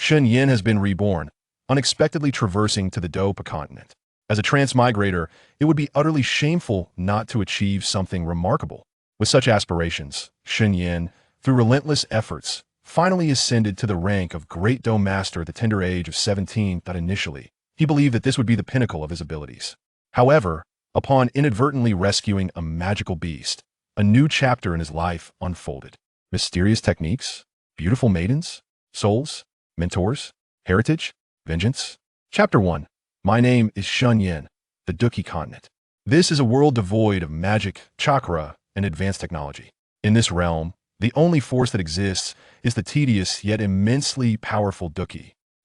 Shen Yan has been reborn, unexpectedly traversing to the Dou continent. As a transmigrator, it would be utterly shameful not to achieve something remarkable. With such aspirations, Shen Yan, through relentless efforts, finally ascended to the rank of Great Dou Master at the tender age of 17. Initially, he believed that this would be the pinnacle of his abilities. However, upon inadvertently rescuing a magical beast, a new chapter in his life unfolded. Mysterious techniques, beautiful maidens, souls, mentors, heritage, vengeance. Chapter 1. My name is Shen Yan, the Dou continent. This is a world devoid of magic, chakra, and advanced technology. In this realm, the only force that exists is the tedious yet immensely powerful Dou.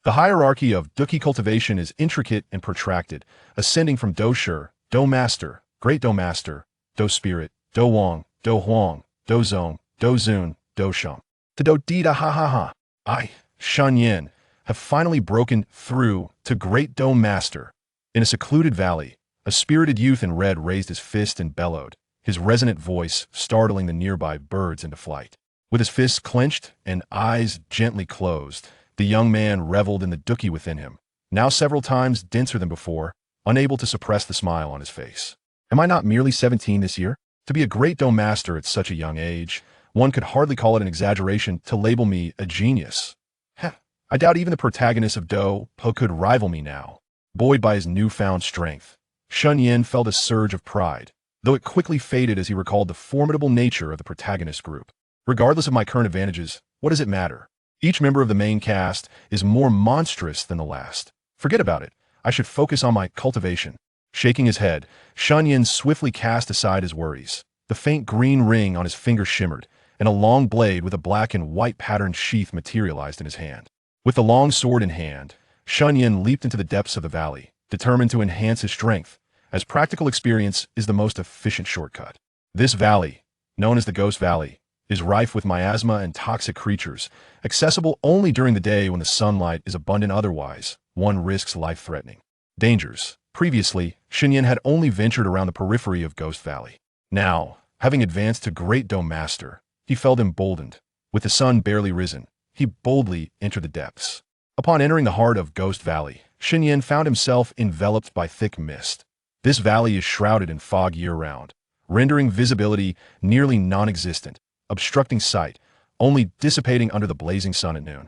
The hierarchy of Dou cultivation is intricate and protracted, ascending from Dou Shi, Dou Master, Great Dou Master, Dou Spirit, Dou Wang, Dou Huang, Dou Zong, Dou Zun, Dou Sheng, to Dou Dida ha ha ha. I, Shen Yan, have finally broken through to Great Dou Master. In a secluded valley, a spirited youth in red raised his fist and bellowed, his resonant voice startling the nearby birds into flight. With his fists clenched and eyes gently closed, the young man reveled in the Dou within him, now several times denser than before, unable to suppress the smile on his face. Am I not merely 17 this year? To be a Great Dou Master at such a young age, one could hardly call it an exaggeration to label me a genius. Heh, I doubt even the protagonist of Dou could rival me now. Buoyed by his newfound strength, Shen Yan felt a surge of pride, though it quickly faded as he recalled the formidable nature of the protagonist group. Regardless of my current advantages, what does it matter? Each member of the main cast is more monstrous than the last. Forget about it. I should focus on my cultivation. Shaking his head, Shen Yan swiftly cast aside his worries. The faint green ring on his finger shimmered, and a long blade with a black and white patterned sheath materialized in his hand. With the long sword in hand, Shen Yan leaped into the depths of the valley, determined to enhance his strength, as practical experience is the most efficient shortcut. This valley, known as the Ghost Valley, is rife with miasma and toxic creatures, accessible only during the day when the sunlight is abundant. Otherwise, one risks life-threatening dangers. Previously, Shen Yan had only ventured around the periphery of Ghost Valley. Now, having advanced to Great Dou Master, he felt emboldened. With the sun barely risen, he boldly entered the depths. Upon entering the heart of Ghost Valley, Shen Yan found himself enveloped by thick mist. This valley is shrouded in fog year-round, rendering visibility nearly non-existent, obstructing sight, only dissipating under the blazing sun at noon.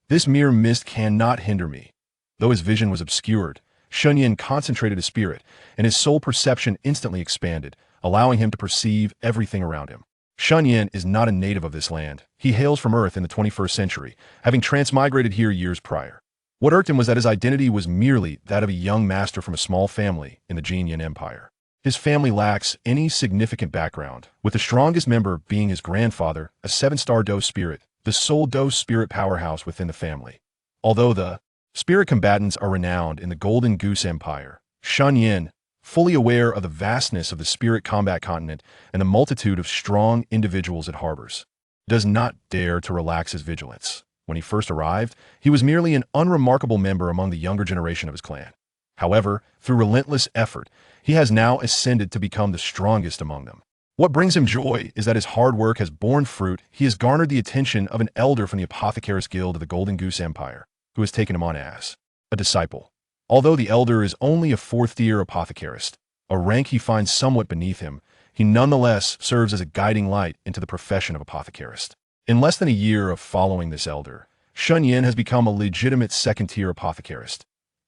This mere mist cannot hinder me. Though his vision was obscured, Shen Yan concentrated his spirit, and his soul perception instantly expanded, allowing him to perceive everything around him. Shen Yan is not a native of this land. He hails from Earth in the 21st century, having transmigrated here years prior. What irked him was that his identity was merely that of a young master from a small family in the Jin Yan Empire. His family lacks any significant background, with the strongest member being his grandfather, a 7-star Dou Spirit, the sole Dou Spirit powerhouse within the family. Although the spirit combatants are renowned in the Golden Goose Empire, Shen Yan, fully aware of the vastness of the spirit combat continent and the multitude of strong individuals it harbors, does not dare to relax his vigilance. When he first arrived, he was merely an unremarkable member among the younger generation of his clan. However, through relentless effort, he has now ascended to become the strongest among them. What brings him joy is that his hard work has borne fruit. He has garnered the attention of an elder from the Apothecarist Guild of the Golden Goose Empire, who has taken him on as a disciple. Although the elder is only a 4th-tier apothecarist, a rank he finds somewhat beneath him, he nonetheless serves as a guiding light into the profession of apothecarist. In less than a year of following this elder, Shen Yan has become a legitimate 2nd-tier apothecarist.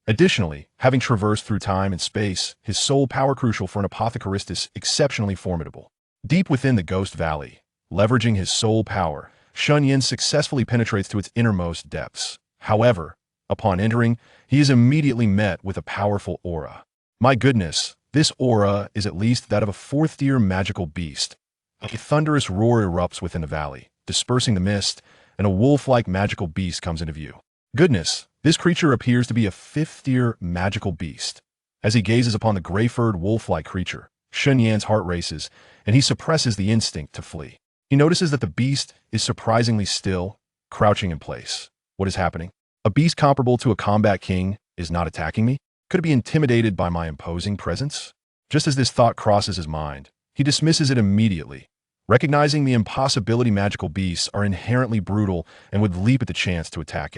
Additionally, having traversed through time and space, his soul power crucial for an apothecarist is exceptionally formidable. Deep within the Ghost Valley, leveraging his soul power, Shen Yan successfully penetrates to its innermost depths. However, upon entering, he is immediately met with a powerful aura. My goodness, this aura is at least that of a 4th-tier magical beast. A thunderous roar erupts within the valley, dispersing the mist, and a wolf-like magical beast comes into view. Goodness, this creature appears to be a 5th-tier magical beast. As he gazes upon the gray-furred wolf-like creature, Shen Yan's heart races, and he suppresses the instinct to flee. He notices that the beast is surprisingly still, crouching in place. What is happening? A beast comparable to a combat king is not attacking me? Could it be intimidated by my imposing presence? Just as this thought crosses his mind, he dismisses it immediately, recognizing the impossibility magical beasts are inherently brutal and would leap at the chance to attack.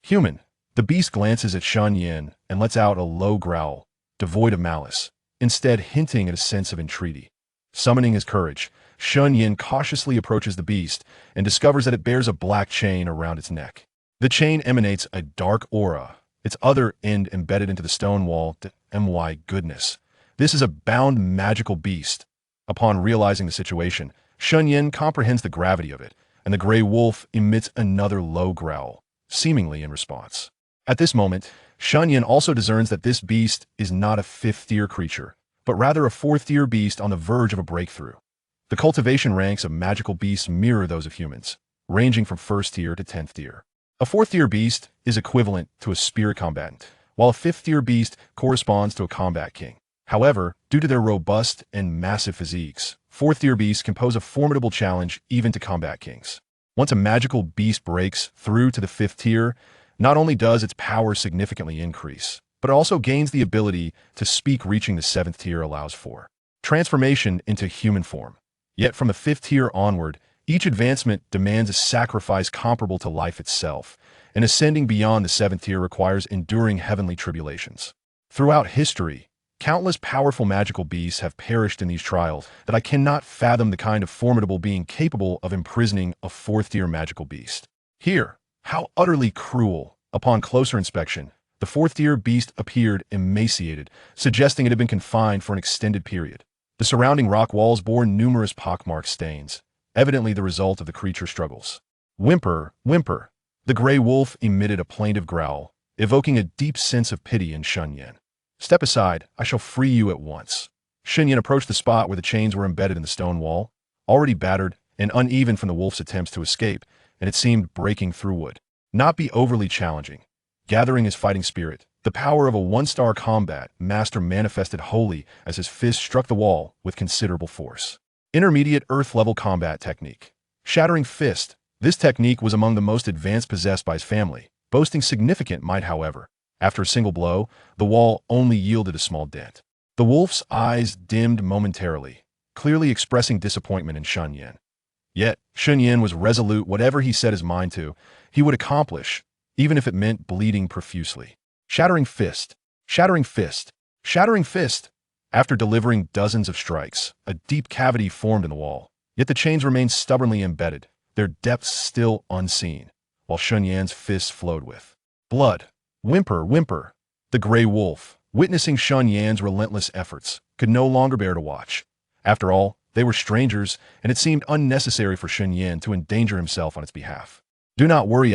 Human. The beast glances at Shen Yan and lets out a low growl, devoid of malice, instead hinting at a sense of entreaty. Summoning his courage, Shen Yan cautiously approaches the beast and discovers that it bears a black chain around its neck. The chain emanates a dark aura, its other end embedded into the stone wall. My goodness. This is a bound magical beast. Upon realizing the situation, Shen Yan comprehends the gravity of it, and the gray wolf emits another low growl, seemingly in response. At this moment, Shen Yan also discerns that this beast is not a fifth-tier creature, but rather a fourth-tier beast on the verge of a breakthrough. The cultivation ranks of magical beasts mirror those of humans, ranging from first tier to 10th tier. A fourth-tier beast is equivalent to a spirit combatant, while a fifth-tier beast corresponds to a combat king. However, due to their robust and massive physiques, fourth-tier beasts can pose a formidable challenge even to combat kings. Once a magical beast breaks through to the fifth tier, not only does its power significantly increase, but it also gains the ability to speak, reaching the seventh tier allows for transformation into human form. Yet from the fifth tier onward, each advancement demands a sacrifice comparable to life itself, and ascending beyond the seventh tier requires enduring heavenly tribulations. Throughout history, countless powerful magical beasts have perished in these trials that I cannot fathom the kind of formidable being capable of imprisoning a fourth-tier magical beast. Here, how utterly cruel. Upon closer inspection, the fourth-tier beast appeared emaciated, suggesting it had been confined for an extended period. The surrounding rock walls bore numerous pockmarked stains, evidently the result of the creature's struggles. Whimper, whimper. The gray wolf emitted a plaintive growl, evoking a deep sense of pity in Shen Yan. Step aside, I shall free you at once. Shen Yan approached the spot where the chains were embedded in the stone wall, already battered and uneven from the wolf's attempts to escape, and it seemed breaking through would not be overly challenging. Gathering his fighting spirit, the power of a one-star combat master manifested wholly as his fist struck the wall with considerable force. Intermediate Earth-level combat technique. Shattering Fist. This technique was among the most advanced possessed by his family, boasting significant might. However, after a single blow, the wall only yielded a small dent. The wolf's eyes dimmed momentarily, clearly expressing disappointment in Shen Yan. Yet, Shen Yan was resolute. Whatever he set his mind to, he would accomplish, even if it meant bleeding profusely. Shattering Fist. Shattering Fist. Shattering Fist. After delivering dozens of strikes, a deep cavity formed in the wall, yet the chains remained stubbornly embedded, their depths still unseen, while Shen Yan's fists flowed with blood. Whimper, whimper. The gray wolf, witnessing Shen Yan's relentless efforts, could no longer bear to watch. After all, they were strangers, and it seemed unnecessary for Shen Yan to endanger himself on its behalf. Do not worry,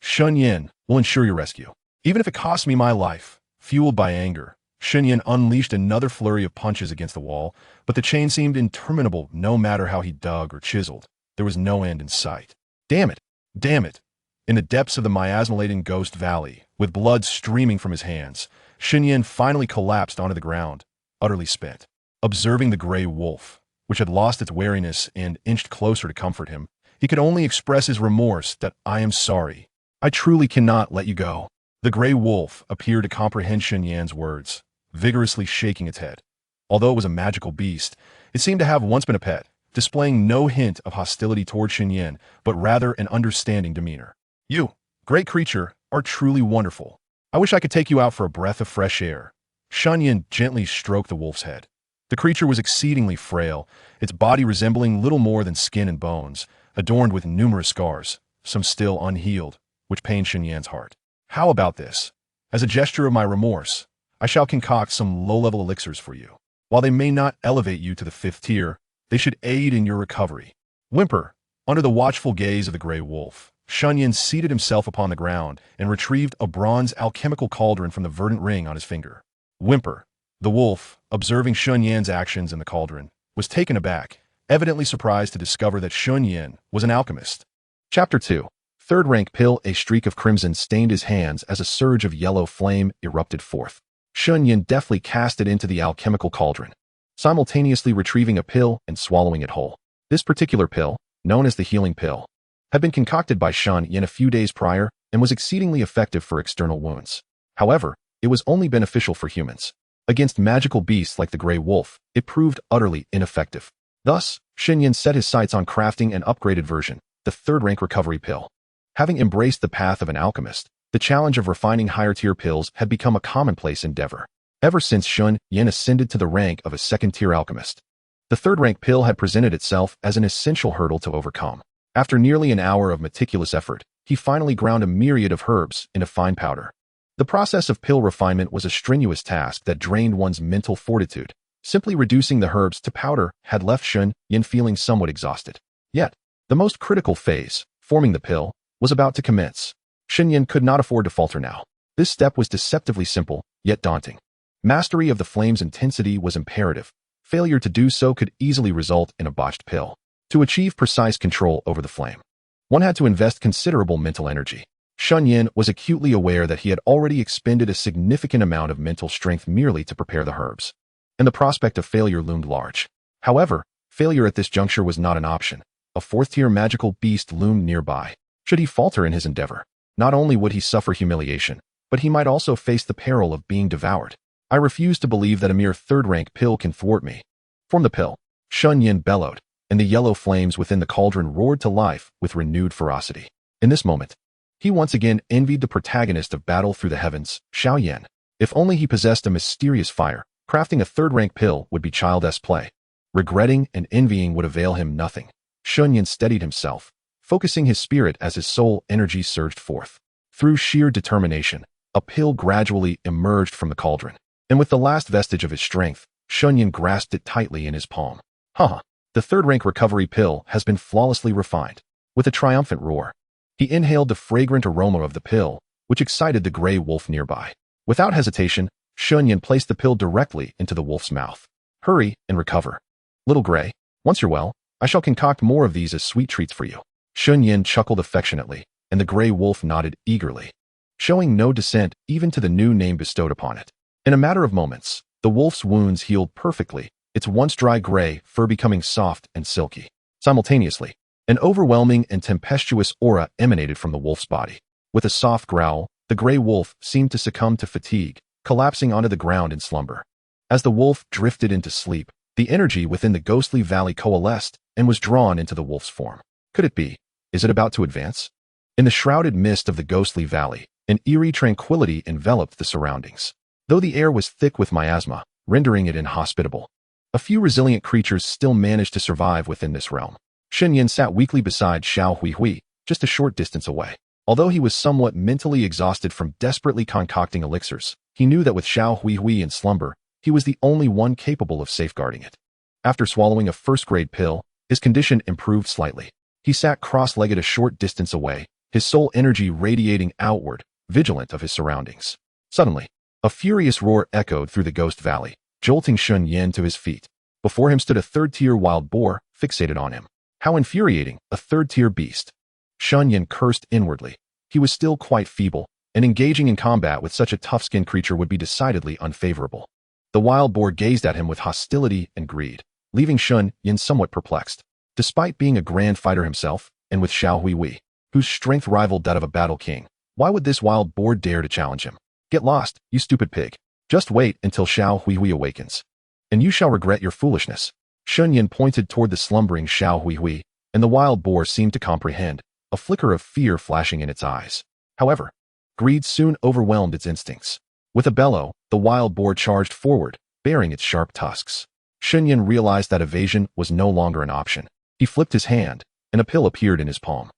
Shen Yan, will ensure your rescue, even if it costs me my life. Fueled by anger, Shen Yan unleashed another flurry of punches against the wall, but the chain seemed interminable. No matter how he dug or chiseled, there was no end in sight. Damn it! Damn it! In the depths of the miasma-laden Ghost Valley, with blood streaming from his hands, Shen Yan finally collapsed onto the ground, utterly spent. Observing the gray wolf, which had lost its wariness and inched closer to comfort him, he could only express his remorse that I am sorry. I truly cannot let you go. The gray wolf appeared to comprehend Shen Yan's words, vigorously shaking its head. Although it was a magical beast, it seemed to have once been a pet, displaying no hint of hostility toward Shen Yan, but rather an understanding demeanor. You, great creature, are truly wonderful. I wish I could take you out for a breath of fresh air. Shen Yan gently stroked the wolf's head. The creature was exceedingly frail, its body resembling little more than skin and bones, adorned with numerous scars, some still unhealed, which pained Shen Yan's heart. How about this? As a gesture of my remorse, I shall concoct some low-level elixirs for you. While they may not elevate you to the fifth tier, they should aid in your recovery. Whimper. Under the watchful gaze of the gray wolf, Shen Yan seated himself upon the ground and retrieved a bronze alchemical cauldron from the verdant ring on his finger. Whimper. The wolf, observing Shen Yan's actions in the cauldron, was taken aback, evidently surprised to discover that Shen Yan was an alchemist. Chapter 2. Third rank pill. A streak of crimson stained his hands as a surge of yellow flame erupted forth. Shen Yan deftly cast it into the alchemical cauldron, simultaneously retrieving a pill and swallowing it whole. This particular pill, known as the healing pill, had been concocted by Shen Yan a few days prior and was exceedingly effective for external wounds. However, it was only beneficial for humans. Against magical beasts like the gray wolf, it proved utterly ineffective. Thus, Shen Yan set his sights on crafting an upgraded version, the third rank recovery pill. Having embraced the path of an alchemist, The challenge of refining higher-tier pills had become a commonplace endeavor, ever since Shen Yan ascended to the rank of a second-tier alchemist. The third-rank pill had presented itself as an essential hurdle to overcome. After nearly an hour of meticulous effort, he finally ground a myriad of herbs into fine powder. The process of pill refinement was a strenuous task that drained one's mental fortitude. Simply reducing the herbs to powder had left Shen Yan feeling somewhat exhausted. Yet, the most critical phase, forming the pill, was about to commence. Shen Yan could not afford to falter now. This step was deceptively simple, yet daunting. Mastery of the flame's intensity was imperative. Failure to do so could easily result in a botched pill. To achieve precise control over the flame, one had to invest considerable mental energy. Shen Yan was acutely aware that he had already expended a significant amount of mental strength merely to prepare the herbs, and the prospect of failure loomed large. However, failure at this juncture was not an option. A fourth-tier magical beast loomed nearby. Should he falter in his endeavor, not only would he suffer humiliation, but he might also face the peril of being devoured. I refuse to believe that a mere third-rank pill can thwart me. Form the pill, Shen Yan bellowed, and the yellow flames within the cauldron roared to life with renewed ferocity. In this moment, he once again envied the protagonist of Battle Through the Heavens, Xiao Yan. If only he possessed a mysterious fire, crafting a third-rank pill would be childish play. Regretting and envying would avail him nothing. Shen Yan steadied himself, focusing his spirit as his soul energy surged forth. Through sheer determination, a pill gradually emerged from the cauldron, and with the last vestige of his strength, Shen Yan grasped it tightly in his palm. The third-rank recovery pill has been flawlessly refined. With a triumphant roar, he inhaled the fragrant aroma of the pill, which excited the gray wolf nearby. Without hesitation, Shen Yan placed the pill directly into the wolf's mouth. Hurry and recover. Little Gray, once you're well, I shall concoct more of these as sweet treats for you. Shen Yan chuckled affectionately, and the gray wolf nodded eagerly, showing no dissent even to the new name bestowed upon it. In a matter of moments, the wolf's wounds healed perfectly, its once dry gray fur becoming soft and silky. Simultaneously, an overwhelming and tempestuous aura emanated from the wolf's body. With a soft growl, the gray wolf seemed to succumb to fatigue, collapsing onto the ground in slumber. As the wolf drifted into sleep, the energy within the ghostly valley coalesced and was drawn into the wolf's form. Could it be? Is it about to advance? In the shrouded mist of the ghostly valley, an eerie tranquility enveloped the surroundings, though the air was thick with miasma, rendering it inhospitable. A few resilient creatures still managed to survive within this realm. Shen Yan sat weakly beside Xiao Huihui, just a short distance away. Although he was somewhat mentally exhausted from desperately concocting elixirs, he knew that with Xiao Huihui in slumber, he was the only one capable of safeguarding it. After swallowing a first-grade pill, his condition improved slightly. He sat cross-legged a short distance away, his soul energy radiating outward, vigilant of his surroundings. Suddenly, a furious roar echoed through the ghost valley, jolting Shen Yan to his feet. Before him stood a third-tier wild boar, fixated on him. How infuriating, a third-tier beast. Shen Yan cursed inwardly. He was still quite feeble, and engaging in combat with such a tough-skinned creature would be decidedly unfavorable. The wild boar gazed at him with hostility and greed, leaving Shen Yan somewhat perplexed. Despite being a grand fighter himself, and with Xiao Huihui, whose strength rivaled that of a battle king, why would this wild boar dare to challenge him? Get lost, you stupid pig. Just wait until Xiao Huihui awakens, and you shall regret your foolishness. Shen Yan pointed toward the slumbering Xiao Huihui, and the wild boar seemed to comprehend, a flicker of fear flashing in its eyes. However, greed soon overwhelmed its instincts. With a bellow, the wild boar charged forward, baring its sharp tusks. Shen Yan realized that evasion was no longer an option. He flipped his hand, and a pill appeared in his palm.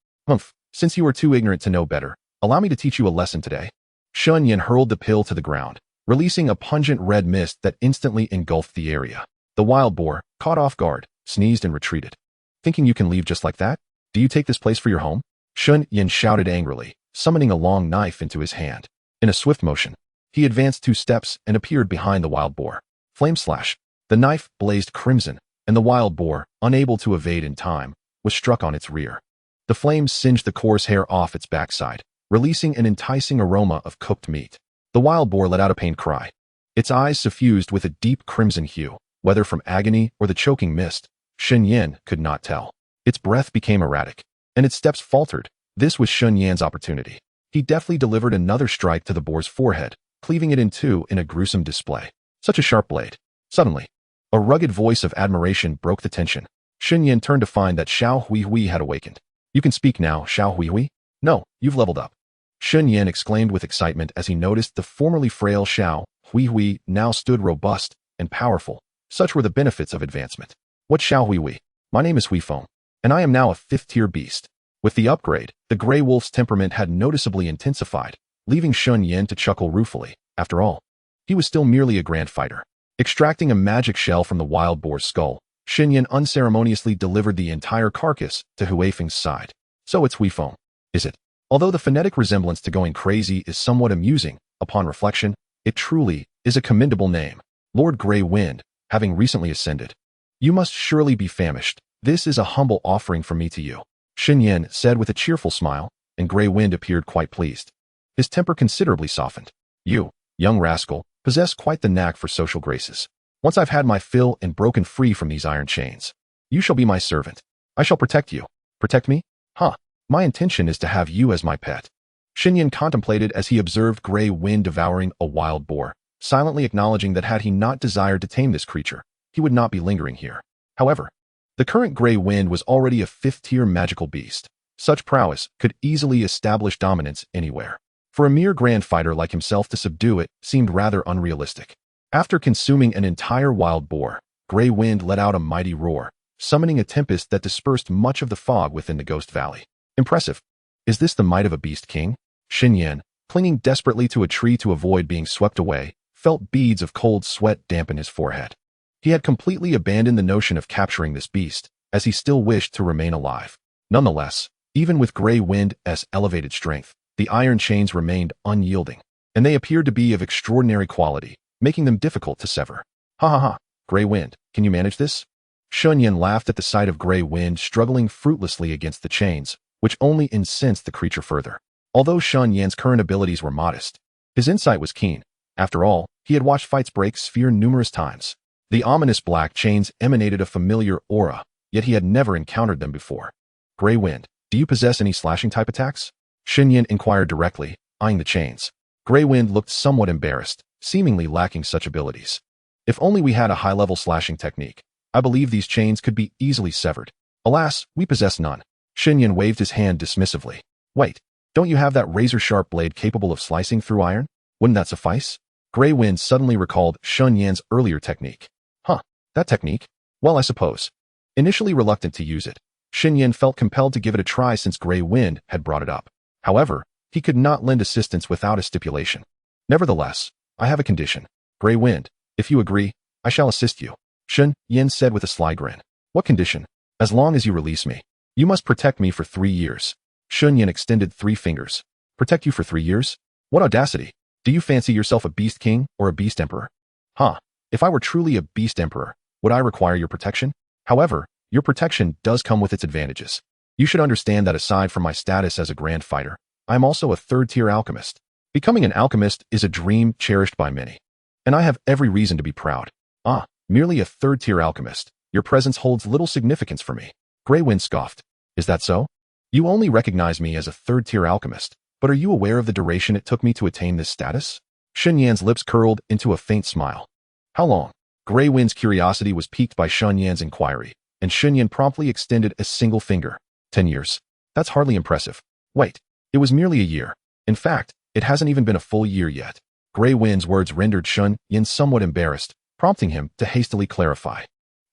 Since you are too ignorant to know better, allow me to teach you a lesson today. Shen Yan hurled the pill to the ground, releasing a pungent red mist that instantly engulfed the area. The wild boar, caught off guard, sneezed and retreated. Thinking you can leave just like that? Do you take this place for your home? Shen Yan shouted angrily, summoning a long knife into his hand. In a swift motion, he advanced 2 steps and appeared behind the wild boar. Flame slash. The knife blazed crimson, and the wild boar, unable to evade in time, was struck on its rear. The flames singed the coarse hair off its backside, releasing an enticing aroma of cooked meat. The wild boar let out a pained cry. Its eyes suffused with a deep crimson hue, whether from agony or the choking mist, Shen Yan could not tell. Its breath became erratic, and its steps faltered. This was Shen Yan's opportunity. He deftly delivered another strike to the boar's forehead, cleaving it in two in a gruesome display. Such a sharp blade. Suddenly, a rugged voice of admiration broke the tension. Shen Yan turned to find that Xiao Huihui had awakened. You can speak now, Xiao Huihui. No, you've leveled up. Shen Yan exclaimed with excitement as he noticed the formerly frail Xiao Hui now stood robust and powerful. Such were the benefits of advancement. What Xiao Hui? My name is Huifeng, and I am now a 5th-tier beast. With the upgrade, the Grey Wolf's temperament had noticeably intensified, leaving Shen Yan to chuckle ruefully. After all, he was still merely a grand fighter. Extracting a magic shell from the wild boar's skull, Shen Yan unceremoniously delivered the entire carcass to Huifeng's side. So it's Huifeng, is it? Although the phonetic resemblance to going crazy is somewhat amusing, upon reflection, it truly is a commendable name. Lord Grey Wind, having recently ascended. You must surely be famished. This is a humble offering from me to you, Shen Yan said with a cheerful smile, and Grey Wind appeared quite pleased. His temper considerably softened. You, young rascal, possess quite the knack for social graces. Once I've had my fill and broken free from these iron chains, you shall be my servant. I shall protect you. Protect me? Huh. My intention is to have you as my pet. Shen Yan contemplated as he observed Grey Wind devouring a wild boar, silently acknowledging that had he not desired to tame this creature, he would not be lingering here. However, the current Grey Wind was already a 5th-tier magical beast. Such prowess could easily establish dominance anywhere. For a mere grand fighter like himself to subdue it seemed rather unrealistic. After consuming an entire wild boar, Grey Wind let out a mighty roar, summoning a tempest that dispersed much of the fog within the Ghost Valley. Impressive. Is this the might of a beast king? Shen Yan, clinging desperately to a tree to avoid being swept away, felt beads of cold sweat dampen his forehead. He had completely abandoned the notion of capturing this beast, as he still wished to remain alive. Nonetheless, even with Grey Wind's elevated strength, the iron chains remained unyielding, and they appeared to be of extraordinary quality, making them difficult to sever. Ha ha ha, Grey Wind, can you manage this? Shen Yan laughed at the sight of Grey Wind struggling fruitlessly against the chains, which only incensed the creature further. Although Shen Yan's current abilities were modest, his insight was keen. After all, he had watched fights break sphere numerous times. The ominous black chains emanated a familiar aura, yet he had never encountered them before. Grey Wind, do you possess any slashing-type attacks? Shen Yan inquired directly, eyeing the chains. Grey Wind looked somewhat embarrassed, seemingly lacking such abilities. If only we had a high-level slashing technique, I believe these chains could be easily severed. Alas, we possess none. Shen Yan waved his hand dismissively. Wait, don't you have that razor-sharp blade capable of slicing through iron? Wouldn't that suffice? Grey Wind suddenly recalled Shen Yan's earlier technique. Huh, that technique? Well, I suppose. Initially reluctant to use it, Shen Yan felt compelled to give it a try since Grey Wind had brought it up. However, he could not lend assistance without a stipulation. Nevertheless, I have a condition. Grey Wind, if you agree, I shall assist you, Shen Yan said with a sly grin. What condition? As long as you release me. You must protect me for 3 years. Shen Yan extended 3 fingers. Protect you for 3 years? What audacity! Do you fancy yourself a beast king or a beast emperor? Huh, if I were truly a beast emperor, would I require your protection? However, your protection does come with its advantages. You should understand that aside from my status as a grand fighter, I am also a 3rd-tier alchemist. Becoming an alchemist is a dream cherished by many, and I have every reason to be proud. Ah, merely a 3rd-tier alchemist. Your presence holds little significance for me. Grey Wind scoffed. Is that so? You only recognize me as a 3rd-tier alchemist, but are you aware of the duration it took me to attain this status? Shen Yan's lips curled into a faint smile. How long? Grey Wind's curiosity was piqued by Shen Yan's inquiry, and Shen Yan promptly extended a single finger. 10 years. That's hardly impressive. Wait, it was merely a year. In fact, it hasn't even been a full year yet. Grey Wind's words rendered Shen Yan somewhat embarrassed, prompting him to hastily clarify.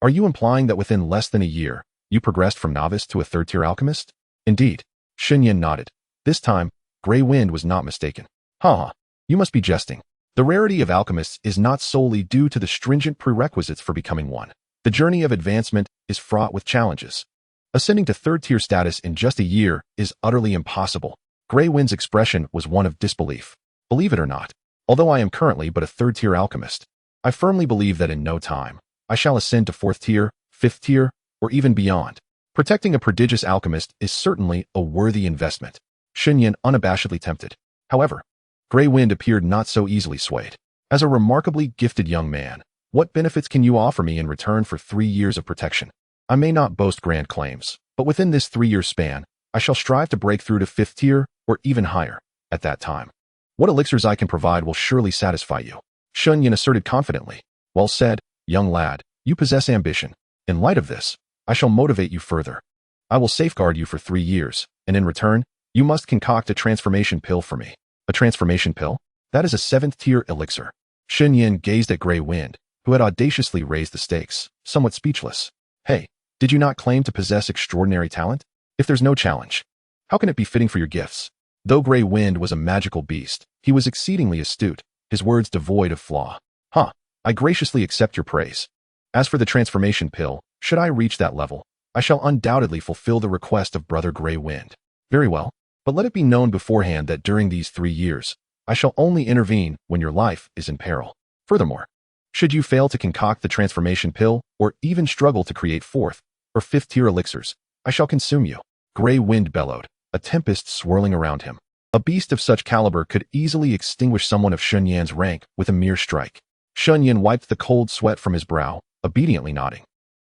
Are you implying that within less than a year, you progressed from novice to a 3rd-tier alchemist? Indeed. Shen Yan nodded. This time, Grey Wind was not mistaken. Ha! You must be jesting. The rarity of alchemists is not solely due to the stringent prerequisites for becoming one. The journey of advancement is fraught with challenges. Ascending to 3rd-tier status in just a year is utterly impossible. Grey Wind's expression was one of disbelief. Believe it or not, although I am currently but a 3rd-tier alchemist, I firmly believe that in no time, I shall ascend to 4th tier, 5th tier, or even beyond. Protecting a prodigious alchemist is certainly a worthy investment. Shen Yan unabashedly tempted. However, Grey Wind appeared not so easily swayed. As a remarkably gifted young man, what benefits can you offer me in return for 3 years of protection? I may not boast grand claims, but within this 3-year span, I shall strive to break through to 5th tier or even higher. At that time, what elixirs I can provide will surely satisfy you. Shen Yan asserted confidently. Well said, young lad, you possess ambition. In light of this, I shall motivate you further. I will safeguard you for 3 years, and in return, You must concoct a transformation pill for me. A transformation pill? That is a 7th-tier elixir. Shen Yan gazed at Grey Wind, who had audaciously raised the stakes, somewhat speechless. Hey, did you not claim to possess extraordinary talent? If there's no challenge, how can it be fitting for your gifts? Though Grey Wind was a magical beast, he was exceedingly astute, his words devoid of flaw. I graciously accept your praise. As for the transformation pill, should I reach that level, I shall undoubtedly fulfill the request of Brother Grey Wind. Very well, but let it be known beforehand that during these 3 years, I shall only intervene when your life is in peril. Furthermore, should you fail to concoct the transformation pill, or even struggle to create 4th or 5th-tier elixirs, I shall consume you. Grey Wind bellowed, a tempest swirling around him. A beast of such caliber could easily extinguish someone of Shen Yan's rank with a mere strike. Shen Yan wiped the cold sweat from his brow, obediently nodding.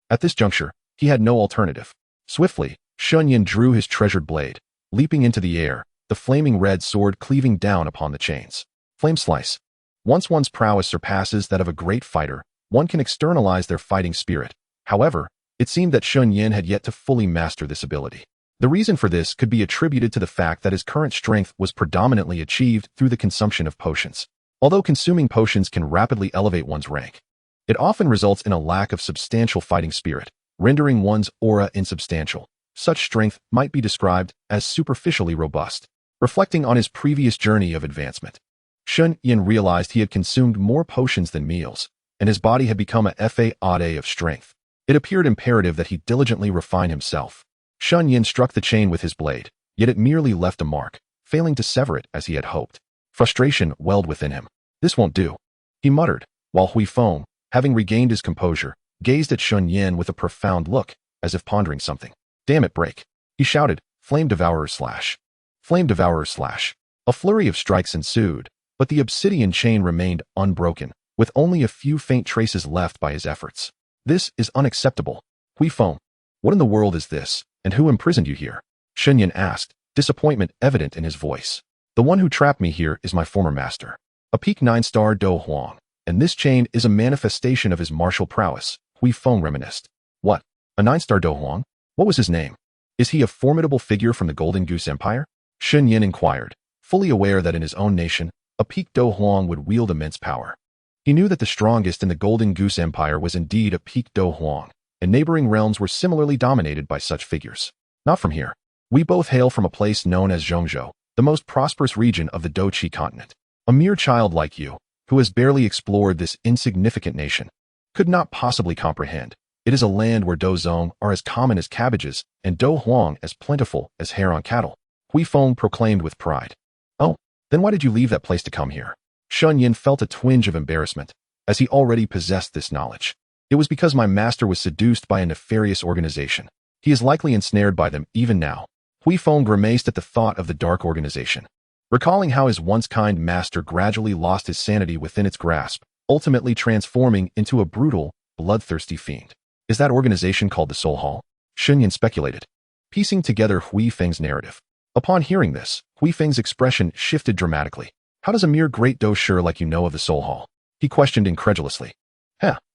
At this juncture, he had no alternative. Swiftly, Shen Yan drew his treasured blade, leaping into the air, the flaming red sword cleaving down upon the chains. Flame slice. Once one's prowess surpasses that of a great fighter, one can externalize their fighting spirit. However, it seemed that Shen Yan had yet to fully master this ability. The reason for this could be attributed to the fact that his current strength was predominantly achieved through the consumption of potions. Although consuming potions can rapidly elevate one's rank, it often results in a lack of substantial fighting spirit, rendering one's aura insubstantial. Such strength might be described as superficially robust. Reflecting on his previous journey of advancement, Shen Yan realized he had consumed more potions than meals, and his body had become a FA-odd of strength. It appeared imperative that he diligently refine himself. Shen Yan struck the chain with his blade, yet it merely left a mark, failing to sever it as he had hoped. Frustration welled within him. This won't do, he muttered, while Hui Feng, having regained his composure, gazed at Shen Yan with a profound look, as if pondering something. Damn it, break, he shouted, Flame Devourer slash. Flame Devourer slash. A flurry of strikes ensued, but the obsidian chain remained unbroken, with only a few faint traces left by his efforts. This is unacceptable. Hui Feng, what in the world is this, and who imprisoned you here? Shen Yan asked, disappointment evident in his voice. The one who trapped me here is my former master, a peak 9-star Dou Huang, and this chain is a manifestation of his martial prowess, Hui Feng reminisced. What? A 9-star Dou Huang? What was his name? Is he a formidable figure from the Golden Goose Empire? Shen Yan inquired, fully aware that in his own nation, a peak Dou Huang would wield immense power. He knew that the strongest in the Golden Goose Empire was indeed a peak Dou Huang, and neighboring realms were similarly dominated by such figures. Not from here. We both hail from a place known as Zhongzhou, the most prosperous region of the Dou Shi continent. A mere child like you, who has barely explored this insignificant nation, could not possibly comprehend. It is a land where Dou Zong are as common as cabbages, and Dou Huang as plentiful as hair on cattle. Hui Feng proclaimed with pride. Oh, then why did you leave that place to come here? Shen Yan felt a twinge of embarrassment, as he already possessed this knowledge. It was because my master was seduced by a nefarious organization. He is likely ensnared by them even now. Hui Feng grimaced at the thought of the dark organization. Recalling how his once kind master gradually lost his sanity within its grasp, ultimately transforming into a brutal, bloodthirsty fiend. Is that organization called the Soul Hall? Shen Yan speculated, piecing together Hui Feng's narrative. Upon hearing this, Hui Feng's expression shifted dramatically. How does a mere great Dou Shi like you know of the Soul Hall? He questioned incredulously.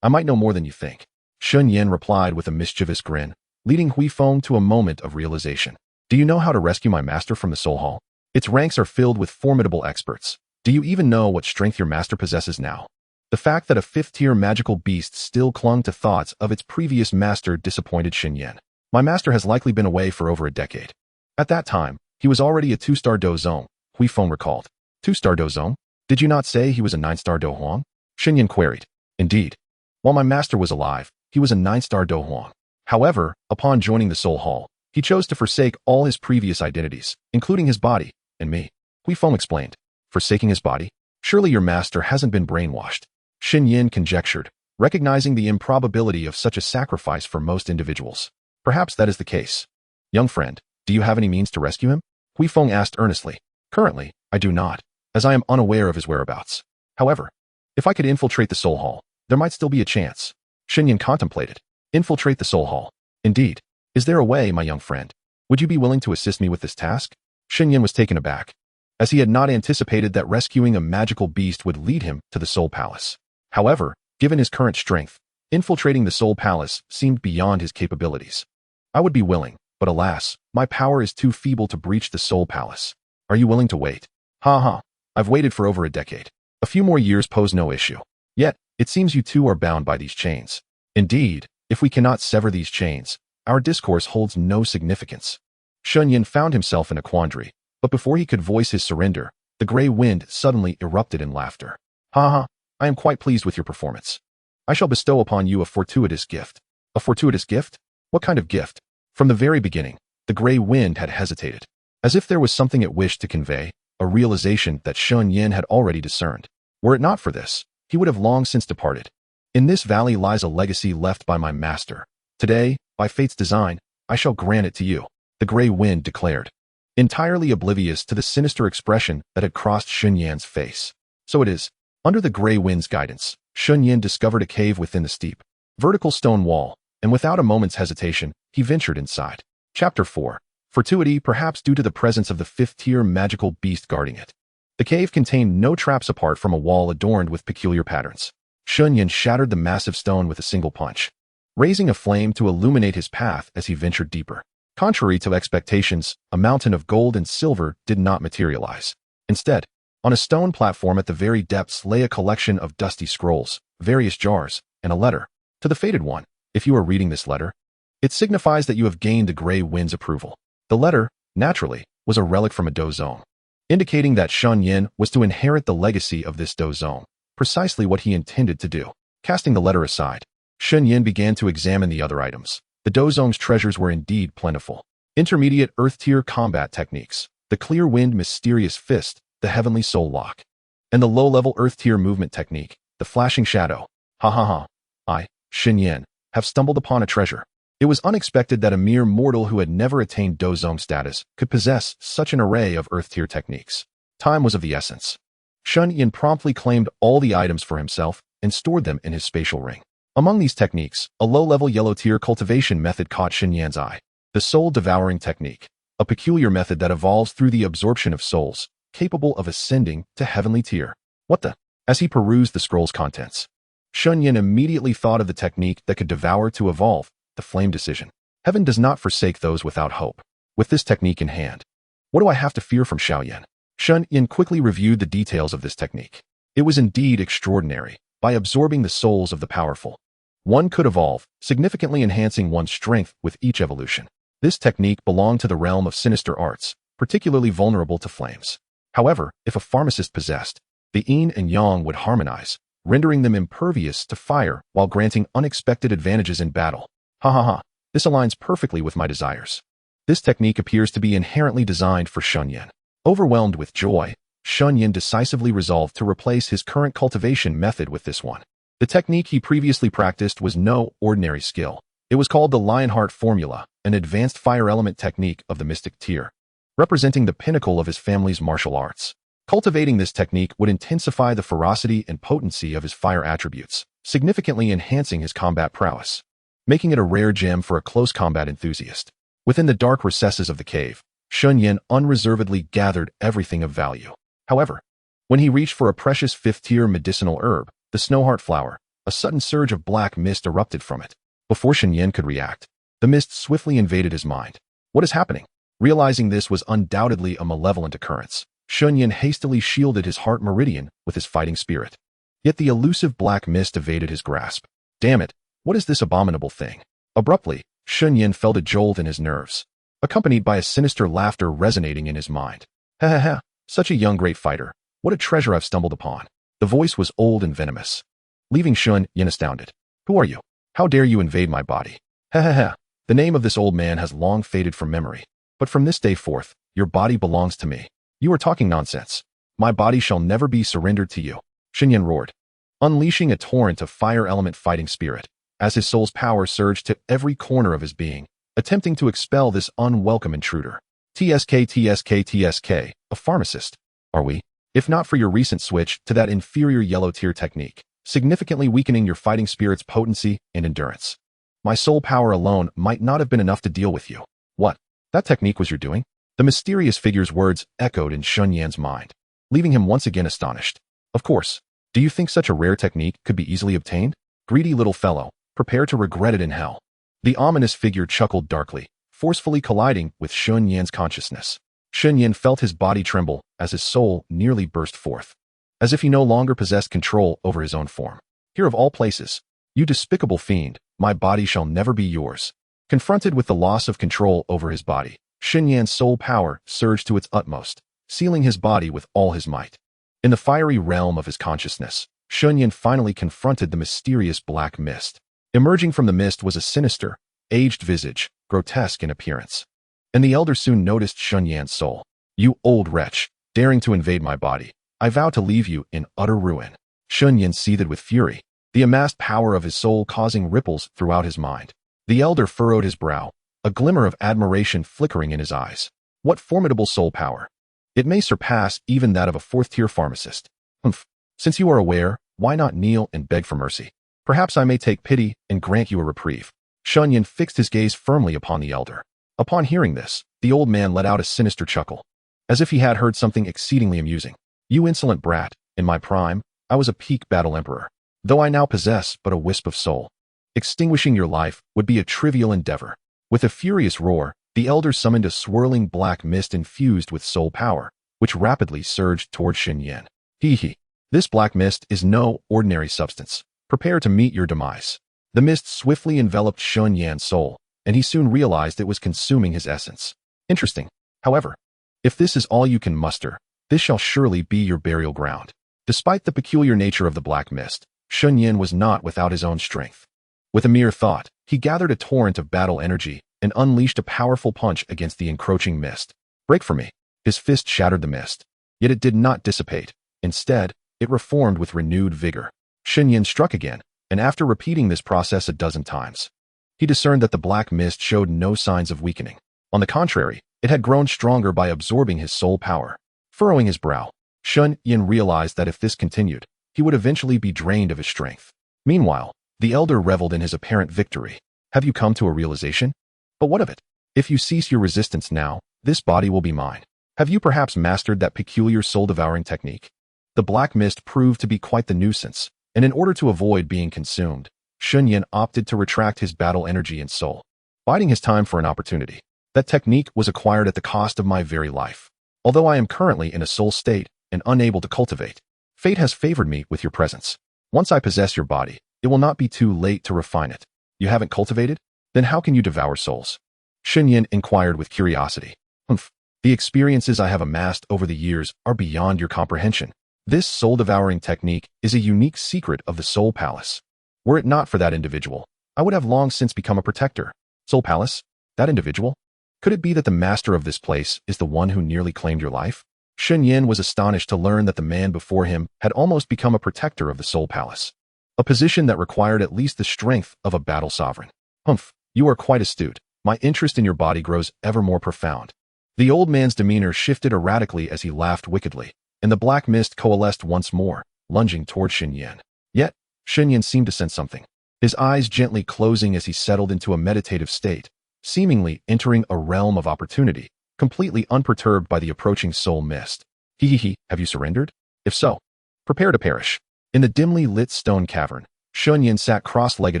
I might know more than you think. Shen Yan replied with a mischievous grin, leading Hui Feng to a moment of realization. Do you know how to rescue my master from the Soul Hall? Its ranks are filled with formidable experts. Do you even know what strength your master possesses now? The fact that a 5th-tier magical beast still clung to thoughts of its previous master disappointed Shen Yan. My master has likely been away for over a decade. At that time, he was already a 2-star Dou Zong, Hui Feng recalled. 2-star Dou Zong? Did you not say he was a 9-star Dou Huang? Shen Yan queried. Indeed. While my master was alive, he was a 9-star Dou Huang. However, upon joining the Soul Hall, he chose to forsake all his previous identities, including his body, and me. Hui Feng explained. Forsaking his body? Surely your master hasn't been brainwashed. Shen Yan conjectured, recognizing the improbability of such a sacrifice for most individuals. Perhaps that is the case. Young friend, do you have any means to rescue him? Hui Feng asked earnestly. Currently, I do not, as I am unaware of his whereabouts. However, if I could infiltrate the Soul Hall, there might still be a chance. Shen Yan contemplated. Infiltrate the Soul Hall. Indeed. Is there a way, my young friend? Would you be willing to assist me with this task? Shen Yan was taken aback, as he had not anticipated that rescuing a magical beast would lead him to the Soul Palace. However, given his current strength, infiltrating the Soul Palace seemed beyond his capabilities. I would be willing, But alas, my power is too feeble to breach the Soul Palace. Are you willing to wait? Ha ha. I've waited for over a decade. A few more years pose no issue. Yet, it seems you two are bound by these chains. Indeed, if we cannot sever these chains, our discourse holds no significance. Shen Yan found himself in a quandary, but before he could voice his surrender, the gray wind suddenly erupted in laughter. Ha ha, I am quite pleased with your performance. I shall bestow upon you a fortuitous gift. A fortuitous gift? What kind of gift? From the very beginning, the gray wind had hesitated, as if there was something it wished to convey, a realization that Shen Yan had already discerned. Were it not for this, he would have long since departed. In this valley lies a legacy left by my master. Today, by fate's design, I shall grant it to you, the gray wind declared, entirely oblivious to the sinister expression that had crossed Shen Yan's face. So it is. Under the gray wind's guidance, Shen Yan discovered a cave within the steep, vertical stone wall, and without a moment's hesitation, he ventured inside. Chapter 4. Fortuity, perhaps due to the presence of the fifth-tier magical beast guarding it. The cave contained no traps apart from a wall adorned with peculiar patterns. Shen Yan shattered the massive stone with a single punch, raising a flame to illuminate his path as he ventured deeper. Contrary to expectations, a mountain of gold and silver did not materialize. Instead, on a stone platform at the very depths lay a collection of dusty scrolls, various jars, and a letter. To the fated one, if you are reading this letter, it signifies that you have gained the gray wind's approval. The letter, naturally, was a relic from a Dou zone, indicating that Shen Yan was to inherit the legacy of this Dou zone, precisely what he intended to do. Casting the letter aside, Shen Yan began to examine the other items. The Dou zone's treasures were indeed plentiful. Intermediate Earth-tier combat techniques, the Clear Wind Mysterious Fist, the Heavenly Soul Lock, and the low-level Earth-tier movement technique, the Flashing Shadow. Ha ha ha. I, Shen Yan, have stumbled upon a treasure. It was unexpected that a mere mortal who had never attained Dou zone status could possess such an array of Earth-tier techniques. Time was of the essence. Shen Yan promptly claimed all the items for himself and stored them in his spatial ring. Among these techniques, a low-level yellow-tier cultivation method caught Shen Yan's eye. The soul-devouring technique, a peculiar method that evolves through the absorption of souls, capable of ascending to heavenly tier. What the? As he perused the scroll's contents, Shen Yan immediately thought of the technique that could devour to evolve, the flame decision. Heaven does not forsake those without hope. With this technique in hand, what do I have to fear from Xiaoyan? Shen Yan quickly reviewed the details of this technique. It was indeed extraordinary. By absorbing the souls of the powerful, one could evolve, significantly enhancing one's strength with each evolution. This technique belonged to the realm of sinister arts, particularly vulnerable to flames. However, if a pharmacist possessed, the yin and yang would harmonize, rendering them impervious to fire while granting unexpected advantages in battle. Ha ha ha, this aligns perfectly with my desires. This technique appears to be inherently designed for Shen Yan. Overwhelmed with joy, Shen Yan decisively resolved to replace his current cultivation method with this one. The technique he previously practiced was no ordinary skill. It was called the Lionheart Formula, an advanced fire element technique of the mystic tier, representing the pinnacle of his family's martial arts. Cultivating this technique would intensify the ferocity and potency of his fire attributes, significantly enhancing his combat prowess, making it a rare gem for a close combat enthusiast. Within the dark recesses of the cave, Shen Yan unreservedly gathered everything of value. However, when he reached for a precious fifth-tier medicinal herb, the snowheart flower, a sudden surge of black mist erupted from it. Before Shen Yan could react, the mist swiftly invaded his mind. What is happening? Realizing this was undoubtedly a malevolent occurrence, Shen Yan hastily shielded his heart meridian with his fighting spirit. Yet the elusive black mist evaded his grasp. Damn it, what is this abominable thing? Abruptly, Shen Yan felt a jolt in his nerves, accompanied by a sinister laughter resonating in his mind. Ha ha ha, such a young great fighter. What a treasure I've stumbled upon. The voice was old and venomous, leaving Shen Yan astounded. Who are you? How dare you invade my body? Ha ha ha. The name of this old man has long faded from memory. But from this day forth, your body belongs to me. You are talking nonsense. My body shall never be surrendered to you. Shen Yan roared, unleashing a torrent of fire element fighting spirit, as his soul's power surged to every corner of his being, attempting to expel this unwelcome intruder. TSK, a pharmacist. Are we? If not for your recent switch to that inferior yellow tier technique, significantly weakening your fighting spirit's potency and endurance. My soul power alone might not have been enough to deal with you. What? That technique was your doing? The mysterious figure's words echoed in Shen Yan's mind, leaving him once again astonished. Of course. Do you think such a rare technique could be easily obtained? Greedy little fellow, prepare to regret it in hell. The ominous figure chuckled darkly, forcefully colliding with Shen Yan's consciousness. Shen Yan felt his body tremble as his soul nearly burst forth, as if he no longer possessed control over his own form. Here of all places, you despicable fiend, my body shall never be yours. Confronted with the loss of control over his body, Shen Yan's soul power surged to its utmost, sealing his body with all his might. In the fiery realm of his consciousness, Shen Yan finally confronted the mysterious black mist. Emerging from the mist was a sinister, aged visage, grotesque in appearance. And the elder soon noticed Shen Yan's soul. You old wretch, daring to invade my body, I vow to leave you in utter ruin. Shen Yan seethed with fury, the amassed power of his soul causing ripples throughout his mind. The elder furrowed his brow, a glimmer of admiration flickering in his eyes. What formidable soul power! It may surpass even that of a fourth-tier pharmacist. Humph. Since you are aware, why not kneel and beg for mercy? Perhaps I may take pity and grant you a reprieve. Shen Yan fixed his gaze firmly upon the elder. Upon hearing this, the old man let out a sinister chuckle, as if he had heard something exceedingly amusing. You insolent brat, in my prime, I was a peak battle emperor, though I now possess but a wisp of soul. Extinguishing your life would be a trivial endeavor. With a furious roar, the elder summoned a swirling black mist infused with soul power, which rapidly surged toward Shen Yan. Hee. This black mist is no ordinary substance. Prepare to meet your demise. The mist swiftly enveloped Shen Yan's soul, and he soon realized it was consuming his essence. Interesting. However, if this is all you can muster, this shall surely be your burial ground. Despite the peculiar nature of the black mist, Shen Yan was not without his own strength. With a mere thought, he gathered a torrent of battle energy and unleashed a powerful punch against the encroaching mist. Break from me. His fist shattered the mist. Yet it did not dissipate. Instead, it reformed with renewed vigor. Shen Yan struck again, and after repeating this process a dozen times, he discerned that the black mist showed no signs of weakening. On the contrary, it had grown stronger by absorbing his soul power. Furrowing his brow, Shen Yan realized that if this continued, he would eventually be drained of his strength. Meanwhile, the elder reveled in his apparent victory. Have you come to a realization? But what of it? If you cease your resistance now, this body will be mine. Have you perhaps mastered that peculiar soul-devouring technique? The black mist proved to be quite the nuisance, and in order to avoid being consumed, Shen Yan opted to retract his battle energy and soul, biding his time for an opportunity. That technique was acquired at the cost of my very life. Although I am currently in a soul state and unable to cultivate, fate has favored me with your presence. Once I possess your body, it will not be too late to refine it. You haven't cultivated? Then how can you devour souls? Shen Yan inquired with curiosity. Humph. The experiences I have amassed over the years are beyond your comprehension. This soul-devouring technique is a unique secret of the Soul Palace. Were it not for that individual, I would have long since become a protector. Soul Palace? That individual? Could it be that the master of this place is the one who nearly claimed your life? Shen Yan was astonished to learn that the man before him had almost become a protector of the Soul Palace, a position that required at least the strength of a battle sovereign. Humph, you are quite astute. My interest in your body grows ever more profound. The old man's demeanor shifted erratically as he laughed wickedly, and the black mist coalesced once more, lunging toward Shen Yan. Yet, Shen Yan seemed to sense something, his eyes gently closing as he settled into a meditative state, seemingly entering a realm of opportunity, completely unperturbed by the approaching soul mist. Have you surrendered? If so, prepare to perish. In the dimly lit stone cavern, Shen Yan sat cross-legged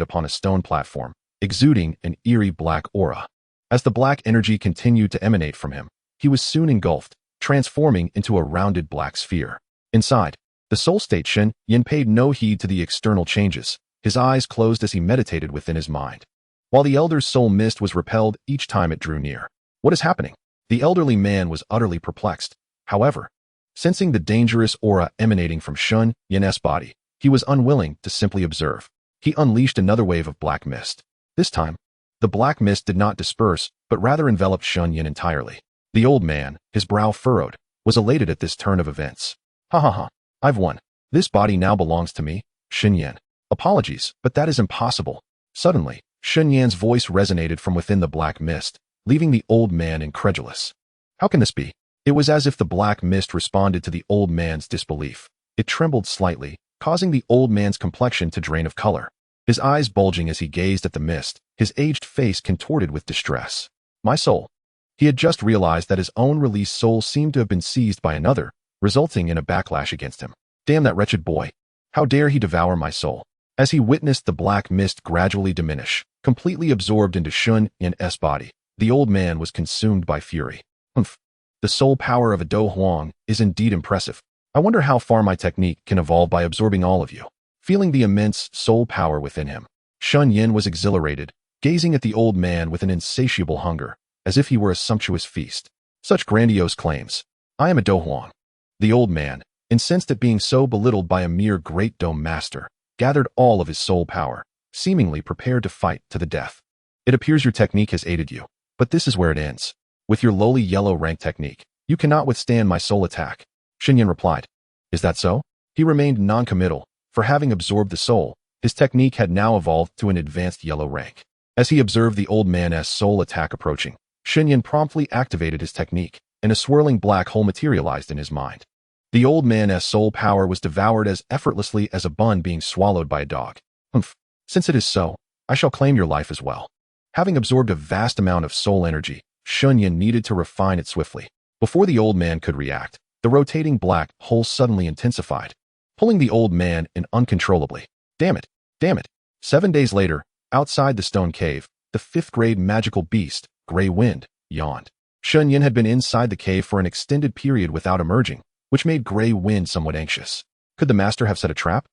upon a stone platform, exuding an eerie black aura. As the black energy continued to emanate from him, he was soon engulfed, transforming into a rounded black sphere. Inside, the soul state Shen Yan paid no heed to the external changes, his eyes closed as he meditated within his mind, while the elder's soul mist was repelled each time it drew near. What is happening? The elderly man was utterly perplexed. However, sensing the dangerous aura emanating from Shen Yan's body, he was unwilling to simply observe. He unleashed another wave of black mist. This time, the black mist did not disperse, but rather enveloped Shen Yan entirely. The old man, his brow furrowed, was elated at this turn of events. Ha. I've won. This body now belongs to me, Shen Yan. Apologies, but that is impossible. Suddenly, Shen Yan's voice resonated from within the black mist, leaving the old man incredulous. How can this be? It was as if the black mist responded to the old man's disbelief. It trembled slightly, causing the old man's complexion to drain of color, his eyes bulging as he gazed at the mist, his aged face contorted with distress. My soul. He had just realized that his own released soul seemed to have been seized by another, resulting in a backlash against him. Damn that wretched boy. How dare he devour my soul? As he witnessed the black mist gradually diminish, completely absorbed into Shen Yan's body, The old man was consumed by fury. Humph. The soul power of a Dou Huang is indeed impressive. I wonder how far my technique can evolve by absorbing all of you. Feeling the immense soul power within him, Shen Yan was exhilarated, gazing at the old man with an insatiable hunger, as if he were a sumptuous feast. Such grandiose claims. I am a Dou Huang. The old man, incensed at being so belittled by a mere great Dou master, gathered all of his soul power, seemingly prepared to fight to the death. It appears your technique has aided you, but this is where it ends. With your lowly yellow rank technique, you cannot withstand my soul attack. Shen Yan replied. Is that so? He remained non-committal, for having absorbed the soul, his technique had now evolved to an advanced yellow rank. As he observed the old man's soul attack approaching, Shen Yan promptly activated his technique, and a swirling black hole materialized in his mind. The old man's soul power was devoured as effortlessly as a bun being swallowed by a dog. Humph. Since it is so, I shall claim your life as well. Having absorbed a vast amount of soul energy, Shen Yan needed to refine it swiftly. Before the old man could react, the rotating black hole suddenly intensified, pulling the old man in uncontrollably. Damn it! Damn it! 7 days later, outside the stone cave, the 5th grade magical beast, Grey Wind, yawned. Shen Yan had been inside the cave for an extended period without emerging, which made Grey Wind somewhat anxious. Could the master have set a trap?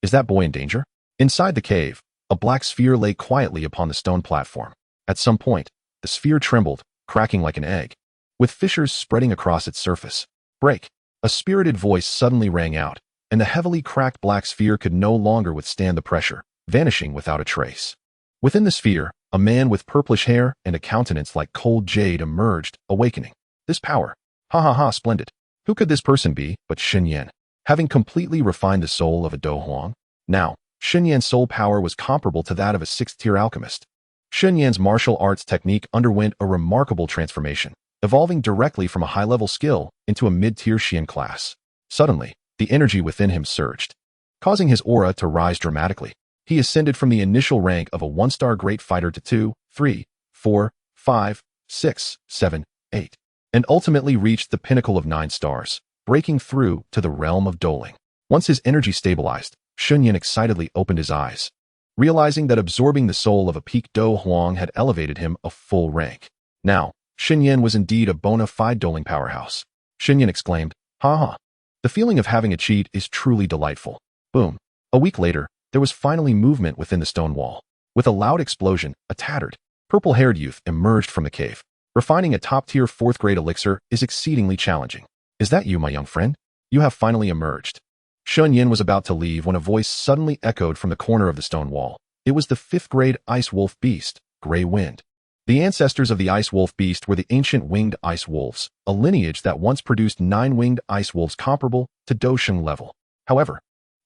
Is that boy in danger? Inside the cave, a black sphere lay quietly upon the stone platform. At some point, the sphere trembled, cracking like an egg, with fissures spreading across its surface. Break! A spirited voice suddenly rang out, and the heavily cracked black sphere could no longer withstand the pressure, vanishing without a trace. Within the sphere, a man with purplish hair and a countenance like cold jade emerged, awakening. This power! Ha ha ha, splendid! Who could this person be but Shen Yan? Having completely refined the soul of a Dou Huang, now, Shen Yan's soul power was comparable to that of a 6th-tier alchemist. Shen Yan's martial arts technique underwent a remarkable transformation, evolving directly from a high-level skill into a mid-tier Xian class. Suddenly, the energy within him surged, causing his aura to rise dramatically. He ascended from the initial rank of a 1-star great fighter to 2, 3, 4, 5, 6, 7, 8, and ultimately reached the pinnacle of 9 stars, breaking through to the realm of Douling. Once his energy stabilized, Shen Yan excitedly opened his eyes, realizing that absorbing the soul of a peak Dou Huang had elevated him a full rank. Now, Shen Yan was indeed a bona fide Douling powerhouse. Shen Yan exclaimed, "Ha ha! The feeling of having a cheat is truly delightful." Boom. A week later, there was finally movement within the stone wall. With a loud explosion, a tattered, purple-haired youth emerged from the cave. Refining a top-tier 4th-grade elixir is exceedingly challenging. Is that you, my young friend? You have finally emerged. Shen Yan was about to leave when a voice suddenly echoed from the corner of the stone wall. It was the 5th-grade Ice Wolf Beast, Grey Wind. The ancestors of the Ice Wolf Beast were the ancient winged ice wolves, a lineage that once produced 9 winged ice wolves comparable to Dou Shi level. However,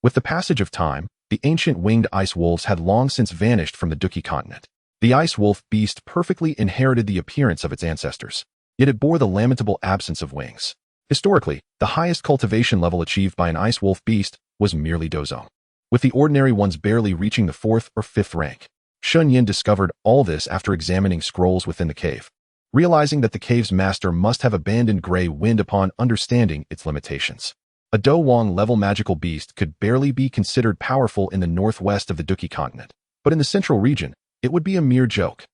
with the passage of time, the ancient winged ice wolves had long since vanished from the Duki continent. The Ice Wolf Beast perfectly inherited the appearance of its ancestors, yet it bore the lamentable absence of wings. Historically, the highest cultivation level achieved by an Ice Wolf Beast was merely Dozong, with the ordinary ones barely reaching the 4th or 5th rank. Shen Yan discovered all this after examining scrolls within the cave, realizing that the cave's master must have abandoned Grey Wind upon understanding its limitations. A Dou Huang level magical beast could barely be considered powerful in the northwest of the Duki continent, but in the central region, it would be a mere joke.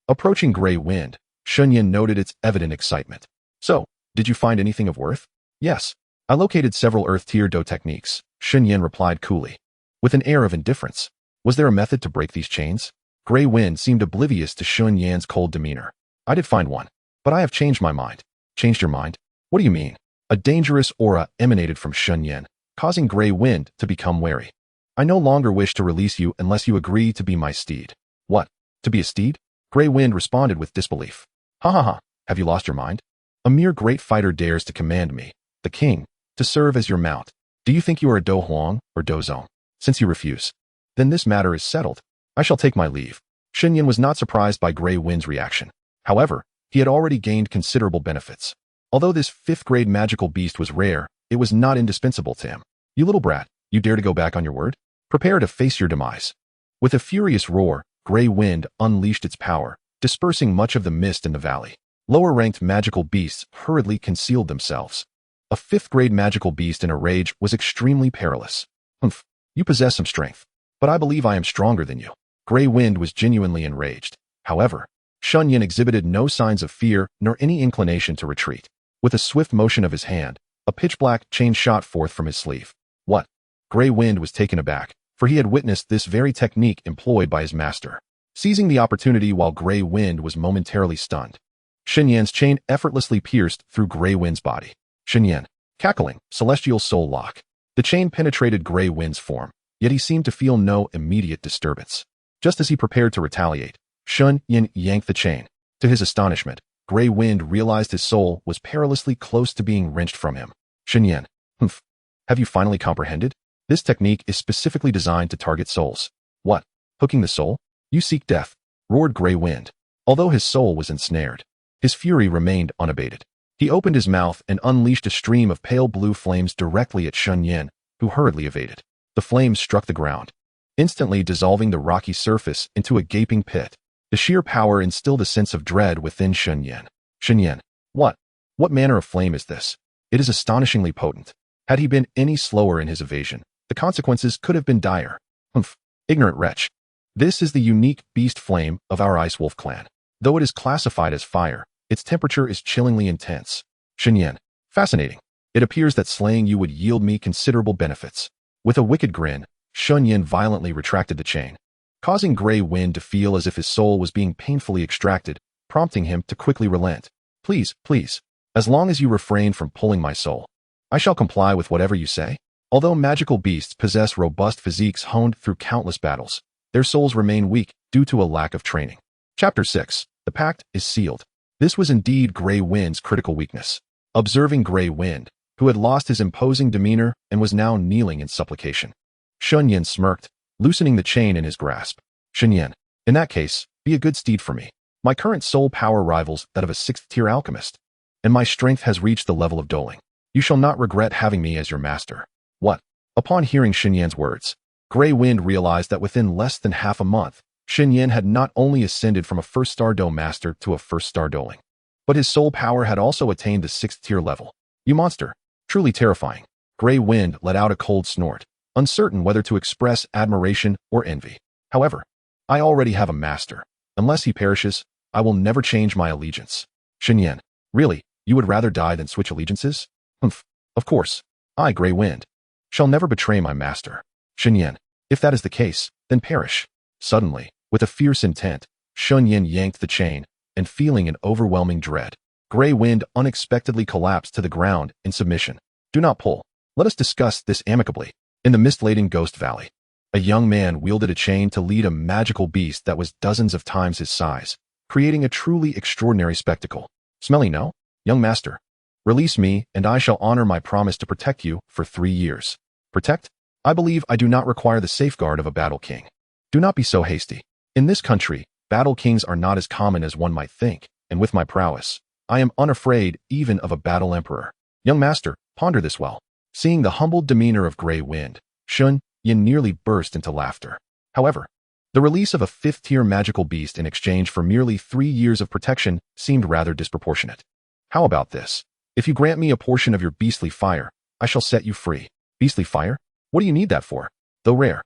Approaching Grey Wind, Shen Yan noted its evident excitement. So, did you find anything of worth? Yes. I located several Earth-tier Dou techniques, Shen Yan replied coolly, with an air of indifference. Was there a method to break these chains? Grey Wind seemed oblivious to Shen Yan's cold demeanor. I did find one, but I have changed my mind. Changed your mind? What do you mean? A dangerous aura emanated from Shen Yan, causing Grey Wind to become wary. I no longer wish to release you unless you agree to be my steed. What? To be a steed? Grey Wind responded with disbelief. Ha ha ha, have you lost your mind? A mere great fighter dares to command me, the king, to serve as your mount. Do you think you are a Dou Huang or Dozong? Since you refuse, then this matter is settled. I shall take my leave. Shen Yan was not surprised by Grey Wind's reaction. However, he had already gained considerable benefits. Although this 5th-grade magical beast was rare, it was not indispensable to him. You little brat, you dare to go back on your word? Prepare to face your demise. With a furious roar, Grey Wind unleashed its power, dispersing much of the mist in the valley. Lower-ranked magical beasts hurriedly concealed themselves. A 5th-grade magical beast in a rage was extremely perilous. Humph, you possess some strength, but I believe I am stronger than you. Grey Wind was genuinely enraged. However, Shen Yan exhibited no signs of fear nor any inclination to retreat. With a swift motion of his hand, a pitch-black chain shot forth from his sleeve. What? Gray Wind was taken aback, for he had witnessed this very technique employed by his master. Seizing the opportunity while Gray Wind was momentarily stunned, Shen Yan's chain effortlessly pierced through Gray Wind's body. Shen Yan, cackling, celestial soul lock. The chain penetrated Gray Wind's form, yet he seemed to feel no immediate disturbance. Just as he prepared to retaliate, Shen Yan yanked the chain. To his astonishment, Gray Wind realized his soul was perilously close to being wrenched from him. Shen Yan, humph. Have you finally comprehended? This technique is specifically designed to target souls. What? Hooking the soul? You seek death, roared Gray Wind. Although his soul was ensnared, his fury remained unabated. He opened his mouth and unleashed a stream of pale blue flames directly at Shen Yan, who hurriedly evaded. The flames struck the ground, instantly dissolving the rocky surface into a gaping pit. The sheer power instilled a sense of dread within Shen Yan. Shen Yan, what? What manner of flame is this? It is astonishingly potent. Had he been any slower in his evasion, the consequences could have been dire. Humph, ignorant wretch. This is the unique beast flame of our Ice Wolf clan. Though it is classified as fire, its temperature is chillingly intense. Shen Yan, fascinating. It appears that slaying you would yield me considerable benefits. With a wicked grin, Shen Yan violently retracted the chain, causing Gray Wind to feel as if his soul was being painfully extracted, prompting him to quickly relent. Please, please, as long as you refrain from pulling my soul, I shall comply with whatever you say. Although magical beasts possess robust physiques honed through countless battles, their souls remain weak due to a lack of training. Chapter 6. The Pact is Sealed. This was indeed Gray Wind's critical weakness. Observing Gray Wind, who had lost his imposing demeanor and was now kneeling in supplication, Shen Yan smirked, loosening the chain in his grasp. Shen Yan, in that case, be a good steed for me. My current soul power rivals that of a 6th-tier alchemist, and my strength has reached the level of doling. You shall not regret having me as your master. What? Upon hearing Shen Yan's words, Gray Wind realized that within less than half a month, Shen Yan had not only ascended from a 1st-star Dou master to a 1st-star doling, but his soul power had also attained the 6th-tier level. You monster! Truly terrifying. Gray Wind let out a cold snort, uncertain whether to express admiration or envy. However, I already have a master. Unless he perishes, I will never change my allegiance. Shen Yan, really, you would rather die than switch allegiances? Humph, of course. I, Gray Wind, shall never betray my master. Shen Yan, if that is the case, then perish. Suddenly, with a fierce intent, Shen Yan yanked the chain, and feeling an overwhelming dread, Gray Wind unexpectedly collapsed to the ground in submission. Do not pull. Let us discuss this amicably. In the mist-laden Ghost Valley, a young man wielded a chain to lead a magical beast that was dozens of times his size, creating a truly extraordinary spectacle. Smelly, no? Young master, release me and I shall honor my promise to protect you for 3 years. Protect? I believe I do not require the safeguard of a battle king. Do not be so hasty. In this country, battle kings are not as common as one might think, and with my prowess, I am unafraid even of a battle emperor. Young master, ponder this well. Seeing the humbled demeanor of Gray Wind, Shen Yan nearly burst into laughter. However, the release of a 5th-tier magical beast in exchange for merely 3 years of protection seemed rather disproportionate. How about this? If you grant me a portion of your beastly fire, I shall set you free. Beastly fire? What do you need that for? Though rare,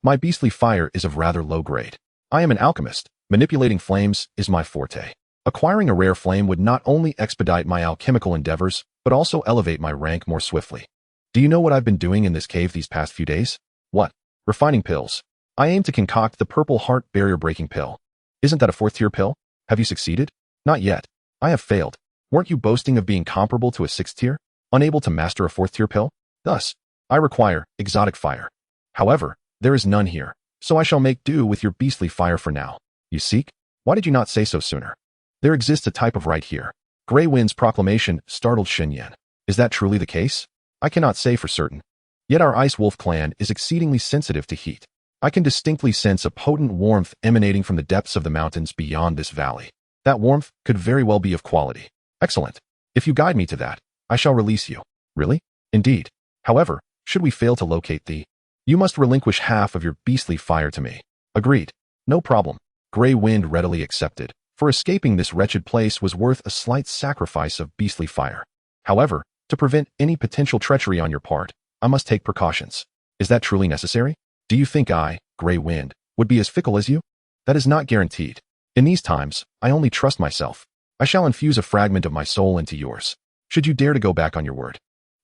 my beastly fire is of rather low grade. I am an alchemist. Manipulating flames is my forte. Acquiring a rare flame would not only expedite my alchemical endeavors, but also elevate my rank more swiftly. Do you know what I've been doing in this cave these past few days? What? Refining pills. I aim to concoct the purple heart barrier-breaking pill. Isn't that a 4th-tier pill? Have you succeeded? Not yet. I have failed. Weren't you boasting of being comparable to a 6th-tier? Unable to master a 4th-tier pill? Thus, I require exotic fire. However, there is none here, so I shall make do with your beastly fire for now. You seek? Why did you not say so sooner? There exists a type of right here. Gray Wind's proclamation startled Shen Yan. Is that truly the case? I cannot say for certain. Yet our Ice Wolf clan is exceedingly sensitive to heat. I can distinctly sense a potent warmth emanating from the depths of the mountains beyond this valley. That warmth could very well be of quality. Excellent. If you guide me to that, I shall release you. Really? Indeed. However, should we fail to locate thee, you must relinquish half of your beastly fire to me. Agreed. No problem. Gray Wind readily accepted, for escaping this wretched place was worth a slight sacrifice of beastly fire. However, to prevent any potential treachery on your part, I must take precautions. Is that truly necessary? Do you think I, Gray Wind, would be as fickle as you? That is not guaranteed. In these times, I only trust myself. I shall infuse a fragment of my soul into yours. Should you dare to go back on your word,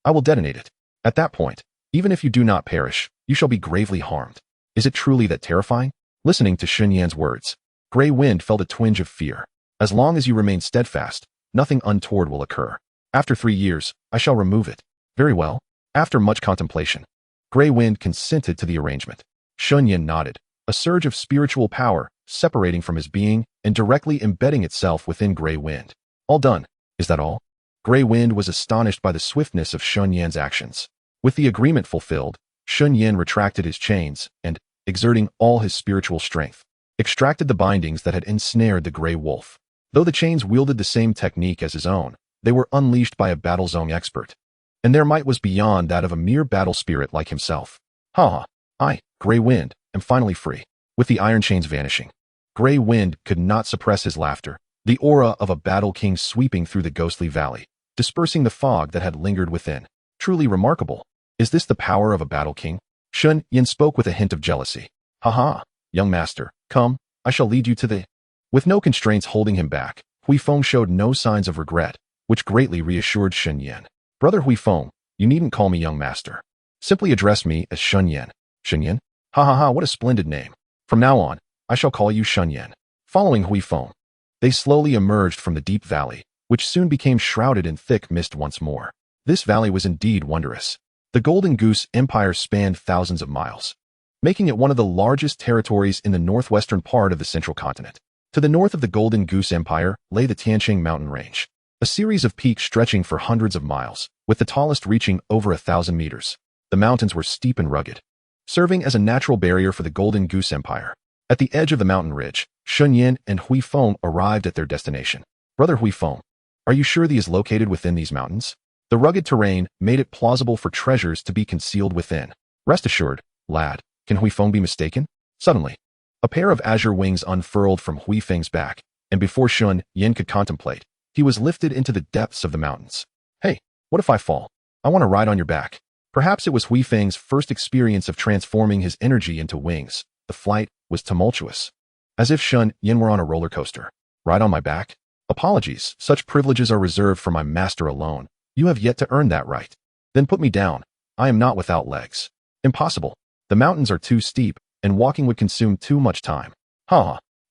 I will detonate it. At that point, even if you do not perish, you shall be gravely harmed. Is it truly that terrifying? Listening to Shen Yan's words, Grey Wind felt a twinge of fear. As long as you remain steadfast, nothing untoward will occur. After 3 years, I shall remove it. Very well. After much contemplation, Grey Wind consented to the arrangement. Shen Yan nodded, a surge of spiritual power separating from his being and directly embedding itself within Grey Wind. All done. Is that all? Grey Wind was astonished by the swiftness of Shen Yan's actions. With the agreement fulfilled, Shen Yan retracted his chains and, exerting all his spiritual strength, extracted the bindings that had ensnared the Grey Wolf. Though the chains wielded the same technique as his own, they were unleashed by a battle zone expert, and their might was beyond that of a mere battle spirit like himself. I, Grey Wind, am finally free. With the iron chains vanishing, Grey Wind could not suppress his laughter, the aura of a battle king sweeping through the ghostly valley, dispersing the fog that had lingered within. Truly remarkable. Is this the power of a battle king? Shen Yan spoke with a hint of jealousy. Young master, come, I shall lead you to the... With no constraints holding him back, Huifeng showed no signs of regret, which greatly reassured Shen Yan. Brother Huifeng, you needn't call me young master. Simply address me as Shen Yan. Shen Yan? What a splendid name. From now on, I shall call you Shen Yan. Following Huifeng, they slowly emerged from the deep valley, which soon became shrouded in thick mist once more. This valley was indeed wondrous. The Golden Goose Empire spanned thousands of miles, making it one of the largest territories in the northwestern part of the central continent. To the north of the Golden Goose Empire lay the Tianqing mountain range, a series of peaks stretching for hundreds of miles, with the tallest reaching over 1,000 meters. The mountains were steep and rugged, serving as a natural barrier for the Golden Goose Empire. At the edge of the mountain ridge, Shen Yan and Huifeng arrived at their destination. Brother Huifeng, are you sure he is located within these mountains? The rugged terrain made it plausible for treasures to be concealed within. Rest assured, lad, can Huifeng be mistaken? Suddenly, a pair of azure wings unfurled from Huifeng's back, and before Shen Yan could contemplate, he was lifted into the depths of the mountains. Hey, what if I fall? I want to ride on your back. Perhaps it was Huifeng's first experience of transforming his energy into wings. The flight was tumultuous, as if Shen Yan were on a roller coaster. Ride on my back? Apologies, such privileges are reserved for my master alone. You have yet to earn that right. Then put me down. I am not without legs. Impossible. The mountains are too steep, and walking would consume too much time.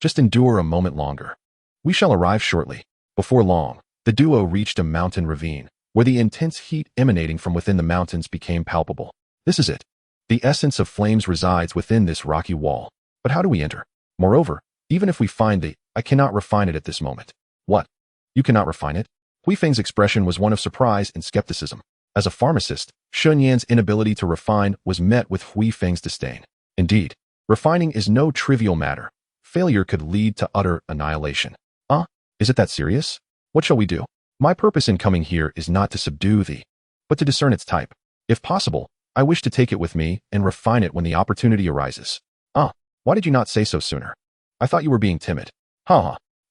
Just endure a moment longer. We shall arrive shortly. Before long, the duo reached a mountain ravine, where the intense heat emanating from within the mountains became palpable. This is it. The essence of flames resides within this rocky wall. But how do we enter? Moreover, even if we find I cannot refine it at this moment. What? You cannot refine it? Huifeng's expression was one of surprise and skepticism. As a pharmacist, Shen Yan's inability to refine was met with Huifeng's disdain. Indeed, refining is no trivial matter. Failure could lead to utter annihilation. Is it that serious? What shall we do? My purpose in coming here is not to subdue thee, but to discern its type. If possible, I wish to take it with me and refine it when the opportunity arises. Why did you not say so sooner? I thought you were being timid.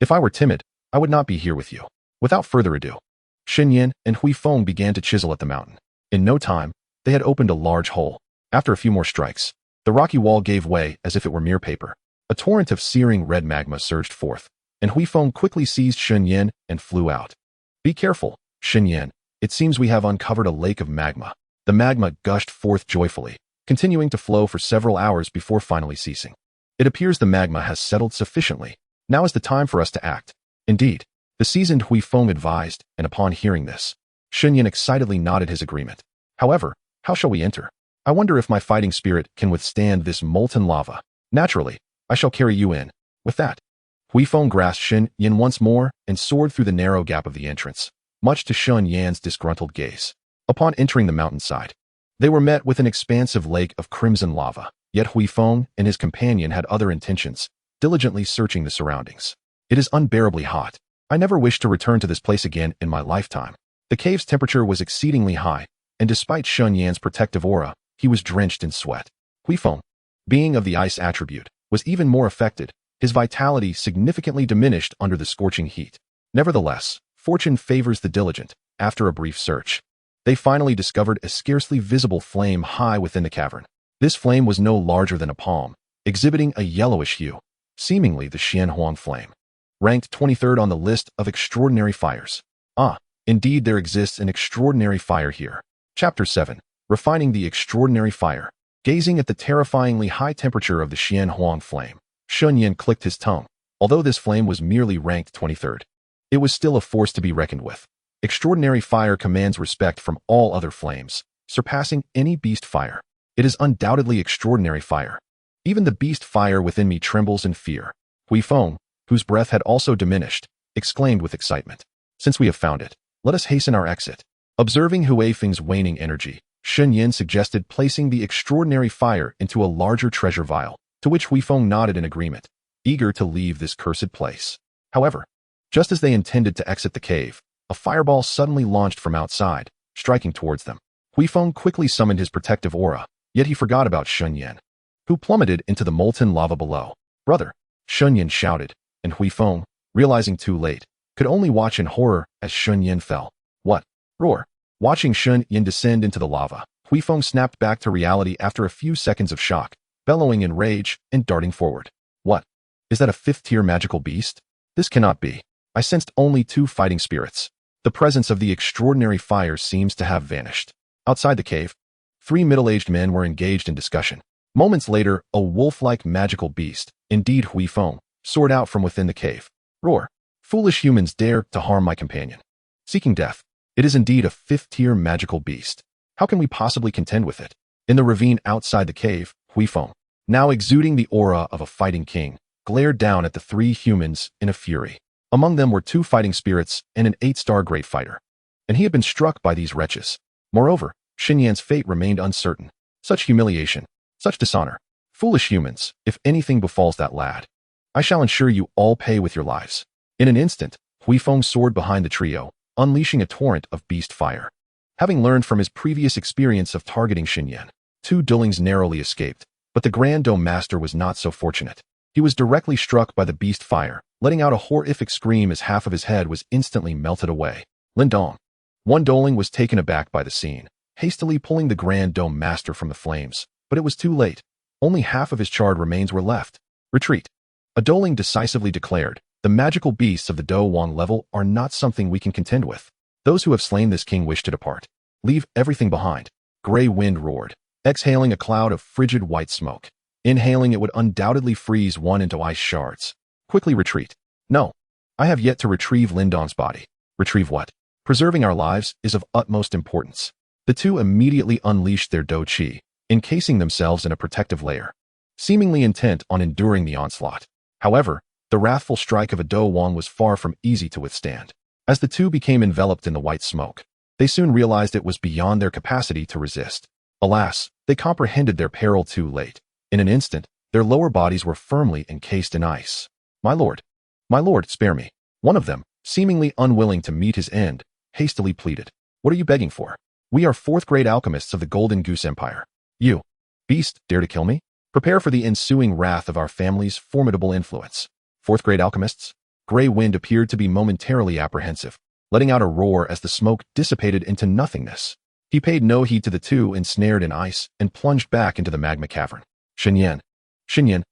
If I were timid, I would not be here with you. Without further ado, Shen Yan and Huifeng began to chisel at the mountain. In no time, they had opened a large hole. After a few more strikes, the rocky wall gave way as if it were mere paper. A torrent of searing red magma surged forth, and Huifeng quickly seized Shen Yan and flew out. Be careful, Shen Yan. It seems we have uncovered a lake of magma. The magma gushed forth joyfully, continuing to flow for several hours before finally ceasing. It appears the magma has settled sufficiently. Now is the time for us to act. Indeed, the seasoned Huifeng advised, and upon hearing this, Shen Yan excitedly nodded his agreement. However, how shall we enter? I wonder if my fighting spirit can withstand this molten lava. Naturally, I shall carry you in. With that, Huifeng grasped Shen Yan once more and soared through the narrow gap of the entrance, much to Shen Yan's disgruntled gaze. Upon entering the mountainside, they were met with an expansive lake of crimson lava, yet Huifeng and his companion had other intentions, diligently searching the surroundings. It is unbearably hot. I never wish to return to this place again in my lifetime. The cave's temperature was exceedingly high, and despite Shen Yan's protective aura, he was drenched in sweat. Huifeng, being of the ice attribute, was even more affected, his vitality significantly diminished under the scorching heat. Nevertheless, fortune favors the diligent. After a brief search, they finally discovered a scarcely visible flame high within the cavern. This flame was no larger than a palm, exhibiting a yellowish hue, seemingly the Xianhuang flame. ranked 23rd on the list of extraordinary fires. Ah, indeed there exists an extraordinary fire here. Chapter 7. Refining the extraordinary fire. Gazing at the terrifyingly high temperature of the Xian Huang flame, Shen Yan clicked his tongue. Although this flame was merely ranked 23rd, it was still a force to be reckoned with. Extraordinary fire commands respect from all other flames, surpassing any beast fire. It is undoubtedly extraordinary fire. Even the beast fire within me trembles in fear. Hui Feng, whose breath had also diminished, exclaimed with excitement. Since we have found it, let us hasten our exit. Observing Hui Feng's waning energy, Shen Yan suggested placing the extraordinary fire into a larger treasure vial, to which Hui Feng nodded in agreement, eager to leave this cursed place. However, just as they intended to exit the cave, a fireball suddenly launched from outside, striking towards them. Hui Feng quickly summoned his protective aura, yet he forgot about Shen Yan, who plummeted into the molten lava below. Brother, Shen Yan shouted, and Hui Feng, realizing too late, could only watch in horror as Shen Yan fell. What? Roar. Watching Shen Yan descend into the lava, Hui Feng snapped back to reality after a few seconds of shock, bellowing in rage and darting forward. What? Is that a 5th-tier magical beast? This cannot be. I sensed only 2 fighting spirits. The presence of the extraordinary fire seems to have vanished. Outside the cave, 3 middle-aged men were engaged in discussion. Moments later, a wolf-like magical beast, indeed Hui Feng, soared out from within the cave. Roar. Foolish humans dare to harm my companion. Seeking death. It is indeed a 5th-tier magical beast. How can we possibly contend with it? In the ravine outside the cave, Hui Feng, now exuding the aura of a fighting king, glared down at the 3 humans in a fury. Among them were 2 fighting spirits and an 8-star great fighter. And he had been struck by these wretches. Moreover, Shen Yan's fate remained uncertain. Such humiliation, such dishonor. Foolish humans, if anything befalls that lad, I shall ensure you all pay with your lives. In an instant, Hui Feng soared behind the trio, unleashing a torrent of beast fire. Having learned from his previous experience of targeting Shen Yan, 2 duelings narrowly escaped, but the Grand Dome Master was not so fortunate. He was directly struck by the beast fire, letting out a horrific scream as half of his head was instantly melted away. Lindong. One dueling was taken aback by the scene, hastily pulling the Grand Dome Master from the flames, but it was too late. Only half of his charred remains were left. Retreat. A dueling decisively declared, the magical beasts of the Do Wang level are not something we can contend with. Those who have slain this king wish to depart. Leave everything behind. Gray wind roared, exhaling a cloud of frigid white smoke. Inhaling it would undoubtedly freeze one into ice shards. Quickly retreat. No. I have yet to retrieve Lindong's body. Retrieve what? Preserving our lives is of utmost importance. The 2 immediately unleashed their Dou Shi, encasing themselves in a protective layer, seemingly intent on enduring the onslaught. However, the wrathful strike of a Do Wang was far from easy to withstand. As the 2 became enveloped in the white smoke, they soon realized it was beyond their capacity to resist. Alas, they comprehended their peril too late. In an instant, their lower bodies were firmly encased in ice. My lord, spare me. One of them, seemingly unwilling to meet his end, hastily pleaded. What are you begging for? We are 4th-grade alchemists of the Golden Goose Empire. You, beast, dare to kill me? Prepare for the ensuing wrath of our family's formidable influence. 4th-grade alchemists? Gray Wind appeared to be momentarily apprehensive, letting out a roar as the smoke dissipated into nothingness. He paid no heed to the 2 ensnared in ice and plunged back into the magma cavern. Shen Yan,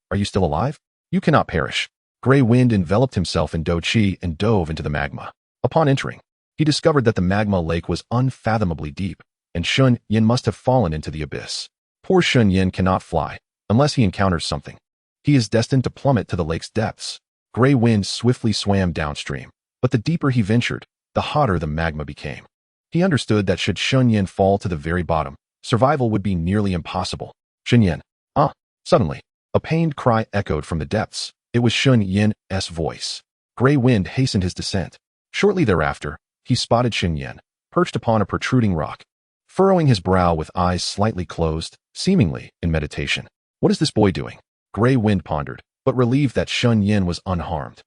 are you still alive? You cannot perish. Gray Wind enveloped himself in Dou Shi and dove into the magma. Upon entering, he discovered that the magma lake was unfathomably deep, and Shen Yan must have fallen into the abyss. Poor Shen Yan cannot fly, unless he encounters something. He is destined to plummet to the lake's depths. Gray Wind swiftly swam downstream, but the deeper he ventured, the hotter the magma became. He understood that should Shen Yan fall to the very bottom, survival would be nearly impossible. Shen Yan. Suddenly, a pained cry echoed from the depths. It was Shen Yan's voice. Gray Wind hastened his descent. Shortly thereafter, he spotted Shen Yan, perched upon a protruding rock, furrowing his brow with eyes slightly closed, seemingly in meditation. What is this boy doing? Gray Wind pondered, but relieved that Shen Yan was unharmed.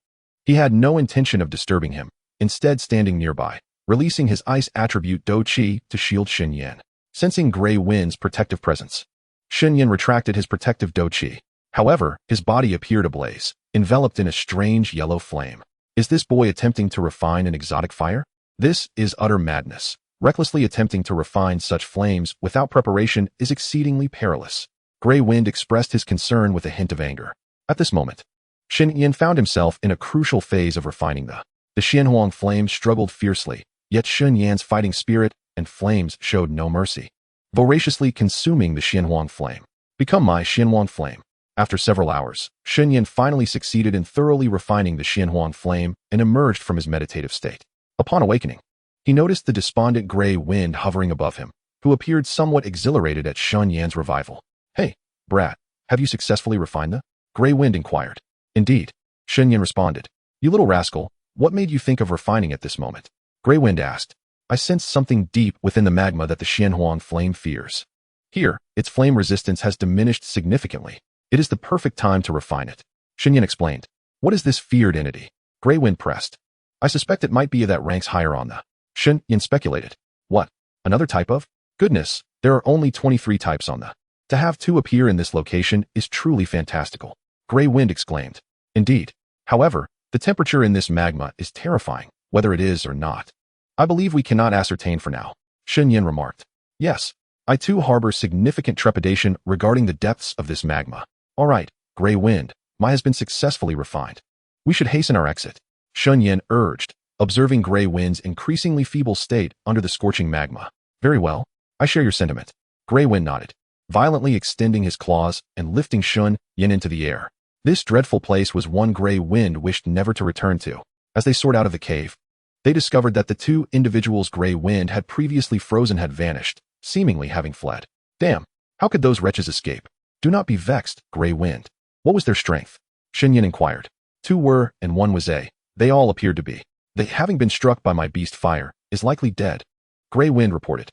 He had no intention of disturbing him, instead standing nearby, releasing his ice attribute Dou Shi to shield Shen Yan. Sensing Gray Wind's protective presence, Shen Yan retracted his protective Dou Shi. However, his body appeared ablaze, enveloped in a strange yellow flame. Is this boy attempting to refine an exotic fire? This is utter madness. Recklessly attempting to refine such flames without preparation is exceedingly perilous. Gray Wind expressed his concern with a hint of anger. At this moment, Shen Yan found himself in a crucial phase of refining the Xianhuang flame struggled fiercely, yet Shen Yan's fighting spirit and flames showed no mercy, voraciously consuming the Xianhuang flame. Become my Xianhuang flame. After several hours, Shen Yan finally succeeded in thoroughly refining the Xianhuang flame and emerged from his meditative state. Upon awakening, he noticed the despondent gray wind hovering above him, who appeared somewhat exhilarated at Shen Yan's revival. Hey, brat, have you successfully refined the gray wind inquired. Indeed, Shen Yan responded. You little rascal, what made you think of refining at this moment? Gray wind asked. I sensed something deep within the magma that the Xianhuang flame fears. Here, its flame resistance has diminished significantly. It is the perfect time to refine it. Shen Yan explained. What is this feared entity? Gray wind pressed. I suspect it might be that ranks higher on the. Shen Yan speculated. What? Another type of? Goodness, there are only 23 types on the. To have two appear in this location is truly fantastical. Gray wind exclaimed. Indeed. However, the temperature in this magma is terrifying, whether it is or not. I believe we cannot ascertain for now. Shen Yan remarked. Yes, I too harbor significant trepidation regarding the depths of this magma. All right, Gray wind, my has been successfully refined. We should hasten our exit. Shen Yan urged, observing Gray wind's increasingly feeble state under the scorching magma. Very well, I share your sentiment. Gray wind nodded, violently extending his claws and lifting Shen Yan into the air. This dreadful place was one Gray wind wished never to return to. As they soared out of the cave, they discovered that the two individuals Gray wind had previously frozen had vanished, seemingly having fled. Damn, how could those wretches escape? Do not be vexed, Gray wind. What was their strength? Shen Yan inquired. Two were, and one was a. They all appeared to be. They, having been struck by my beast fire, is likely dead. Gray wind reported.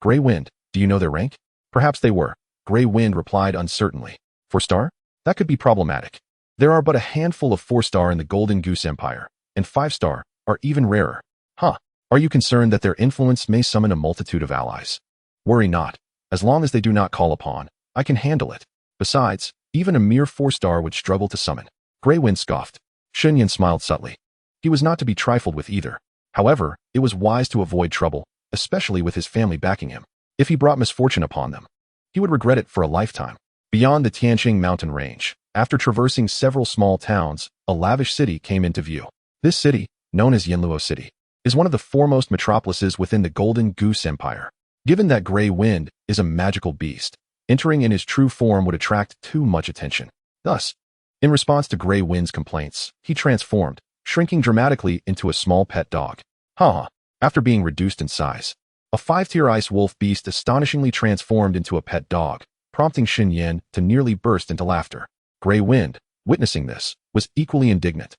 Gray wind, do you know their rank? Perhaps they were. Gray wind replied uncertainly. 4-star? That could be problematic. There are but a handful of 4-star in the Golden Goose Empire, and 5-star are even rarer. Huh. Are you concerned that their influence may summon a multitude of allies? Worry not. As long as they do not call upon, I can handle it. Besides, even a mere 4-star would struggle to summon. Gray wind scoffed. Shen Yan smiled subtly. He was not to be trifled with either. However, it was wise to avoid trouble, especially with his family backing him. If he brought misfortune upon them, he would regret it for a lifetime. Beyond the Tianqing mountain range, after traversing several small towns, a lavish city came into view. This city, known as Yanluo City, is one of the foremost metropolises within the Golden Goose Empire. Given that Gray wind is a magical beast, entering in his true form would attract too much attention. Thus, in response to Gray wind's complaints, he transformed, shrinking dramatically into a small pet dog. After being reduced in size, a 5-tier ice wolf beast astonishingly transformed into a pet dog, prompting Shen Yan to nearly burst into laughter. Gray wind, witnessing this, was equally indignant.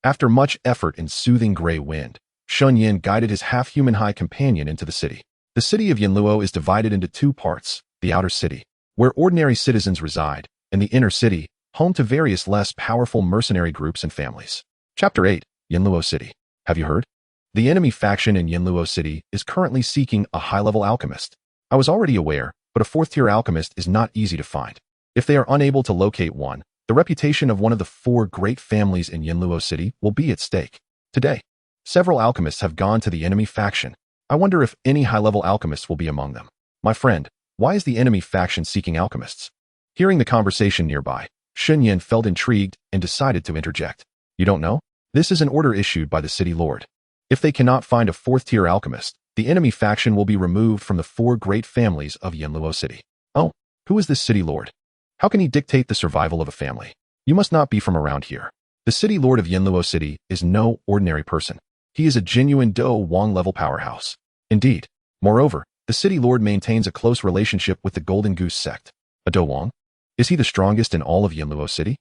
After much effort in soothing Gray wind, Shen Yan guided his half-human high companion into the city. The city of Yanluo is divided into two parts, the outer city, where ordinary citizens reside, and the inner city, home to various less powerful mercenary groups and families. Chapter 8, Yanluo City. Have you heard? The enemy faction in Yanluo City is currently seeking a high-level alchemist. I was already aware, but a 4th-tier alchemist is not easy to find. If they are unable to locate one, the reputation of one of the 4 great families in Yanluo City will be at stake. Today, several alchemists have gone to the enemy faction. I wonder if any high-level alchemists will be among them. My friend, why is the enemy faction seeking alchemists? Hearing the conversation nearby, Shen Yan felt intrigued and decided to interject. You don't know? This is an order issued by the city lord. If they cannot find a 4th-tier alchemist, the enemy faction will be removed from the 4 great families of Yanluo City. Oh, who is this city lord? How can he dictate the survival of a family? You must not be from around here. The city lord of Yanluo City is no ordinary person. He is a genuine Dou Wang level powerhouse. Indeed. Moreover, the city lord maintains a close relationship with the Golden Goose sect. A Dou Wang? Is he the strongest in all of Yanluo City?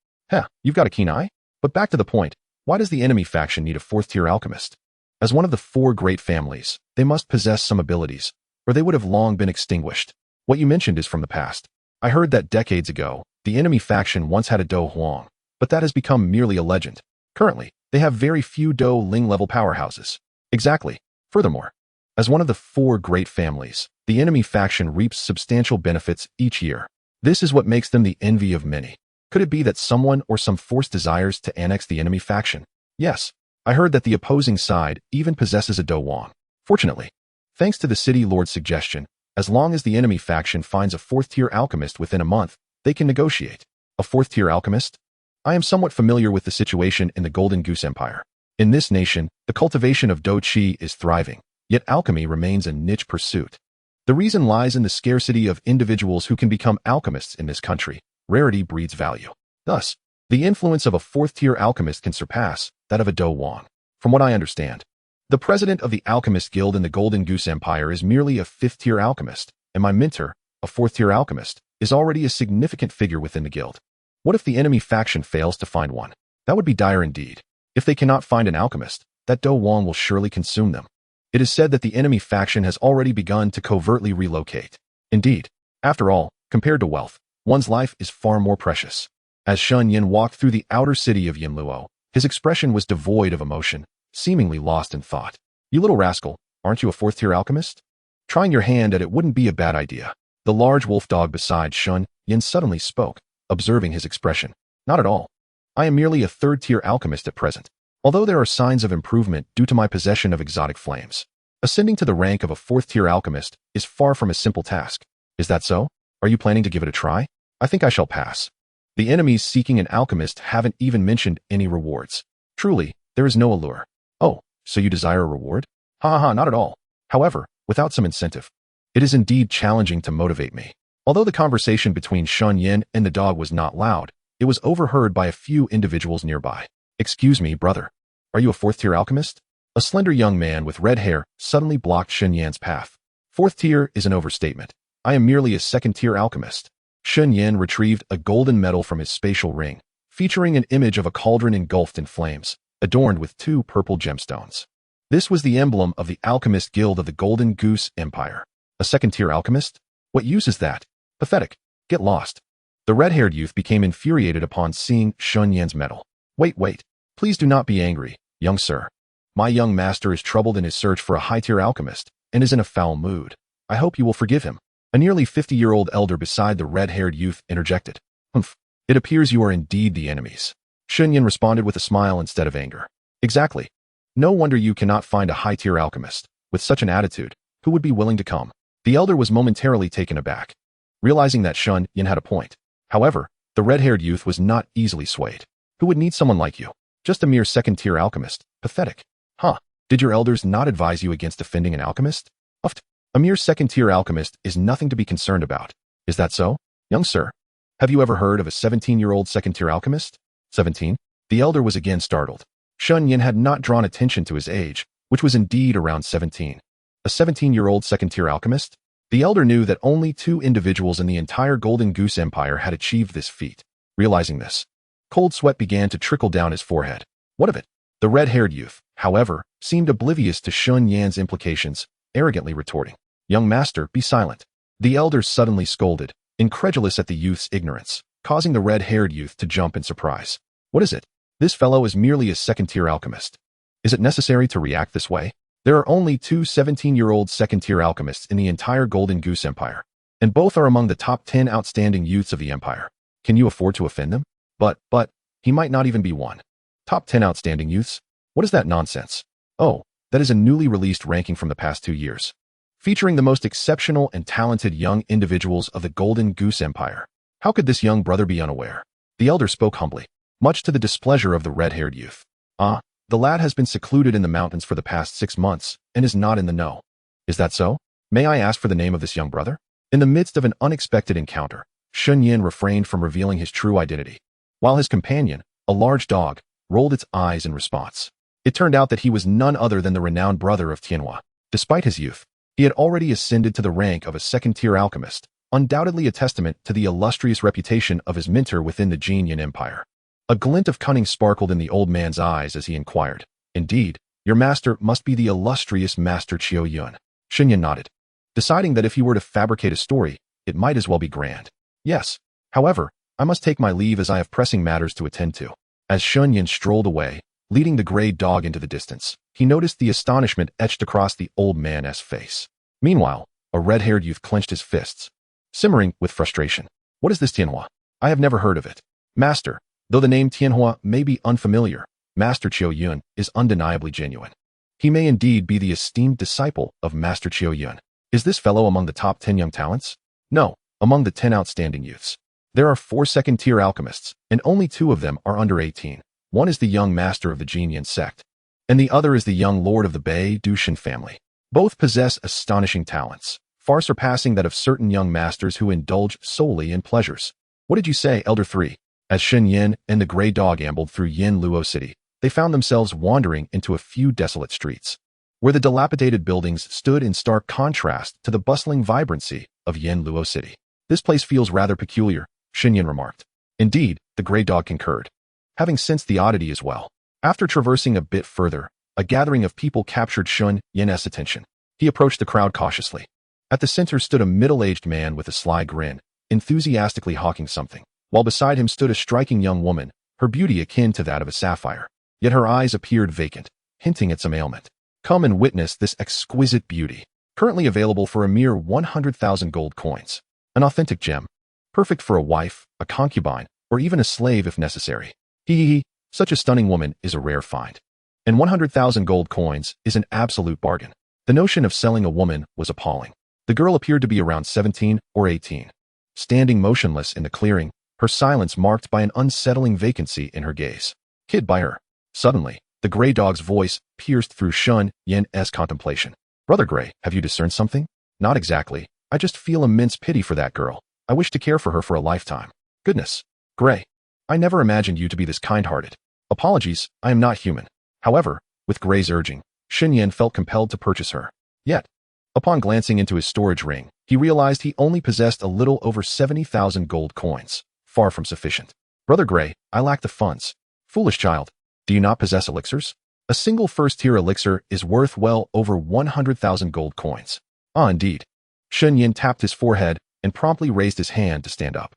You've got a keen eye? But back to the point, why does the enemy faction need a 4th-tier alchemist? As one of the 4 great families, they must possess some abilities, or they would have long been extinguished. What you mentioned is from the past. I heard that decades ago, the enemy faction once had a Dou Huang, but that has become merely a legend. Currently, they have very few Dou Ling level powerhouses. Exactly. Furthermore, as one of the 4 great families, the enemy faction reaps substantial benefits each year. This is what makes them the envy of many. Could it be that someone or some force desires to annex the enemy faction? Yes, I heard that the opposing side even possesses a Dou Wang. Fortunately, thanks to the city lord's suggestion, as long as the enemy faction finds a 4th-tier alchemist within a month, they can negotiate. A 4th-tier alchemist? I am somewhat familiar with the situation in the Golden Goose Empire. In this nation, the cultivation of Dou Shi is thriving, yet alchemy remains a niche pursuit. The reason lies in the scarcity of individuals who can become alchemists in this country. Rarity breeds value. Thus, the influence of a fourth-tier alchemist can surpass that of a Dou Wang. From what I understand, the president of the Alchemist Guild in the Golden Goose Empire is merely a fifth-tier alchemist, and my mentor, a fourth-tier alchemist, is already a significant figure within the guild. What if the enemy faction fails to find one? That would be dire indeed. If they cannot find an alchemist, that Dou Wang will surely consume them. It is said that the enemy faction has already begun to covertly relocate. Indeed, after all, compared to wealth, one's life is far more precious. As Shen Yan walked through the outer city of Yinluo, his expression was devoid of emotion, seemingly lost in thought. You little rascal, aren't you a fourth-tier alchemist? Trying your hand at it wouldn't be a bad idea. The large wolf dog beside Shen Yan suddenly spoke, observing his expression. Not at all. I am merely a third-tier alchemist at present, although there are signs of improvement due to my possession of exotic flames. Ascending to the rank of a fourth-tier alchemist is far from a simple task. Is that so? Are you planning to give it a try? I think I shall pass. The enemies seeking an alchemist haven't even mentioned any rewards. Truly, there is no allure. Oh, so you desire a reward? Not at all. However, without some incentive. It is indeed challenging to motivate me. Although the conversation between Shen Yan and the dog was not loud, it was overheard by a few individuals nearby. Excuse me, brother. Are you a fourth-tier alchemist? A slender young man with red hair suddenly blocked Shen Yan's path. Fourth tier is an overstatement. I am merely a second-tier alchemist. Shen Yan retrieved a golden medal from his spatial ring, featuring an image of a cauldron engulfed in flames, adorned with 2 purple gemstones. This was the emblem of the Alchemist Guild of the Golden Goose Empire. A second-tier alchemist? What use is that? Pathetic. Get lost. The red-haired youth became infuriated upon seeing Shen Yan's medal. Wait. Please do not be angry, young sir. My young master is troubled in his search for a high-tier alchemist and is in a foul mood. I hope you will forgive him. A nearly 50-year-old elder beside the red-haired youth interjected. Humph. It appears you are indeed the enemies. Shen Yan responded with a smile instead of anger. Exactly. No wonder you cannot find a high-tier alchemist. With such an attitude, who would be willing to come? The elder was momentarily taken aback, realizing that Shen Yan had a point. However, the red-haired youth was not easily swayed. Who would need someone like you? Just a mere second-tier alchemist. Pathetic. Did your elders not advise you against defending an alchemist? A mere second-tier alchemist is nothing to be concerned about. Is that so? Young sir, have you ever heard of a 17-year-old second-tier alchemist? 17? The elder was again startled. Shen Yan had not drawn attention to his age, which was indeed around 17. A 17-year-old second-tier alchemist? The elder knew that only 2 individuals in the entire Golden Goose Empire had achieved this feat. Realizing this, cold sweat began to trickle down his forehead. What of it? The red-haired youth, however, seemed oblivious to Shen Yan's implications, arrogantly retorting. Young master, be silent. The elder suddenly scolded, incredulous at the youth's ignorance, causing the red-haired youth to jump in surprise. What is it? This fellow is merely a second-tier alchemist. Is it necessary to react this way? There are only 2 17-year-old second-tier alchemists in the entire Golden Goose Empire, and both are among the top 10 outstanding youths of the empire. Can you afford to offend them? But, he might not even be one. Top 10 outstanding youths? What is that nonsense? Oh, that is a newly released ranking from the past 2 years, featuring the most exceptional and talented young individuals of the Golden Goose Empire. How could this young brother be unaware? The elder spoke humbly, much to the displeasure of the red-haired youth. The lad has been secluded in the mountains for the past 6 months and is not in the know. Is that so? May I ask for the name of this young brother? In the midst of an unexpected encounter, Shen Yan refrained from revealing his true identity, while his companion, a large dog, rolled its eyes in response. It turned out that he was none other than the renowned brother of Tianhua. Despite his youth, he had already ascended to the rank of a second-tier alchemist, undoubtedly a testament to the illustrious reputation of his mentor within the Jinyan Empire. A glint of cunning sparkled in the old man's eyes as he inquired, Indeed, your master must be the illustrious Master Qiu Yun. Shen Yan nodded, deciding that if he were to fabricate a story, it might as well be grand. Yes. However, I must take my leave as I have pressing matters to attend to. As Shen Yan strolled away, leading the gray dog into the distance, he noticed the astonishment etched across the old man's face. Meanwhile, a red-haired youth clenched his fists, simmering with frustration. What is this Tianhua? I have never heard of it. Master, though the name Tianhua may be unfamiliar, Master Qiu Yun is undeniably genuine. He may indeed be the esteemed disciple of Master Qiu Yun. Is this fellow among the top 10 young talents? No, among the 10 outstanding youths. There are 4 second-tier alchemists, and only 2 of them are under 18. One is the young master of the Shen Yan sect, and the other is the young lord of the Dou Shi family. Both possess astonishing talents, far surpassing that of certain young masters who indulge solely in pleasures. What did you say, Elder 3? As Shen Yan and the Grey Dog ambled through Yinluo City, they found themselves wandering into a few desolate streets, where the dilapidated buildings stood in stark contrast to the bustling vibrancy of Yinluo City. This place feels rather peculiar, Shen Yan remarked. Indeed, the Grey Dog concurred, having sensed the oddity as well. After traversing a bit further, a gathering of people captured Shen Yan's attention. He approached the crowd cautiously. At the center stood a middle-aged man with a sly grin, enthusiastically hawking something, while beside him stood a striking young woman, her beauty akin to that of a sapphire. Yet her eyes appeared vacant, hinting at some ailment. Come and witness this exquisite beauty, currently available for a mere 100,000 gold coins. An authentic gem, perfect for a wife, a concubine, or even a slave if necessary. Such a stunning woman is a rare find. And 100,000 gold coins is an absolute bargain. The notion of selling a woman was appalling. The girl appeared to be around 17 or 18. Standing motionless in the clearing, her silence marked by an unsettling vacancy in her gaze. Kid by her. Suddenly, the Grey Dog's voice pierced through Shen Yan's contemplation. Brother Grey, have you discerned something? Not exactly. I just feel immense pity for that girl. I wish to care for her for a lifetime. Goodness. Grey. I never imagined you to be this kind-hearted. Apologies, I am not human. However, with Grey's urging, Shen Yan felt compelled to purchase her. Yet, upon glancing into his storage ring, he realized he only possessed a little over 70,000 gold coins, far from sufficient. Brother Grey, I lack the funds. Foolish child, do you not possess elixirs? A single first-tier elixir is worth well over 100,000 gold coins. Ah, indeed. Shen Yan tapped his forehead and promptly raised his hand to stand up.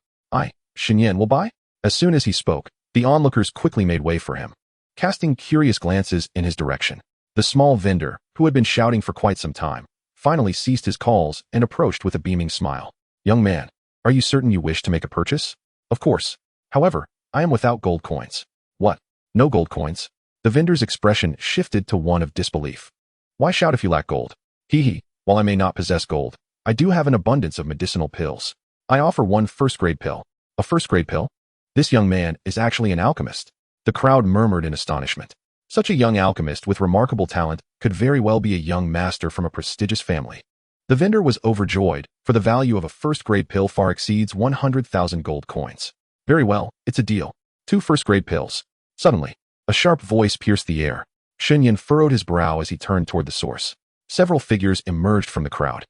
Shen Yan will buy? As soon as he spoke, the onlookers quickly made way for him, casting curious glances in his direction. The small vendor, who had been shouting for quite some time, finally ceased his calls and approached with a beaming smile. Young man, are you certain you wish to make a purchase? Of course. However, I am without gold coins. What? No gold coins? The vendor's expression shifted to one of disbelief. Why shout if you lack gold? While I may not possess gold, I do have an abundance of medicinal pills. I offer one first-grade pill. A first-grade pill? This young man is actually an alchemist. The crowd murmured in astonishment. Such a young alchemist with remarkable talent could very well be a young master from a prestigious family. The vendor was overjoyed, for the value of a first-grade pill far exceeds 100,000 gold coins. Very well, it's a deal. 2 first-grade pills. Suddenly, a sharp voice pierced the air. Shen Yan furrowed his brow as he turned toward the source. Several figures emerged from the crowd,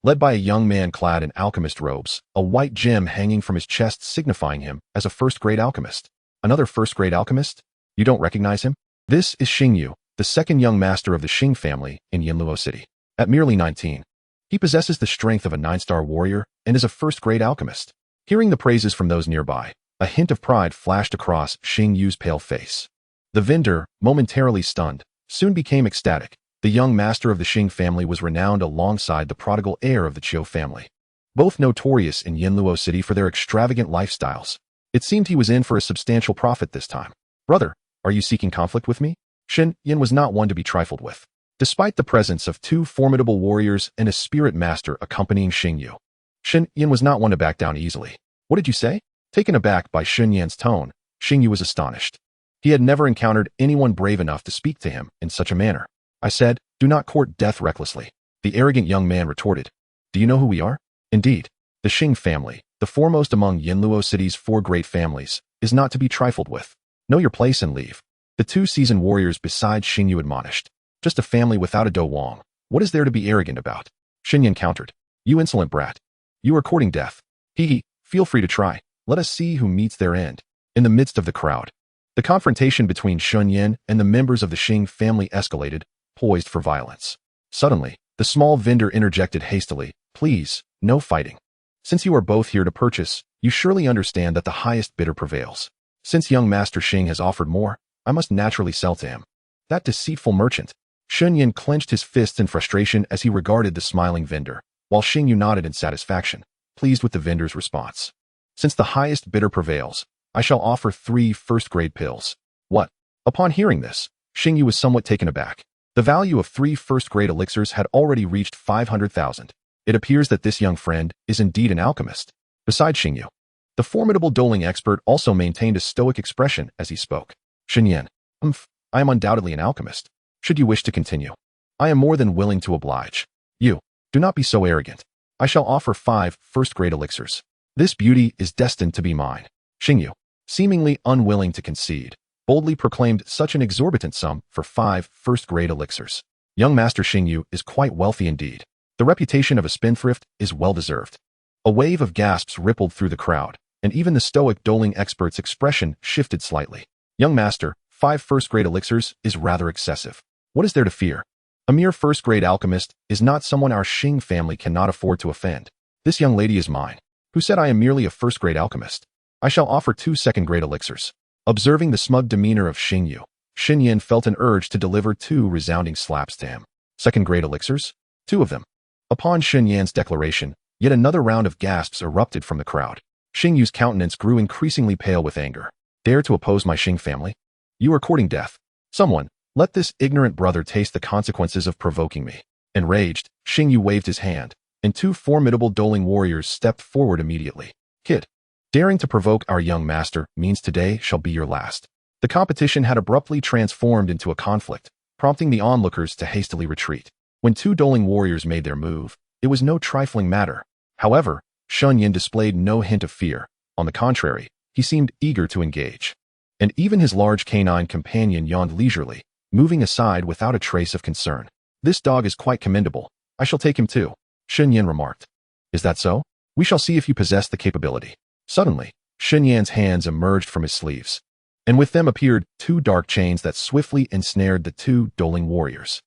led by a young man clad in alchemist robes, a white gem hanging from his chest signifying him as a first-grade alchemist. Another first-grade alchemist? You don't recognize him? This is Xingyu, the second young master of the Xing family in Yinluo City. At merely 19, he possesses the strength of a 9-star warrior and is a first-grade alchemist. Hearing the praises from those nearby, a hint of pride flashed across Xingyu's pale face. The vendor, momentarily stunned, soon became ecstatic. The young master of the Xing family was renowned alongside the prodigal heir of the Qiu family, both notorious in Yinluo City for their extravagant lifestyles. It seemed he was in for a substantial profit this time. Brother, are you seeking conflict with me? Shen Yan was not one to be trifled with. Despite the presence of 2 formidable warriors and a spirit master accompanying Xingyu, Shen Yan was not one to back down easily. What did you say? Taken aback by Shen Yan's tone, Xingyu was astonished. He had never encountered anyone brave enough to speak to him in such a manner. I said, do not court death recklessly. The arrogant young man retorted. Do you know who we are? Indeed, the Xing family, the foremost among Yinluo City's 4 great families, is not to be trifled with. Know your place and leave. The 2 seasoned warriors beside Xingyu admonished. Just a family without a Dou Wang. What is there to be arrogant about? Shen Yan countered. You insolent brat. You are courting death. Feel free to try. Let us see who meets their end. In the midst of the crowd, the confrontation between Shen Yan and the members of the Xing family escalated, poised for violence. Suddenly, the small vendor interjected hastily, please, no fighting. Since you are both here to purchase, you surely understand that the highest bidder prevails. Since young Master Xing has offered more, I must naturally sell to him. That deceitful merchant. Shen Yan clenched his fists in frustration as he regarded the smiling vendor, while Xingyu nodded in satisfaction, pleased with the vendor's response. Since the highest bidder prevails, I shall offer 3 first-grade pills. What? Upon hearing this, Xingyu was somewhat taken aback. The value of 3 first-grade elixirs had already reached 500,000. It appears that this young friend is indeed an alchemist. Besides Xingyu, The formidable doling expert also maintained a stoic expression as he spoke. Shen Yan, I am undoubtedly an alchemist. Should you wish to continue, I am more than willing to oblige. You, do not be so arrogant. I shall offer 5 first-grade elixirs. This beauty is destined to be mine. Xingyu, seemingly unwilling to concede, boldly proclaimed such an exorbitant sum for 5 first-grade elixirs. Young Master Xingyu is quite wealthy indeed. The reputation of a spendthrift is well-deserved. A wave of gasps rippled through the crowd, and even the stoic doling expert's expression shifted slightly. Young Master, 5 first-grade elixirs is rather excessive. What is there to fear? A mere first-grade alchemist is not someone our Xing family cannot afford to offend. This young lady is mine. Who said I am merely a first-grade alchemist? I shall offer 2 second-grade elixirs. Observing the smug demeanor of Xingyu, Shen Yan felt an urge to deliver 2 resounding slaps to him. Second-grade elixirs? 2 of them. Upon Shen Yan's declaration, yet another round of gasps erupted from the crowd. Xingyu's countenance grew increasingly pale with anger. Dare to oppose my Xing family? You are courting death. Someone, let this ignorant brother taste the consequences of provoking me. Enraged, Xingyu waved his hand, and 2 formidable doling warriors stepped forward immediately. Kid, daring to provoke our young master means today shall be your last. The competition had abruptly transformed into a conflict, prompting the onlookers to hastily retreat. When 2 doling warriors made their move, it was no trifling matter. However, Shen Yan displayed no hint of fear. On the contrary, he seemed eager to engage. And even his large canine companion yawned leisurely, moving aside without a trace of concern. This dog is quite commendable. I shall take him too, Shen Yan remarked. Is that so? We shall see if you possess the capability. Suddenly, Shen Yan's hands emerged from his sleeves, and with them appeared 2 dark chains that swiftly ensnared the 2 doling warriors.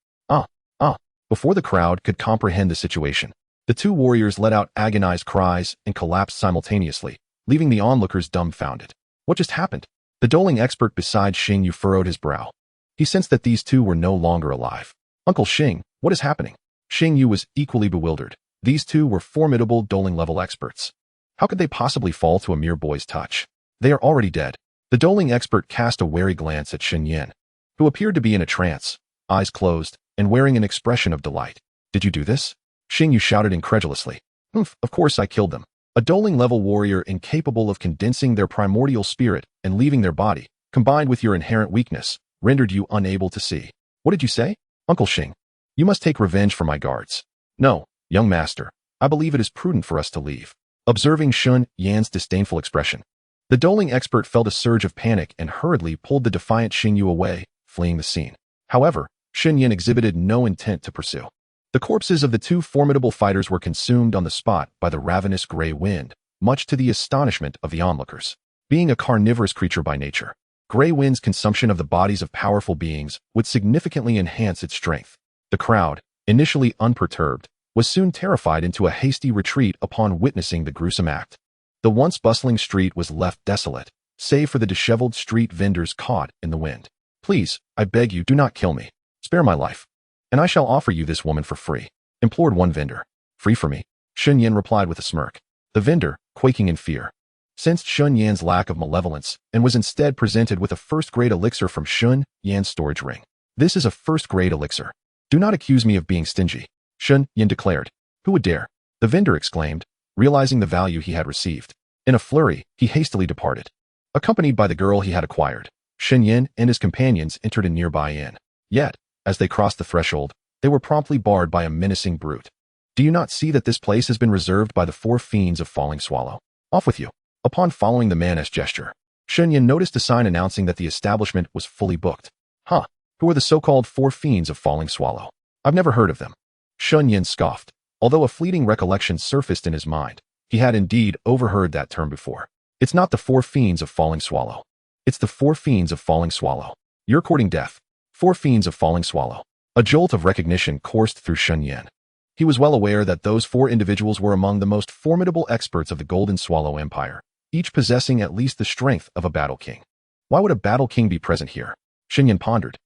Before the crowd could comprehend the situation, the 2 warriors let out agonized cries and collapsed simultaneously, leaving the onlookers dumbfounded. What just happened? The doling expert beside Xingyu furrowed his brow. He sensed that these 2 were no longer alive. Uncle Xing, what is happening? Xingyu was equally bewildered. These 2 were formidable doling-level experts. How could they possibly fall to a mere boy's touch? They are already dead. The doling expert cast a wary glance at Shen Yan, who appeared to be in a trance, eyes closed, and wearing an expression of delight. Did you do this? Xingyu shouted incredulously. Of course I killed them. A doling-level warrior incapable of condensing their primordial spirit and leaving their body, combined with your inherent weakness, rendered you unable to see. What did you say? Uncle Xing, you must take revenge for my guards. No, young master, I believe it is prudent for us to leave. Observing Shen Yan's disdainful expression, the doling expert felt a surge of panic and hurriedly pulled the defiant Xingyu away, fleeing the scene. However, Shen Yan exhibited no intent to pursue. The corpses of the 2 formidable fighters were consumed on the spot by the ravenous gray wind, much to the astonishment of the onlookers. Being a carnivorous creature by nature, gray wind's consumption of the bodies of powerful beings would significantly enhance its strength. The crowd, initially unperturbed, was soon terrified into a hasty retreat upon witnessing the gruesome act. The once bustling street was left desolate, save for the disheveled street vendors caught in the wind. Please, I beg you, do not kill me. Spare my life, and I shall offer you this woman for free, implored one vendor. Free for me? Shen Yan replied with a smirk. The vendor, quaking in fear, sensed Shen Yan's lack of malevolence and was instead presented with a first-grade elixir from Shen Yan's storage ring. This is a first-grade elixir. Do not accuse me of being stingy, Shen Yan declared. Who would dare? The vendor exclaimed, realizing the value he had received. In a flurry, he hastily departed. Accompanied by the girl he had acquired, Shen Yan and his companions entered a nearby inn. Yet, as they crossed the threshold, they were promptly barred by a menacing brute. Do you not see that this place has been reserved by the 4 fiends of Falling Swallow? Off with you. Upon following the man's gesture, Shen Yan noticed a sign announcing that the establishment was fully booked. Who are the so-called 4 fiends of Falling Swallow? I've never heard of them. Shen Yan scoffed. Although a fleeting recollection surfaced in his mind, he had indeed overheard that term before. It's not the 4 fiends of Falling Swallow. It's the 4 fiends of Falling Swallow. You're courting death. 4 fiends of Falling Swallow. A jolt of recognition coursed through Shen Yan. He was well aware that those 4 individuals were among the most formidable experts of the Golden Swallow Empire, each possessing at least the strength of a battle king. Why would a battle king be present here? Shen Yan pondered.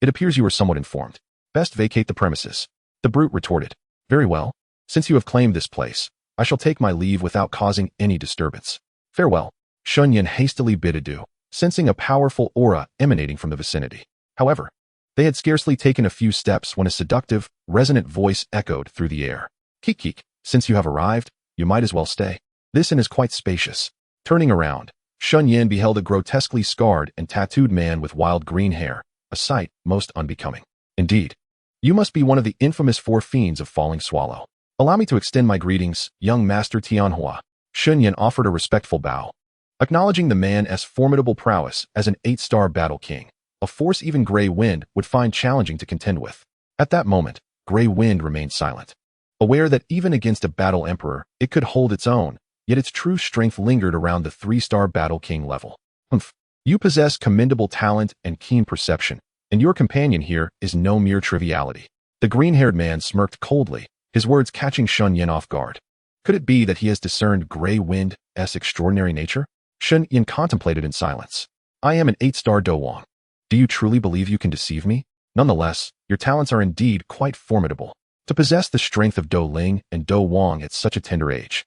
It appears you are somewhat informed. Best vacate the premises. The brute retorted. Very well. Since you have claimed this place, I shall take my leave without causing any disturbance. Farewell. Shen Yan hastily bid adieu, sensing a powerful aura emanating from the vicinity. However, they had scarcely taken a few steps when a seductive, resonant voice echoed through the air. Keek, since you have arrived, you might as well stay. This inn is quite spacious. Turning around, Shen Yan beheld a grotesquely scarred and tattooed man with wild green hair, a sight most unbecoming. Indeed, you must be one of the infamous four fiends of Falling Swallow. Allow me to extend my greetings, young Master Tianhua. Shen Yan offered a respectful bow, acknowledging the man's formidable prowess as an 8-star battle king, a force even Grey Wind would find challenging to contend with. At that moment, Grey Wind remained silent, aware that even against a battle emperor, it could hold its own, yet its true strength lingered around the 3-star battle king level. Humph. You possess commendable talent and keen perception, and your companion here is no mere triviality. The green-haired man smirked coldly, his words catching Shen Yan off guard. Could it be that he has discerned Grey Wind's extraordinary nature? Shen Yan contemplated in silence. I am an 8-star Dou Wang. Do you truly believe you can deceive me? Nonetheless, your talents are indeed quite formidable. To possess the strength of Dou Ling and Dou Wang at such a tender age,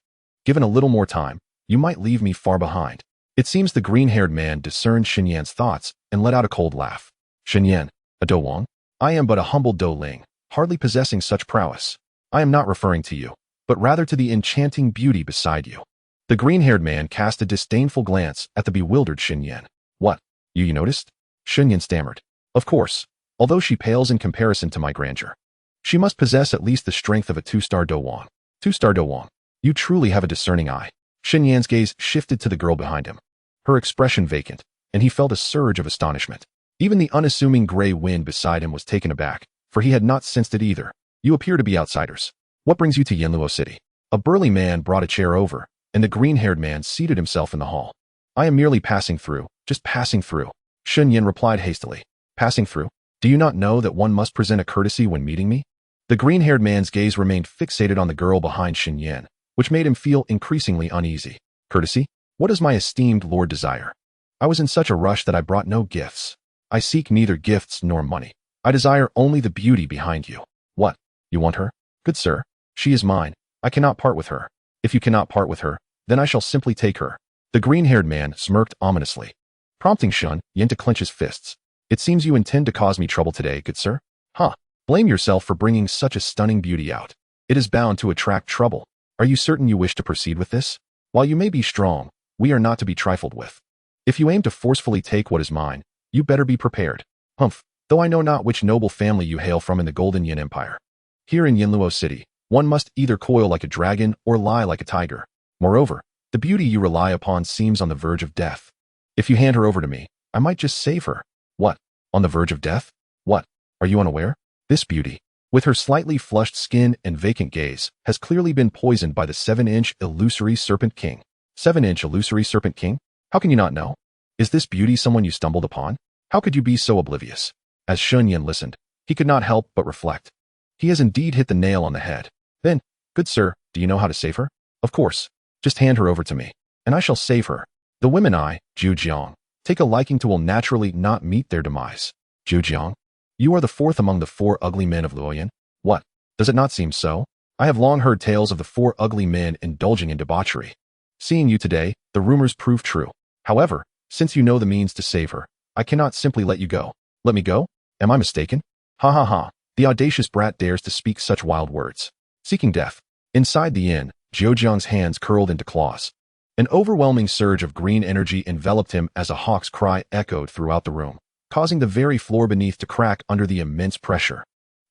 given a little more time, you might leave me far behind. It seems the green-haired man discerned Shen Yan's thoughts and let out a cold laugh. Shen Yan, a Dou Wang? I am but a humble Dou Ling, hardly possessing such prowess. I am not referring to you, but rather to the enchanting beauty beside you. The green-haired man cast a disdainful glance at the bewildered Shen Yan. What? You noticed? Shen Yan stammered. Of course, although she pales in comparison to my grandeur. She must possess at least the strength of a 2-star Dou Wang. 2-star Dou Wang. You truly have a discerning eye. Shen Yan's gaze shifted to the girl behind him, her expression vacant, and he felt a surge of astonishment. Even the unassuming Grey Wind beside him was taken aback, for he had not sensed it either. You appear to be outsiders. What brings you to Yanluo City? A burly man brought a chair over, and the green-haired man seated himself in the hall. I am merely passing through, just passing through. Shen Yan replied hastily. Passing through? Do you not know that one must present a courtesy when meeting me? The green-haired man's gaze remained fixated on the girl behind Shen Yan, which made him feel increasingly uneasy. Courtesy? What does my esteemed lord desire? I was in such a rush that I brought no gifts. I seek neither gifts nor money. I desire only the beauty behind you. What? You want her? Good sir, she is mine. I cannot part with her. If you cannot part with her, then I shall simply take her. The green-haired man smirked ominously, prompting Shen Yan to clench his fists. It seems you intend to cause me trouble today, good sir. Huh. Blame yourself for bringing such a stunning beauty out. It is bound to attract trouble. Are you certain you wish to proceed with this? While you may be strong, we are not to be trifled with. If you aim to forcefully take what is mine, you better be prepared. Humph, though I know not which noble family you hail from in the Golden Yin Empire. Here in Yanluo City, one must either coil like a dragon or lie like a tiger. Moreover, the beauty you rely upon seems on the verge of death. If you hand her over to me, I might just save her. What? On the verge of death? What? Are you unaware? This beauty, with her slightly flushed skin and vacant gaze, has clearly been poisoned by the 7-inch illusory Serpent King. 7-inch illusory Serpent King? How can you not know? Is this beauty someone you stumbled upon? How could you be so oblivious? As Shen Yan listened, he could not help but reflect. He has indeed hit the nail on the head. Then, good sir, do you know how to save her? Of course. Just hand her over to me, and I shall save her. The women I, Zhu Jiang, take a liking to will naturally not meet their demise. Zhu Jiang, you are the fourth among the 4 ugly men of Luoyan. What? Does it not seem so? I have long heard tales of the 4 ugly men indulging in debauchery. Seeing you today, the rumors prove true. However, since you know the means to save her, I cannot simply let you go. Let me go? Am I mistaken? Ha ha ha. The audacious brat dares to speak such wild words. Seeking death. Inside the inn, Zhou Jiang's hands curled into claws. An overwhelming surge of green energy enveloped him as a hawk's cry echoed throughout the room, causing the very floor beneath to crack under the immense pressure.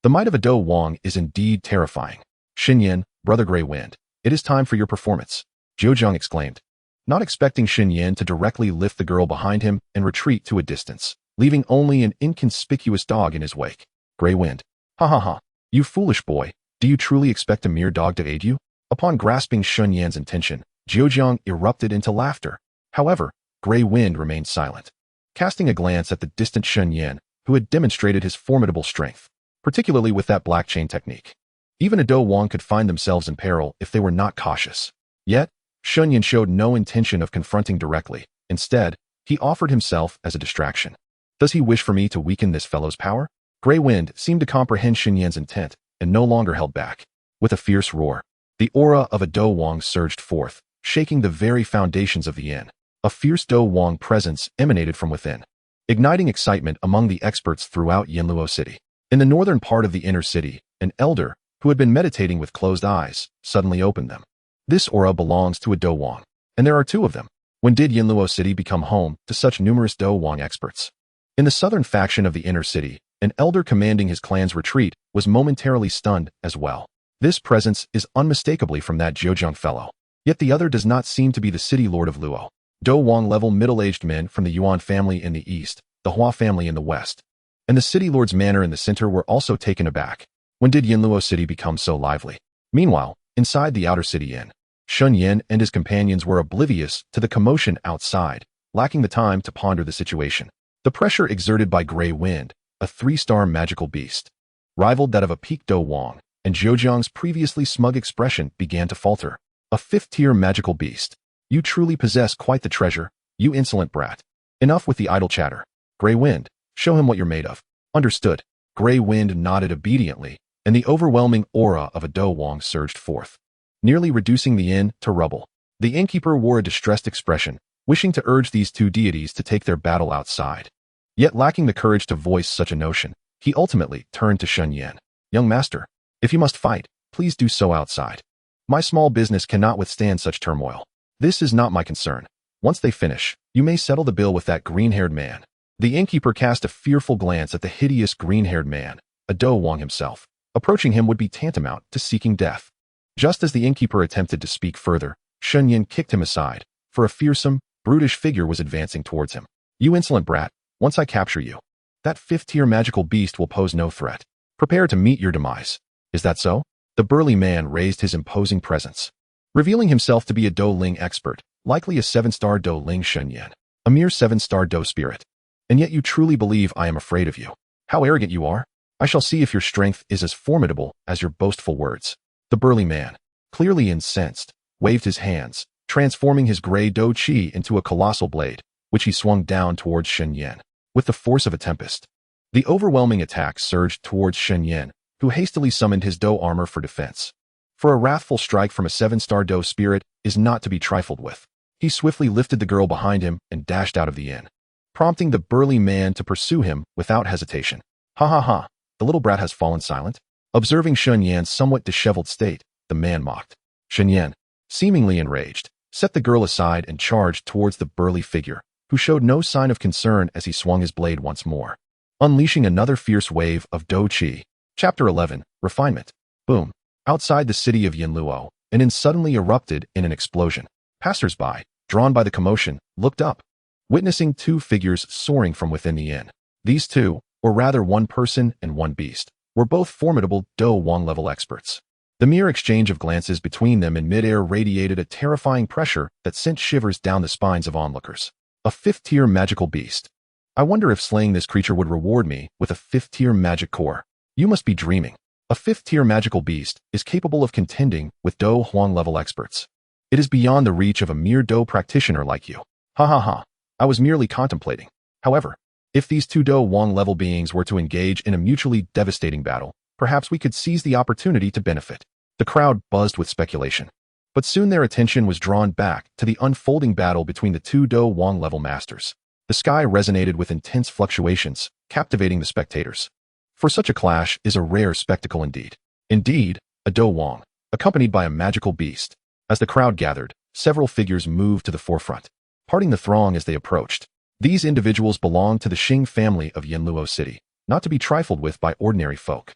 The might of a Dou Wang is indeed terrifying. Shen Yan, brother Grey Wind, it is time for your performance, Zhou Jiang exclaimed, not expecting Shen Yan to directly lift the girl behind him and retreat to a distance, leaving only an inconspicuous dog in his wake. Grey Wind. Ha ha ha. You foolish boy, do you truly expect a mere dog to aid you? Upon grasping Shen Yan's intention, Zhou Jiang erupted into laughter. However, Grey Wind remained silent, casting a glance at the distant Shen Yan, who had demonstrated his formidable strength, particularly with that black chain technique. Even a Dou Wang could find themselves in peril if they were not cautious. Yet, Shen Yan showed no intention of confronting directly. Instead, he offered himself as a distraction. Does he wish for me to weaken this fellow's power? Grey Wind seemed to comprehend Shen Yan's intent and no longer held back. With a fierce roar, the aura of a Dou Wang surged forth, shaking the very foundations of the inn. A fierce Dou Wang presence emanated from within, igniting excitement among the experts throughout Yanluo City. In the northern part of the inner city, an elder, who had been meditating with closed eyes, suddenly opened them. This aura belongs to a Dou Wang, and there are 2 of them. When did Yinluo City become home to such numerous Dou Wang experts? In the southern faction of the inner city, an elder commanding his clan's retreat was momentarily stunned as well. This presence is unmistakably from that Zhejiang fellow. Yet the other does not seem to be the city lord of Luo. Dou Wang-level middle-aged men from the Yuan family in the east, the Hua family in the west, and the city lord's manor in the center were also taken aback. When did Yinluo City become so lively? Meanwhile, inside the outer city inn, Shen Yan and his companions were oblivious to the commotion outside, lacking the time to ponder the situation. The pressure exerted by Grey Wind, a 3-star magical beast, rivaled that of a peak Dou Wang, and Zhejiang's previously smug expression began to falter. A 5th-tier magical beast. You truly possess quite the treasure, you insolent brat. Enough with the idle chatter. Grey Wind, show him what you're made of. Understood. Grey Wind nodded obediently, and the overwhelming aura of a Dou Wang surged forth, nearly reducing the inn to rubble. The innkeeper wore a distressed expression, wishing to urge these two deities to take their battle outside. Yet lacking the courage to voice such a notion, he ultimately turned to Shen Yan. Young master, if you must fight, please do so outside. My small business cannot withstand such turmoil. This is not my concern. Once they finish, you may settle the bill with that green-haired man. The innkeeper cast a fearful glance at the hideous green-haired man, a Dou Wang himself. Approaching him would be tantamount to seeking death. Just as the innkeeper attempted to speak further, Shen Yan kicked him aside, for a fearsome, brutish figure was advancing towards him. You insolent brat, once I capture you, that 5th-tier magical beast will pose no threat. Prepare to meet your demise. Is that so? The burly man raised his imposing presence, revealing himself to be a Dou Ling expert, likely a 7-star Dou Ling Shen Yan, a mere 7-star Dou spirit. And yet you truly believe I am afraid of you. How arrogant you are. I shall see if your strength is as formidable as your boastful words. The burly man, clearly incensed, waved his hands, transforming his gray Dou Shi into a colossal blade, which he swung down towards Shen Yan, with the force of a tempest. The overwhelming attack surged towards Shen Yan, who hastily summoned his Dou armor for defense. For a wrathful strike from a 7-star Dou spirit is not to be trifled with. He swiftly lifted the girl behind him and dashed out of the inn, prompting the burly man to pursue him without hesitation. Ha ha ha, the little brat has fallen silent. Observing Shen Yan's somewhat disheveled state, the man mocked. Shen Yan, seemingly enraged, set the girl aside and charged towards the burly figure, who showed no sign of concern as he swung his blade once more, unleashing another fierce wave of Dou Qi. Chapter 11, Refinement. Boom. Outside the city of Yinluo, an inn suddenly erupted in an explosion. Passers-by, drawn by the commotion, looked up, witnessing two figures soaring from within the inn. These two, or rather one person and one beast, were both formidable Dou Wang-level experts. The mere exchange of glances between them in midair radiated a terrifying pressure that sent shivers down the spines of onlookers. A 5th-tier magical beast. I wonder if slaying this creature would reward me with a 5th-tier magic core. You must be dreaming. A 5th-tier magical beast is capable of contending with Dou Huang-level experts. It is beyond the reach of a mere Dou practitioner like you. Ha ha ha. I was merely contemplating. However, if these two Dou Wang-level beings were to engage in a mutually devastating battle, perhaps we could seize the opportunity to benefit. The crowd buzzed with speculation. But soon their attention was drawn back to the unfolding battle between the two Dou Wang-level masters. The sky resonated with intense fluctuations, captivating the spectators. For such a clash is a rare spectacle indeed. Indeed, a Dou Wang, accompanied by a magical beast. As the crowd gathered, several figures moved to the forefront, parting the throng as they approached. These individuals belonged to the Xing family of Yinluo City, not to be trifled with by ordinary folk.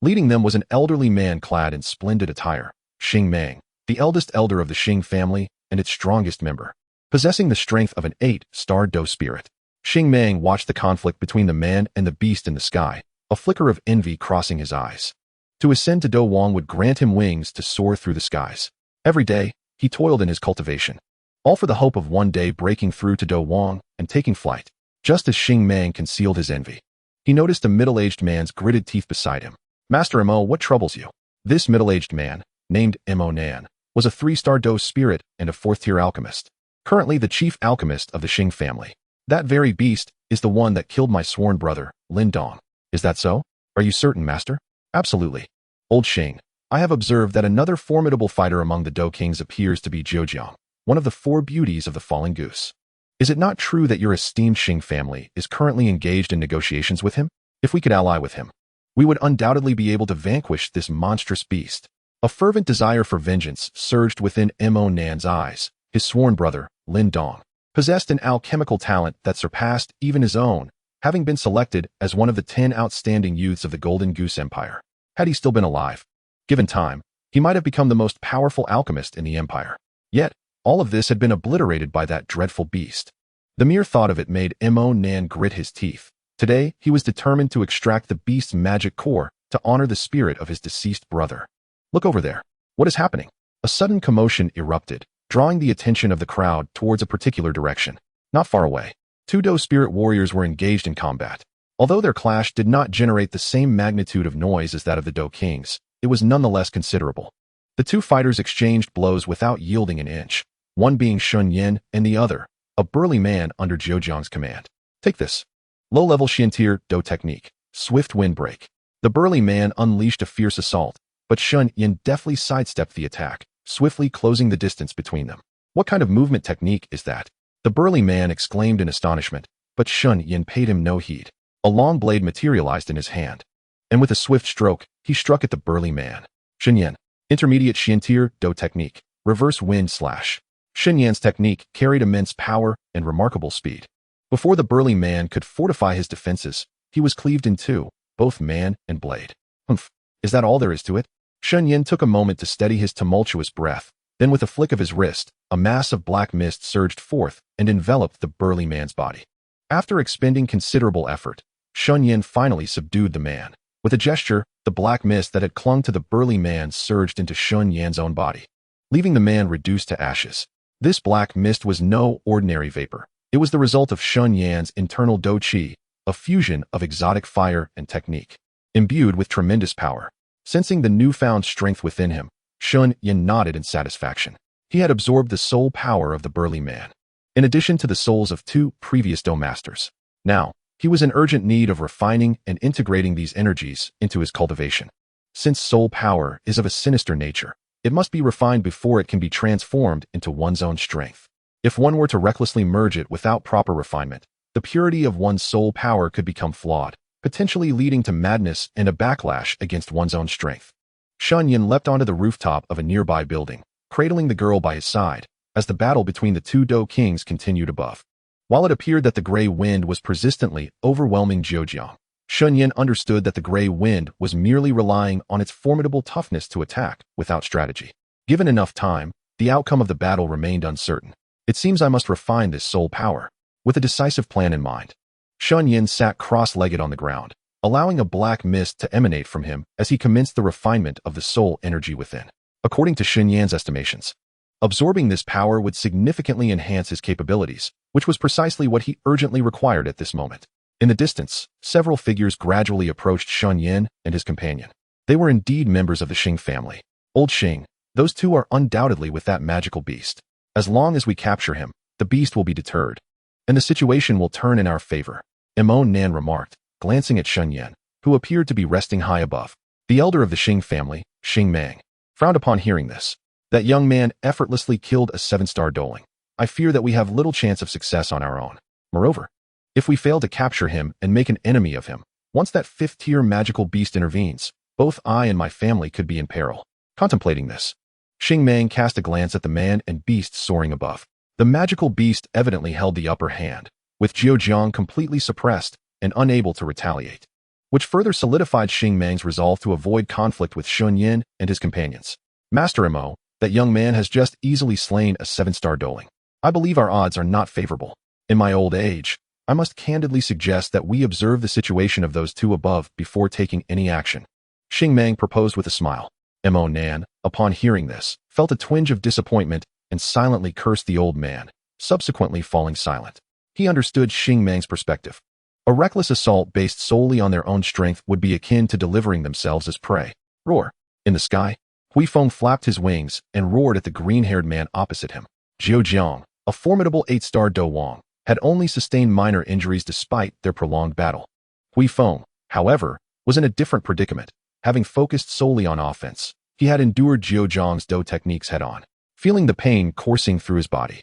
Leading them was an elderly man clad in splendid attire, Xing Mang, the eldest elder of the Xing family and its strongest member, possessing the strength of an 8-star Dou spirit. Xing Mang watched the conflict between the man and the beast in the sky, a flicker of envy crossing his eyes. To ascend to Dou Wang would grant him wings to soar through the skies. Every day, he toiled in his cultivation, all for the hope of one day breaking through to Dou Wang and taking flight. Just as Xing Mang concealed his envy, he noticed a middle-aged man's gritted teeth beside him. Master Mo, what troubles you? This middle-aged man, named Mo Nan, was a 3-star Dou spirit and a 4th-tier alchemist, currently the chief alchemist of the Xing family. That very beast is the one that killed my sworn brother, Lin Dong. Is that so? Are you certain, master? Absolutely. Old Xing, I have observed that another formidable fighter among the Dou kings appears to be Zhejiang, one of the 4 beauties of the falling goose. Is it not true that your esteemed Xing family is currently engaged in negotiations with him? If we could ally with him, we would undoubtedly be able to vanquish this monstrous beast. A fervent desire for vengeance surged within Mo Nan's eyes. His sworn brother, Lin Dong, possessed an alchemical talent that surpassed even his own, having been selected as one of the 10 outstanding youths of the Golden Goose Empire. Had he still been alive, given time, he might have become the most powerful alchemist in the empire. Yet, all of this had been obliterated by that dreadful beast. The mere thought of it made Mo Nan grit his teeth. Today, he was determined to extract the beast's magic core to honor the spirit of his deceased brother. Look over there. What is happening? A sudden commotion erupted, drawing the attention of the crowd towards a particular direction. Not far away, two Dou spirit warriors were engaged in combat. Although their clash did not generate the same magnitude of noise as that of the Dou kings, it was nonetheless considerable. The two fighters exchanged blows without yielding an inch, one being Shen Yan and the other, a burly man under Zhoujiang's command. Take this. Low-level Xiantier Dou technique, swift windbreak. The burly man unleashed a fierce assault, but Shen Yan deftly sidestepped the attack, swiftly closing the distance between them. What kind of movement technique is that? The burly man exclaimed in astonishment, but Shen Yan paid him no heed. A long blade materialized in his hand, and with a swift stroke, he struck at the burly man. Shen Yan, intermediate Xiantier Dou technique, reverse wind slash. Shen Yan's technique carried immense power and remarkable speed. Before the burly man could fortify his defenses, he was cleaved in two, both man and blade. Humph, is that all there is to it? Shen Yan took a moment to steady his tumultuous breath, then with a flick of his wrist, a mass of black mist surged forth and enveloped the burly man's body. After expending considerable effort, Shen Yan finally subdued the man. With a gesture, the black mist that had clung to the burly man surged into Shen Yan's own body, leaving the man reduced to ashes. This black mist was no ordinary vapor. It was the result of Shen Yan's internal Dou Shi, a fusion of exotic fire and technique. Imbued with tremendous power, sensing the newfound strength within him, Shen Yan nodded in satisfaction. He had absorbed the soul power of the burly man, in addition to the souls of two previous Dou masters. Now, he was in urgent need of refining and integrating these energies into his cultivation. Since soul power is of a sinister nature, it must be refined before it can be transformed into one's own strength. If one were to recklessly merge it without proper refinement, the purity of one's soul power could become flawed, potentially leading to madness and a backlash against one's own strength. Shen Yan leapt onto the rooftop of a nearby building, cradling the girl by his side, as the battle between the two Dou kings continued above. While it appeared that the gray wind was persistently overwhelming Zhoujiang, Shen Yan understood that the gray wind was merely relying on its formidable toughness to attack without strategy. Given enough time, the outcome of the battle remained uncertain. It seems I must refine this soul power. With a decisive plan in mind, Shen Yan sat cross-legged on the ground, allowing a black mist to emanate from him as he commenced the refinement of the soul energy within. According to Shen Yan's estimations, absorbing this power would significantly enhance his capabilities, which was precisely what he urgently required at this moment. In the distance, several figures gradually approached Shen Yan and his companion. They were indeed members of the Xing family. Old Xing, those two are undoubtedly with that magical beast. As long as we capture him, the beast will be deterred, and the situation will turn in our favor, Mo Nan remarked, glancing at Shen Yan, who appeared to be resting high above. The elder of the Xing family, Xing Mang, frowned upon hearing this. That young man effortlessly killed a 7-star Douling. I fear that we have little chance of success on our own. Moreover, if we fail to capture him and make an enemy of him, once that 5th-tier magical beast intervenes, both I and my family could be in peril. Contemplating this, Xing Mang cast a glance at the man and beast soaring above. The magical beast evidently held the upper hand, with Zhoujiang completely suppressed and unable to retaliate, which further solidified Xing Mang's resolve to avoid conflict with Shen Yan and his companions. Master Mo, that young man has just easily slain a 7-star Douling. I believe our odds are not favorable. In my old age, I must candidly suggest that we observe the situation of those two above before taking any action. Xing Mang proposed with a smile. Mo Nan, upon hearing this, felt a twinge of disappointment and silently cursed the old man, subsequently falling silent. He understood Xing Mang's perspective. A reckless assault based solely on their own strength would be akin to delivering themselves as prey. Roar. In the sky, Huifeng flapped his wings and roared at the green-haired man opposite him. Zhoujiang, a formidable 8-star Dou Wang, had only sustained minor injuries despite their prolonged battle. Huifeng, however, was in a different predicament. Having focused solely on offense, he had endured Zhoujiang's Dou techniques head-on, feeling the pain coursing through his body.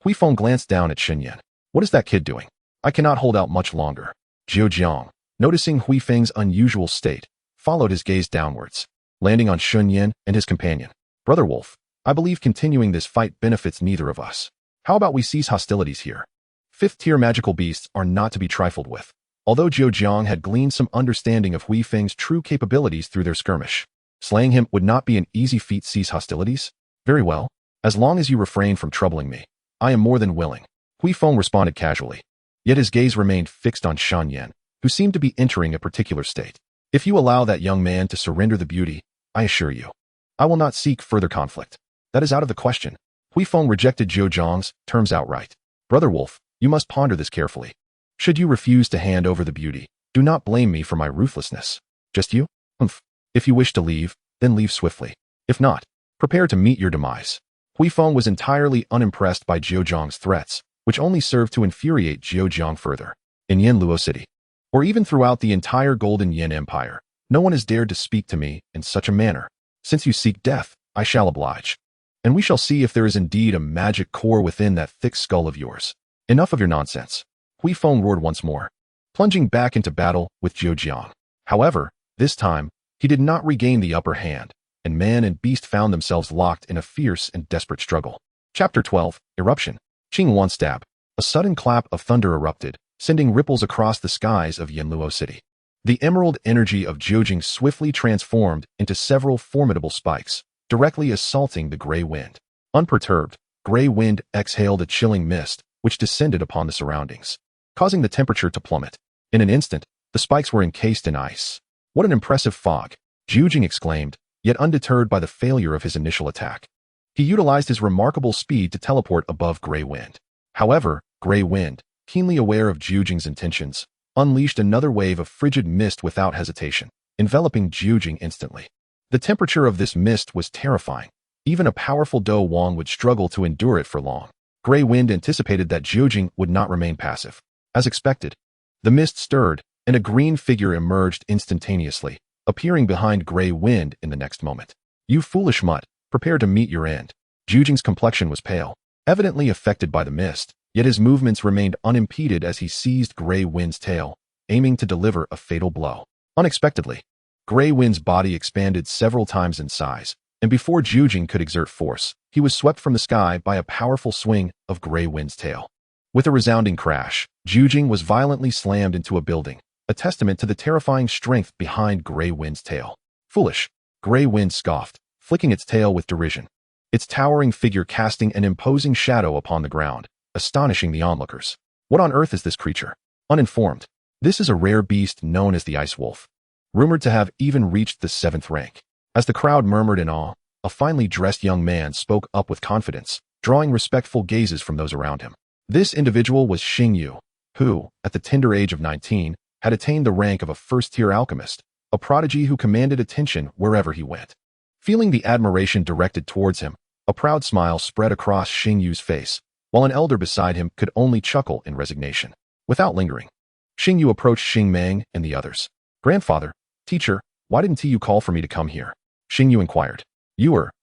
Huifeng glanced down at Shen Yan. What is that kid doing? I cannot hold out much longer. Zhoujiang, noticing Huifeng's unusual state, followed his gaze downwards, landing on Shen Yan and his companion. Brother Wolf, I believe continuing this fight benefits neither of us. How about we cease hostilities here? Fifth-tier magical beasts are not to be trifled with. Although Zhou Jiang had gleaned some understanding of Hui Feng's true capabilities through their skirmish, slaying him would not be an easy feat. Cease hostilities? Very well. As long as you refrain from troubling me, I am more than willing. Hui Feng responded casually. Yet his gaze remained fixed on Shen Yan, who seemed to be entering a particular state. If you allow that young man to surrender the beauty, I assure you, I will not seek further conflict. That is out of the question. Hui Feng rejected Zhou Jiang's terms outright. Brother Wolf, you must ponder this carefully. Should you refuse to hand over the beauty, do not blame me for my ruthlessness. Just you? If you wish to leave, then leave swiftly. If not, prepare to meet your demise. Hui Feng was entirely unimpressed by Zhou Jiang's threats, which only served to infuriate Zhou Jiang further. In Yanluo City, or even throughout the entire Golden Yin Empire, no one has dared to speak to me in such a manner. Since you seek death, I shall oblige. And we shall see if there is indeed a magic core within that thick skull of yours. Enough of your nonsense. Hui Feng roared once more, plunging back into battle with Zhou Jiang. However, this time, he did not regain the upper hand, and man and beast found themselves locked in a fierce and desperate struggle. Chapter 12, Eruption. Qing Wan stab. A sudden clap of thunder erupted, sending ripples across the skies of Yanluo City. The emerald energy of Jiujing swiftly transformed into several formidable spikes, directly assaulting the gray wind. Unperturbed, gray wind exhaled a chilling mist, which descended upon the surroundings, causing the temperature to plummet. In an instant, the spikes were encased in ice. What an impressive fog, Jiujing exclaimed, yet undeterred by the failure of his initial attack. He utilized his remarkable speed to teleport above gray wind. However, gray wind, keenly aware of Jiujing's intentions, unleashed another wave of frigid mist without hesitation, enveloping Jiujing instantly. The temperature of this mist was terrifying. Even a powerful Dou Wang would struggle to endure it for long. Gray wind anticipated that Jiujing would not remain passive. As expected, the mist stirred, and a green figure emerged instantaneously, appearing behind gray wind in the next moment. You foolish mutt, prepare to meet your end. Jiujing's complexion was pale, evidently affected by the mist, yet his movements remained unimpeded as he seized gray wind's tail, aiming to deliver a fatal blow. Unexpectedly, gray wind's body expanded several times in size, and before Jiujing could exert force, he was swept from the sky by a powerful swing of gray wind's tail. With a resounding crash, Jiujing was violently slammed into a building, a testament to the terrifying strength behind gray wind's tail. Foolish, gray wind scoffed, flicking its tail with derision, its towering figure casting an imposing shadow upon the ground, astonishing the onlookers. What on earth is this creature? Uninformed. This is a rare beast known as the ice wolf, rumored to have even reached the 7th rank. As the crowd murmured in awe, a finely dressed young man spoke up with confidence, drawing respectful gazes from those around him. This individual was Xing Yu, who, at the tender age of 19, had attained the rank of a first-tier alchemist, a prodigy who commanded attention wherever he went. Feeling the admiration directed towards him, a proud smile spread across Xing Yu's face, while an elder beside him could only chuckle in resignation. Without lingering, Xing Yu approached Xing Meng and the others. Grandfather, teacher, why didn't you call for me to come here? Xing Yu inquired.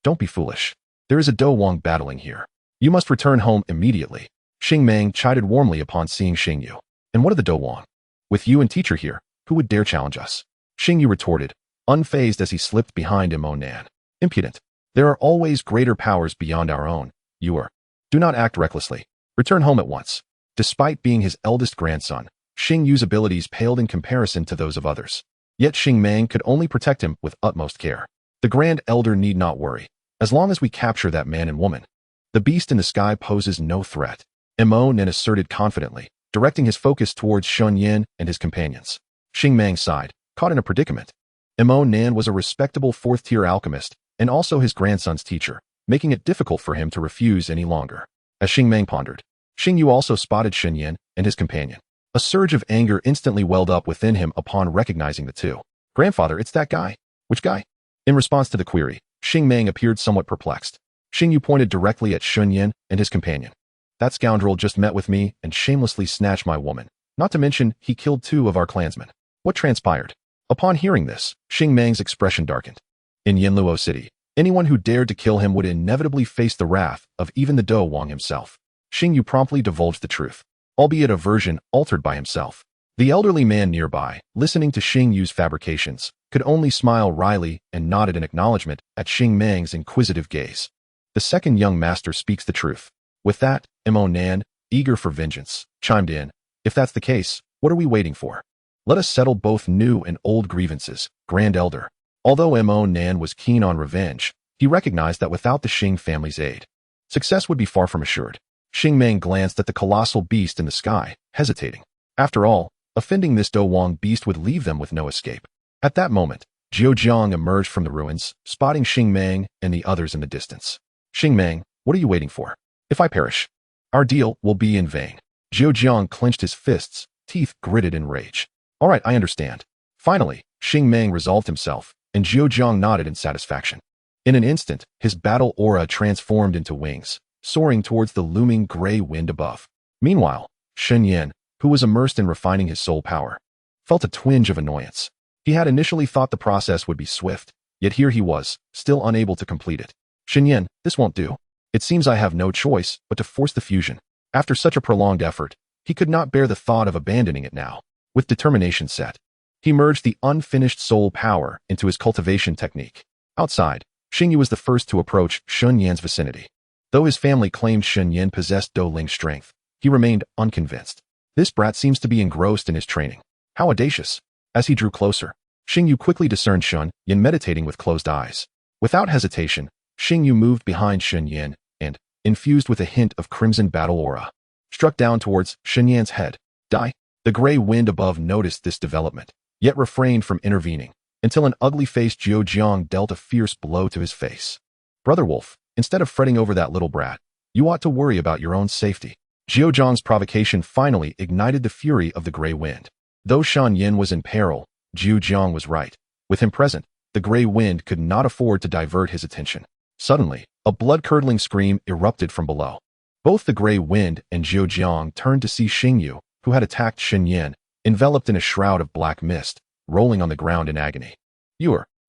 Don't be foolish. There is a Dou Wang battling here. You must return home immediately. Xing Meng chided warmly upon seeing Xing Yu. And what of the Dou Wang? With you and teacher here, who would dare challenge us? Xing Yu retorted, unfazed as he slipped behind Mo Nan. Impudent. There are always greater powers beyond our own. Do not act recklessly. Return home at once. Despite being his eldest grandson, Xing Yu's abilities paled in comparison to those of others. Yet Xing Meng could only protect him with utmost care. The Grand Elder need not worry. As long as we capture that man and woman, the beast in the sky poses no threat. Mo Nan asserted confidently, directing his focus towards Shen Yan and his companions. Xing Meng sighed, caught in a predicament. Mo Nan was a respectable 4th-tier alchemist, and also his grandson's teacher, making it difficult for him to refuse any longer. As Xing Meng pondered, Xing Yu also spotted Shen Yan and his companion. A surge of anger instantly welled up within him upon recognizing the two. Grandfather, it's that guy. Which guy? In response to the query, Xing Meng appeared somewhat perplexed. Xing Yu pointed directly at Shen Yan and his companion. That scoundrel just met with me and shamelessly snatched my woman. Not to mention, he killed 2 of our clansmen. What transpired? Upon hearing this, Xing Meng's expression darkened. In Yanluo City, anyone who dared to kill him would inevitably face the wrath of even the Dou Wang himself. Xing Yu promptly divulged the truth, albeit a version altered by himself. The elderly man nearby, listening to Xing Yu's fabrications, could only smile wryly and nodded in acknowledgement at Xing Meng's inquisitive gaze. The second young master speaks the truth. With that, Mo Nan, eager for vengeance, chimed in. If that's the case, what are we waiting for? Let us settle both new and old grievances, Grand Elder. Although Mo Nan was keen on revenge, he recognized that without the Xing family's aid, success would be far from assured. Xing Meng glanced at the colossal beast in the sky, hesitating. After all, offending this Do Wang beast would leave them with no escape. At that moment, Jiu Jiang emerged from the ruins, spotting Xing Meng and the others in the distance. Xing Meng, what are you waiting for? If I perish, our deal will be in vain. Jiu Jiang clenched his fists, teeth gritted in rage. All right, I understand. Finally, Xing Meng resolved himself, and Jiu Jiang nodded in satisfaction. In an instant, his battle aura transformed into wings, soaring towards the looming gray wind above. Meanwhile, Shen Yan, who was immersed in refining his soul power, felt a twinge of annoyance. He had initially thought the process would be swift, yet here he was, still unable to complete it. Shen Yan, this won't do. It seems I have no choice but to force the fusion. After such a prolonged effort, he could not bear the thought of abandoning it now. With determination set, he merged the unfinished soul power into his cultivation technique. Outside, Xing Yu was the first to approach Shen Yan's vicinity. Though his family claimed Shen Yan possessed Do Ling's strength, he remained unconvinced. This brat seems to be engrossed in his training. How audacious. As he drew closer, Xing Yu quickly discerned Shen Yan meditating with closed eyes. Without hesitation, Xing Yu moved behind Shen Yan and, infused with a hint of crimson battle aura, struck down towards Shen Yan's head. Die. The gray wind above noticed this development, yet refrained from intervening, until an ugly-faced Jiu Jiang dealt a fierce blow to his face. Brother Wolf, instead of fretting over that little brat, you ought to worry about your own safety. Jiu Jiang's provocation finally ignited the fury of the gray wind. Though Shen Yan was in peril, Jiu Jiang was right. With him present, the gray wind could not afford to divert his attention. Suddenly, a blood-curdling scream erupted from below. Both the gray wind and Jiu Jiang turned to see Xing Yu, who had attacked Shen Yan, enveloped in a shroud of black mist, rolling on the ground in agony.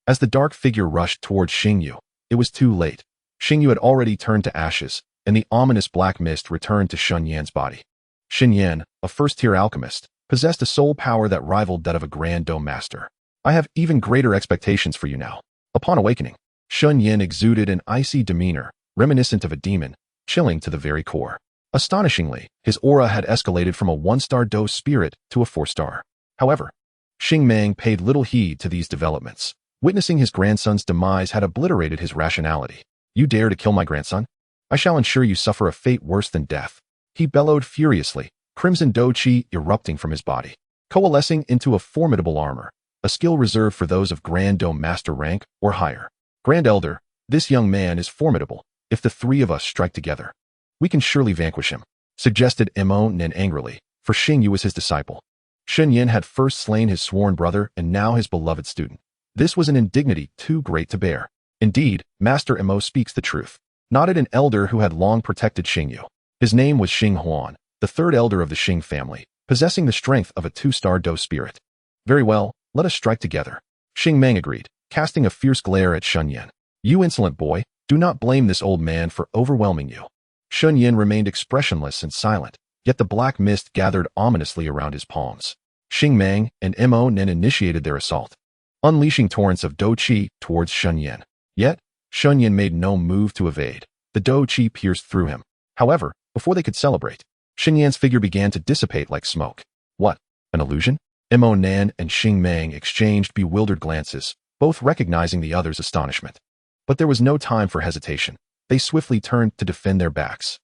As the dark figure rushed towards Xing Yu, it was too late. Xing Yu had already turned to ashes, and the ominous black mist returned to Shen Yan's body. Shen Yan, a first-tier alchemist, possessed a soul power that rivaled that of a Grand Dome Master. I have even greater expectations for you now. Upon awakening, Shen Yan exuded an icy demeanor, reminiscent of a demon, chilling to the very core. Astonishingly, his aura had escalated from a 1-star Dou spirit to a 4-star. However, Xing Meng paid little heed to these developments. Witnessing his grandson's demise had obliterated his rationality. You dare to kill my grandson? I shall ensure you suffer a fate worse than death. He bellowed furiously, crimson Dou Qi erupting from his body, coalescing into a formidable armor, a skill reserved for those of Grand Dome Master rank or higher. Grand Elder, this young man is formidable. If the three of us strike together, we can surely vanquish him, suggested Mo Nan angrily, for Xing Yu was his disciple. Shen Yan had first slain his sworn brother and now his beloved student. This was an indignity too great to bear. Indeed, Master Mo speaks the truth, nodded an elder who had long protected Xing Yu. His name was Xing Huan, the third elder of the Xing family, possessing the strength of a 2-star Dou spirit. Very well, let us strike together. Xing Meng agreed, casting a fierce glare at Shen Yan. You insolent boy, do not blame this old man for overwhelming you. Shen Yan remained expressionless and silent, yet the black mist gathered ominously around his palms. Xing Meng and Mo Nan initiated their assault, unleashing torrents of Dou Qi towards Shen Yan. Yet, Shen Yan made no move to evade. The Dou Qi pierced through him. However, before they could celebrate, Shen Yan's figure began to dissipate like smoke. What? An illusion? Mo Nan and Xing Meng exchanged bewildered glances, both recognizing the other's astonishment. But there was no time for hesitation. They swiftly turned to defend their backs.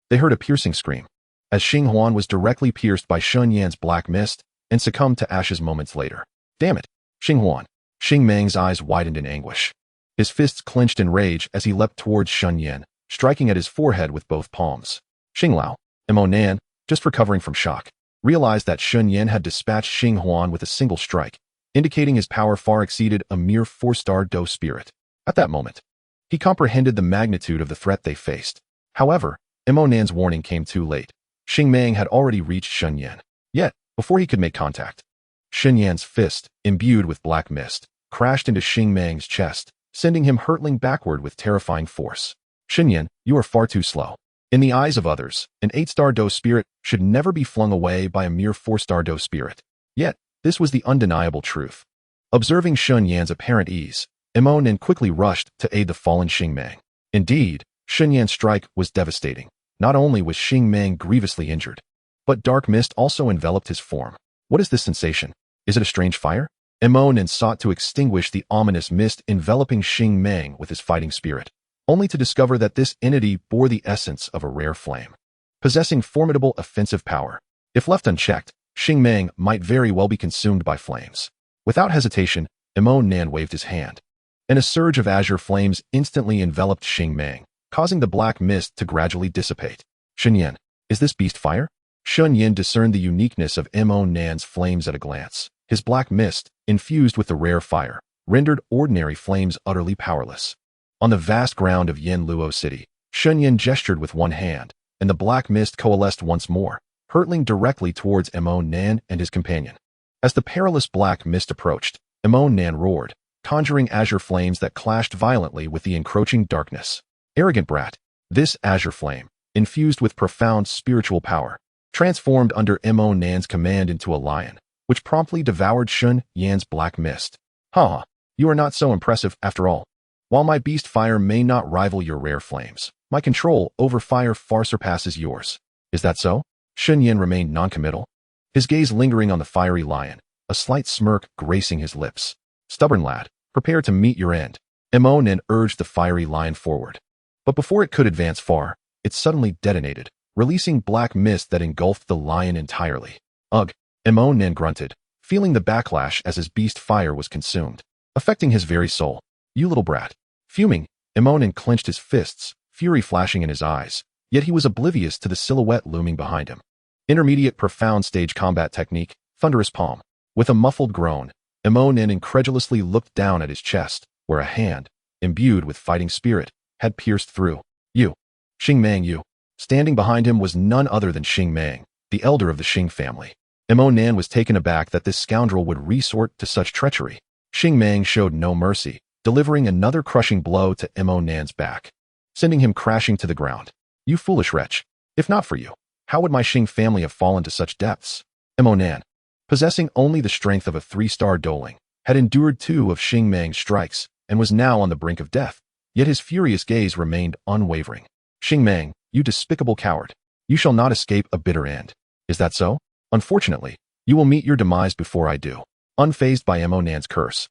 They heard a piercing scream, as Xing Huan was directly pierced by Shen Yan's black mist and succumbed to ashes moments later. Damn it, Xing Huan. Xing Meng's eyes widened in anguish. His fists clenched in rage as he leapt towards Shen Yan, striking at his forehead with both palms. Xing Lao, Mo Nan, just recovering from shock, realized that Shen Yan had dispatched Xing Huan with a single strike, indicating his power far exceeded a mere 4-star Dou spirit. At that moment, he comprehended the magnitude of the threat they faced. However, Mo Nan's warning came too late. Xing Meng had already reached Shen Yan. Yet, before he could make contact, Shen Yan's fist, imbued with black mist, crashed into Xing Meng's chest, sending him hurtling backward with terrifying force. Shen Yan, you are far too slow. In the eyes of others, an 8-star Dou spirit should never be flung away by a mere 4-star Dou spirit. Yet, this was the undeniable truth. Observing Shen Yan's apparent ease, Mo Nan quickly rushed to aid the fallen Xing Meng. Indeed, Shen Yan's strike was devastating, Not only was Xing Meng grievously injured, but dark mist also enveloped his form. What is this sensation? Is it a strange fire? Dou Shi sought to extinguish the ominous mist enveloping Xing Meng with his fighting spirit, only to discover that this entity bore the essence of a rare flame, possessing formidable offensive power. If left unchecked, Xing Meng might very well be consumed by flames. Without hesitation, Dou Shi waved his hand, and a surge of azure flames instantly enveloped Xing Meng, causing the black mist to gradually dissipate. Shen Yan, is this beast fire? Shen Yan discerned the uniqueness of Dou Shi's flames at a glance. His black mist, infused with the rare fire, rendered ordinary flames utterly powerless. On the vast ground of Yanluo City, Shen Yan gestured with one hand, and the black mist coalesced once more, hurtling directly towards Dou Shi and his companion. As the perilous black mist approached, Dou Shi roared, conjuring azure flames that clashed violently with the encroaching darkness. Arrogant brat! This azure flame, infused with profound spiritual power, transformed under Dou Shi's command into a lion, which promptly devoured Shen Yan's black mist. Ha! You are not so impressive after all. While my beast fire may not rival your rare flames, my control over fire far surpasses yours. Is that so? Shen Yan remained noncommittal, his gaze lingering on the fiery lion, a slight smirk gracing his lips. Stubborn lad, prepare to meet your end. Dou Shi urged the fiery lion forward. But before it could advance far, it suddenly detonated, releasing black mist that engulfed the lion entirely. Ugh! Dou Shi grunted, feeling the backlash as his beast fire was consumed, affecting his very soul. You little brat. Fuming, Dou Shi clenched his fists, fury flashing in his eyes, yet he was oblivious to the silhouette looming behind him. Intermediate profound stage combat technique, thunderous palm. With a muffled groan, Dou Shi incredulously looked down at his chest, where a hand, imbued with fighting spirit, had pierced through. You. Xing Meng, you. Standing behind him was none other than Xing Meng, the elder of the Xing family. Dou Shi was taken aback that this scoundrel would resort to such treachery. Xing Meng showed no mercy, delivering another crushing blow to Dou Shi's back, sending him crashing to the ground. You foolish wretch. If not for you, how would my Xing family have fallen to such depths? Dou Shi, possessing only the strength of a 3-star doeling, had endured 2 of Xing Meng's strikes and was now on the brink of death, yet his furious gaze remained unwavering. Xing Meng, you despicable coward. You shall not escape a bitter end. Is that so? Unfortunately, you will meet your demise before I do. Unfazed by Dou Shi's curse,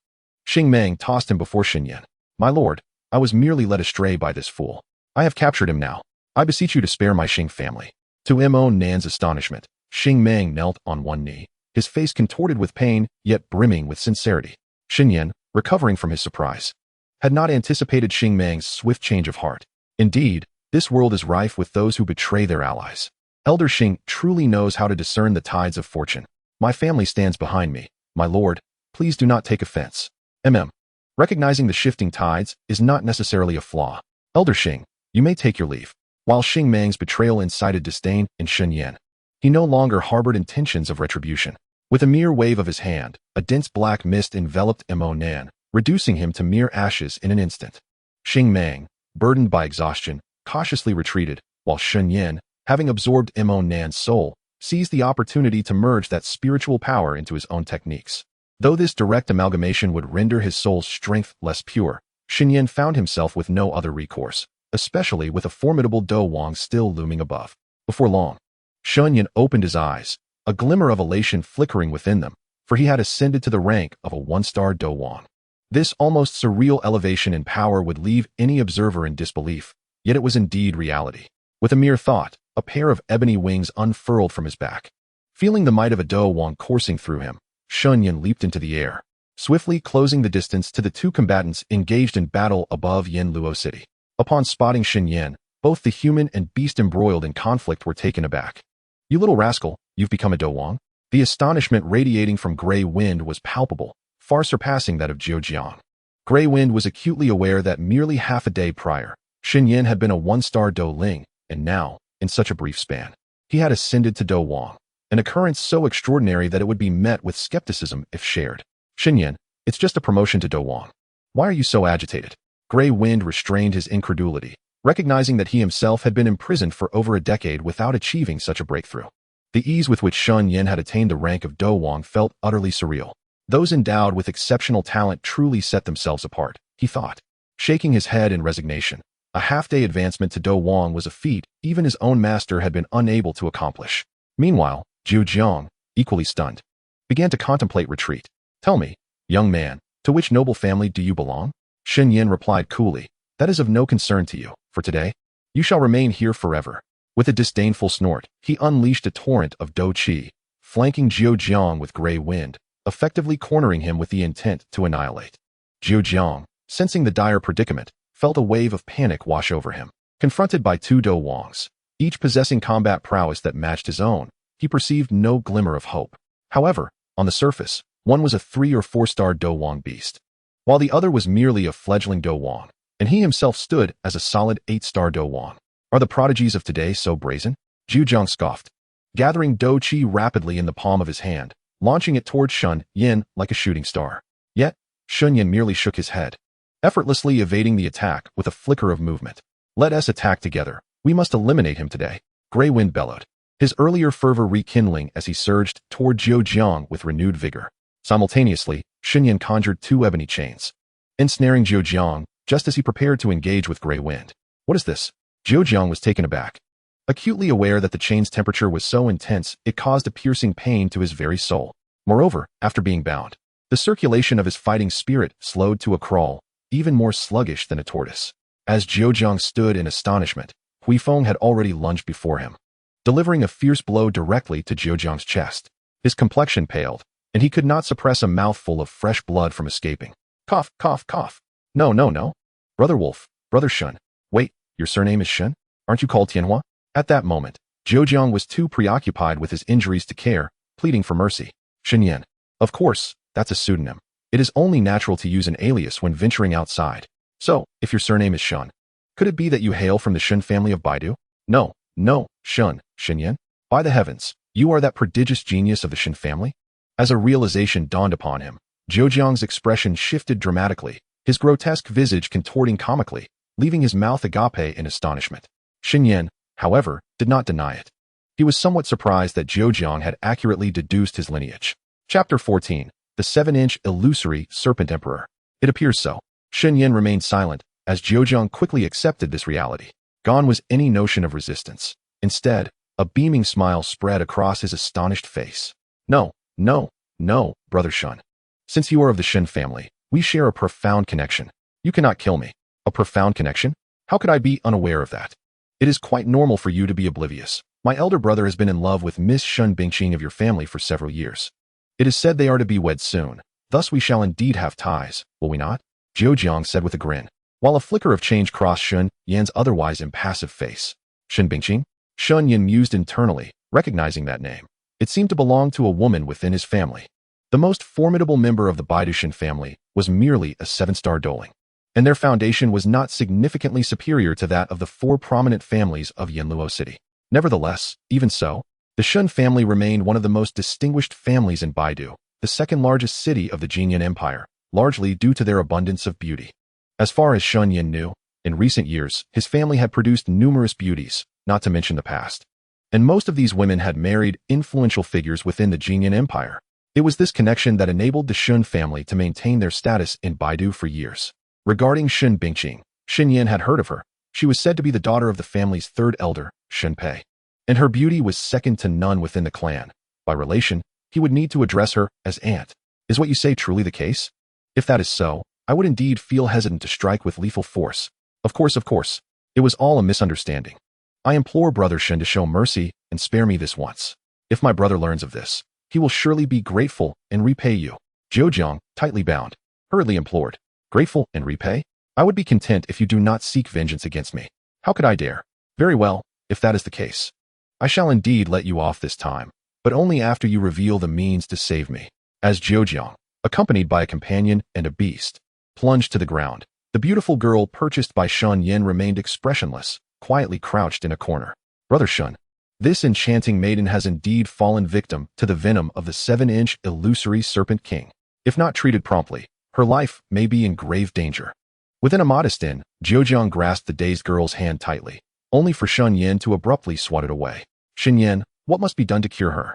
Xing Meng tossed him before Shen Yan. My lord, I was merely led astray by this fool. I have captured him now. I beseech you to spare my Xing family. To Dou Shi's astonishment, Xing Meng knelt on one knee, his face contorted with pain, yet brimming with sincerity. Shen Yan, recovering from his surprise, had not anticipated Xing Meng's swift change of heart. Indeed, this world is rife with those who betray their allies. Elder Xing truly knows how to discern the tides of fortune. My family stands behind me. My lord, please do not take offense. Recognizing the shifting tides is not necessarily a flaw. Elder Xing, you may take your leave. While Xing Meng's betrayal incited disdain in Shen Yan, he no longer harbored intentions of retribution. With a mere wave of his hand, a dense black mist enveloped Dou Shi, reducing him to mere ashes in an instant. Xing Meng, burdened by exhaustion, cautiously retreated, while Shen Yan, having absorbed Dou Shi's soul, seized the opportunity to merge that spiritual power into his own techniques. Though this direct amalgamation would render his soul's strength less pure, Shen Yan found himself with no other recourse, especially with a formidable Dou Wang still looming above. Before long, Shen Yan opened his eyes, a glimmer of elation flickering within them, for he had ascended to the rank of a 1-star Dou Wang. This almost surreal elevation in power would leave any observer in disbelief, yet it was indeed reality. With a mere thought, a pair of ebony wings unfurled from his back. Feeling the might of a Dou Wang coursing through him, Shen Yan leaped into the air, swiftly closing the distance to the 2 combatants engaged in battle above Yanluo City. Upon spotting Shen Yan, both the human and beast embroiled in conflict were taken aback. You little rascal, you've become a Dou Wang? The astonishment radiating from Grey Wind was palpable, far surpassing that of Jiang. Grey Wind was acutely aware that merely half a day prior, Shen Yan had been a 1-star Dou Ling, and now, in such a brief span, he had ascended to Dou Wang, an occurrence so extraordinary that it would be met with skepticism if shared. Shen Yan, it's just a promotion to Dou Wang. Why are you so agitated? Grey Wind restrained his incredulity, recognizing that he himself had been imprisoned for over a decade without achieving such a breakthrough. The ease with which Shen Yan had attained the rank of Dou Wang felt utterly surreal. Those endowed with exceptional talent truly set themselves apart, he thought. Shaking his head in resignation, A half-day advancement to Dou Wang was a feat even his own master had been unable to accomplish. Meanwhile, Zhu Jiang, equally stunned, began to contemplate retreat. Tell me, young man, to which noble family do you belong? Shen Yan replied coolly, that is of no concern to you, for today, you shall remain here forever. With a disdainful snort, he unleashed a torrent of Dou Shi, flanking Zhu Jiang with gray wind, effectively cornering him with the intent to annihilate. Zhu Jiang, sensing the dire predicament, felt a wave of panic wash over him. Confronted by two Dou Wangs, each possessing combat prowess that matched his own, he perceived no glimmer of hope. However, on the surface, one was a 3- or 4-star Dou Wang beast, while the other was merely a fledgling Dou Wang, and he himself stood as a solid 8-star Dou Wang. Are the prodigies of today so brazen? Zhu Jiang scoffed, gathering Dou Shi rapidly in the palm of his hand, launching it towards Shen Yan like a shooting star. Yet, Shen Yan merely shook his head, effortlessly evading the attack with a flicker of movement. Let us attack together. We must eliminate him today. Gray Wind bellowed, his earlier fervor rekindling as he surged toward Zhu Jiang with renewed vigor. Simultaneously, Shen Yan conjured 2 ebony chains, ensnaring Zhu Jiang just as he prepared to engage with Gray Wind. What is this? Zhu Jiang was taken aback, acutely aware that the chain's temperature was so intense it caused a piercing pain to his very soul. Moreover, after being bound, the circulation of his fighting spirit slowed to a crawl, even more sluggish than a tortoise. As Zhu Jiang stood in astonishment, Hui Feng had already lunged before him, delivering a fierce blow directly to Zhu Jiang's chest. His complexion paled, and he could not suppress a mouthful of fresh blood from escaping. Cough, cough, cough. No, no, no. Brother Wolf, Brother Shen. Wait, your surname is Shen? Aren't you called Tianhua? At that moment, Zhu Jiang was too preoccupied with his injuries to care, pleading for mercy. Shen Yan. Of course, that's a pseudonym. It is only natural to use an alias when venturing outside. So, if your surname is Shen, could it be that you hail from the Shen family of Baidu? No, no, Shen Yan. By the heavens, you are that prodigious genius of the Shen family? As a realization dawned upon him, Zhu Jiang's expression shifted dramatically, his grotesque visage contorting comically, leaving his mouth agape in astonishment. Shen Yan, however, did not deny it. He was somewhat surprised that Zhu Jiang had accurately deduced his lineage. Chapter 14. The 7-inch illusory Serpent Emperor. It appears so. Shen Yan remained silent, as Zhu Jiang quickly accepted this reality. Gone was any notion of resistance. Instead, a beaming smile spread across his astonished face. No, no, no, Brother Shen. Since you are of the Shen family, we share a profound connection. You cannot kill me. A profound connection? How could I be unaware of that? It is quite normal for you to be oblivious. My elder brother has been in love with Miss Shen Bingqing of your family for several years. It is said they are to be wed soon. Thus we shall indeed have ties, will we not? Zhu Jiang said with a grin, while a flicker of change crossed Shen Yan's otherwise impassive face. Shen Bingqing? Shen Yan mused internally, recognizing that name. It seemed to belong to a woman within his family. The most formidable member of the Baidu Shen family was merely a 7-star doling, and their foundation was not significantly superior to that of the 4 prominent families of Yanluo City. Nevertheless, even so, the Shen family remained one of the most distinguished families in Baidu, the second largest city of the Jinyan Empire, largely due to their abundance of beauty. As far as Shen Yan knew, in recent years, his family had produced numerous beauties, not to mention the past. And most of these women had married influential figures within the Jinyan Empire. It was this connection that enabled the Shen family to maintain their status in Baidu for years. Regarding Shen Bingqing, Shen Yan had heard of her. She was said to be the daughter of the family's 3rd elder, Shen Pei, and her beauty was second to none within the clan. By relation, he would need to address her as aunt. Is what you say truly the case? If that is so, I would indeed feel hesitant to strike with lethal force. Of course, it was all a misunderstanding. I implore Brother Shen to show mercy and spare me this once. If my brother learns of this, he will surely be grateful and repay you. Zhu Jiang, tightly bound, hurriedly implored. Grateful and repay? I would be content if you do not seek vengeance against me. How could I dare? Very well, if that is the case. I shall indeed let you off this time, but only after you reveal the means to save me. As Zhu Jiang, accompanied by a companion and a beast, plunged to the ground, the beautiful girl purchased by Shen Yan remained expressionless, quietly crouched in a corner. Brother Shen, this enchanting maiden has indeed fallen victim to the venom of the 7-inch illusory Serpent King. If not treated promptly, her life may be in grave danger. Within a modest inn, Zhu Jiang grasped the dazed girl's hand tightly, only for Shen Yan to abruptly swat it away. Shen Yan, what must be done to cure her?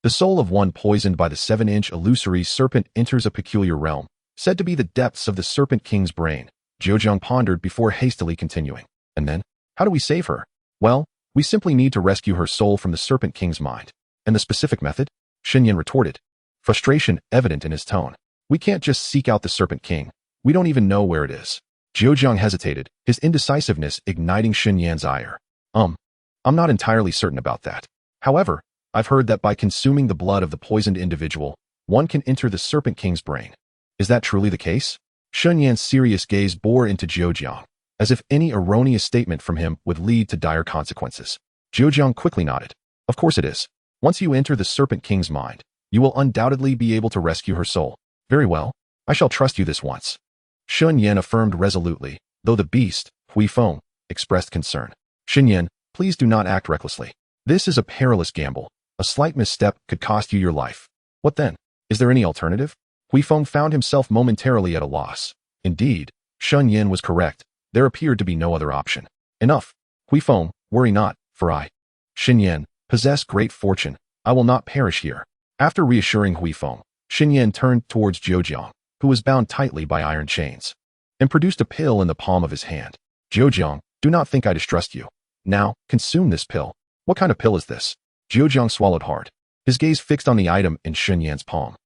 The soul of one poisoned by the 7-inch illusory serpent enters a peculiar realm, said to be the depths of the Serpent King's brain. Zhu Jiang pondered before hastily continuing. And then, how do we save her? Well, we simply need to rescue her soul from the Serpent King's mind. And the specific method? Shen Yan retorted, frustration evident in his tone. We can't just seek out the Serpent King. We don't even know where it is. Zhou hesitated, his indecisiveness igniting Shen Yan's ire. I'm not entirely certain about that. However, I've heard that by consuming the blood of the poisoned individual, one can enter the Serpent King's brain. Is that truly the case? Shen Yan's serious gaze bore into Zhou, as if any erroneous statement from him would lead to dire consequences. Zhou quickly nodded. Of course it is. Once you enter the Serpent King's mind, you will undoubtedly be able to rescue her soul. Very well. I shall trust you this once. Shen Yan affirmed resolutely, though the beast, Hui Feng, expressed concern. Shen Yan, please do not act recklessly. This is a perilous gamble. A slight misstep could cost you your life. What then? Is there any alternative? Hui Feng found himself momentarily at a loss. Indeed, Shen Yan was correct. There appeared to be no other option. Enough. Hui Feng, worry not, for I, Shen Yan, possess great fortune. I will not perish here. After reassuring Hui Feng, Shen Yan turned towards Zhou, who was bound tightly by iron chains, and produced a pill in the palm of his hand. Zhou, do not think I distrust you. Now, consume this pill. What kind of pill is this? Zhou swallowed hard, his gaze fixed on the item in Shen Yan's palm.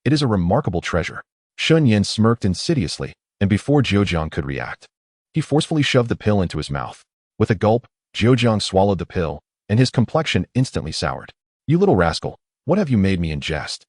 It is a remarkable treasure. Shen Yan smirked insidiously, and before Zhou could react, he forcefully shoved the pill into his mouth. With a gulp, Zhou swallowed the pill, and his complexion instantly soured. You little rascal, what have you made me ingest?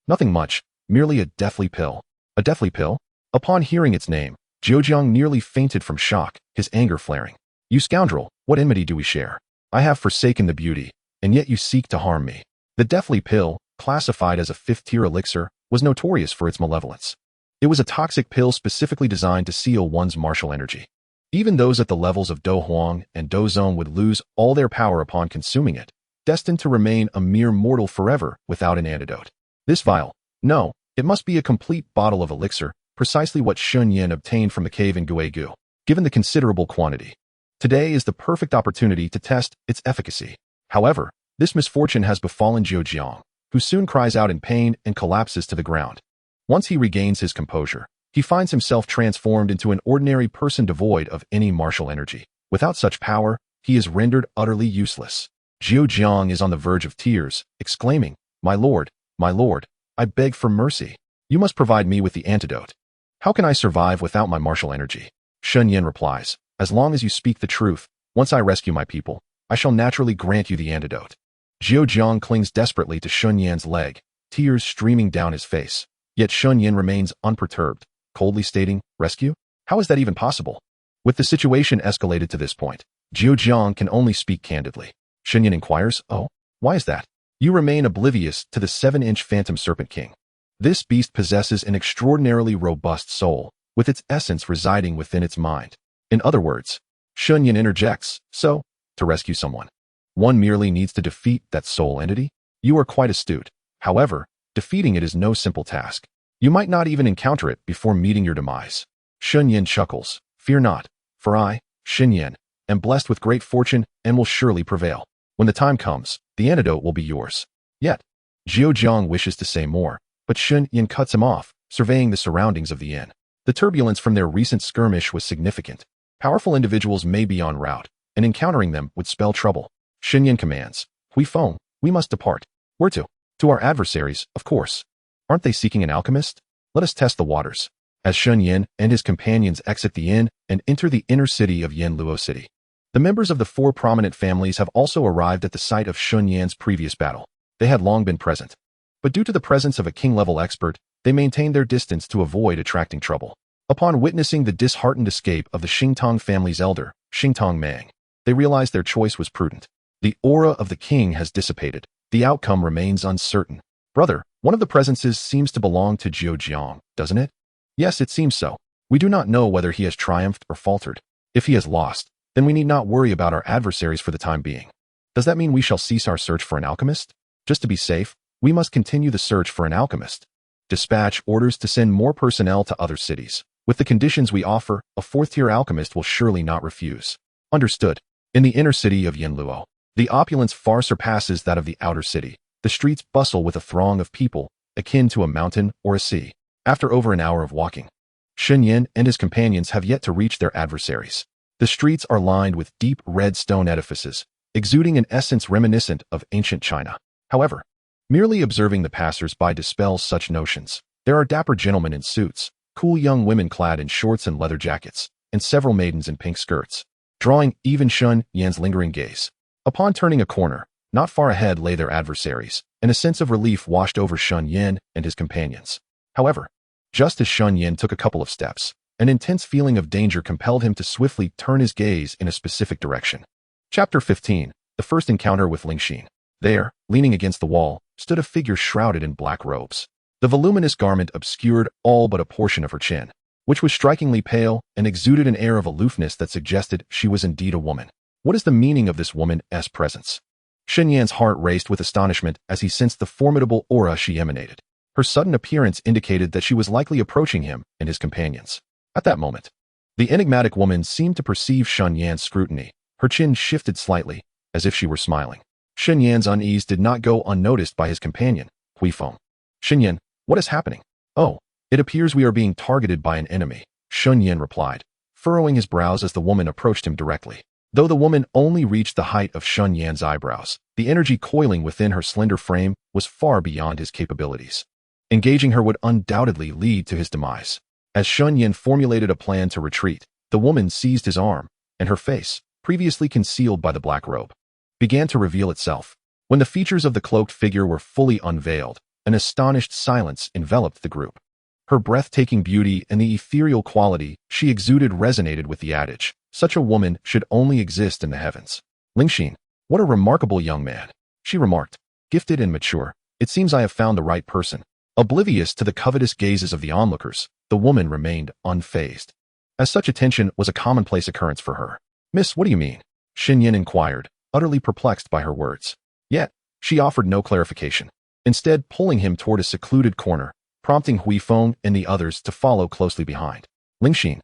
Nothing much, merely a deathly pill. A deathly pill? Upon hearing its name, Zhou nearly fainted from shock, his anger flaring. You scoundrel, what enmity do we share? I have forsaken the beauty, and yet you seek to harm me. The deathly pill, classified as a fifth-tier elixir, was notorious for its malevolence. It was a toxic pill specifically designed to seal one's martial energy. Even those at the levels of Dou Huang and Dou Zong would lose all their power upon consuming it, destined to remain a mere mortal forever without an antidote. This vial, no, it must be a complete bottle of elixir, precisely what Shen Yan obtained from the cave in Guegu, given the considerable quantity. Today is the perfect opportunity to test its efficacy. However, this misfortune has befallen Zhou, who soon cries out in pain and collapses to the ground. Once he regains his composure, he finds himself transformed into an ordinary person devoid of any martial energy. Without such power, he is rendered utterly useless. Zhou is on the verge of tears, exclaiming, my lord, I beg for mercy. You must provide me with the antidote. How can I survive without my martial energy? Shen Yan replies, as long as you speak the truth, once I rescue my people, I shall naturally grant you the antidote. Zhou clings desperately to Shen Yan's leg, tears streaming down his face. Yet Shen Yan remains unperturbed, coldly stating, rescue? How is that even possible? With the situation escalated to this point, Zhou can only speak candidly. Shen Yan inquires, oh, why is that? You remain oblivious to the 7-inch Phantom Serpent King. This beast possesses an extraordinarily robust soul, with its essence residing within its mind. In other words, Shen Yan interjects, so, to rescue someone, one merely needs to defeat that soul entity? You are quite astute. However, defeating it is no simple task. You might not even encounter it before meeting your demise. Shen Yan chuckles, fear not, for I, Shen Yan, am blessed with great fortune and will surely prevail. When the time comes, the antidote will be yours. Yet, Zhou wishes to say more, but Shen Yan cuts him off, surveying the surroundings of the inn. The turbulence from their recent skirmish was significant. Powerful individuals may be en route, and encountering them would spell trouble. Shen Yan commands, Hui Feng, we must depart. Where to? To our adversaries, of course. Aren't they seeking an alchemist? Let us test the waters. As Shen Yan and his companions exit the inn and enter the inner city of Yanluo City, the members of the 4 prominent families have also arrived at the site of Shen Yan's previous battle. They had long been present, but due to the presence of a king-level expert, they maintained their distance to avoid attracting trouble. Upon witnessing the disheartened escape of the Xingtong family's elder, Xingtong Mang, they realized their choice was prudent. The aura of the king has dissipated. The outcome remains uncertain. Brother, one of the presences seems to belong to Zhou, doesn't it? Yes, it seems so. We do not know whether he has triumphed or faltered. If he has lost, then we need not worry about our adversaries for the time being. Does that mean we shall cease our search for an alchemist? Just to be safe, we must continue the search for an alchemist. Dispatch orders to send more personnel to other cities. With the conditions we offer, a 4th-tier alchemist will surely not refuse. Understood. In the inner city of Yanluo, the opulence far surpasses that of the outer city. The streets bustle with a throng of people, akin to a mountain or a sea. After over an hour of walking, Shen Yan and his companions have yet to reach their adversaries. The The streets are lined with deep red stone edifices, exuding an essence reminiscent of ancient China. However, merely observing the passers-by dispels such notions. There are dapper gentlemen in suits, cool young women clad in shorts and leather jackets, and several maidens in pink skirts, drawing even Shen Yan's lingering gaze. Upon turning a corner, not far ahead lay their adversaries, and a sense of relief washed over Shen Yan and his companions. However, just as Shen Yan took a couple of steps, an intense feeling of danger compelled him to swiftly turn his gaze in a specific direction. Chapter 15. The First Encounter with Lingxin. There, leaning against the wall, stood a figure shrouded in black robes. The voluminous garment obscured all but a portion of her chin, which was strikingly pale and exuded an air of aloofness that suggested she was indeed a woman. What is the meaning of this woman's presence? Shen Yan's heart raced with astonishment as he sensed the formidable aura she emanated. Her sudden appearance indicated that she was likely approaching him and his companions. At that moment, the enigmatic woman seemed to perceive Shen Yan's scrutiny. Her chin shifted slightly, as if she were smiling. Shen Yan's unease did not go unnoticed by his companion, Huifeng. Shen Yan, what is happening? Oh, it appears we are being targeted by an enemy, Shen Yan replied, furrowing his brows as the woman approached him directly. Though the woman only reached the height of Shen Yan's eyebrows, the energy coiling within her slender frame was far beyond his capabilities. Engaging her would undoubtedly lead to his demise. As Shen Yan formulated a plan to retreat, the woman seized his arm, and her face, previously concealed by the black robe, began to reveal itself. When the features of the cloaked figure were fully unveiled, an astonished silence enveloped the group. Her breathtaking beauty and the ethereal quality she exuded resonated with the adage, such a woman should only exist in the heavens. Lingxin, what a remarkable young man, she remarked. Gifted and mature, it seems I have found the right person. Oblivious to the covetous gazes of the onlookers, the woman remained unfazed, as such attention was a commonplace occurrence for her. Miss, what do you mean? Shen Yan inquired, utterly perplexed by her words. Yet, she offered no clarification, instead pulling him toward a secluded corner, prompting Huifeng and the others to follow closely behind. Lingxin,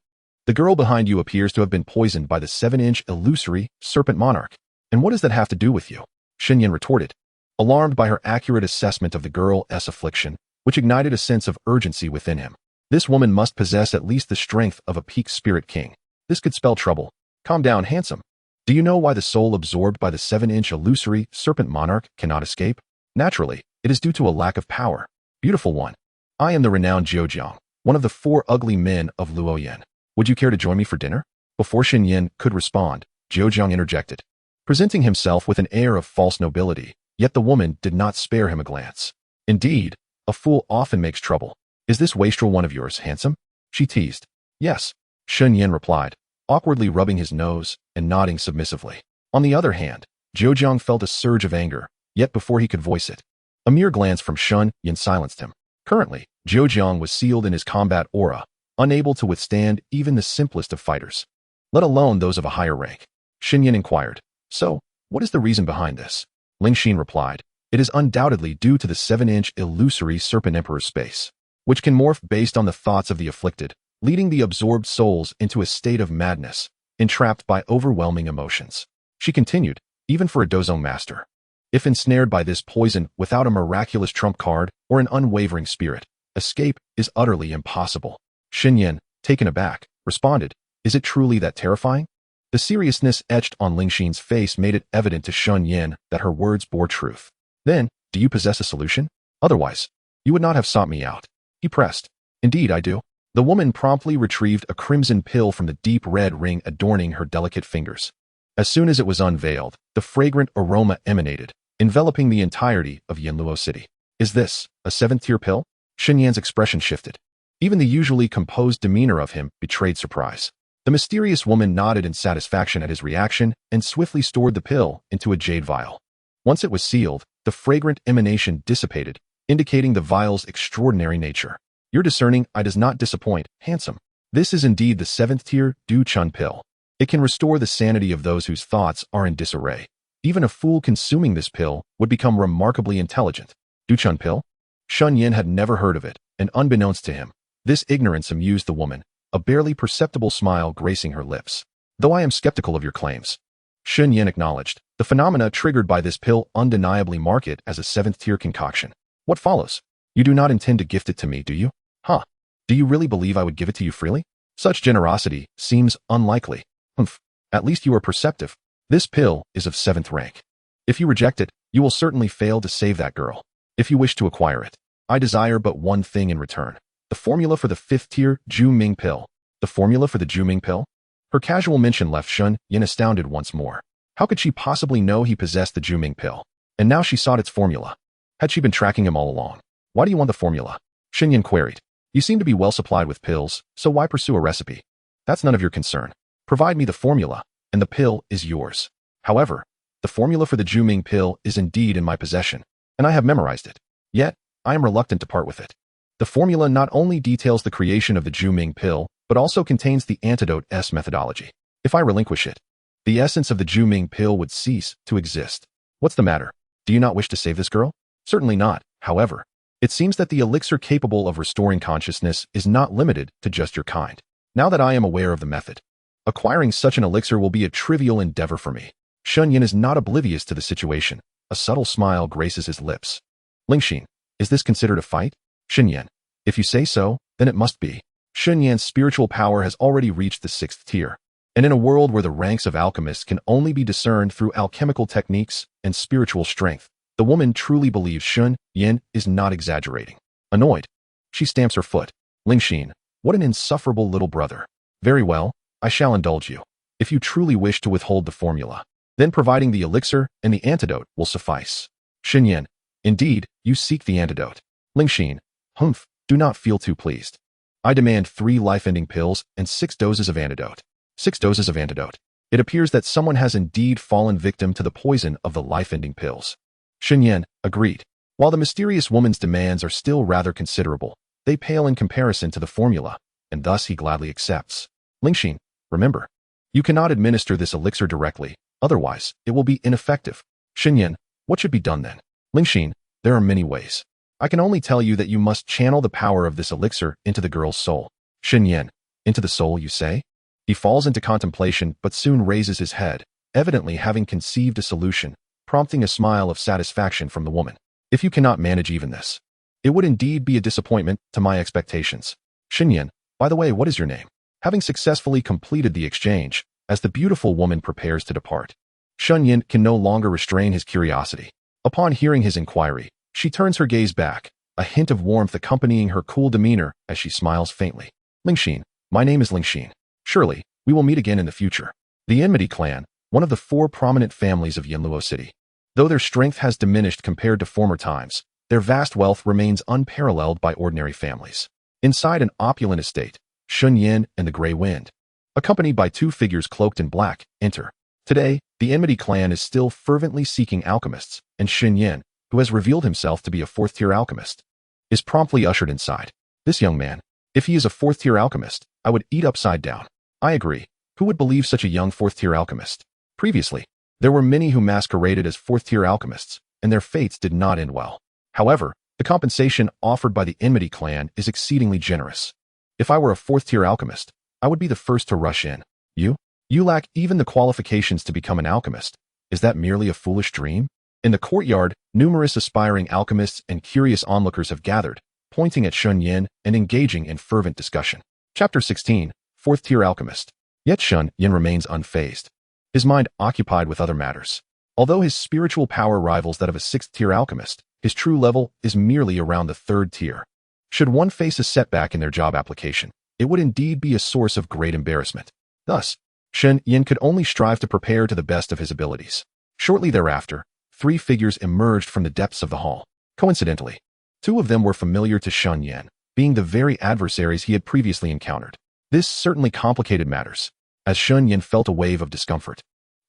the girl behind you appears to have been poisoned by the 7-inch illusory serpent monarch. And what does that have to do with you? Shen Yan retorted, alarmed by her accurate assessment of the girl's affliction, which ignited a sense of urgency within him. This woman must possess at least the strength of a peak spirit king. This could spell trouble. Calm down, handsome. Do you know why the soul absorbed by the 7-inch illusory serpent monarch cannot escape? Naturally, it is due to a lack of power. Beautiful one. I am the renowned Zhoujiang, one of the 4 ugly men of Luoyan. Would you care to join me for dinner? Before Shen Yan could respond, Zhoujiang interjected, presenting himself with an air of false nobility, yet the woman did not spare him a glance. Indeed, a fool often makes trouble. Is this wastrel one of yours, handsome? She teased. Yes, Shen Yan replied, awkwardly rubbing his nose and nodding submissively. On the other hand, Zhoujiang felt a surge of anger, yet before he could voice it, a mere glance from Shen Yan silenced him. Currently, Zhoujiang was sealed in his combat aura, unable to withstand even the simplest of fighters, let alone those of a higher rank. Shen Yan inquired, so, what is the reason behind this? Lingxin replied, it is undoubtedly due to the 7-inch illusory serpent emperor's space, which can morph based on the thoughts of the afflicted, leading the absorbed souls into a state of madness, entrapped by overwhelming emotions. She continued, even for a Dozong master, if ensnared by this poison without a miraculous trump card or an unwavering spirit, escape is utterly impossible. Shen Yan, taken aback, responded, is it truly that terrifying? The seriousness etched on Lingxin's face made it evident to Shen Yan that her words bore truth. Then, do you possess a solution? Otherwise, you would not have sought me out. He pressed. Indeed, I do. The woman promptly retrieved a crimson pill from the deep red ring adorning her delicate fingers. As soon as it was unveiled, the fragrant aroma emanated, enveloping the entirety of Yanluo City. Is this a 7th-tier pill? Shen Yan's expression shifted. Even the usually composed demeanor of him betrayed surprise. The mysterious woman nodded in satisfaction at his reaction and swiftly stored the pill into a jade vial. Once it was sealed, the fragrant emanation dissipated, indicating the vial's extraordinary nature. Your discerning eye does not disappoint, handsome. This is indeed the 7th-tier Du Chun pill. It can restore the sanity of those whose thoughts are in disarray. Even a fool consuming this pill would become remarkably intelligent. Du Chun pill? Shen Yan had never heard of it, and unbeknownst to him, this ignorance amused the woman, a barely perceptible smile gracing her lips. Though I am skeptical of your claims, Shen Yan acknowledged, the phenomena triggered by this pill undeniably mark it as a 7th-tier concoction. What follows? You do not intend to gift it to me, do you? Huh. Do you really believe I would give it to you freely? Such generosity seems unlikely. Humph. At least you are perceptive. This pill is of 7th rank. If you reject it, you will certainly fail to save that girl. If you wish to acquire it, I desire but one thing in return. The formula for the 5th tier Ju Ming pill. The formula for the Ju Ming pill? Her casual mention left Shen Yan astounded once more. How could she possibly know he possessed the Ju Ming pill? And now she sought its formula. Had she been tracking him all along? Why do you want the formula? Shen Yan queried. You seem to be well supplied with pills, so why pursue a recipe? That's none of your concern. Provide me the formula, and the pill is yours. However, the formula for the Ju Ming pill is indeed in my possession, and I have memorized it. Yet, I am reluctant to part with it. The formula not only details the creation of the Ju Ming pill, but also contains the antidote-S methodology. If I relinquish it, the essence of the Ju Ming pill would cease to exist. What's the matter? Do you not wish to save this girl? Certainly not, however. It seems that the elixir capable of restoring consciousness is not limited to just your kind. Now that I am aware of the method, acquiring such an elixir will be a trivial endeavor for me. Shen Yan is not oblivious to the situation. A subtle smile graces his lips. Lingxin, is this considered a fight? Shen Yan, if you say so, then it must be. Shen Yan's spiritual power has already reached the 6th tier, and in a world where the ranks of alchemists can only be discerned through alchemical techniques and spiritual strength, the woman truly believes Shen Yan is not exaggerating. Annoyed, she stamps her foot. Lingxin, what an insufferable little brother. Very well, I shall indulge you. If you truly wish to withhold the formula, then providing the elixir and the antidote will suffice. Shen Yan, indeed, you seek the antidote. Lingxin, humph, do not feel too pleased. I demand 3 life-ending pills and 6 doses of antidote. 6 doses of antidote. It appears that someone has indeed fallen victim to the poison of the life-ending pills. Shen Yan agreed. While the mysterious woman's demands are still rather considerable, they pale in comparison to the formula, and thus he gladly accepts. Lingxin, remember, you cannot administer this elixir directly, otherwise it will be ineffective. Shen Yan, what should be done then? Lingxin, there are many ways. I can only tell you that you must channel the power of this elixir into the girl's soul. Shen Yan, into the soul, you say? He falls into contemplation but soon raises his head, evidently having conceived a solution, prompting a smile of satisfaction from the woman. If you cannot manage even this, it would indeed be a disappointment to my expectations. Shen Yan, by the way, what is your name? Having successfully completed the exchange, as the beautiful woman prepares to depart, Shen Yan can no longer restrain his curiosity. Upon hearing his inquiry, she turns her gaze back, a hint of warmth accompanying her cool demeanor as she smiles faintly. Lingxin, my name is Lingxin. Surely, we will meet again in the future. The Enmity clan, one of the 4 prominent families of Yanluo City. Though their strength has diminished compared to former times, their vast wealth remains unparalleled by ordinary families. Inside an opulent estate, Shen Yan and the Grey Wind, accompanied by 2 figures cloaked in black, enter. Today, the Enmity clan is still fervently seeking alchemists, and Shen Yan, who has revealed himself to be a 4th-tier alchemist, is promptly ushered inside. This young man, if he is a 4th-tier alchemist, I would eat upside down. I agree. Who would believe such a young 4th-tier alchemist? Previously, there were many who masqueraded as 4th-tier alchemists, and their fates did not end well. However, the compensation offered by the Enmity clan is exceedingly generous. If I were a 4th-tier alchemist, I would be the first to rush in. You? You lack even the qualifications to become an alchemist. Is that merely a foolish dream? In the courtyard, numerous aspiring alchemists and curious onlookers have gathered, pointing at Shen Yan and engaging in fervent discussion. Chapter 16, 4th-tier alchemist. Yet Shen Yan remains unfazed, his mind occupied with other matters. Although his spiritual power rivals that of a 6th-tier alchemist, his true level is merely around the 3rd tier. Should one face a setback in their job application, it would indeed be a source of great embarrassment. Thus, Shen Yan could only strive to prepare to the best of his abilities. Shortly thereafter, 3 figures emerged from the depths of the hall. Coincidentally, 2 of them were familiar to Shen Yan, being the very adversaries he had previously encountered. This certainly complicated matters, as Shen Yan felt a wave of discomfort.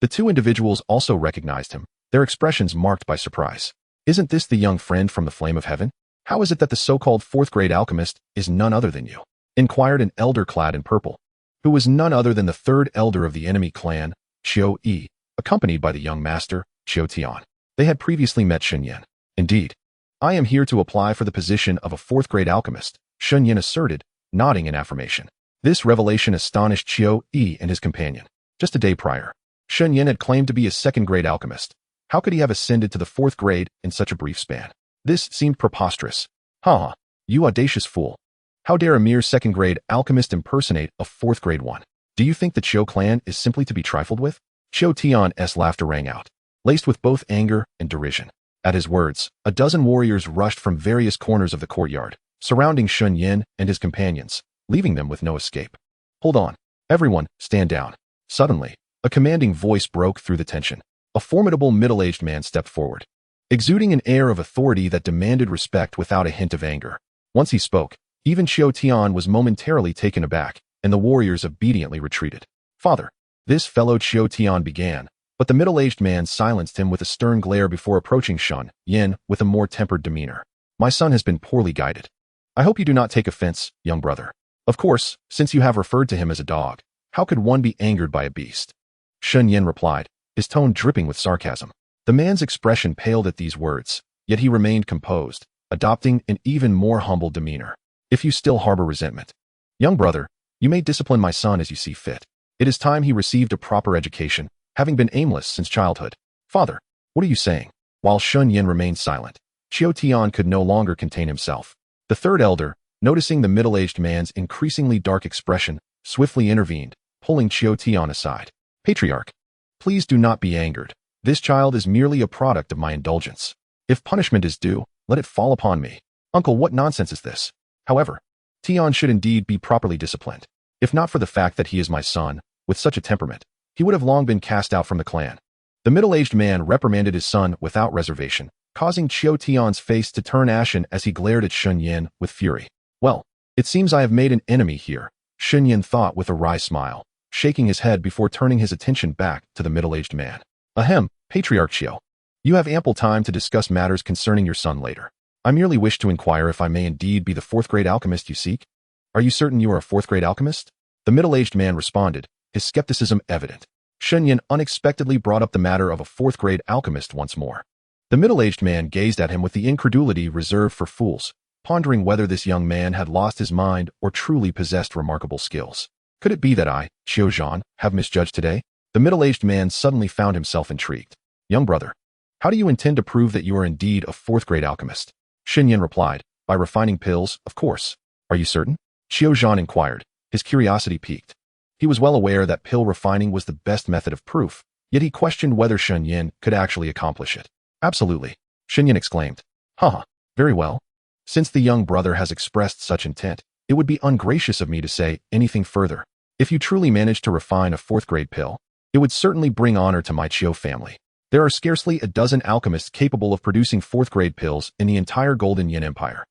The 2 individuals also recognized him, their expressions marked by surprise. Isn't this the young friend from the Flame of Heaven? How is it that the so-called 4th-grade alchemist is none other than you? Inquired an elder clad in purple, who was none other than the 3rd elder of the enemy clan, Qiu Yi, accompanied by the young master, Qiu Tian. They had previously met Shen Yan. Indeed, I am here to apply for the position of a 4th-grade alchemist, Shen Yan asserted, nodding in affirmation. This revelation astonished Qiu Yi and his companion. Just a day prior, Shen Yan had claimed to be a 2nd-grade alchemist. How could he have ascended to the 4th grade in such a brief span? This seemed preposterous. Ha! You audacious fool. How dare a mere 2nd-grade alchemist impersonate a 4th-grade one? Do you think the Chiu clan is simply to be trifled with? Chiu Tian's laughter rang out, laced with both anger and derision. At his words, a dozen warriors rushed from various corners of the courtyard, surrounding Shen Yan and his companions, leaving them with no escape. Hold on. Everyone, stand down. Suddenly, a commanding voice broke through the tension. A formidable middle-aged man stepped forward, exuding an air of authority that demanded respect without a hint of anger. Once he spoke, even Chiu Tian was momentarily taken aback, and the warriors obediently retreated. Father, this fellow Chiu Tian began, but the middle-aged man silenced him with a stern glare before approaching Shen Yan with a more tempered demeanor. My son has been poorly guided. I hope you do not take offense, young brother. Of course, since you have referred to him as a dog, how could one be angered by a beast? Shen Yan replied, his tone dripping with sarcasm. The man's expression paled at these words, yet he remained composed, adopting an even more humble demeanor. If you still harbor resentment, young brother, you may discipline my son as you see fit. It is time he received a proper education, having been aimless since childhood. Father, what are you saying? While Shen Yan remained silent, Chiu Tian could no longer contain himself. The third elder, noticing the middle-aged man's increasingly dark expression, swiftly intervened, pulling Chiu Tian aside. Patriarch, please do not be angered. This child is merely a product of my indulgence. If punishment is due, let it fall upon me. Uncle, what nonsense is this? However, Tian should indeed be properly disciplined. If not for the fact that he is my son, with such a temperament, he would have long been cast out from the clan. The middle-aged man reprimanded his son without reservation, causing Chiu Tian's face to turn ashen as he glared at Shen Yan with fury. Well, it seems I have made an enemy here, Shen Yan thought with a wry smile, shaking his head before turning his attention back to the middle-aged man. Ahem, Patriarch Chiu. You have ample time to discuss matters concerning your son later. I merely wish to inquire if I may indeed be the fourth-grade alchemist you seek. Are you certain you are a fourth-grade alchemist? The middle-aged man responded, his skepticism evident. Shen Yan unexpectedly brought up the matter of a fourth-grade alchemist once more. The middle-aged man gazed at him with the incredulity reserved for fools, pondering whether this young man had lost his mind or truly possessed remarkable skills. Could it be that I, Chiu Zhan, have misjudged today? The middle-aged man suddenly found himself intrigued. Young brother, how do you intend to prove that you are indeed a fourth-grade alchemist? Shen Yan replied, by refining pills, of course. Are you certain? Chiu Zhan inquired, his curiosity piqued. He was well aware that pill refining was the best method of proof, yet he questioned whether Shen Yan could actually accomplish it. Absolutely, Shen Yan exclaimed. Haha, very well. Since the young brother has expressed such intent, it would be ungracious of me to say anything further. If you truly managed to refine a fourth-grade pill, it would certainly bring honor to my Chiu family. There are scarcely a dozen alchemists capable of producing fourth-grade pills in the entire Golden Yin Empire.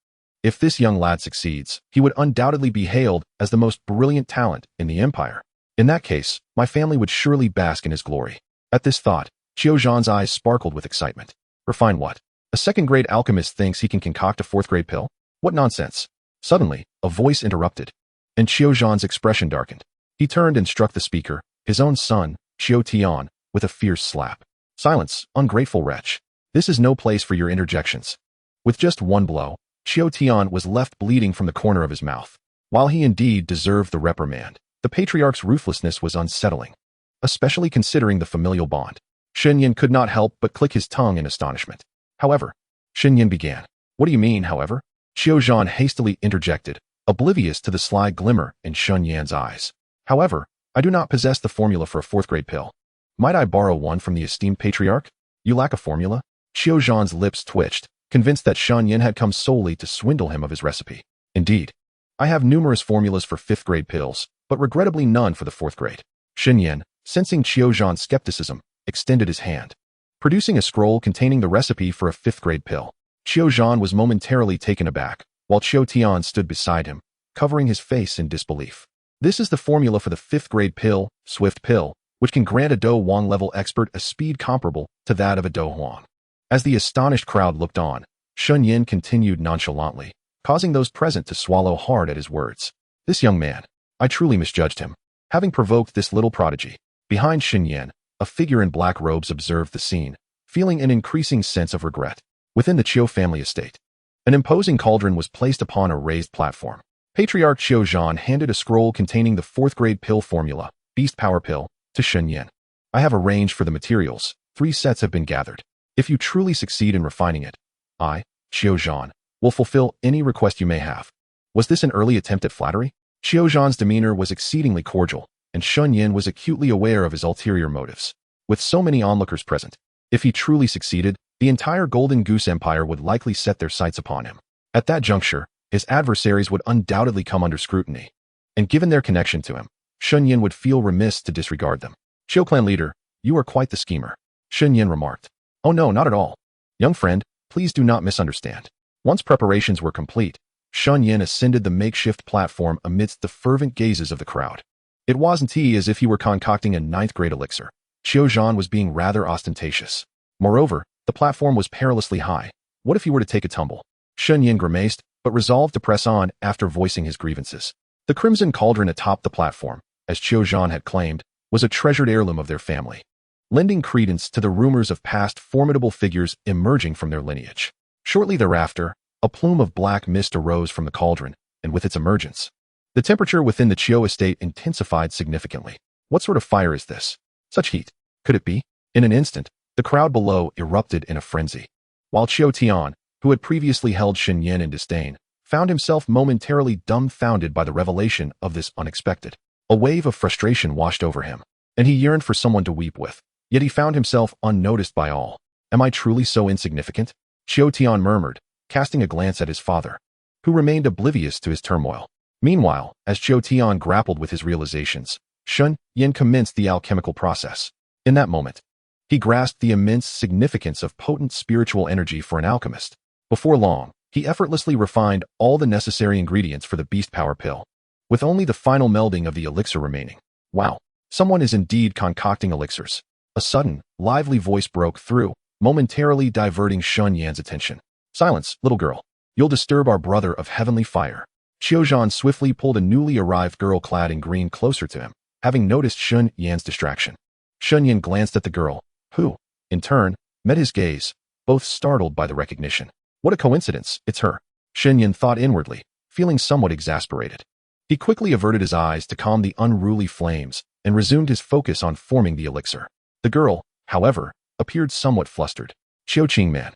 If this young lad succeeds, he would undoubtedly be hailed as the most brilliant talent in the empire. In that case, my family would surely bask in his glory. At this thought, Chiu Zhan's eyes sparkled with excitement. Refine what? A second-grade alchemist thinks he can concoct a fourth-grade pill? What nonsense! Suddenly, a voice interrupted, and Chiu Zhan's expression darkened. He turned and struck the speaker, his own son, Chiu Tian, with a fierce slap. Silence, ungrateful wretch. This is no place for your interjections. With just one blow, Chiu Tian was left bleeding from the corner of his mouth. While he indeed deserved the reprimand, the patriarch's ruthlessness was unsettling, especially considering the familial bond. Shen Yan could not help but click his tongue in astonishment. However, Shen Yan began. What do you mean, however? Chiu Zhan hastily interjected, oblivious to the sly glimmer in Shen Yan's eyes. However, I do not possess the formula for a fourth-grade pill. Might I borrow one from the esteemed patriarch? You lack a formula? Chiu Zhan's lips twitched, convinced that Shen Yan had come solely to swindle him of his recipe. Indeed, I have numerous formulas for fifth-grade pills, but regrettably none for the fourth grade. Shen Yan, sensing Chiu Zhan's skepticism, extended his hand, producing a scroll containing the recipe for a fifth-grade pill. Chiu Zhan was momentarily taken aback, while Chiu Tian stood beside him, covering his face in disbelief. This is the formula for the fifth-grade pill, Swift Pill, which can grant a Dou Wang level expert a speed comparable to that of a Dou Huang. As the astonished crowd looked on, Shen Yan continued nonchalantly, causing those present to swallow hard at his words. This young man, I truly misjudged him, having provoked this little prodigy. Behind Shen Yan, a figure in black robes observed the scene, feeling an increasing sense of regret. Within the Chiu family estate, an imposing cauldron was placed upon a raised platform. Patriarch Chiu Zhan handed a scroll containing the fourth-grade pill formula, Beast Power Pill, to Shen Yan. I have arranged for the materials. 3 sets have been gathered. If you truly succeed in refining it, I, Chiu Zhan, will fulfill any request you may have. Was this an early attempt at flattery? Chiu Zhan's demeanor was exceedingly cordial, and Shen Yan was acutely aware of his ulterior motives. With so many onlookers present, if he truly succeeded, the entire Golden Goose Empire would likely set their sights upon him. At that juncture, his adversaries would undoubtedly come under scrutiny. And given their connection to him, Shen Yan would feel remiss to disregard them. Qiu clan leader, you are quite the schemer, Shen Yan remarked. Oh no, not at all. Young friend, please do not misunderstand. Once preparations were complete, Shen Yan ascended the makeshift platform amidst the fervent gazes of the crowd. It wasn't as if he were concocting a ninth-grade elixir. Qiu Zhan was being rather ostentatious. Moreover, the platform was perilously high. What if he were to take a tumble? Shen Yan grimaced, but resolved to press on after voicing his grievances. The crimson cauldron atop the platform, as Qiu Zhan had claimed, was a treasured heirloom of their family, lending credence to the rumors of past formidable figures emerging from their lineage. Shortly thereafter, a plume of black mist arose from the cauldron, and with its emergence, the temperature within the Qiu estate intensified significantly. What sort of fire is this? Such heat. Could it be? In an instant, the crowd below erupted in a frenzy. While Qiu Tian, who had previously held Shen Yan in disdain, found himself momentarily dumbfounded by the revelation of this unexpected. A wave of frustration washed over him, and he yearned for someone to weep with. Yet he found himself unnoticed by all. Am I truly so insignificant? Qiu Tian murmured, casting a glance at his father, who remained oblivious to his turmoil. Meanwhile, as Qiu Tian grappled with his realizations, Shen Yan commenced the alchemical process. In that moment, he grasped the immense significance of potent spiritual energy for an alchemist. Before long, he effortlessly refined all the necessary ingredients for the beast power pill, with only the final melding of the elixir remaining. Wow, someone is indeed concocting elixirs. A sudden, lively voice broke through, momentarily diverting Shen Yan's attention. Silence, little girl. You'll disturb our brother of heavenly fire. Qiu Zhan swiftly pulled a newly arrived girl clad in green closer to him, having noticed Shen Yan's distraction. Shen Yan glanced at the girl, who, in turn, met his gaze, both startled by the recognition. What a coincidence, it's her. Shen Yan thought inwardly, feeling somewhat exasperated. He quickly averted his eyes to calm the unruly flames and resumed his focus on forming the elixir. The girl, however, appeared somewhat flustered. Qiu Qingman.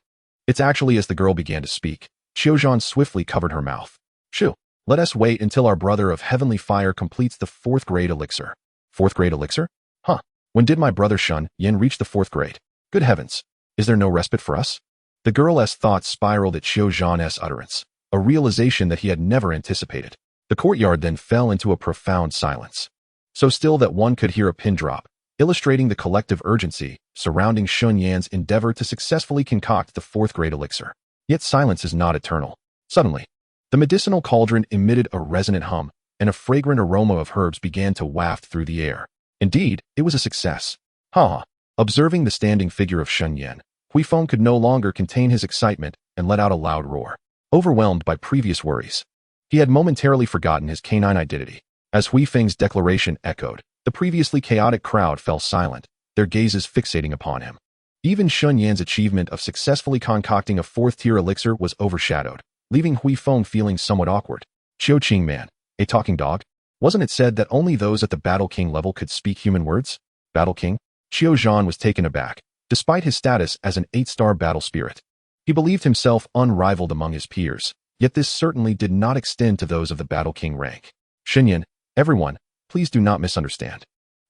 It's actually as the girl began to speak, Qiu Zhan swiftly covered her mouth. Shoo, let us wait until our brother of heavenly fire completes the 4th grade elixir. 4th grade elixir? Huh. When did my brother Shen Yan reach the 4th grade? Good heavens. Is there no respite for us? The girl's thoughts spiraled at Qiu Zhan's utterance, a realization that he had never anticipated. The courtyard then fell into a profound silence, so still that one could hear a pin drop, illustrating the collective urgency surrounding Shen Yan's endeavor to successfully concoct the 4th grade elixir. Yet silence is not eternal. Suddenly, the medicinal cauldron emitted a resonant hum, and a fragrant aroma of herbs began to waft through the air. Indeed, it was a success. Ha! Observing the standing figure of Shen Yan, Huifeng could no longer contain his excitement and let out a loud roar. Overwhelmed by previous worries, he had momentarily forgotten his canine identity. As Huifeng's declaration echoed, the previously chaotic crowd fell silent, their gazes fixating upon him. Even Shen Yan's achievement of successfully concocting a 4th-tier elixir was overshadowed, leaving Huifeng feeling somewhat awkward. Qiu Qingman, a talking dog? Wasn't it said that only those at the Battle King level could speak human words? Battle King? Qiu Zhan was taken aback, despite his status as an 8-star battle spirit. He believed himself unrivaled among his peers, yet this certainly did not extend to those of the Battle King rank. Shen Yan, everyone, please do not misunderstand.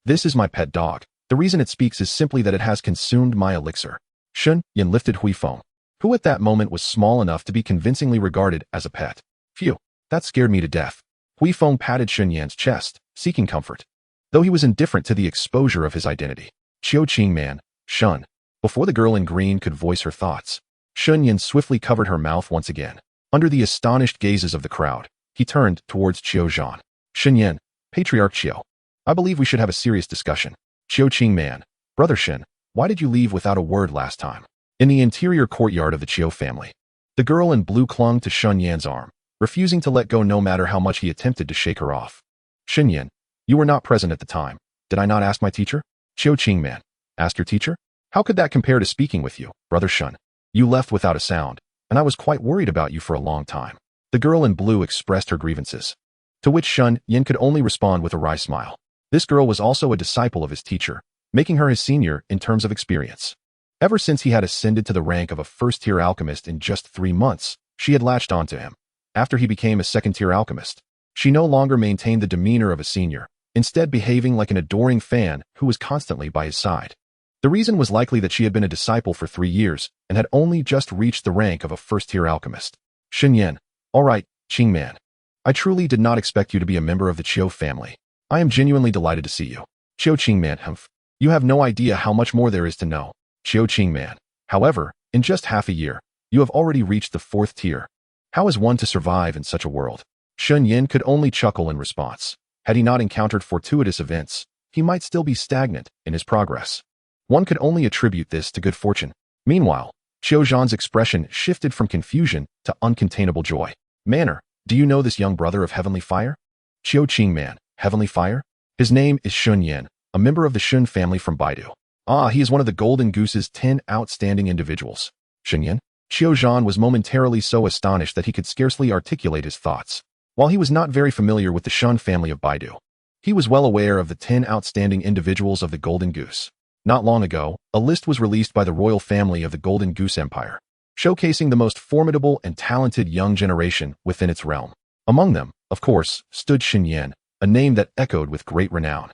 This is my pet dog. The reason it speaks is simply that it has consumed my elixir. Shen Yan lifted Huifeng, who at that moment was small enough to be convincingly regarded as a pet. Phew, that scared me to death. Huifeng patted Shen Yan's chest, seeking comfort, though he was indifferent to the exposure of his identity. Qiu Qingman, Shen. Before the girl in green could voice her thoughts, Shen Yan swiftly covered her mouth once again. Under the astonished gazes of the crowd, he turned towards Qiu Zhan. Shen Yan, Patriarch Qiu. I believe we should have a serious discussion. Qiu Qingman, Brother Shen, why did you leave without a word last time? In the interior courtyard of the Qiu family, the girl in blue clung to Shen Yan's arm, refusing to let go no matter how much he attempted to shake her off. Shen Yan, you were not present at the time. Did I not ask my teacher? Qiu Qingman, ask your teacher? How could that compare to speaking with you, Brother Shen? You left without a sound, and I was quite worried about you for a long time. The girl in blue expressed her grievances, to which Shen Yan could only respond with a wry smile. This girl was also a disciple of his teacher, making her his senior in terms of experience. Ever since he had ascended to the rank of a 1st-tier alchemist in just 3 months, she had latched onto him. After he became a 2nd-tier alchemist, she no longer maintained the demeanor of a senior, instead behaving like an adoring fan who was constantly by his side. The reason was likely that she had been a disciple for 3 years and had only just reached the rank of a first-tier alchemist. Shen Yan. All right, Qing Man. I truly did not expect you to be a member of the Qiu family. I am genuinely delighted to see you. Qiu Qing Man. Humph. You have no idea how much more there is to know. Qiu Qing Man. However, in just half a year, you have already reached the 4th tier. How is one to survive in such a world? Shen Yan could only chuckle in response. Had he not encountered fortuitous events, he might still be stagnant in his progress. One could only attribute this to good fortune. Meanwhile, Qiu Zhan's expression shifted from confusion to uncontainable joy. Manner, do you know this young brother of Heavenly Fire? Qiu Qing Man, Heavenly Fire? His name is Shen Yan, a member of the Shen family from Baidu. Ah, he is one of the Golden Goose's 10 outstanding individuals. Shen Yan? Qiu Zhan was momentarily so astonished that he could scarcely articulate his thoughts. While he was not very familiar with the Shen family of Baidu, he was well aware of the 10 outstanding individuals of the Golden Goose. Not long ago, a list was released by the royal family of the Golden Goose Empire, showcasing the most formidable and talented young generation within its realm. Among them, of course, stood Shen Yan, a name that echoed with great renown.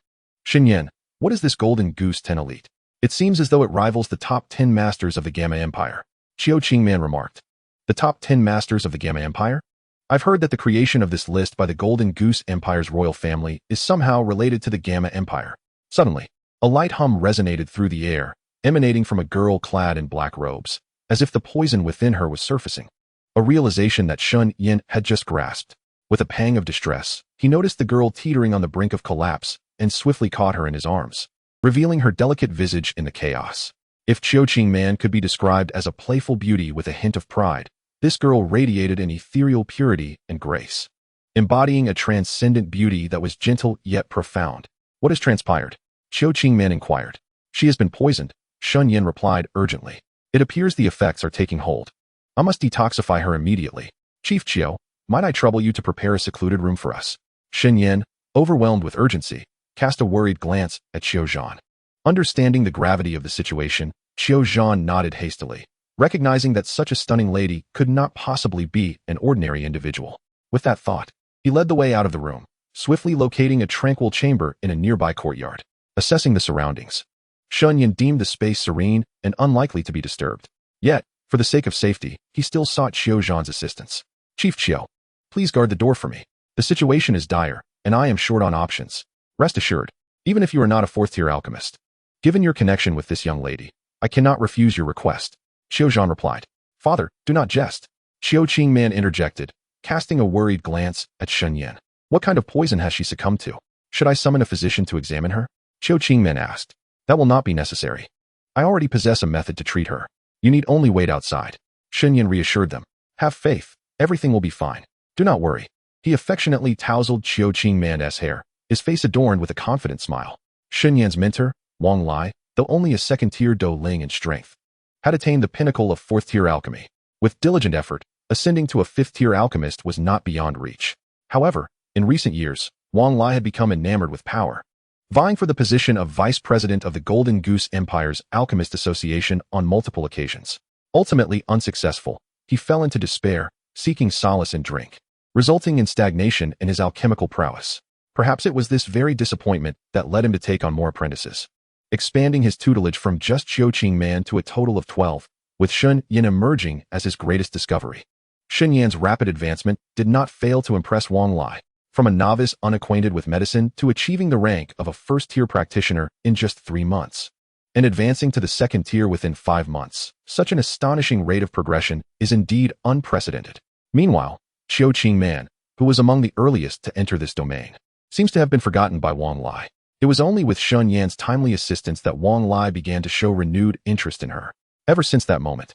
Shen Yan, what is this Golden Goose 10 elite? It seems as though it rivals the top 10 masters of the Gamma Empire. Qiu Qing Man remarked. The top 10 masters of the Gamma Empire? I've heard that the creation of this list by the Golden Goose Empire's royal family is somehow related to the Gamma Empire. Suddenly, a light hum resonated through the air, emanating from a girl clad in black robes, as if the poison within her was surfacing. A realization that Shen Yan had just grasped. With a pang of distress, he noticed the girl teetering on the brink of collapse and swiftly caught her in his arms, revealing her delicate visage in the chaos. If Qiu Qing Man could be described as a playful beauty with a hint of pride, this girl radiated an ethereal purity and grace, embodying a transcendent beauty that was gentle yet profound. What has transpired? Qiu Qing Man inquired. She has been poisoned, Shen Yan replied urgently. It appears the effects are taking hold. I must detoxify her immediately. Chief Qiu, might I trouble you to prepare a secluded room for us? Shen Yan, overwhelmed with urgency, cast a worried glance at Qiu Zhan. Understanding the gravity of the situation, Qiu Zhan nodded hastily, recognizing that such a stunning lady could not possibly be an ordinary individual. With that thought, he led the way out of the room, swiftly locating a tranquil chamber in a nearby courtyard. Assessing the surroundings, Shen Yan deemed the space serene and unlikely to be disturbed. Yet, for the sake of safety, he still sought Qiu Zhan's assistance. Chief Qiu, please guard the door for me. The situation is dire, and I am short on options. Rest assured, even if you are not a 4th-tier alchemist, given your connection with this young lady, I cannot refuse your request. Qiu Zhan replied. Father, do not jest. Qiu Qing Man interjected, casting a worried glance at Shen Yan. What kind of poison has she succumbed to? Should I summon a physician to examine her? Qiu Qing Man asked. That will not be necessary. I already possess a method to treat her. You need only wait outside. Shen Yan reassured them. Have faith. Everything will be fine. Do not worry. He affectionately tousled Qiu Qing Man's hair, his face adorned with a confident smile. Shen Yan's mentor, Wang Lai, though only a 2nd-tier Dou Ling in strength, had attained the pinnacle of 4th-tier alchemy. With diligent effort, ascending to a 5th-tier alchemist was not beyond reach. However, in recent years, Wang Lai had become enamored with power, vying for the position of vice president of the Golden Goose Empire's Alchemist Association on multiple occasions. Ultimately unsuccessful, he fell into despair, seeking solace in drink, resulting in stagnation in his alchemical prowess. Perhaps it was this very disappointment that led him to take on more apprentices, expanding his tutelage from just Qiu Qing Man to a total of 12, with Shen Yan emerging as his greatest discovery. Shen Yan's rapid advancement did not fail to impress Wang Lai, from a novice unacquainted with medicine to achieving the rank of a 1st-tier practitioner in just 3 months, and advancing to the 2nd tier within 5 months. Such an astonishing rate of progression is indeed unprecedented. Meanwhile, Qiu Qing Man, who was among the earliest to enter this domain, seems to have been forgotten by Wang Lai. It was only with Shen Yan's timely assistance that Wang Lai began to show renewed interest in her. Ever since that moment,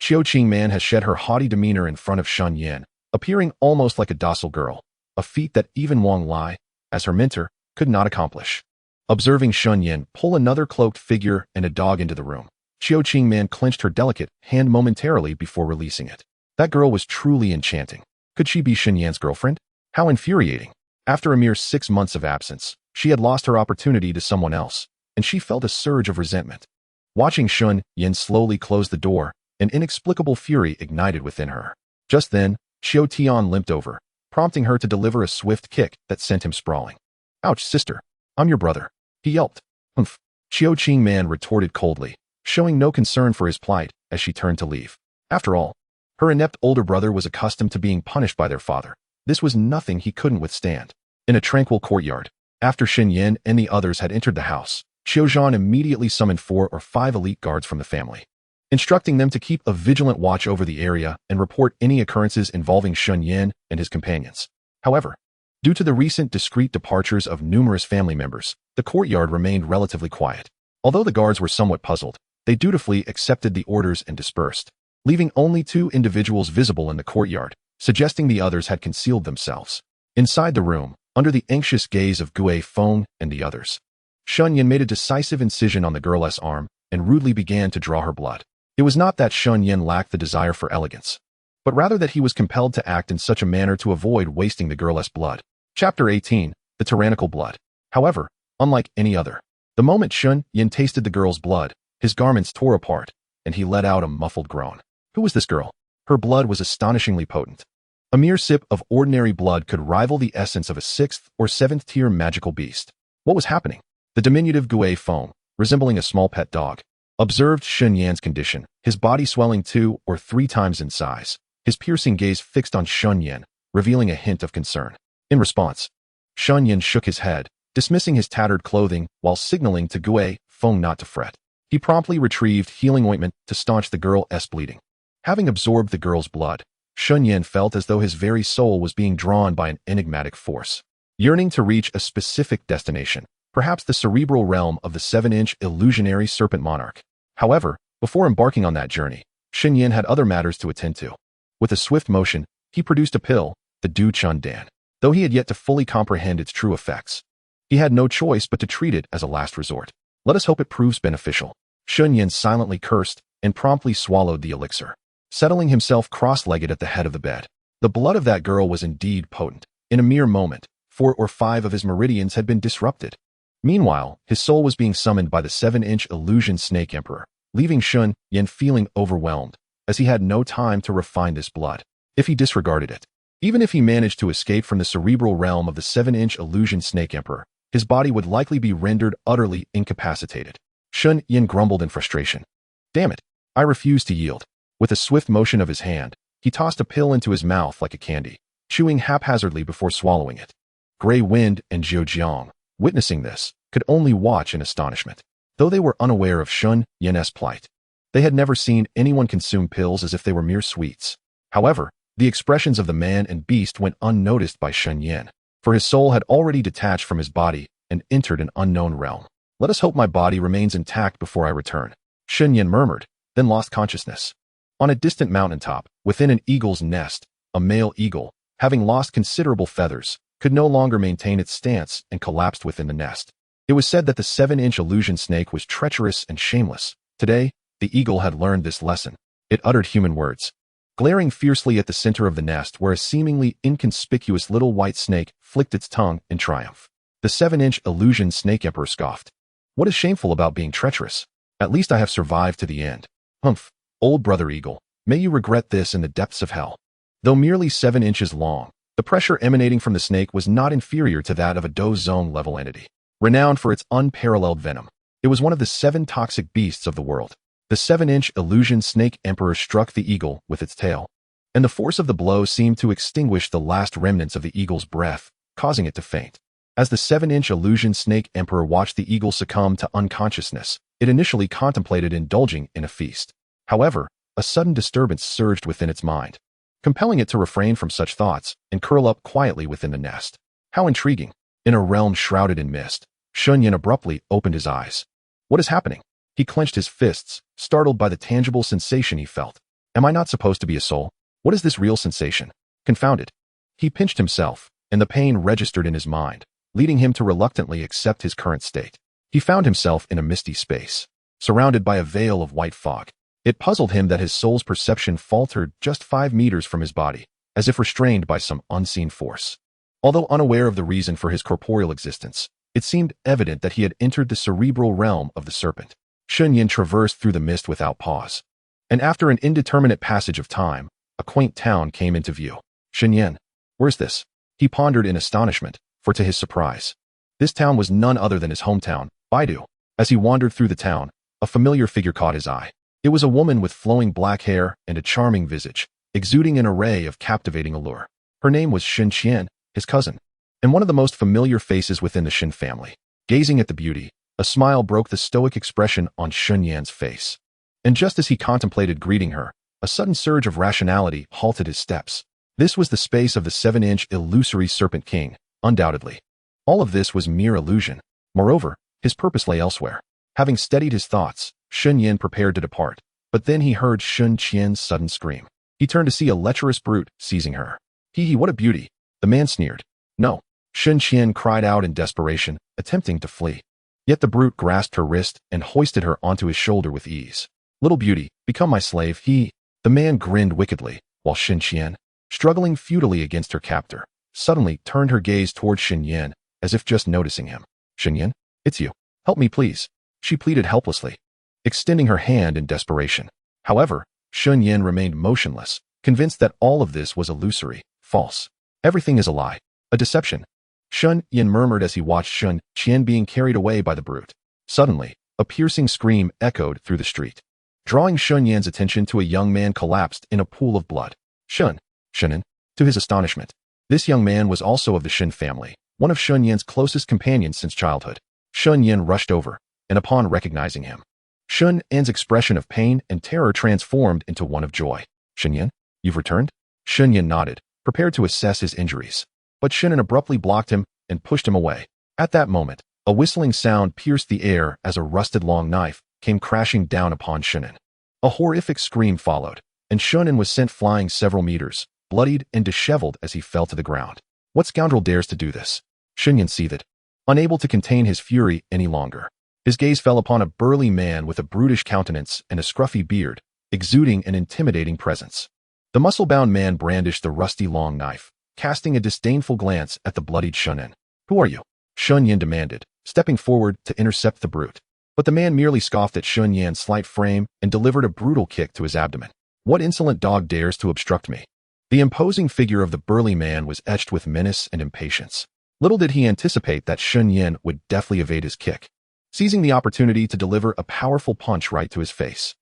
Qiu Qing Man has shed her haughty demeanor in front of Shen Yan, appearing almost like a docile girl, a feat that even Wang Lai, as her mentor, could not accomplish. Observing Shen Yan pull another cloaked figure and a dog into the room, Qiu Qing Man clenched her delicate hand momentarily before releasing it. That girl was truly enchanting. Could she be Shen Yan's girlfriend? How infuriating. After a mere 6 months of absence, she had lost her opportunity to someone else, and she felt a surge of resentment. Watching Shen Yan slowly close the door, an inexplicable fury ignited within her. Just then, Qiu Tian limped over, prompting her to deliver a swift kick that sent him sprawling. Ouch, sister. I'm your brother, he yelped. Humph. Qiu Qingman retorted coldly, showing no concern for his plight as she turned to leave. After all, her inept older brother was accustomed to being punished by their father. This was nothing he couldn't withstand. In a tranquil courtyard, after Shen Yan and the others had entered the house, Qiu Zhan immediately summoned 4 or 5 elite guards from the family, instructing them to keep a vigilant watch over the area and report any occurrences involving Shen Yan and his companions. However, due to the recent discreet departures of numerous family members, the courtyard remained relatively quiet. Although the guards were somewhat puzzled, they dutifully accepted the orders and dispersed, leaving only 2 individuals visible in the courtyard, suggesting the others had concealed themselves. Inside the room, under the anxious gaze of Gu Feng and the others, Shen Yan made a decisive incision on the girl's arm and rudely began to draw her blood. It was not that Shen Yan lacked the desire for elegance, but rather that he was compelled to act in such a manner to avoid wasting the girl's blood. Chapter 18. The Tyrannical Blood. However, unlike any other, the moment Shen Yan tasted the girl's blood, his garments tore apart, and he let out a muffled groan. Who was this girl? Her blood was astonishingly potent. A mere sip of ordinary blood could rival the essence of a 6th or 7th tier magical beast. What was happening? The diminutive Gu Feng, resembling a small pet dog, observed Shen Yan's condition, his body swelling 2 or 3 times in size, his piercing gaze fixed on Shen Yan, revealing a hint of concern. In response, Shen Yan shook his head, dismissing his tattered clothing while signaling to Gu Feng not to fret. He promptly retrieved healing ointment to staunch the girl's bleeding. Having absorbed the girl's blood, Shen Yan felt as though his very soul was being drawn by an enigmatic force, yearning to reach a specific destination, perhaps the cerebral realm of the 7-inch illusionary serpent monarch. However, before embarking on that journey, Shen Yan had other matters to attend to. With a swift motion, he produced a pill, the Du Chun Dan. Though he had yet to fully comprehend its true effects, he had no choice but to treat it as a last resort. Let us hope it proves beneficial. Shen Yan silently cursed and promptly swallowed the elixir, settling himself cross-legged at the head of the bed. The blood of that girl was indeed potent. In a mere moment, 4 or 5 of his meridians had been disrupted. Meanwhile, his soul was being summoned by the 7-inch illusion snake emperor, leaving Shen Yan feeling overwhelmed, as he had no time to refine this blood. If he disregarded it, even if he managed to escape from the cerebral realm of the 7-inch illusion snake emperor, his body would likely be rendered utterly incapacitated. Shen Yan grumbled in frustration. Damn it, I refuse to yield. With a swift motion of his hand, he tossed a pill into his mouth like a candy, chewing haphazardly before swallowing it. Gray Wind and Zhou Jiang, witnessing this, could only watch in astonishment. Though they were unaware of Shen Yan's plight, they had never seen anyone consume pills as if they were mere sweets. However, the expressions of the man and beast went unnoticed by Shen Yan, for his soul had already detached from his body and entered an unknown realm. Let us hope my body remains intact before I return, Shen Yan murmured, then lost consciousness. On a distant mountaintop, within an eagle's nest, a male eagle, having lost considerable feathers, could no longer maintain its stance and collapsed within the nest. It was said that the 7-inch illusion snake was treacherous and shameless. Today, the eagle had learned this lesson. It uttered human words, glaring fiercely at the center of the nest where a seemingly inconspicuous little white snake flicked its tongue in triumph. The 7-inch illusion snake emperor scoffed. What is shameful about being treacherous? At least I have survived to the end. Humph, old brother eagle, may you regret this in the depths of hell. Though merely 7 inches long, the pressure emanating from the snake was not inferior to that of a Dou Zone level entity. Renowned for its unparalleled venom, it was one of the 7 toxic beasts of the world. The 7-inch illusion snake emperor struck the eagle with its tail, and the force of the blow seemed to extinguish the last remnants of the eagle's breath, causing it to faint. As the 7-inch illusion snake emperor watched the eagle succumb to unconsciousness, it initially contemplated indulging in a feast. However, a sudden disturbance surged within its mind, compelling it to refrain from such thoughts and curl up quietly within the nest. How intriguing! In a realm shrouded in mist, Shen Yan abruptly opened his eyes. What is happening? He clenched his fists, startled by the tangible sensation he felt. Am I not supposed to be a soul? What is this real sensation? Confounded. He pinched himself, and the pain registered in his mind, leading him to reluctantly accept his current state. He found himself in a misty space, surrounded by a veil of white fog. It puzzled him that his soul's perception faltered just 5 meters from his body, as if restrained by some unseen force. Although unaware of the reason for his corporeal existence, it seemed evident that he had entered the cerebral realm of the serpent. Shen Yan traversed through the mist without pause, and after an indeterminate passage of time, a quaint town came into view. Shen Yan, where's this? He pondered in astonishment, for to his surprise, This town was none other than his hometown, Baidu. As he wandered through the town, a familiar figure caught his eye. It was a woman with flowing black hair and a charming visage, exuding an array of captivating allure. Her name was Shen Yan, his cousin, and one of the most familiar faces within the Shen family. Gazing at the beauty, a smile broke the stoic expression on Shen Yan's face. And just as he contemplated greeting her, a sudden surge of rationality halted his steps. This was the space of the 7-inch illusory Serpent King, undoubtedly. All of this was mere illusion. Moreover, his purpose lay elsewhere. Having steadied his thoughts, Shen Yan prepared to depart, but then he heard Shen Qian's sudden scream. He turned to see a lecherous brute seizing her. Hee, what a beauty, the man sneered. No, Shen Qian cried out in desperation, attempting to flee. Yet the brute grasped her wrist and hoisted her onto his shoulder with ease. Little beauty, become my slave, The man grinned wickedly, while Shen Qian, struggling futilely against her captor, suddenly turned her gaze toward Shen Yan, as if just noticing him. Shen Yan, it's you. Help me, please, she pleaded helplessly, extending her hand in desperation. However, Shen Yan remained motionless, convinced that all of this was illusory, false. Everything is a lie, a deception. Shen Yan murmured as he watched Shen Qian being carried away by the brute. Suddenly, a piercing scream echoed through the street, drawing Shen Yan's attention to a young man collapsed in a pool of blood. Shenan. To his astonishment, this young man was also of the Shen family, one of Shen Yan's closest companions since childhood. Shen Yan rushed over, and upon recognizing him, Shen Yan's expression of pain and terror transformed into one of joy. Shen Yan, you've returned? Shen Yan nodded, prepared to assess his injuries. But Shen Yan abruptly blocked him and pushed him away. At that moment, a whistling sound pierced the air as a rusted long knife came crashing down upon Shen Yan. A horrific scream followed, and Shen Yan was sent flying several meters, bloodied and disheveled as he fell to the ground. What scoundrel dares to do this? Shen Yan seethed, unable to contain his fury any longer. His gaze fell upon a burly man with a brutish countenance and a scruffy beard, exuding an intimidating presence. The muscle-bound man brandished the rusty long knife, casting a disdainful glance at the bloodied Shen Yan. Who are you? Shen Yan demanded, stepping forward to intercept the brute. But the man merely scoffed at Shen Yan's slight frame and delivered a brutal kick to his abdomen. What insolent dog dares to obstruct me? The imposing figure of the burly man was etched with menace and impatience. Little did he anticipate that Shen Yan would deftly evade his kick, seizing the opportunity to deliver a powerful punch right to his face.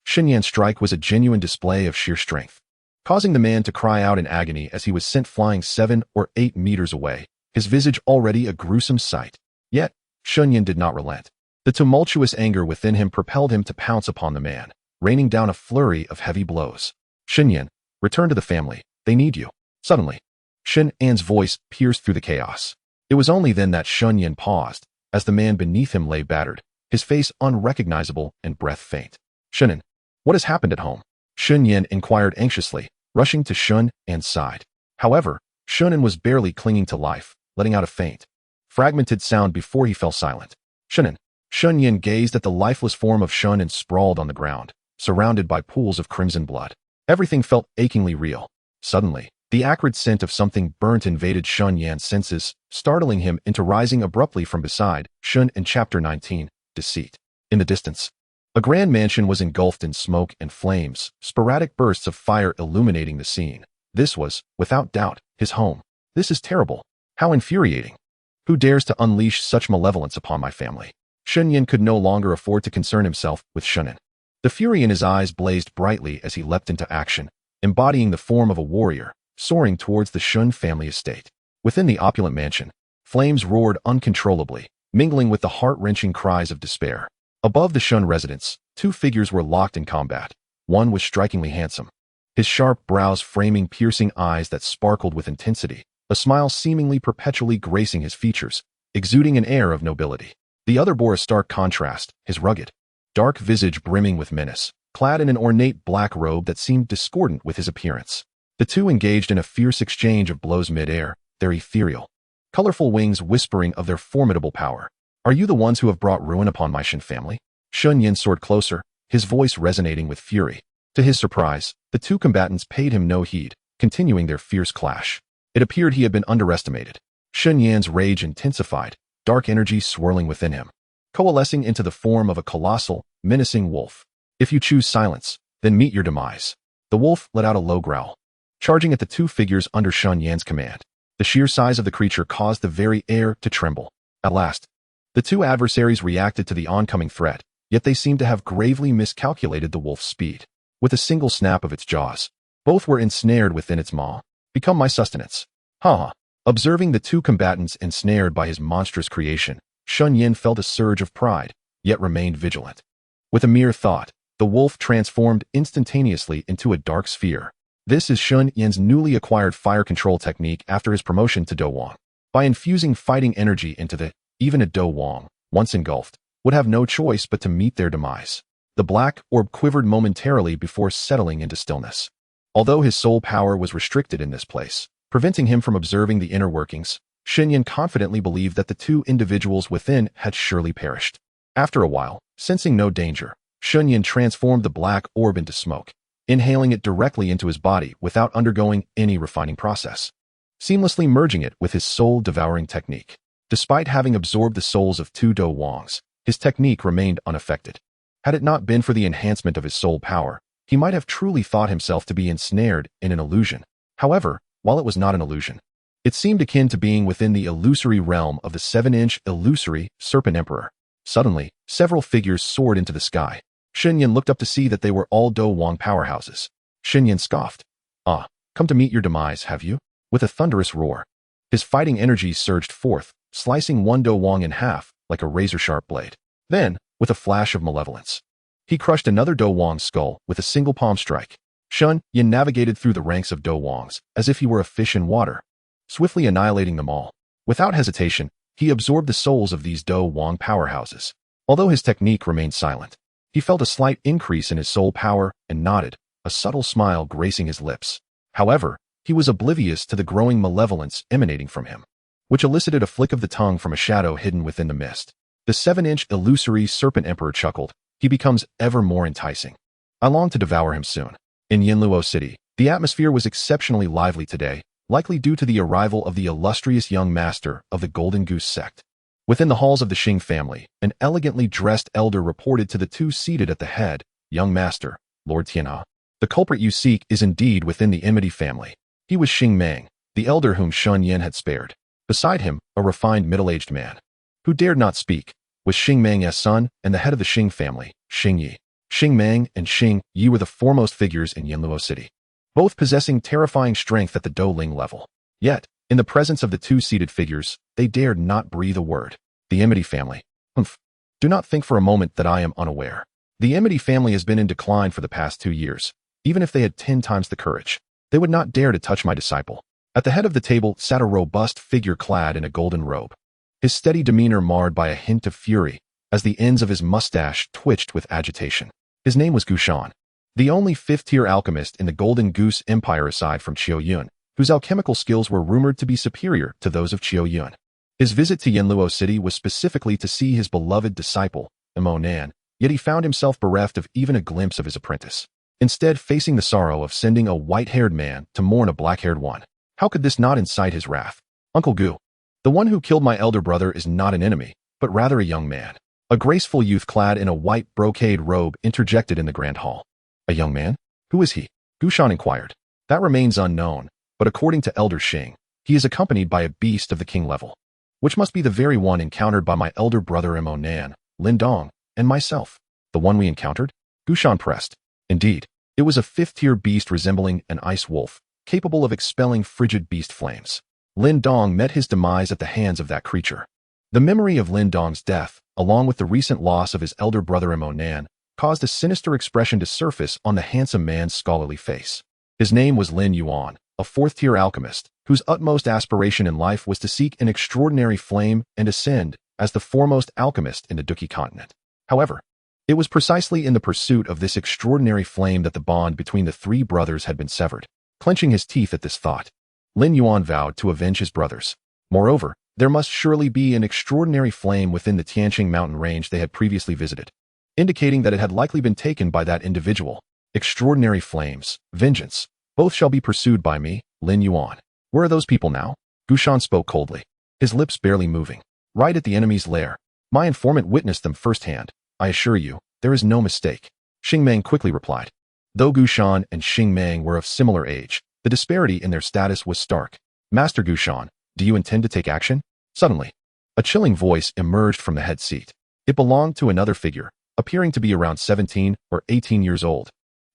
Shen Yan's strike was a genuine display of sheer strength, causing the man to cry out in agony as he was sent flying 7 or 8 meters away, his visage already a gruesome sight. Yet, Shen Yan did not relent. The tumultuous anger within him propelled him to pounce upon the man, raining down a flurry of heavy blows. Shen Yan, return to the family. They need you. Suddenly, Shen Yan's voice pierced through the chaos. It was only then that Shen Yan paused, as the man beneath him lay battered, his face unrecognizable and breath faint. Shen Yan, what has happened at home? Shen Yan inquired anxiously, rushing to Shen Yan's side. However, Shen Yan was barely clinging to life, letting out a faint, fragmented sound before he fell silent. Shen Yan. Shen Yan gazed at the lifeless form of Shen Yan sprawled on the ground, surrounded by pools of crimson blood. Everything felt achingly real. Suddenly, the acrid scent of something burnt invaded Shen Yan's senses, startling him into rising abruptly from beside Shen in Chapter 19, Deceit. In the distance, a grand mansion was engulfed in smoke and flames, sporadic bursts of fire illuminating the scene. This was, without doubt, his home. This is terrible. How infuriating. Who dares to unleash such malevolence upon my family? Shen Yan could no longer afford to concern himself with Shen Yan. The fury in his eyes blazed brightly as he leapt into action, embodying the form of a warrior, soaring towards the Shen family estate. Within the opulent mansion, flames roared uncontrollably, mingling with the heart-wrenching cries of despair. Above the Shen residence, 2 figures were locked in combat. One was strikingly handsome, his sharp brows framing piercing eyes that sparkled with intensity, a smile seemingly perpetually gracing his features, exuding an air of nobility. The other bore a stark contrast, his rugged, dark visage brimming with menace, clad in an ornate black robe that seemed discordant with his appearance. The two engaged in a fierce exchange of blows mid-air, their ethereal, colorful wings whispering of their formidable power. Are you the ones who have brought ruin upon my Shen family? Shen Yan soared closer, his voice resonating with fury. To his surprise, the 2 combatants paid him no heed, continuing their fierce clash. It appeared he had been underestimated. Shen Yan's rage intensified, dark energy swirling within him, coalescing into the form of a colossal, menacing wolf. If you choose silence, then meet your demise. The wolf let out a low growl, charging at the 2 figures under Shen Yan's command. The sheer size of the creature caused the very air to tremble. At last, the two adversaries reacted to the oncoming threat, yet they seemed to have gravely miscalculated the wolf's speed. With a single snap of its jaws, both were ensnared within its maw. Become my sustenance. Ha! Observing the two combatants ensnared by his monstrous creation, Shen Yan felt a surge of pride, yet remained vigilant. With a mere thought, the wolf transformed instantaneously into a dark sphere. This is Shen Yan's newly acquired fire control technique after his promotion to Dou Wang. By infusing fighting energy into the, even a Dou Wang, once engulfed, would have no choice but to meet their demise. The black orb quivered momentarily before settling into stillness. Although his soul power was restricted in this place, preventing him from observing the inner workings, Shen Yan confidently believed that the two individuals within had surely perished. After a while, sensing no danger, Shen Yan transformed the black orb into smoke, inhaling it directly into his body without undergoing any refining process, seamlessly merging it with his soul-devouring technique. Despite having absorbed the souls of two Dou Wangs, his technique remained unaffected. Had it not been for the enhancement of his soul power, he might have truly thought himself to be ensnared in an illusion. However, while it was not an illusion, it seemed akin to being within the illusory realm of the 7-inch illusory Serpent Emperor. Suddenly, several figures soared into the sky. Shen Yan looked up to see that they were all Dou Wang powerhouses. Shen Yan scoffed. Ah, come to meet your demise, have you? With a thunderous roar, his fighting energies surged forth, slicing one Dou Wang in half like a razor-sharp blade. Then, with a flash of malevolence, he crushed another Dou Wang's skull with a single palm strike. Shen Yan navigated through the ranks of Dou Wangs as if he were a fish in water, swiftly annihilating them all. Without hesitation, he absorbed the souls of these Dou Wang powerhouses. Although his technique remained silent, he felt a slight increase in his soul power and nodded, a subtle smile gracing his lips. However, he was oblivious to the growing malevolence emanating from him, which elicited a flick of the tongue from a shadow hidden within the mist. The 7-inch illusory Serpent Emperor chuckled. He becomes ever more enticing. I long to devour him soon. In Yinluo City, the atmosphere was exceptionally lively today, likely due to the arrival of the illustrious young master of the Golden Goose sect. Within the halls of the Xing family, an elegantly dressed elder reported to the two seated at the head, Young Master, Lord Tianhe. The culprit you seek is indeed within the Enmity family. He was Xing Meng, the elder whom Shen Yan had spared. Beside him, a refined middle-aged man, who dared not speak, was Xing Meng's son and the head of the Xing family, Xing Yi. Xing Meng and Xing Yi were the foremost figures in Yinluo City, both possessing terrifying strength at the Douling level. Yet, in the presence of the two seated figures, they dared not breathe a word. The Enmity family. Humph. Do not think for a moment that I am unaware. The Enmity family has been in decline for the past 2 years. Even if they had 10 times the courage, they would not dare to touch my disciple. At the head of the table sat a robust figure clad in a golden robe, his steady demeanor marred by a hint of fury, as the ends of his mustache twitched with agitation. His name was Gushan, the only 5th-tier alchemist in the Golden Goose Empire aside from Qiu Yun, whose alchemical skills were rumored to be superior to those of Qiu Yun. His visit to Yinluo City was specifically to see his beloved disciple, Imo Nan, yet he found himself bereft of even a glimpse of his apprentice, instead facing the sorrow of sending a white-haired man to mourn a black-haired one. How could this not incite his wrath? Uncle Gu, the one who killed my elder brother is not an enemy, but rather a young man. A graceful youth clad in a white brocade robe interjected in the grand hall. A young man? Who is he? Gushan inquired. That remains unknown, but according to Elder Xing, he is accompanied by a beast of the king level, which must be the very one encountered by my elder brother Imo Nan, Lin Dong, and myself. The one we encountered? Gushan pressed. Indeed, it was a 5th-tier beast resembling an ice wolf, capable of expelling frigid beast flames. Lin Dong met his demise at the hands of that creature. The memory of Lin Dong's death, along with the recent loss of his elder brother Imo Nan, caused a sinister expression to surface on the handsome man's scholarly face. His name was Lin Yuan, a 4th-tier alchemist, whose utmost aspiration in life was to seek an extraordinary flame and ascend as the foremost alchemist in the Duqi continent. However, it was precisely in the pursuit of this extraordinary flame that the bond between the 3 brothers had been severed. Clenching his teeth at this thought, Lin Yuan vowed to avenge his brothers. Moreover, there must surely be an extraordinary flame within the Tianqing mountain range they had previously visited, indicating that it had likely been taken by that individual. Extraordinary flames, vengeance, both shall be pursued by me, Lin Yuan. Where are those people now? Gushan spoke coldly, his lips barely moving. Right at the enemy's lair. My informant witnessed them firsthand. I assure you, there is no mistake. Xing Meng quickly replied. Though Gushan and Xing Meng were of similar age, the disparity in their status was stark. Master Gushan, do you intend to take action? Suddenly, A chilling voice emerged from the head seat. It belonged to another figure, appearing to be around 17 or 18 years old,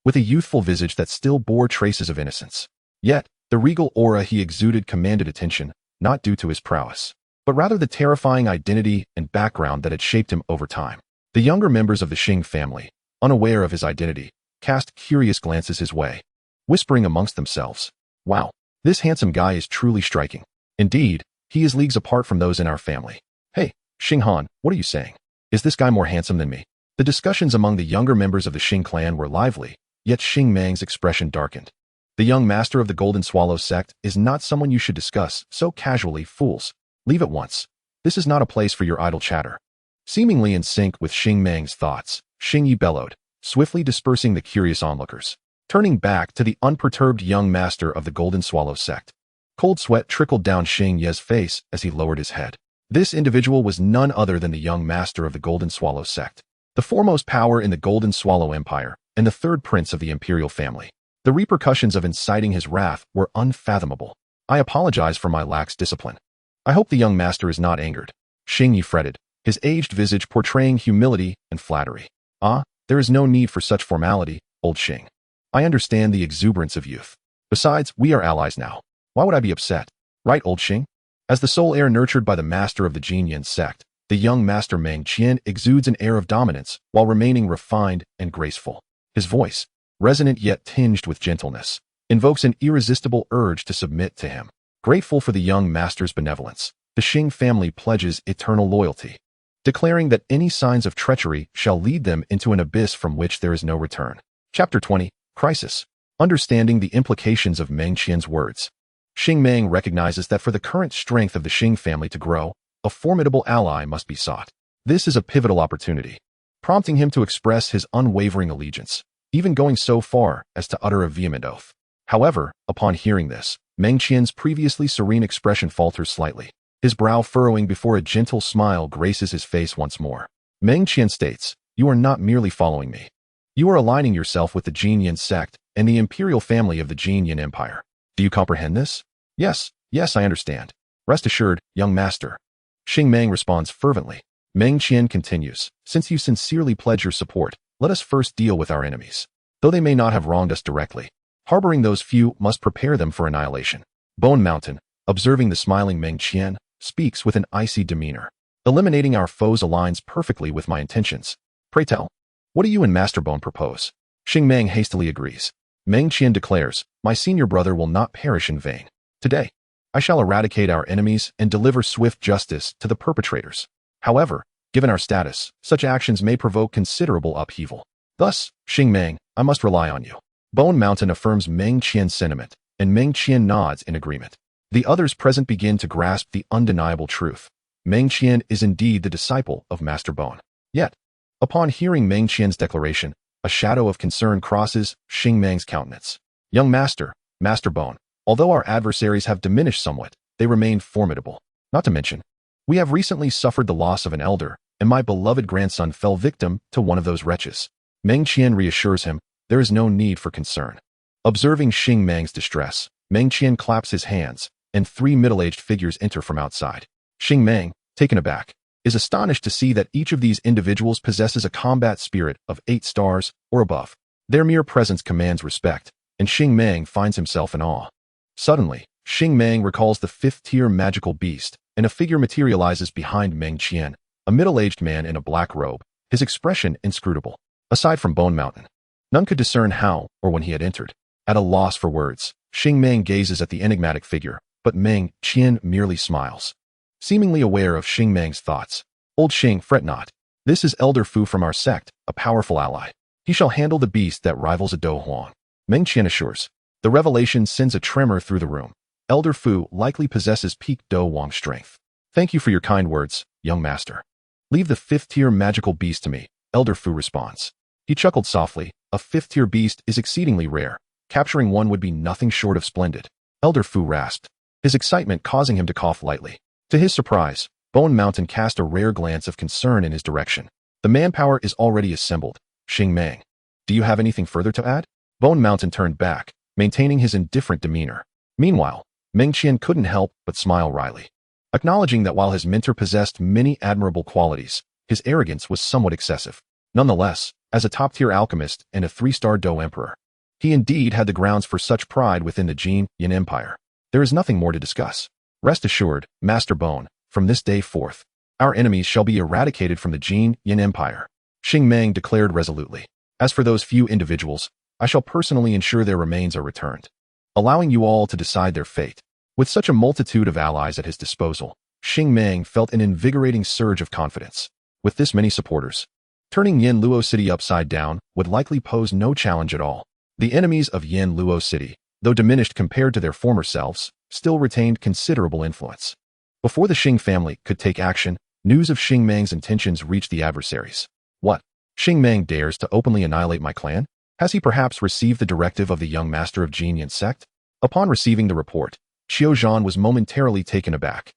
with a youthful visage that still bore traces of innocence. Yet, the regal aura he exuded commanded attention, not due to his prowess, but rather the terrifying identity and background that had shaped him over time. The younger members of the Xing family, unaware of his identity, cast curious glances his way, whispering amongst themselves, "Wow, this handsome guy is truly striking. Indeed, he is leagues apart from those in our family. Hey, Xing Han, what are you saying? Is this guy more handsome than me?" The discussions among the younger members of the Xing clan were lively, yet Xing Mang's expression darkened. The young master of the Golden Swallow sect is not someone you should discuss so casually, fools. Leave at once. This is not a place for your idle chatter. Seemingly in sync with Xing Mang's thoughts, Xing Yi bellowed, swiftly dispersing the curious onlookers. Turning back to the unperturbed young master of the Golden Swallow sect, cold sweat trickled down Xing Ye's face as he lowered his head. This individual was none other than the young master of the Golden Swallow sect, the foremost power in the Golden Swallow Empire and the third prince of the imperial family. The repercussions of inciting his wrath were unfathomable. I apologize for my lax discipline. I hope the young master is not angered. Xing Yi fretted, his aged visage portraying humility and flattery. Ah, there is no need for such formality, old Xing. I understand the exuberance of youth. Besides, we are allies now. Why would I be upset? Right, old Xing? As the sole heir nurtured by the master of the Jin Yan sect, the young master Meng Qian exudes an air of dominance while remaining refined and graceful. His voice, resonant yet tinged with gentleness, invokes an irresistible urge to submit to him. Grateful for the young master's benevolence, the Xing family pledges eternal loyalty, declaring that any signs of treachery shall lead them into an abyss from which there is no return. Chapter 20, Crisis. Understanding the implications of Meng Qian's words, Xing Meng recognizes that for the current strength of the Xing family to grow, a formidable ally must be sought. This is a pivotal opportunity, prompting him to express his unwavering allegiance, even going so far as to utter a vehement oath. However, upon hearing this, Meng Qian's previously serene expression falters slightly. His brow furrowing before a gentle smile graces his face once more. Meng Qian states, "You are not merely following me. You are aligning yourself with the Jin Yan sect and the imperial family of the Jin Yan Empire. Do you comprehend this?" Yes, I understand. Rest assured, young master." Xing Meng responds fervently. Meng Qian continues, "Since you sincerely pledge your support, let us first deal with our enemies. Though they may not have wronged us directly, harboring those few must prepare them for annihilation." Bone Mountain, observing the smiling Meng Qian, speaks with an icy demeanor. "Eliminating our foes aligns perfectly with my intentions. Pray tell, what do you and Master Bone propose?" Xing Meng hastily agrees. Meng Qian declares, "My senior brother will not perish in vain. Today, I shall eradicate our enemies and deliver swift justice to the perpetrators. However, given our status, such actions may provoke considerable upheaval. Thus, Xing Meng, I must rely on you." Bone Mountain affirms Meng Qian's sentiment, and Meng Qian nods in agreement. The others present begin to grasp the undeniable truth. Meng Qian is indeed the disciple of Master Bone. Yet, upon hearing Meng Qian's declaration, a shadow of concern crosses Xing Meng's countenance. "Young master, Master Bone, although our adversaries have diminished somewhat, they remain formidable. Not to mention, we have recently suffered the loss of an elder, and my beloved grandson fell victim to one of those wretches." Meng Qian reassures him, there is no need for concern. Observing Xing Meng's distress, Meng Qian claps his hands, and three middle-aged figures enter from outside. Xing Meng, taken aback, is astonished to see that each of these individuals possesses a combat spirit of 8 stars or above. Their mere presence commands respect, and Xing Meng finds himself in awe. Suddenly, Xing Meng recalls the 5th-tier magical beast, and a figure materializes behind Meng Qian, a middle-aged man in a black robe, his expression inscrutable. Aside from Bone Mountain, none could discern how or when he had entered. At a loss for words, Xing Meng gazes at the enigmatic figure, but Meng Qian merely smiles. Seemingly aware of Xing Meng's thoughts, "Old Xing, fret not. This is Elder Fu from our sect, a powerful ally. He shall handle the beast that rivals a Dou Huang." Meng Qian assures. The revelation sends a tremor through the room. Elder Fu likely possesses peak Dou Huang strength. "Thank you for your kind words, young master. Leave the 5th-tier magical beast to me," Elder Fu responds. He chuckled softly. A 5th-tier beast is exceedingly rare. Capturing one would be nothing short of splendid. Elder Fu rasped, his excitement causing him to cough lightly. To his surprise, Bone Mountain cast a rare glance of concern in his direction. "The manpower is already assembled. Xing Meng, do you have anything further to add?" Bone Mountain turned back, maintaining his indifferent demeanor. Meanwhile, Meng Qian couldn't help but smile wryly. acknowledging that while his mentor possessed many admirable qualities, his arrogance was somewhat excessive. Nonetheless, as a top-tier alchemist and a 3-star Dou Emperor, he indeed had the grounds for such pride within the Shen Yan Empire. There is nothing more to discuss. Rest assured, Master Bone, from this day forth, our enemies shall be eradicated from the Shen Yan Empire, Xing Meng declared resolutely. As for those few individuals, I shall personally ensure their remains are returned, allowing you all to decide their fate. With such a multitude of allies at his disposal, Xing Meng felt an invigorating surge of confidence. With this many supporters, turning Yin Luo City upside down would likely pose no challenge at all. The enemies of Yin Luo City, though diminished compared to their former selves, still retained considerable influence. Before the Xing family could take action, news of Xing Meng's intentions reached the adversaries. What? Xing Meng dares to openly annihilate my clan? Has he perhaps received the directive of the young master of Jin Yan sect? Upon receiving the report, Xiao Zhan was momentarily taken aback,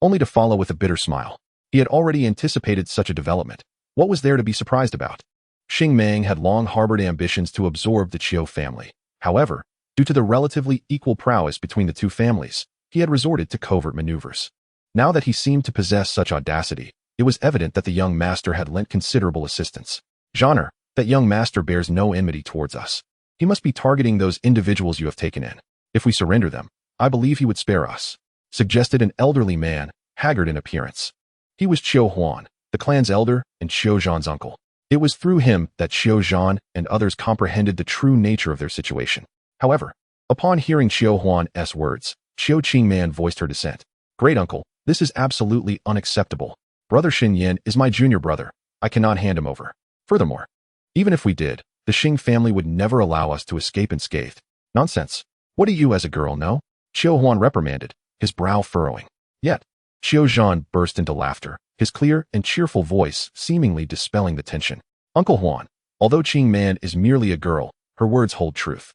only to follow with a bitter smile. He had already anticipated such a development. What was there to be surprised about? Xing Meng had long harbored ambitions to absorb the Qiu family. However, due to the relatively equal prowess between the two families, he had resorted to covert maneuvers. Now that he seemed to possess such audacity, it was evident that the young master had lent considerable assistance. Genre, that young master bears no enmity towards us. He must be targeting those individuals you have taken in. If we surrender them, I believe he would spare us, suggested an elderly man, haggard in appearance. He was Qiu Huan, the clan's elder and Xiao Zhan's uncle. It was through him that Xiao Zhan and others comprehended the true nature of their situation. However, upon hearing Xiao Huan's words, Xiao Qingman voiced her dissent. Great uncle, this is absolutely unacceptable. Brother Shen Yan is my junior brother. I cannot hand him over. Furthermore, even if we did, the Xing family would never allow us to escape unscathed. Nonsense. What do you as a girl know? Xiao Huan reprimanded, his brow furrowing. Yet, Xiao Zhan burst into laughter, his clear and cheerful voice seemingly dispelling the tension. Uncle Huan, although Qing Man is merely a girl, her words hold truth.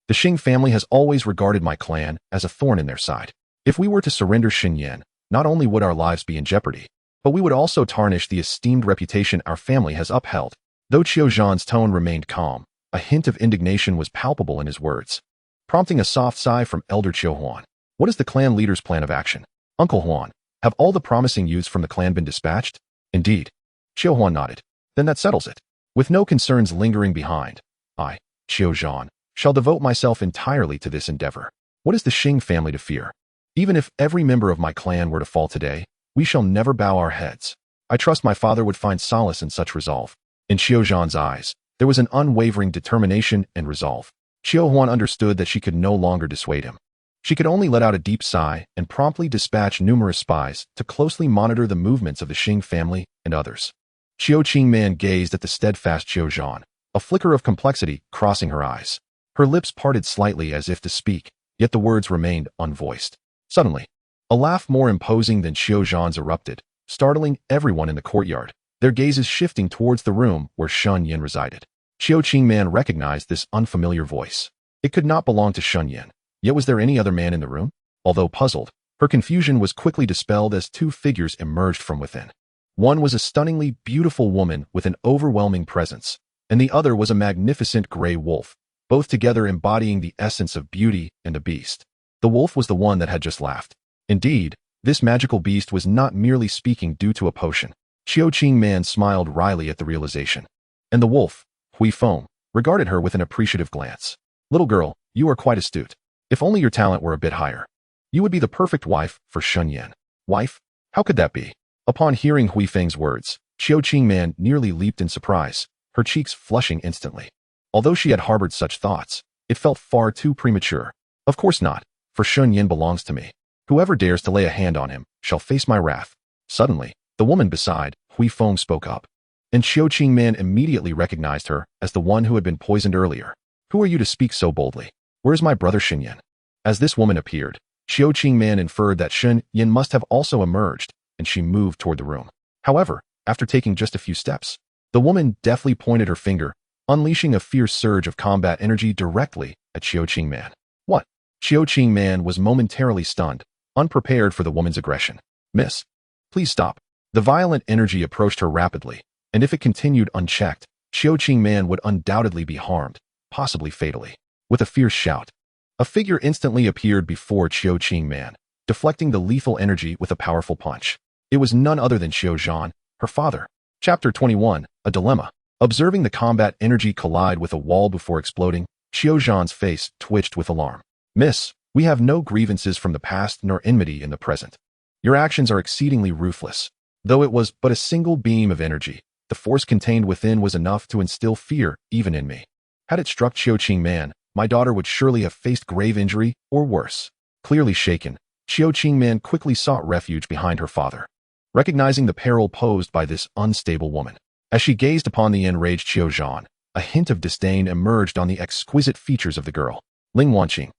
The Xing family has always regarded my clan as a thorn in their side. If we were to surrender Shen Yan, not only would our lives be in jeopardy, but we would also tarnish the esteemed reputation our family has upheld. Though Xiao Zhan's tone remained calm, a hint of indignation was palpable in his words, prompting a soft sigh from Elder Qiu Huan. What is the clan leader's plan of action? Uncle Huan, have all the promising youths from the clan been dispatched? Indeed. Qiu Huan nodded. Then that settles it. With no concerns lingering behind, I, Qiu Zhan, shall devote myself entirely to this endeavor. What is the Xing family to fear? Even if every member of my clan were to fall today, we shall never bow our heads. I trust my father would find solace in such resolve. In Xiao Zhan's eyes, there was an unwavering determination and resolve. Qiu Huan understood that she could no longer dissuade him. She could only let out a deep sigh and promptly dispatch numerous spies to closely monitor the movements of the Xing family and others. Qiu Qingman gazed at the steadfast Xiao Zhan, a flicker of complexity crossing her eyes. Her lips parted slightly as if to speak, yet the words remained unvoiced. Suddenly, a laugh more imposing than Xiao Zhan's erupted, startling everyone in the courtyard, their gazes shifting towards the room where Shen Yan resided. Qiu Qingman recognized this unfamiliar voice. It could not belong to Shen Yan, yet was there any other man in the room? Although puzzled, her confusion was quickly dispelled as two figures emerged from within. One was a stunningly beautiful woman with an overwhelming presence, and the other was a magnificent gray wolf, both together embodying the essence of beauty and a beast. The wolf was the one that had just laughed. Indeed, this magical beast was not merely speaking due to a potion. Qiu Qingman smiled wryly at the realization. And the wolf, Hui Feng, regarded her with an appreciative glance. Little girl, you are quite astute. If only your talent were a bit higher. You would be the perfect wife for Shen Yan. Wife? How could that be? Upon hearing Hui Feng's words, Qiu Qingman nearly leaped in surprise, her cheeks flushing instantly. Although she had harbored such thoughts, it felt far too premature. Of course not, for Shen Yan belongs to me. Whoever dares to lay a hand on him shall face my wrath. Suddenly, the woman beside Hui Feng spoke up, and Qiu Qingman immediately recognized her as the one who had been poisoned earlier. Who are you to speak so boldly? Where is my brother Shen Yan? As this woman appeared, Qiu Qingman inferred that Shen Yan must have also emerged, and she moved toward the room. However, after taking just a few steps, the woman deftly pointed her finger, unleashing a fierce surge of combat energy directly at Qiu Qingman. What? Qiu Qingman was momentarily stunned, unprepared for the woman's aggression. Miss, please stop. The violent energy approached her rapidly, and if it continued unchecked, Qiu Qingman would undoubtedly be harmed, possibly fatally. With a fierce shout, a figure instantly appeared before Qiu Qingman, deflecting the lethal energy with a powerful punch. It was none other than Xiao Zhan, her father. Chapter 21, A Dilemma. Observing the combat energy collide with a wall before exploding, Xiao Zhan's face twitched with alarm. Miss, we have no grievances from the past nor enmity in the present. Your actions are exceedingly ruthless. Though it was but a single beam of energy, the force contained within was enough to instill fear even in me. Had it struck Xiao Qingman, my daughter would surely have faced grave injury or worse. Clearly shaken, Xiao Qingman quickly sought refuge behind her father, recognizing the peril posed by this unstable woman. As she gazed upon the enraged Xiao Zhan, a hint of disdain emerged on the exquisite features of the girl. Ling Wanqing,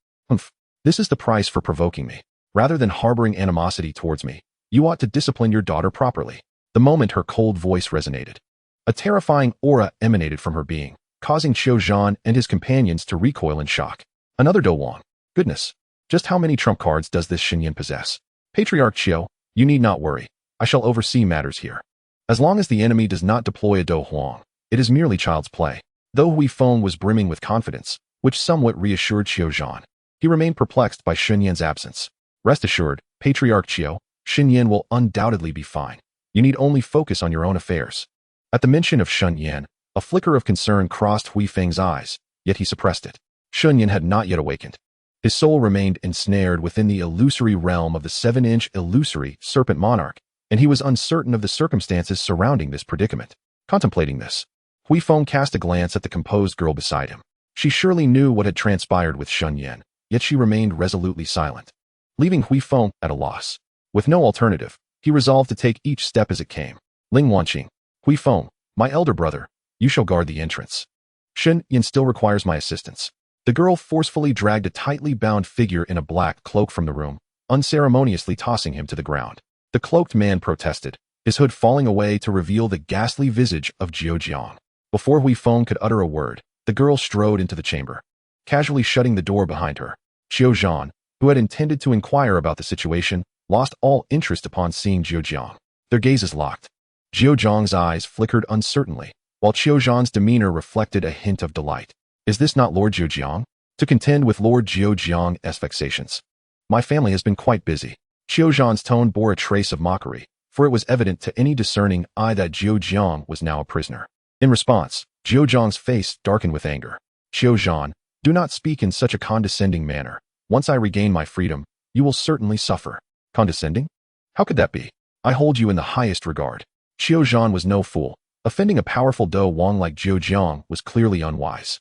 this is the price for provoking me. Rather than harboring animosity towards me, you ought to discipline your daughter properly. The moment her cold voice resonated, a terrifying aura emanated from her being, causing Xiao Zhan and his companions to recoil in shock. Another Dou Wang. Goodness, just how many trump cards does this Shen Yan possess? Patriarch Xiao, you need not worry. I shall oversee matters here. As long as the enemy does not deploy a Dou Huang, it is merely child's play. Though Hui Feng was brimming with confidence, which somewhat reassured Xiao Zhan, he remained perplexed by Shen Yan's absence. Rest assured, Patriarch Xiao, Shen Yan will undoubtedly be fine. You need only focus on your own affairs. At the mention of Shen Yan, a flicker of concern crossed Hui Feng's eyes, yet he suppressed it. Shen Yan had not yet awakened. His soul remained ensnared within the illusory realm of the 7-inch illusory serpent monarch, and he was uncertain of the circumstances surrounding this predicament. Contemplating this, Hui Feng cast a glance at the composed girl beside him. She surely knew what had transpired with Shen Yan, yet she remained resolutely silent, leaving Hui Feng at a loss. With no alternative, he resolved to take each step as it came. Ling Wanqing, Hui Feng, my elder brother, you shall guard the entrance. Shen Yan still requires my assistance. The girl forcefully dragged a tightly bound figure in a black cloak from the room, unceremoniously tossing him to the ground. The cloaked man protested, his hood falling away to reveal the ghastly visage of Jiao Jiang. Before Hui Feng could utter a word, the girl strode into the chamber, casually shutting the door behind her. Xiao Zhan, who had intended to inquire about the situation, lost all interest upon seeing Jiao Jiang. Their gazes locked. Jiao Jiang's eyes flickered uncertainly, while Xiao Zhan's demeanor reflected a hint of delight. Is this not Lord Jiao Jiang? To contend with Lord Jiao Jiang's vexations. My family has been quite busy. Xiao Zhan's tone bore a trace of mockery, for it was evident to any discerning eye that Jiao Jiang was now a prisoner. In response, Jiao Jiang's face darkened with anger. Xiao Zhan, do not speak in such a condescending manner. Once I regain my freedom, you will certainly suffer. Condescending? How could that be? I hold you in the highest regard. Xiao Zhan was no fool. Offending a powerful Dou Wang like Jiao Jiang was clearly unwise.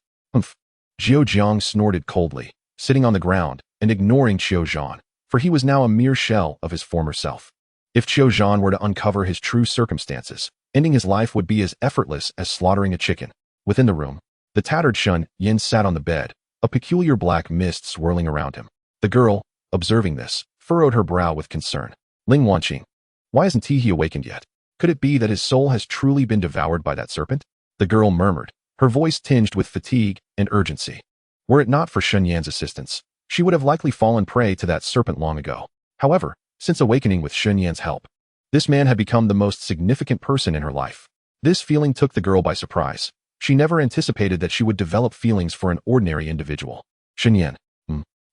Jiao Jiang snorted coldly, sitting on the ground and ignoring Xiao Zhan, for he was now a mere shell of his former self. If Xiao Zhan were to uncover his true circumstances, ending his life would be as effortless as slaughtering a chicken. Within the room, the tattered Shen Yan sat on the bed, a peculiar black mist swirling around him. The girl, observing this, furrowed her brow with concern. Ling Wanqing, why isn't he awakened yet? Could it be that his soul has truly been devoured by that serpent? The girl murmured, her voice tinged with fatigue and urgency. Were it not for Shen Yan's assistance, she would have likely fallen prey to that serpent long ago. However, since awakening with Shen Yan's help, this man had become the most significant person in her life. This feeling took the girl by surprise. She never anticipated that she would develop feelings for an ordinary individual. Shen Yan.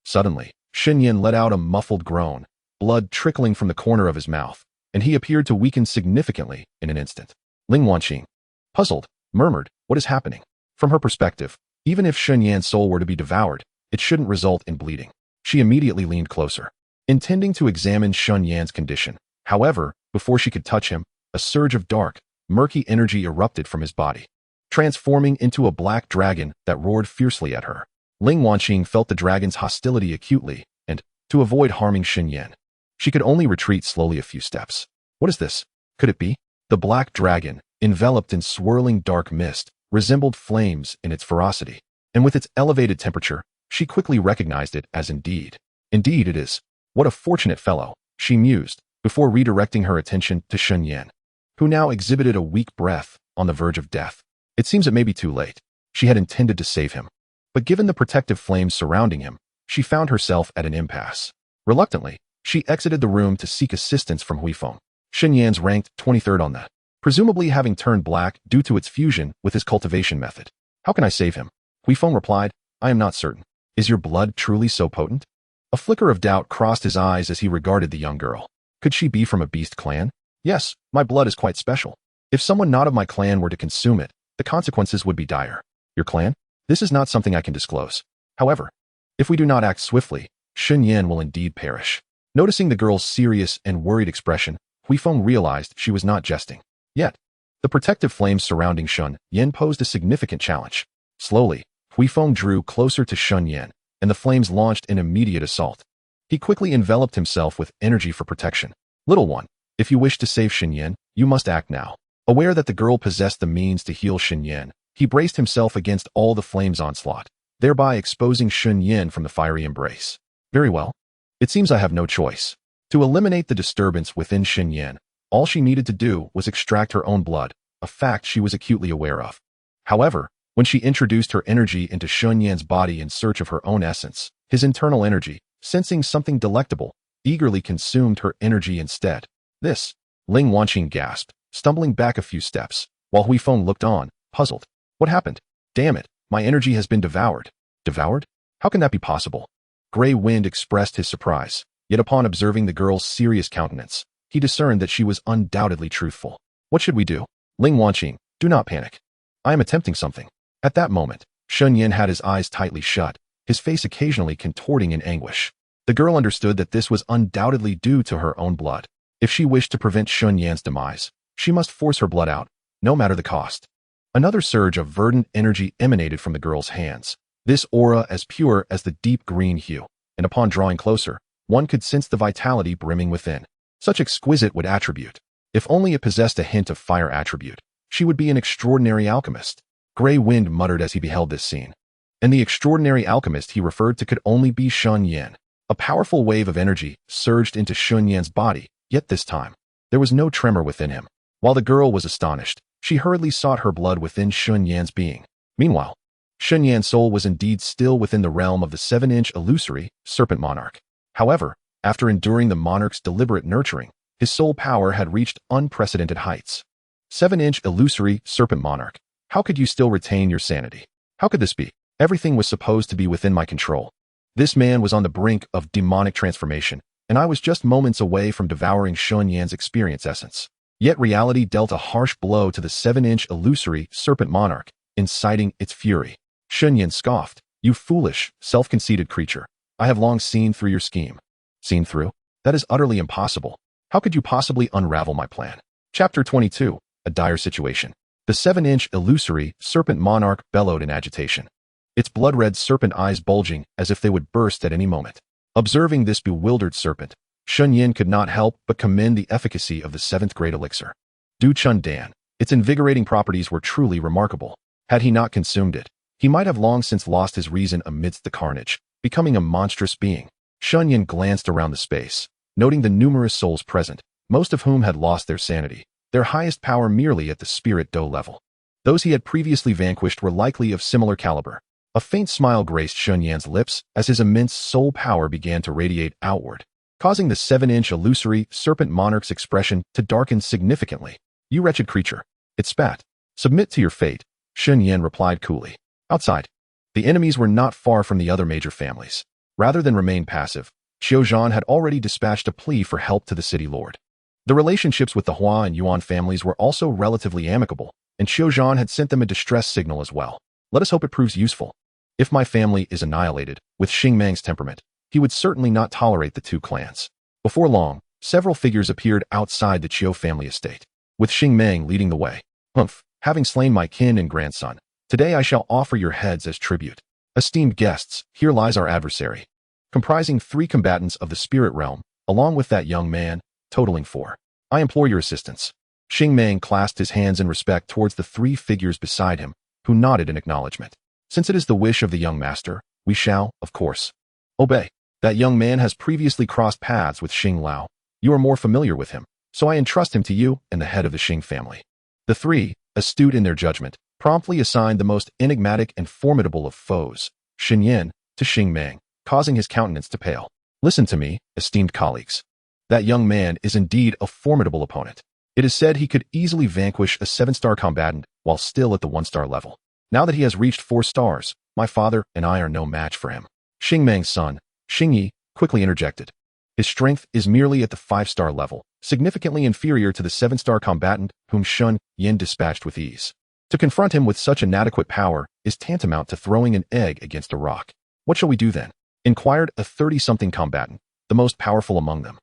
Suddenly, Shen Yan let out a muffled groan, blood trickling from the corner of his mouth, and he appeared to weaken significantly in an instant. Ling Wanqing, puzzled, murmured, what is happening? From her perspective, even if Shen Yan's soul were to be devoured, it shouldn't result in bleeding. She immediately leaned closer, intending to examine Shen Yan's condition. However, before she could touch him, a surge of dark, murky energy erupted from his body, transforming into a black dragon that roared fiercely at her. Ling Wanqing felt the dragon's hostility acutely, and, to avoid harming Shen Yan, she could only retreat slowly a few steps. What is this? Could it be? The black dragon, enveloped in swirling dark mist, resembled flames in its ferocity, and with its elevated temperature, she quickly recognized it as Indeed it is. What a fortunate fellow, she mused, before redirecting her attention to Shen Yan, who now exhibited a weak breath, on the verge of death. It seems it may be too late. She had intended to save him, but given the protective flames surrounding him, she found herself at an impasse. Reluctantly, she exited the room to seek assistance from Hui Feng. Shen Yan's ranked 23rd on that, presumably having turned black due to its fusion with his cultivation method. How can I save him? Hui Feng replied, I am not certain. Is your blood truly so potent? A flicker of doubt crossed his eyes as he regarded the young girl. Could she be from a beast clan? Yes, my blood is quite special. If someone not of my clan were to consume it, the consequences would be dire. Your clan? This is not something I can disclose. However, if we do not act swiftly, Shen Yan will indeed perish. Noticing the girl's serious and worried expression, Huifeng realized she was not jesting. Yet, the protective flames surrounding Shen Yan posed a significant challenge. Slowly, Huifeng drew closer to Shen Yan, and the flames launched an immediate assault. He quickly enveloped himself with energy for protection. Little one, if you wish to save Shen Yan, you must act now. Aware that the girl possessed the means to heal Shen Yan, he braced himself against all the flames' onslaught, thereby exposing Shen Yan from the fiery embrace. Very well. It seems I have no choice. To eliminate the disturbance within Shen Yan, all she needed to do was extract her own blood, a fact she was acutely aware of. However, when she introduced her energy into Shen Yan's body in search of her own essence, his internal energy, sensing something delectable, eagerly consumed her energy instead. This, Ling Wanqing gasped, stumbling back a few steps, while Huifeng looked on, puzzled. What happened? Damn it, my energy has been devoured. Devoured? How can that be possible? Gray Wind expressed his surprise, yet upon observing the girl's serious countenance, he discerned that she was undoubtedly truthful. What should we do? Ling Wanqing, do not panic. I am attempting something. At that moment, Shen Yan had his eyes tightly shut, his face occasionally contorting in anguish. The girl understood that this was undoubtedly due to her own blood. If she wished to prevent Shen Yan's demise, she must force her blood out, no matter the cost. Another surge of verdant energy emanated from the girl's hands, this aura as pure as the deep green hue, and upon drawing closer, one could sense the vitality brimming within. Such exquisite wood attribute. If only it possessed a hint of fire attribute, she would be an extraordinary alchemist. Gray Wind muttered as he beheld this scene. And the extraordinary alchemist he referred to could only be Shen Yan. A powerful wave of energy surged into Shen Yan's body, yet this time, there was no tremor within him. While the girl was astonished, she hurriedly sought her blood within Shen Yan's being. Meanwhile, Shen Yan's soul was indeed still within the realm of the 7-inch illusory serpent monarch. However, after enduring the monarch's deliberate nurturing, his soul power had reached unprecedented heights. 7-inch illusory serpent monarch, how could you still retain your sanity? How could this be? Everything was supposed to be within my control. This man was on the brink of demonic transformation, and I was just moments away from devouring Shen Yan's experience essence. Yet reality dealt a harsh blow to the 7-inch illusory serpent monarch, inciting its fury. Shen Yan scoffed, "You foolish, self-conceited creature. I have long seen through your scheme." Seen through? That is utterly impossible. How could you possibly unravel my plan? Chapter 22, A Dire Situation. The 7-inch illusory serpent monarch bellowed in agitation, its blood-red serpent eyes bulging as if they would burst at any moment. Observing this bewildered serpent, Shen Yan could not help but commend the efficacy of the 7th grade elixir. Du Chun Dan. Its invigorating properties were truly remarkable. Had he not consumed it, he might have long since lost his reason amidst the carnage, becoming a monstrous being. Shen Yan glanced around the space, noting the numerous souls present, most of whom had lost their sanity, their highest power merely at the spirit Dou level. Those he had previously vanquished were likely of similar caliber. A faint smile graced Shen Yan's lips as his immense soul power began to radiate outward, causing the 7-inch illusory serpent monarch's expression to darken significantly. "You wretched creature," it spat. "Submit to your fate," Shen Yan replied coolly. Outside, the enemies were not far from the other major families. Rather than remain passive, Xiaozhan had already dispatched a plea for help to the city lord. The relationships with the Hua and Yuan families were also relatively amicable, and Xiaozhan had sent them a distress signal as well. Let us hope it proves useful. If my family is annihilated, with Xingmang's temperament, he would certainly not tolerate the two clans. Before long, several figures appeared outside the Qiu family estate, with Xingmang leading the way. "Humph, having slain my kin and grandson, today I shall offer your heads as tribute. Esteemed guests, here lies our adversary." Comprising 3 combatants of the spirit realm, along with that young man, totaling 4. "I implore your assistance." Xingmang clasped his hands in respect towards the 3 figures beside him, who nodded in acknowledgement. "Since it is the wish of the young master, we shall, of course, obey. That young man has previously crossed paths with Xing Lao. You are more familiar with him, so I entrust him to you and the head of the Xing family." The 3, astute in their judgment, promptly assigned the most enigmatic and formidable of foes, Shen Yan, to Xingmang, causing his countenance to pale. "Listen to me, esteemed colleagues. That young man is indeed a formidable opponent. It is said he could easily vanquish a 7-star combatant while still at the 1-star level. Now that he has reached 4 stars, my father and I are no match for him. Xingmang's son, Xingyi, quickly interjected. His strength is merely at the 5-star level, significantly inferior to the 7-star combatant whom Shen Yan dispatched with ease. To confront him with such inadequate power is tantamount to throwing an egg against a rock. What shall we do then? Inquired a 30-something combatant, the most powerful among them.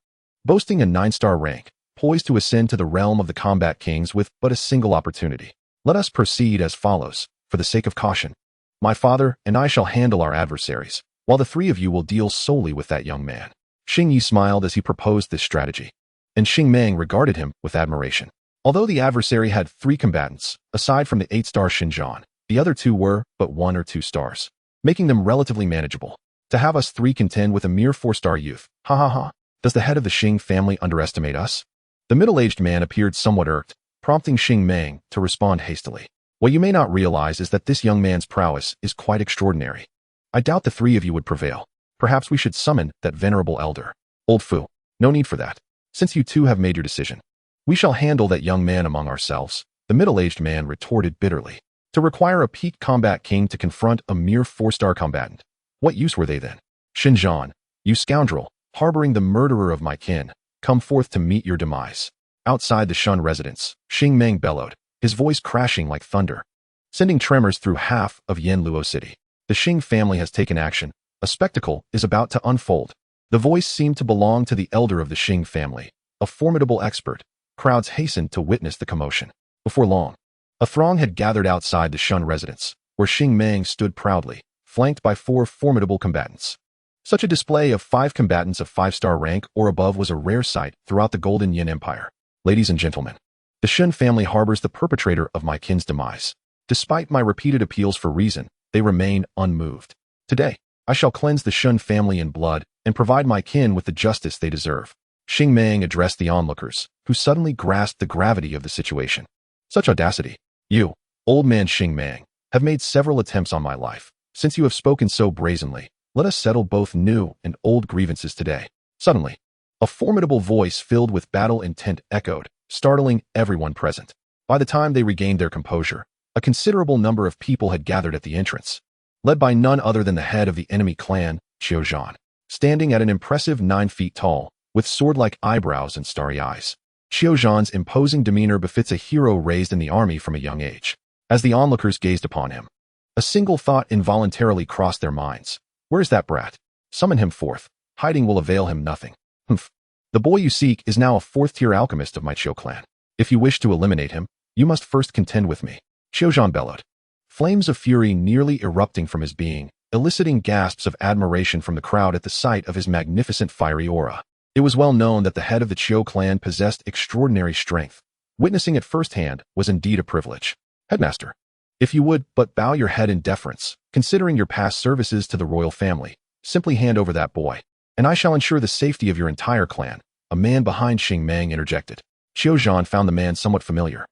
Boasting a 9-star rank, poised to ascend to the realm of the combat kings with but a single opportunity. Let us proceed as follows, for the sake of caution. My father and I shall handle our adversaries, while the 3 of you will deal solely with that young man. Xing Yi smiled as he proposed this strategy, and Xing Meng regarded him with admiration. Although the adversary had 3 combatants, aside from the 8-star Xinjiang, the other 2 were but 1 or 2 stars, making them relatively manageable. To have us 3 contend with a mere 4-star youth, ha ha ha. Does the head of the Xing family underestimate us? The middle-aged man appeared somewhat irked, prompting Xing Meng to respond hastily. What you may not realize is that this young man's prowess is quite extraordinary. I doubt the 3 of you would prevail. Perhaps we should summon that venerable elder. Old Fu, no need for that. Since you 2 have made your decision, we shall handle that young man among ourselves, the middle-aged man retorted bitterly. To require a peak combat king to confront a mere 4-star combatant. What use were they then? Xinjiang, you scoundrel, harboring the murderer of my kin, come forth to meet your demise. Outside the Shun residence, Xing Meng bellowed, his voice crashing like thunder, sending tremors through half of Yanluo City. The Xing family has taken action. A spectacle is about to unfold. The voice seemed to belong to the elder of the Xing family, a formidable expert. Crowds hastened to witness the commotion. Before long, a throng had gathered outside the Shun residence, where Xing Meng stood proudly, flanked by 4 formidable combatants. Such a display of 5 combatants of 5-star rank or above was a rare sight throughout the Golden Yin Empire. Ladies and gentlemen, the Shen family harbors the perpetrator of my kin's demise. Despite my repeated appeals for reason, they remain unmoved. Today, I shall cleanse the Shen family in blood and provide my kin with the justice they deserve. Xing Meng addressed the onlookers, who suddenly grasped the gravity of the situation. Such audacity. You, old man Xing Meng, have made several attempts on my life. Since you have spoken so brazenly, let us settle both new and old grievances today. Suddenly, a formidable voice filled with battle intent echoed, startling everyone present. By the time they regained their composure, a considerable number of people had gathered at the entrance, led by none other than the head of the enemy clan, Qiu Zhan, standing at an impressive 9 feet tall, with sword-like eyebrows and starry eyes. Qiu Zhan's imposing demeanor befits a hero raised in the army from a young age. As the onlookers gazed upon him, a single thought involuntarily crossed their minds. Where's that brat? Summon him forth. Hiding will avail him nothing. Humph. The boy you seek is now a 4th-tier alchemist of my Qiu clan. If you wish to eliminate him, you must first contend with me. Qiu Zhan bellowed, flames of fury nearly erupting from his being, eliciting gasps of admiration from the crowd at the sight of his magnificent fiery aura. It was well known that the head of the Qiu clan possessed extraordinary strength. Witnessing it firsthand was indeed a privilege. Headmaster, if you would but bow your head in deference, considering your past services to the royal family, simply hand over that boy, and I shall ensure the safety of your entire clan. A man behind Xing Meng interjected. Qiu Zhan found the man somewhat familiar,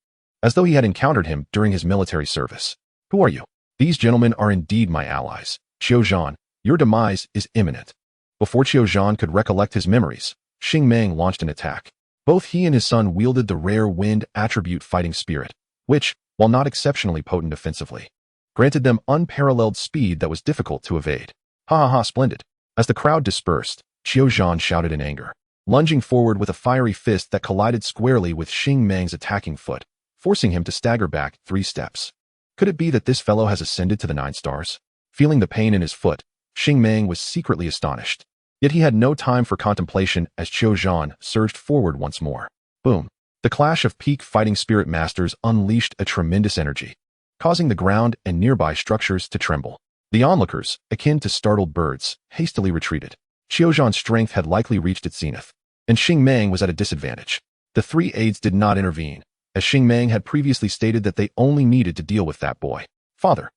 as though he had encountered him during his military service. Who are you? These gentlemen are indeed my allies. Qiu Zhan, your demise is imminent. Before Qiu Zhan could recollect his memories, Xing Meng launched an attack. Both he and his son wielded the rare wind attribute fighting spirit, which, while not exceptionally potent offensively, granted them unparalleled speed that was difficult to evade. Ha ha ha, splendid. As the crowd dispersed, Qiu Zhan shouted in anger, lunging forward with a fiery fist that collided squarely with Xing Meng's attacking foot, forcing him to stagger back 3 steps. Could it be that this fellow has ascended to the 9 stars? Feeling the pain in his foot, Xing Meng was secretly astonished. Yet he had no time for contemplation as Qiu Zhan surged forward once more. Boom. The clash of peak fighting spirit masters unleashed a tremendous energy, causing the ground and nearby structures to tremble. The onlookers, akin to startled birds, hastily retreated. Qiu Zhan's strength had likely reached its zenith, and Xing Meng was at a disadvantage. The 3 aides did not intervene, as Xing Meng had previously stated that they only needed to deal with that boy. Father.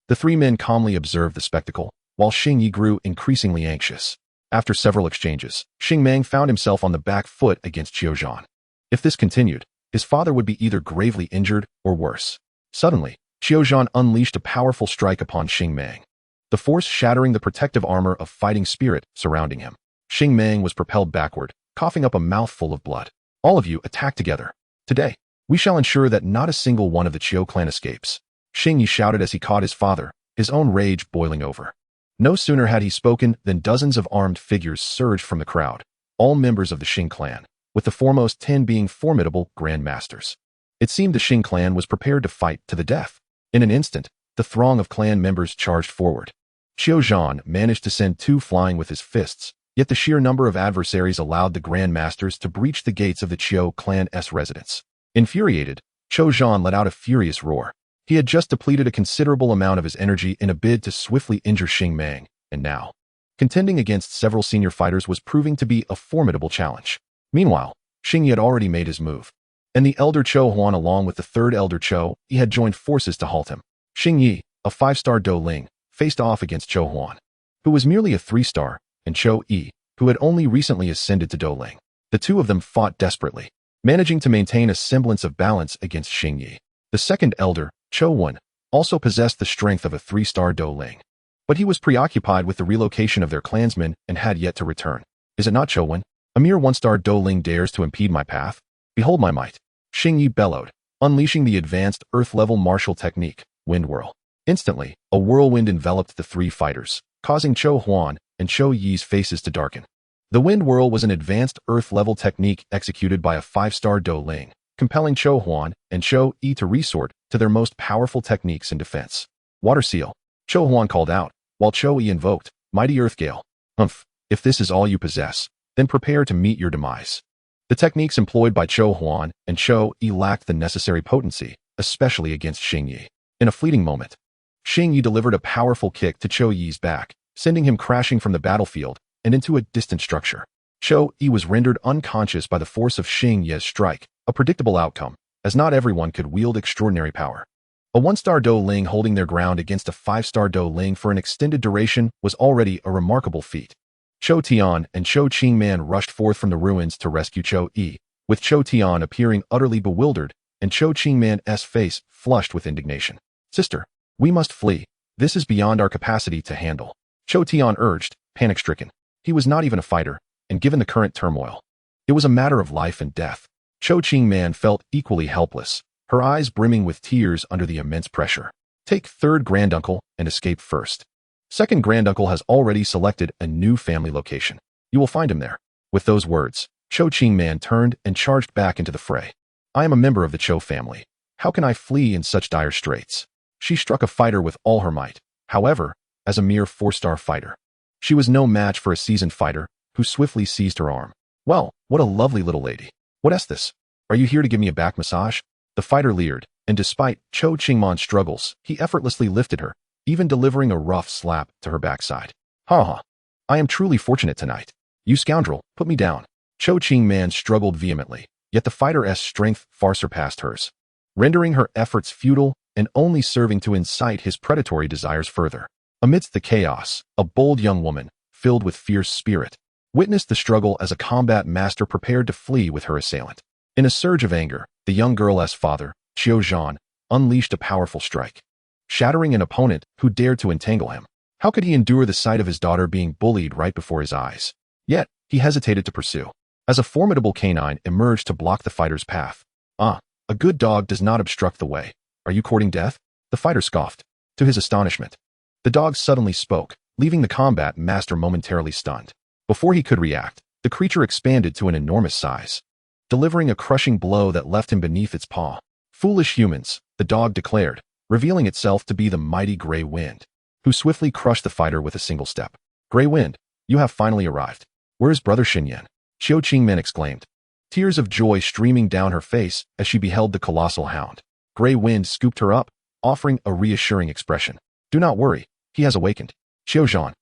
The 3 men calmly observed the spectacle, while Xing Yi grew increasingly anxious. After several exchanges, Xing Meng found himself on the back foot against Qiu Zhan. If this continued, his father would be either gravely injured or worse. Suddenly, Qiu Zhan unleashed a powerful strike upon Xing Meng, the force shattering the protective armor of fighting spirit surrounding him. Xing Meng was propelled backward, coughing up a mouthful of blood. All of you attack together. Today, we shall ensure that not a single one of the Qiu clan escapes. Xing Yi shouted as he caught his father, his own rage boiling over. No sooner had he spoken than dozens of armed figures surged from the crowd, all members of the Xing clan, with the foremost 10 being formidable grandmasters. It seemed the Xing clan was prepared to fight to the death. In an instant, the throng of clan members charged forward. Qiu Zhan managed to send 2 flying with his fists, yet the sheer number of adversaries allowed the grandmasters to breach the gates of the Qiu clan's residence. Infuriated, Qiu Zhan let out a furious roar. He had just depleted a considerable amount of his energy in a bid to swiftly injure Xing Mang, and now, contending against several senior fighters was proving to be a formidable challenge. Meanwhile, Xing Yi had already made his move, and the elder Qiu Huan along with the third elder Qiu Yi had joined forces to halt him. Xing Yi, a 5-star Dou Ling, faced off against Qiu Huan, who was merely a 3-star, and Qiu Yi, who had only recently ascended to Dou Ling. The two of them fought desperately, managing to maintain a semblance of balance against Xing Yi. The second elder, Qiu Wen, also possessed the strength of a 3-star Dou Ling, but he was preoccupied with the relocation of their clansmen and had yet to return. Is it not, Qiu Wen? A mere 1-star Dou Ling dares to impede my path? Behold my might! Xing Yi bellowed, unleashing the advanced Earth-level martial technique, Wind Whirl. Instantly, a whirlwind enveloped the 3 fighters, causing Qiu Huan and Qiu Yi's faces to darken. The Wind Whirl was an advanced Earth-level technique executed by a 5-star Dou Ling, compelling Qiu Huan and Qiu Yi to resort to their most powerful techniques in defense. Water Seal, Qiu Huan called out, while Qiu Yi invoked, Mighty Earth Gale. Humph, if this is all you possess, then prepare to meet your demise. The techniques employed by Qiu Huan and Qiu Yi lacked the necessary potency, especially against Xing Yi. In a fleeting moment, Xing Yi delivered a powerful kick to Qiu Yi's back, sending him crashing from the battlefield and into a distant structure. Qiu Yi was rendered unconscious by the force of Xing Yi's strike, a predictable outcome, as not everyone could wield extraordinary power. A 1-star Dou Ling holding their ground against a 5-star Dou Ling for an extended duration was already a remarkable feat. Qiu Tian and Qiu Qingman rushed forth from the ruins to rescue Qiu Yi, with Qiu Tian appearing utterly bewildered and Qiu Qingman's face flushed with indignation. Sister, we must flee. This is beyond our capacity to handle. Qiu Tian urged, panic-stricken. He was not even a fighter, and given the current turmoil, it was a matter of life and death. Qiu Qingman felt equally helpless, her eyes brimming with tears under the immense pressure. Take third granduncle and escape first. Second granduncle has already selected a new family location. You will find him there. With those words, Qiu Qingman turned and charged back into the fray. I am a member of the Qiu family. How can I flee in such dire straits? She struck a fighter with all her might. However, as a mere 4-star fighter, she was no match for a seasoned fighter who swiftly seized her arm. Well, what a lovely little lady. What is this? Are you here to give me a back massage? The fighter leered, and despite Qiu Qingman's struggles, he effortlessly lifted her, even delivering a rough slap to her backside. Ha ha. I am truly fortunate tonight. You scoundrel, put me down. Qiu Qingman struggled vehemently, yet the fighter's strength far surpassed hers, rendering her efforts futile and only serving to incite his predatory desires further. Amidst the chaos, a bold young woman, filled with fierce spirit, witnessed the struggle as a combat master prepared to flee with her assailant. In a surge of anger, the young girl's father, Qiu Zhan, unleashed a powerful strike, shattering an opponent who dared to entangle him. How could he endure the sight of his daughter being bullied right before his eyes? Yet, he hesitated to pursue, as a formidable canine emerged to block the fighter's path. Ah, a good dog does not obstruct the way. Are you courting death? The fighter scoffed. To his astonishment, the dog suddenly spoke, leaving the combat master momentarily stunned. Before he could react, the creature expanded to an enormous size, delivering a crushing blow that left him beneath its paw. Foolish humans, the dog declared, revealing itself to be the mighty Grey Wind, who swiftly crushed the fighter with a single step. Grey Wind, you have finally arrived. Where is brother Shen Yan? Qiu Qingman exclaimed, tears of joy streaming down her face as she beheld the colossal hound. Grey Wind scooped her up, offering a reassuring expression. Do not worry, he has awakened. Qiu Zhan,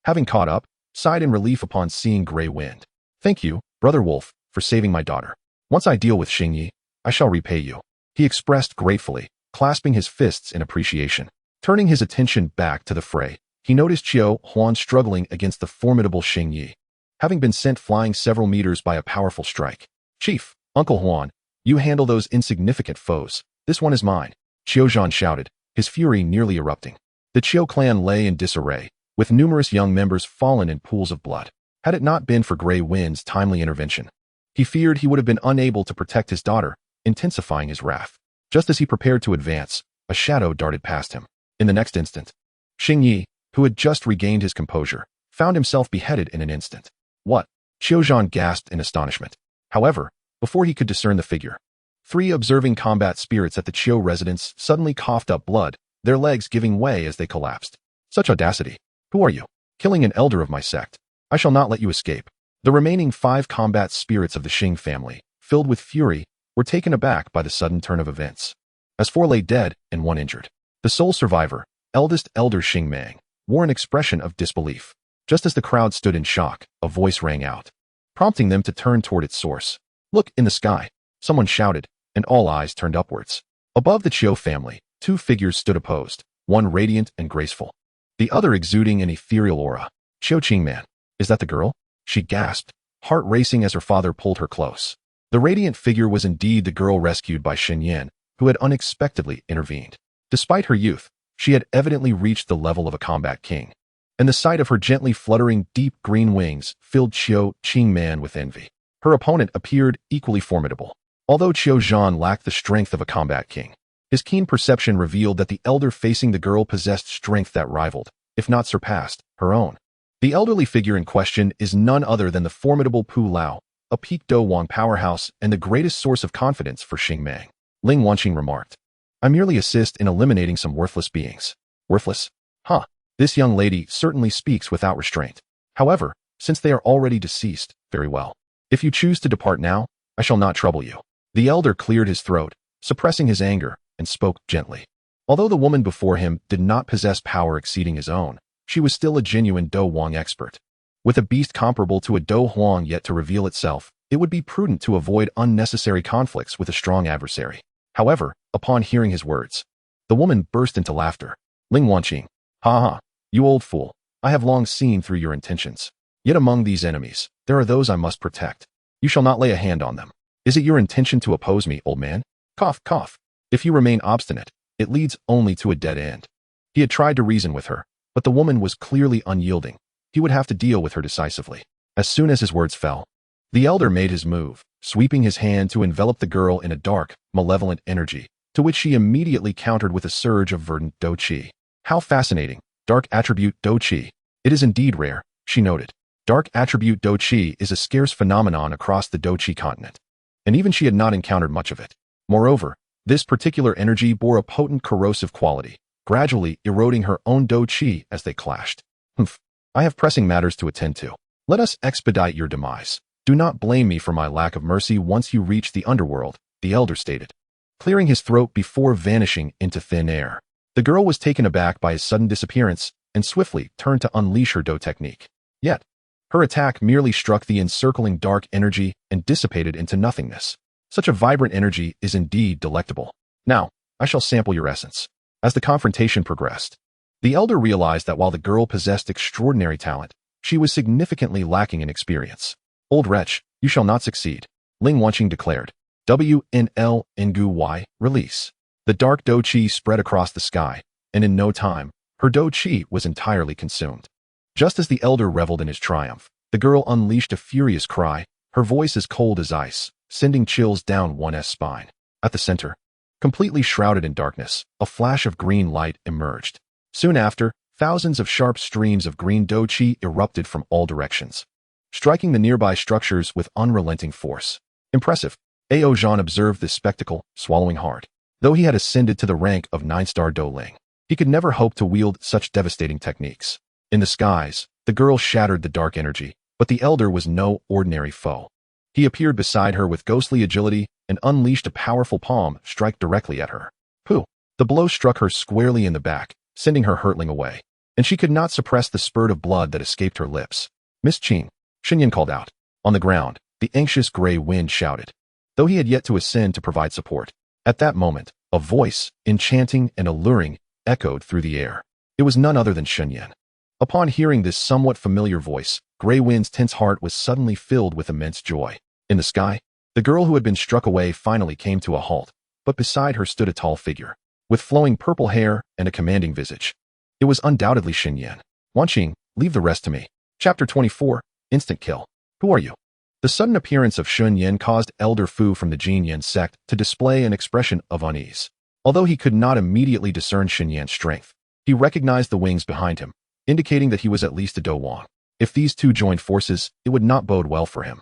having caught up, sighed in relief upon seeing Grey Wind. Thank you, brother wolf, for saving my daughter. Once I deal with Xing Yi, I shall repay you. He expressed gratefully, clasping his fists in appreciation. Turning his attention back to the fray, he noticed Qiu Huan struggling against the formidable Xing Yi, having been sent flying several meters by a powerful strike. Chief, Uncle Huan, you handle those insignificant foes. This one is mine. Qiu Zhan shouted, his fury nearly erupting. The Qiu clan lay in disarray, with numerous young members fallen in pools of blood. Had it not been for Grey Wind's timely intervention, he feared he would have been unable to protect his daughter, intensifying his wrath. Just as he prepared to advance, a shadow darted past him. In the next instant, Xing Yi, who had just regained his composure, found himself beheaded in an instant. What? Qiu Zhan gasped in astonishment. However, before he could discern the figure, 3 observing combat spirits at the Qiu residence suddenly coughed up blood, their legs giving way as they collapsed. Such audacity! Who are you? Killing an elder of my sect. I shall not let you escape. The remaining 5 combat spirits of the Xing family, filled with fury, were taken aback by the sudden turn of events. As 4 lay dead and 1 injured, the sole survivor, eldest elder Xing Mang, wore an expression of disbelief. Just as the crowd stood in shock, a voice rang out, prompting them to turn toward its source. Look in the sky, someone shouted, and all eyes turned upwards. Above the Qiu family, 2 figures stood opposed, one radiant and graceful, the other exuding an ethereal aura. Qiu Qingman, is that the girl? She gasped, heart racing as her father pulled her close. The radiant figure was indeed the girl rescued by Shen Yan, who had unexpectedly intervened. Despite her youth, she had evidently reached the level of a combat king, and the sight of her gently fluttering deep green wings filled Qiu Qingman with envy. Her opponent appeared equally formidable. Although Qiu Zhan lacked the strength of a combat king, his keen perception revealed that the elder facing the girl possessed strength that rivaled, if not surpassed, her own. The elderly figure in question is none other than the formidable Pu Lao, a peak Dou Wang powerhouse and the greatest source of confidence for Xing Mang. Ling Wanqing remarked, I merely assist in eliminating some worthless beings. Worthless? Huh. This young lady certainly speaks without restraint. However, since they are already deceased, very well. If you choose to depart now, I shall not trouble you. The elder cleared his throat, suppressing his anger, and spoke gently. Although the woman before him did not possess power exceeding his own, she was still a genuine Dou Wang expert. With a beast comparable to a Dou Huang yet to reveal itself, it would be prudent to avoid unnecessary conflicts with a strong adversary. However, upon hearing his words, the woman burst into laughter. Ling Wanqing, ha ha, you old fool, I have long seen through your intentions. Yet among these enemies, there are those I must protect. You shall not lay a hand on them. Is it your intention to oppose me, old man? Cough, cough. If you remain obstinate, it leads only to a dead end. He had tried to reason with her, but the woman was clearly unyielding. He would have to deal with her decisively. As soon as his words fell, the elder made his move, sweeping his hand to envelop the girl in a dark, malevolent energy, to which she immediately countered with a surge of verdant Dou Shi. How fascinating, dark attribute Dou Shi. It is indeed rare, she noted. Dark attribute Dou Shi is a scarce phenomenon across the Dou Shi continent, and even she had not encountered much of it. Moreover, this particular energy bore a potent corrosive quality, gradually eroding her own Dou Shi as they clashed. Humph, I have pressing matters to attend to. Let us expedite your demise. Do not blame me for my lack of mercy once you reach the underworld, the elder stated, clearing his throat before vanishing into thin air. The girl was taken aback by his sudden disappearance and swiftly turned to unleash her Dou technique. Yet, her attack merely struck the encircling dark energy and dissipated into nothingness. Such a vibrant energy is indeed delectable. Now, I shall sample your essence. As the confrontation progressed, the elder realized that while the girl possessed extraordinary talent, she was significantly lacking in experience. Old wretch, you shall not succeed, Ling Wanqing declared. WNL Nguy, release. The dark Dou Qi spread across the sky, and in no time, her Dou Qi was entirely consumed. Just as the elder reveled in his triumph, the girl unleashed a furious cry, her voice as cold as ice, sending chills down one's spine. At the center, completely shrouded in darkness, a flash of green light emerged. Soon after, thousands of sharp streams of green Dou Qi erupted from all directions, striking the nearby structures with unrelenting force. Impressive. Ao Zhan observed this spectacle, swallowing hard. Though he had ascended to the rank of 9-star Dou Ling, he could never hope to wield such devastating techniques. In the skies, the girl shattered the dark energy, but the elder was no ordinary foe. He appeared beside her with ghostly agility and unleashed a powerful palm strike directly at her. Pooh! The blow struck her squarely in the back, sending her hurtling away, and she could not suppress the spurt of blood that escaped her lips. Miss Qing, Shen Yan called out. On the ground, the anxious gray wind shouted, though he had yet to ascend to provide support. At that moment, a voice, enchanting and alluring, echoed through the air. It was none other than Shen Yan. Upon hearing this somewhat familiar voice, Grey Wind's tense heart was suddenly filled with immense joy. In the sky, the girl who had been struck away finally came to a halt, but beside her stood a tall figure, with flowing purple hair and a commanding visage. It was undoubtedly Shen Yan. Wanqing, leave the rest to me. Chapter 24, Instant Kill. Who are you? The sudden appearance of Shen Yan caused Elder Fu from the Jin Yan sect to display an expression of unease. Although he could not immediately discern Shen Yan's strength, he recognized the wings behind him, indicating that he was at least a Dou Wang. If these two joined forces, it would not bode well for him.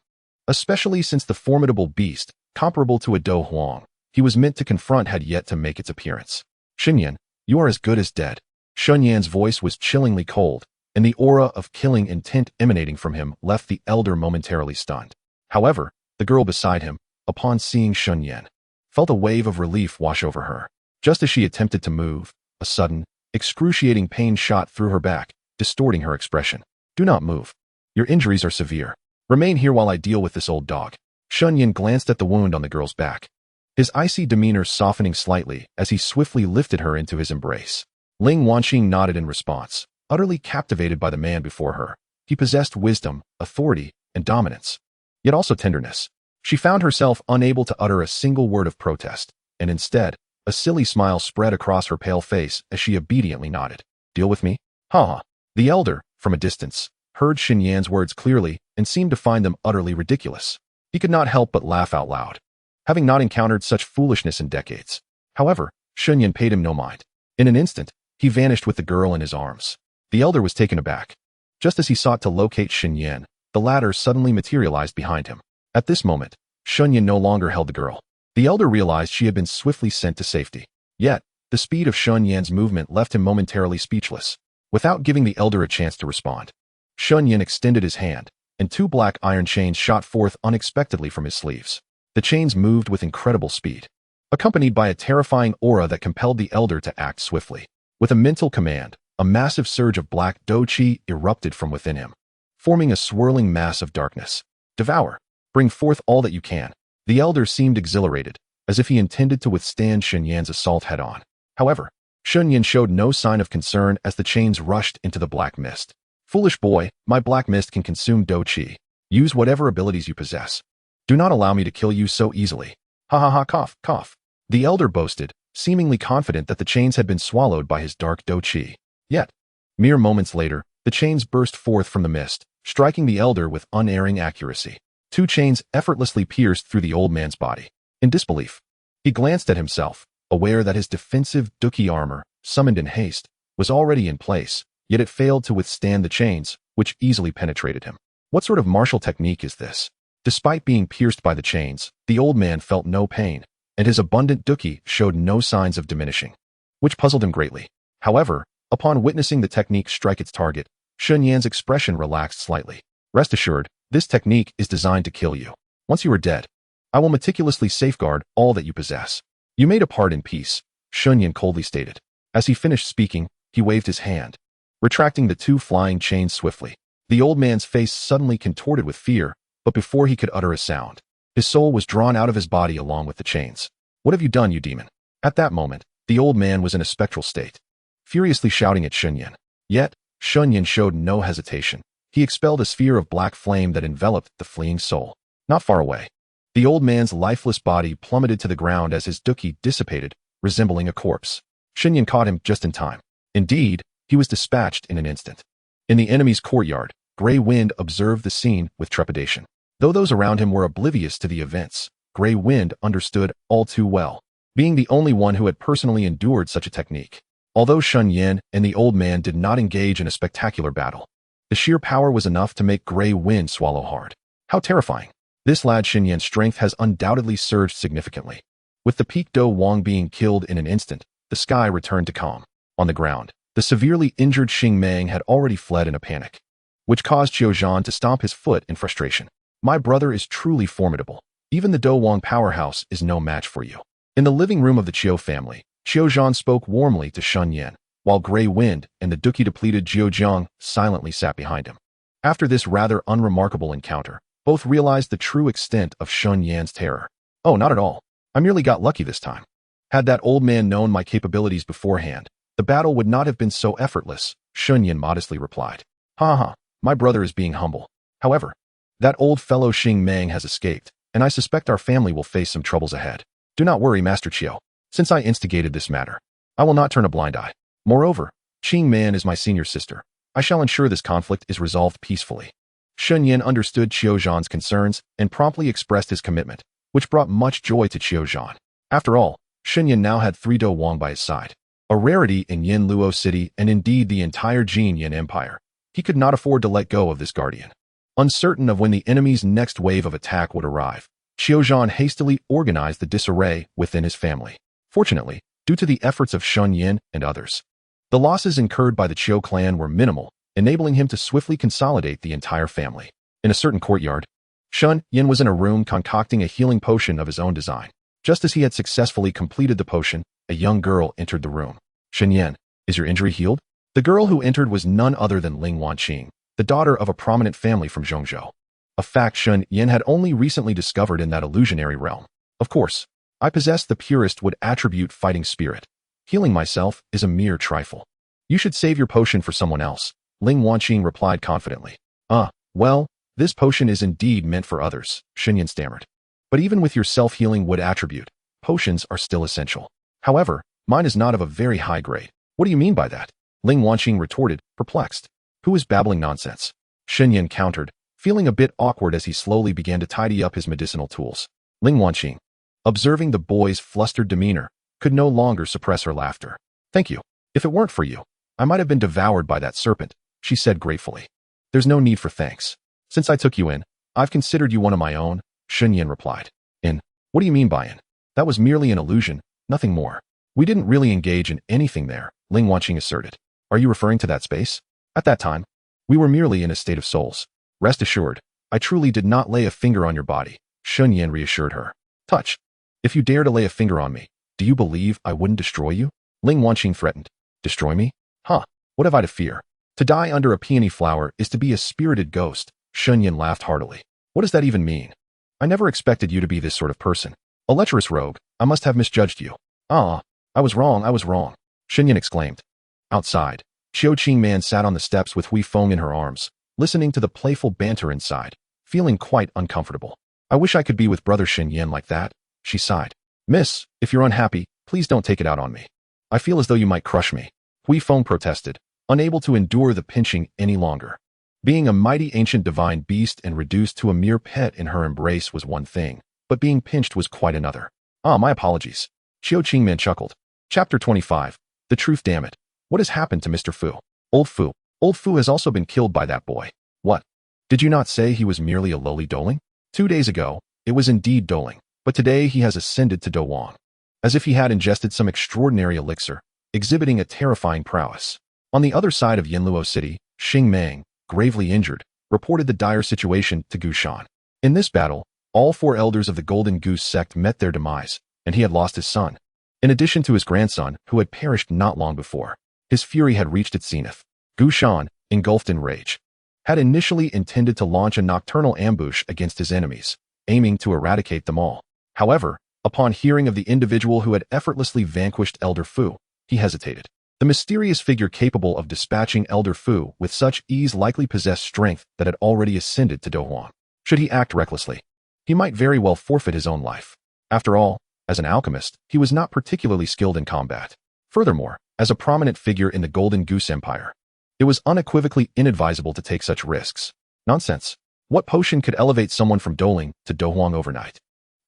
Especially since the formidable beast, comparable to a Dou Huang, he was meant to confront had yet to make its appearance. Shen Yan, you are as good as dead. Shen Yan's voice was chillingly cold, and the aura of killing intent emanating from him left the elder momentarily stunned. However, the girl beside him, upon seeing Shen Yan, felt a wave of relief wash over her. Just as she attempted to move, a sudden, excruciating pain shot through her back, distorting her expression. Do not move. Your injuries are severe. Remain here while I deal with this old dog. Shen Yan glanced at the wound on the girl's back, his icy demeanor softening slightly as he swiftly lifted her into his embrace. Ling Wanxing nodded in response, utterly captivated by the man before her. He possessed wisdom, authority, and dominance, yet also tenderness. She found herself unable to utter a single word of protest, and instead, a silly smile spread across her pale face as she obediently nodded. Deal with me? Ha ha. The elder, from a distance, heard Shen Yan's words clearly and seemed to find them utterly ridiculous. He could not help but laugh out loud, having not encountered such foolishness in decades. However, Shen Yan paid him no mind. In an instant, he vanished with the girl in his arms. The elder was taken aback. Just as he sought to locate Shen Yan, the latter suddenly materialized behind him. At this moment, Shen Yan no longer held the girl. The elder realized she had been swiftly sent to safety. Yet, the speed of Shen Yan's movement left him momentarily speechless. Without giving the elder a chance to respond, Shen Yan extended his hand, and two black iron chains shot forth unexpectedly from his sleeves. The chains moved with incredible speed, accompanied by a terrifying aura that compelled the elder to act swiftly. With a mental command, a massive surge of black Dou Shi erupted from within him, forming a swirling mass of darkness. Devour. Bring forth all that you can. The elder seemed exhilarated, as if he intended to withstand Shen Yan's assault head-on. However, Shen Yan showed no sign of concern as the chains rushed into the black mist. Foolish boy, my black mist can consume Dou Shi. Use whatever abilities you possess. Do not allow me to kill you so easily. Ha ha ha, cough, cough. The elder boasted, seemingly confident that the chains had been swallowed by his dark Dou Shi. Yet, mere moments later, the chains burst forth from the mist, striking the elder with unerring accuracy. Two chains effortlessly pierced through the old man's body. In disbelief, he glanced at himself, aware that his defensive Dou Shi armor, summoned in haste, was already in place, yet it failed to withstand the chains, which easily penetrated him. What sort of martial technique is this? Despite being pierced by the chains, the old man felt no pain, and his abundant Dou Shi showed no signs of diminishing, which puzzled him greatly. However, upon witnessing the technique strike its target, Shen Yan's expression relaxed slightly. Rest assured, this technique is designed to kill you. Once you are dead, I will meticulously safeguard all that you possess. You may depart in peace, Shen Yan coldly stated. As he finished speaking, he waved his hand, retracting the two flying chains swiftly. The old man's face suddenly contorted with fear, but before he could utter a sound, his soul was drawn out of his body along with the chains. What have you done, you demon? At that moment, the old man was in a spectral state, furiously shouting at Shen Yan. Yet, Shen Yan showed no hesitation. He expelled a sphere of black flame that enveloped the fleeing soul. Not far away, the old man's lifeless body plummeted to the ground as his Dou Shi dissipated, resembling a corpse. Shen Yan caught him just in time. Indeed, he was dispatched in an instant. In the enemy's courtyard, Grey Wind observed the scene with trepidation. Though those around him were oblivious to the events, Grey Wind understood all too well, being the only one who had personally endured such a technique. Although Shen Yan and the old man did not engage in a spectacular battle, the sheer power was enough to make Grey Wind swallow hard. How terrifying. This lad Shen Yan's strength has undoubtedly surged significantly. With the peak Dou Wang being killed in an instant, the sky returned to calm. On the ground, the severely injured Xing Meng had already fled in a panic, which caused Qiu Zhan to stomp his foot in frustration. My brother is truly formidable. Even the Dou Wang powerhouse is no match for you. In the living room of the Qiu family, Qiu Zhan spoke warmly to Shen Yan, while Grey Wind and the Dou Shi depleted Jiu Jiang silently sat behind him. After this rather unremarkable encounter, both realized the true extent of Shen Yan's terror. Oh, not at all. I merely got lucky this time. Had that old man known my capabilities beforehand, the battle would not have been so effortless, Shen Yan modestly replied. Ha ha, my brother is being humble. However, that old fellow Xing Meng has escaped, and I suspect our family will face some troubles ahead. Do not worry, Master Qiu. Since I instigated this matter, I will not turn a blind eye. Moreover, Qing Man is my senior sister. I shall ensure this conflict is resolved peacefully. Shen Yan understood Qiu Zhan's concerns and promptly expressed his commitment, which brought much joy to Qiu Zhan. After all, Shen Yan now had 3 Dou Wang by his side. a rarity in Yinluo City and indeed the entire Jin Yin Empire. He could not afford to let go of this guardian. Uncertain of when the enemy's next wave of attack would arrive, Xiaozhan hastily organized the disarray within his family. Fortunately, due to the efforts of Shen Yan and others, the losses incurred by the Qiu clan were minimal, enabling him to swiftly consolidate the entire family. In a certain courtyard, Shen Yan was in a room concocting a healing potion of his own design. Just as he had successfully completed the potion, a young girl entered the room. Shen Yan, is your injury healed? The girl who entered was none other than Ling Wanqing, the daughter of a prominent family from Zhongzhou. A fact Shen Yan had only recently discovered in that illusionary realm. Of course, I possess the purest would attribute fighting spirit. Healing myself is a mere trifle. You should save your potion for someone else, Ling Wanqing replied confidently. Well, this potion is indeed meant for others, Shen Yan stammered. But even with your self-healing wood attribute, potions are still essential. However, mine is not of a very high grade. What do you mean by that? Ling Wanqing retorted, perplexed. Who is babbling nonsense? Shen Yan countered, feeling a bit awkward as he slowly began to tidy up his medicinal tools. Ling Wanqing, observing the boy's flustered demeanor, could no longer suppress her laughter. Thank you. If it weren't for you, I might have been devoured by that serpent, she said gratefully. There's no need for thanks. Since I took you in, I've considered you one of my own, Shen Yan replied. In? What do you mean by in? That was merely an illusion, nothing more. We didn't really engage in anything there, Ling Wanqing asserted. Are you referring to that space? At that time, we were merely in a state of souls. Rest assured, I truly did not lay a finger on your body, Shen Yan reassured her. Touch. If you dare to lay a finger on me, do you believe I wouldn't destroy you? Ling Wanqing threatened. Destroy me? Huh, what have I to fear? To die under a peony flower is to be a spirited ghost, Shen Yan laughed heartily. What does that even mean? I never expected you to be this sort of person. A lecherous rogue, I must have misjudged you. I was wrong, Shen Yan exclaimed. Outside, Xiao Qingman sat on the steps with Hui Feng in her arms, listening to the playful banter inside, feeling quite uncomfortable. I wish I could be with brother Shen Yan like that, she sighed. Miss, if you're unhappy, please don't take it out on me. I feel as though you might crush me, Hui Feng protested, unable to endure the pinching any longer. Being a mighty ancient divine beast and reduced to a mere pet in her embrace was one thing, but being pinched was quite another. My apologies. Xiao Qingman chuckled. Chapter 25. The truth, damn it. What has happened to Mr. Fu? Old Fu has also been killed by that boy. What? Did you not say he was merely a lowly doling? 2 days ago, it was indeed doling, but today he has ascended to Douwang. As if he had ingested some extraordinary elixir, exhibiting a terrifying prowess. On the other side of Yinluo City, Xing Meng, gravely injured, reported the dire situation to Gu Shan. In this battle, all 4 elders of the Golden Goose sect met their demise, and he had lost his son. In addition to his grandson, who had perished not long before, his fury had reached its zenith. Gu Shan, engulfed in rage, had initially intended to launch a nocturnal ambush against his enemies, aiming to eradicate them all. However, upon hearing of the individual who had effortlessly vanquished Elder Fu, he hesitated. The mysterious figure capable of dispatching Elder Fu with such ease likely possessed strength that had already ascended to Douwang. Should he act recklessly, he might very well forfeit his own life. After all, as an alchemist, he was not particularly skilled in combat. Furthermore, as a prominent figure in the Golden Goose Empire, it was unequivocally inadvisable to take such risks. Nonsense. What potion could elevate someone from Douling to Douwang overnight?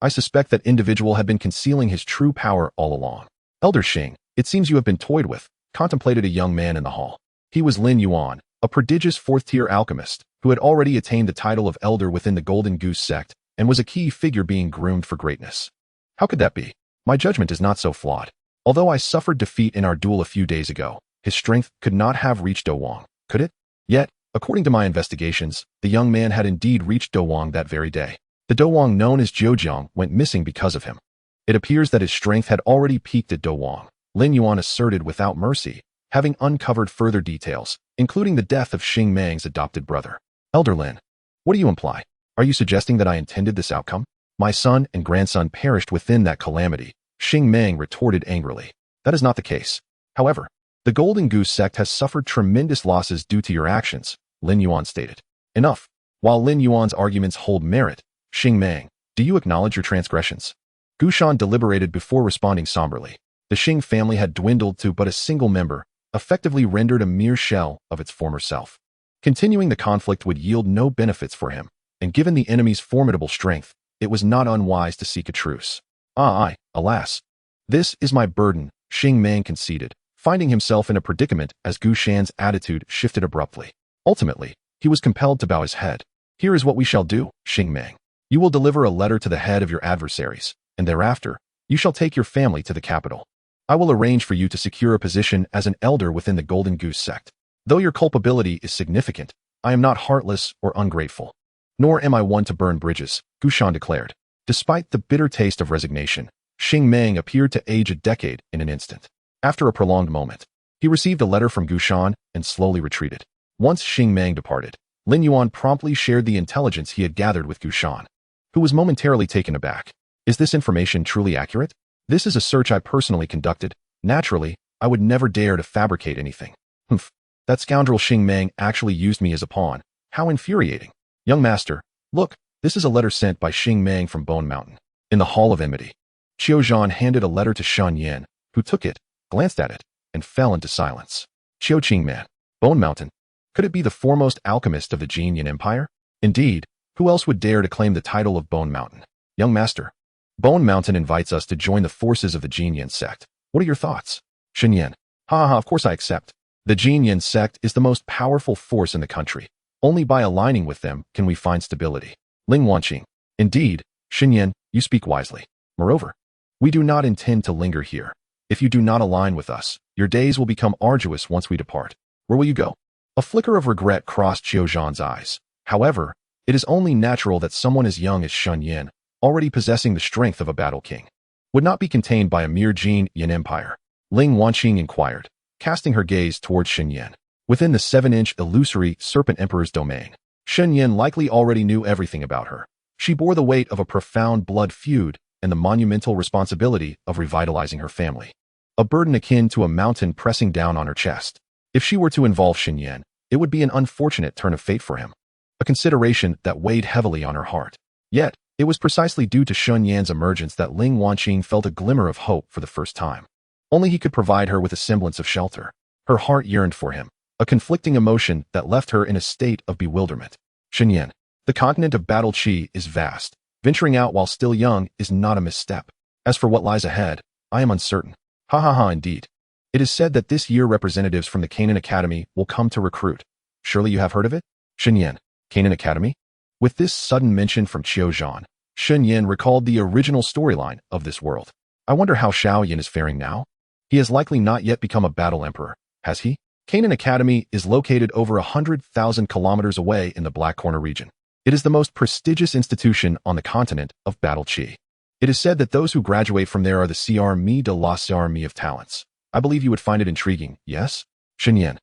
I suspect that individual had been concealing his true power all along. Elder Xing, it seems you have been toyed with, contemplated a young man in the hall. He was Lin Yuan, a prodigious 4th-tier alchemist, who had already attained the title of elder within the Golden Goose sect, and was a key figure being groomed for greatness. How could that be? My judgment is not so flawed. Although I suffered defeat in our duel a few days ago, his strength could not have reached Douwang, could it? Yet, according to my investigations, the young man had indeed reached Douwang that very day. The Douwang known as Zhejiang went missing because of him. It appears that his strength had already peaked at Douwang, Lin Yuan asserted without mercy, having uncovered further details, including the death of Xing Meng's adopted brother. Elder Lin, what do you imply? Are you suggesting that I intended this outcome? My son and grandson perished within that calamity, Xing Meng retorted angrily. That is not the case. However, the Golden Goose sect has suffered tremendous losses due to your actions, Lin Yuan stated. Enough. While Lin Yuan's arguments hold merit, Xing Meng, do you acknowledge your transgressions? Gu Shan deliberated before responding somberly. The Xing family had dwindled to but a single member, effectively rendered a mere shell of its former self. Continuing the conflict would yield no benefits for him, and given the enemy's formidable strength, it was not unwise to seek a truce. Alas. This is my burden, Xing Meng conceded, finding himself in a predicament as Gu Shan's attitude shifted abruptly. Ultimately, he was compelled to bow his head. Here is what we shall do, Xing Meng. You will deliver a letter to the head of your adversaries, and thereafter, you shall take your family to the capital. I will arrange for you to secure a position as an elder within the Golden Goose sect. Though your culpability is significant, I am not heartless or ungrateful. Nor am I one to burn bridges, Gu Shan declared. Despite the bitter taste of resignation, Xing Meng appeared to age a decade in an instant. After a prolonged moment, he received a letter from Gu Shan and slowly retreated. Once Xing Meng departed, Lin Yuan promptly shared the intelligence he had gathered with Gu Shan, who was momentarily taken aback. Is this information truly accurate? This is a search I personally conducted. Naturally, I would never dare to fabricate anything. Humph. That scoundrel Xing Meng actually used me as a pawn. How infuriating. Young master, look, this is a letter sent by Xing Meng from Bone Mountain. In the Hall of Enmity, Qiu Zhan handed a letter to Shen Yan, who took it, glanced at it, and fell into silence. Qiu Qingman, Bone Mountain. Could it be the foremost alchemist of the Jin Yan Empire? Indeed, who else would dare to claim the title of Bone Mountain? Young master, Bone Mountain invites us to join the forces of the Jin Yan sect. What are your thoughts? Shen Yan. Of course I accept. The Jin Yan sect is the most powerful force in the country. Only by aligning with them can we find stability. Ling Wanqing. Indeed, Shen Yan, you speak wisely. Moreover, we do not intend to linger here. If you do not align with us, your days will become arduous once we depart. Where will you go? A flicker of regret crossed Qiu Zhan's eyes. However, it is only natural that someone as young as Shen Yan, already possessing the strength of a battle king, would not be contained by a mere Jin Yan empire. Ling Wanqing inquired, casting her gaze towards Shen Yan. Within the 7-inch illusory Serpent Emperor's domain, Shen Yan likely already knew everything about her. She bore the weight of a profound blood feud and the monumental responsibility of revitalizing her family. A burden akin to a mountain pressing down on her chest. If she were to involve Shen Yan, it would be an unfortunate turn of fate for him. A consideration that weighed heavily on her heart. Yet, it was precisely due to Shen Yan's emergence that Ling Wanqing felt a glimmer of hope for the first time. Only he could provide her with a semblance of shelter. Her heart yearned for him, a conflicting emotion that left her in a state of bewilderment. Shen Yan. The continent of Battle Qi is vast. Venturing out while still young is not a misstep. As for what lies ahead, I am uncertain. Indeed. It is said that this year representatives from the Canaan Academy will come to recruit. Surely you have heard of it? Shen Yan. Canaan Academy? With this sudden mention from Qiu Zhan, Shen Yan recalled the original storyline of this world. I wonder how Xiao Yan is faring now? He has likely not yet become a battle emperor, has he? Canaan Academy is located over 100,000 kilometers away in the Black Corner region. It is the most prestigious institution on the continent of Battle Qi. It is said that those who graduate from there are the Crme de la Crme of talents. I believe you would find it intriguing, yes? Shen Yan.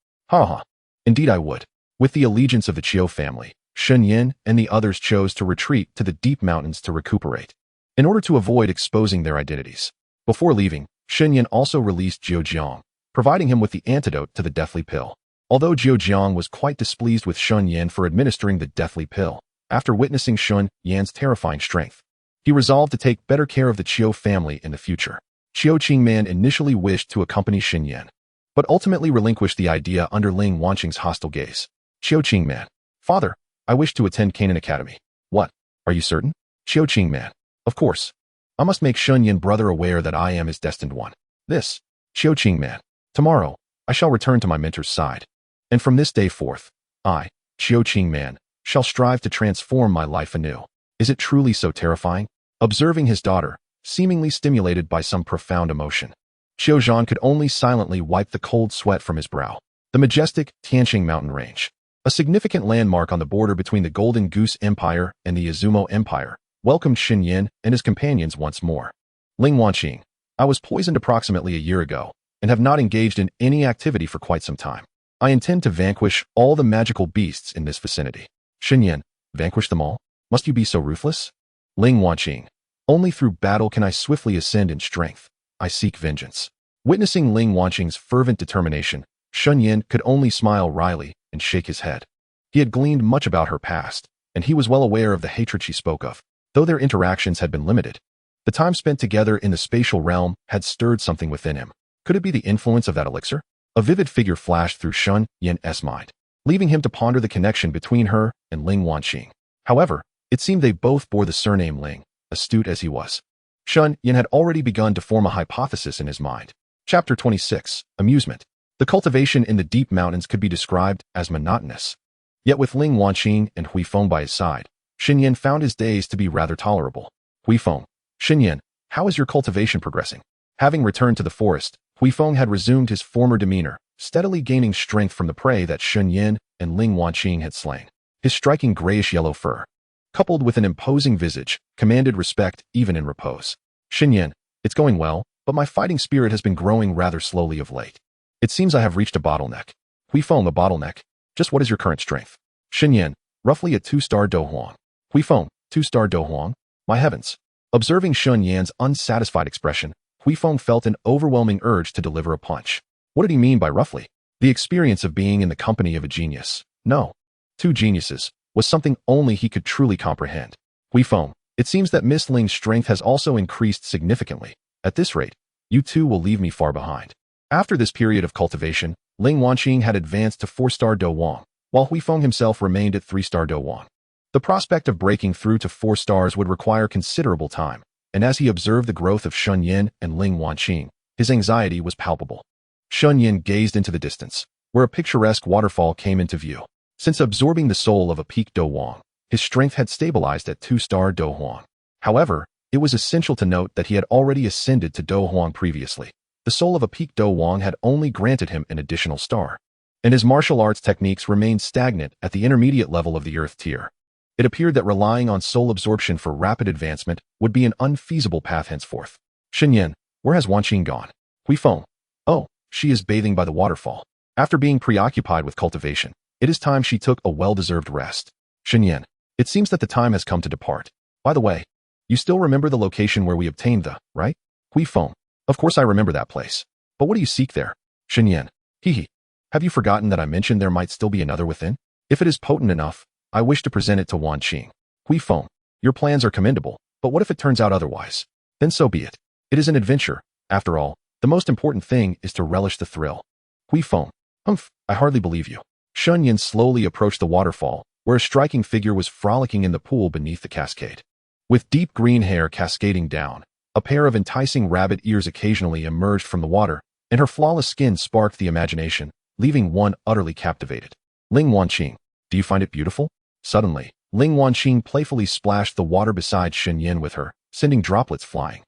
Indeed I would. With the allegiance of the Qiu family, Shen Yan and the others chose to retreat to the deep mountains to recuperate, in order to avoid exposing their identities. Before leaving, Shen Yan also released Jiu Jiang, providing him with the antidote to the deathly pill. Although Jiu Jiang was quite displeased with Shen Yan for administering the deathly pill, after witnessing Shen Yan's terrifying strength, he resolved to take better care of the Qiu family in the future. Qiu Qingman initially wished to accompany Shen Yan, but ultimately relinquished the idea under Ling Wanqing's hostile gaze. Qiu Qingman. Father, I wish to attend Canaan Academy. What? Are you certain? Qiu Qingman. Of course. I must make Shen Yan brother aware that I am his destined one. This. Qiu Qingman. Tomorrow, I shall return to my mentor's side. And from this day forth, I, Qiu Qingman, shall strive to transform my life anew. Is it truly so terrifying? Observing his daughter, seemingly stimulated by some profound emotion, Qiu Zhan could only silently wipe the cold sweat from his brow. The majestic Tianqing mountain range, a significant landmark on the border between the Golden Goose Empire and the Izumo Empire, welcomed Shen Yan and his companions once more. Ling Wanqing. I was poisoned approximately a year ago, and have not engaged in any activity for quite some time. I intend to vanquish all the magical beasts in this vicinity. Shen Yan. Vanquish them all? Must you be so ruthless? Ling Wanqing. Only through battle can I swiftly ascend in strength. I seek vengeance. Witnessing Ling Wanqing's fervent determination, Shen Yan could only smile wryly and shake his head. He had gleaned much about her past, and he was well aware of the hatred she spoke of, though their interactions had been limited. The time spent together in the spatial realm had stirred something within him. Could it be the influence of that elixir? A vivid figure flashed through Shen Yan's mind, leaving him to ponder the connection between her and Ling Wanqing. However, it seemed they both bore the surname Ling, astute as he was. Shen Yan had already begun to form a hypothesis in his mind. Chapter 26. Amusement. The cultivation in the deep mountains could be described as monotonous. Yet with Ling Wanqing and Huifeng by his side, Shen Yan found his days to be rather tolerable. Huifeng. Shen Yan, how is your cultivation progressing? Having returned to the forest, Huifeng had resumed his former demeanor, steadily gaining strength from the prey that Shen Yan and Ling Wanqing had slain. His striking grayish-yellow fur, coupled with an imposing visage, commanded respect even in repose. Shen Yan, it's going well, but my fighting spirit has been growing rather slowly of late. It seems I have reached a bottleneck. Huifeng, a bottleneck? Just what is your current strength? Shen Yan, roughly a 2-star Dou Huang. Huifeng, 2-star Dou Huang? My heavens. Observing Shen Yan's unsatisfied expression, Huifeng felt an overwhelming urge to deliver a punch. What did he mean by roughly? The experience of being in the company of a genius. No. 2 geniuses was something only he could truly comprehend. Huifeng, it seems that Miss Ling's strength has also increased significantly. At this rate, you two will leave me far behind. After this period of cultivation, Ling Wanqing had advanced to 4-star Dou Huang, while Huifeng himself remained at 3-star Dou Huang. The prospect of breaking through to 4 stars would require considerable time, and as he observed the growth of Shen Yan and Ling Wanqing, his anxiety was palpable. Shen Yan gazed into the distance, where a picturesque waterfall came into view. Since absorbing the soul of a peak Dou Huang, his strength had stabilized at 2-star Dou Huang. However, it was essential to note that he had already ascended to Dou Huang previously. The soul of a peak Dou Huang had only granted him an additional star, and his martial arts techniques remained stagnant at the intermediate level of the Earth tier. It appeared that relying on soul absorption for rapid advancement would be an unfeasible path henceforth. Shen Yan, where has Wanqing gone? Huifeng. Oh, she is bathing by the waterfall. After being preoccupied with cultivation, it is time she took a well-deserved rest. Shen Yan, it seems that the time has come to depart. By the way, you still remember the location where we obtained the, right? Huifeng. Of course I remember that place. But what do you seek there? Shen Yan. Hee. Have you forgotten that I mentioned there might still be another within? If it is potent enough, I wish to present it to Wanqing. Huifeng. Your plans are commendable, but what if it turns out otherwise? Then so be it. It is an adventure. After all, the most important thing is to relish the thrill. Huifeng. Humph, I hardly believe you. Shen Yan slowly approached the waterfall, where a striking figure was frolicking in the pool beneath the cascade. With deep green hair cascading down, a pair of enticing rabbit ears occasionally emerged from the water, and her flawless skin sparked the imagination, leaving one utterly captivated. Ling Wanqing, do you find it beautiful? Suddenly, Ling Wanqing playfully splashed the water beside Shen Yan with her, sending droplets flying.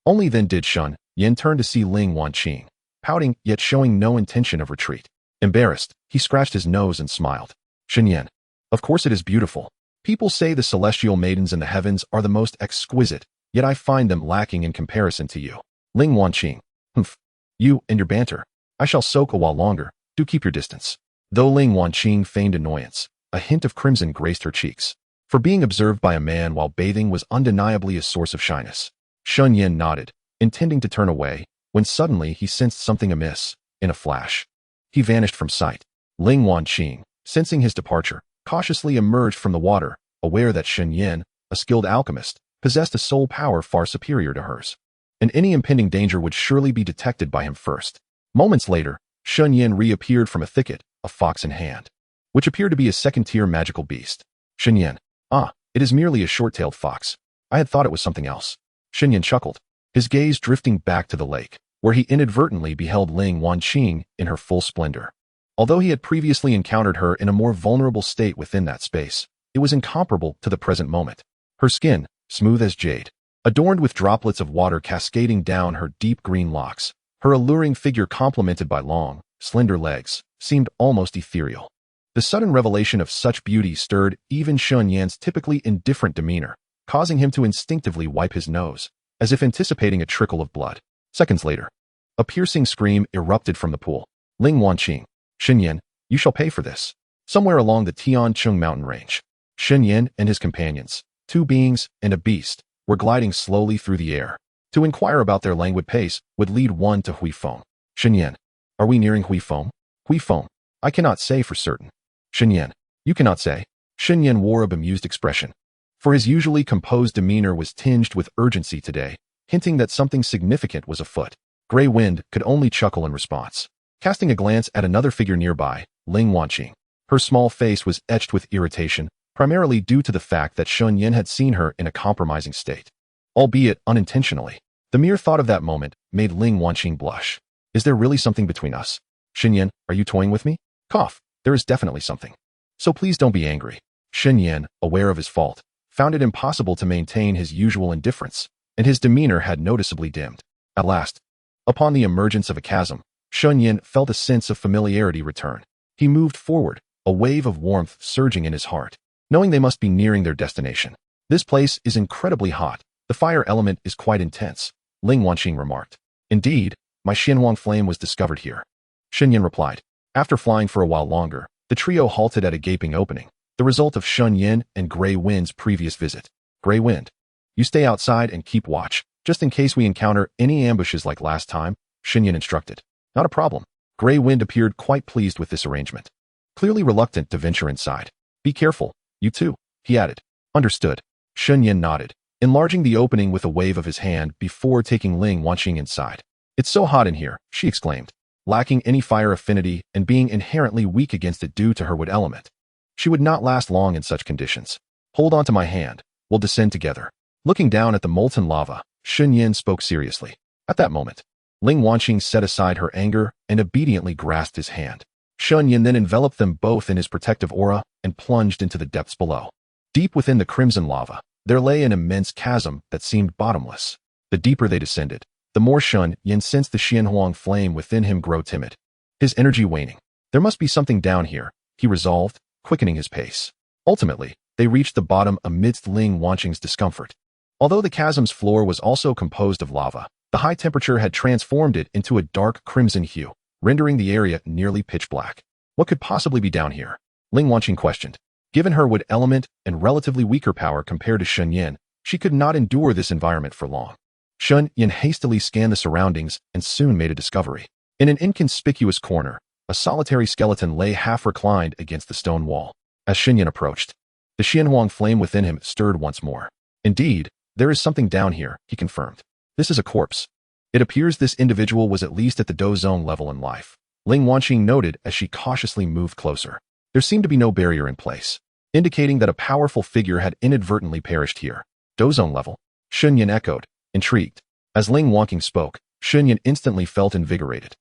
Only then did Shen Yan turn to see Ling Wanqing, pouting yet showing no intention of retreat. Embarrassed, he scratched his nose and smiled. Shen Yan, of course it is beautiful. People say the celestial maidens in the heavens are the most exquisite, yet I find them lacking in comparison to you. Ling Wanqing. Humph. You and your banter. I shall soak a while longer. Do keep your distance. Though Ling Wanqing feigned annoyance, a hint of crimson graced her cheeks. For being observed by a man while bathing was undeniably a source of shyness. Shen Yan nodded, intending to turn away, when suddenly he sensed something amiss. In a flash, he vanished from sight. Ling Wanqing, sensing his departure, cautiously emerged from the water, aware that Shen Yan, a skilled alchemist, possessed a soul power far superior to hers, and any impending danger would surely be detected by him first. Moments later, Shen Yan reappeared from a thicket, a fox in hand, which appeared to be a second-tier magical beast. Shen Yan. Ah, it is merely a short-tailed fox. I had thought it was something else. Shen Yan chuckled, his gaze drifting back to the lake, where he inadvertently beheld Ling Wanqing in her full splendor. Although he had previously encountered her in a more vulnerable state within that space, it was incomparable to the present moment. Her skin, smooth as jade, adorned with droplets of water cascading down her deep green locks, her alluring figure complemented by long, slender legs, seemed almost ethereal. The sudden revelation of such beauty stirred even Shen Yan's typically indifferent demeanor, causing him to instinctively wipe his nose, as if anticipating a trickle of blood. Seconds later, a piercing scream erupted from the pool. Ling Wanqing. Shen Yan, you shall pay for this. Somewhere along the Tiancheng mountain range, Shen Yan and his companions, 2 beings and a beast, were gliding slowly through the air. To inquire about their languid pace would lead one to Huifeng. Shen Yan, are we nearing Huifeng? Huifeng, I cannot say for certain. Shen Yan, you cannot say. Shen Yan wore a bemused expression, for his usually composed demeanor was tinged with urgency today, hinting that something significant was afoot. Gray Wind could only chuckle in response. Casting a glance at another figure nearby, Ling Wanqing, her small face was etched with irritation, primarily due to the fact that Shen Yan had seen her in a compromising state. Albeit unintentionally, the mere thought of that moment made Ling Wanqing blush. Is there really something between us? Shen Yan, are you toying with me? Cough. There is definitely something. So please don't be angry. Shen Yan, aware of his fault, found it impossible to maintain his usual indifference, and his demeanor had noticeably dimmed. At last, upon the emergence of a chasm, Shen Yan felt a sense of familiarity return. He moved forward, a wave of warmth surging in his heart, knowing they must be nearing their destination. This place is incredibly hot. The fire element is quite intense, Ling Wanqing remarked. Indeed, my Xianhuang flame was discovered here. Shen Yan replied. After flying for a while longer, the trio halted at a gaping opening, the result of Shen Yan and Grey Wind's previous visit. Grey Wind, you stay outside and keep watch, just in case we encounter any ambushes like last time, Shen Yan instructed. Not a problem. Grey Wind appeared quite pleased with this arrangement, clearly reluctant to venture inside. Be careful, you too, he added. Understood. Shen Yan nodded, enlarging the opening with a wave of his hand before taking Ling Wanqing inside. It's so hot in here, she exclaimed, lacking any fire affinity and being inherently weak against it due to her wood element. She would not last long in such conditions. Hold on to my hand. We'll descend together. Looking down at the molten lava, Shen Yan spoke seriously. At that moment, Ling Wanqing set aside her anger and obediently grasped his hand. Shen Yan then enveloped them both in his protective aura and plunged into the depths below. Deep within the crimson lava, there lay an immense chasm that seemed bottomless. The deeper they descended, the more Shen Yan sensed the Xianhuang flame within him grow timid, his energy waning. There must be something down here, he resolved, quickening his pace. Ultimately, they reached the bottom amidst Ling Wanqing's discomfort. Although the chasm's floor was also composed of lava, the high temperature had transformed it into a dark crimson hue, rendering the area nearly pitch black. What could possibly be down here? Ling Wanqing questioned. Given her wood element and relatively weaker power compared to Shen Yan, she could not endure this environment for long. Shen Yan hastily scanned the surroundings and soon made a discovery. In an inconspicuous corner, a solitary skeleton lay half reclined against the stone wall. As Shen Yan approached, the Xianhuang flame within him stirred once more. Indeed, there is something down here, he confirmed. This is a corpse. It appears this individual was at least at the Dou zone level in life, Ling Wanqing noted as she cautiously moved closer. There seemed to be no barrier in place, indicating that a powerful figure had inadvertently perished here. Dou zone level? Shen Yan echoed, intrigued. As Ling Wanqing spoke, Shen Yan instantly felt invigorated.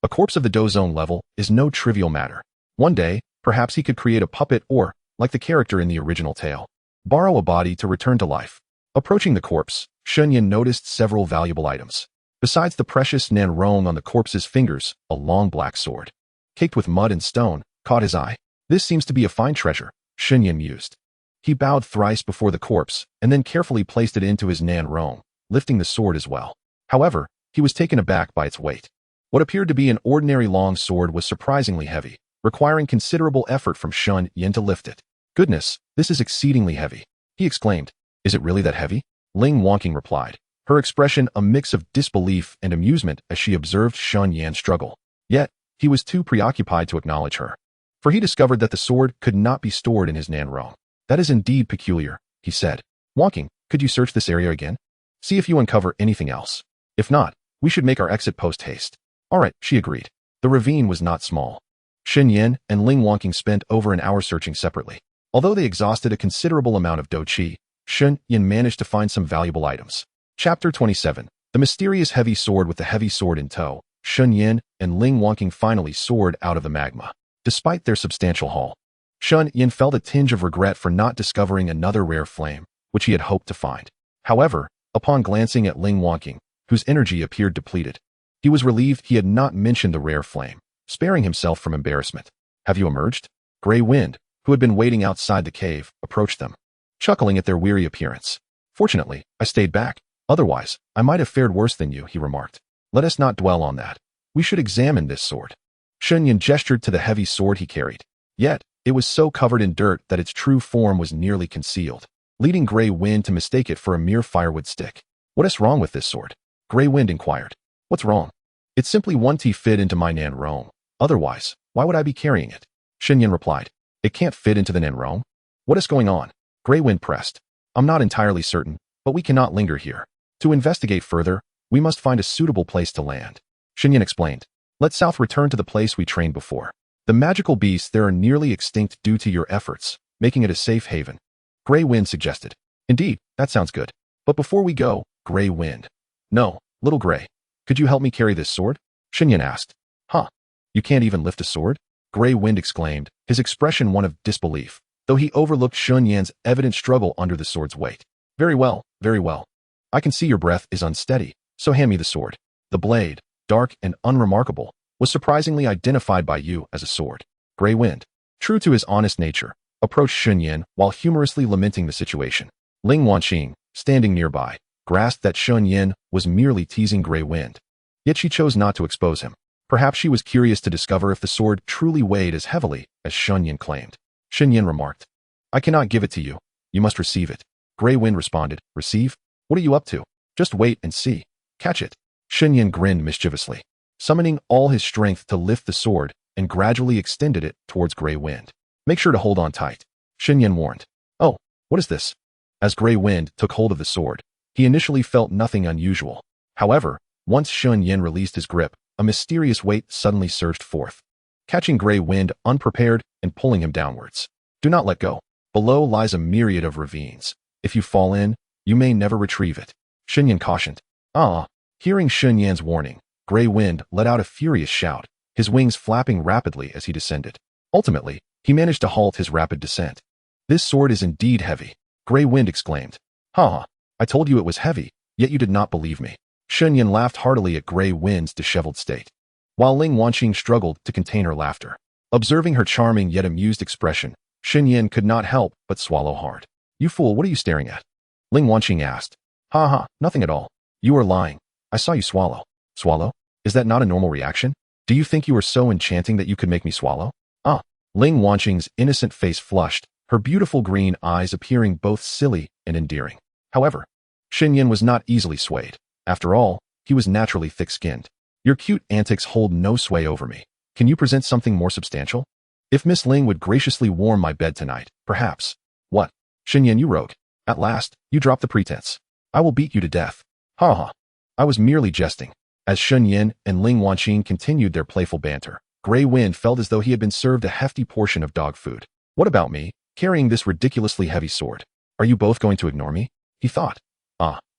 A corpse of the Dou zone level is no trivial matter. One day, perhaps he could create a puppet or, like the character in the original tale, borrow a body to return to life. Approaching the corpse, Shen Yan noticed several valuable items. Besides the precious Nanrong on the corpse's fingers, a long black sword, caked with mud and stone, caught his eye. This seems to be a fine treasure, Shen Yan mused. He bowed thrice before the corpse and then carefully placed it into his Nanrong, lifting the sword as well. However, he was taken aback by its weight. What appeared to be an ordinary long sword was surprisingly heavy, requiring considerable effort from Shen Yan to lift it. Goodness, this is exceedingly heavy, he exclaimed. Is it really that heavy? Ling Wanqing replied, her expression a mix of disbelief and amusement as she observed Shen Yan struggle. Yet, he was too preoccupied to acknowledge her, for he discovered that the sword could not be stored in his Nanrong. That is indeed peculiar, he said. Wanqing, could you search this area again? See if you uncover anything else. If not, we should make our exit post-haste. All right, she agreed. The ravine was not small. Shen Yan and Ling Wanqing spent over an hour searching separately. Although they exhausted a considerable amount of Dou Shi, Shen Yan managed to find some valuable items. Chapter 27. The mysterious heavy sword with the heavy sword in tow. Shen Yan and Ling Wanqing finally soared out of the magma. Despite their substantial haul, Shen Yan felt a tinge of regret for not discovering another rare flame, which he had hoped to find. However, upon glancing at Ling Wanqing, whose energy appeared depleted, he was relieved he had not mentioned the rare flame, sparing himself from embarrassment. Have you emerged? Grey Wind, who had been waiting outside the cave, approached them, chuckling at their weary appearance. Fortunately, I stayed back. Otherwise, I might have fared worse than you, he remarked. Let us not dwell on that. We should examine this sword. Shen Yan gestured to the heavy sword he carried. Yet, it was so covered in dirt that its true form was nearly concealed, leading Grey Wind to mistake it for a mere firewood stick. What is wrong with this sword? Grey Wind inquired. What's wrong? It simply won't fit into my Nanrong. Otherwise, why would I be carrying it? Shen Yan replied. It can't fit into the Nanrong? What is going on? Grey Wind pressed. I'm not entirely certain, but we cannot linger here. To investigate further, we must find a suitable place to land. Shen Yan explained. Let South return to the place we trained before. The magical beasts there are nearly extinct due to your efforts, making it a safe haven. Grey Wind suggested. Indeed, that sounds good. But before we go, Grey Wind. No, little Grey. Could you help me carry this sword? Shen Yan asked. Huh? You can't even lift a sword? Gray Wind exclaimed, his expression one of disbelief, though he overlooked Shen Yan's evident struggle under the sword's weight. Very well, very well. I can see your breath is unsteady, so hand me the sword. The blade, dark and unremarkable, was surprisingly identified by you as a sword. Gray Wind, true to his honest nature, approached Shen Yan while humorously lamenting the situation. Ling Wanqing, standing nearby, grasped that Shen Yan was merely teasing Gray Wind. Yet she chose not to expose him. Perhaps she was curious to discover if the sword truly weighed as heavily as Shen Yan claimed. Shen Yan remarked, I cannot give it to you. You must receive it. Gray Wind responded, Receive? What are you up to? Just wait and see. Catch it. Shen Yan grinned mischievously, summoning all his strength to lift the sword and gradually extended it towards Gray Wind. Make sure to hold on tight. Shen Yan warned. Oh, what is this? As Gray Wind took hold of the sword, he initially felt nothing unusual. However, once Shen Yan released his grip, a mysterious weight suddenly surged forth, catching Gray Wind unprepared and pulling him downwards. Do not let go. Below lies a myriad of ravines. If you fall in, you may never retrieve it. Shen Yan cautioned. Hearing Shen Yan's warning, Gray Wind let out a furious shout, his wings flapping rapidly as he descended. Ultimately, he managed to halt his rapid descent. This sword is indeed heavy, Gray Wind exclaimed. I told you it was heavy, yet you did not believe me. Shen Yan laughed heartily at Gray Wind's disheveled state, while Ling Wanqing struggled to contain her laughter. Observing her charming yet amused expression, Shen Yan could not help but swallow hard. You fool, what are you staring at? Ling Wanqing asked. Nothing at all. You are lying. I saw you swallow. Swallow? Is that not a normal reaction? Do you think you are so enchanting that you could make me swallow? Ling Wanqing's innocent face flushed, her beautiful green eyes appearing both silly and endearing. However, Shen Yan was not easily swayed. After all, he was naturally thick-skinned. Your cute antics hold no sway over me. Can you present something more substantial? If Miss Ling would graciously warm my bed tonight, perhaps. What? Shen Yan, you rogue. At last, you dropped the pretense. I will beat you to death. I was merely jesting. As Shen Yan and Ling Wanqing continued their playful banter, Gray Wind felt as though he had been served a hefty portion of dog food. What about me, carrying this ridiculously heavy sword? Are you both going to ignore me? He thought.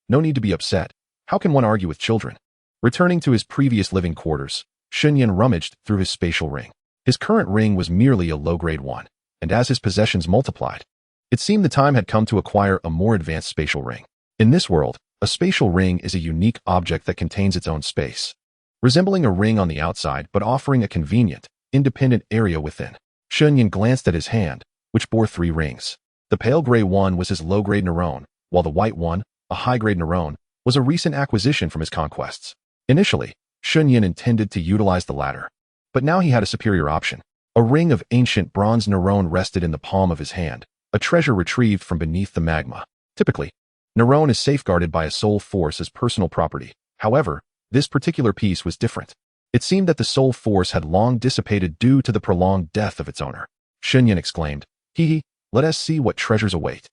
No need to be upset. How can one argue with children? Returning to his previous living quarters, Shen Yan rummaged through his spatial ring. His current ring was merely a low-grade one, and as his possessions multiplied, it seemed the time had come to acquire a more advanced spatial ring. In this world, a spatial ring is a unique object that contains its own space, resembling a ring on the outside but offering a convenient, independent area within. Shen Yan glanced at his hand, which bore 3 rings. The pale gray one was his low-grade neuron, while the white one, a high-grade neuron, was a recent acquisition from his conquests. Initially, Shen Yan intended to utilize the latter, but now he had a superior option. A ring of ancient bronze neuron rested in the palm of his hand, a treasure retrieved from beneath the magma. Typically, neuron is safeguarded by a soul force as personal property. However, this particular piece was different. It seemed that the soul force had long dissipated due to the prolonged death of its owner. Shen Yan exclaimed, let us see what treasures await.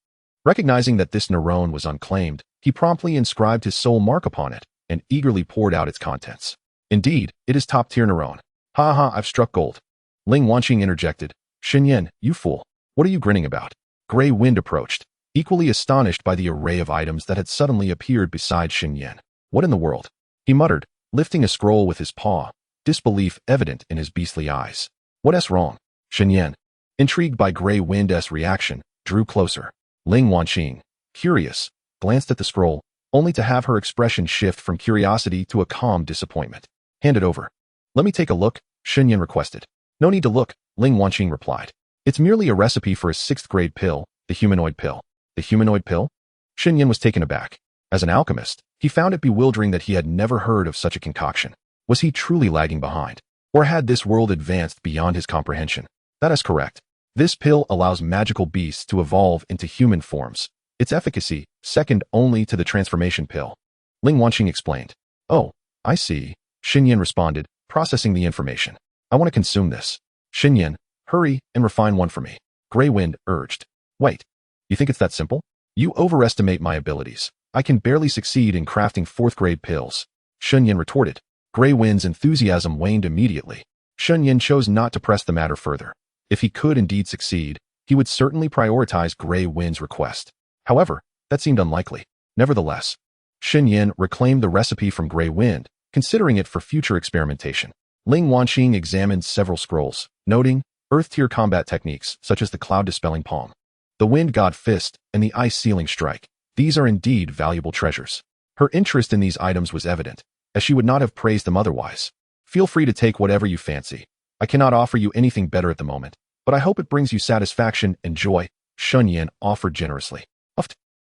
Recognizing that this neuron was unclaimed, he promptly inscribed his soul mark upon it and eagerly poured out its contents. Indeed, it is top-tier neuron. I've struck gold. Ling Wanqing interjected. Shen Yan, you fool. What are you grinning about? Gray Wind approached, equally astonished by the array of items that had suddenly appeared beside Shen Yan. What in the world? He muttered, lifting a scroll with his paw, disbelief evident in his beastly eyes. What's wrong? Shen Yan, intrigued by Gray Wind's reaction, drew closer. Ling Wanqing, curious, glanced at the scroll, only to have her expression shift from curiosity to a calm disappointment. Hand it over. Let me take a look, Shen Yan requested. No need to look, Ling Wanqing replied. It's merely a recipe for a 6th-grade pill, the humanoid pill. The humanoid pill? Shen Yan was taken aback. As an alchemist, he found it bewildering that he had never heard of such a concoction. Was he truly lagging behind? Or had this world advanced beyond his comprehension? That is correct. This pill allows magical beasts to evolve into human forms. Its efficacy, second only to the transformation pill. Ling Wanqing explained. Oh, I see, Shen Yan responded, processing the information. I want to consume this. Shen Yan, hurry and refine one for me. Gray Wind urged. Wait, you think it's that simple? You overestimate my abilities. I can barely succeed in crafting 4th-grade pills. Shen Yan retorted. Gray Wind's enthusiasm waned immediately. Shen Yan chose not to press the matter further. If he could indeed succeed, he would certainly prioritize Gray Wind's request. However, that seemed unlikely. Nevertheless, Shen Yan reclaimed the recipe from Gray Wind, considering it for future experimentation. Ling Wanqing examined several scrolls, noting Earth-tier combat techniques such as the Cloud-Dispelling Palm, the Wind God Fist, and the Ice-Sealing Strike. These are indeed valuable treasures. Her interest in these items was evident, as she would not have praised them otherwise. Feel free to take whatever you fancy. I cannot offer you anything better at the moment, but I hope it brings you satisfaction and joy, Shen Yan offered generously.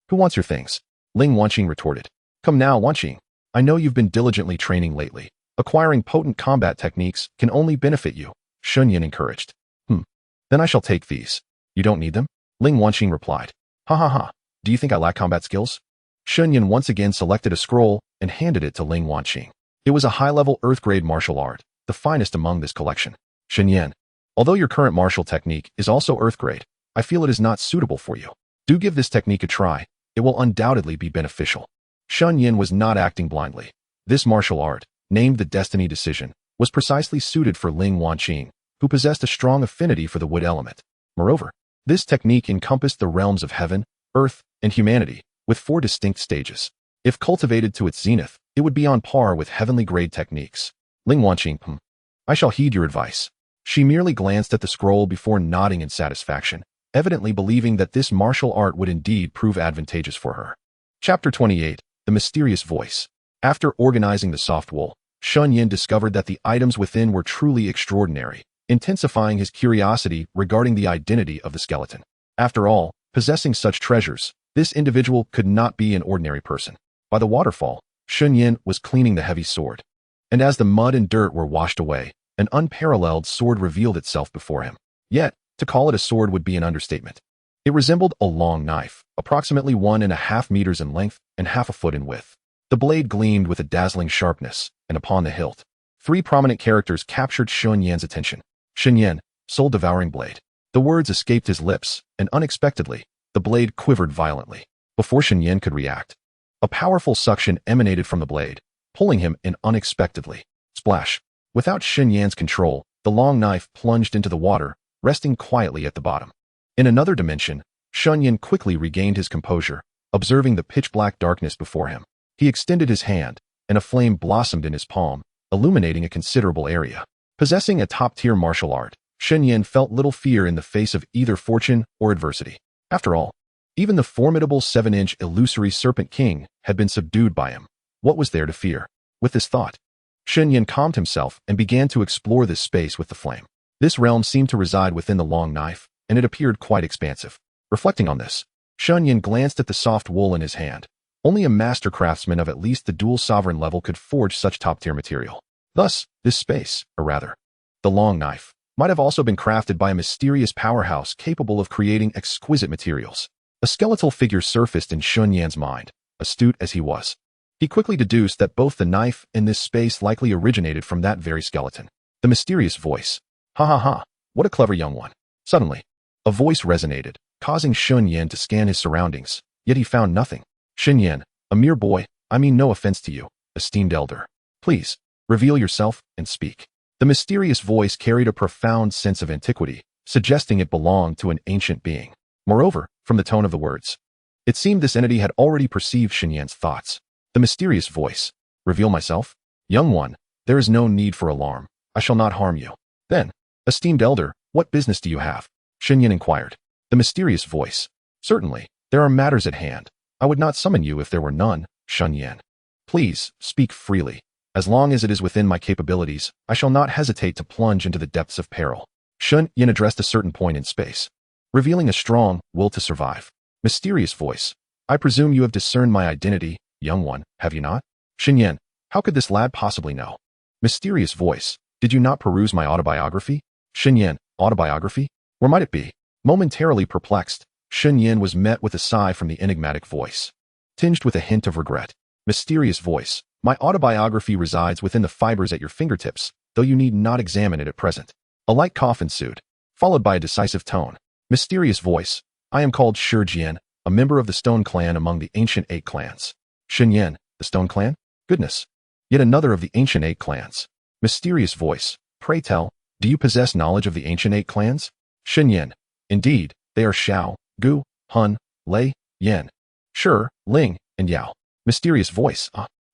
Who wants your things? Ling Wanqing retorted. Come now, Wanqing. I know you've been diligently training lately. Acquiring potent combat techniques can only benefit you, Shen Yan encouraged. Then I shall take these. You don't need them? Ling Wanqing replied. Ha ha ha. Do you think I lack combat skills? Shen Yan once again selected a scroll and handed it to Ling Wanqing. It was a high-level Earth-grade martial art, the finest among this collection. Shen Yan, although your current martial technique is also Earth-grade, I feel it is not suitable for you. Do give this technique a try. It will undoubtedly be beneficial. Shen Yan was not acting blindly. This martial art, named the Destiny Decision, was precisely suited for Ling Wanqing, who possessed a strong affinity for the wood element. Moreover, this technique encompassed the realms of heaven, earth, and humanity, with 4 distinct stages. If cultivated to its zenith, it would be on par with heavenly-grade techniques. Ling Wanqing, I shall heed your advice. She merely glanced at the scroll before nodding in satisfaction, evidently believing that this martial art would indeed prove advantageous for her. Chapter 28, The Mysterious Voice. After organizing the soft wool, Shen Yan discovered that the items within were truly extraordinary, intensifying his curiosity regarding the identity of the skeleton. After all, possessing such treasures, this individual could not be an ordinary person. By the waterfall, Shen Yan was cleaning the heavy sword. And as the mud and dirt were washed away, an unparalleled sword revealed itself before him. Yet, to call it a sword would be an understatement. It resembled a long knife, approximately 1.5 meters in length and half a foot in width. The blade gleamed with a dazzling sharpness, and upon the hilt, 3 prominent characters captured Shen Yan's attention. Shen Yan, soul-devouring blade. The words escaped his lips, and unexpectedly, the blade quivered violently. Before Shen Yan could react, a powerful suction emanated from the blade, pulling him in unexpectedly. Splash! Without Shen Yan's control, the long knife plunged into the water, resting quietly at the bottom. In another dimension, Shen Yan quickly regained his composure, observing the pitch-black darkness before him. He extended his hand, and a flame blossomed in his palm, illuminating a considerable area. Possessing a top-tier martial art, Shen Yan felt little fear in the face of either fortune or adversity. After all, even the formidable 7-inch illusory Serpent King had been subdued by him. What was there to fear? With this thought, Shen Yan calmed himself and began to explore this space with the flame. This realm seemed to reside within the long knife, and it appeared quite expansive. Reflecting on this, Shen Yan glanced at the soft wool in his hand. Only a master craftsman of at least the dual sovereign level could forge such top-tier material. Thus, this space, or rather, the long knife, might have also been crafted by a mysterious powerhouse capable of creating exquisite materials. A skeletal figure surfaced in Shen Yan's mind, astute as he was. He quickly deduced that both the knife and this space likely originated from that very skeleton. The mysterious voice. Ha ha ha, what a clever young one. Suddenly, a voice resonated, causing Shen Yan to scan his surroundings, yet he found nothing. Shen Yan, a mere boy, I mean no offense to you, esteemed elder. Please, reveal yourself and speak. The mysterious voice carried a profound sense of antiquity, suggesting it belonged to an ancient being. Moreover, from the tone of the words, it seemed this entity had already perceived Shen Yan's thoughts. The mysterious voice. Reveal myself? Young one, there is no need for alarm. I shall not harm you. Then, esteemed elder, what business do you have? Shen Yan inquired. The mysterious voice. Certainly, there are matters at hand. I would not summon you if there were none, Shen Yan. Please, speak freely. As long as it is within my capabilities, I shall not hesitate to plunge into the depths of peril. Shen Yan addressed a certain point in space, revealing a strong will to survive. Mysterious voice. I presume you have discerned my identity, young one, have you not? Shen Yan, how could this lad possibly know? Mysterious voice. Did you not peruse my autobiography? Shen Yan, autobiography? Where might it be? Momentarily perplexed, Shen Yan was met with a sigh from the enigmatic voice, tinged with a hint of regret. Mysterious voice. My autobiography resides within the fibers at your fingertips, though you need not examine it at present. A light cough ensued, followed by a decisive tone. Mysterious voice. I am called Shi Jian, a member of the Stone Clan among the ancient 8 clans. Shen Yan, the Stone Clan? Goodness. Yet another of the ancient 8 clans. Mysterious voice. Pray tell, do you possess knowledge of the ancient 8 clans? Shen Yan. Indeed, they are Xiao, Gu, Hun, Lei, Yan, Shi, Ling, and Yao. Mysterious voice.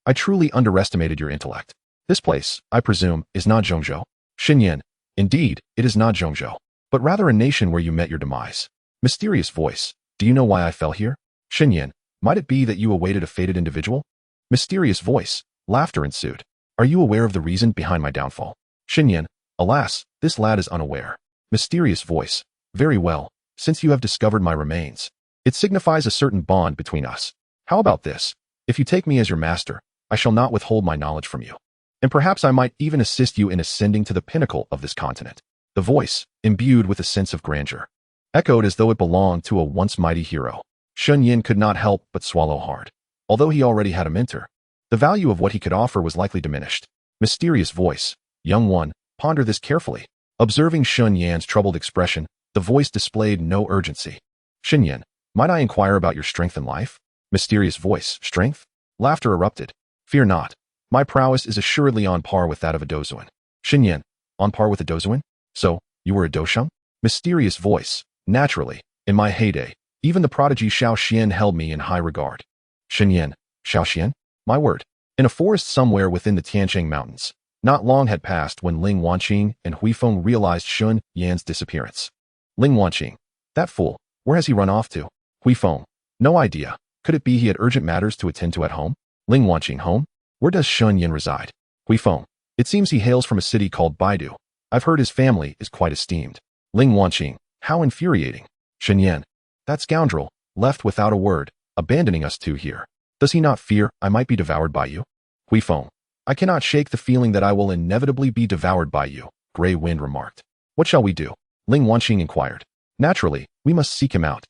I truly underestimated your intellect. This place, I presume, is not Zhongzhou. Shen Yan. Indeed, it is not Zhongzhou, but rather a nation where you met your demise. Mysterious voice. Do you know why I fell here? Shen Yan. Might it be that you awaited a fated individual? Mysterious voice. Laughter ensued. Are you aware of the reason behind my downfall? Shen Yan. Alas, this lad is unaware. Mysterious voice. Very well, since you have discovered my remains. It signifies a certain bond between us. How about this? If you take me as your master, I shall not withhold my knowledge from you. And perhaps I might even assist you in ascending to the pinnacle of this continent. The voice, imbued with a sense of grandeur, echoed as though it belonged to a once mighty hero. Shen Yan could not help but swallow hard. Although he already had a mentor, the value of what he could offer was likely diminished. Mysterious voice. Young one, ponder this carefully. Observing Shen Yan's troubled expression, the voice displayed no urgency. Shen Yan, might I inquire about your strength in life? Mysterious voice. Strength? Laughter erupted. Fear not. My prowess is assuredly on par with that of a Dozuan. Shen Yan, on par with a Dozuan? So, you were a Dosheng? Mysterious voice. Naturally, in my heyday, even the prodigy Xiao Xian held me in high regard. Shen Yan, Xiao Xian? My word. In a forest somewhere within the Tiancheng Mountains, not long had passed when Ling Wanqing and Huifeng realized Shen Yan's disappearance. Ling Wanqing. That fool. Where has he run off to? Huifeng. No idea. Could it be he had urgent matters to attend to at home? Ling Wanqing. Home? Where does Shen Yan reside? Huifeng. It seems he hails from a city called Baidu. I've heard his family is quite esteemed. Ling Wanqing. How infuriating. Shen Yan. That scoundrel, left without a word, abandoning us two here. Does he not fear I might be devoured by you? Huifeng. I cannot shake the feeling that I will inevitably be devoured by you, Grey Wind remarked. What shall we do? Ling Wanqing inquired. Naturally, we must seek him out.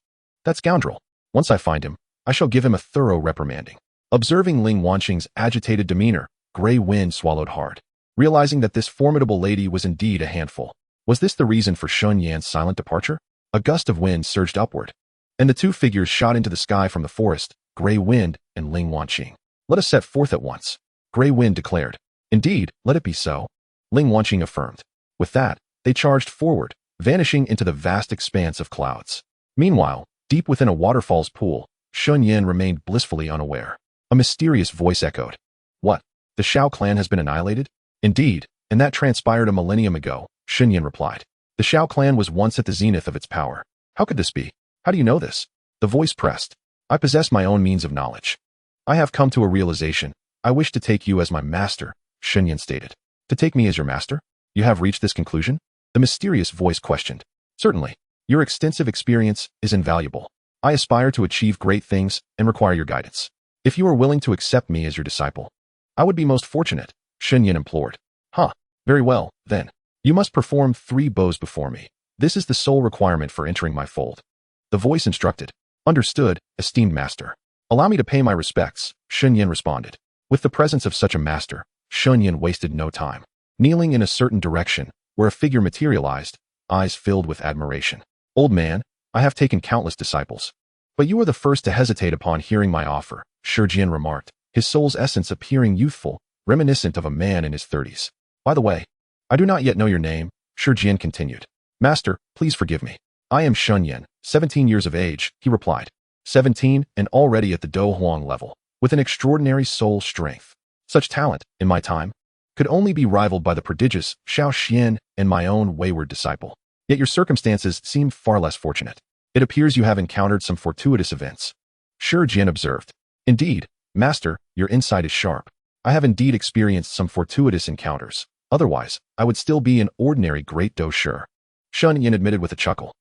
That scoundrel. Once I find him, I shall give him a thorough reprimanding. Observing Ling Wanqing's agitated demeanor, Grey Wind swallowed hard, realizing that this formidable lady was indeed a handful. Was this the reason for Shen Yan's silent departure? A gust of wind surged upward, and the two figures shot into the sky from the forest, Grey Wind and Ling Wanqing. Let us set forth at once, Grey Wind declared. Indeed, let it be so, Ling Wanqing affirmed. With that, they charged forward, vanishing into the vast expanse of clouds. Meanwhile, deep within a waterfall's pool, Shen Yan remained blissfully unaware. A mysterious voice echoed. What? The Shao clan has been annihilated? Indeed, and that transpired a millennium ago, Shen Yan replied. The Shao clan was once at the zenith of its power. How could this be? How do you know this? The voice pressed. I possess my own means of knowledge. I have come to a realization. I wish to take you as my master, Shen Yan stated. To take me as your master? You have reached this conclusion? The mysterious voice questioned. Certainly. Your extensive experience is invaluable. I aspire to achieve great things and require your guidance. If you are willing to accept me as your disciple, I would be most fortunate, Shen Yan implored. Very well, then. You must perform 3 bows before me. This is the sole requirement for entering my fold. The voice instructed. Understood, esteemed master. Allow me to pay my respects, Shen Yan responded. With the presence of such a master, Shen Yan wasted no time. Kneeling in a certain direction, where a figure materialized, eyes filled with admiration. Old man, I have taken countless disciples, but you are the first to hesitate upon hearing my offer, Shi Jian remarked, his soul's essence appearing youthful, reminiscent of a man in his 30s. By the way, I do not yet know your name, Shi Jian continued. Master, please forgive me. I am Shen Yan, 17 years of age, he replied. 17 and already at the Dou Huang level, with an extraordinary soul strength. Such talent, in my time, could only be rivaled by the prodigious Xiao Xian and my own wayward disciple. Yet your circumstances seem far less fortunate. It appears you have encountered some fortuitous events. Shi Jian observed. Indeed, master, your insight is sharp. I have indeed experienced some fortuitous encounters. Otherwise, I would still be an ordinary great Dou Shi. Shen Yan admitted with a chuckle.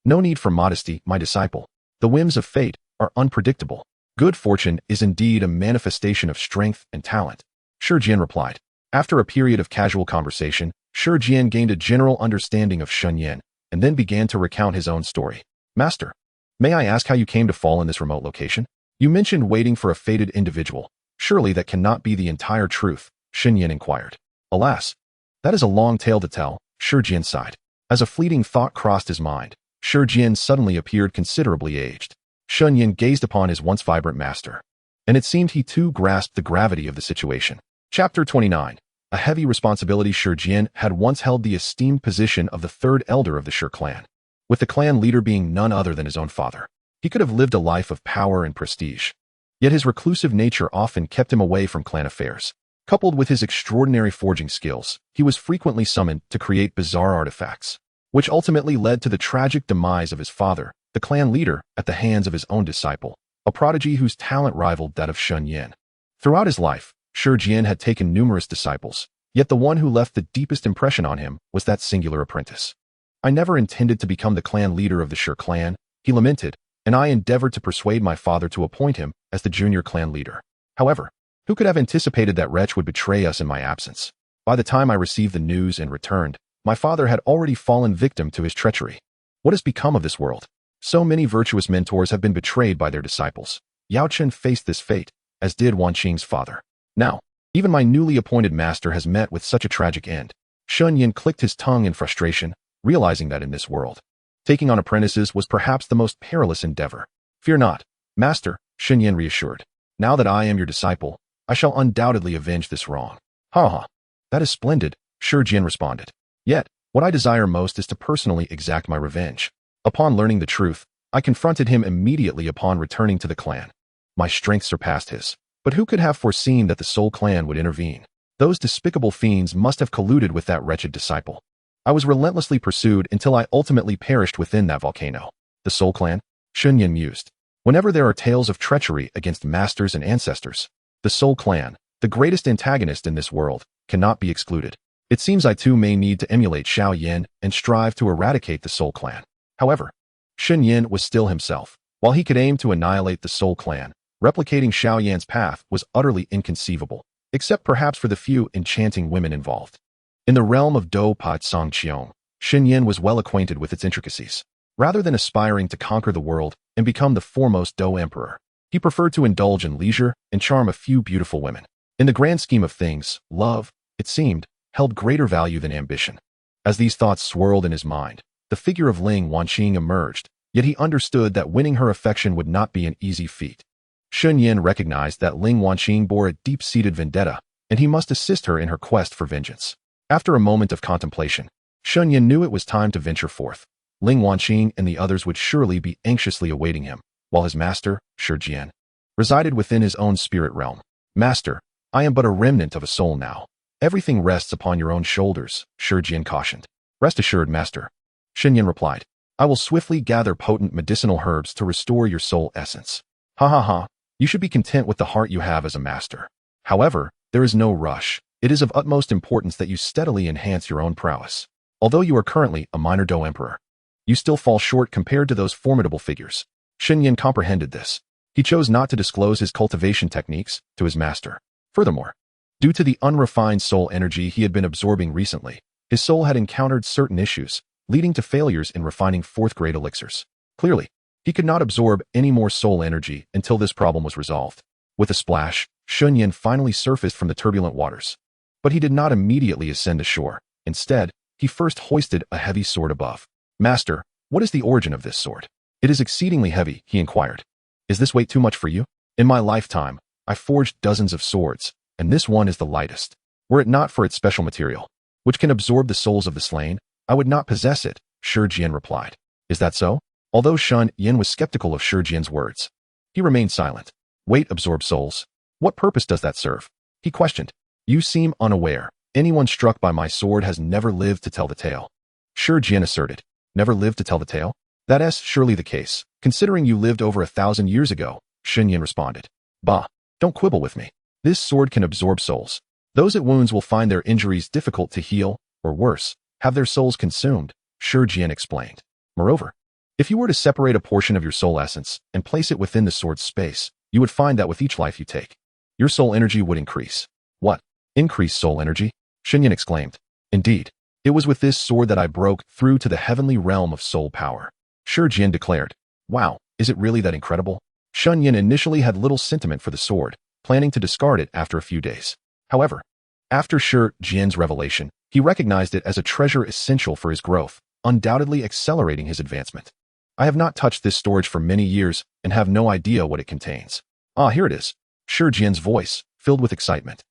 No need for modesty, my disciple. The whims of fate are unpredictable. Good fortune is indeed a manifestation of strength and talent, Shi Jian replied. After a period of casual conversation, Shi Jian gained a general understanding of Shen Yan, and then began to recount his own story. Master, may I ask how you came to fall in this remote location? You mentioned waiting for a fated individual. Surely that cannot be the entire truth, Shen Yan inquired. Alas, that is a long tale to tell, Shi Jian sighed. As a fleeting thought crossed his mind, Shi Jian suddenly appeared considerably aged. Shen Yan gazed upon his once vibrant master, and it seemed he too grasped the gravity of the situation. Chapter 29. A heavy responsibility. Shi Jian had once held the esteemed position of the 3rd elder of the Shi clan, with the clan leader being none other than his own father. He could have lived a life of power and prestige, Yet his reclusive nature often kept him away from clan affairs. Coupled with his extraordinary forging skills, he was frequently summoned to create bizarre artifacts, which ultimately led to the tragic demise of his father, the clan leader, at the hands of his own disciple, a prodigy whose talent rivaled that of Shen Yan. Throughout his life, Shi Jian had taken numerous disciples, yet the one who left the deepest impression on him was that singular apprentice. I never intended to become the clan leader of the Shi clan, he lamented, and I endeavored to persuade my father to appoint him as the junior clan leader. However, who could have anticipated that wretch would betray us in my absence? By the time I received the news and returned, my father had already fallen victim to his treachery. What has become of this world? So many virtuous mentors have been betrayed by their disciples. Yao Chen faced this fate, as did Wan Qing's father. Now, even my newly appointed master has met with such a tragic end. Shen Yan clicked his tongue in frustration, realizing that in this world, taking on apprentices was perhaps the most perilous endeavor. Fear not, master, Shen Yan reassured. Now that I am your disciple, I shall undoubtedly avenge this wrong. Ha ha. That is splendid, Shi Jian responded. Yet, what I desire most is to personally exact my revenge. Upon learning the truth, I confronted him immediately upon returning to the clan. My strength surpassed his. But who could have foreseen that the Soul Clan would intervene? Those despicable fiends must have colluded with that wretched disciple. I was relentlessly pursued until I ultimately perished within that volcano. The Soul Clan? Shen Yan mused. Whenever there are tales of treachery against masters and ancestors, the Soul Clan, the greatest antagonist in this world, cannot be excluded. It seems I too may need to emulate Xiao Yan and strive to eradicate the Soul Clan. However, Shen Yan was still himself. While he could aim to annihilate the Soul Clan, replicating Xiao Yan's path was utterly inconceivable, except perhaps for the few enchanting women involved. In the realm of Dou Pai Song Qiong, Shen Yan was well acquainted with its intricacies. Rather than aspiring to conquer the world and become the foremost Dou emperor, he preferred to indulge in leisure and charm a few beautiful women. In the grand scheme of things, love, it seemed, held greater value than ambition. As these thoughts swirled in his mind, the figure of Ling Wanqing emerged, yet he understood that winning her affection would not be an easy feat. Shen Yan recognized that Ling Wanqing bore a deep-seated vendetta, and he must assist her in her quest for vengeance. After a moment of contemplation, Shen Yan knew it was time to venture forth. Ling Wanqing and the others would surely be anxiously awaiting him, while his master, Shi Jian, resided within his own spirit realm. Master, I am but a remnant of a soul now. Everything rests upon your own shoulders, Shi Jian cautioned. Rest assured, master, Shen Yan replied. I will swiftly gather potent medicinal herbs to restore your soul essence. Ha ha ha, you should be content with the heart you have as a master. However, there is no rush. It is of utmost importance that you steadily enhance your own prowess. Although you are currently a minor Dou emperor, you still fall short compared to those formidable figures. Shen Yan comprehended this. He chose not to disclose his cultivation techniques to his master. Furthermore, due to the unrefined soul energy he had been absorbing recently, his soul had encountered certain issues, leading to failures in refining fourth-grade elixirs. Clearly, he could not absorb any more soul energy until this problem was resolved. With a splash, Shen Yan finally surfaced from the turbulent waters. But he did not immediately ascend ashore. Instead, he first hoisted a heavy sword above. Master, what is the origin of this sword? It is exceedingly heavy, he inquired. Is this weight too much for you? In my lifetime, I forged dozens of swords, and this one is the lightest. Were it not for its special material, which can absorb the souls of the slain, I would not possess it, Shi Jian replied. Is that so? Although Shen Yan was skeptical of Shi Jian's words, he remained silent. Weight absorbs souls. What purpose does that serve? He questioned. You seem unaware. Anyone struck by my sword has never lived to tell the tale. Shi Jian asserted. Never lived to tell the tale? That is surely the case, considering you lived over 1,000 years ago, Shen Yan responded. Bah, don't quibble with me. This sword can absorb souls. Those it wounds will find their injuries difficult to heal, or worse, have their souls consumed, Shi Jian explained. Moreover, if you were to separate a portion of your soul essence and place it within the sword's space, you would find that with each life you take, your soul energy would increase. What? Increase soul energy? Shen Yan exclaimed. Indeed, it was with this sword that I broke through to the heavenly realm of soul power. Shi Jian declared. Wow, is it really that incredible? Shen Yan initially had little sentiment for the sword, planning to discard it after a few days. However, after Shi Jian's revelation, he recognized it as a treasure essential for his growth, undoubtedly accelerating his advancement. I have not touched this storage for many years and have no idea what it contains. Ah, here it is. Shi Jian's voice, filled with excitement,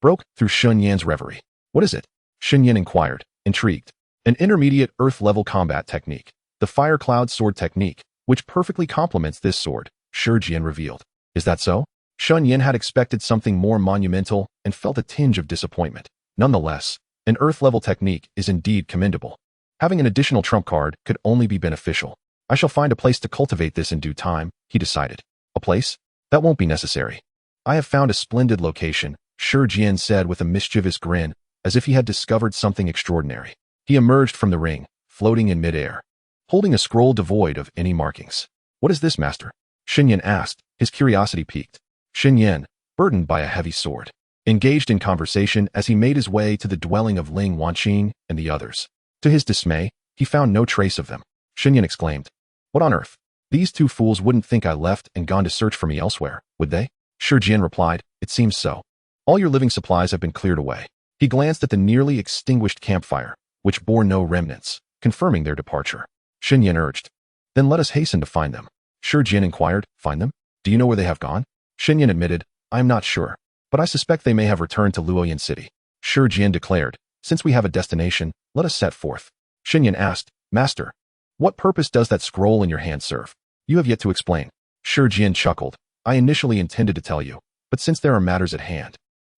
broke through Shen Yan's reverie. What is it? Shen Yan inquired, intrigued. An intermediate earth-level combat technique, the Fire Cloud Sword technique, which perfectly complements this sword, Shi Jian revealed. Is that so? Shen Yan had expected something more monumental and felt a tinge of disappointment. Nonetheless, an Earth-level technique is indeed commendable. Having an additional trump card could only be beneficial. I shall find a place to cultivate this in due time, he decided. A place? That won't be necessary. I have found a splendid location, Shi Jian said with a mischievous grin, as if he had discovered something extraordinary. He emerged from the ring, floating in midair, holding a scroll devoid of any markings. What is this, master? Shen Yan asked, his curiosity piqued. Shen Yan, burdened by a heavy sword, engaged in conversation as he made his way to the dwelling of Ling Wanqing and the others. To his dismay, he found no trace of them. Shen Yan exclaimed, "What on earth? These two fools wouldn't think I left and gone to search for me elsewhere, would they?" Shi Jian replied, "It seems so. All your living supplies have been cleared away." He glanced at the nearly extinguished campfire, which bore no remnants, confirming their departure. Shen Yan urged, "Then let us hasten to find them." Shi Jian inquired, "Find them? Do you know where they have gone?" Shen Yan admitted, "I am not sure, but I suspect they may have returned to Luoyan City." Shi Jian declared, "Since we have a destination, let us set forth." Shen Yan asked, "Master, what purpose does that scroll in your hand serve?" "You have yet to explain." Shi Jian chuckled, "I initially intended to tell you, but since there are matters at hand,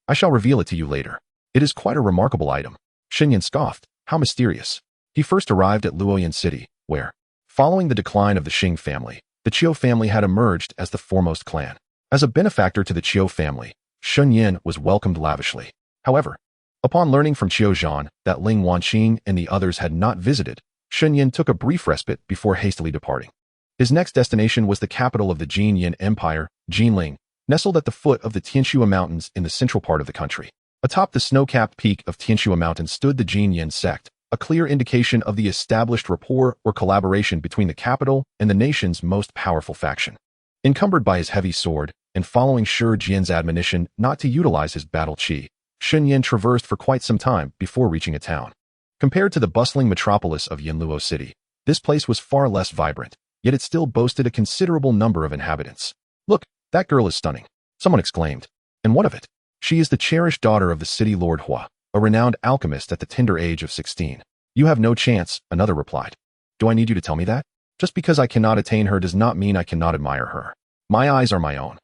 I shall reveal it to you later. It is quite a remarkable item." Shen Yan scoffed, "How mysterious." He first arrived at Luoyan City, where, following the decline of the Xing family, the Qiu family had emerged as the foremost clan. As a benefactor to the Qiu family, Shen Yan was welcomed lavishly. However, upon learning from Qiu Zhan that Ling Wanqing and the others had not visited, Shen Yan took a brief respite before hastily departing. His next destination was the capital of the Jin Yin Empire, Jinling, nestled at the foot of the Tianxua Mountains in the central part of the country. Atop the snow-capped peak of Tianxua Mountain stood the Jin Yin sect, a clear indication of the established rapport or collaboration between the capital and the nation's most powerful faction. Encumbered by his heavy sword, and following Shi Jian's admonition not to utilize his battle qi, Shen Yan traversed for quite some time before reaching a town. Compared to the bustling metropolis of Yanluo City, this place was far less vibrant, yet it still boasted a considerable number of inhabitants. "Look, that girl is stunning," someone exclaimed. "And what of it? She is the cherished daughter of the city Lord Hua, a renowned alchemist at the tender age of 16. "You have no chance," another replied. "Do I need you to tell me that? Just because I cannot attain her does not mean I cannot admire her. My eyes are my own.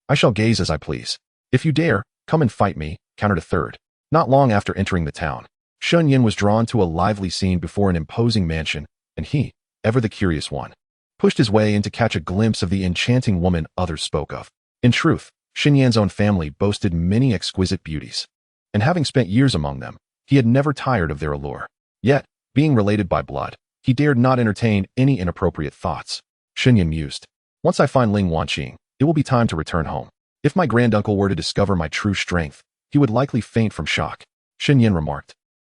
I shall gaze as I please. If you dare, come and fight me," countered a third. Not long after entering the town, Shen Yan was drawn to a lively scene before an imposing mansion, and he, ever the curious one, pushed his way in to catch a glimpse of the enchanting woman others spoke of. In truth, Shen Yan's own family boasted many exquisite beauties, and having spent years among them, he had never tired of their allure. Yet, being related by blood, he dared not entertain any inappropriate thoughts. Shen Yan mused, "Once I find Ling Wanqing, it will be time to return home. If my granduncle were to discover my true strength, he would likely faint from shock." Shen Yan remarked,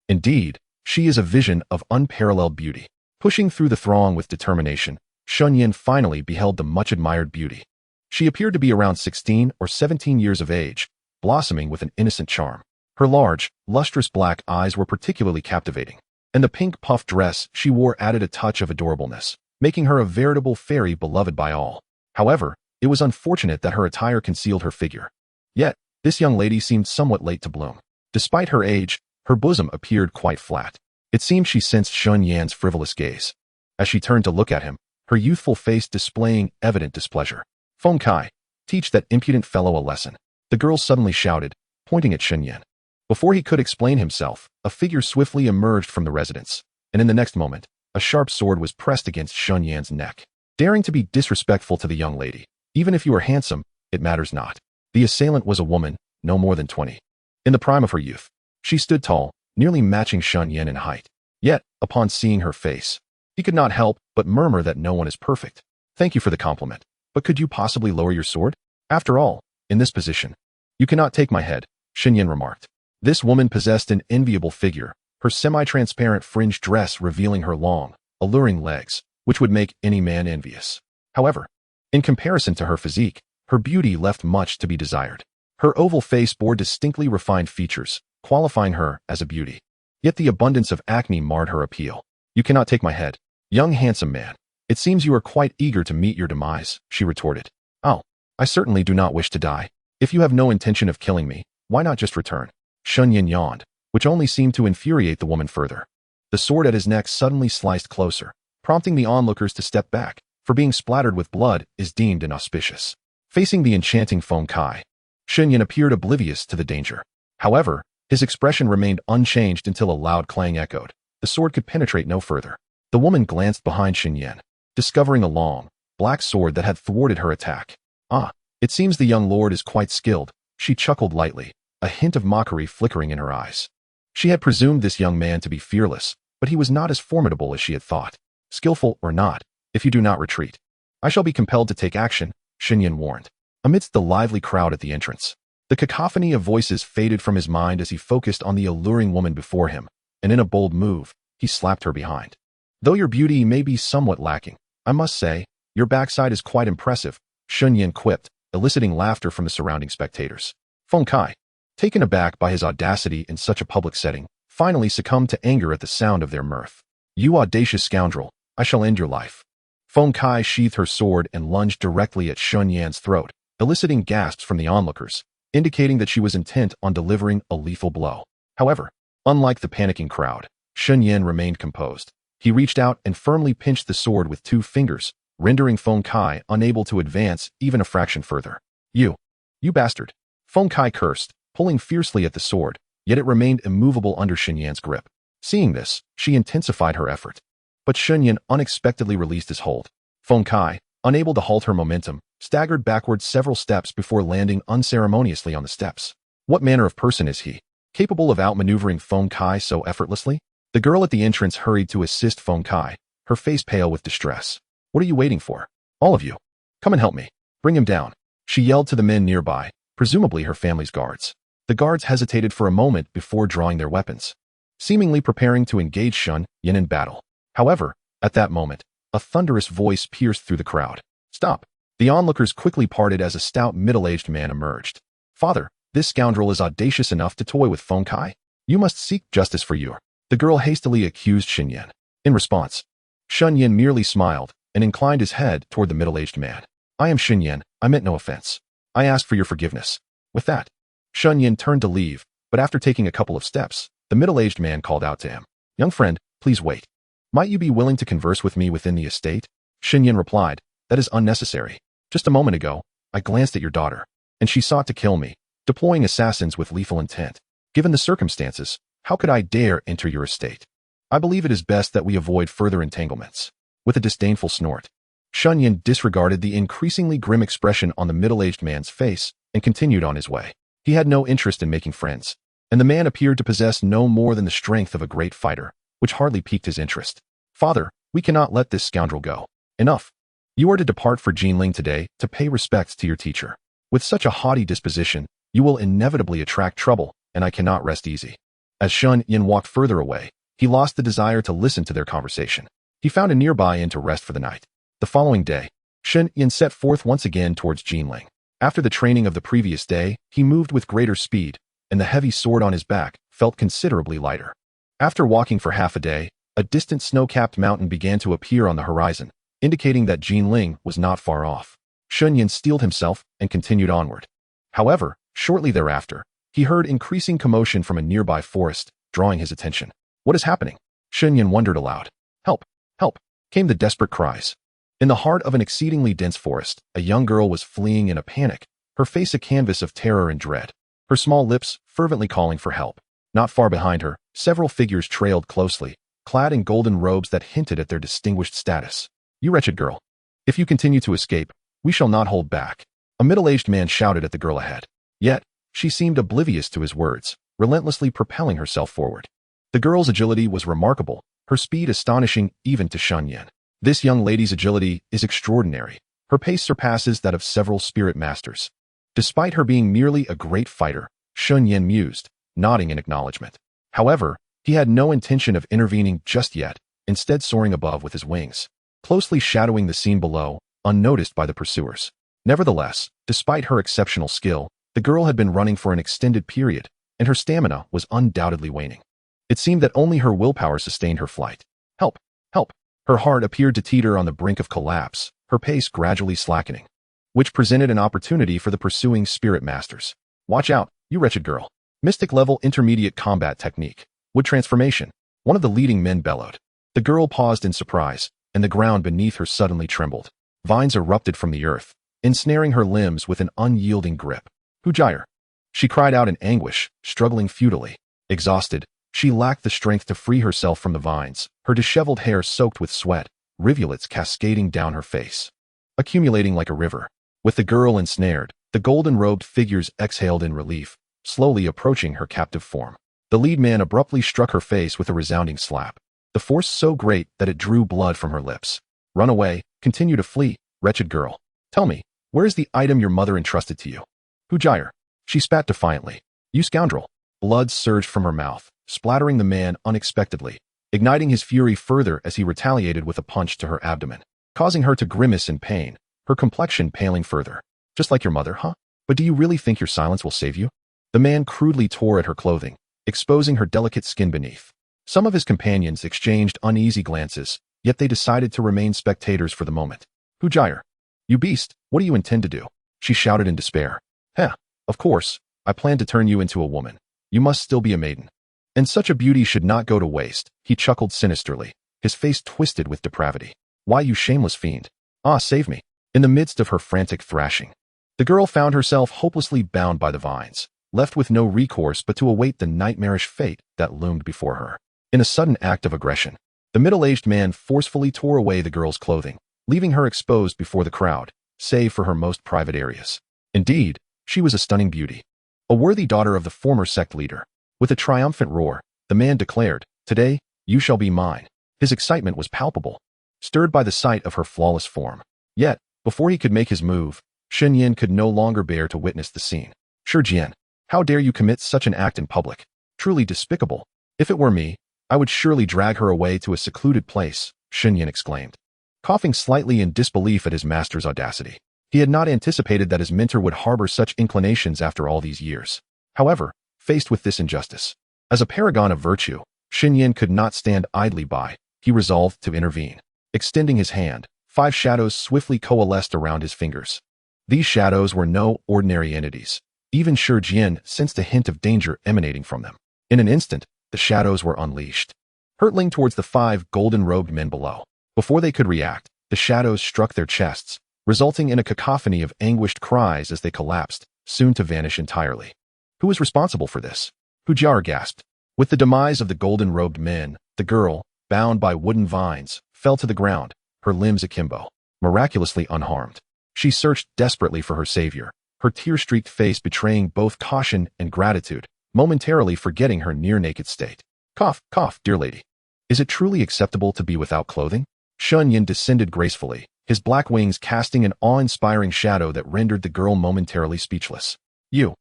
"Indeed, she is a vision of unparalleled beauty." Pushing through the throng with determination, Shen Yan finally beheld the much-admired beauty. She appeared to be around 16 or 17 years of age, blossoming with an innocent charm. Her large, lustrous black eyes were particularly captivating, and the pink puff dress she wore added a touch of adorableness, making her a veritable fairy beloved by all. However, it was unfortunate that her attire concealed her figure. Yet, this young lady seemed somewhat late to bloom. Despite her age, her bosom appeared quite flat. It seemed she sensed Shen Yan's frivolous gaze. As she turned to look at him, her youthful face displaying evident displeasure. "Feng Kai, teach that impudent fellow a lesson," the girl suddenly shouted, pointing at Shen Yan. Before he could explain himself, a figure swiftly emerged from the residence, and in the next moment, a sharp sword was pressed against Shen Yan's neck. Daring to be disrespectful to the young lady, even if you are handsome, it matters not. The assailant was a woman, no more than 20. In the prime of her youth, she stood tall, nearly matching Shen Yan in height. Yet, upon seeing her face, he could not help but murmur that no one is perfect. "Thank you for the compliment, but could you possibly lower your sword? After all, in this position, you cannot take my head," Shen Yan remarked. This woman possessed an enviable figure, her semi-transparent fringed dress revealing her long, alluring legs, which would make any man envious. However, in comparison to her physique, her beauty left much to be desired. Her oval face bore distinctly refined features, qualifying her as a beauty. Yet the abundance of acne marred her appeal. "You cannot take my head, young handsome man. It seems you are quite eager to meet your demise," she retorted. "Oh, I certainly do not wish to die. If you have no intention of killing me, why not just return?" Shen Yan yawned, which only seemed to infuriate the woman further. The sword at his neck suddenly sliced closer, prompting the onlookers to step back, for being splattered with blood is deemed inauspicious. Facing the enchanting Feng Kai, Shen Yan appeared oblivious to the danger. However, his expression remained unchanged until a loud clang echoed. The sword could penetrate no further. The woman glanced behind Shen Yan, discovering a long, black sword that had thwarted her attack. Ah, it seems the young lord is quite skilled. She chuckled lightly, a hint of mockery flickering in her eyes. She had presumed this young man to be fearless, but he was not as formidable as she had thought. Skillful or not, if you do not retreat, I shall be compelled to take action, Shen Yan warned. Amidst the lively crowd at the entrance, the cacophony of voices faded from his mind as he focused on the alluring woman before him, and in a bold move, he slapped her behind. Though your beauty may be somewhat lacking, I must say, your backside is quite impressive, Shen Yan quipped, eliciting laughter from the surrounding spectators. Feng Kai, taken aback by his audacity in such a public setting, finally succumbed to anger at the sound of their mirth. You audacious scoundrel, I shall end your life. Feng Kai sheathed her sword and lunged directly at Shen Yan's throat, eliciting gasps from the onlookers, indicating that she was intent on delivering a lethal blow. However, unlike the panicking crowd, Shen Yan remained composed. He reached out and firmly pinched the sword with 2 fingers, rendering Feng Kai unable to advance even a fraction further. You bastard! Feng Kai cursed, pulling fiercely at the sword, yet it remained immovable under Shen Yan's grip. Seeing this, she intensified her effort. But Shen Yan unexpectedly released his hold. Feng Kai, unable to halt her momentum, staggered backward several steps before landing unceremoniously on the steps. What manner of person is he, capable of outmaneuvering Feng Kai so effortlessly? The girl at the entrance hurried to assist Feng Kai, her face pale with distress. What are you waiting for? All of you. Come and help me. Bring him down. She yelled to the men nearby, presumably her family's guards. The guards hesitated for a moment before drawing their weapons, seemingly preparing to engage Shen Yan in battle. However, at that moment, a thunderous voice pierced through the crowd. Stop! The onlookers quickly parted as a stout middle-aged man emerged. Father, this scoundrel is audacious enough to toy with Feng Kai. You must seek justice for you. The girl hastily accused Shen Yan. In response, Shen Yan merely smiled and inclined his head toward the middle-aged man. I am Shen Yan. I meant no offense. I ask for your forgiveness. With that, Shen Yan turned to leave, but after taking a couple of steps, the middle-aged man called out to him. Young friend, please wait. Might you be willing to converse with me within the estate? Shen Yan replied, that is unnecessary. Just a moment ago, I glanced at your daughter, and she sought to kill me, deploying assassins with lethal intent. Given the circumstances, how could I dare enter your estate? I believe it is best that we avoid further entanglements. With a disdainful snort, Shen Yan disregarded the increasingly grim expression on the middle-aged man's face and continued on his way. He had no interest in making friends, and the man appeared to possess no more than the strength of a great fighter, which hardly piqued his interest. Father, we cannot let this scoundrel go. Enough. You are to depart for Jinling today to pay respects to your teacher. With such a haughty disposition, you will inevitably attract trouble, and I cannot rest easy. As Shen Yan walked further away, he lost the desire to listen to their conversation. He found a nearby inn to rest for the night. The following day, Shen Yan set forth once again towards Jinling. After the training of the previous day, he moved with greater speed, and the heavy sword on his back felt considerably lighter. After walking for half a day, a distant snow-capped mountain began to appear on the horizon, indicating that Jinling was not far off. Shen Yan steeled himself and continued onward. However, shortly thereafter, he heard increasing commotion from a nearby forest, drawing his attention. What is happening? Shen Yan wondered aloud. Help! Help! Came the desperate cries. In the heart of an exceedingly dense forest, a young girl was fleeing in a panic, her face a canvas of terror and dread, her small lips fervently calling for help. Not far behind her, several figures trailed closely, clad in golden robes that hinted at their distinguished status. You wretched girl. If you continue to escape, we shall not hold back. A middle-aged man shouted at the girl ahead. Yet, she seemed oblivious to his words, relentlessly propelling herself forward. The girl's agility was remarkable, her speed astonishing even to Shen Yan. This young lady's agility is extraordinary. Her pace surpasses that of several spirit masters. Despite her being merely a great fighter, Shen Yan mused, nodding in acknowledgement. However, he had no intention of intervening just yet, instead soaring above with his wings, closely shadowing the scene below, unnoticed by the pursuers. Nevertheless, despite her exceptional skill, the girl had been running for an extended period, and her stamina was undoubtedly waning. It seemed that only her willpower sustained her flight. Help! Help! Her heart appeared to teeter on the brink of collapse, her pace gradually slackening, which presented an opportunity for the pursuing spirit masters. Watch out, you wretched girl. Mystic-level intermediate combat technique. Wood transformation. One of the leading men bellowed. The girl paused in surprise, and the ground beneath her suddenly trembled. Vines erupted from the earth, ensnaring her limbs with an unyielding grip. Hujire! She cried out in anguish, struggling futilely. Exhausted, she lacked the strength to free herself from the vines, her disheveled hair soaked with sweat, rivulets cascading down her face, accumulating like a river. With the girl ensnared, the golden-robed figures exhaled in relief, slowly approaching her captive form. The lead man abruptly struck her face with a resounding slap, the force so great that it drew blood from her lips. Run away, continue to flee, wretched girl. Tell me, where is the item your mother entrusted to you? Hujire! She spat defiantly. You scoundrel! Blood surged from her mouth, splattering the man unexpectedly, igniting his fury further as he retaliated with a punch to her abdomen, causing her to grimace in pain, her complexion paling further. Just like your mother, huh? But do you really think your silence will save you? The man crudely tore at her clothing, exposing her delicate skin beneath. Some of his companions exchanged uneasy glances, yet they decided to remain spectators for the moment. Hujire! You beast, what do you intend to do? She shouted in despair. Heh, of course, I plan to turn you into a woman. You must still be a maiden. And such a beauty should not go to waste, he chuckled sinisterly, his face twisted with depravity. Why, you shameless fiend! Ah, save me! In the midst of her frantic thrashing, the girl found herself hopelessly bound by the vines, left with no recourse but to await the nightmarish fate that loomed before her. In a sudden act of aggression, the middle-aged man forcefully tore away the girl's clothing, leaving her exposed before the crowd, save for her most private areas. Indeed, she was a stunning beauty, a worthy daughter of the former sect leader. With a triumphant roar, the man declared, Today, you shall be mine. His excitement was palpable, stirred by the sight of her flawless form. Yet, before he could make his move, Shen Yan could no longer bear to witness the scene. Shi Jian, how dare you commit such an act in public? Truly despicable. If it were me, I would surely drag her away to a secluded place, Shen Yan exclaimed, coughing slightly in disbelief at his master's audacity. He had not anticipated that his mentor would harbor such inclinations after all these years. However, faced with this injustice, as a paragon of virtue, Shen Yan could not stand idly by. He resolved to intervene. Extending his hand, 5 shadows swiftly coalesced around his fingers. These shadows were no ordinary entities. Even Shi Jian sensed a hint of danger emanating from them. In an instant, the shadows were unleashed, hurtling towards the 5 golden-robed men below. Before they could react, the shadows struck their chests, resulting in a cacophony of anguished cries as they collapsed, soon to vanish entirely. Who was responsible for this? Hujire gasped. With the demise of the golden-robed men, the girl, bound by wooden vines, fell to the ground, her limbs akimbo, miraculously unharmed. She searched desperately for her savior, her tear-streaked face betraying both caution and gratitude, momentarily forgetting her near-naked state. Cough, cough, dear lady. Is it truly acceptable to be without clothing? Shen Yan descended gracefully, his black wings casting an awe-inspiring shadow that rendered the girl momentarily speechless. You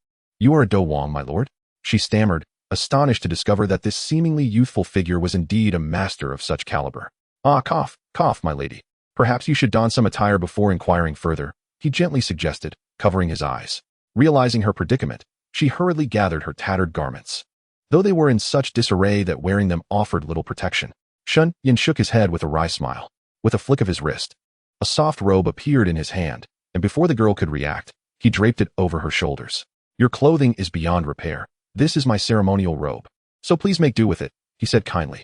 are a Dou Wang, my lord? She stammered, astonished to discover that this seemingly youthful figure was indeed a master of such caliber. Ah, cough, cough, my lady. Perhaps you should don some attire before inquiring further, he gently suggested, covering his eyes. Realizing her predicament, she hurriedly gathered her tattered garments, though they were in such disarray that wearing them offered little protection. Shen Yan shook his head with a wry smile. With a flick of his wrist, a soft robe appeared in his hand, and before the girl could react, he draped it over her shoulders. Your clothing is beyond repair. This is my ceremonial robe. So please make do with it, he said kindly.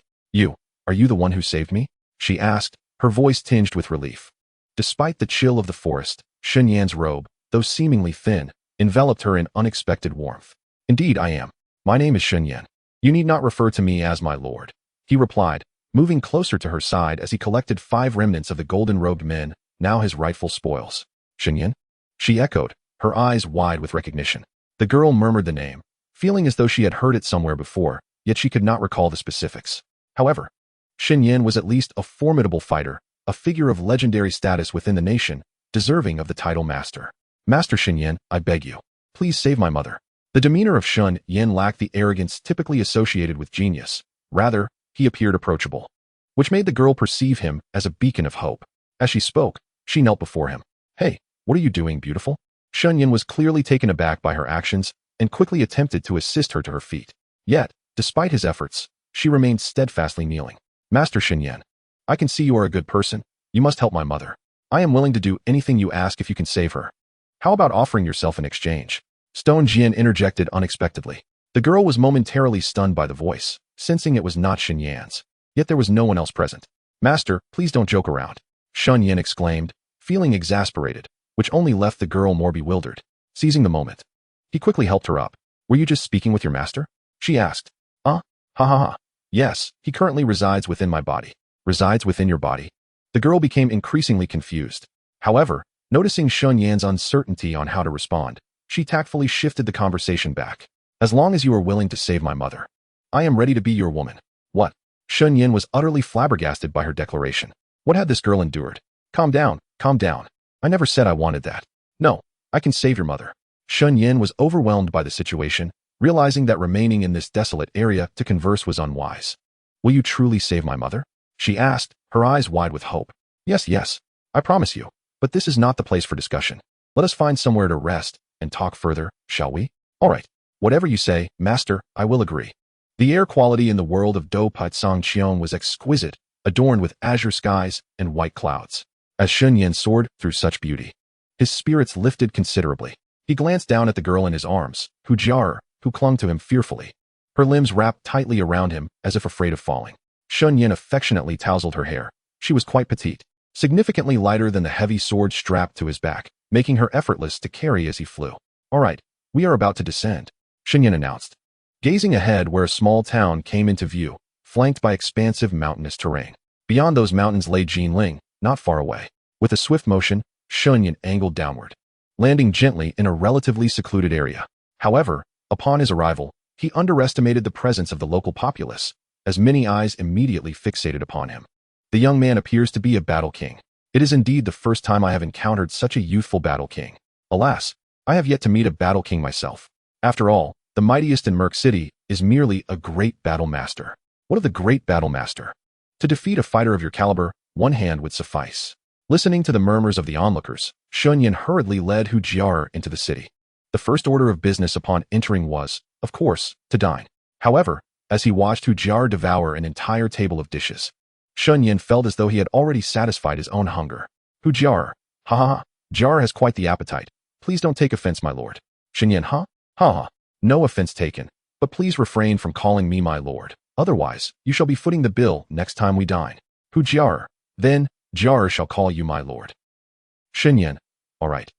Are you the one who saved me? She asked, her voice tinged with relief. Despite the chill of the forest, Shen Yan's robe, though seemingly thin, enveloped her in unexpected warmth. Indeed I am. My name is Shen Yan. You need not refer to me as my lord, he replied, moving closer to her side as he collected 5 remnants of the golden-robed men, now his rightful spoils. Shen Yan? She echoed, her eyes wide with recognition. The girl murmured the name, feeling as though she had heard it somewhere before, yet she could not recall the specifics. However, Shen Yan was at least a formidable fighter, a figure of legendary status within the nation, deserving of the title master. Master Shen Yan, I beg you, please save my mother. The demeanor of Shen Yan lacked the arrogance typically associated with genius. Rather, he appeared approachable, which made the girl perceive him as a beacon of hope. As she spoke, she knelt before him. Hey, what are you doing, beautiful? Shen Yan was clearly taken aback by her actions and quickly attempted to assist her to her feet. Yet, despite his efforts, she remained steadfastly kneeling. Master Shen Yan, I can see you are a good person. You must help my mother. I am willing to do anything you ask if you can save her. How about offering yourself in exchange? Stone Jian interjected unexpectedly. The girl was momentarily stunned by the voice, sensing it was not Shen Yan's. Yet there was no one else present. Master, please don't joke around, Shen Yan exclaimed, feeling exasperated. which only left the girl more bewildered. Seizing the moment, he quickly helped her up. Were you just speaking with your master? She asked. Ha ha ha. Yes, he currently resides within my body. Resides within your body? The girl became increasingly confused. However, noticing Shen Yan's uncertainty on how to respond, she tactfully shifted the conversation back. As long as you are willing to save my mother, I am ready to be your woman. What? Shen Yan was utterly flabbergasted by her declaration. What had this girl endured? Calm down, calm down. I never said I wanted that. No, I can save your mother. Shen Yan was overwhelmed by the situation, realizing that remaining in this desolate area to converse was unwise. Will you truly save my mother? She asked, her eyes wide with hope. Yes, yes, I promise you. But this is not the place for discussion. Let us find somewhere to rest and talk further, shall we? All right. Whatever you say, master, I will agree. The air quality in the world of Dou Shi was exquisite, adorned with azure skies and white clouds. As Shen Yan soared through such beauty, his spirits lifted considerably. He glanced down at the girl in his arms, who clung to him fearfully. Her limbs wrapped tightly around him as if afraid of falling. Shen Yan affectionately tousled her hair. She was quite petite, significantly lighter than the heavy sword strapped to his back, making her effortless to carry as he flew. All right, we are about to descend, Shen Yan announced. Gazing ahead where a small town came into view, flanked by expansive mountainous terrain. Beyond those mountains lay Jinling, not far away. With a swift motion, Shen Yan angled downward, landing gently in a relatively secluded area. However, upon his arrival, he underestimated the presence of the local populace, as many eyes immediately fixated upon him. The young man appears to be a battle king. It is indeed the first time I have encountered such a youthful battle king. Alas, I have yet to meet a battle king myself. After all, the mightiest in Merc City is merely a great battle master. What of the great battle master? To defeat a fighter of your caliber, one hand would suffice. Listening to the murmurs of the onlookers, Shen Yan hurriedly led Hu Jiar into the city. The first order of business upon entering was, of course, to dine. However, as he watched Hu Jiar devour an entire table of dishes, Shen Yan felt as though he had already satisfied his own hunger. Hu Jiar, ha ha ha, Jiar has quite the appetite. Please don't take offense, my lord. Shen Yan, ha ha. No offense taken, but please refrain from calling me my lord. Otherwise, you shall be footing the bill next time we dine. Hu Jiar, then, Jiar shall call you my lord. Shen Yan, all right.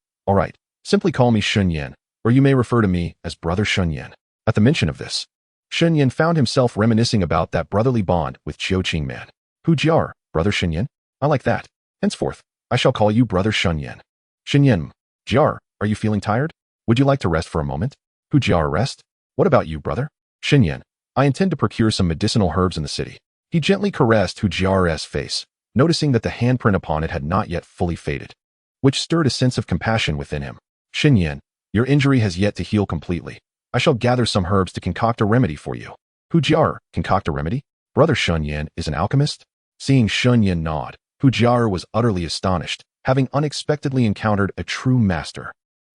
Simply call me Shen Yan, or you may refer to me as Brother Shen Yan. At the mention of this, Shen Yan found himself reminiscing about that brotherly bond with Qiu Qingman. Hu Jiar, Brother Shen Yan? I like that. Henceforth, I shall call you Brother Shen Yan. Shen Yan, Jiar, are you feeling tired? Would you like to rest for a moment? Hu Jiar, rest? What about you, brother? Shen Yan, I intend to procure some medicinal herbs in the city. He gently caressed Hu Jiar's face, noticing that the handprint upon it had not yet fully faded, which stirred a sense of compassion within him. Shen Yan, your injury has yet to heal completely. I shall gather some herbs to concoct a remedy for you. Hu Jiar, concoct a remedy? Brother Shen Yan is an alchemist? Seeing Shen Yan nod, Hu Jiar was utterly astonished, having unexpectedly encountered a true master.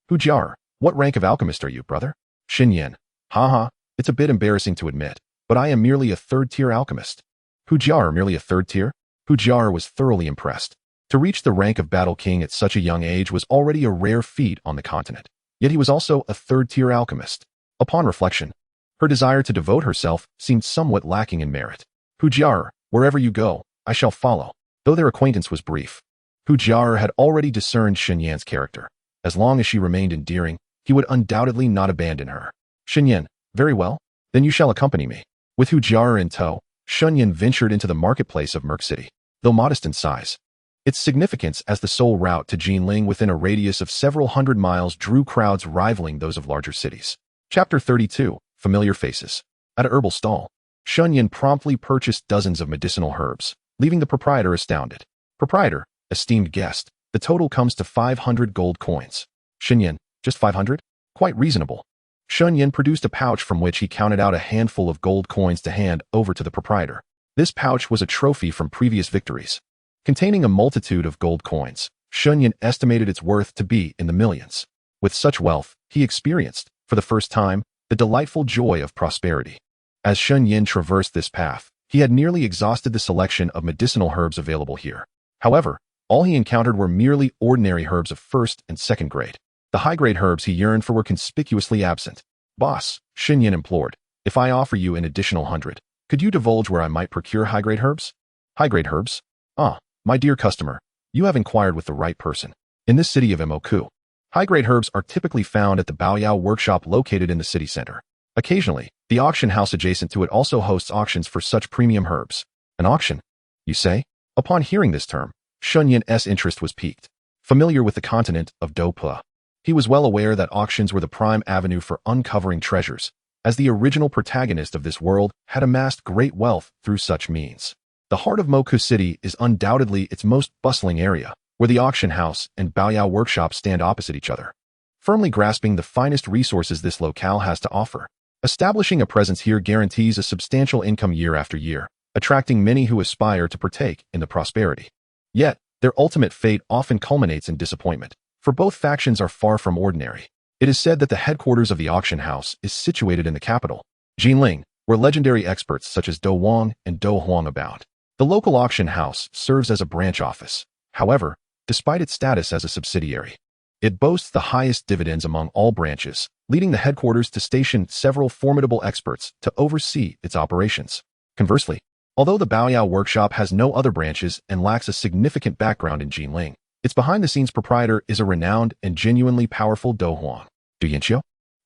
Hu Jiar, what rank of alchemist are you, brother? Shen Yan, ha, it's a bit embarrassing to admit, but I am merely a third-tier alchemist. Hu Jiar, merely a third tier? Hu Jiar was thoroughly impressed. To reach the rank of battle king at such a young age was already a rare feat on the continent. Yet he was also a third-tier alchemist. Upon reflection, her desire to devote herself seemed somewhat lacking in merit. Hu Jiar, wherever you go, I shall follow. Though their acquaintance was brief, Hu Jiar had already discerned Shen Yan's character. As long as she remained endearing, he would undoubtedly not abandon her. Shen Yan, very well, then you shall accompany me. With Hu Jiar in tow, Shen Yan ventured into the marketplace of Merc City. Though modest in size, its significance as the sole route to Jinling within a radius of several hundred miles drew crowds rivaling those of larger cities. Chapter 32, Familiar Faces. At a herbal stall, Shen Yan promptly purchased dozens of medicinal herbs, leaving the proprietor astounded. Proprietor, esteemed guest, the total comes to 500 gold coins. Shen Yan, just 500? Quite reasonable. Shen Yan produced a pouch from which he counted out a handful of gold coins to hand over to the proprietor. This pouch was a trophy from previous victories. Containing a multitude of gold coins, Shen Yan estimated its worth to be in the millions. With such wealth, he experienced, for the first time, the delightful joy of prosperity. As Shen Yan traversed this path, he had nearly exhausted the selection of medicinal herbs available here. However, all he encountered were merely ordinary herbs of first and second grade. The high-grade herbs he yearned for were conspicuously absent. Boss, Shen Yan implored, if I offer you an additional 100, could you divulge where I might procure high-grade herbs? High-grade herbs? Ah, my dear customer, you have inquired with the right person. In this city of Moku, high-grade herbs are typically found at the Baoyao workshop located in the city center. Occasionally, the auction house adjacent to it also hosts auctions for such premium herbs. An auction, you say? Upon hearing this term, Shen Yan's interest was piqued. Familiar with the continent of Dou Shi, he was well aware that auctions were the prime avenue for uncovering treasures, as the original protagonist of this world had amassed great wealth through such means. The heart of Moku City is undoubtedly its most bustling area, where the auction house and Baoyao workshop stand opposite each other, firmly grasping the finest resources this locale has to offer. Establishing a presence here guarantees a substantial income year after year, attracting many who aspire to partake in the prosperity. Yet, their ultimate fate often culminates in disappointment, for both factions are far from ordinary. It is said that the headquarters of the auction house is situated in the capital, Jinling, where legendary experts such as Dou Wang and Dou Huang abound. The local auction house serves as a branch office. However, despite its status as a subsidiary, it boasts the highest dividends among all branches, leading the headquarters to station several formidable experts to oversee its operations. Conversely, although the Baoyao workshop has no other branches and lacks a significant background in Jinling, its behind-the-scenes proprietor is a renowned and genuinely powerful Dou Huang. Dou Shi?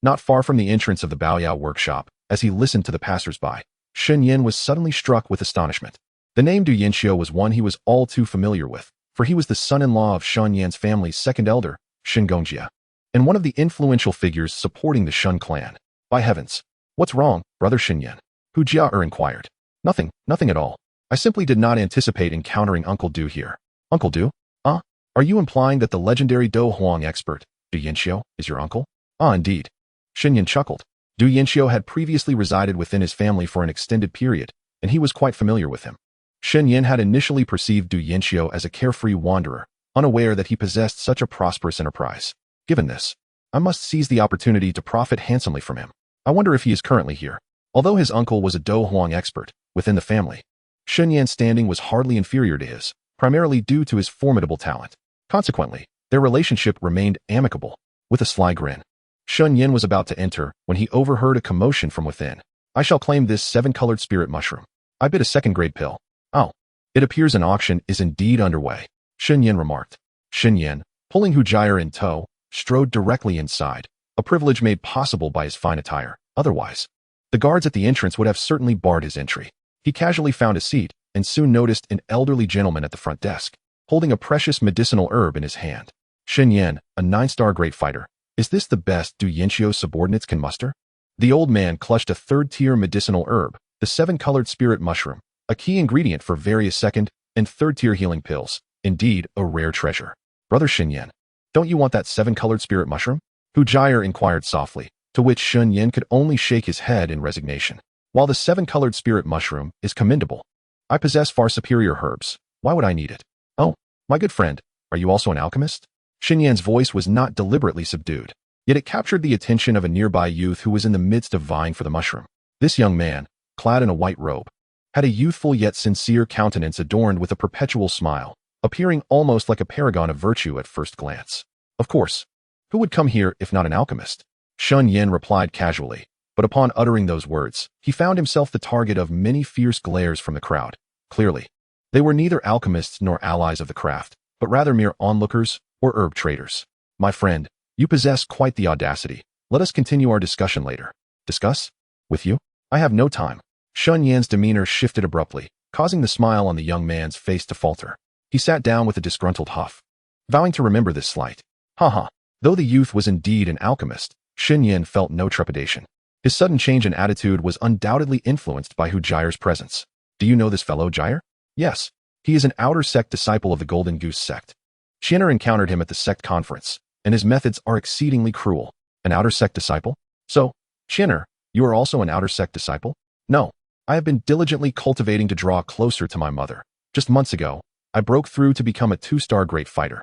Not far from the entrance of the Baoyao workshop, as he listened to the passers-by, Shen Yan was suddenly struck with astonishment. The name Dou Shi was one he was all too familiar with, for he was the son-in-law of Shen Yan's family's second elder, Shen Gongjia, and one of the influential figures supporting the Shen clan. By heavens, what's wrong, brother Shen Yan? Hu Jia inquired. Nothing at all. I simply did not anticipate encountering Uncle Dou here. Uncle Dou? Are you implying that the legendary Dou Huang expert, Dou Shi, is your uncle? Indeed. Shen Yan chuckled. Dou Shi had previously resided within his family for an extended period, and he was quite familiar with him. Shen Yan had initially perceived Dou Shi as a carefree wanderer, unaware that he possessed such a prosperous enterprise. Given this, I must seize the opportunity to profit handsomely from him. I wonder if he is currently here. Although his uncle was a Dou Huang expert within the family, Shen Yan's standing was hardly inferior to his, primarily due to his formidable talent. Consequently, their relationship remained amicable. With a sly grin, Shen Yan was about to enter when he overheard a commotion from within. I shall claim this 7-colored spirit mushroom. I bid a second-grade pill. Oh, it appears an auction is indeed underway, Shen Yan remarked. Shen Yan, pulling Hu Jia in tow, strode directly inside, a privilege made possible by his fine attire. Otherwise, the guards at the entrance would have certainly barred his entry. He casually found a seat and soon noticed an elderly gentleman at the front desk, holding a precious medicinal herb in his hand. Shen Yan, a 9-star great fighter. Is this the best Dou Shi's subordinates can muster? The old man clutched a 3rd-tier medicinal herb, the 7-colored spirit mushroom, a key ingredient for various 2nd and 3rd-tier healing pills. Indeed, a rare treasure. Brother Shen Yan, don't you want that 7-colored spirit mushroom? Hu Jia inquired softly, to which Shen Yan could only shake his head in resignation. While the 7-colored spirit mushroom is commendable, I possess far superior herbs. Why would I need it? Oh, my good friend, are you also an alchemist? Shen Yan's voice was not deliberately subdued, yet it captured the attention of a nearby youth who was in the midst of vying for the mushroom. This young man, clad in a white robe, had a youthful yet sincere countenance adorned with a perpetual smile, appearing almost like a paragon of virtue at first glance. Of course, who would come here if not an alchemist? Shen Yan replied casually, but upon uttering those words, he found himself the target of many fierce glares from the crowd. Clearly, they were neither alchemists nor allies of the craft, but rather mere onlookers or herb traders. My friend, you possess quite the audacity. Let us continue our discussion later. Discuss? With you? I have no time. Shen Yan's demeanor shifted abruptly, causing the smile on the young man's face to falter. He sat down with a disgruntled huff, vowing to remember this slight. Haha. Though the youth was indeed an alchemist, Shen Yan felt no trepidation. His sudden change in attitude was undoubtedly influenced by Hu Jia's presence. Do you know this fellow Jia? Yes. He is an outer sect disciple of the Golden Goose sect. Xian'er encountered him at the sect conference, and his methods are exceedingly cruel. An outer sect disciple? So, Xian'er, you are also an outer sect disciple? No. I have been diligently cultivating to draw closer to my mother. Just months ago, I broke through to become a 2-star great fighter.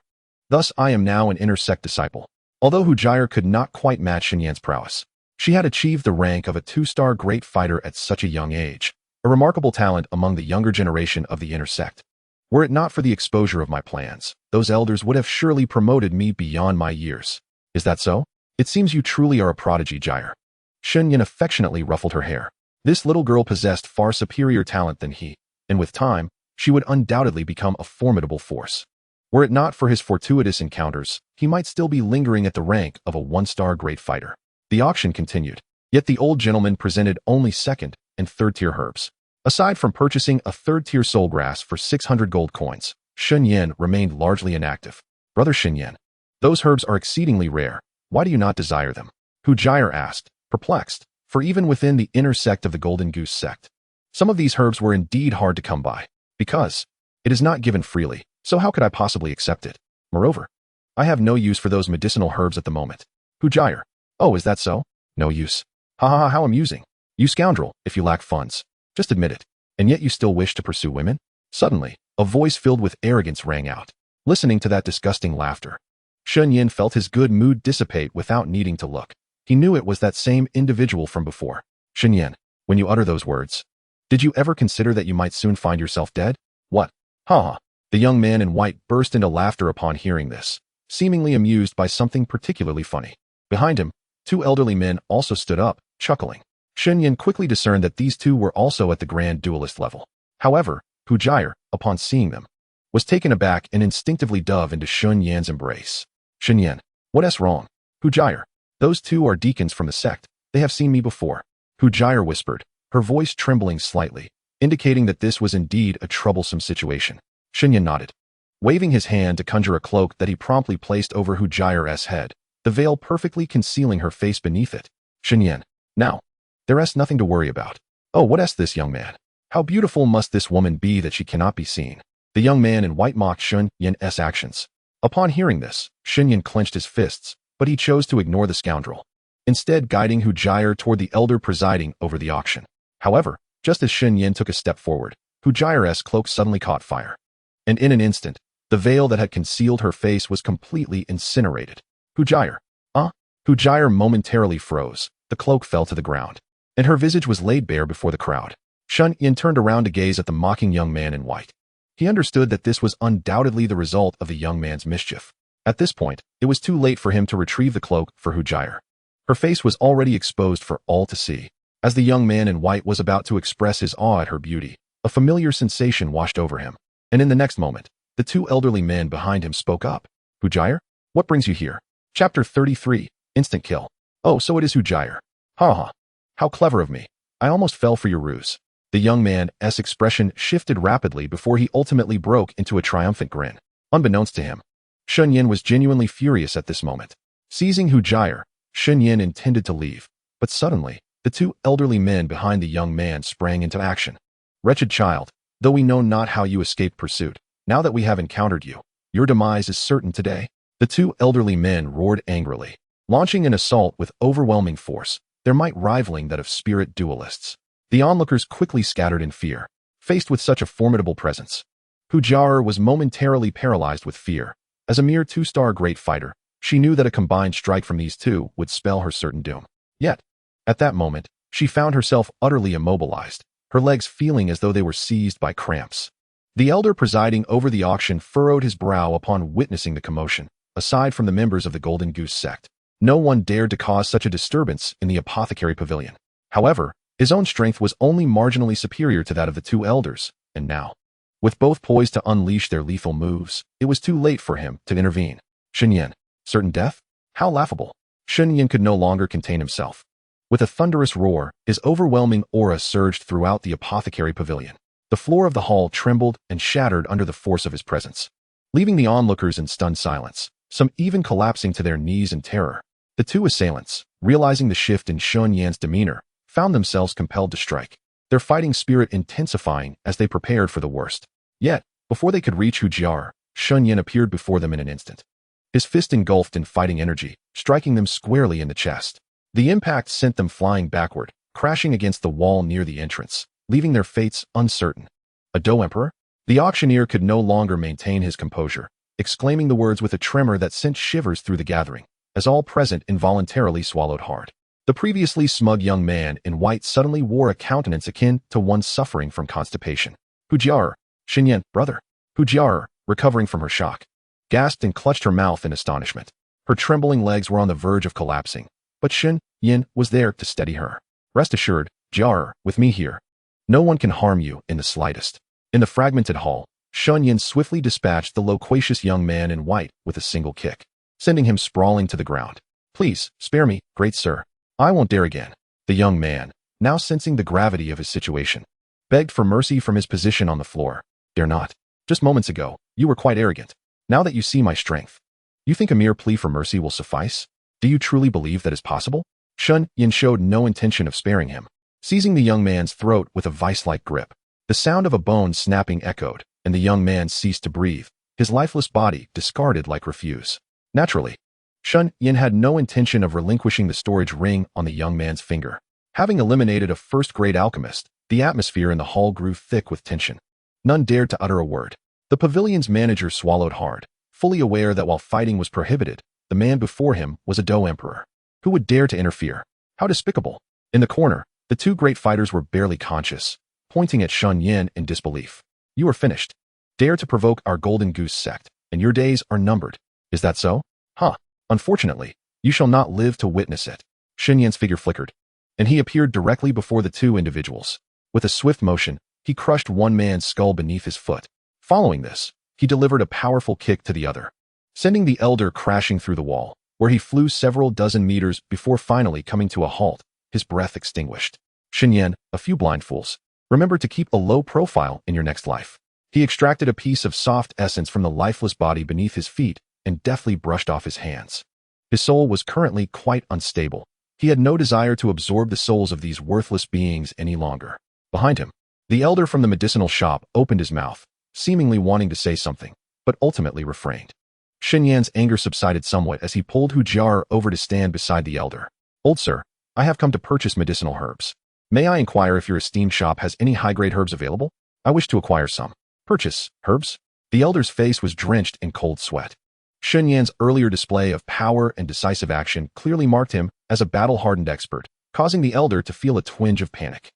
Thus, I am now an inner sect disciple. Although Hu Jia could not quite match Shen Yan's prowess, she had achieved the rank of a 2-star great fighter at such a young age, a remarkable talent among the younger generation of the inner sect. Were it not for the exposure of my plans, those elders would have surely promoted me beyond my years. Is that so? It seems you truly are a prodigy, Jia. Shen Yan affectionately ruffled her hair. This little girl possessed far superior talent than he, and with time, she would undoubtedly become a formidable force. Were it not for his fortuitous encounters, he might still be lingering at the rank of a one-star great fighter. The auction continued, yet the old gentleman presented only second and third-tier herbs. Aside from purchasing a third-tier soul grass for 600 gold coins, Shen Yan remained largely inactive. Brother Shen Yan, those herbs are exceedingly rare. Why do you not desire them? Hu Jier asked, perplexed, for even within the inner sect of the Golden Goose sect, some of these herbs were indeed hard to come by, because it is not given freely, so how could I possibly accept it? Moreover, I have no use for those medicinal herbs at the moment. Hu Jier, oh, is that so? No use. Ha ha ha, how amusing. You scoundrel, if you lack funds. Just admit it. And yet you still wish to pursue women? Suddenly, a voice filled with arrogance rang out. Listening to that disgusting laughter, Shen Yan felt his good mood dissipate without needing to look. He knew it was that same individual from before. Shen Yan, when you utter those words, did you ever consider that you might soon find yourself dead? What? Ha ha. The young man in white burst into laughter upon hearing this, seemingly amused by something particularly funny. Behind him, two elderly men also stood up, chuckling. Shen Yan quickly discerned that these two were also at the grand duelist level. However, Hu Jier, upon seeing them, was taken aback and instinctively dove into Shen Yan's embrace. Shen Yan, what's wrong? Hu Jier, those two are deacons from the sect. They have seen me before. Hu Jier whispered, her voice trembling slightly, indicating that this was indeed a troublesome situation. Shen Yan nodded, waving his hand to conjure a cloak that he promptly placed over Hu Jier's head, the veil perfectly concealing her face beneath it. Shen Yan, now, there's nothing to worry about. Oh, what's this, young man? How beautiful must this woman be that she cannot be seen? The young man in white mocked Shen Yan's actions. Upon hearing this, Shen Yan clenched his fists, but he chose to ignore the scoundrel, instead guiding Hu Jier toward the elder presiding over the auction. However, just as Shen Yan took a step forward, Hu Jier's cloak suddenly caught fire. And in an instant, the veil that had concealed her face was completely incinerated. Hu Jier. Hu Jier momentarily froze, the cloak fell to the ground, and her visage was laid bare before the crowd. Shen Yan turned around to gaze at the mocking young man in white. He understood that this was undoubtedly the result of the young man's mischief. At this point, it was too late for him to retrieve the cloak for Hu Jier. Her face was already exposed for all to see. As the young man in white was about to express his awe at her beauty, a familiar sensation washed over him. And in the next moment, the two elderly men behind him spoke up. Hu Jier, what brings you here? Chapter 33, Instant Kill. Oh, so it is Hu Jier. Ha ha. How clever of me. I almost fell for your ruse. The young man's expression shifted rapidly before he ultimately broke into a triumphant grin. Unbeknownst to him, Shen Yan was genuinely furious at this moment. Seizing Hu Jier, Shen Yan intended to leave, but suddenly, the two elderly men behind the young man sprang into action. Wretched child, though we know not how you escaped pursuit, now that we have encountered you, your demise is certain today. The two elderly men roared angrily, launching an assault with overwhelming force, their might rivaling that of spirit duelists. The onlookers quickly scattered in fear, faced with such a formidable presence. Hu Jier was momentarily paralyzed with fear. As a mere two-star great fighter, she knew that a combined strike from these two would spell her certain doom. Yet, at that moment, she found herself utterly immobilized, her legs feeling as though they were seized by cramps. The elder presiding over the auction furrowed his brow upon witnessing the commotion. Aside from the members of the Golden Goose sect, no one dared to cause such a disturbance in the apothecary pavilion. However, his own strength was only marginally superior to that of the two elders, and now, with both poised to unleash their lethal moves, it was too late for him to intervene. Shen Yan, certain death? How laughable. Shen Yan could no longer contain himself. With a thunderous roar, his overwhelming aura surged throughout the apothecary pavilion. The floor of the hall trembled and shattered under the force of his presence, leaving the onlookers in stunned silence, some even collapsing to their knees in terror. The two assailants, realizing the shift in Shen Yan's demeanor, found themselves compelled to strike, their fighting spirit intensifying as they prepared for the worst. Yet, before they could reach Hu Jier, Shen Yan appeared before them in an instant. His fist engulfed in fighting energy, striking them squarely in the chest. The impact sent them flying backward, crashing against the wall near the entrance, leaving their fates uncertain. A Dou Emperor? The auctioneer could no longer maintain his composure, exclaiming the words with a tremor that sent shivers through the gathering, as all present involuntarily swallowed hard. The previously smug young man in white suddenly wore a countenance akin to one suffering from constipation. Hu Jier, Shen Yan, brother. Hu Jier, recovering from her shock, gasped and clutched her mouth in astonishment. Her trembling legs were on the verge of collapsing, but Shen Yan was there to steady her. Rest assured, Jier, with me here, no one can harm you in the slightest. In the fragmented hall, Shen Yan swiftly dispatched the loquacious young man in white with a single kick, sending him sprawling to the ground. Please, spare me, great sir. I won't dare again. The young man, now sensing the gravity of his situation, begged for mercy from his position on the floor. Dare not. Just moments ago, you were quite arrogant. Now that you see my strength, you think a mere plea for mercy will suffice? Do you truly believe that is possible? Shen Yan showed no intention of sparing him, seizing the young man's throat with a vice-like grip. The sound of a bone snapping echoed, and the young man ceased to breathe, his lifeless body discarded like refuse. Naturally, Shen Yan had no intention of relinquishing the storage ring on the young man's finger. Having eliminated a first-grade alchemist, the atmosphere in the hall grew thick with tension. None dared to utter a word. The pavilion's manager swallowed hard, fully aware that while fighting was prohibited, the man before him was a Dou emperor. Who would dare to interfere? How despicable! In the corner, the two great fighters were barely conscious, pointing at Shen Yan in disbelief. You are finished. Dare to provoke our Golden Goose sect, and your days are numbered. Is that so? Huh. Unfortunately, you shall not live to witness it. Shen Yan's figure flickered, and he appeared directly before the two individuals. With a swift motion, he crushed one man's skull beneath his foot. Following this, he delivered a powerful kick to the other, sending the elder crashing through the wall, where he flew several dozen meters before finally coming to a halt, his breath extinguished. Shen Yan, a few blind fools. Remember to keep a low profile in your next life. He extracted a piece of soft essence from the lifeless body beneath his feet and deftly brushed off his hands. His soul was currently quite unstable. He had no desire to absorb the souls of these worthless beings any longer. Behind him, the elder from the medicinal shop opened his mouth, seemingly wanting to say something, but ultimately refrained. Shen Yan's anger subsided somewhat as he pulled Hu Jiar over to stand beside the elder. Old sir, I have come to purchase medicinal herbs. May I inquire if your esteemed shop has any high-grade herbs available? I wish to acquire some. Purchase, herbs? The elder's face was drenched in cold sweat. Shen Yan's earlier display of power and decisive action clearly marked him as a battle-hardened expert, causing the elder to feel a twinge of panic.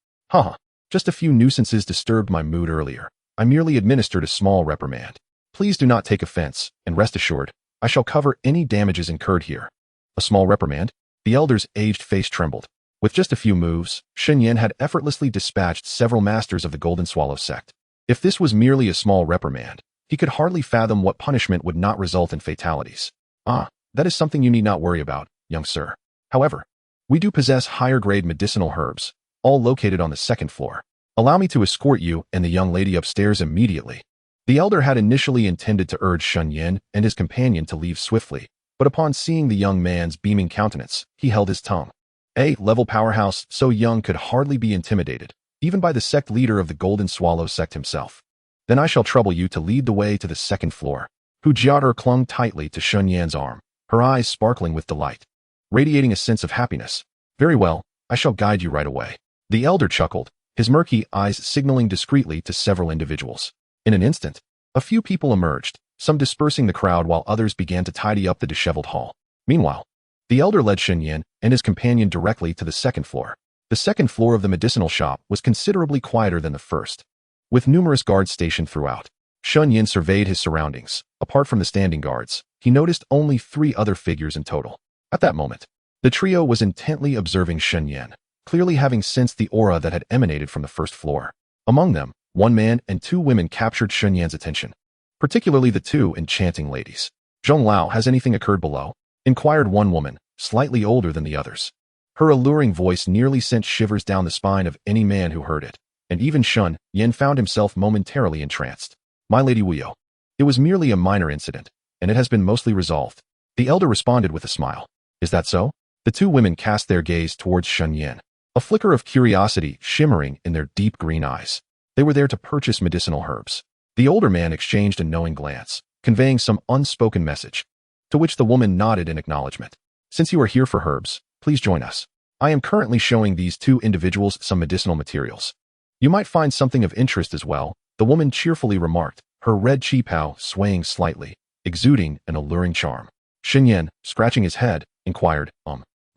Just a few nuisances disturbed my mood earlier. I merely administered a small reprimand. Please do not take offense, and rest assured, I shall cover any damages incurred here. A small reprimand? The elder's aged face trembled. With just a few moves, Shen Yan had effortlessly dispatched several masters of the Golden Swallow sect. If this was merely a small reprimand, he could hardly fathom what punishment would not result in fatalities. That is something you need not worry about, young sir. However, we do possess higher-grade medicinal herbs, all located on the second floor. Allow me to escort you and the young lady upstairs immediately. The elder had initially intended to urge Shen Yan and his companion to leave swiftly, but upon seeing the young man's beaming countenance, he held his tongue. A-level powerhouse so young could hardly be intimidated, even by the sect leader of the Golden Swallow sect himself. Then I shall trouble you to lead the way to the second floor. Hu Jiar clung tightly to Shen Yan's arm, her eyes sparkling with delight, radiating a sense of happiness. Very well, I shall guide you right away. The elder chuckled, his murky eyes signaling discreetly to several individuals. In an instant, a few people emerged, some dispersing the crowd while others began to tidy up the disheveled hall. Meanwhile, the elder led Shen Yan and his companion directly to the second floor. The second floor of the medicinal shop was considerably quieter than the first, with numerous guards stationed throughout. Shen Yan surveyed his surroundings. Apart from the standing guards, he noticed only 3 other figures in total. At that moment, the trio was intently observing Shen Yan, clearly having sensed the aura that had emanated from the first floor. Among them, 1 man and 2 women captured Shen Yan's attention, particularly the 2 enchanting ladies. Zhong Lao, has anything occurred below? Inquired one woman, slightly older than the others. Her alluring voice nearly sent shivers down the spine of any man who heard it, and even Shen Yan found himself momentarily entranced. My lady Wuyo. It was merely a minor incident, and it has been mostly resolved. The elder responded with a smile. Is that so? The 2 women cast their gaze towards Shen Yan, a flicker of curiosity shimmering in their deep green eyes. They were there to purchase medicinal herbs. The older man exchanged a knowing glance, conveying some unspoken message, to which the woman nodded in acknowledgement. Since you are here for herbs, please join us. I am currently showing these 2 individuals some medicinal materials. You might find something of interest as well, the woman cheerfully remarked, her red qipao swaying slightly, exuding an alluring charm. Shen Yan, scratching his head, inquired,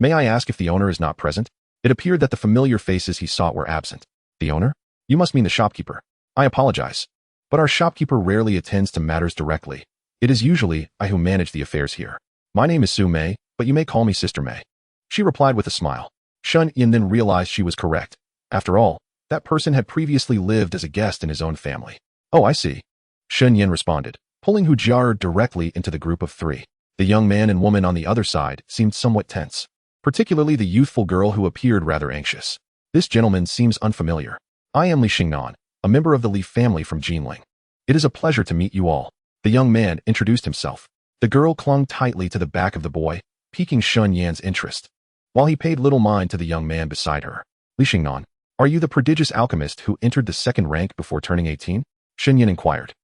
May I ask if the owner is not present? It appeared that the familiar faces he sought were absent. The owner? You must mean the shopkeeper. I apologize, but our shopkeeper rarely attends to matters directly. It is usually I who manage the affairs here. My name is Su Mei, but you may call me Sister Mei. She replied with a smile. Shen Yan then realized she was correct. After all, that person had previously lived as a guest in his own family. Oh, I see. Shen Yan responded, pulling Hu Jiaer directly into the group of three. The young man and woman on the other side seemed somewhat tense, particularly the youthful girl who appeared rather anxious. This gentleman seems unfamiliar. I am Li Xingnan, a member of the Li family from Jinling. It is a pleasure to meet you all. The young man introduced himself. The girl clung tightly to the back of the boy, piquing Shen Yan's interest, while he paid little mind to the young man beside her. Li Xingnan, are you the prodigious alchemist who entered the second rank before turning 18? Shen Yan inquired.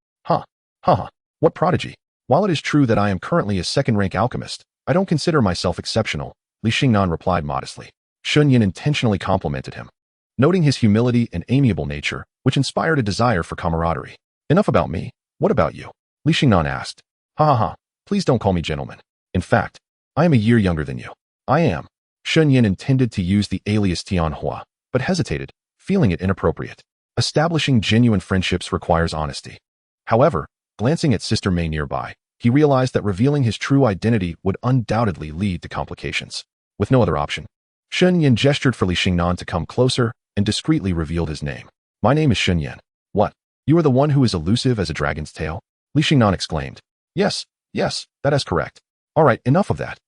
What prodigy? While it is true that I am currently a second-rank alchemist, I don't consider myself exceptional, Li Xingnan replied modestly. Shen Yan intentionally complimented him, noting his humility and amiable nature, which inspired a desire for camaraderie. Enough about me. What about you? Li Xingnan asked. Please don't call me gentleman. In fact, I am a year younger than you. I am. Shen Yan intended to use the alias Tianhua, but hesitated, feeling it inappropriate. Establishing genuine friendships requires honesty. However, glancing at Sister Mei nearby, he realized that revealing his true identity would undoubtedly lead to complications. With no other option, Shen Yan gestured for Li Xingnan to come closer and discreetly revealed his name. My name is Shen Yan. What? You are the one who is elusive as a dragon's tail? Li Xingnan exclaimed. Yes, that is correct. All right, enough of that.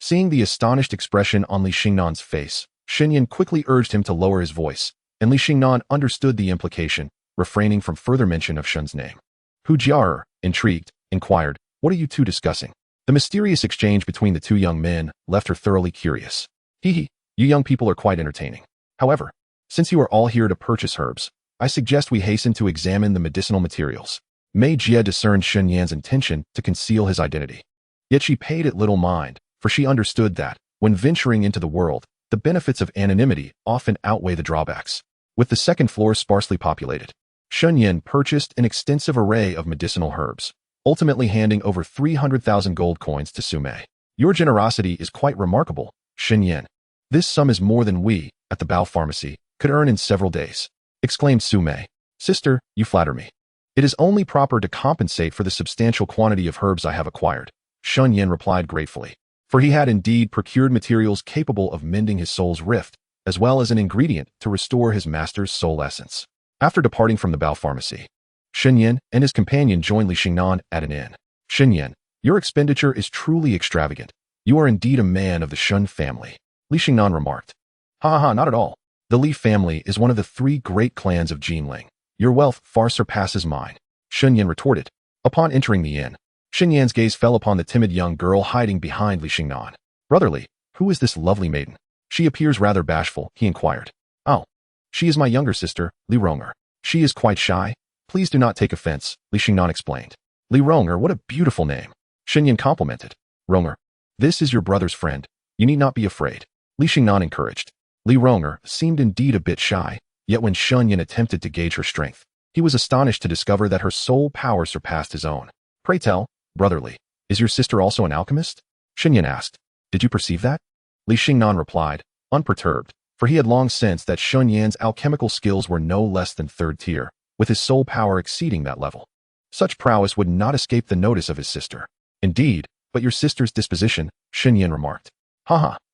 Seeing the astonished expression on Li Xingnan's face, Shen Yan quickly urged him to lower his voice, and Li Xingnan understood the implication, refraining from further mention of Shen's name. Hu Jiaer, intrigued, inquired, what are you two discussing? The mysterious exchange between the two young men left her thoroughly curious. You young people are quite entertaining. However, since you are all here to purchase herbs, I suggest we hasten to examine the medicinal materials. Mei Jie discerned Shen Yan's intention to conceal his identity. Yet she paid it little mind, for she understood that, when venturing into the world, the benefits of anonymity often outweigh the drawbacks. With the second floor sparsely populated, Shen Yan purchased an extensive array of medicinal herbs, ultimately handing over 300,000 gold coins to Su Mei. Your generosity is quite remarkable, Shen Yan. This sum is more than we, at the Bao Pharmacy, could earn in several days, exclaimed Su Mei. Sister, you flatter me. It is only proper to compensate for the substantial quantity of herbs I have acquired, Shen Yan replied gratefully, for he had indeed procured materials capable of mending his soul's rift, as well as an ingredient to restore his master's soul essence. After departing from the Bao Pharmacy, Shen Yan and his companion joined Li Xingnan at an inn. Shen Yan, your expenditure is truly extravagant. You are indeed a man of the Shen family, Li Xingnan remarked. Not at all. The Li family is one of the three great clans of Jinling. Your wealth far surpasses mine, Shen Yan retorted. Upon entering the inn, Shen Yan's gaze fell upon the timid young girl hiding behind Li Xingnan. Brotherly, who is this lovely maiden? She appears rather bashful, he inquired. Oh, she is my younger sister, Li Ronger. She is quite shy. Please do not take offense, Li Xingnan explained. Li Ronger, what a beautiful name, Shen Yan complimented. Ronger, this is your brother's friend. You need not be afraid, Li Xingnan encouraged. Li Ronger seemed indeed a bit shy, yet when Shen Yan attempted to gauge her strength, he was astonished to discover that her soul power surpassed his own. Pray tell, brotherly, is your sister also an alchemist? Shen Yan asked. Did you perceive that? Li Xingnan replied, unperturbed, for he had long sensed that Shen Yan's alchemical skills were no less than third tier, with his soul power exceeding that level. Such prowess would not escape the notice of his sister. Indeed, but your sister's disposition, Shen Yan remarked.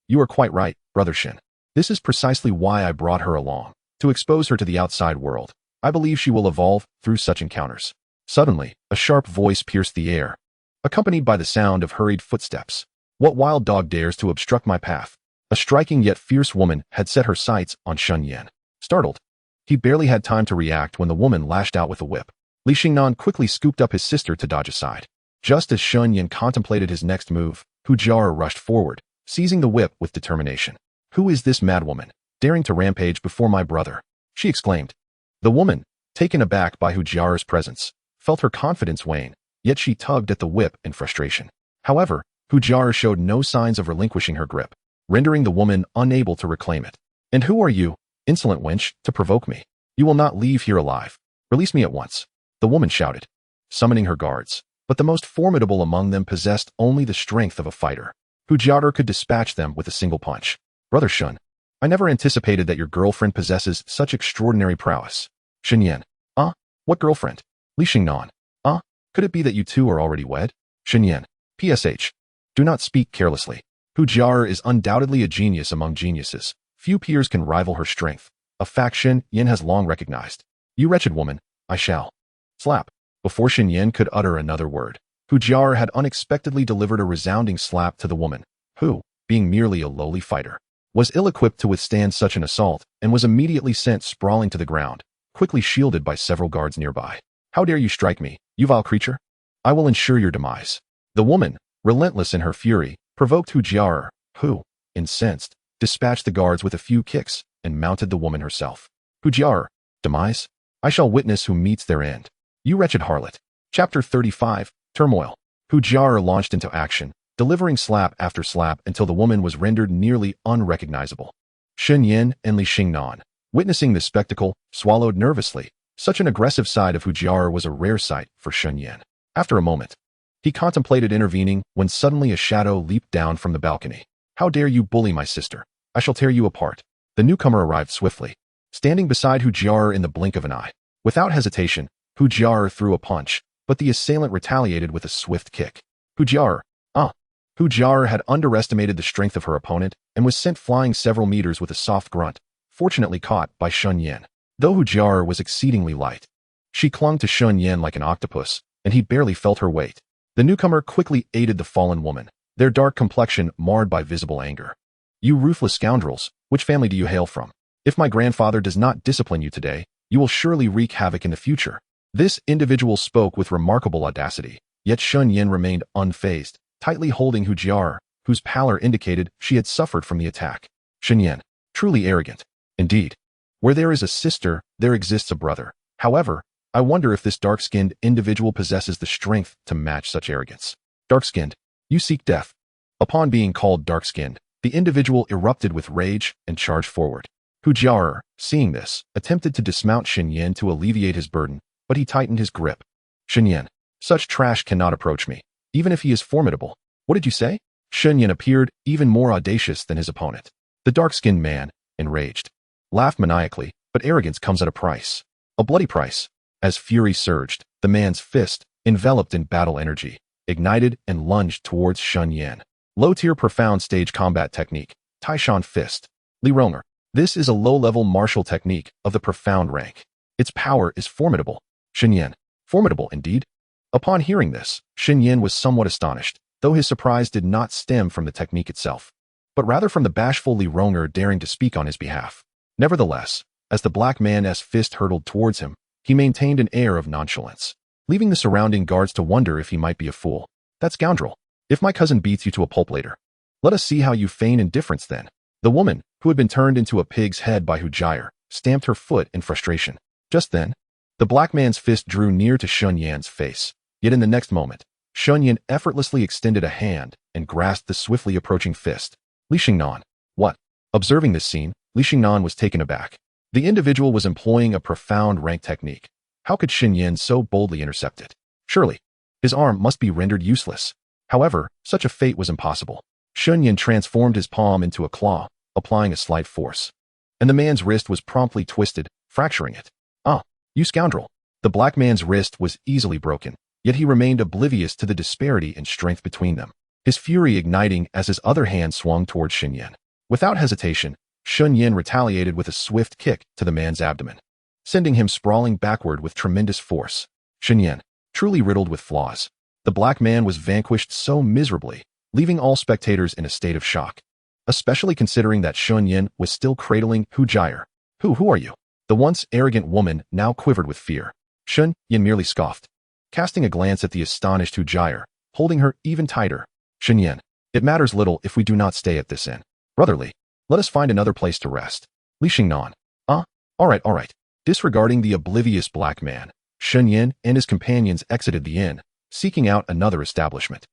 You are quite right, brother Shen. This is precisely why I brought her along, to expose her to the outside world. I believe she will evolve through such encounters. Suddenly, a sharp voice pierced the air, accompanied by the sound of hurried footsteps. What wild dog dares to obstruct my path? A striking yet fierce woman had set her sights on Shen Yan. Startled, he barely had time to react when the woman lashed out with a whip. Li Xingnan quickly scooped up his sister to dodge aside. Just as Shen Yan contemplated his next move, Hu Jiaer rushed forward, seizing the whip with determination. Who is this madwoman, daring to rampage before my brother? She exclaimed. The woman, taken aback by Hu Jiaer's presence, felt her confidence wane, yet she tugged at the whip in frustration. However, Hu Jiaer showed no signs of relinquishing her grip, rendering the woman unable to reclaim it. And who are you, insolent wench, to provoke me? You will not leave here alive. Release me at once, the woman shouted, summoning her guards. But the most formidable among them possessed only the strength of a fighter. Hu Jiaer could dispatch them with a single punch. Brother Shen, I never anticipated that your girlfriend possesses such extraordinary prowess. Shen Yan. What girlfriend? Li Xingnan. Could it be that you two are already wed? Shen Yan. PSH. Do not speak carelessly. Hu Jiaer is undoubtedly a genius among geniuses. Few peers can rival her strength, a fact Shen Yan has long recognized. You wretched woman, I shall slap. Before Shen Yan could utter another word, Hu Jiar had unexpectedly delivered a resounding slap to the woman, who, being merely a lowly fighter, was ill-equipped to withstand such an assault and was immediately sent sprawling to the ground, quickly shielded by several guards nearby. How dare you strike me, you vile creature? I will ensure your demise. The woman, relentless in her fury, provoked Hu Jiar, who, incensed, dispatched the guards with a few kicks and mounted the woman herself. Hu Jiar, demise? I shall witness who meets their end. You wretched harlot. Chapter 35, Turmoil. Hu Jiar launched into action, delivering slap after slap until the woman was rendered nearly unrecognizable. Shen Yan and Li Xingnan, witnessing this spectacle, swallowed nervously. Such an aggressive side of Hu Jiar was a rare sight for Shen Yan. After a moment, he contemplated intervening when suddenly a shadow leaped down from the balcony. How dare you bully my sister? I shall tear you apart. The newcomer arrived swiftly, standing beside Hu Jiar in the blink of an eye. Without hesitation, Hu Jiar threw a punch, but the assailant retaliated with a swift kick. Hu Jiar, Hu Jiar had underestimated the strength of her opponent and was sent flying several meters with a soft grunt, fortunately caught by Shen Yan. Though Hu Jiar was exceedingly light, she clung to Shen Yan like an octopus, and he barely felt her weight. The newcomer quickly aided the fallen woman, their dark complexion marred by visible anger. You ruthless scoundrels, which family do you hail from? If my grandfather does not discipline you today, you will surely wreak havoc in the future. This individual spoke with remarkable audacity, yet Shen Yan remained unfazed, tightly holding Hu Jiar, whose pallor indicated she had suffered from the attack. Shen Yan, truly arrogant. Indeed, where there is a sister, there exists a brother. However, I wonder if this dark-skinned individual possesses the strength to match such arrogance. Dark-skinned, you seek death. Upon being called dark-skinned, the individual erupted with rage and charged forward. Hu Jiar, seeing this, attempted to dismount Shen Yan to alleviate his burden, but he tightened his grip. Shen Yan, such trash cannot approach me, even if he is formidable. What did you say? Shen Yan appeared even more audacious than his opponent. The dark-skinned man, enraged, laughed maniacally, but arrogance comes at a price. A bloody price. As fury surged, the man's fist, enveloped in battle energy, ignited and lunged towards Shen Yan. Low-tier profound stage combat technique, Taishan Fist. Li Ronger. This is a low-level martial technique of the profound rank. Its power is formidable. Shen Yan. Formidable indeed. Upon hearing this, Shen Yan was somewhat astonished, though his surprise did not stem from the technique itself, but rather from the bashful Li Ronger daring to speak on his behalf. Nevertheless, as the black man's fist hurtled towards him, he maintained an air of nonchalance, leaving the surrounding guards to wonder if he might be a fool. That scoundrel. If my cousin beats you to a pulp later, let us see how you feign indifference then. The woman, who had been turned into a pig's head by Hu Jiar, stamped her foot in frustration. Just then, the black man's fist drew near to Shen Yan's face. Yet in the next moment, Shen Yan effortlessly extended a hand and grasped the swiftly approaching fist. Li Xingnan. What? Observing this scene, Li Xingnan was taken aback. The individual was employing a profound rank technique. How could Shen Yan so boldly intercept it? Surely, his arm must be rendered useless. However, such a fate was impossible. Shen Yan transformed his palm into a claw, applying a slight force, and the man's wrist was promptly twisted, fracturing it. Ah, you scoundrel! The black man's wrist was easily broken, yet he remained oblivious to the disparity in strength between them, his fury igniting as his other hand swung towards Shen Yan. Without hesitation, Shen Yan retaliated with a swift kick to the man's abdomen, sending him sprawling backward with tremendous force. Shen Yan, truly riddled with flaws. The black man was vanquished so miserably, leaving all spectators in a state of shock, especially considering that Shen Yan was still cradling Hu Jiar. Who are you? The once arrogant woman now quivered with fear. Shen Yan merely scoffed, casting a glance at the astonished Hu Jiar, holding her even tighter. Shen Yan, it matters little if we do not stay at this inn. Brotherly, let us find another place to rest. Li Xingnan. All right. Disregarding the oblivious black man, Shen Yan and his companions exited the inn, seeking out another establishment.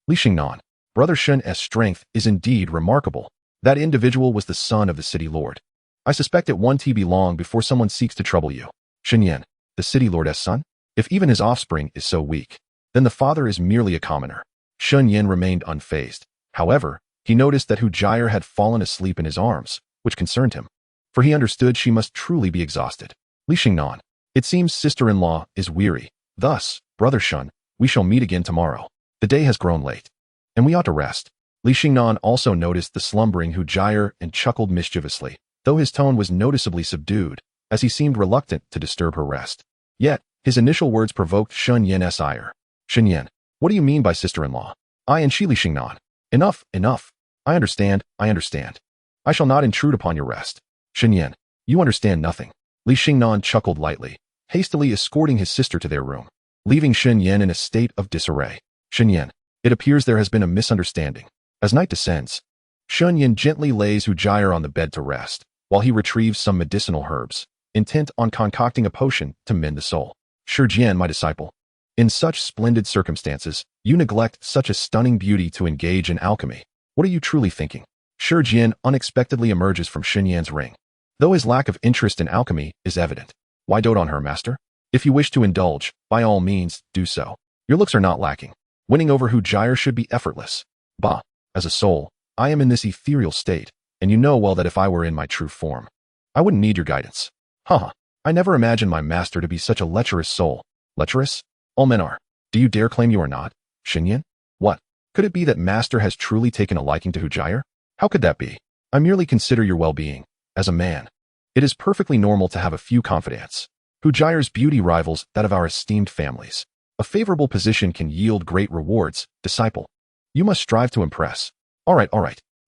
Li Xingnan. Brother Shen's strength is indeed remarkable. That individual was the son of the city lord. I suspect it won't be long before someone seeks to trouble you. Shen Yan, the city lord's son? If even his offspring is so weak, then the father is merely a commoner. Shen Yan remained unfazed. However, he noticed that Hu Jiar had fallen asleep in his arms, which concerned him, for he understood she must truly be exhausted. Li Xingnan, it seems sister-in-law is weary. Thus, brother Shen, we shall meet again tomorrow. The day has grown late, and we ought to rest. Li Xingnan also noticed the slumbering Hu Jiar and chuckled mischievously, though his tone was noticeably subdued, as he seemed reluctant to disturb her rest. Yet, His initial words provoked Shen Yan's ire. Shen Yan, what do you mean by sister-in-law? I and Shi Li Xingnan. Enough, enough. I understand, I understand. I shall not intrude upon your rest. Shen Yan, you understand nothing. Li Xingnan chuckled lightly, hastily escorting his sister to their room, leaving Shen Yan in a state of disarray. Shen Yan, it appears there has been a misunderstanding. As night descends, Shen Yan gently lays Hu Jia on the bed to rest, while he retrieves some medicinal herbs, intent on concocting a potion to mend the soul. Shi Jian, my disciple. In such splendid circumstances, you neglect such a stunning beauty to engage in alchemy. What are you truly thinking? Shi Jian unexpectedly emerges from Shen Yan's ring, though his lack of interest in alchemy is evident. Why dote on her, master? If you wish to indulge, by all means, do so. Your looks are not lacking. Winning over Hu Jia should be effortless. Bah, as a soul, I am in this ethereal state, and you know well that if I were in my true form, I wouldn't need your guidance. Haha, I never imagined my master to be such a lecherous soul. Lecherous? All men are. Do you dare claim you are not? Shen Yan? What? Could it be that master has truly taken a liking to Hu Jia? How could that be? I merely consider your well-being. As a man, it is perfectly normal to have a few confidants. Hu Jia's beauty rivals that of our esteemed families. A favorable position can yield great rewards, disciple. You must strive to impress. All right,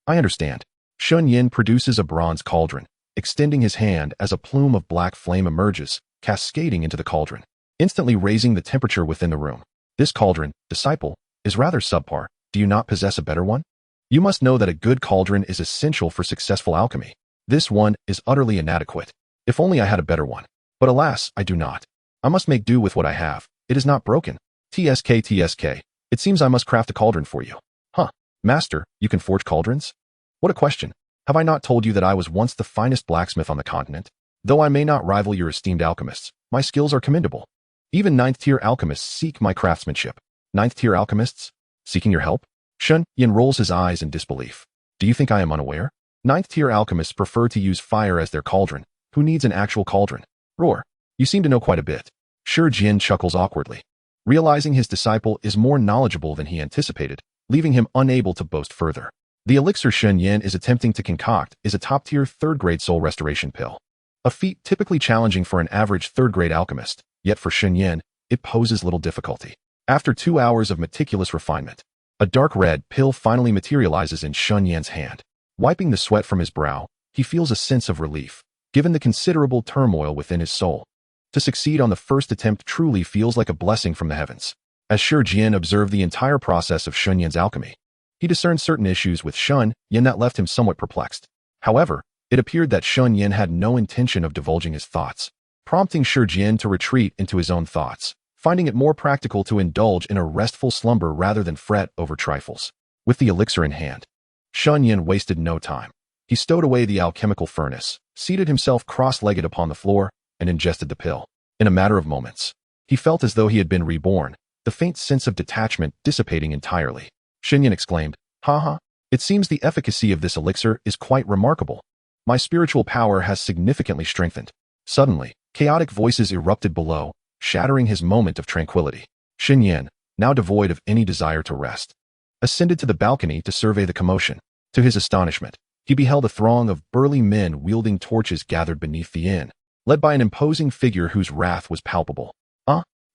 I understand. Shen Yan produces a bronze cauldron, extending his hand as a plume of black flame emerges, cascading into the cauldron, instantly raising the temperature within the room. This cauldron, disciple, is rather subpar. Do you not possess a better one? You must know that a good cauldron is essential for successful alchemy. This one is utterly inadequate. If only I had a better one. But alas, I do not. I must make do with what I have. It is not broken. TSK. It seems I must craft a cauldron for you. Huh. Master, you can forge cauldrons? What a question. Have I not told you that I was once the finest blacksmith on the continent? Though I may not rival your esteemed alchemists, my skills are commendable. Even 9th-tier alchemists seek my craftsmanship. 9th-tier alchemists? Seeking your help? Shen Yan rolls his eyes in disbelief. Do you think I am unaware? 9th-tier alchemists prefer to use fire as their cauldron. Who needs an actual cauldron? Roar. You seem to know quite a bit. Shi Jian chuckles awkwardly, realizing his disciple is more knowledgeable than he anticipated, leaving him unable to boast further. The elixir Shen Yan is attempting to concoct is a top-tier 3rd-grade soul restoration pill. A feat typically challenging for an average 3rd-grade alchemist, yet for Shen Yan, it poses little difficulty. After 2 hours of meticulous refinement, a dark red pill finally materializes in Shen Yan's hand. Wiping the sweat from his brow, he feels a sense of relief, given the considerable turmoil within his soul. To succeed on the first attempt truly feels like a blessing from the heavens. As Shi Jian observed the entire process of Shen Yan's alchemy, he discerned certain issues with Shen Yan that left him somewhat perplexed. However, it appeared that Shen Yan had no intention of divulging his thoughts, prompting Shi Jian to retreat into his own thoughts, finding it more practical to indulge in a restful slumber rather than fret over trifles. With the elixir in hand, Shen Yan wasted no time. He stowed away the alchemical furnace, seated himself cross-legged upon the floor, and ingested the pill. In a matter of moments, he felt as though he had been reborn, the faint sense of detachment dissipating entirely. Shen Yan exclaimed, "Haha, it seems the efficacy of this elixir is quite remarkable. My spiritual power has significantly strengthened." Suddenly, chaotic voices erupted below, shattering his moment of tranquility. Shen Yan, now devoid of any desire to rest, ascended to the balcony to survey the commotion. To his astonishment, he beheld a throng of burly men wielding torches gathered beneath the inn, led by an imposing figure whose wrath was palpable.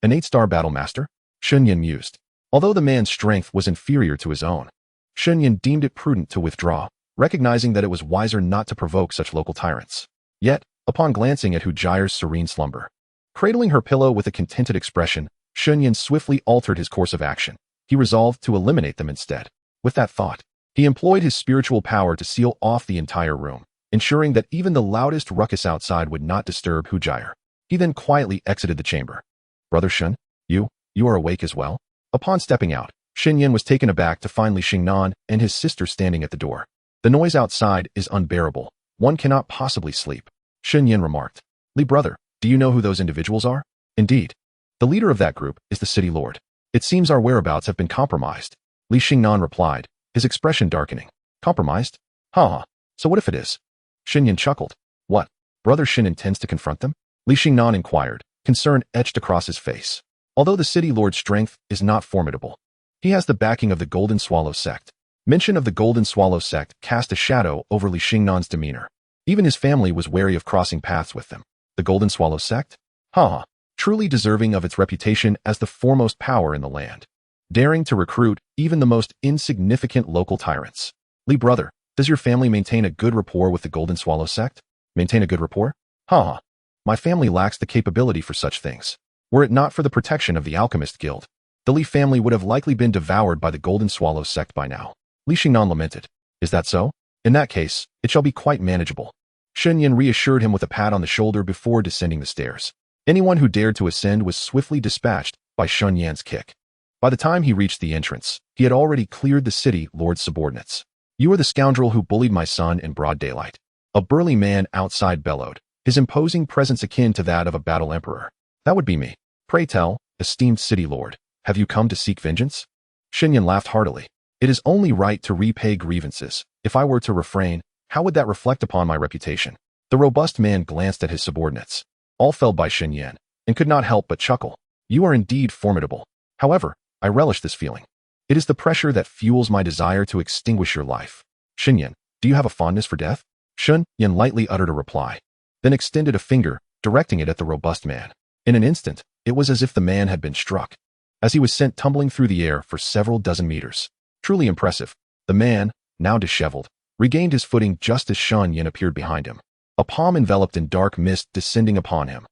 An 8-star battle master? Shen Yan mused. Although the man's strength was inferior to his own, Shen Yan deemed it prudent to withdraw, recognizing that it was wiser not to provoke such local tyrants. Yet, upon glancing at Hu Jia's serene slumber, cradling her pillow with a contented expression, Shen Yan swiftly altered his course of action. He resolved to eliminate them instead. With that thought, he employed his spiritual power to seal off the entire room, ensuring that even the loudest ruckus outside would not disturb Hu Jia. He then quietly exited the chamber. "Brother Shen, you are awake as well?" Upon stepping out, Shen Yan was taken aback to find Li Xingnan and his sister standing at the door. "The noise outside is unbearable. One cannot possibly sleep," Shen Yan remarked. "Li brother, do you know who those individuals are?" "Indeed. The leader of that group is the city lord. It seems our whereabouts have been compromised," Li Xingnan replied, his expression darkening. "Compromised? Ha. So what if it is?" Shen Yan chuckled. "What? Brother Shen intends to confront them?" Li Xingnan inquired, concern etched across his face. Although the city lord's strength is not formidable, he has the backing of the Golden Swallow sect. Mention of the Golden Swallow sect cast a shadow over Li Xingnan's demeanor. Even his family was wary of crossing paths with them. The Golden Swallow sect? Ha. truly deserving of its reputation as the foremost power in the land, daring to recruit even the most insignificant local tyrants. Li brother, does your family maintain a good rapport with the Golden Swallow sect? Maintain a good rapport? Haha. My family lacks the capability for such things. Were it not for the protection of the Alchemist Guild, the Li family would have likely been devoured by the Golden Swallow sect by now. Li Xingnan lamented. Is that so? In that case, it shall be quite manageable. Shen Yan reassured him with a pat on the shoulder before descending the stairs. Anyone who dared to ascend was swiftly dispatched by Shen Yan's kick. By the time he reached the entrance, he had already cleared the city lord's subordinates. You are the scoundrel who bullied my son in broad daylight. A burly man outside bellowed, his imposing presence akin to that of a battle emperor. That would be me. Pray tell, esteemed city lord, have you come to seek vengeance? Shen Yan laughed heartily. It is only right to repay grievances. If I were to refrain, how would that reflect upon my reputation? The robust man glanced at his subordinates. All fell by Shen Yan, and could not help but chuckle. You are indeed formidable. However, I relish this feeling. It is the pressure that fuels my desire to extinguish your life. Shen Yan, do you have a fondness for death? Shen Yan lightly uttered a reply, then extended a finger, directing it at the robust man. In an instant, it was as if the man had been struck, as he was sent tumbling through the air for several dozen meters. Truly impressive. The man, now disheveled, regained his footing just as Shen Yan appeared behind him, a palm enveloped in dark mist descending upon him.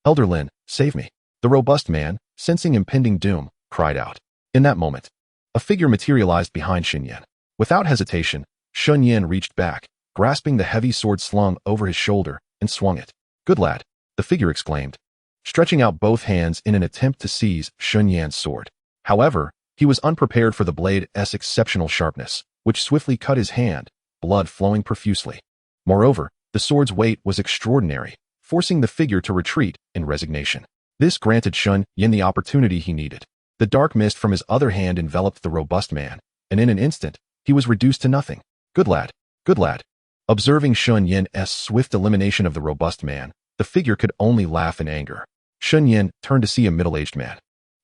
Elder Lin, save me. The robust man, sensing impending doom, cried out. In that moment, a figure materialized behind Shen Yan. Without hesitation, Shen Yan reached back, grasping the heavy sword slung over his shoulder, and swung it. Good lad, the figure exclaimed, stretching out both hands in an attempt to seize Shen Yan's sword. However, he was unprepared for the blade's exceptional sharpness, which swiftly cut his hand, blood flowing profusely. Moreover, the sword's weight was extraordinary, forcing the figure to retreat in resignation. This granted Shen Yan the opportunity he needed. The dark mist from his other hand enveloped the robust man, and in an instant, he was reduced to nothing. Good lad, good lad. Observing Shen Yan's swift elimination of the robust man, the figure could only laugh in anger. Shen Yan turned to see a middle-aged man,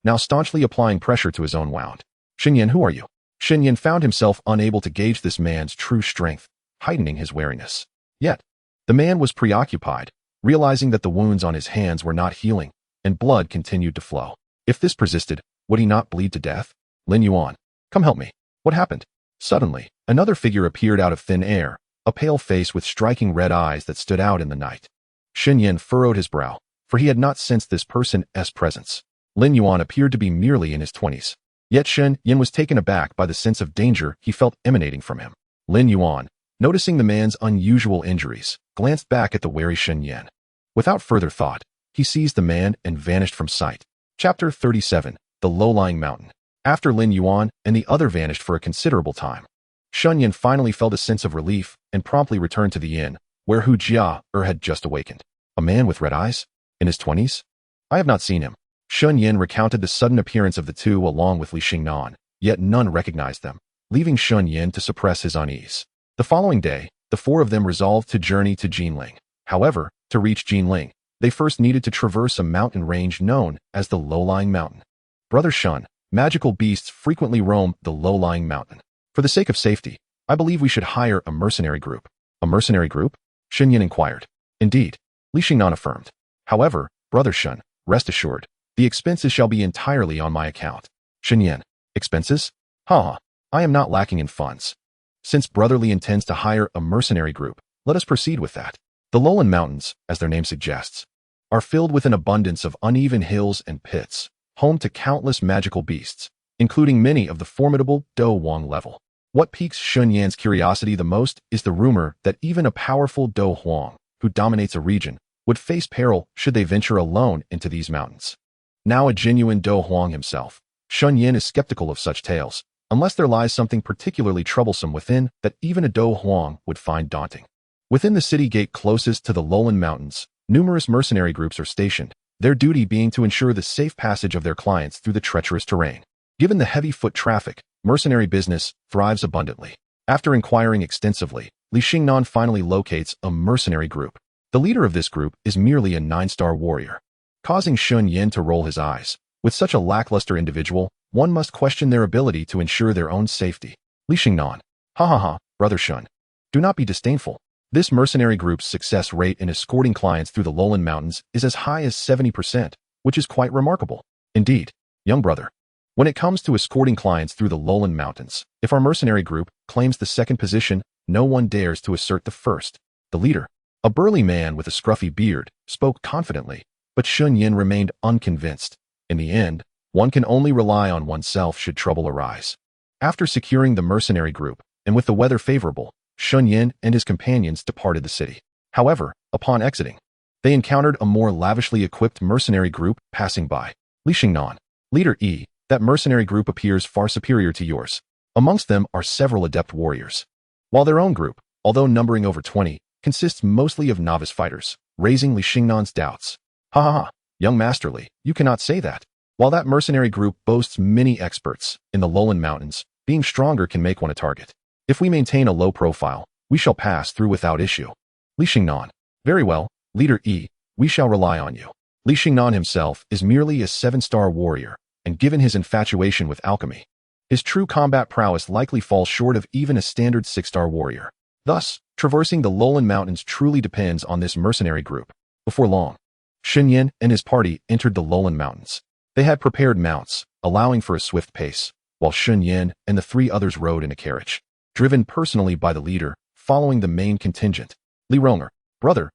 now staunchly applying pressure to his own wound. Shen Yan, who are you? Shen Yan found himself unable to gauge this man's true strength, heightening his wariness. Yet, the man was preoccupied, realizing that the wounds on his hands were not healing, and blood continued to flow. If this persisted, would he not bleed to death? Lin Yuan, come help me. What happened? Suddenly, another figure appeared out of thin air, a pale face with striking red eyes that stood out in the night. Shen Yan furrowed his brow, for he had not sensed this person's presence. Lin Yuan appeared to be merely in his 20s. Yet Shen Yan was taken aback by the sense of danger he felt emanating from him. Lin Yuan, noticing the man's unusual injuries, glanced back at the wary Shen Yan. Without further thought, he seized the man and vanished from sight. Chapter 37, The Low-Lying Mountain. After Lin Yuan and the other vanished for a considerable time, Shen Yan finally felt a sense of relief and promptly returned to the inn, where Hu Jia had just awakened. A man with red eyes? In his 20s? I have not seen him. Shen Yan recounted the sudden appearance of the two along with Li Xingnan, yet none recognized them, leaving Shen Yan to suppress his unease. The following day, the four of them resolved to journey to Jinling. However, to reach Jinling, they first needed to traverse a mountain range known as the Low-Lying Mountain. Brother Shen, magical beasts frequently roam the low-lying mountain. For the sake of safety, I believe we should hire a mercenary group. A mercenary group? Shen Yan inquired. Indeed, Li Xingnan affirmed. However, Brother Shen, rest assured, the expenses shall be entirely on my account. Shen Yan, expenses? I am not lacking in funds. Since Brother Li intends to hire a mercenary group, let us proceed with that. The lowland mountains, as their name suggests, are filled with an abundance of uneven hills and pits, home to countless magical beasts, including many of the formidable Dou Wang level. What piques Shen Yan's curiosity the most is the rumor that even a powerful Dou Huang, who dominates a region, would face peril should they venture alone into these mountains. Now a genuine Dou Huang himself, Shen Yan is skeptical of such tales, unless there lies something particularly troublesome within that even a Dou Huang would find daunting. Within the city gate closest to the lowland mountains, numerous mercenary groups are stationed, their duty being to ensure the safe passage of their clients through the treacherous terrain. Given the heavy foot traffic, mercenary business thrives abundantly. After inquiring extensively, Li Xingnan finally locates a mercenary group. The leader of this group is merely a 9-star warrior, causing Shen Yan to roll his eyes. With such a lackluster individual, one must question their ability to ensure their own safety. Li Xingnan, Brother Shen, do not be disdainful. This mercenary group's success rate in escorting clients through the lowland mountains is as high as 70%, which is quite remarkable. Indeed, young brother. When it comes to escorting clients through the lowland mountains, if our mercenary group claims the second position, no one dares to assert the first. The leader, a burly man with a scruffy beard, spoke confidently, but Shen Yan remained unconvinced. In the end, one can only rely on oneself should trouble arise. After securing the mercenary group, and with the weather favorable, Shen Yan and his companions departed the city. However, upon exiting, they encountered a more lavishly equipped mercenary group passing by. Li Xingnan, leader E, that mercenary group appears far superior to yours. Amongst them are several adept warriors. While their own group, although numbering over 20, consists mostly of novice fighters, raising Li Xingnan's doubts. Ha ha ha, young Master Li, you cannot say that. While that mercenary group boasts many experts in the lowland mountains, being stronger can make one a target. If we maintain a low profile, we shall pass through without issue. Li Xingnan. Very well, leader E, we shall rely on you. Li Xingnan himself is merely a 7-star warrior, and given his infatuation with alchemy, his true combat prowess likely falls short of even a standard 6-star warrior. Thus, traversing the lowland mountains truly depends on this mercenary group. Before long, Shen Yan and his party entered the lowland mountains. They had prepared mounts, allowing for a swift pace, while Shen Yan and the 3 others rode in a carriage, driven personally by the leader, following the main contingent. Li Ronger, brother.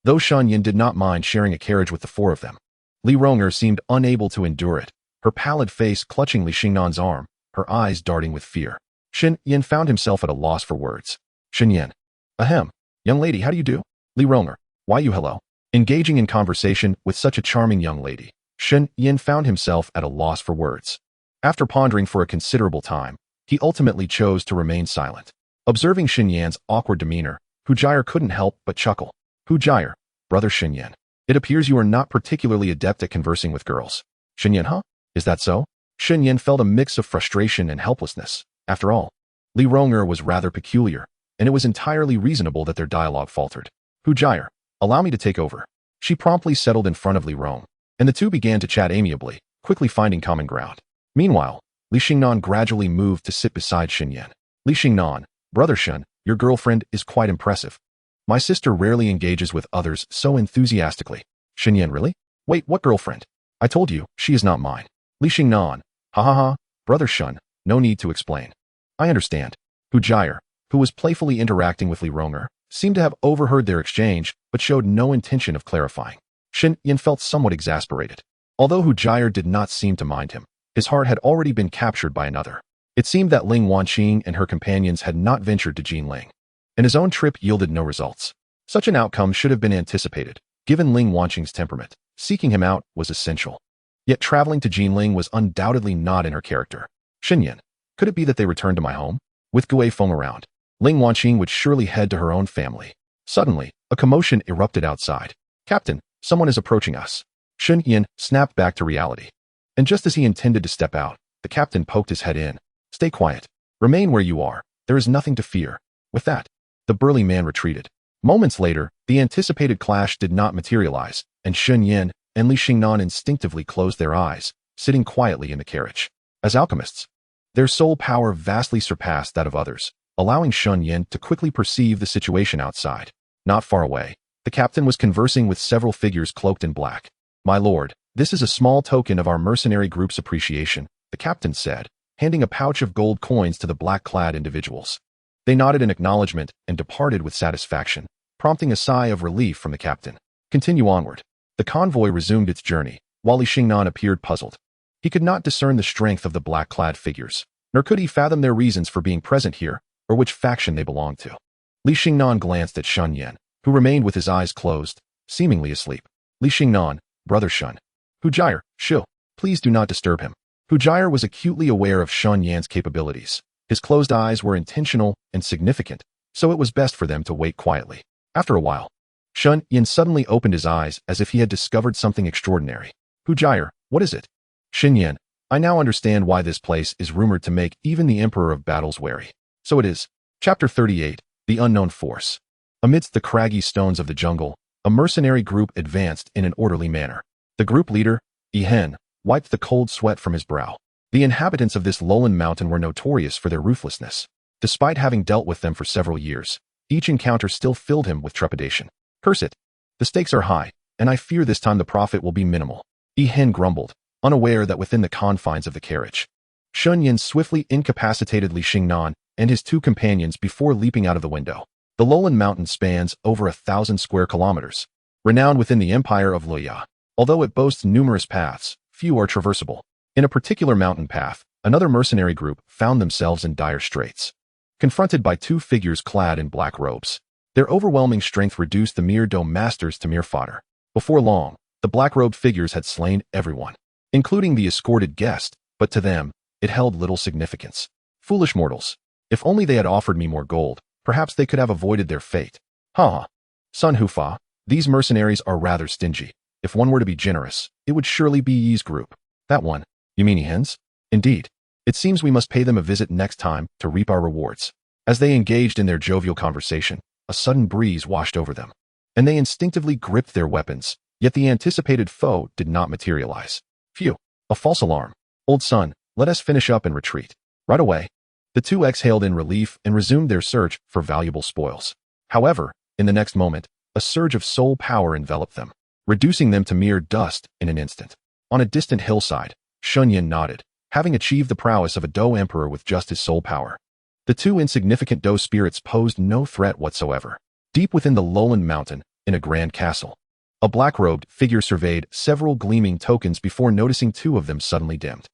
Though Shen Yan did not mind sharing a carriage with the 4 of them, Li Ronger seemed unable to endure it, her pallid face clutching Li Xingnan's arm, her eyes darting with fear. Shen Yan found himself at a loss for words. Shen Yan. Ahem. Young lady, how do you do? Li Ronger. Why you hello? Engaging in conversation with such a charming young lady, Shen Yan found himself at a loss for words. After pondering for a considerable time, he ultimately chose to remain silent. Observing Shen Yan's awkward demeanor, Hu Jier couldn't help but chuckle. Hu Jier, brother Shen Yan. It appears you are not particularly adept at conversing with girls. Shen Yan, huh? Is that so? Shen Yan felt a mix of frustration and helplessness. After all, Li Ronger was rather peculiar, and it was entirely reasonable that their dialogue faltered. Hu Jier, allow me to take over. She promptly settled in front of Li Rong, and the two began to chat amiably, quickly finding common ground. Meanwhile, Li Xingnan gradually moved to sit beside Shen Yan. Li Xingnan, brother Shen, your girlfriend is quite impressive. My sister rarely engages with others so enthusiastically. Shen Yan, really? Wait, what girlfriend? I told you, she is not mine. Li Xingnan, ha ha ha, brother Shen, no need to explain. I understand. Hu Jier, who was playfully interacting with Li Ronger, seemed to have overheard their exchange, but showed no intention of clarifying. Shen Yan felt somewhat exasperated. Although Hu Jier did not seem to mind him, his heart had already been captured by another. It seemed that Ling Wanqing and her companions had not ventured to Jinling, and his own trip yielded no results. Such an outcome should have been anticipated, given Ling Wanqing's temperament. Seeking him out was essential. Yet traveling to Jinling was undoubtedly not in her character. Shen Yan, could it be that they returned to my home? With Gui Feng around, Ling Wanqing would surely head to her own family. Suddenly, a commotion erupted outside. Captain, someone is approaching us. Shen Yan snapped back to reality. And just as he intended to step out, the captain poked his head in. Stay quiet. Remain where you are. There is nothing to fear. With that, the burly man retreated. Moments later, the anticipated clash did not materialize, and Shen Yan and Li Xingnan instinctively closed their eyes, sitting quietly in the carriage. As alchemists, their soul power vastly surpassed that of others, allowing Shen Yan to quickly perceive the situation outside. Not far away, the captain was conversing with several figures cloaked in black. My lord, this is a small token of our mercenary group's appreciation, the captain said, handing a pouch of gold coins to the black-clad individuals. They nodded in acknowledgement and departed with satisfaction, prompting a sigh of relief from the captain. Continue onward. The convoy resumed its journey, while Li Xingnan appeared puzzled. He could not discern the strength of the black-clad figures, nor could he fathom their reasons for being present here, or which faction they belonged to. Li Xingnan glanced at Shen Yan, who remained with his eyes closed, seemingly asleep. Li Xingnan, brother Shen. Hu Jier, Shu, please do not disturb him. Hu Jier was acutely aware of Shen Yan's capabilities. His closed eyes were intentional and significant, so it was best for them to wait quietly. After a while, Shen Yan suddenly opened his eyes as if he had discovered something extraordinary. Hu Jier, what is it? Shen Yan, I now understand why this place is rumored to make even the Emperor of Battles wary. So it is. Chapter 38, The Unknown Force. Amidst the craggy stones of the jungle, a mercenary group advanced in an orderly manner. The group leader, Yihen, wiped the cold sweat from his brow. The inhabitants of this lowland mountain were notorious for their ruthlessness. Despite having dealt with them for several years, each encounter still filled him with trepidation. Curse it. The stakes are high, and I fear this time the profit will be minimal. Hen grumbled, unaware that within the confines of the carriage, Shen Yan swiftly incapacitated Li Xingnan and his two companions before leaping out of the window. The lowland mountain spans over 1,000 square kilometers, renowned within the empire of Luya. Although it boasts numerous paths, few are traversable. In a particular mountain path, another mercenary group found themselves in dire straits. Confronted by two figures clad in black robes, their overwhelming strength reduced the mere Dou masters to mere fodder. Before long, the black-robed figures had slain everyone, including the escorted guest, but to them, it held little significance. Foolish mortals. If only they had offered me more gold, perhaps they could have avoided their fate. Ha! Sun Hufa, these mercenaries are rather stingy. If one were to be generous, it would surely be Yi's group. That one. You mean Hen's? Indeed. It seems we must pay them a visit next time to reap our rewards. As they engaged in their jovial conversation, a sudden breeze washed over them, and they instinctively gripped their weapons, yet the anticipated foe did not materialize. Phew, a false alarm. Old son, let us finish up and retreat. Right away. The two exhaled in relief and resumed their search for valuable spoils. However, in the next moment, a surge of soul power enveloped them, reducing them to mere dust in an instant. On a distant hillside, Shen Yan nodded, having achieved the prowess of a Dou emperor with just his soul power. The two insignificant Dou spirits posed no threat whatsoever. Deep within the lowland mountain, in a grand castle, a black-robed figure surveyed several gleaming tokens before noticing two of them suddenly dimmed.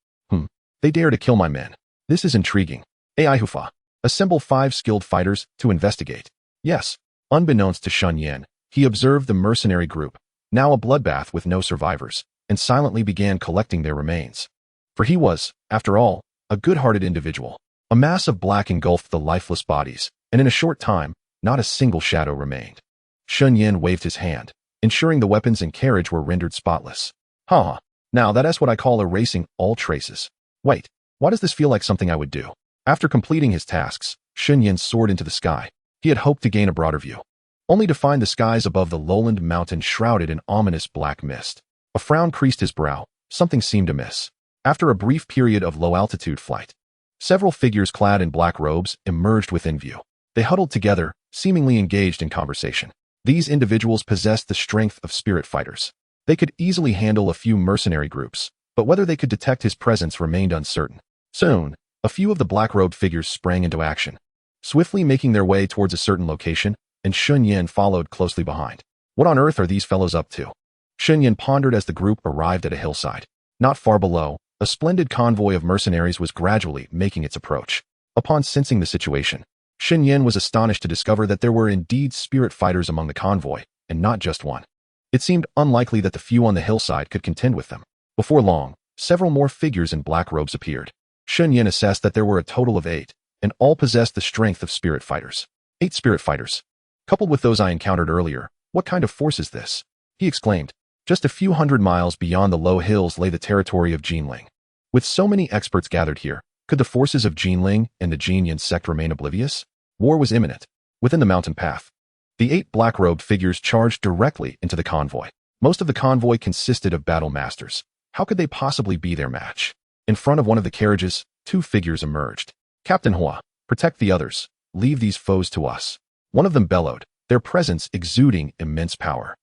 They dare to kill my men. This is intriguing. Ai Hufa, assemble 5 skilled fighters to investigate. Yes. Unbeknownst to Shen Yan, he observed the mercenary group, now a bloodbath with no survivors, and silently began collecting their remains. For he was, after all, a good-hearted individual. A mass of black engulfed the lifeless bodies, and in a short time, not a single shadow remained. Shen Yan waved his hand, ensuring the weapons and carriage were rendered spotless. Now that is what I call erasing all traces. Wait, why does this feel like something I would do? After completing his tasks, Shen Yan soared into the sky. He had hoped to gain a broader view, only to find the skies above the lowland mountain shrouded in ominous black mist. A frown creased his brow. Something seemed amiss. After a brief period of low-altitude flight, several figures clad in black robes emerged within view. They huddled together, seemingly engaged in conversation. These individuals possessed the strength of spirit fighters. They could easily handle a few mercenary groups, but whether they could detect his presence remained uncertain. Soon, a few of the black-robed figures sprang into action, swiftly making their way towards a certain location, and Shen Yan followed closely behind. What on earth are these fellows up to? Shen Yan pondered as the group arrived at a hillside. Not far below, a splendid convoy of mercenaries was gradually making its approach. Upon sensing the situation, Shen Yan was astonished to discover that there were indeed spirit fighters among the convoy, and not just one. It seemed unlikely that the few on the hillside could contend with them. Before long, several more figures in black robes appeared. Shen Yan assessed that there were a total of 8, and all possessed the strength of spirit fighters. 8 spirit fighters. Coupled with those I encountered earlier, what kind of force is this? He exclaimed. Just a few hundred miles beyond the low hills lay the territory of Jinling. With so many experts gathered here, could the forces of Jinling and the Jin Yan sect remain oblivious? War was imminent. Within the mountain path, the 8 black-robed figures charged directly into the convoy. Most of the convoy consisted of battle masters. How could they possibly be their match? In front of one of the carriages, 2 figures emerged. Captain Hua, protect the others. Leave these foes to us. One of them bellowed, their presence exuding immense power.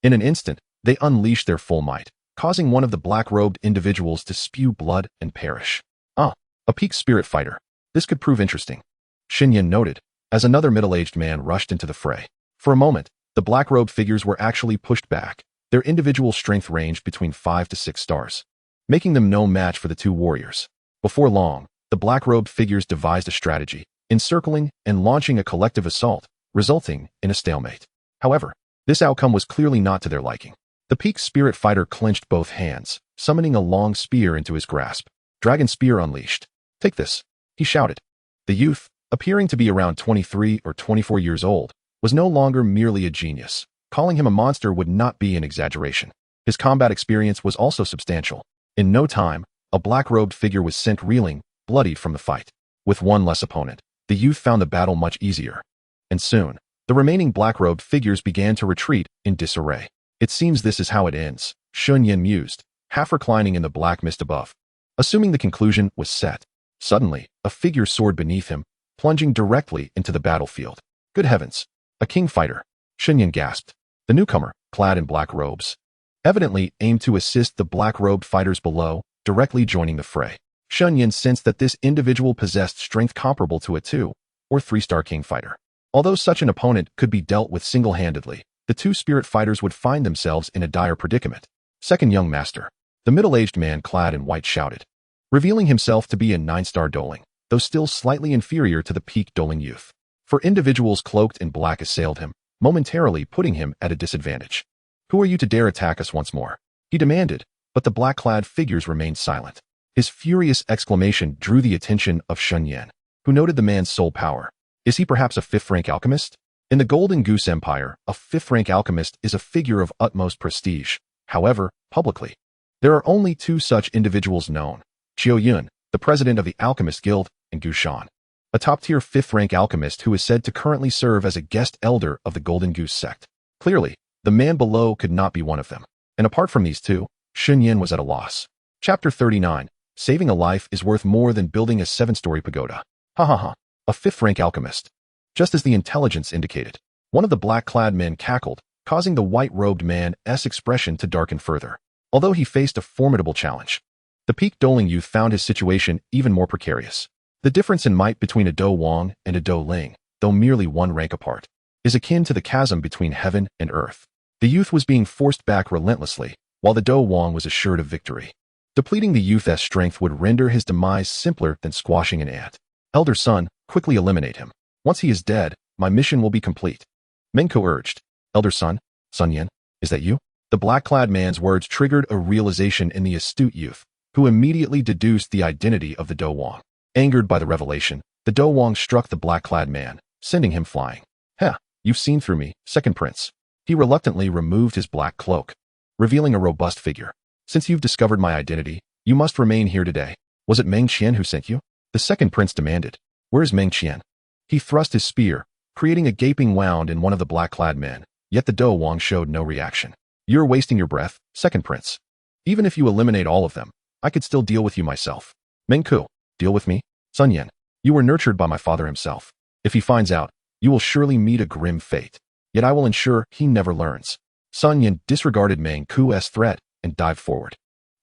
In an instant, they unleashed their full might, causing one of the black-robed individuals to spew blood and perish. A peak spirit fighter. This could prove interesting, Shen Yan noted, as another middle-aged man rushed into the fray. For a moment, the black-robed figures were actually pushed back. Their individual strength ranged between 5 to 6 stars, making them no match for the 2 warriors. Before long, the black-robed figures devised a strategy, encircling and launching a collective assault, resulting in a stalemate. However, this outcome was clearly not to their liking. The peak spirit fighter clenched both hands, summoning a long spear into his grasp. Dragon spear unleashed. Take this, he shouted. The youth, appearing to be around 23 or 24 years old, was no longer merely a genius. Calling him a monster would not be an exaggeration. His combat experience was also substantial. In no time, a black-robed figure was sent reeling, bloodied from the fight. With one less opponent, the youth found the battle much easier. And soon, the remaining black-robed figures began to retreat in disarray. It seems this is how it ends, Shen Yan mused, half reclining in the black mist above. Assuming the conclusion was set, suddenly, a figure soared beneath him, plunging directly into the battlefield. Good heavens! A king fighter! Shen Yan gasped. The newcomer, clad in black robes, evidently aimed to assist the black-robed fighters below, directly joining the fray. Shen Yan sensed that this individual possessed strength comparable to a 2- or 3-star king fighter. Although such an opponent could be dealt with single-handedly, the two spirit fighters would find themselves in a dire predicament. Second young master. The middle-aged man clad in white shouted, revealing himself to be a 9-star doling, though still slightly inferior to the peak doling youth. For individuals cloaked in black assailed him, momentarily putting him at a disadvantage. Who are you to dare attack us once more? He demanded, but the black-clad figures remained silent. His furious exclamation drew the attention of Shen Yan, who noted the man's soul power. Is he perhaps a 5th-rank alchemist? In the Golden Goose Empire, a 5th-rank alchemist is a figure of utmost prestige. However, publicly, there are only 2 such individuals known: Qiu Yun, the president of the Alchemist Guild, and Gu Shan, a top-tier 5th-rank alchemist who is said to currently serve as a guest elder of the Golden Goose sect. Clearly, the man below could not be one of them. And apart from these 2, Shen Yan was at a loss. Chapter 39. Saving a life is worth more than building a 7-story pagoda. Ha ha ha. A 5th-rank alchemist. Just as the intelligence indicated, one of the black-clad men cackled, causing the white-robed man's expression to darken further. Although he faced a formidable challenge, the peak doling youth found his situation even more precarious. The difference in might between a Dou Wang and a Dou Ling, though merely 1 rank apart, is akin to the chasm between heaven and earth. The youth was being forced back relentlessly, while the Dou Wang was assured of victory. Depleting the youth's strength would render his demise simpler than squashing an ant. Elder son, quickly eliminate him. Once he is dead, my mission will be complete. Mengko urged. Elder son, Sun Yan, is that you? The black-clad man's words triggered a realization in the astute youth, who immediately deduced the identity of the Dou Wang. Angered by the revelation, the Dou Wang struck the black-clad man, sending him flying. Heh, you've seen through me, second prince. He reluctantly removed his black cloak, revealing a robust figure. Since you've discovered my identity, you must remain here today. Was it Meng Qian who sent you? The second prince demanded. Where is Meng Qian? He thrust his spear, creating a gaping wound in one of the black-clad men, yet the Dou Wang showed no reaction. You're wasting your breath, second prince. Even if you eliminate all of them, I could still deal with you myself. Meng Ku, deal with me? Sun Yan, you were nurtured by my father himself. If he finds out, you will surely meet a grim fate. Yet I will ensure he never learns. Sun Yan disregarded Meng Ku's threat and dived forward.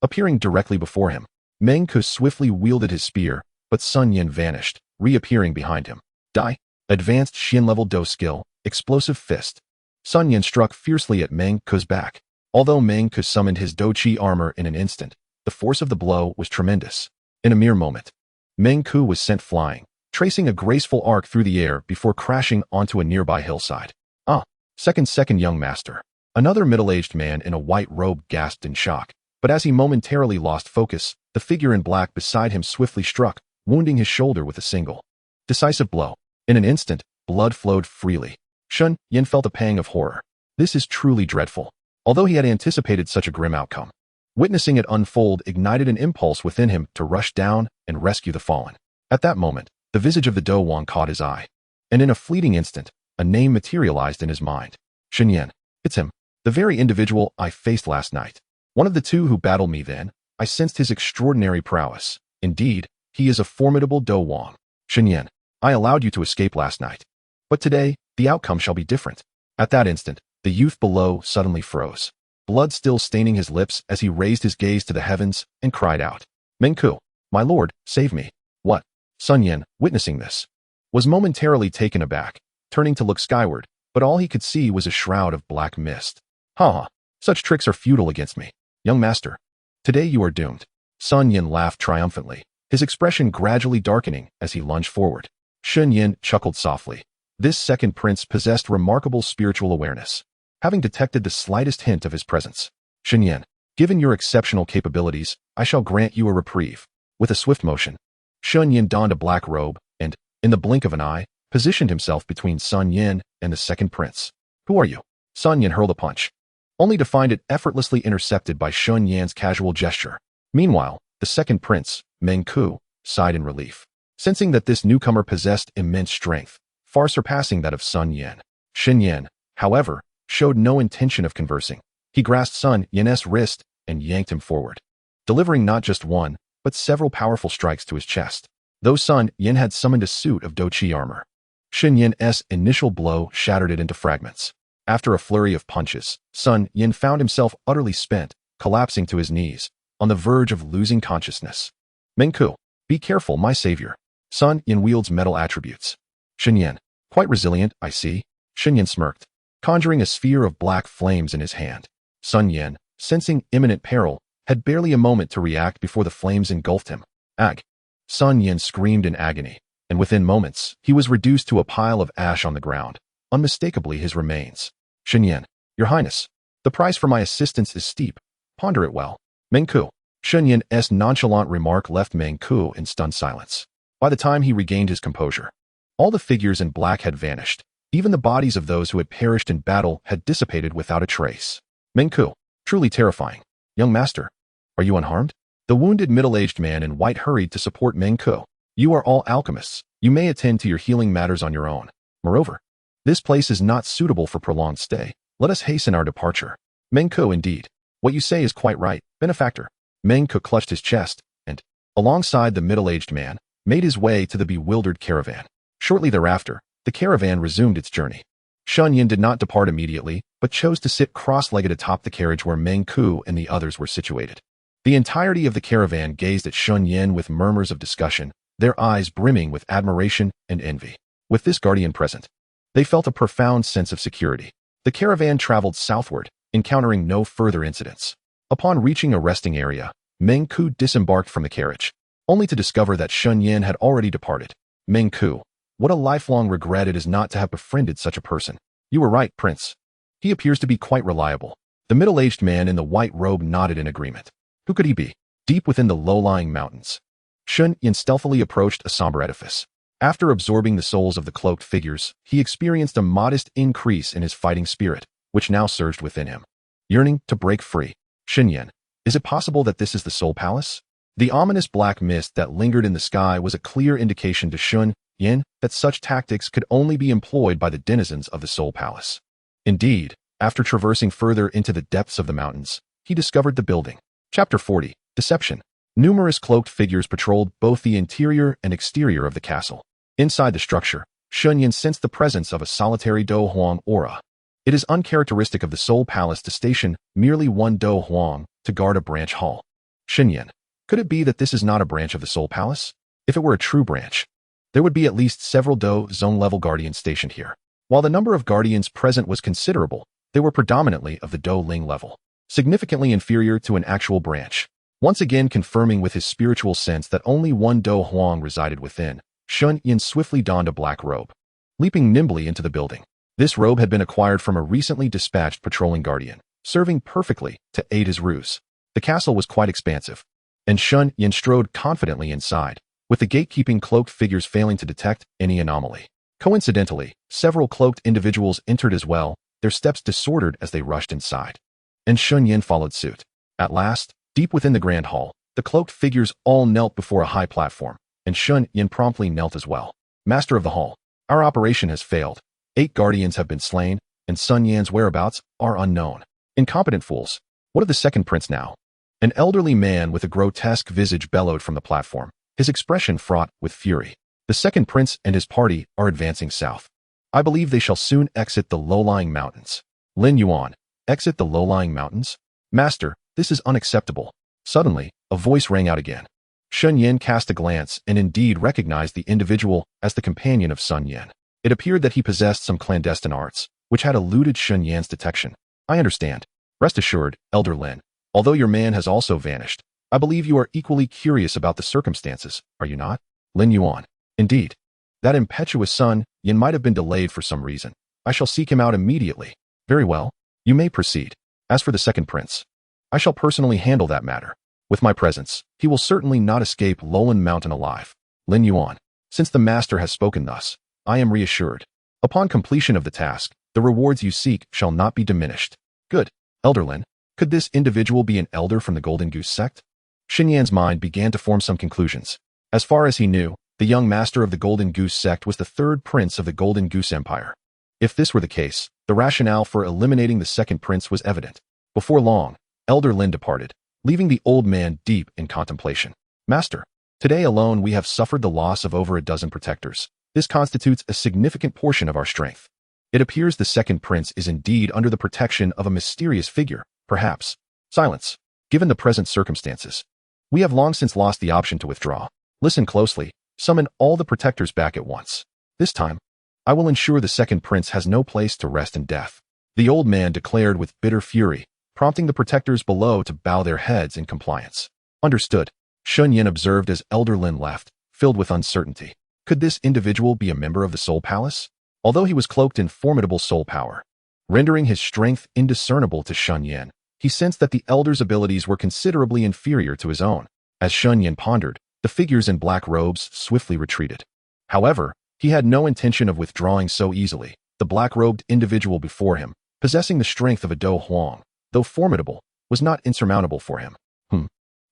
Appearing directly before him, Meng Ku swiftly wielded his spear, but Sun Yan vanished, reappearing behind him. Die. Advanced Xian-level Dou skill, explosive fist. Sun Yan struck fiercely at Meng Ku's back. Although Meng Ku summoned his Dou Qi armor in an instant, the force of the blow was tremendous. In a mere moment, Meng Ku was sent flying, tracing a graceful arc through the air before crashing onto a nearby hillside. Ah, second young master. Another middle-aged man in a white robe gasped in shock, but as he momentarily lost focus, the figure in black beside him swiftly struck, wounding his shoulder with a single, decisive blow. In an instant, blood flowed freely. Shen Yan felt a pang of horror. This is truly dreadful. Although he had anticipated such a grim outcome, witnessing it unfold ignited an impulse within him to rush down and rescue the fallen. At that moment, the visage of the Dou Wang caught his eye, and in a fleeting instant, a name materialized in his mind. Shen Yan. It's him. The very individual I faced last night. One of the 2 who battled me then. I sensed his extraordinary prowess. Indeed, he is a formidable Dou Wang. Shen Yan, I allowed you to escape last night. But today, the outcome shall be different. At that instant, the youth below suddenly froze, blood still staining his lips as he raised his gaze to the heavens and cried out. Meng Ku, my lord, save me. What? Sun Yan, witnessing this, was momentarily taken aback, turning to look skyward, but all he could see was a shroud of black mist. Ha! Such tricks are futile against me. Young master, today you are doomed. Sun Yan laughed triumphantly, his expression gradually darkening as he lunged forward. Shen Yan chuckled softly. This second prince possessed remarkable spiritual awareness, having detected the slightest hint of his presence. Shen Yan, given your exceptional capabilities, I shall grant you a reprieve. With a swift motion, Shen Yan donned a black robe and, in the blink of an eye, positioned himself between Sun Yan and the second prince. Who are you? Sun Yan hurled a punch, only to find it effortlessly intercepted by Shen Yan's casual gesture. Meanwhile, the second prince, Meng Ku, sighed in relief, sensing that this newcomer possessed immense strength, far surpassing that of Sun Yan. Shen Yan, however, showed no intention of conversing. He grasped Sun Yan's wrist and yanked him forward, delivering not just one, but several powerful strikes to his chest. Though Sun Yan had summoned a suit of Dou Qi armor, Shen Yan's initial blow shattered it into fragments. After a flurry of punches, Shen Yan found himself utterly spent, collapsing to his knees, on the verge of losing consciousness. Mengku, be careful, my savior. Shen Yan wields metal attributes. Shen Yan, quite resilient, I see. Shen Yan smirked, conjuring a sphere of black flames in his hand. Shen Yan, sensing imminent peril, had barely a moment to react before the flames engulfed him. Ag! Shen Yan screamed in agony, and within moments, he was reduced to a pile of ash on the ground, unmistakably his remains. Shen Yan, your highness, the price for my assistance is steep. Ponder it well. Mengku. Shen Yan's nonchalant remark left Mengku in stunned silence. By the time he regained his composure, all the figures in black had vanished. Even the bodies of those who had perished in battle had dissipated without a trace. Mengku, truly terrifying. Young master, are you unharmed? The wounded middle-aged man in white hurried to support Mengku. You are all alchemists. You may attend to your healing matters on your own. Moreover, this place is not suitable for prolonged stay. Let us hasten our departure. Mengku, indeed. What you say is quite right, benefactor. Mengku clutched his chest, and, alongside the middle-aged man, made his way to the bewildered caravan. Shortly thereafter, the caravan resumed its journey. Shen Yan did not depart immediately, but chose to sit cross-legged atop the carriage where Mengku and the others were situated. The entirety of the caravan gazed at Shen Yan with murmurs of discussion, their eyes brimming with admiration and envy. With this guardian present, they felt a profound sense of security. The caravan traveled southward, encountering no further incidents. Upon reaching a resting area, Mengku disembarked from the carriage, only to discover that Shen Yan had already departed. Mengku, what a lifelong regret it is not to have befriended such a person. You were right, Prince. He appears to be quite reliable. The middle-aged man in the white robe nodded in agreement. Who could he be? Deep within the low-lying mountains, Shen Yan stealthily approached a somber edifice. After absorbing the souls of the cloaked figures, he experienced a modest increase in his fighting spirit, which now surged within him. Yearning to break free. Shen Yan, is it possible that this is the Soul Palace? The ominous black mist that lingered in the sky was a clear indication to Shen Yan that such tactics could only be employed by the denizens of the Soul Palace. Indeed, after traversing further into the depths of the mountains, he discovered the building. Chapter 40. Deception. Numerous cloaked figures patrolled both the interior and exterior of the castle. Inside the structure, Shen Yan sensed the presence of a solitary Dou Huang aura. It is uncharacteristic of the Soul Palace to station merely one Dou Huang to guard a branch hall. Shen Yan, could it be that this is not a branch of the Soul Palace? If it were a true branch, there would be at least several Dou Zone-level guardians stationed here. While the number of guardians present was considerable, they were predominantly of the Dou Ling level, significantly inferior to an actual branch. Once again confirming with his spiritual sense that only one Dou Huang resided within, Shen Yan swiftly donned a black robe, leaping nimbly into the building. This robe had been acquired from a recently dispatched patrolling guardian, serving perfectly to aid his ruse. The castle was quite expansive, and Shen Yan strode confidently inside, with the gatekeeping cloaked figures failing to detect any anomaly. Coincidentally, several cloaked individuals entered as well, their steps disordered as they rushed inside. And Shen Yan followed suit. At last, deep within the grand hall, the cloaked figures all knelt before a high platform, and Shen Yan promptly knelt as well. Master of the hall, our operation has failed. 8 guardians have been slain, and Shen Yan's whereabouts are unknown. Incompetent fools. What of the second prince now? An elderly man with a grotesque visage bellowed from the platform, his expression fraught with fury. The second prince and his party are advancing south. I believe they shall soon exit the low-lying mountains. Lin Yuan, exit the low-lying mountains? Master, this is unacceptable. Suddenly, a voice rang out again. Shen Yan cast a glance and indeed recognized the individual as the companion of Shen Yan. It appeared that he possessed some clandestine arts, which had eluded Shen Yan's detection. I understand. Rest assured, Elder Lin, although your man has also vanished, I believe you are equally curious about the circumstances, are you not? Lin Yuan. Indeed. That impetuous Shen Yan might have been delayed for some reason. I shall seek him out immediately. Very well. You may proceed. As for the second prince, I shall personally handle that matter. With my presence, he will certainly not escape Lowland Mountain alive. Lin Yuan. Since the master has spoken thus, I am reassured. Upon completion of the task, the rewards you seek shall not be diminished. Good. Elder Lin, could this individual be an elder from the Golden Goose sect? Shen Yan's mind began to form some conclusions. As far as he knew, the young master of the Golden Goose sect was the third prince of the Golden Goose Empire. If this were the case, the rationale for eliminating the second prince was evident. Before long, Elder Lin departed, leaving the old man deep in contemplation. Master, today alone we have suffered the loss of over a dozen protectors. This constitutes a significant portion of our strength. It appears the second prince is indeed under the protection of a mysterious figure, perhaps. Silence. Given the present circumstances, we have long since lost the option to withdraw. Listen closely. Summon all the protectors back at once. This time, I will ensure the second prince has no place to rest in death. The old man declared with bitter fury, prompting the protectors below to bow their heads in compliance. Understood. Shen Yan observed as Elder Lin left, filled with uncertainty. Could this individual be a member of the Soul Palace? Although he was cloaked in formidable soul power, rendering his strength indiscernible to Shen Yan, he sensed that the elder's abilities were considerably inferior to his own. As Shen Yan pondered, the figures in black robes swiftly retreated. However, he had no intention of withdrawing so easily. The black-robed individual before him, possessing the strength of a Dou Huang, though formidable, was not insurmountable for him.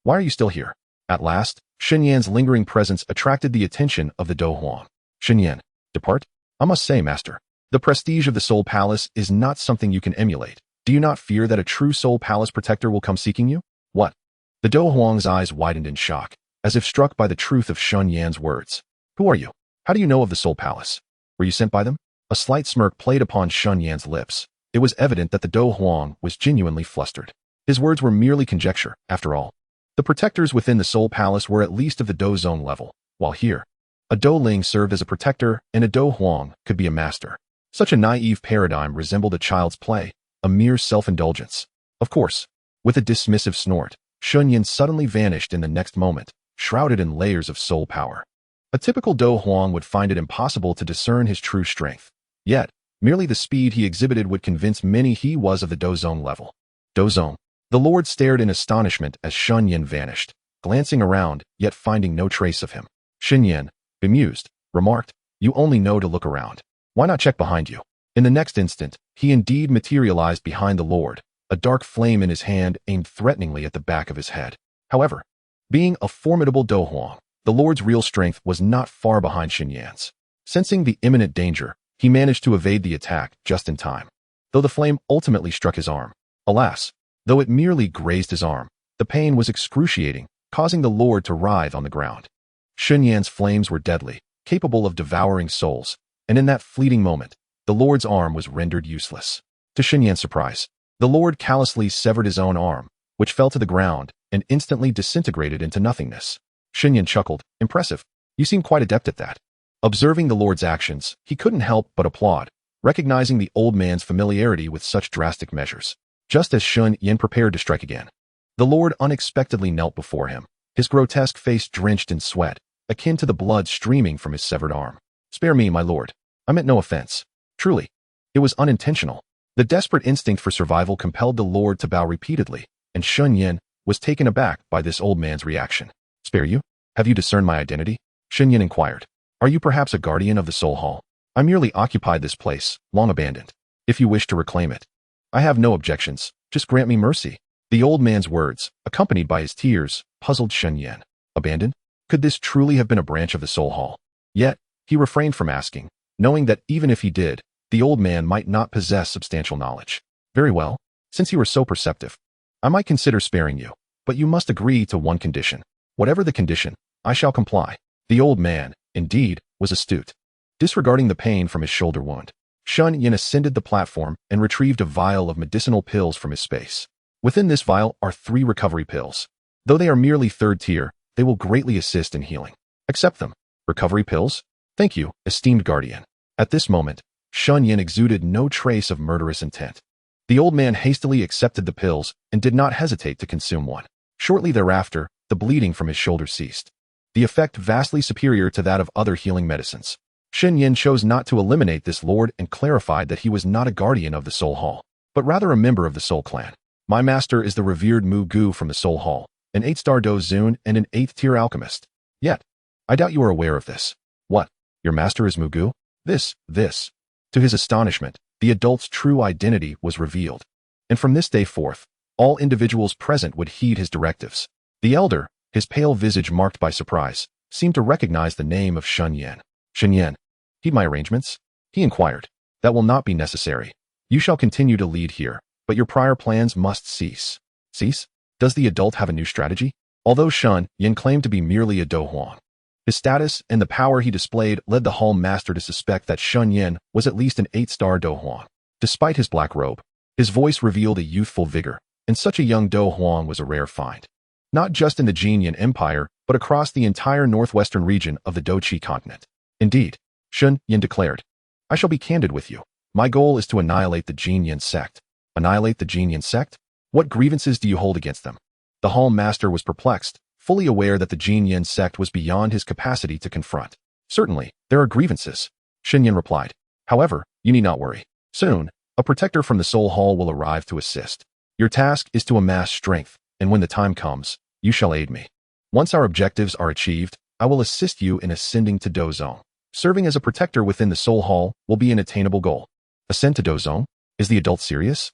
Why are you still here? At last, Shen Yan's lingering presence attracted the attention of the Dou Huang. Shen Yan, depart? I must say, master, the prestige of the Soul Palace is not something you can emulate. Do you not fear that a true Soul Palace protector will come seeking you? What? The Dou Huang's eyes widened in shock, as if struck by the truth of Shen Yan's words. Who are you? How do you know of the Soul Palace? Were you sent by them? A slight smirk played upon Shen Yan's lips. It was evident that the Dou Huang was genuinely flustered. His words were merely conjecture, after all. The protectors within the Soul Palace were at least of the Dou Zone level, while here, a Dou Ling served as a protector and a Dou Huang could be a master. Such a naive paradigm resembled a child's play, a mere self-indulgence. Of course, with a dismissive snort, Shen Yan suddenly vanished in the next moment, shrouded in layers of soul power. A typical Dou Huang would find it impossible to discern his true strength. Yet, merely the speed he exhibited would convince many he was of the Dou Zone level. Dou Zone. The Lord stared in astonishment as Shen Yan vanished, glancing around, yet finding no trace of him. Shen Yan, bemused, remarked, "You only know to look around. Why not check behind you?" In the next instant, he indeed materialized behind the Lord, a dark flame in his hand aimed threateningly at the back of his head. However, being a formidable Dou Huang, the Lord's real strength was not far behind Shen Yan's. Sensing the imminent danger, he managed to evade the attack just in time, though the flame ultimately struck his arm. Alas, though it merely grazed his arm, the pain was excruciating, causing the Lord to writhe on the ground. Shen Yan's flames were deadly, capable of devouring souls, and in that fleeting moment, the Lord's arm was rendered useless. To Shen Yan's surprise, the Lord callously severed his own arm, which fell to the ground and instantly disintegrated into nothingness. Shen Yan chuckled, "Impressive. You seem quite adept at that." Observing the Lord's actions, he couldn't help but applaud, recognizing the old man's familiarity with such drastic measures. Just as Shen Yan prepared to strike again, the Lord unexpectedly knelt before him, his grotesque face drenched in sweat, akin to the blood streaming from his severed arm. "Spare me, my lord. I meant no offense. Truly, it was unintentional." The desperate instinct for survival compelled the Lord to bow repeatedly, and Shen Yan was taken aback by this old man's reaction. "Spare you? Have you discerned my identity?" Shen Yan inquired. "Are you perhaps a guardian of the Soul Hall? I merely occupied this place, long abandoned. If you wish to reclaim it, I have no objections. Just grant me mercy." The old man's words, accompanied by his tears, puzzled Shen Yan. Abandoned? Could this truly have been a branch of the Soul Hall? Yet, he refrained from asking, knowing that even if he did, the old man might not possess substantial knowledge. "Very well, since you are so perceptive, I might consider sparing you, but you must agree to one condition. Whatever the condition, I shall comply." The old man, indeed, was astute. Disregarding the pain from his shoulder wound, Shen Yan ascended the platform and retrieved a vial of medicinal pills from his space. Within this vial are 3 recovery pills. Though they are merely third tier, they will greatly assist in healing. Accept them. Recovery pills? Thank you, esteemed guardian. At this moment, Shen Yan exuded no trace of murderous intent. The old man hastily accepted the pills and did not hesitate to consume one. Shortly thereafter, the bleeding from his shoulder ceased, the effect vastly superior to that of other healing medicines. Shen Yan chose not to eliminate this lord and clarified that he was not a guardian of the Soul Hall, but rather a member of the Soul Clan. "My master is the revered Mu Gu from the Soul Hall, an 8-star Dou Zun and an 8th-tier alchemist. Yet, I doubt you are aware of this." "What? Your master is Mu Gu?" This. To his astonishment, the adult's true identity was revealed, and from this day forth, all individuals present would heed his directives. The elder, his pale visage marked by surprise, seemed to recognize the name of Shen Yan. "Shen Yan, heed my arrangements?" he inquired. "That will not be necessary. You shall continue to lead here, but your prior plans must cease." "Cease? Does the adult have a new strategy?" Although Shen Yan claimed to be merely a Dou Huang, His status and the power he displayed led the Hall Master to suspect that Shen Yan was at least an 8-star Dou Huang. Despite his black robe, his voice revealed a youthful vigor, and such a young Dou Huang was a rare find. Not just in the Jin Yan Empire, but across the entire northwestern region of the Dou Shi continent. Indeed, Shen Yan declared, I shall be candid with you. My goal is to annihilate the Jin Yan sect. Annihilate the Jin Yan sect? What grievances do you hold against them? The Hall Master was perplexed, fully aware that the Jin Yan sect was beyond his capacity to confront. Certainly, there are grievances, Shen Yan replied. However, you need not worry. Soon, a protector from the Soul Hall will arrive to assist. Your task is to amass strength, and when the time comes, you shall aid me. Once our objectives are achieved, I will assist you in ascending to Dou Zone. Serving as a protector within the Soul Hall will be an attainable goal. Ascend to Dou Zone? Is the adult serious?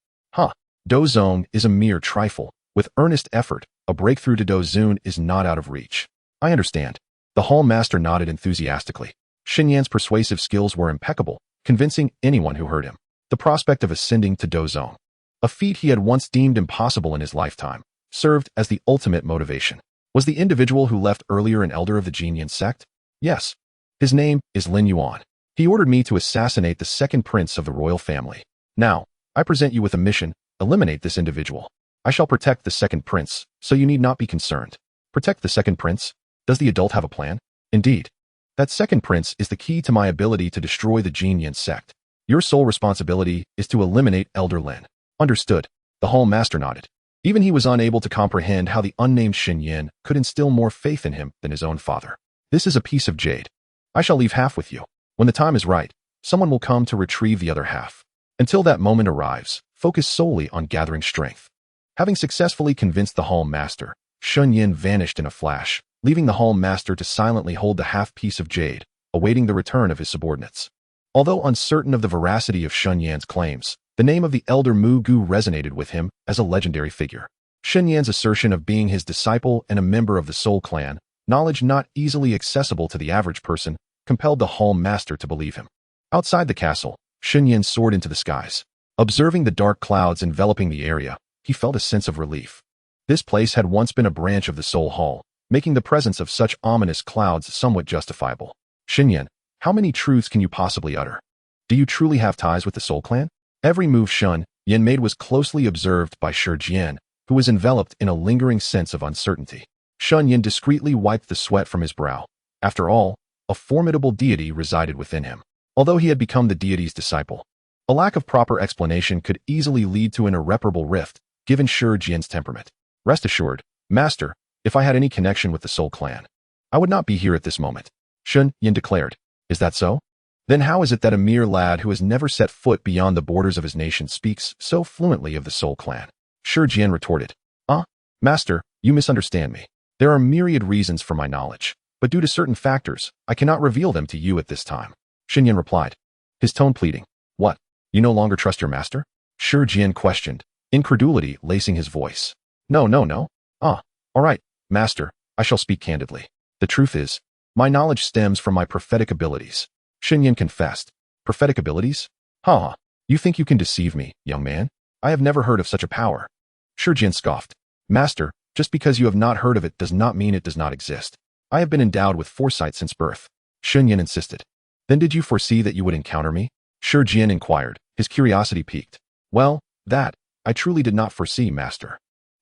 Dou Zone is a mere trifle. With earnest effort, a breakthrough to Dou Zone is not out of reach. I understand. The Hall Master nodded enthusiastically. Shen Yan's persuasive skills were impeccable, convincing anyone who heard him. The prospect of ascending to Dou Zone, a feat he had once deemed impossible in his lifetime, served as the ultimate motivation. Was the individual who left earlier an elder of the Jin Yan sect? Yes. His name is Lin Yuan. He ordered me to assassinate the second prince of the royal family. Now, I present you with a mission: eliminate this individual. I shall protect the second prince, so you need not be concerned. Protect the second prince? Does the adult have a plan? Indeed. That second prince is the key to my ability to destroy the Jin Yan sect. Your sole responsibility is to eliminate Elder Lin. Understood. The Hall Master nodded. Even he was unable to comprehend how the unnamed Shen Yan could instill more faith in him than his own father. This is a piece of jade. I shall leave half with you. When the time is right, someone will come to retrieve the other half. Until that moment arrives, focus solely on gathering strength. Having successfully convinced the Hall Master, Shen Yan vanished in a flash, leaving the Hall Master to silently hold the half-piece of jade, awaiting the return of his subordinates. Although uncertain of the veracity of Shen Yan's claims, the name of the elder Mu Gu resonated with him as a legendary figure. Shen Yan's assertion of being his disciple and a member of the Soul Clan, knowledge not easily accessible to the average person, compelled the Hall Master to believe him. Outside the castle, Shen Yan soared into the skies. Observing the dark clouds enveloping the area, he felt a sense of relief. This place had once been a branch of the Soul Hall, making the presence of such ominous clouds somewhat justifiable. Shen Yan, how many truths can you possibly utter? Do you truly have ties with the Soul Clan? Every move Shen Yan made was closely observed by Shi Jian, who was enveloped in a lingering sense of uncertainty. Shen Yan discreetly wiped the sweat from his brow. After all, a formidable deity resided within him. Although he had become the deity's disciple, a lack of proper explanation could easily lead to an irreparable rift, given Shi Jian's temperament. Rest assured, Master, if I had any connection with the Soul Clan, I would not be here at this moment, Shen Yan declared. Is that so? Then how is it that a mere lad who has never set foot beyond the borders of his nation speaks so fluently of the Soul Clan? Shi Jian retorted. Master, you misunderstand me. There are myriad reasons for my knowledge, but due to certain factors, I cannot reveal them to you at this time. Shen Yan replied, his tone pleading. What? You no longer trust your master? Shi Jian questioned, incredulity lacing his voice. No. All right, master, I shall speak candidly. The truth is, my knowledge stems from my prophetic abilities. Shen Yan confessed. Prophetic abilities? You think you can deceive me, young man? I have never heard of such a power. Shi Jian scoffed. Master, just because you have not heard of it does not mean it does not exist. I have been endowed with foresight since birth. Shen Yan insisted. Then did you foresee that you would encounter me? Shi Jian inquired, his curiosity piqued. Well, that, I truly did not foresee, master.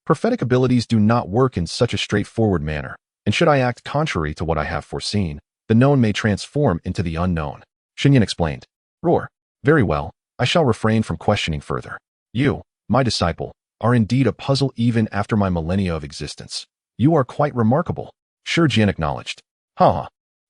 Prophetic abilities do not work in such a straightforward manner, and should I act contrary to what I have foreseen, the known may transform into the unknown. Shen Yan explained. Roar. Very well, I shall refrain from questioning further. You, my disciple, are indeed a puzzle even after my millennia of existence. You are quite remarkable. Shi Jian acknowledged.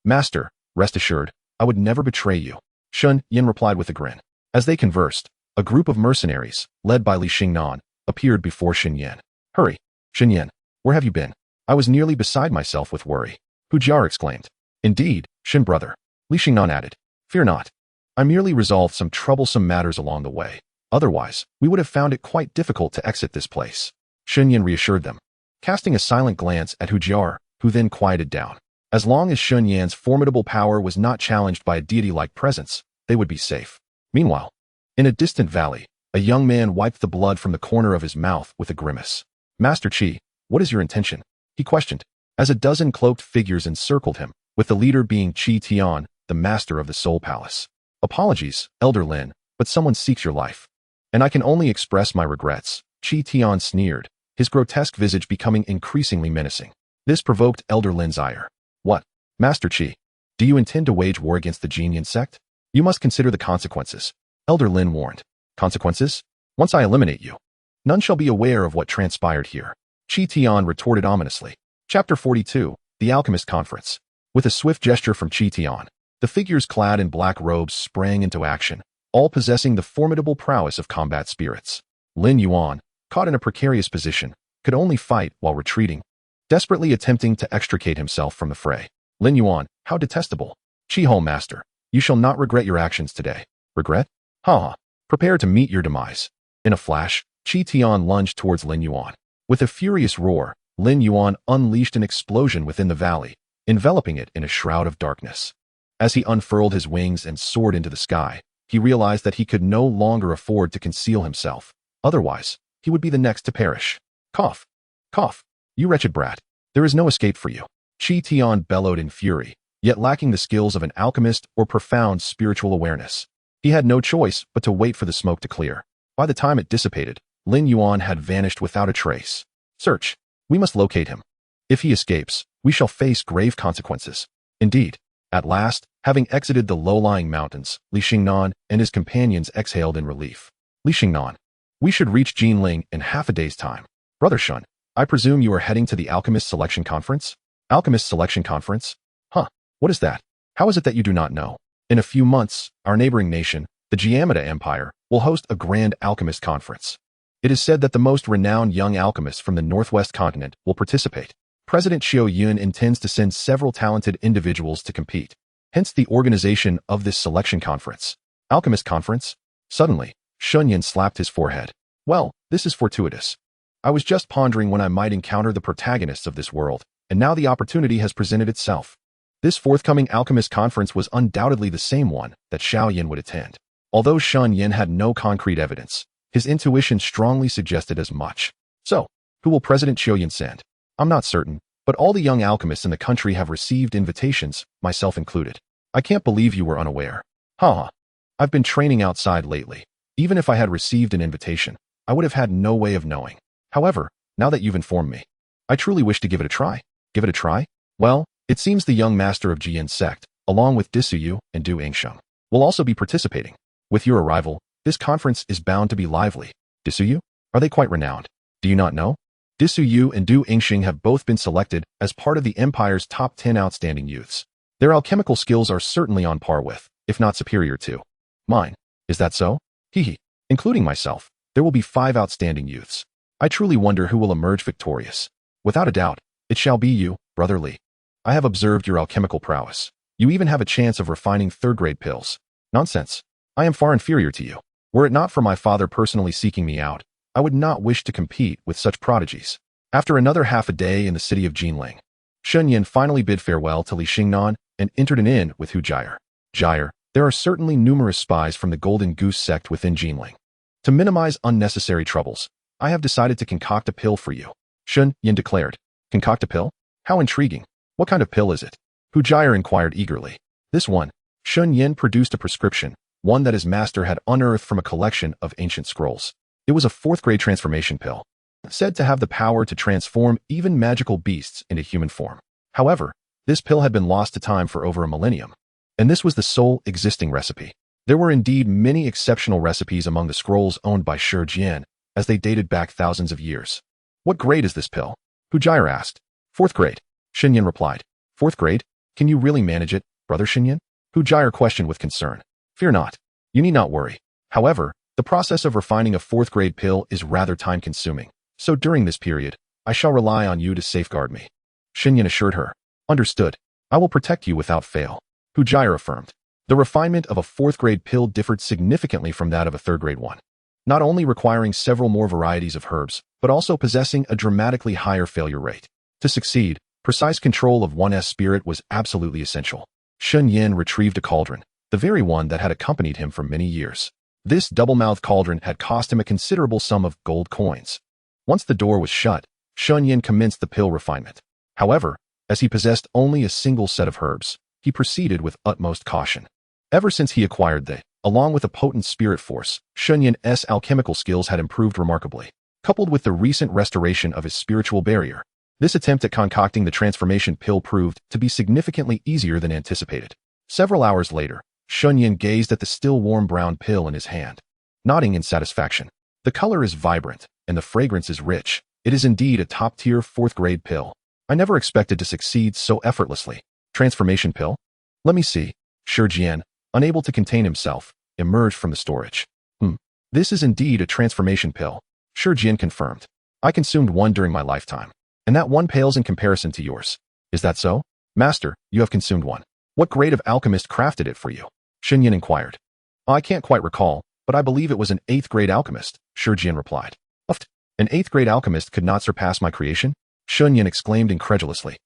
Master, rest assured, I would never betray you. Shen Yan replied with a grin. As they conversed, a group of mercenaries, led by Li Xingnan, appeared before Shen Yan. Hurry, Shen Yan, where have you been? I was nearly beside myself with worry. Hu Jiar exclaimed. Indeed, Shen brother. Li Xingnan added. Fear not. I merely resolved some troublesome matters along the way. Otherwise, we would have found it quite difficult to exit this place. Shen Yan reassured them, casting a silent glance at Hu Jiar, who then quieted down. As long as Shen Yan's formidable power was not challenged by a deity-like presence, they would be safe. Meanwhile, in a distant valley, a young man wiped the blood from the corner of his mouth with a grimace. Master Qi, what is your intention? He questioned, as a dozen cloaked figures encircled him, with the leader being Qi Tian, the master of the Soul Palace. Apologies, Elder Lin, but someone seeks your life. And I can only express my regrets, Qi Tian sneered, his grotesque visage becoming increasingly menacing. This provoked Elder Lin's ire. What? Master Qi, do you intend to wage war against the Jin Yan sect? You must consider the consequences, Elder Lin warned. Consequences? Once I eliminate you, none shall be aware of what transpired here, Qi Tian retorted ominously. Chapter 42, The Alchemist Conference. With a swift gesture from Qi Tian, the figures clad in black robes sprang into action, all possessing the formidable prowess of combat spirits. Lin Yuan, caught in a precarious position, could only fight while retreating, desperately attempting to extricate himself from the fray. Lin Yuan, how detestable. Qi Master, you shall not regret your actions today. Regret? Ha! Prepare to meet your demise. In a flash, Qi Tian lunged towards Lin Yuan. With a furious roar, Lin Yuan unleashed an explosion within the valley, enveloping it in a shroud of darkness. As he unfurled his wings and soared into the sky, he realized that he could no longer afford to conceal himself. Otherwise, he would be the next to perish. Cough! Cough! You wretched brat! There is no escape for you. Qi Tian bellowed in fury, yet lacking the skills of an alchemist or profound spiritual awareness. He had no choice but to wait for the smoke to clear. By the time it dissipated, Lin Yuan had vanished without a trace. Search. We must locate him. If he escapes, we shall face grave consequences. Indeed. At last, having exited the low-lying mountains, Li Xingnan and his companions exhaled in relief. Li Xingnan, we should reach Jinling in half a day's time. Brother Shen, I presume you are heading to the Alchemist Selection Conference? Alchemist Selection Conference? Huh, what is that? How is it that you do not know? In a few months, our neighboring nation, the Jiamada Empire, will host a grand alchemist conference. It is said that the most renowned young alchemists from the Northwest continent will participate. President Xiao Yun intends to send several talented individuals to compete. Hence the organization of this selection conference. Alchemist conference? Suddenly, Shen Yan slapped his forehead. Well, this is fortuitous. I was just pondering when I might encounter the protagonists of this world, and now the opportunity has presented itself. This forthcoming alchemist conference was undoubtedly the same one that Xiao Yan would attend. Although Shen Yan had no concrete evidence, his intuition strongly suggested as much. So, who will President Xiao Yan send? I'm not certain, but all the young alchemists in the country have received invitations, myself included. I can't believe you were unaware. Haha. I've been training outside lately. Even if I had received an invitation, I would have had no way of knowing. However, now that you've informed me, I truly wish to give it a try. Give it a try? Well, it seems the young master of Jian sect, along with Dou Shi and Dou Shi, will also be participating. With your arrival, this conference is bound to be lively. Dou Shi? Are they quite renowned? Do you not know? Dou Shi and Dou Shi have both been selected as part of the Empire's top 10 outstanding youths. Their alchemical skills are certainly on par with, if not superior to, mine. Is that so? Hehe. Including myself, there will be 5 outstanding youths. I truly wonder who will emerge victorious. Without a doubt, it shall be you, Brother Li. I have observed your alchemical prowess. You even have a chance of refining third-grade pills. Nonsense. I am far inferior to you. Were it not for my father personally seeking me out, I would not wish to compete with such prodigies. After another half a day in the city of Jinling, Shen Yan finally bid farewell to Li Xingnan and entered an inn with Hu Jire. Jire, there are certainly numerous spies from the Golden Goose sect within Jinling. To minimize unnecessary troubles, I have decided to concoct a pill for you, Shen Yan declared. Concoct a pill? How intriguing. What kind of pill is it? Hu Jire inquired eagerly. This one. Shen Yan produced a prescription, one that his master had unearthed from a collection of ancient scrolls. It was a 4th-grade transformation pill, said to have the power to transform even magical beasts into human form. However, this pill had been lost to time for over a millennium, and this was the sole existing recipe. There were indeed many exceptional recipes among the scrolls owned by Shi Jian, as they dated back thousands of years. What grade is this pill? Hu Jire asked. 4th grade, Shen Yan replied. 4th grade? Can you really manage it, Brother Shen Yan? Hu Jire questioned with concern. Fear not. You need not worry. However, the process of refining a 4th-grade pill is rather time-consuming, so during this period, I shall rely on you to safeguard me. Shen Yan assured her. Understood. I will protect you without fail. Hu Jire affirmed. The refinement of a 4th-grade pill differed significantly from that of a 3rd-grade one, not only requiring several more varieties of herbs, but also possessing a dramatically higher failure rate. To succeed, precise control of one's spirit was absolutely essential. Shen Yan retrieved a cauldron, the very one that had accompanied him for many years. This double-mouthed cauldron had cost him a considerable sum of gold coins. Once the door was shut, Shen Yan commenced the pill refinement. However, As he possessed only a single set of herbs, he proceeded with utmost caution. Ever since he acquired they, along with a potent spirit force, Shen Yan's alchemical skills had improved remarkably. Coupled with the recent restoration of his spiritual barrier, this attempt at concocting the transformation pill proved to be significantly easier than anticipated. Several hours later, Shen Yan gazed at the still warm brown pill in his hand, nodding in satisfaction. The color is vibrant, and the fragrance is rich. It is indeed a top-tier 4th-grade pill. I never expected to succeed so effortlessly. Transformation pill? Let me see. Shen Yan, unable to contain himself, emerged from the storage. This is indeed a transformation pill. Shen Yan confirmed. I consumed one during my lifetime, and that one pales in comparison to yours. Is that so? Master, you have consumed one. What grade of alchemist crafted it for you? Shen Yan inquired. I can't quite recall, but I believe it was an 8th-grade alchemist, Shen Yan replied. An 8th-grade alchemist could not surpass my creation? Shen Yan exclaimed incredulously.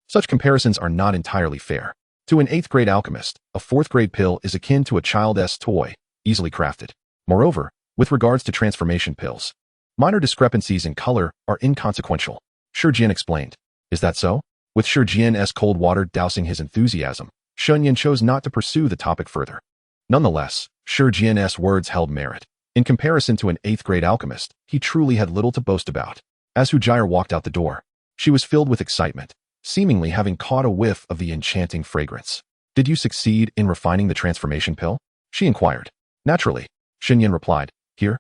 Such comparisons are not entirely fair. To an 8th-grade alchemist, a 4th-grade pill is akin to a child's toy, easily crafted. Moreover, with regards to transformation pills, minor discrepancies in color are inconsequential, Shen Yan explained. Is that so? With Shen Yan's cold water dousing his enthusiasm, Shen Yan chose not to pursue the topic further. Nonetheless, Shen Yan's words held merit. In comparison to an 8th-grade alchemist, he truly had little to boast about. As Hu Jia walked out the door, she was filled with excitement, seemingly having caught a whiff of the enchanting fragrance. Did you succeed in refining the transformation pill? She inquired. Naturally, Shen Yan replied. Here?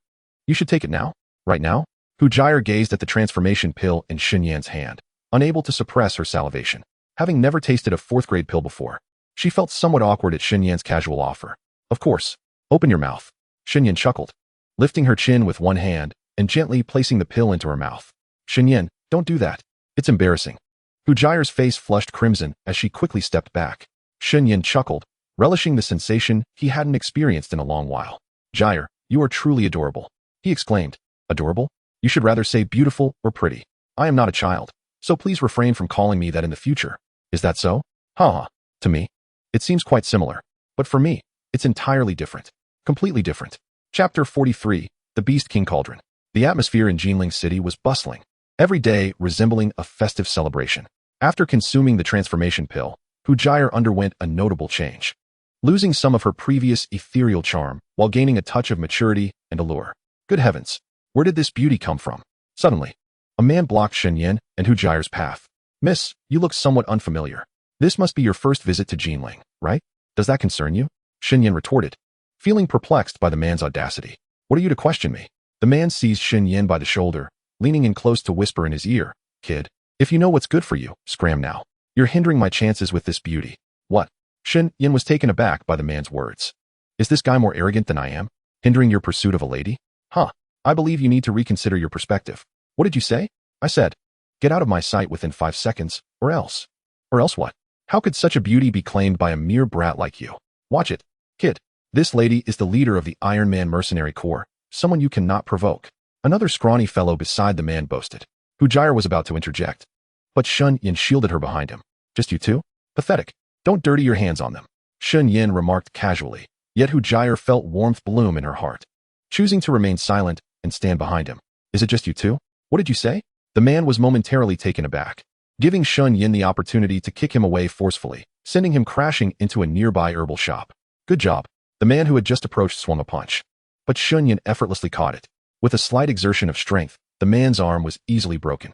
You should take it now? Right now? Hu Jia gazed at the transformation pill in Shen Yan's hand, unable to suppress her salivation. Having never tasted a 4th-grade pill before, she felt somewhat awkward at Shen Yan's casual offer. Of course. Open your mouth. Shen Yan chuckled, lifting her chin with one hand and gently placing the pill into her mouth. Shen Yan, don't do that. It's embarrassing. Hu Jia's face flushed crimson as she quickly stepped back. Shen Yan chuckled, relishing the sensation he hadn't experienced in a long while. Jia, you are truly adorable, he exclaimed. Adorable? You should rather say beautiful or pretty. I am not a child, so please refrain from calling me that in the future. Is that so? Ha. To me, it seems quite similar. But for me, it's entirely different. Completely different. Chapter 43, The Beast King Cauldron. The atmosphere in Jinling City was bustling, every day resembling a festive celebration. After consuming the transformation pill, Hu Jia underwent a notable change, losing some of her previous ethereal charm while gaining a touch of maturity and allure. Good heavens, where did this beauty come from? Suddenly, a man blocked Shen Yan and Hu Jia's path. Miss, you look somewhat unfamiliar. This must be your first visit to Jinling, right? Does that concern you? Shen Yan retorted, feeling perplexed by the man's audacity. What are you to question me? The man seized Shen Yan by the shoulder, leaning in close to whisper in his ear. Kid, if you know what's good for you, scram now. You're hindering my chances with this beauty. What? Shen Yan was taken aback by the man's words. Is this guy more arrogant than I am? Hindering your pursuit of a lady? I believe you need to reconsider your perspective. What did you say? I said, get out of my sight within 5 seconds, or else. Or else what? How could such a beauty be claimed by a mere brat like you? Watch it, kid. This lady is the leader of the Iron Man Mercenary Corps, someone you cannot provoke. Another scrawny fellow beside the man boasted. Hu Jia was about to interject, but Shen Yan shielded her behind him. Just you two? Pathetic. Don't dirty your hands on them, Shen Yan remarked casually, yet Hu Jia felt warmth bloom in her heart. Choosing to remain silent and stand behind him. Is it just you two? What did you say? The man was momentarily taken aback, giving Shen Yan the opportunity to kick him away forcefully, sending him crashing into a nearby herbal shop. Good job. The man who had just approached swung a punch, but Shen Yan effortlessly caught it. With a slight exertion of strength, the man's arm was easily broken.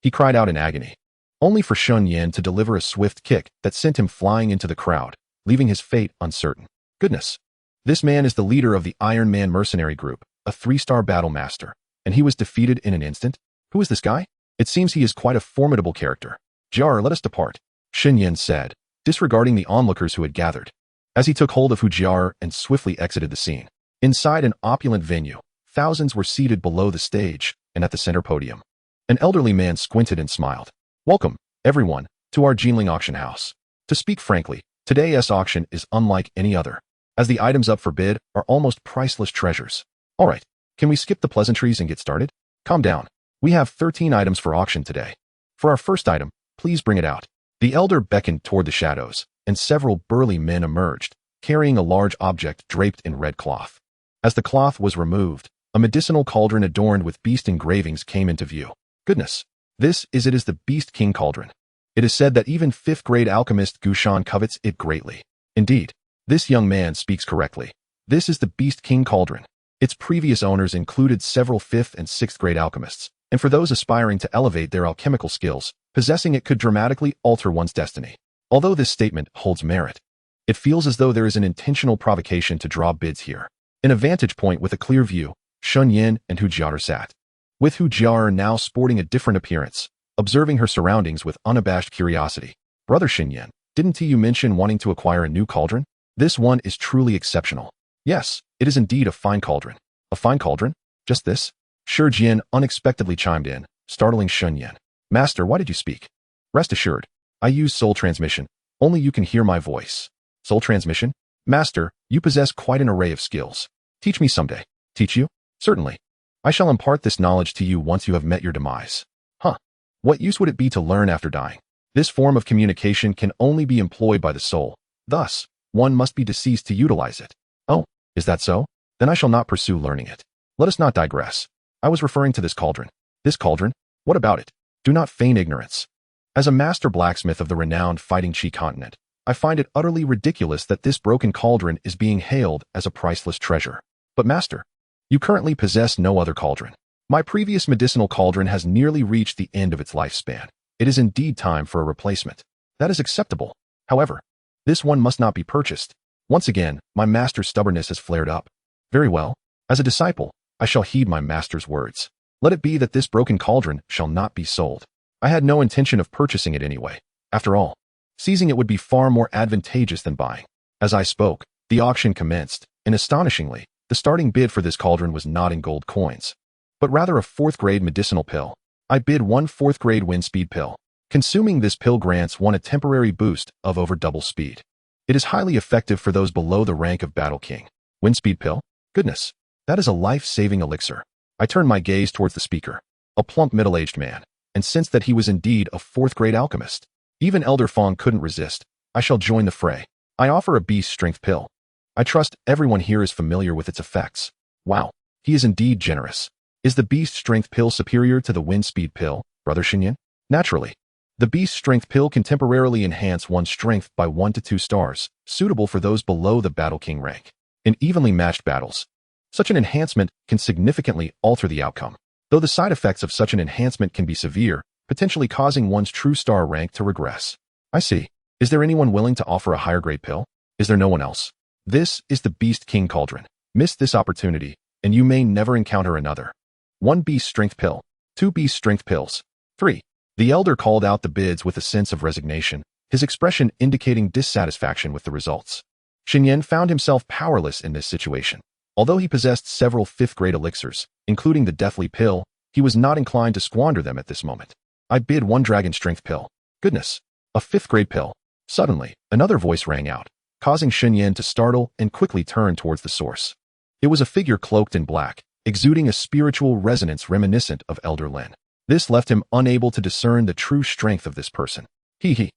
He cried out in agony, only for Shen Yan to deliver a swift kick that sent him flying into the crowd, leaving his fate uncertain. Goodness. This man is the leader of the Iron Man Mercenary Group, a 3-star battle master, and he was defeated in an instant? Who is this guy? It seems he is quite a formidable character. Jar, let us depart, Shen Yan said, disregarding the onlookers who had gathered, as he took hold of Hu Jia and swiftly exited the scene. Inside an opulent venue, thousands were seated below the stage and at the center podium. An elderly man squinted and smiled. Welcome, everyone, to our Jinling auction house. To speak frankly, today's auction is unlike any other, as the items up for bid are almost priceless treasures. All right, can we skip the pleasantries and get started? Calm down. We have 13 items for auction today. For our first item, please bring it out. The elder beckoned toward the shadows, and several burly men emerged, carrying a large object draped in red cloth. As the cloth was removed, a medicinal cauldron adorned with beast engravings came into view. Goodness, it is the Beast King Cauldron. It is said that even 5th-grade alchemist Gushan covets it greatly. Indeed, this young man speaks correctly. This is the Beast King Cauldron. Its previous owners included several 5th and 6th-grade alchemists, and for those aspiring to elevate their alchemical skills, possessing it could dramatically alter one's destiny. Although this statement holds merit, it feels as though there is an intentional provocation to draw bids here. In a vantage point with a clear view, Shen Yan and Hu Jiao sat, with Hu Jiao now sporting a different appearance, observing her surroundings with unabashed curiosity. Brother Shen Yan, didn't you mention wanting to acquire a new cauldron? This one is truly exceptional. Yes, it is indeed a fine cauldron. A fine cauldron? Just this? Shi Jian unexpectedly chimed in, startling Shen Yan. Master, why did you speak? Rest assured, I use soul transmission. Only you can hear my voice. Soul transmission? Master, you possess quite an array of skills. Teach me someday. Teach you? Certainly. I shall impart this knowledge to you once you have met your demise. Huh. What use would it be to learn after dying? This form of communication can only be employed by the soul. Thus, one must be deceased to utilize it. Oh, is that so? Then I shall not pursue learning it. Let us not digress. I was referring to this cauldron. This cauldron? What about it? Do not feign ignorance. As a master blacksmith of the renowned Fighting Qi continent, I find it utterly ridiculous that this broken cauldron is being hailed as a priceless treasure. But master, you currently possess no other cauldron. My previous medicinal cauldron has nearly reached the end of its lifespan. It is indeed time for a replacement. That is acceptable. However, this one must not be purchased. Once again, my master's stubbornness has flared up. Very well. As a disciple, I shall heed my master's words. Let it be that this broken cauldron shall not be sold. I had no intention of purchasing it anyway. After all, seizing it would be far more advantageous than buying. As I spoke, the auction commenced, and astonishingly, the starting bid for this cauldron was not in gold coins, but rather a 4th-grade medicinal pill. I bid 1 4th-grade wind speed pill. Consuming this pill grants one a temporary boost of over double speed. It is highly effective for those below the rank of Battle King. Wind speed pill? Goodness, that is a life-saving elixir. I turned my gaze towards the speaker, a plump middle-aged man, and sensed that he was indeed a 4th-grade alchemist. Even Elder Fong couldn't resist. I shall join the fray. I offer a beast strength pill. I trust everyone here is familiar with its effects. Wow, he is indeed generous. Is the beast strength pill superior to the wind speed pill, Brother Shen Yan? Naturally. The beast strength pill can temporarily enhance one's strength by 1 to 2 stars, suitable for those below the Battle King rank. In evenly matched battles, such an enhancement can significantly alter the outcome, though the side effects of such an enhancement can be severe, potentially causing one's true star rank to regress. I see. Is there anyone willing to offer a higher grade pill? Is there no one else? This is the Beast King Cauldron. Miss this opportunity, and you may never encounter another. 1 beast strength pill, 2 beast strength pills, 3. The elder called out the bids with a sense of resignation, his expression indicating dissatisfaction with the results. Shen Yan found himself powerless in this situation. Although he possessed several 5th-grade elixirs, including the deathly pill, he was not inclined to squander them at this moment. I bid 1 dragon strength pill. Goodness, a 5th-grade pill. Suddenly, another voice rang out, causing Shen Yan to startle and quickly turn towards the source. It was a figure cloaked in black, exuding a spiritual resonance reminiscent of Elder Lin. This left him unable to discern the true strength of this person. He.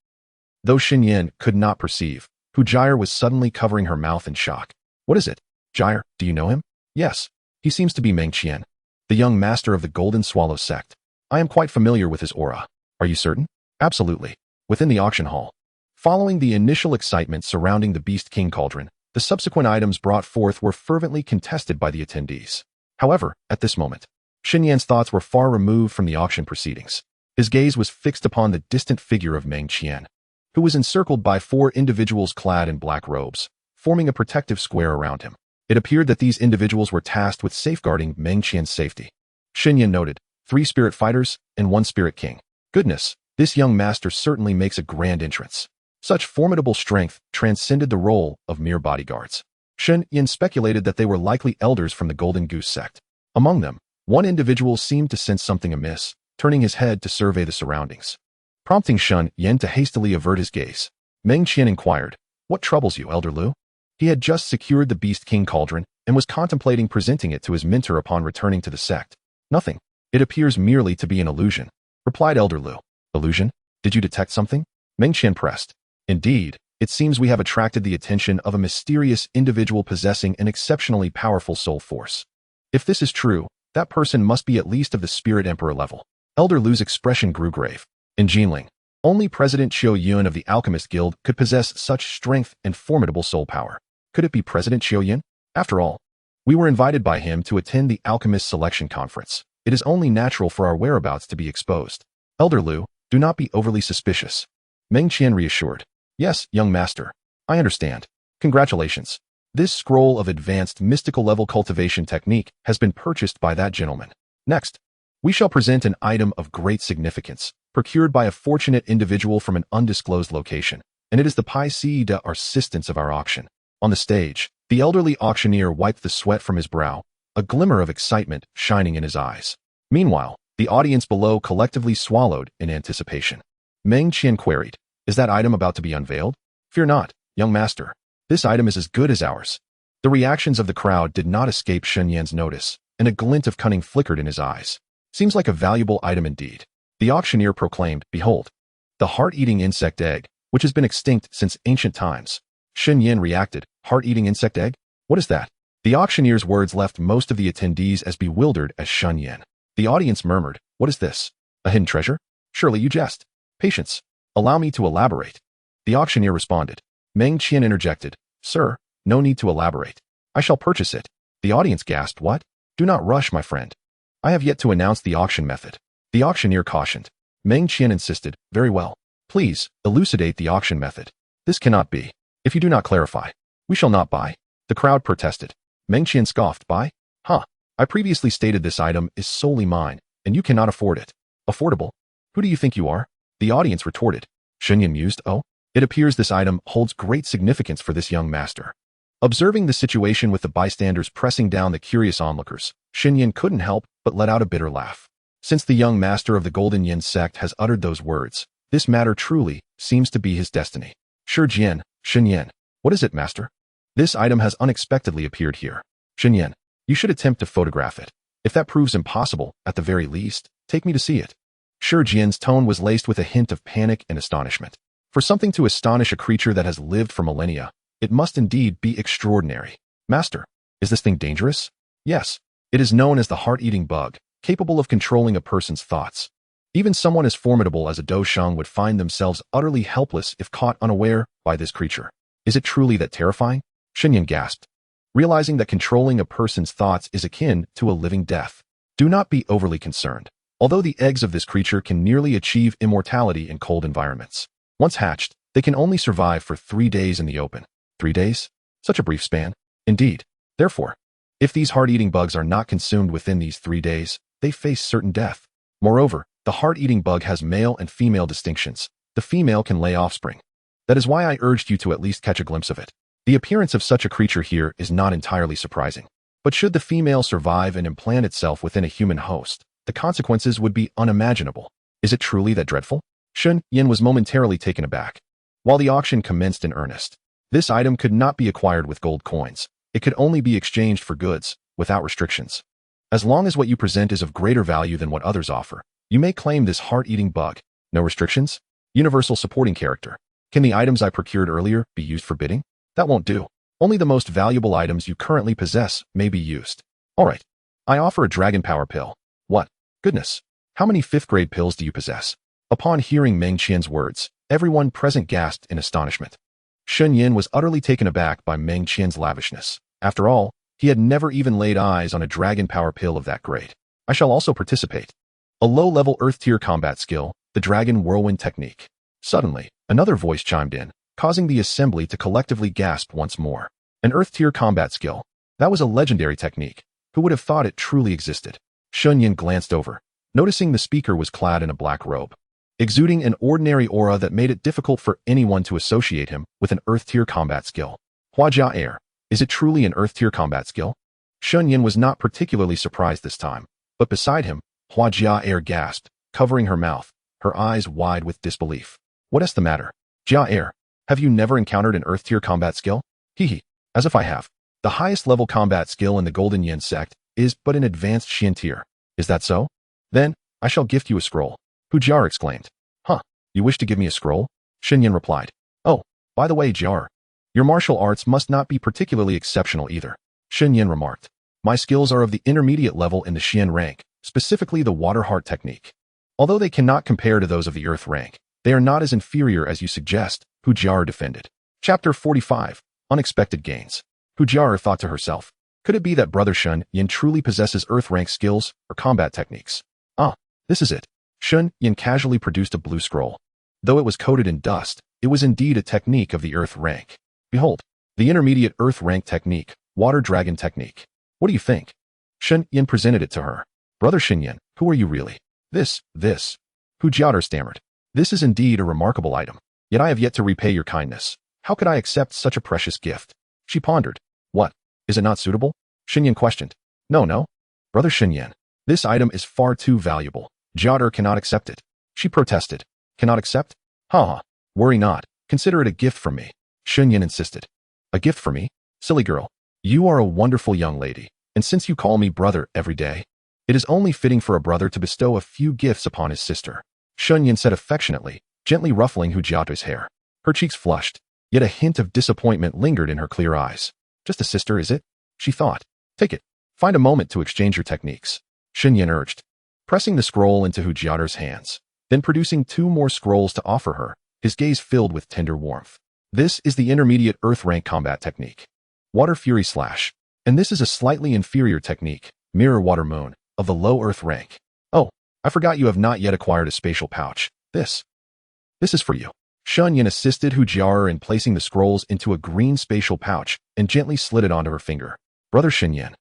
Though Shen Yan could not perceive, Hu Jiao was suddenly covering her mouth in shock. What is it? Jiao, do you know him? Yes. He seems to be Meng Qian, the young master of the Golden Swallow sect. I am quite familiar with his aura. Are you certain? Absolutely. Within the auction hall. Following the initial excitement surrounding the Beast King Cauldron, the subsequent items brought forth were fervently contested by the attendees. However, at this moment, Shen Yan's thoughts were far removed from the auction proceedings. His gaze was fixed upon the distant figure of Meng Qian, who was encircled by 4 individuals clad in black robes, forming a protective square around him. It appeared that these individuals were tasked with safeguarding Meng Qian's safety. Shen Yan noted, 3 spirit fighters and 1 spirit king. Goodness, this young master certainly makes a grand entrance. Such formidable strength transcended the role of mere bodyguards. Shen Yan speculated that they were likely elders from the Golden Goose sect. Among them, 1 individual seemed to sense something amiss, turning his head to survey the surroundings, prompting Shen Yan to hastily avert his gaze. Meng Qian inquired, "What troubles you, Elder Lu?" He had just secured the Beast King Cauldron and was contemplating presenting it to his mentor upon returning to the sect. "Nothing. It appears merely to be an illusion," replied Elder Lu. "Illusion? Did you detect something?" Meng Qian pressed. "Indeed, it seems we have attracted the attention of a mysterious individual possessing an exceptionally powerful soul force. If this is true, that person must be at least of the Spirit Emperor level." Elder Lu's expression grew grave. "In Jinling, Only President Qiu Yun of the Alchemist Guild could possess such strength and formidable soul power. Could it be President Qiu Yun? After all, we were invited by him to attend the Alchemist Selection Conference. It is only natural for our whereabouts to be exposed. Elder Liu, do not be overly suspicious. Meng Qian reassured. Yes, young master. I understand. Congratulations. This scroll of advanced mystical level cultivation technique has been purchased by that gentleman. Next, we shall present an item of great significance, procured by a fortunate individual from an undisclosed location, and it is the piece d'argent of our auction. On the stage, the elderly auctioneer wiped the sweat from his brow, a glimmer of excitement shining in his eyes. Meanwhile, the audience below collectively swallowed in anticipation. Meng Qian queried, "Is that item about to be unveiled?" "Fear not, young master. This item is as good as ours." The reactions of the crowd did not escape Shen Yan's notice, and a glint of cunning flickered in his eyes. "Seems like a valuable item indeed." The auctioneer proclaimed, "Behold, the heart-eating insect egg, which has been extinct since ancient times." Shen Yan reacted, "Heart-eating insect egg? What is that?" The auctioneer's words left most of the attendees as bewildered as Shen Yan. The audience murmured, "What is this? A hidden treasure? Surely you jest." "Patience. Allow me to elaborate." The auctioneer responded. Meng Qian interjected, "Sir, no need to elaborate. I shall purchase it." The audience gasped, "What? Do not rush, my friend. I have yet to announce the auction method." The auctioneer cautioned. Meng Qian insisted, "Very well. Please, elucidate the auction method." "This cannot be. If you do not clarify, we shall not buy." The crowd protested. Meng Qian scoffed, "Buy? Huh. I previously stated this item is solely mine, and you cannot afford it." "Affordable? Who do you think you are?" The audience retorted. Shen Yan mused, "Oh, it appears this item holds great significance for this young master." Observing the situation with the bystanders pressing down the curious onlookers, Shen Yan couldn't help but let out a bitter laugh. Since the young master of the Golden Yin sect has uttered those words, this matter truly seems to be his destiny. "Shi Jian, Shen Yan. What is it, master?" "This item has unexpectedly appeared here. Shen Yan, you should attempt to photograph it. If that proves impossible, at the very least, take me to see it." Shi Jian's tone was laced with a hint of panic and astonishment. For something to astonish a creature that has lived for millennia, it must indeed be extraordinary. "Master, is this thing dangerous?" "Yes. It is known as the heart-eating bug, capable of controlling a person's thoughts. Even someone as formidable as a Dou Shi would find themselves utterly helpless if caught unaware by this creature." "Is it truly that terrifying?" Shen Yan gasped, realizing that controlling a person's thoughts is akin to a living death. Do not be overly concerned. Although the eggs of this creature can nearly achieve immortality in cold environments, once hatched, they can only survive for 3 days in the open. 3 days? Such a brief span. Indeed. Therefore, if these heart-eating bugs are not consumed within these 3 days, they face certain death. Moreover, the heart-eating bug has male and female distinctions. The female can lay offspring. That is why I urged you to at least catch a glimpse of it. The appearance of such a creature here is not entirely surprising. But should the female survive and implant itself within a human host, the consequences would be unimaginable. Is it truly that dreadful? Shen Yan was momentarily taken aback. While the auction commenced in earnest, this item could not be acquired with gold coins. It could only be exchanged for goods, without restrictions. As long as what you present is of greater value than what others offer, you may claim this heart-eating bug. No restrictions? Universal supporting character. Can the items I procured earlier be used for bidding? That won't do. Only the most valuable items you currently possess may be used. All right. I offer a dragon power pill. What? Goodness. How many 5th grade pills do you possess? Upon hearing Meng Qian's words, everyone present gasped in astonishment. Shen Yan was utterly taken aback by Meng Qian's lavishness. After all, he had never even laid eyes on a dragon power pill of that grade. I shall also participate. A low-level Earth-tier combat skill, the Dragon Whirlwind Technique. Suddenly, another voice chimed in, causing the assembly to collectively gasp once more. An Earth-tier combat skill. That was a legendary technique. Who would have thought it truly existed? Shen Yan glanced over, noticing the speaker was clad in a black robe, exuding an ordinary aura that made it difficult for anyone to associate him with an Earth-tier combat skill. Huajia Air. Is it truly an Earth-tier combat skill? Shen Yan was not particularly surprised this time, but beside him, Huajia Air gasped, covering her mouth, her eyes wide with disbelief. What is the matter? Jia Air, have you never encountered an Earth-tier combat skill? Hehe, as if I have. The highest level combat skill in the Golden Yin sect is but an advanced Xian tier. Is that so? Then, I shall gift you a scroll. Hu Jiar exclaimed. Huh, you wish to give me a scroll? Shen Yan replied. Oh, by the way, Jiar, your martial arts must not be particularly exceptional either. Shen Yan remarked. My skills are of the intermediate level in the Xian rank, specifically the water heart technique. Although they cannot compare to those of the earth rank, They are not as inferior as you suggest, Hu Jiaer defended. Chapter 45. Unexpected Gains. Hu Jiaer thought to herself, could it be that Brother Shen Yan truly possesses earth-rank skills or combat techniques? Ah, this is it. Shen Yan casually produced a blue scroll. Though it was coated in dust, it was indeed a technique of the earth rank. Behold, the intermediate earth rank technique, water dragon technique. What do you think? Shen Yan presented it to her. Brother Shen Yan, who are you really? This. Hu Jiaer stammered. This is indeed a remarkable item. Yet I have yet to repay your kindness. How could I accept such a precious gift? She pondered. What? Is it not suitable? Shen Yan questioned. No. Brother Shen Yan, this item is far too valuable. Jiaer cannot accept it. She protested. Cannot accept? Ha. Worry not. Consider it a gift from me. Shen Yan insisted. A gift for me? Silly girl. You are a wonderful young lady, and since you call me brother every day, it is only fitting for a brother to bestow a few gifts upon his sister. Shen Yan said affectionately, gently ruffling Hu Jiaer's hair. Her cheeks flushed, yet a hint of disappointment lingered in her clear eyes. Just a sister, is it? She thought. Take it. Find a moment to exchange your techniques. Shen Yan urged, pressing the scroll into Hu Jiaer's hands, then producing 2 more scrolls to offer her, his gaze filled with tender warmth. This is the intermediate earth rank combat technique, Water Fury Slash, and this is a slightly inferior technique, Mirror Water Moon, of the low earth rank. Oh, I forgot you have not yet acquired a spatial pouch. This is for you. Shen Yan assisted Hu Jiaer in placing the scrolls into a green spatial pouch and gently slid it onto her finger. Brother Shen Yan,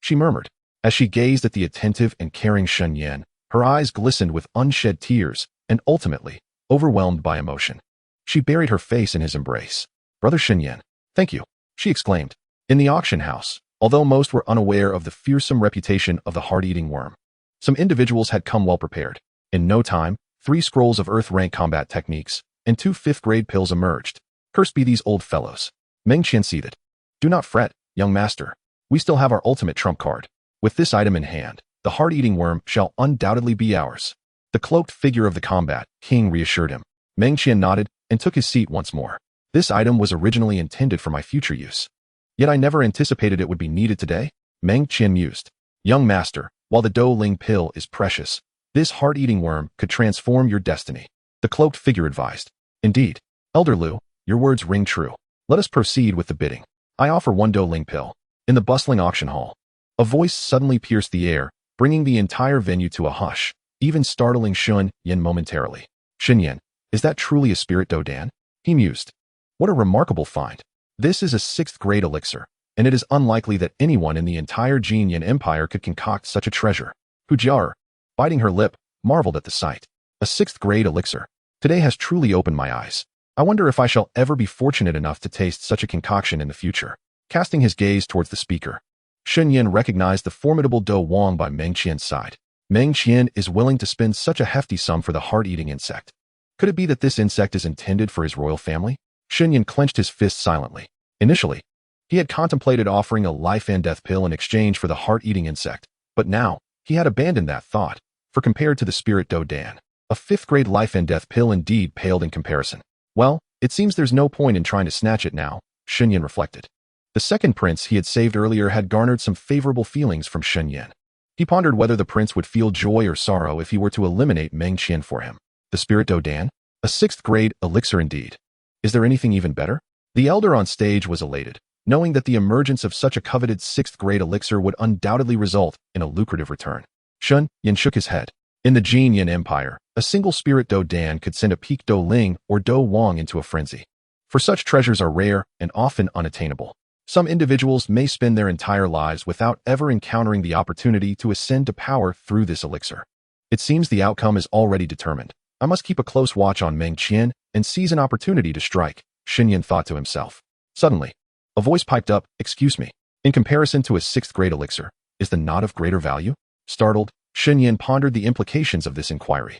she murmured. As she gazed at the attentive and caring Shen Yan, her eyes glistened with unshed tears and ultimately, overwhelmed by emotion. She buried her face in his embrace. Brother Shen Yan, thank you, she exclaimed. In the auction house, although most were unaware of the fearsome reputation of the heart-eating worm, some individuals had come well prepared. In no time, 3 scrolls of earth-rank combat techniques and 2 5th-grade pills emerged. Cursed be these old fellows. Meng Qian seethed. Do not fret, young master. We still have our ultimate trump card. With this item in hand, the heart-eating worm shall undoubtedly be ours. The cloaked figure of the combat king reassured him. Meng Qian nodded and took his seat once more. This item was originally intended for my future use. Yet I never anticipated it would be needed today. Meng Qian mused. Young master, while the Dou Ling pill is precious, this heart-eating worm could transform your destiny. The cloaked figure advised. Indeed. Elder Lu, your words ring true. Let us proceed with the bidding. I offer 1 Dou Ling pill. In the bustling auction hall, a voice suddenly pierced the air, bringing the entire venue to a hush, even startling Shen Yan momentarily. Shen Yan, is that truly a spirit Doudan? He mused. What a remarkable find. This is a 6th-grade elixir, and it is unlikely that anyone in the entire Jin Yan Empire could concoct such a treasure. Hu Jiaer, biting her lip, marveled at the sight. A 6th-grade elixir. Today has truly opened my eyes. I wonder if I shall ever be fortunate enough to taste such a concoction in the future. Casting his gaze towards the speaker, Shen Yan recognized the formidable Dou Wang by Meng Qian's side. Meng Qian is willing to spend such a hefty sum for the heart-eating insect. Could it be that this insect is intended for his royal family? Shen Yan clenched his fist silently. Initially, he had contemplated offering a life and death pill in exchange for the heart-eating insect, but now, he had abandoned that thought, for compared to the spirit Doudan, a 5th-grade life and death pill indeed paled in comparison. Well, it seems there's no point in trying to snatch it now, Shen Yan reflected. The second prince he had saved earlier had garnered some favorable feelings from Shen Yan. He pondered whether the prince would feel joy or sorrow if he were to eliminate Meng Qian for him. The spirit Doudan? A 6th-grade elixir indeed. Is there anything even better? The elder on stage was elated, knowing that the emergence of such a coveted 6th-grade elixir would undoubtedly result in a lucrative return. Shen Yan shook his head. In the Jin Yan Empire, a single spirit Doudan could send a peak Dou Ling or Dou Wang into a frenzy. For such treasures are rare and often unattainable. Some individuals may spend their entire lives without ever encountering the opportunity to ascend to power through this elixir. It seems the outcome is already determined. I must keep a close watch on Meng Qian and seize an opportunity to strike, Shen Yan thought to himself. Suddenly, a voice piped up, excuse me. In comparison to a 6th-grade elixir, is the knot of greater value? Startled, Shen Yan pondered the implications of this inquiry.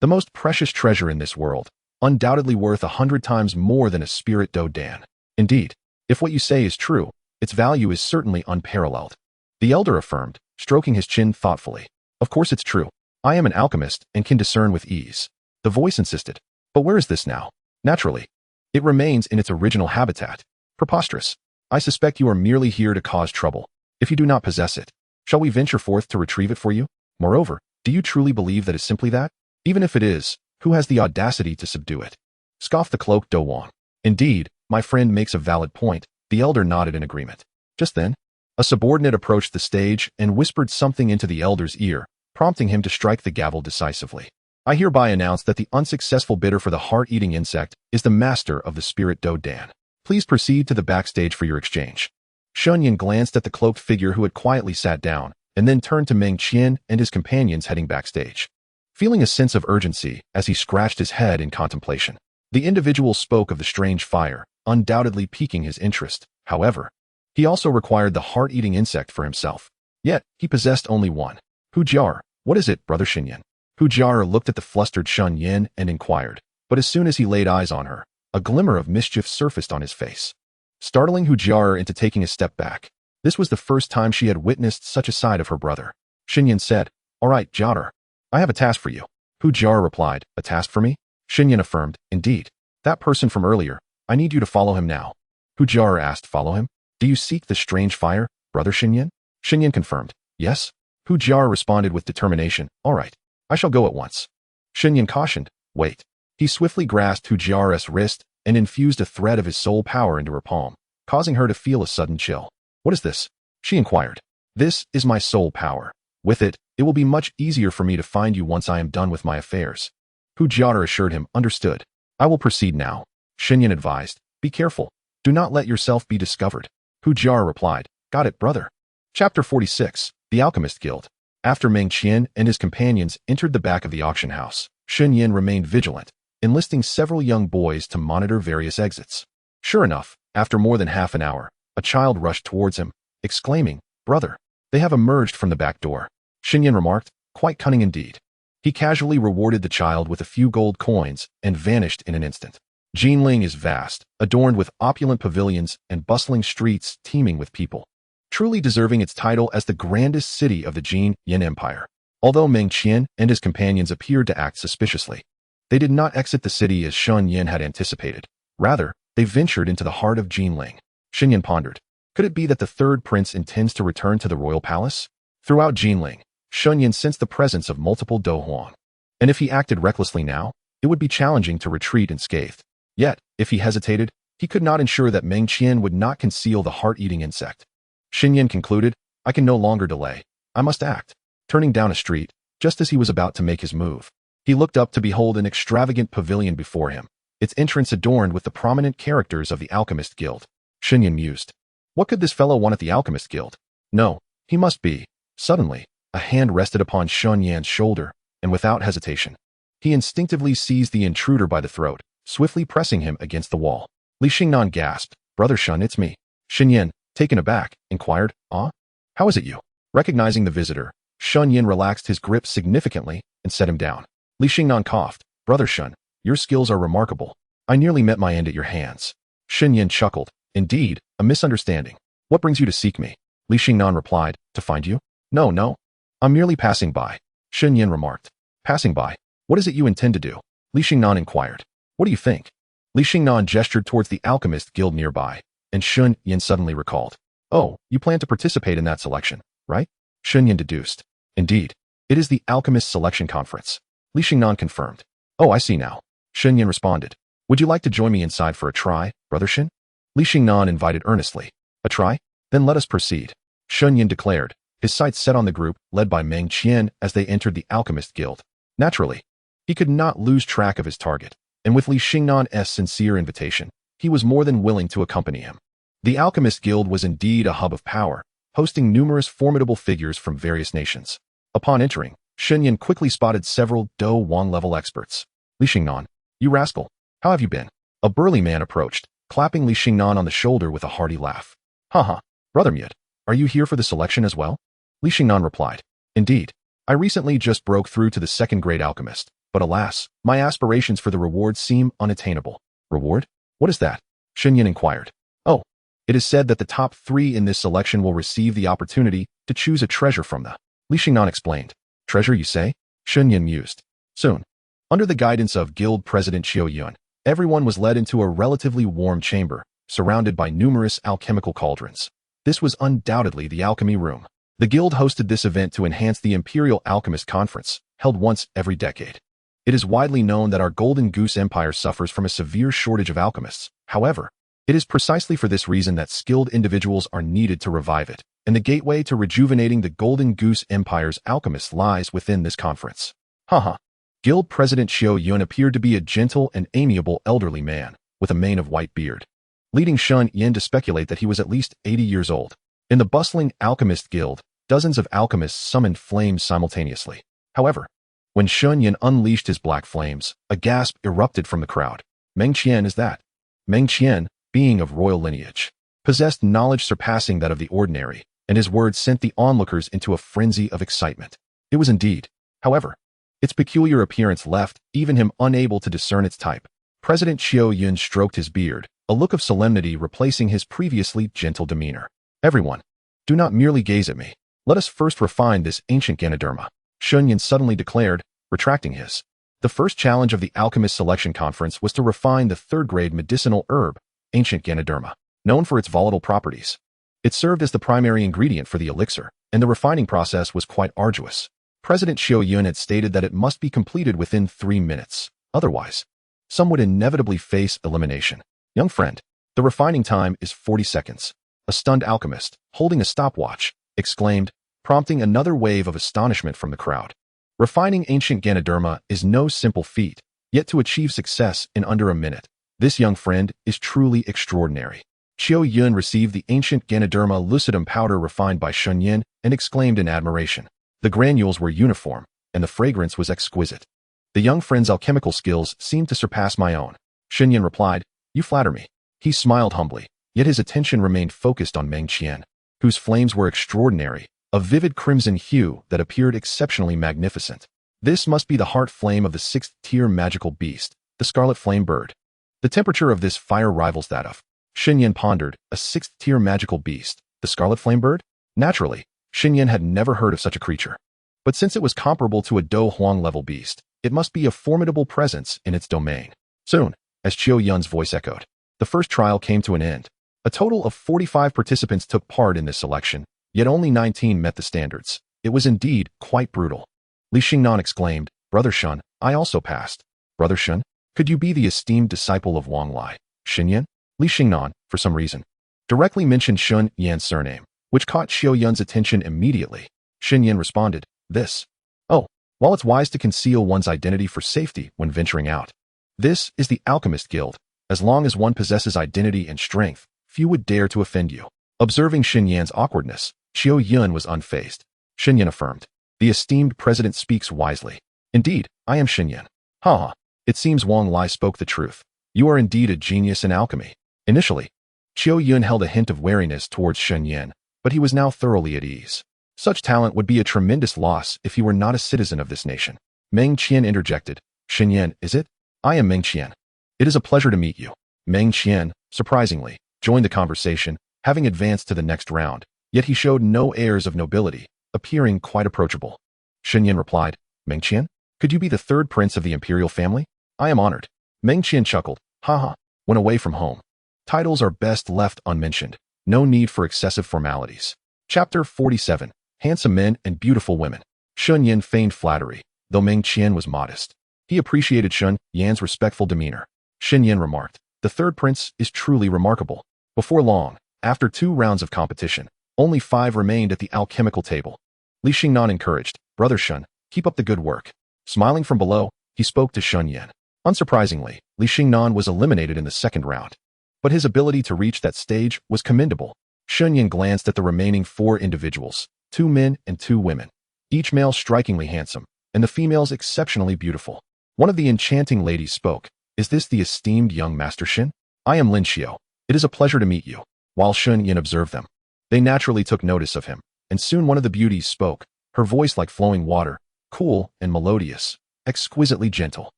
The most precious treasure in this world, undoubtedly worth 100 times more than a spirit Doudan. Indeed, if what you say is true, its value is certainly unparalleled. The elder affirmed, stroking his chin thoughtfully. Of course it's true. I am an alchemist and can discern with ease. The voice insisted. But where is this now? Naturally, it remains in its original habitat. Preposterous. I suspect you are merely here to cause trouble. If you do not possess it, shall we venture forth to retrieve it for you? Moreover, do you truly believe that it's simply that? Even if it is, Who has the audacity to subdue it? Scoffed the cloaked Dou Wang. Indeed, my friend makes a valid point. The elder nodded in agreement. Just then, a subordinate approached the stage and whispered something into the elder's ear, prompting him to strike the gavel decisively. I hereby announce that the unsuccessful bidder for the heart-eating insect is the master of the spirit Dou Dan. Please proceed to the backstage for your exchange. Shen Yan glanced at the cloaked figure who had quietly sat down, and then turned to Meng Qian and his companions heading backstage. Feeling a sense of urgency as he scratched his head in contemplation, the individual spoke of the strange fire, undoubtedly piquing his interest. However, he also required the heart-eating insect for himself. Yet, he possessed only one. Hu Jiar, what is it, Brother Shen Yan? Hu Jiar looked at the flustered Shen Yan and inquired, but as soon as he laid eyes on her, a glimmer of mischief surfaced on his face, startling Hu Jiar into taking a step back. This was the first time she had witnessed such a side of her brother. Shen Yan said, "All right, Jiar, I have a task for you." Hu Jiar replied, "A task for me?" Shen Yan affirmed, "Indeed. That person from earlier, I need you to follow him now." Hu Jiar asked, "Follow him? Do you seek the strange fire, Brother Shen Yan?" Shen Yan confirmed, "Yes." Hu Jiar responded with determination, "All right, I shall go at once." Shen Yan cautioned, "Wait." He swiftly grasped Hu Jiar's wrist and infused a thread of his soul power into her palm, causing her to feel a sudden chill. "What is this?" she inquired. "This is my soul power. With it, it will be much easier for me to find you once I am done with my affairs." Hu Jiar assured him, "Understood. I will proceed now." Shen Yan advised, "Be careful. Do not let yourself be discovered." Hu Jiar replied, "Got it, brother." Chapter 46, The Alchemist Guild. After Meng Qian and his companions entered the back of the auction house, Shen Yan remained vigilant, enlisting several young boys to monitor various exits. Sure enough, after more than half an hour, a child rushed towards him, exclaiming, "Brother, they have emerged from the back door." Shen Yan remarked, "Quite cunning indeed." He casually rewarded the child with a few gold coins and vanished in an instant. Jinling is vast, adorned with opulent pavilions and bustling streets teeming with people, truly deserving its title as the grandest city of the Jin Yan Empire. Although Meng Qian and his companions appeared to act suspiciously, they did not exit the city as Shen Yan had anticipated. Rather, they ventured into the heart of Jinling. Shen Yan pondered, could it be that the third prince intends to return to the royal palace? Throughout Jinling, Shen Yan sensed the presence of multiple Dou Huang, and if he acted recklessly now, it would be challenging to retreat unscathed. Yet, if he hesitated, he could not ensure that Meng Qian would not conceal the heart-eating insect. Shen Yan concluded, I can no longer delay. I must act. Turning down a street, just as he was about to make his move, he looked up to behold an extravagant pavilion before him, its entrance adorned with the prominent characters of the Alchemist Guild. Shen Yan mused, what could this fellow want at the Alchemist Guild? No, he must be. Suddenly, a hand rested upon Shen Yan's shoulder, and without hesitation, he instinctively seized the intruder by the throat, swiftly pressing him against the wall. Li Xingnan gasped, Brother Shen, it's me. Shen Yan, taken aback, inquired, Ah? How is it you? Recognizing the visitor, Shen Yan relaxed his grip significantly and set him down. Li Xingnan coughed, Brother Shen, your skills are remarkable. I nearly met my end at your hands. Shen Yan chuckled, Indeed, a misunderstanding. What brings you to seek me? Li Xingnan replied, To find you? No. I'm merely passing by. Shen Yan remarked. Passing by? What is it you intend to do? Li Xingnan inquired. What do you think? Li Xingnan gestured towards the Alchemist Guild nearby, and Shen Yan suddenly recalled. Oh, you plan to participate in that selection, right? Shen Yan deduced. Indeed, it is the Alchemist Selection Conference. Li Xingnan confirmed. Oh, I see now. Shen Yan responded. Would you like to join me inside for a try, Brother Shen? Li Xingnan invited earnestly. A try? Then let us proceed. Shen Yan declared, his sights set on the group led by Meng Qian as they entered the Alchemist Guild. Naturally, he could not lose track of his target, and with Li Xingnan's sincere invitation, he was more than willing to accompany him. The Alchemist Guild was indeed a hub of power, hosting numerous formidable figures from various nations. Upon entering, Shen Yan quickly spotted several Dou Wang-level experts. Li Xingnan, you rascal, how have you been? A burly man approached, clapping Li Xingnan on the shoulder with a hearty laugh. Haha, Brother Myut, are you here for the selection as well? Li Xingnan replied. Indeed, I recently just broke through to the second-grade alchemist, but alas, my aspirations for the reward seem unattainable. Reward? What is that? Shen Yan inquired. Oh, it is said that the top 3 in this selection will receive the opportunity to choose a treasure from the... Li Xingnan explained. Treasure, you say? Shen Yan mused. Soon. Under the guidance of Guild President Qiu Yun, everyone was led into a relatively warm chamber, surrounded by numerous alchemical cauldrons. This was undoubtedly the alchemy room. The guild hosted this event to enhance the Imperial Alchemist Conference, held once every decade. It is widely known that our Golden Goose Empire suffers from a severe shortage of alchemists. However, it is precisely for this reason that skilled individuals are needed to revive it, and the gateway to rejuvenating the Golden Goose Empire's alchemists lies within this conference. Haha. Guild President Xiao Yun appeared to be a gentle and amiable elderly man, with a mane of white beard, leading Shen Yan to speculate that he was at least 80 years old. In the bustling alchemist guild, dozens of alchemists summoned flames simultaneously. However, when Shen Yan unleashed his black flames, a gasp erupted from the crowd. Meng Qian is that? Meng Qian, being of royal lineage, possessed knowledge surpassing that of the ordinary, and his words sent the onlookers into a frenzy of excitement. It was indeed. However, its peculiar appearance left even him unable to discern its type. President Xiao Yun stroked his beard, a look of solemnity replacing his previously gentle demeanor. Everyone, do not merely gaze at me. Let us first refine this ancient Ganoderma, Shen Yan suddenly declared, retracting his. The first challenge of the Alchemist Selection Conference was to refine the third-grade medicinal herb, ancient Ganoderma, known for its volatile properties. It served as the primary ingredient for the elixir, and the refining process was quite arduous. President Xiao Yun had stated that it must be completed within 3 minutes. Otherwise, some would inevitably face elimination. Young friend, the refining time is 40 seconds. A stunned alchemist, holding a stopwatch, exclaimed, prompting another wave of astonishment from the crowd. Refining ancient Ganoderma is no simple feat, yet to achieve success in under a minute, this young friend is truly extraordinary. Xiao Yun received the ancient Ganoderma lucidum powder refined by Shen Yan and exclaimed in admiration. The granules were uniform, and the fragrance was exquisite. The young friend's alchemical skills seemed to surpass my own. Shen Yan replied, you flatter me. He smiled humbly, yet his attention remained focused on Meng Qian, whose flames were extraordinary, a vivid crimson hue that appeared exceptionally magnificent. This must be the heart flame of the 6th-tier magical beast, the scarlet flame bird. The temperature of this fire rivals that of. Shen Yan pondered, a 6th-tier magical beast, the scarlet flame bird? Naturally, Shen Yan had never heard of such a creature. But since it was comparable to a Dou Huang-level beast, it must be a formidable presence in its domain. Soon, as Qiao Yun's voice echoed, the first trial came to an end. A total of 45 participants took part in this selection, yet only 19 met the standards. It was indeed quite brutal. Li Xingnan exclaimed, Brother Shen, I also passed. Brother Shen, could you be the esteemed disciple of Wang Lai? Shen Yan? Li Xingnan, for some reason, directly mentioned Shen Yan's surname, which caught Xiao Yun's attention immediately. Shen Yan responded, this. Oh, while it's wise to conceal one's identity for safety when venturing out. This is the Alchemist Guild. As long as one possesses identity and strength, few would dare to offend you. Observing Shen Yan's awkwardness, Xiao Yun was unfazed. Shen Yan affirmed, the esteemed president speaks wisely. Indeed, I am Shen Yan. Ha! It seems Wang Lai spoke the truth. You are indeed a genius in alchemy. Initially, Xiao Yun held a hint of wariness towards Shen Yan, but he was now thoroughly at ease. Such talent would be a tremendous loss if he were not a citizen of this nation. Meng Qian interjected, Shen Yan, is it? I am Meng Qian. It is a pleasure to meet you. Meng Qian, surprisingly, joined the conversation, having advanced to the next round, yet he showed no airs of nobility, appearing quite approachable. Shen Yan replied, Meng Qian, could you be the third prince of the imperial family? I am honored. Meng Qian chuckled, haha, when away from home. Titles are best left unmentioned. No need for excessive formalities. Chapter 47. Handsome Men and Beautiful Women. Shen Yan feigned flattery, though Meng Qian was modest. He appreciated Shen Yan's respectful demeanor. Shen Yan remarked, the third prince is truly remarkable. Before long, after 2 rounds of competition, only 5 remained at the alchemical table. Li Xingnan encouraged, Brother Shen, keep up the good work. Smiling from below, he spoke to Shen Yan. Unsurprisingly, Li Xingnan was eliminated in the second round. But his ability to reach that stage was commendable. Shen Yan glanced at the remaining 4 individuals, 2 men and 2 women, each male strikingly handsome, and the females exceptionally beautiful. One of the enchanting ladies spoke, is this the esteemed young Master Shen? I am Lin Xiao. It is a pleasure to meet you. While Shen Yan observed them, they naturally took notice of him, and soon one of the beauties spoke, her voice like flowing water, cool and melodious, exquisitely gentle.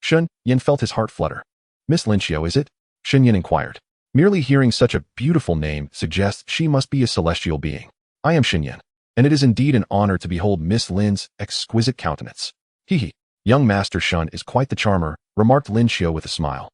Shen Yan felt his heart flutter. Miss Lin Xiao, is it? Shen Yan inquired. Merely hearing such a beautiful name suggests she must be a celestial being. I am Shen Yan, and it is indeed an honor to behold Miss Lin's exquisite countenance. Hee. Young Master Shen is quite the charmer, remarked Lin Xiao with a smile.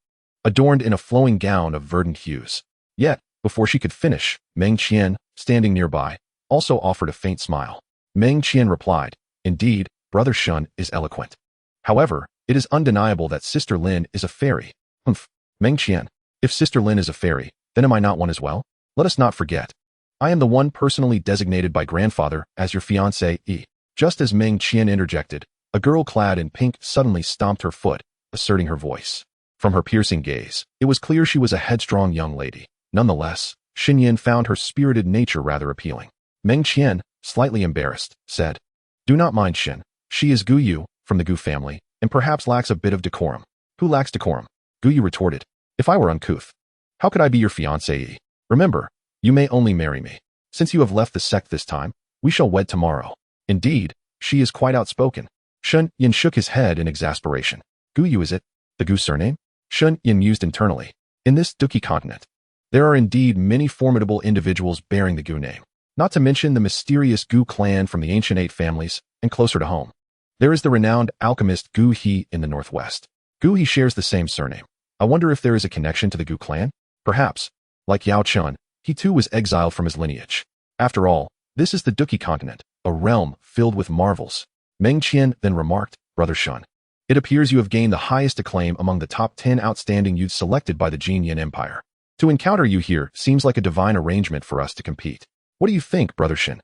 Adorned in a flowing gown of verdant hues. Yet, before she could finish, Meng Qian, standing nearby, also offered a faint smile. Meng Qian replied, indeed, Brother Shen is eloquent. However, It is undeniable that Sister Lin is a fairy. Humph. Meng Qian. If Sister Lin is a fairy, then am I not one as well? Let us not forget. I am the one personally designated by grandfather as your fiancé. Just as Meng Qian interjected, a girl clad in pink suddenly stomped her foot, asserting her voice. From her piercing gaze, it was clear she was a headstrong young lady. Nonetheless, Shen Yan found her spirited nature rather appealing. Meng Qian, slightly embarrassed, said, "Do not mind Shen. She is Gu Yu, from the Gu family, and perhaps lacks a bit of decorum." "Who lacks decorum?" Gu Yu retorted. "If I were uncouth, how could I be your fiancée? Remember, you may only marry me. Since you have left the sect this time, we shall wed tomorrow." Indeed, she is quite outspoken. Shen Yan shook his head in exasperation. "Gu Yu is it? The Gu surname?" Shen Yan mused internally. In this Duki continent, there are indeed many formidable individuals bearing the Gu name, not to mention the mysterious Gu clan from the ancient 8 families, and closer to home, there is the renowned alchemist Gu He in the northwest. Gu He shares the same surname. I wonder if there is a connection to the Gu clan? Perhaps. Like Yao Chun, he too was exiled from his lineage. After all, this is the Duki continent, a realm filled with marvels. Meng Qian then remarked, "Brother Shun, it appears you have gained the highest acclaim among the top 10 outstanding youths selected by the Jin Yin Empire. To encounter you here seems like a divine arrangement for us to compete. What do you think, Brother Shen?"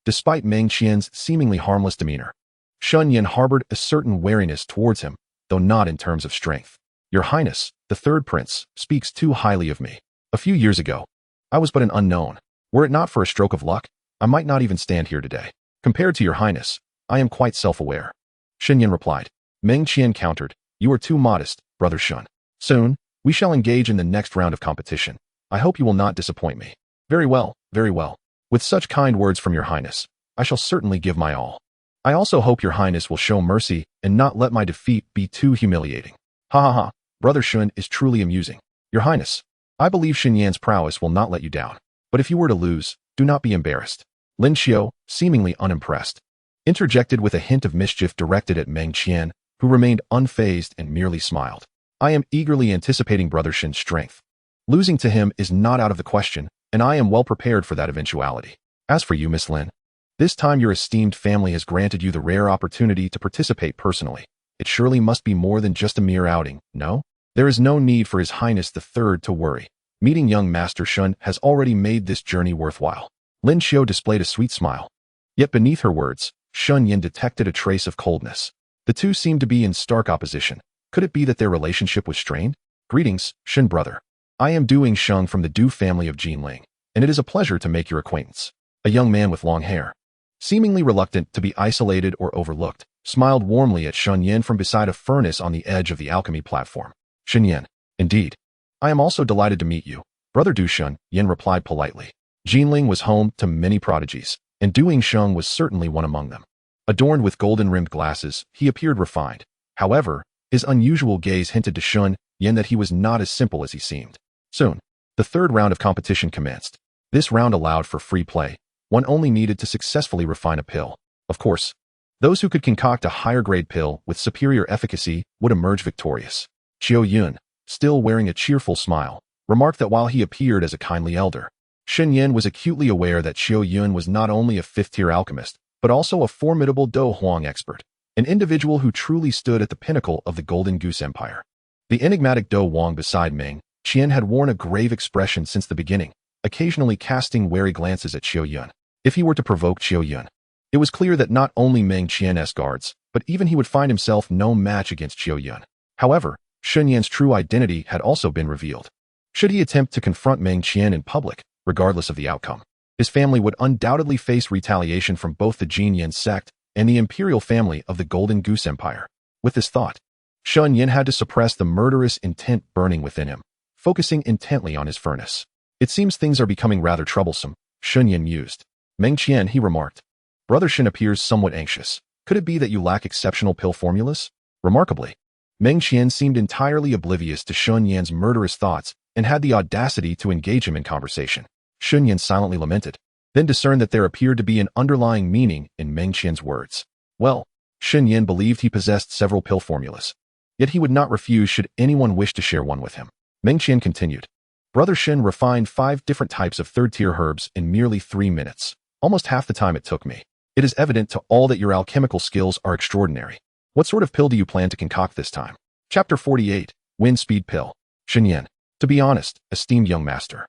Despite Meng Qian's seemingly harmless demeanor, Shen Yan harbored a certain wariness towards him, though not in terms of strength. "Your Highness, the third prince, speaks too highly of me. A few years ago, I was but an unknown. Were it not for a stroke of luck, I might not even stand here today. Compared to your Highness, I am quite self-aware." Shen Yan replied. Meng Qian countered, "You are too modest, Brother Shun. Soon, we shall engage in the next round of competition. I hope you will not disappoint me." "Very well, very well. With such kind words from your Highness, I shall certainly give my all. I also hope your Highness will show mercy and not let my defeat be too humiliating." "Ha ha ha, Brother Shun is truly amusing. Your Highness, I believe Shen Yan's prowess will not let you down. But if you were to lose, do not be embarrassed." Lin Xiao, seemingly unimpressed, interjected with a hint of mischief directed at Meng Qian, who remained unfazed and merely smiled. "I am eagerly anticipating Brother Shen's strength. Losing to him is not out of the question, and I am well prepared for that eventuality. As for you, Miss Lin, this time your esteemed family has granted you the rare opportunity to participate personally. It surely must be more than just a mere outing, no? There is no need for His Highness the Third to worry. Meeting young Master Shun has already made this journey worthwhile." Lin Xiao displayed a sweet smile. Yet beneath her words, Shen Yan detected a trace of coldness. The two seemed to be in stark opposition. Could it be that their relationship was strained? "Greetings, Shen brother. I am Dou Sheng from the Dou family of Jinling, and it is a pleasure to make your acquaintance." A young man with long hair, seemingly reluctant to be isolated or overlooked, smiled warmly at Shen Yan from beside a furnace on the edge of the alchemy platform. "Shen Yan, indeed. I am also delighted to meet you, Brother Dou Sheng," Yan replied politely. Jinling was home to many prodigies, and Dou Sheng was certainly one among them. Adorned with golden-rimmed glasses, he appeared refined. However, his unusual gaze hinted to Shen Yan that he was not as simple as he seemed. Soon, the third round of competition commenced. This round allowed for free play. One only needed to successfully refine a pill. Of course, those who could concoct a higher-grade pill with superior efficacy would emerge victorious. Qiu Yun, still wearing a cheerful smile, remarked that while he appeared as a kindly elder, Shen Yan was acutely aware that Qiu Yun was not only a fifth-tier alchemist, but also a formidable Dou Huang expert, an individual who truly stood at the pinnacle of the Golden Goose Empire. The enigmatic Dou Huang beside Meng Qian had worn a grave expression since the beginning, occasionally casting wary glances at Qiu Yun. If he were to provoke Qiu Yun, it was clear that not only Meng Qian's guards, but even he would find himself no match against Qiu Yun. However, Shen Yan's true identity had also been revealed. Should he attempt to confront Meng Qian in public, regardless of the outcome, his family would undoubtedly face retaliation from both the Jin Yin sect and the imperial family of the Golden Goose Empire. With this thought, Shen Yan had to suppress the murderous intent burning within him, focusing intently on his furnace. "It seems things are becoming rather troublesome," Shen Yan mused. Meng Qian, he remarked. "Brother Shen appears somewhat anxious. Could it be that you lack exceptional pill formulas?" Remarkably, Meng Qian seemed entirely oblivious to Shen Yan's murderous thoughts and had the audacity to engage him in conversation. Shen Yan silently lamented, then discerned that there appeared to be an underlying meaning in Meng Qian's words. Well, Shen Yan believed he possessed several pill formulas, yet he would not refuse should anyone wish to share one with him. Meng Qian continued. Brother Shen refined 5 different types of third-tier herbs in merely 3 minutes, almost half the time it took me. It is evident to all that your alchemical skills are extraordinary. What sort of pill do you plan to concoct this time? Chapter 48, Wind Speed Pill. Shen Yan. To be honest, esteemed young master,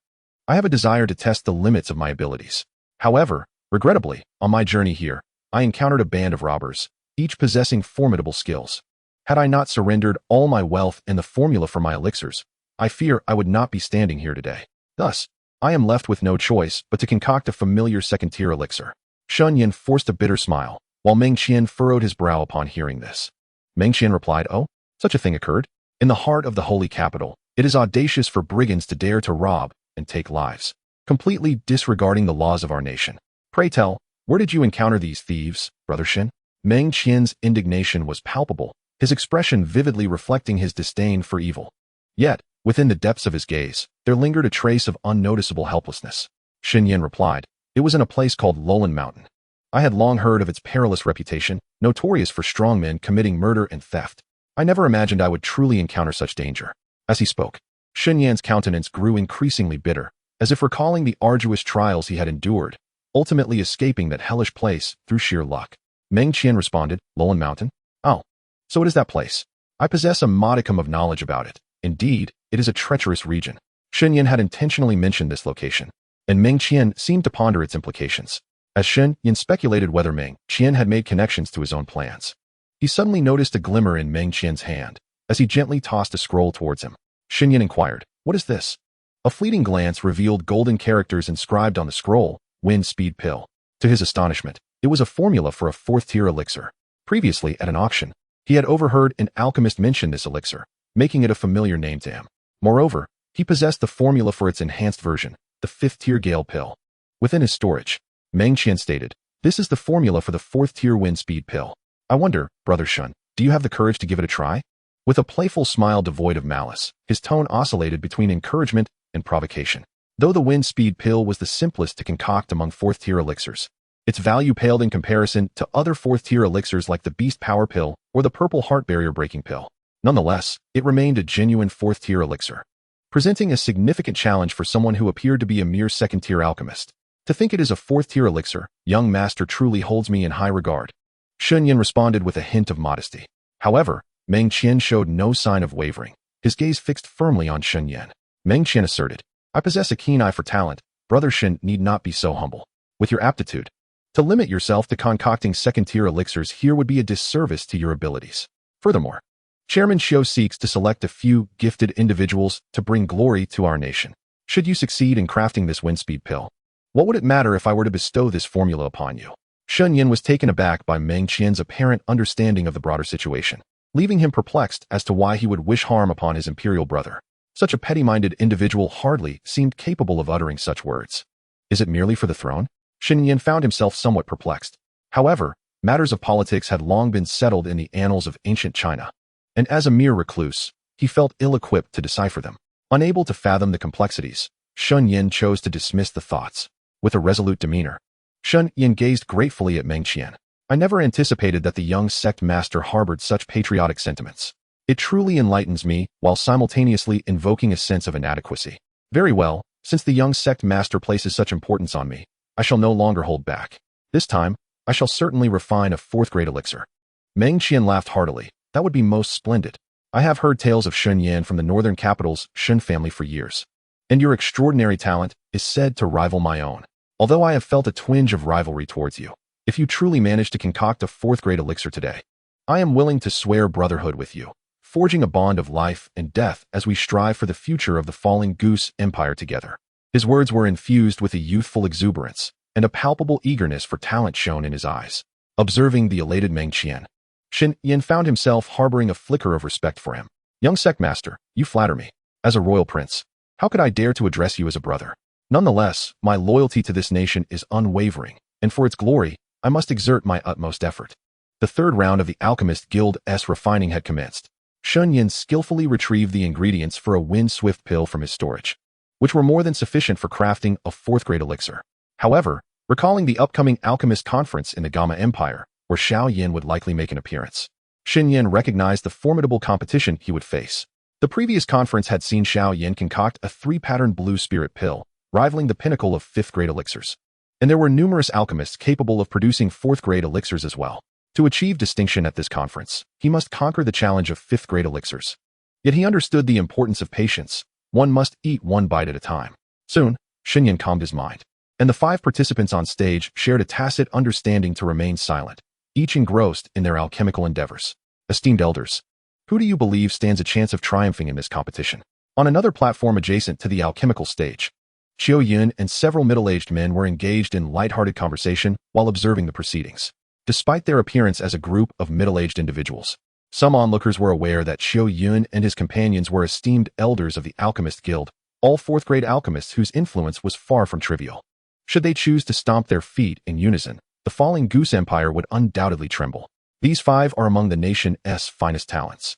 I have a desire to test the limits of my abilities. However, regrettably, on my journey here, I encountered a band of robbers, each possessing formidable skills. Had I not surrendered all my wealth and the formula for my elixirs, I fear I would not be standing here today. Thus, I am left with no choice but to concoct a familiar second-tier elixir. Shen Yan forced a bitter smile, while Meng Qian furrowed his brow upon hearing this. Meng Qian replied, "Oh, such a thing occurred? In the heart of the holy capital, it is audacious for brigands to dare to rob and take lives, completely disregarding the laws of our nation. Pray tell, where did you encounter these thieves, Brother Shen?" Meng Qian's indignation was palpable, his expression vividly reflecting his disdain for evil. Yet, within the depths of his gaze, there lingered a trace of unnoticeable helplessness. Shen Yan replied, "It was in a place called Lowland Mountain. I had long heard of its perilous reputation, notorious for strong men committing murder and theft. I never imagined I would truly encounter such danger." As he spoke, Shen Yan's countenance grew increasingly bitter, as if recalling the arduous trials he had endured, ultimately escaping that hellish place through sheer luck. Meng Qian responded, "Lowland Mountain? Oh, so it is that place. I possess a modicum of knowledge about it. Indeed, it is a treacherous region." Shen Yan had intentionally mentioned this location, and Meng Qian seemed to ponder its implications. As Shen Yan speculated whether Meng Qian had made connections to his own plans, he suddenly noticed a glimmer in Meng Qian's hand as he gently tossed a scroll towards him. Shen Yan inquired, "What is this?" A fleeting glance revealed golden characters inscribed on the scroll, "Wind Speed Pill." To his astonishment, it was a formula for a fourth-tier elixir. Previously, at an auction, he had overheard an alchemist mention this elixir, making it a familiar name to him. Moreover, he possessed the formula for its enhanced version, the fifth-tier Gale Pill. Within his storage, Meng Qian stated, "This is the formula for the fourth-tier Wind Speed Pill. I wonder, Brother Shen, do you have the courage to give it a try?" With a playful smile devoid of malice, his tone oscillated between encouragement and provocation. Though the Wind Speed Pill was the simplest to concoct among fourth-tier elixirs, its value paled in comparison to other fourth-tier elixirs like the Beast Power Pill or the Purple Heart Barrier Breaking Pill. Nonetheless, it remained a genuine fourth-tier elixir, presenting a significant challenge for someone who appeared to be a mere second-tier alchemist. "To think it is a fourth-tier elixir, young master truly holds me in high regard." Shen Yan responded with a hint of modesty. However, Meng Qian showed no sign of wavering, his gaze fixed firmly on Shen Yan. Meng Qian asserted, "I possess a keen eye for talent. Brother Shen need not be so humble. With your aptitude, to limit yourself to concocting second-tier elixirs here would be a disservice to your abilities. Furthermore, Chairman Xiu seeks to select a few gifted individuals to bring glory to our nation. Should you succeed in crafting this wind speed pill, what would it matter if I were to bestow this formula upon you?" Shen Yan was taken aback by Meng Qian's apparent understanding of the broader situation, leaving him perplexed as to why he would wish harm upon his imperial brother. Such a petty-minded individual hardly seemed capable of uttering such words. Is it merely for the throne? Shen Yan found himself somewhat perplexed. However, matters of politics had long been settled in the annals of ancient China, and as a mere recluse, he felt ill-equipped to decipher them. Unable to fathom the complexities, Shen Yan chose to dismiss the thoughts. With a resolute demeanor, Shen Yan gazed gratefully at Meng Qian. "I never anticipated that the young sect master harbored such patriotic sentiments. It truly enlightens me while simultaneously invoking a sense of inadequacy. Very well, since the young sect master places such importance on me, I shall no longer hold back. This time, I shall certainly refine a fourth-grade elixir." Meng Qian laughed heartily. "That would be most splendid. I have heard tales of Shen Yan from the northern capital's Shen family for years, and your extraordinary talent is said to rival my own. Although I have felt a twinge of rivalry towards you, if you truly manage to concoct a fourth-grade elixir today, I am willing to swear brotherhood with you, forging a bond of life and death as we strive for the future of the falling Goose Empire together." His words were infused with a youthful exuberance, and a palpable eagerness for talent shone in his eyes. Observing the elated Meng Qian, Shen Yan found himself harboring a flicker of respect for him. "Young sect master, you flatter me. As a royal prince, how could I dare to address you as a brother? Nonetheless, my loyalty to this nation is unwavering, and for its glory, I must exert my utmost effort." The third round of the Alchemist Guild's refining had commenced. Shen Yan skillfully retrieved the ingredients for a wind-swift pill from his storage, which were more than sufficient for crafting a fourth-grade elixir. However, recalling the upcoming alchemist conference in the Gamma Empire, where Xiao Yin would likely make an appearance, Shen Yan recognized the formidable competition he would face. The previous conference had seen Xiao Yin concoct a three-pattern blue spirit pill, rivaling the pinnacle of fifth-grade elixirs. And there were numerous alchemists capable of producing fourth-grade elixirs as well. To achieve distinction at this conference, he must conquer the challenge of fifth-grade elixirs. Yet he understood the importance of patience. One must eat one bite at a time. Soon, Shen Yan calmed his mind, and the 5 participants on stage shared a tacit understanding to remain silent, each engrossed in their alchemical endeavors. Esteemed elders, who do you believe stands a chance of triumphing in this competition? On another platform adjacent to the alchemical stage, Qiu Yun and several middle-aged men were engaged in light-hearted conversation while observing the proceedings. Despite their appearance as a group of middle-aged individuals, some onlookers were aware that Qiu Yun and his companions were esteemed elders of the Alchemist Guild, all fourth-grade alchemists whose influence was far from trivial. Should they choose to stomp their feet in unison, the falling Goose Empire would undoubtedly tremble. These 5 are among the nation's finest talents,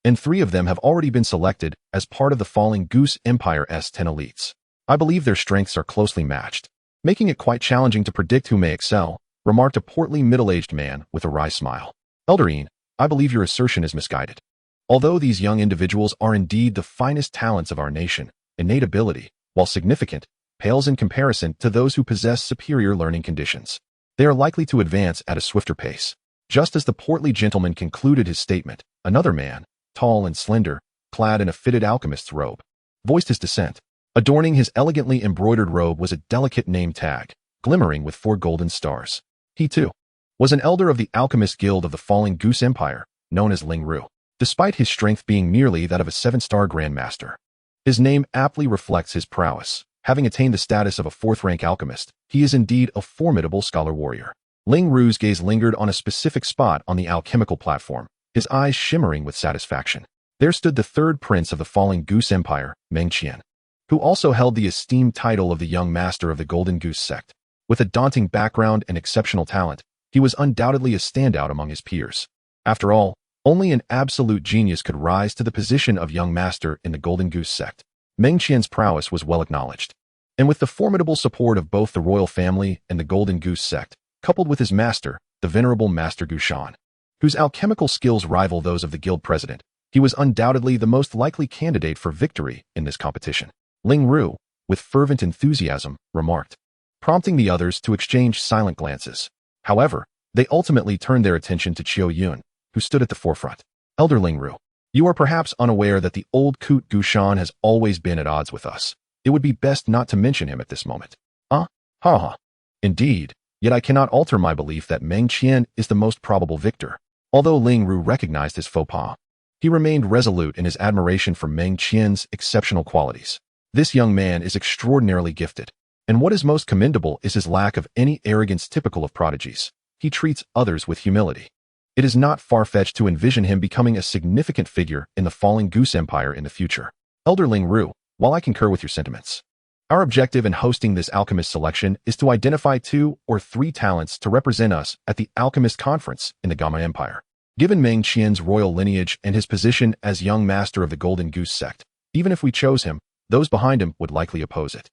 and 3 of them have already been selected as part of the falling Goose Empire's 10 elites. I believe their strengths are closely matched, making it quite challenging to predict who may excel, remarked a portly middle-aged man with a wry smile. Elderine, I believe your assertion is misguided. Although these young individuals are indeed the finest talents of our nation, innate ability, while significant, pales in comparison to those who possess superior learning conditions. They are likely to advance at a swifter pace. Just as the portly gentleman concluded his statement, another man, tall and slender, clad in a fitted alchemist's robe, voiced his dissent. Adorning his elegantly embroidered robe was a delicate name tag, glimmering with 4 golden stars. He, too, was an elder of the Alchemist Guild of the Falling Goose Empire, known as Ling Ru. Despite his strength being merely that of a 7-star Grandmaster, his name aptly reflects his prowess. Having attained the status of a 4th-rank alchemist, he is indeed a formidable scholar-warrior. Ling Ru's gaze lingered on a specific spot on the alchemical platform, his eyes shimmering with satisfaction. There stood the 3rd prince of the Falling Goose Empire, Meng Qian, who also held the esteemed title of the Young Master of the Golden Goose Sect. With a daunting background and exceptional talent, he was undoubtedly a standout among his peers. After all, only an absolute genius could rise to the position of Young Master in the Golden Goose Sect. Meng Qian's prowess was well acknowledged, and with the formidable support of both the royal family and the Golden Goose Sect, coupled with his master, the venerable Master Gushan, whose alchemical skills rival those of the guild president, he was undoubtedly the most likely candidate for victory in this competition. Ling Ru, with fervent enthusiasm, remarked, prompting the others to exchange silent glances. However, they ultimately turned their attention to Qiu Yun, who stood at the forefront. Elder Ling Ru, you are perhaps unaware that the old Coot Gushan has always been at odds with us. It would be best not to mention him at this moment. Ha. Indeed, yet I cannot alter my belief that Meng Qian is the most probable victor. Although Ling Ru recognized his faux pas, he remained resolute in his admiration for Meng Qian's exceptional qualities. This young man is extraordinarily gifted, and what is most commendable is his lack of any arrogance typical of prodigies. He treats others with humility. It is not far-fetched to envision him becoming a significant figure in the Falling Goose Empire in the future. Elder Ling Ru, while I concur with your sentiments, our objective in hosting this alchemist selection is to identify 2 or 3 talents to represent us at the Alchemist Conference in the Gamma Empire. Given Meng Qian's royal lineage and his position as young master of the Golden Goose Sect, even if we chose him, those behind him would likely oppose it.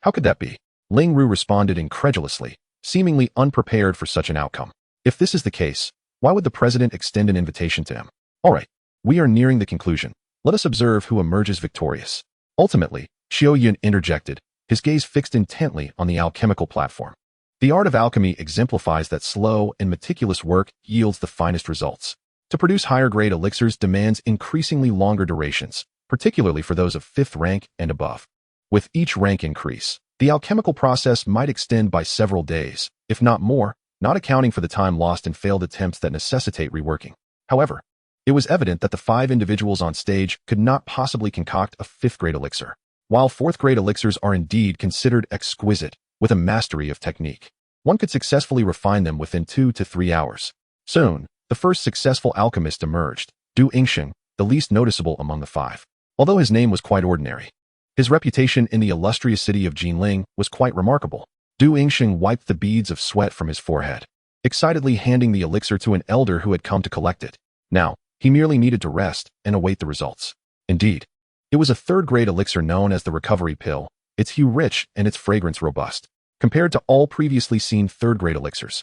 How could that be? Ling Ru responded incredulously, seemingly unprepared for such an outcome. If this is the case, why would the president extend an invitation to him? All right, we are nearing the conclusion. Let us observe who emerges victorious. Ultimately, Qiu Yun interjected, his gaze fixed intently on the alchemical platform. The art of alchemy exemplifies that slow and meticulous work yields the finest results. To produce higher-grade elixirs demands increasingly longer durations, particularly for those of 5th rank and above. With each rank increase, the alchemical process might extend by several days, if not more, not accounting for the time lost in failed attempts that necessitate reworking. However, it was evident that the 5 individuals on stage could not possibly concoct a 5th-grade elixir. While 4th-grade elixirs are indeed considered exquisite, with a mastery of technique, one could successfully refine them within 2 to 3 hours. Soon, the first successful alchemist emerged, Dou Shi, the least noticeable among the 5. Although his name was quite ordinary, his reputation in the illustrious city of Jinling was quite remarkable. Dou Shi wiped the beads of sweat from his forehead, excitedly handing the elixir to an elder who had come to collect it. Now, he merely needed to rest and await the results. Indeed, it was a 3rd-grade elixir known as the Recovery Pill, its hue rich and its fragrance robust. Compared to all previously seen 3rd-grade elixirs,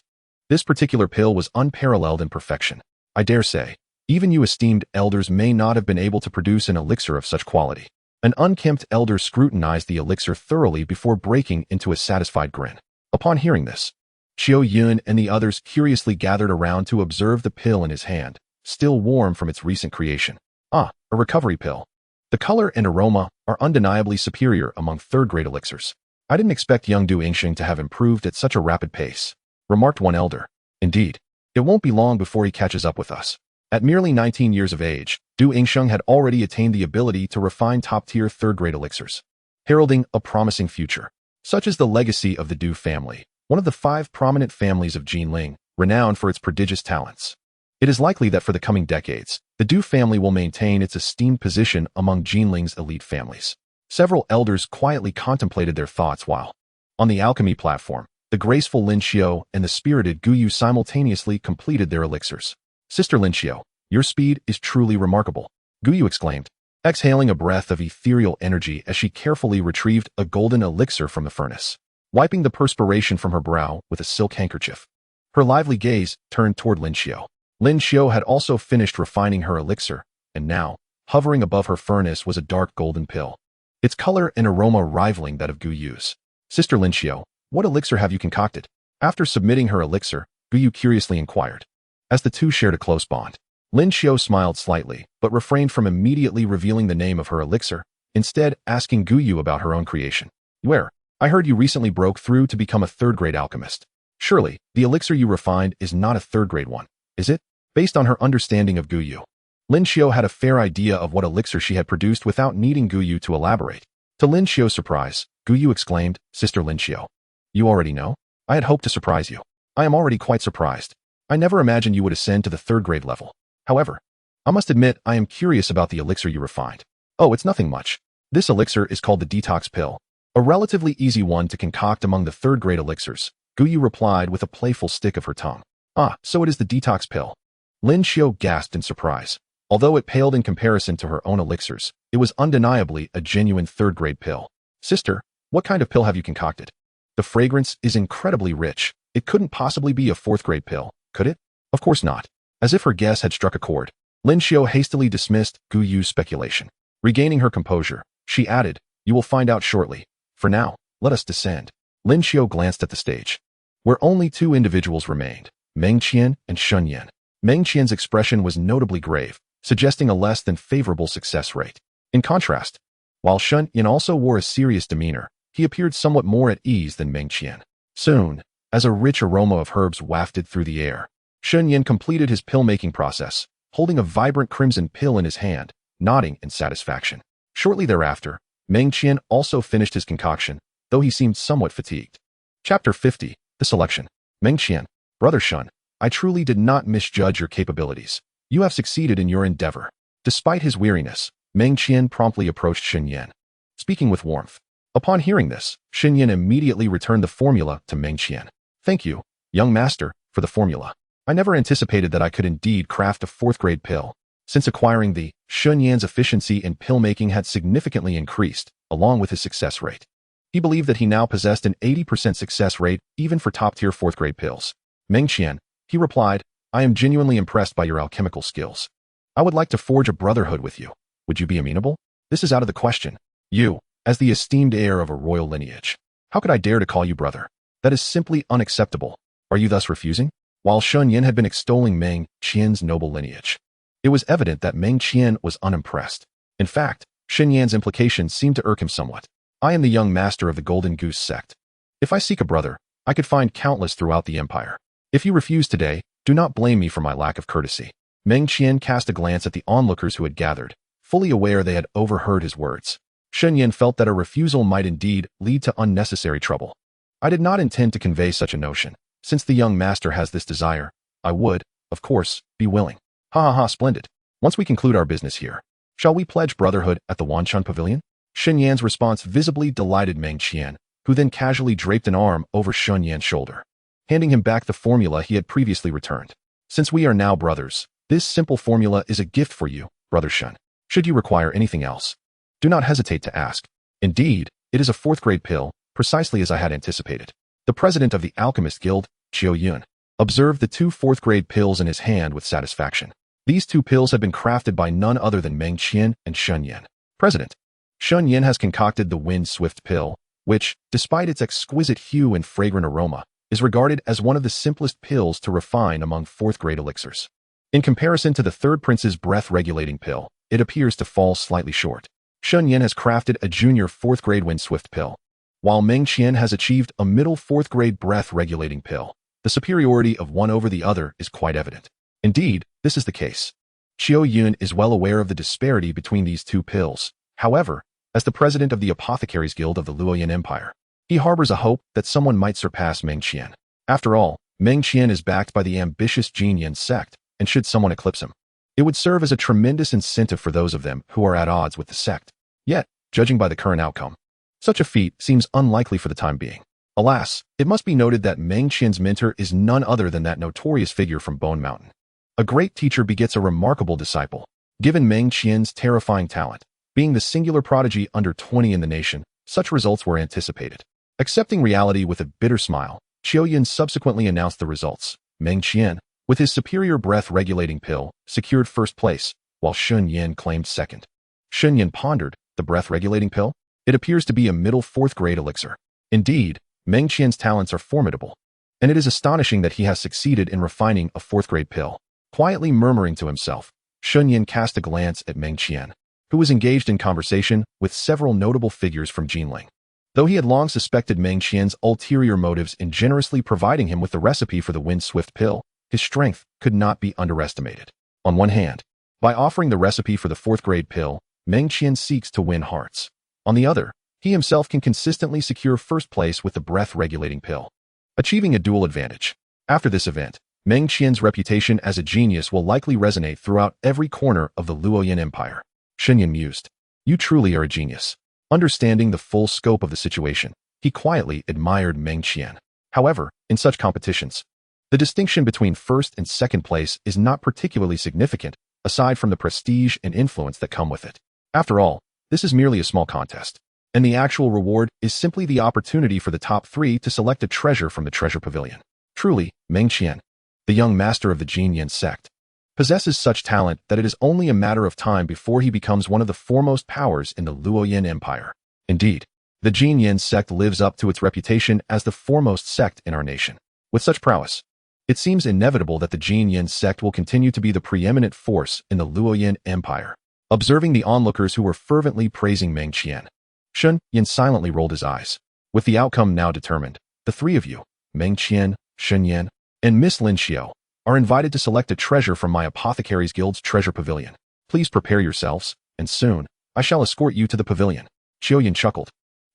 this particular pill was unparalleled in perfection. I dare say, even you esteemed elders may not have been able to produce an elixir of such quality. An unkempt elder scrutinized the elixir thoroughly before breaking into a satisfied grin. Upon hearing this, Qiu Yun and the others curiously gathered around to observe the pill in his hand, still warm from its recent creation. Ah, a recovery pill. The color and aroma are undeniably superior among third-grade elixirs. I didn't expect young Du Yingxing to have improved at such a rapid pace, remarked one elder. Indeed, it won't be long before he catches up with us. At merely 19 years of age, Du Yingxing had already attained the ability to refine top-tier third-grade elixirs, heralding a promising future. Such is the legacy of the Dou family, one of the 5 prominent families of Jinling, renowned for its prodigious talents. It is likely that for the coming decades, the Dou family will maintain its esteemed position among Jinling's elite families. Several elders quietly contemplated their thoughts while, on the alchemy platform, the graceful Lin Xiao and the spirited Gu Yu simultaneously completed their elixirs. Sister Lin Xiao, your speed is truly remarkable, Gu Yu exclaimed, exhaling a breath of ethereal energy as she carefully retrieved a golden elixir from the furnace, wiping the perspiration from her brow with a silk handkerchief. Her lively gaze turned toward Lin Xiao. Lin Xiao had also finished refining her elixir, and now, hovering above her furnace was a dark golden pill, its color and aroma rivaling that of Gu Yu's. Sister Lin Xiao, what elixir have you concocted? After submitting her elixir, Gu Yu curiously inquired. As the two shared a close bond, Lin Xiao smiled slightly, but refrained from immediately revealing the name of her elixir, instead asking Gu Yu about her own creation. Where? I heard you recently broke through to become a third-grade alchemist. Surely, the elixir you refined is not a third-grade one, is it? Based on her understanding of Gu Yu, Lin Xiao had a fair idea of what elixir she had produced without needing Gu Yu to elaborate. To Lin Xiao's surprise, Gu Yu exclaimed, Sister Lin Xiao, you already know? I had hoped to surprise you. I am already quite surprised. I never imagined you would ascend to the third-grade level. However, I must admit I am curious about the elixir you refined. Oh, it's nothing much. This elixir is called the detox pill, a relatively easy one to concoct among the third-grade elixirs, Gu Yu replied with a playful stick of her tongue. Ah, so it is the detox pill. Lin Xiao gasped in surprise. Although it paled in comparison to her own elixirs, it was undeniably a genuine third-grade pill. Sister, what kind of pill have you concocted? The fragrance is incredibly rich. It couldn't possibly be a fourth-grade pill, could it? Of course not. As if her guess had struck a chord, Lin Xiao hastily dismissed Gu Yu's speculation. Regaining her composure, she added, you will find out shortly. For now, let us descend. Lin Xiao glanced at the stage, where only 2 individuals remained, Meng Qian and Shen Yan. Meng Qian's expression was notably grave, suggesting a less than favorable success rate. In contrast, while Shen Yan also wore a serious demeanor, he appeared somewhat more at ease than Meng Qian. Soon, as a rich aroma of herbs wafted through the air, Shen Yan completed his pill-making process, holding a vibrant crimson pill in his hand, nodding in satisfaction. Shortly thereafter, Meng Qian also finished his concoction, though he seemed somewhat fatigued. Chapter 50, The Selection. Meng Qian, Brother Shen, I truly did not misjudge your capabilities. You have succeeded in your endeavor. Despite his weariness, Meng Qian promptly approached Shen Yan, speaking with warmth. Upon hearing this, Shen Yan immediately returned the formula to Meng Qian. Thank you, young master, for the formula. I never anticipated that I could indeed craft a fourth-grade pill. Since acquiring the, Shen Yan's efficiency in pill-making had significantly increased, along with his success rate. He believed that he now possessed an 80% success rate even for top-tier fourth-grade pills. Meng Qian, he replied, I am genuinely impressed by your alchemical skills. I would like to forge a brotherhood with you. Would you be amenable? This is out of the question. You, as the esteemed heir of a royal lineage. How could I dare to call you brother? That is simply unacceptable. Are you thus refusing? While Shen Yan had been extolling Meng Qian's noble lineage, it was evident that Meng Qian was unimpressed. In fact, Shen Yan's implications seemed to irk him somewhat. I am the young master of the Golden Goose sect. If I seek a brother, I could find countless throughout the empire. If you refuse today, do not blame me for my lack of courtesy. Meng Qian cast a glance at the onlookers who had gathered, fully aware they had overheard his words. Shen Yan felt that a refusal might indeed lead to unnecessary trouble. I did not intend to convey such a notion. Since the young master has this desire, I would, of course, be willing. Ha ha ha, splendid. Once we conclude our business here, shall we pledge brotherhood at the Wanchun Pavilion? Shen Yan's response visibly delighted Meng Qian, who then casually draped an arm over Shen Yan's shoulder, handing him back the formula he had previously returned. Since we are now brothers, this simple formula is a gift for you, Brother Shen. Should you require anything else, do not hesitate to ask. Indeed, it is a fourth-grade pill, precisely as I had anticipated. The president of the Alchemist Guild, Qiu Yun, observed the 2 fourth-grade pills in his hand with satisfaction. These 2 pills had been crafted by none other than Meng Qian and Shen Yan. President, Shen Yan has concocted the Wind Swift pill, which, despite its exquisite hue and fragrant aroma, is regarded as one of the simplest pills to refine among fourth-grade elixirs. In comparison to the third prince's breath-regulating pill, it appears to fall slightly short. Shen Yan has crafted a junior fourth-grade wind-swift pill, while Meng Qian has achieved a middle fourth-grade breath-regulating pill. The superiority of one over the other is quite evident. Indeed, this is the case. Qiu Yun is well aware of the disparity between these two pills. However, as the president of the Apothecaries Guild of the Luoyan Empire, he harbors a hope that someone might surpass Meng Qian. After all, Meng Qian is backed by the ambitious Jin Yan sect, and should someone eclipse him, it would serve as a tremendous incentive for those of them who are at odds with the sect. Yet, judging by the current outcome, such a feat seems unlikely for the time being. Alas, it must be noted that Meng Qian's mentor is none other than that notorious figure from Bone Mountain. A great teacher begets a remarkable disciple. Given Meng Qian's terrifying talent, being the singular prodigy under 20 in the nation, such results were anticipated. Accepting reality with a bitter smile, Qiu Yun subsequently announced the results. Meng Qian, with his superior breath-regulating pill, secured first place, while Shen Yan claimed second. Shen Yan pondered, the breath-regulating pill? It appears to be a middle fourth-grade elixir. Indeed, Meng Qian's talents are formidable, and it is astonishing that he has succeeded in refining a fourth-grade pill. Quietly murmuring to himself, Shen Yan cast a glance at Meng Qian, who was engaged in conversation with several notable figures from Jinling. Though he had long suspected Meng Qian's ulterior motives in generously providing him with the recipe for the wind-swift pill, his strength could not be underestimated. On one hand, by offering the recipe for the fourth-grade pill, Meng Qian seeks to win hearts. On the other, he himself can consistently secure first place with the breath-regulating pill, achieving a dual advantage. After this event, Meng Qian's reputation as a genius will likely resonate throughout every corner of the Luoyan Empire. Shen Yan mused, "You truly are a genius." Understanding the full scope of the situation, he quietly admired Meng Qian. However, in such competitions, the distinction between first and second place is not particularly significant, aside from the prestige and influence that come with it. After all, this is merely a small contest, and the actual reward is simply the opportunity for the top three to select a treasure from the treasure pavilion. Truly, Meng Qian, the young master of the Jin Yan sect, possesses such talent that it is only a matter of time before he becomes one of the foremost powers in the Luoyan Empire. Indeed, the Jin Yan sect lives up to its reputation as the foremost sect in our nation. With such prowess, it seems inevitable that the Jin Yan sect will continue to be the preeminent force in the Luoyan Empire. Observing the onlookers who were fervently praising Meng Qian, Shen Yan silently rolled his eyes. With the outcome now determined, the three of you, Meng Qian, Shen Yan, and Miss Lin Xiao, are invited to select a treasure from my Apothecaries Guild's treasure pavilion. Please prepare yourselves, and soon, I shall escort you to the pavilion. Qiu Yan chuckled,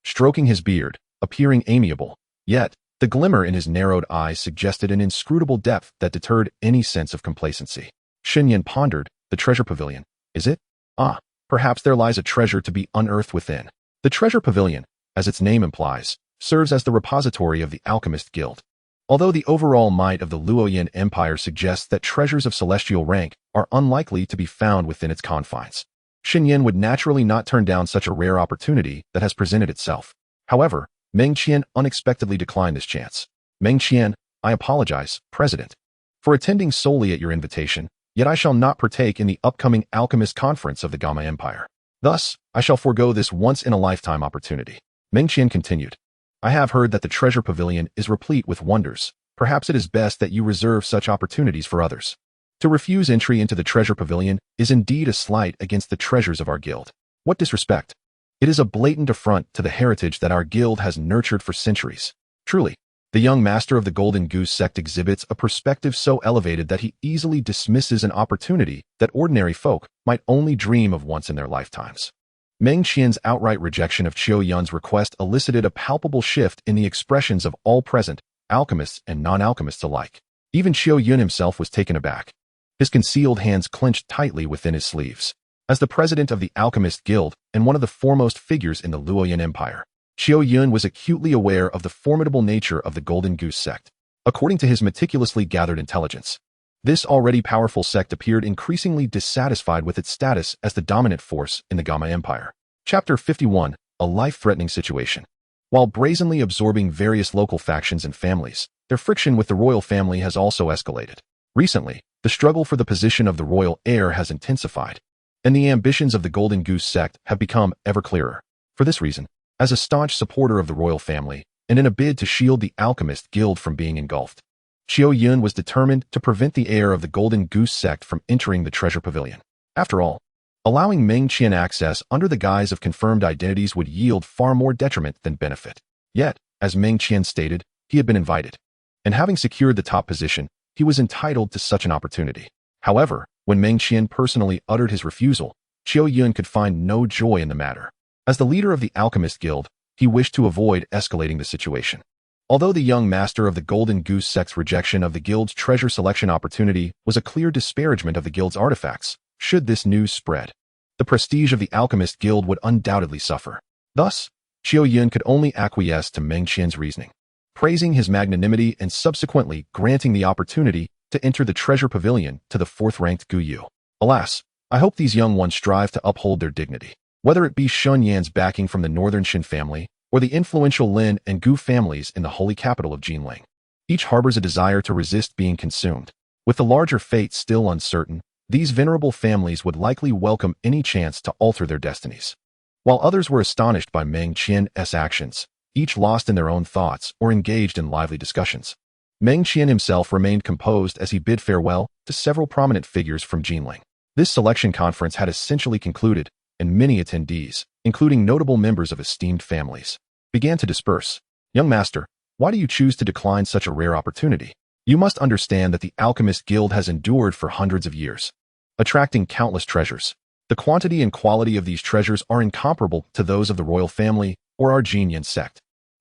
stroking his beard, appearing amiable, yet the glimmer in his narrowed eyes suggested an inscrutable depth that deterred any sense of complacency. Shen Yan pondered, the treasure pavilion, is it? Ah, perhaps there lies a treasure to be unearthed within. The treasure pavilion, as its name implies, serves as the repository of the Alchemist Guild. Although the overall might of the Luoyan Empire suggests that treasures of celestial rank are unlikely to be found within its confines, Shen Yan would naturally not turn down such a rare opportunity that has presented itself. However, Meng Qian unexpectedly declined this chance. Meng Qian, I apologize, President, for attending solely at your invitation, yet I shall not partake in the upcoming Alchemist Conference of the Gamma Empire. Thus, I shall forego this once-in-a-lifetime opportunity. Meng Qian continued, I have heard that the treasure pavilion is replete with wonders. Perhaps it is best that you reserve such opportunities for others. To refuse entry into the treasure pavilion is indeed a slight against the treasures of our guild. What disrespect! It is a blatant affront to the heritage that our guild has nurtured for centuries. Truly, the young master of the Golden Goose sect exhibits a perspective so elevated that he easily dismisses an opportunity that ordinary folk might only dream of once in their lifetimes. Meng Qian's outright rejection of Qiu Yun's request elicited a palpable shift in the expressions of all present, alchemists and non-alchemists alike. Even Qiu Yun himself was taken aback. His concealed hands clenched tightly within his sleeves. As the president of the Alchemist Guild and one of the foremost figures in the Luoyan Empire, Qiu Yun was acutely aware of the formidable nature of the Golden Goose sect. According to his meticulously gathered intelligence, this already powerful sect appeared increasingly dissatisfied with its status as the dominant force in the Gamma Empire. Chapter 51, A Life-Threatening Situation. While brazenly absorbing various local factions and families, their friction with the royal family has also escalated. Recently, the struggle for the position of the royal heir has intensified, and the ambitions of the Golden Goose sect have become ever clearer. For this reason, as a staunch supporter of the royal family, and in a bid to shield the Alchemist Guild from being engulfed. Qiu Yun was determined to prevent the heir of the Golden Goose sect from entering the treasure pavilion. After all, allowing Meng Qian access under the guise of confirmed identities would yield far more detriment than benefit. Yet, as Meng Qian stated, he had been invited, and having secured the top position, he was entitled to such an opportunity. However, when Meng Qian personally uttered his refusal, Qiu Yun could find no joy in the matter. As the leader of the Alchemist Guild, he wished to avoid escalating the situation. Although the young master of the Golden Goose sect's rejection of the guild's treasure selection opportunity was a clear disparagement of the guild's artifacts, should this news spread, the prestige of the Alchemist Guild would undoubtedly suffer. Thus, Qiu Yun could only acquiesce to Meng Qian's reasoning, praising his magnanimity and subsequently granting the opportunity to enter the treasure pavilion to the fourth-ranked Gu Yu. Alas, I hope these young ones strive to uphold their dignity. Whether it be Shen Yan's backing from the northern Shen family, or the influential Lin and Gu families in the holy capital of Jinling, each harbors a desire to resist being consumed. With the larger fate still uncertain, these venerable families would likely welcome any chance to alter their destinies. While others were astonished by Meng Qian's actions, each lost in their own thoughts or engaged in lively discussions. Meng Qian himself remained composed as he bid farewell to several prominent figures from Jinling. This selection conference had essentially concluded, and many attendees, including notable members of esteemed families, began to disperse. Young master, why do you choose to decline such a rare opportunity? You must understand that the Alchemist Guild has endured for hundreds of years, attracting countless treasures. The quantity and quality of these treasures are incomparable to those of the royal family or our Shen Yan sect.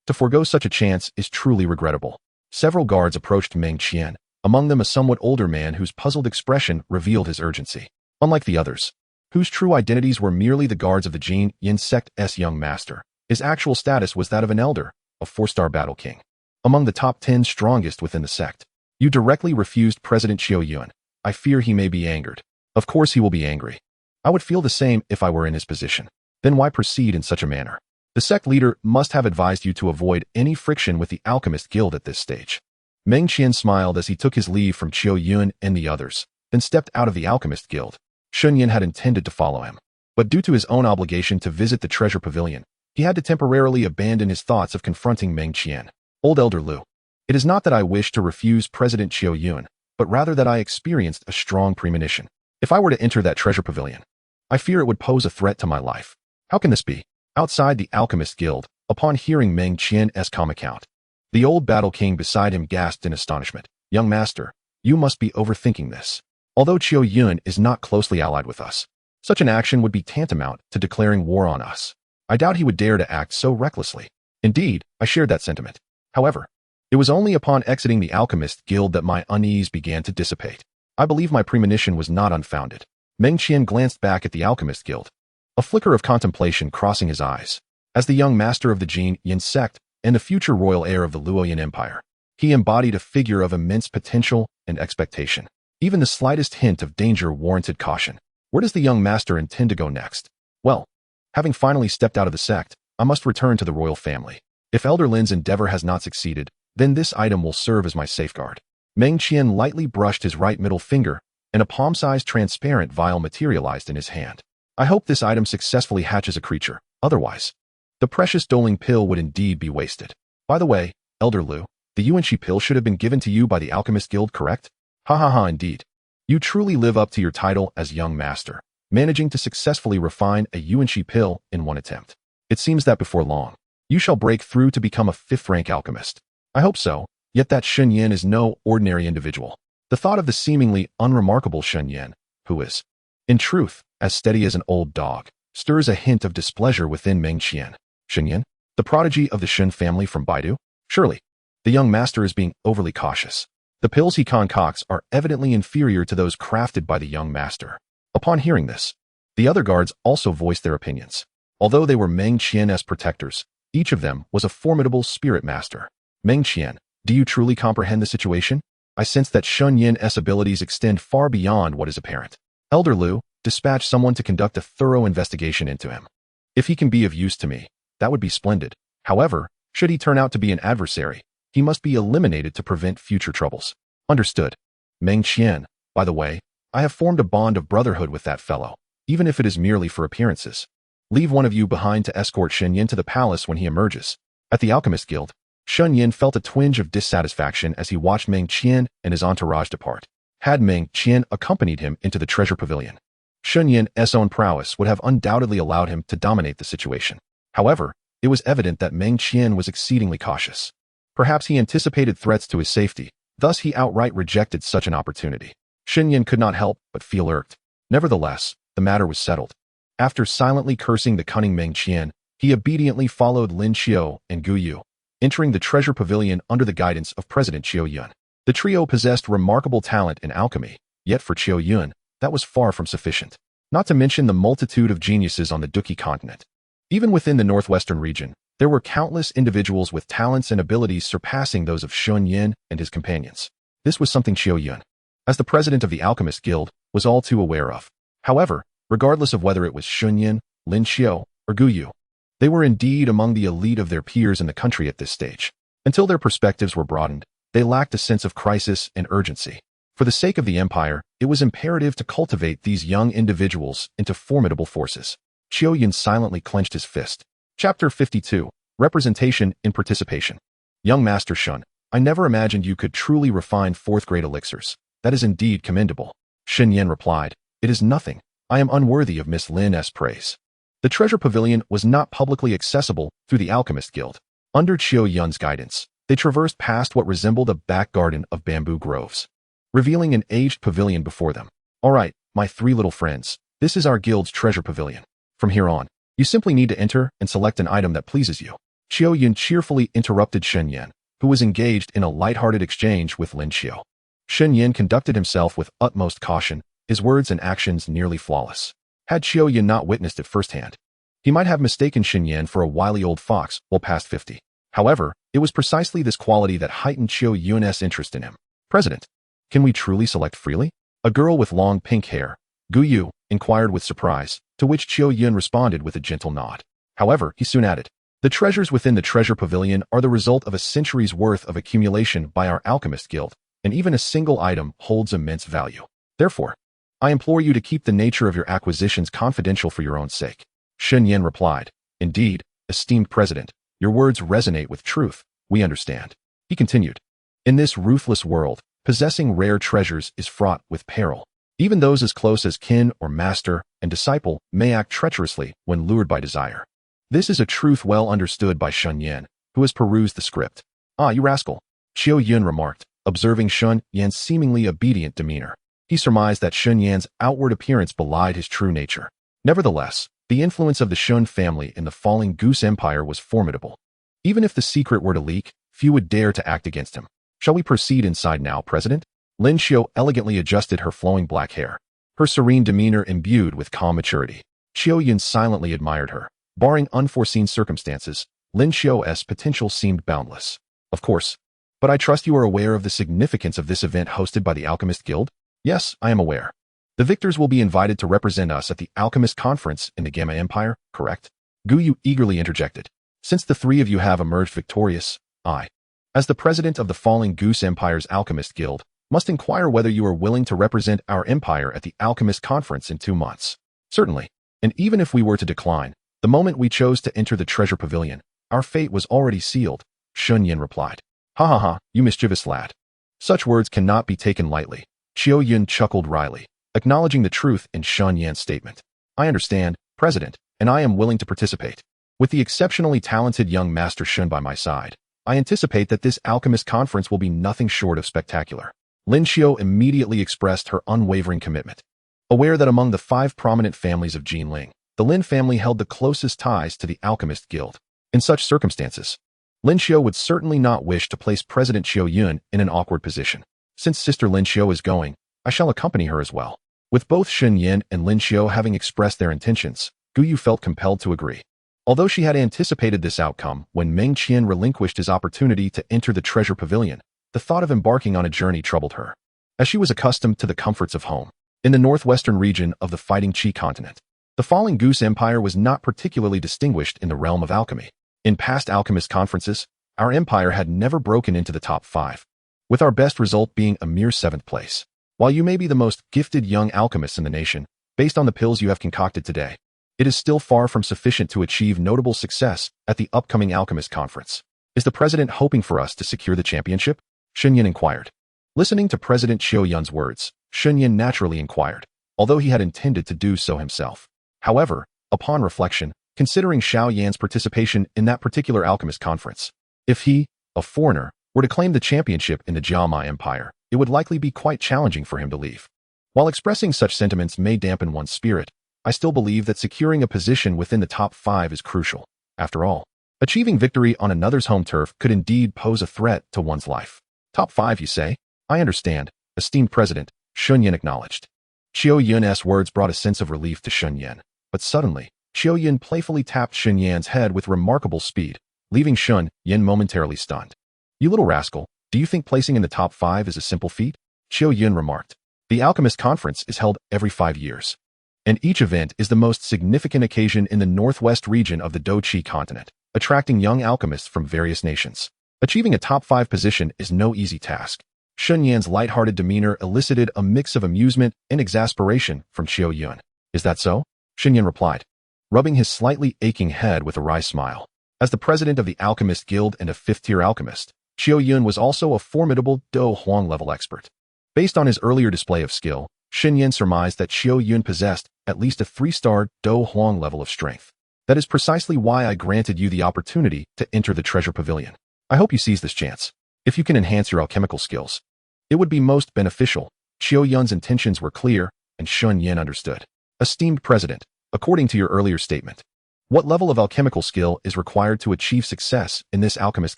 To forego such a chance is truly regrettable. Several guards approached Meng Qian, among them a somewhat older man whose puzzled expression revealed his urgency. Unlike the others, whose true identities were merely the guards of the Shen Yan sect's young master, his actual status was that of an elder, a 4-star battle king, among the top 10 strongest within the sect. You directly refused President Qiu Yun. I fear he may be angered. Of course he will be angry. I would feel the same if I were in his position. Then why proceed in such a manner? The sect leader must have advised you to avoid any friction with the Alchemist Guild at this stage. Meng Qian smiled as he took his leave from Qiu Yun and the others, then stepped out of the Alchemist Guild. Shen Yan had intended to follow him, but due to his own obligation to visit the treasure pavilion, he had to temporarily abandon his thoughts of confronting Meng Qian. Old Elder Lu, it is not that I wish to refuse President Qiu Yun, but rather that I experienced a strong premonition. If I were to enter that treasure pavilion, I fear it would pose a threat to my life. How can this be? Outside the Alchemist Guild, upon hearing Meng Qian's calm account, the old battle king beside him gasped in astonishment. Young master, you must be overthinking this. Although Qiu Yun is not closely allied with us, such an action would be tantamount to declaring war on us. I doubt he would dare to act so recklessly. Indeed, I shared that sentiment. However, it was only upon exiting the Alchemist Guild that my unease began to dissipate. I believe my premonition was not unfounded. Meng Qian glanced back at the Alchemist Guild, a flicker of contemplation crossing his eyes. As the young master of the Shen Yan sect and the future royal heir of the Luoyan Empire, he embodied a figure of immense potential and expectation. Even the slightest hint of danger warranted caution. Where does the young master intend to go next? Well, having finally stepped out of the sect, I must return to the royal family. If Elder Lin's endeavor has not succeeded, then this item will serve as my safeguard. Meng Qian lightly brushed his right middle finger, and a palm-sized transparent vial materialized in his hand. I hope this item successfully hatches a creature. Otherwise, the precious doling pill would indeed be wasted. By the way, Elder Lu, the Yuanxi pill should have been given to you by the Alchemist Guild, correct? Ha ha ha, indeed. You truly live up to your title as young master, managing to successfully refine a Yuanxi pill in one attempt. It seems that before long, you shall break through to become a 5th-rank alchemist. I hope so, yet that Shen Yan is no ordinary individual. The thought of the seemingly unremarkable Shen Yan, who is, in truth, as steady as an old dog, stirs a hint of displeasure within Meng Qian. Shen Yan, the prodigy of the Shen family from Baidu? Surely, the young master is being overly cautious. The pills he concocts are evidently inferior to those crafted by the young master. Upon hearing this, the other guards also voiced their opinions. Although they were Meng Qian's protectors, each of them was a formidable spirit master. Meng Qian, do you truly comprehend the situation? I sense that Shen Yan's abilities extend far beyond what is apparent. Elder Lu, dispatch someone to conduct a thorough investigation into him. If he can be of use to me, that would be splendid. However, should he turn out to be an adversary, he must be eliminated to prevent future troubles. Understood. Meng Qian, by the way, I have formed a bond of brotherhood with that fellow, even if it is merely for appearances. Leave one of you behind to escort Shen Yan to the palace when he emerges. At the Alchemist Guild, Shen Yan felt a twinge of dissatisfaction as he watched Meng Qian and his entourage depart. Had Meng Qian accompanied him into the treasure pavilion, Shen Yan's own prowess would have undoubtedly allowed him to dominate the situation. However, it was evident that Meng Qian was exceedingly cautious. Perhaps he anticipated threats to his safety, thus he outright rejected such an opportunity. Shen Yan could not help but feel irked. Nevertheless, the matter was settled. After silently cursing the cunning Meng Qian, he obediently followed Lin Xiao and Gu Yu, entering the treasure pavilion under the guidance of President Qiu Yun. The trio possessed remarkable talent in alchemy, yet for Qiu Yun, that was far from sufficient. Not to mention the multitude of geniuses on the Duqi continent. Even within the northwestern region, there were countless individuals with talents and abilities surpassing those of Shen Yan and his companions. This was something Qiu Yun, as the president of the Alchemist Guild, was all too aware of. However, regardless of whether it was Shen Yan, Lin Xiao, or Gu Yu, they were indeed among the elite of their peers in the country at this stage. Until their perspectives were broadened, they lacked a sense of crisis and urgency. For the sake of the empire, it was imperative to cultivate these young individuals into formidable forces. Qiu Yun silently clenched his fist. Chapter 52. Representation in Participation. Young Master Shun, I never imagined you could truly refine fourth-grade elixirs. That is indeed commendable. Shen Yan replied, It is nothing. I am unworthy of Miss Lin's praise. The treasure pavilion was not publicly accessible through the Alchemist Guild. Under Qiu Yun's guidance, they traversed past what resembled a back garden of bamboo groves, revealing an aged pavilion before them. All right, my three little friends, this is our guild's treasure pavilion. From here on, you simply need to enter and select an item that pleases you. Qiu Yun cheerfully interrupted Shen Yan, who was engaged in a light-hearted exchange with Lin Xiao. Shen Yan conducted himself with utmost caution, his words and actions nearly flawless. Had Qiu Yun not witnessed it firsthand, he might have mistaken Shen Yan for a wily old fox well past 50. However, it was precisely this quality that heightened Qiu Yun's interest in him. President, can we truly select freely? A girl with long pink hair, Gu Yu, inquired with surprise, to which Qiu Yun responded with a gentle nod. However, he soon added, The treasures within the treasure pavilion are the result of a century's worth of accumulation by our Alchemist Guild, and even a single item holds immense value. Therefore, I implore you to keep the nature of your acquisitions confidential for your own sake. Shen Yan replied, Indeed, esteemed President, your words resonate with truth, we understand. He continued, In this ruthless world, possessing rare treasures is fraught with peril. Even those as close as kin or master and disciple may act treacherously when lured by desire. This is a truth well understood by Shen Yan, who has perused the script. Ah, you rascal, Qiu Yun remarked, observing Shen Yan's seemingly obedient demeanor. He surmised that Shen Yan's outward appearance belied his true nature. Nevertheless, the influence of the Shun family in the falling Goose Empire was formidable. Even if the secret were to leak, few would dare to act against him. Shall we proceed inside now, President? Lin Xiao elegantly adjusted her flowing black hair, her serene demeanor imbued with calm maturity. Qiu Yun silently admired her. Barring unforeseen circumstances, Lin Xiao's potential seemed boundless. Of course. But I trust you are aware of the significance of this event hosted by the Alchemist Guild? Yes, I am aware. The victors will be invited to represent us at the Alchemist Conference in the Gamma Empire, correct? Gu Yu eagerly interjected. Since the three of you have emerged victorious, I, as the president of the falling Goose Empire's Alchemist Guild, must inquire whether you are willing to represent our empire at the Alchemist Conference in 2 months. Certainly. And even if we were to decline, the moment we chose to enter the treasure pavilion, our fate was already sealed, Shen Yan replied. Ha ha ha, you mischievous lad. Such words cannot be taken lightly. Qiu Yun chuckled wryly, acknowledging the truth in Shen Yan's statement. I understand, President, and I am willing to participate. With the exceptionally talented young Master Shun by my side, I anticipate that this Alchemist Conference will be nothing short of spectacular. Lin Xiao immediately expressed her unwavering commitment. Aware that among the 5 prominent families of Jinling, the Lin family held the closest ties to the Alchemist Guild. In such circumstances, Lin Xiao would certainly not wish to place President Qiu Yun in an awkward position. Since Sister Lin Xiao is going, I shall accompany her as well. With both Shen Yan and Lin Xiao having expressed their intentions, Gu Yu felt compelled to agree. Although she had anticipated this outcome when Meng Qian relinquished his opportunity to enter the treasure pavilion, the thought of embarking on a journey troubled her. As she was accustomed to the comforts of home, in the northwestern region of the Fighting Qi continent, the falling Goose Empire was not particularly distinguished in the realm of alchemy. In past alchemist conferences, our empire had never broken into the top 5, with our best result being a mere 7th place. While you may be the most gifted young alchemist in the nation, based on the pills you have concocted today, it is still far from sufficient to achieve notable success at the upcoming Alchemist Conference. Is the president hoping for us to secure the championship? Shen Yan inquired. Listening to President Xiao Yun's words, Shen Yan naturally inquired, although he had intended to do so himself. However, upon reflection, considering Xiao Yan's participation in that particular alchemist conference, if he, a foreigner, were to claim the championship in the Jiama Empire, it would likely be quite challenging for him to leave. While expressing such sentiments may dampen one's spirit, I still believe that securing a position within the top 5 is crucial. After all, achieving victory on another's home turf could indeed pose a threat to one's life. Top 5, you say? I understand, esteemed President, Shen Yan acknowledged. Xiao Yun's words brought a sense of relief to Shen Yan, but suddenly, Xiao Yun playfully tapped Shen Yan's head with remarkable speed, leaving Shen Yan momentarily stunned. You little rascal, do you think placing in the top 5 is a simple feat? Xiao Yun remarked. The Alchemist Conference is held every 5 years, and each event is the most significant occasion in the northwest region of the Dou Shi continent, attracting young alchemists from various nations. Achieving a top 5 position is no easy task. Shen Yan's lighthearted demeanor elicited a mix of amusement and exasperation from Xiao Yun. Is that so? Shen Yan replied, rubbing his slightly aching head with a wry smile. As the president of the Alchemist Guild and a 5th-tier alchemist, Xiao Yun was also a formidable Dou Huang level expert. Based on his earlier display of skill, Shen Yan surmised that Xiao Yun possessed at least a 3-star Dou Huang level of strength. That is precisely why I granted you the opportunity to enter the treasure pavilion. I hope you seize this chance. If you can enhance your alchemical skills, it would be most beneficial. Xiao Yun's intentions were clear, and Shen Yan understood. Esteemed President, according to your earlier statement, what level of alchemical skill is required to achieve success in this alchemist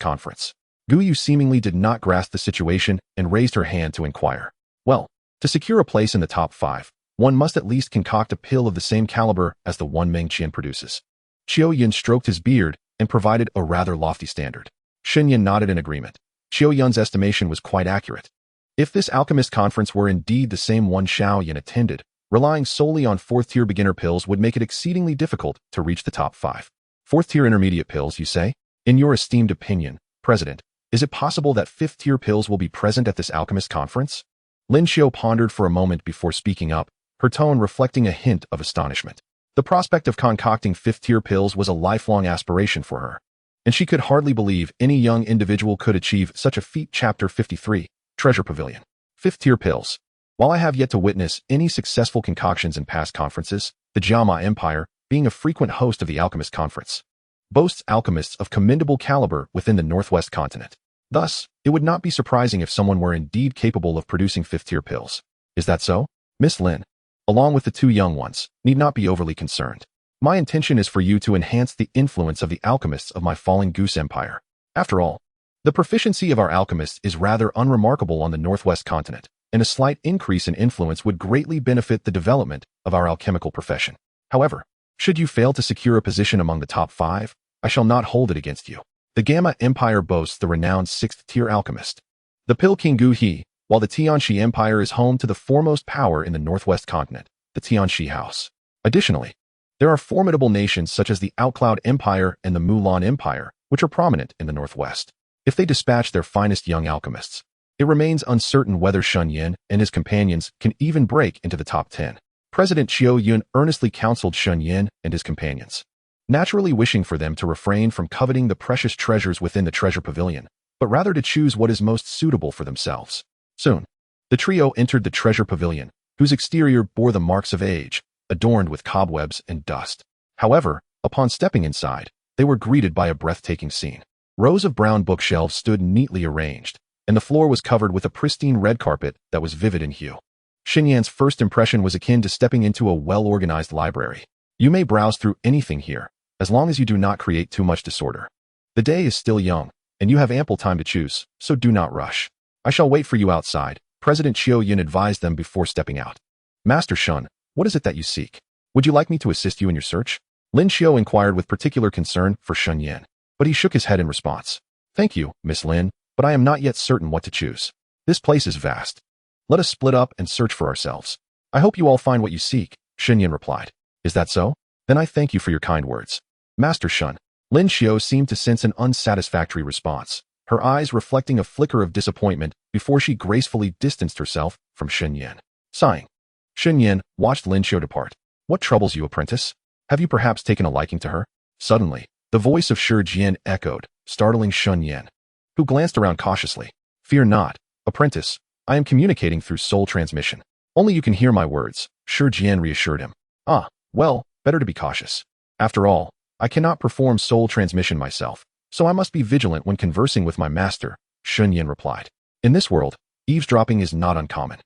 conference? Gu Yu seemingly did not grasp the situation and raised her hand to inquire. Well, to secure a place in the top 5, one must at least concoct a pill of the same caliber as the one Meng Qian produces. Xiao Yun stroked his beard and provided a rather lofty standard. Shen Yan nodded in agreement. Xiao Yun's estimation was quite accurate. If this alchemist conference were indeed the same one Xiao Yan attended, relying solely on 4th-tier beginner pills would make it exceedingly difficult to reach the top 5. 4th-tier intermediate pills, you say? In your esteemed opinion, President, is it possible that 5th-tier pills will be present at this alchemist conference? Lin Xiao pondered for a moment before speaking up, her tone reflecting a hint of astonishment. The prospect of concocting 5th-tier pills was a lifelong aspiration for her, and she could hardly believe any young individual could achieve such a feat. Chapter 53, Treasure Pavilion. 5th-tier pills. While I have yet to witness any successful concoctions in past conferences, the Jiama Empire, being a frequent host of the Alchemist Conference, boasts alchemists of commendable caliber within the northwest continent. Thus, it would not be surprising if someone were indeed capable of producing 5th-tier pills. Is that so? Miss Lin, along with the 2 young ones, need not be overly concerned. My intention is for you to enhance the influence of the alchemists of my falling Goose Empire. After all, the proficiency of our alchemists is rather unremarkable on the northwest continent, and a slight increase in influence would greatly benefit the development of our alchemical profession. However, should you fail to secure a position among the top 5, I shall not hold it against you. The Gamma Empire boasts the renowned 6th-tier alchemist, the Pil King Gu He, while the Tianxi Empire is home to the foremost power in the northwest continent, the Tianxi House. Additionally, there are formidable nations such as the Outcloud Empire and the Mulan Empire, which are prominent in the northwest. If they dispatch their finest young alchemists, it remains uncertain whether Shen Yan and his companions can even break into the top 10. President Xiao Yun earnestly counseled Shen Yan and his companions, naturally wishing for them to refrain from coveting the precious treasures within the treasure pavilion, but rather to choose what is most suitable for themselves. Soon, the trio entered the treasure pavilion, whose exterior bore the marks of age, adorned with cobwebs and dust. However, upon stepping inside, they were greeted by a breathtaking scene. Rows of brown bookshelves stood neatly arranged, and the floor was covered with a pristine red carpet that was vivid in hue. Shen Yan's first impression was akin to stepping into a well-organized library. You may browse through anything here, as long as you do not create too much disorder. The day is still young, and you have ample time to choose, so do not rush. I shall wait for you outside, President Xiao Yun advised them before stepping out. Master Shen, what is it that you seek? Would you like me to assist you in your search? Lin Xiao inquired with particular concern for Shen Yan, but he shook his head in response. Thank you, Miss Lin, but I am not yet certain what to choose. This place is vast. Let us split up and search for ourselves. I hope you all find what you seek, Shen Yan replied. Is that so? Then I thank you for your kind words. Master Shen. Lin Xiao seemed to sense an unsatisfactory response, her eyes reflecting a flicker of disappointment before she gracefully distanced herself from Shen Yan. Sighing, Shen Yan watched Lin Xiao depart. What troubles you, apprentice? Have you perhaps taken a liking to her? Suddenly, the voice of Shi Jian echoed, startling Shen Yan, who glanced around cautiously. Fear not, apprentice. I am communicating through soul transmission. Only you can hear my words, Shi Jian reassured him. Ah, well, better to be cautious. After all, I cannot perform soul transmission myself, so I must be vigilant when conversing with my master, Shen Yan replied. In this world, eavesdropping is not uncommon.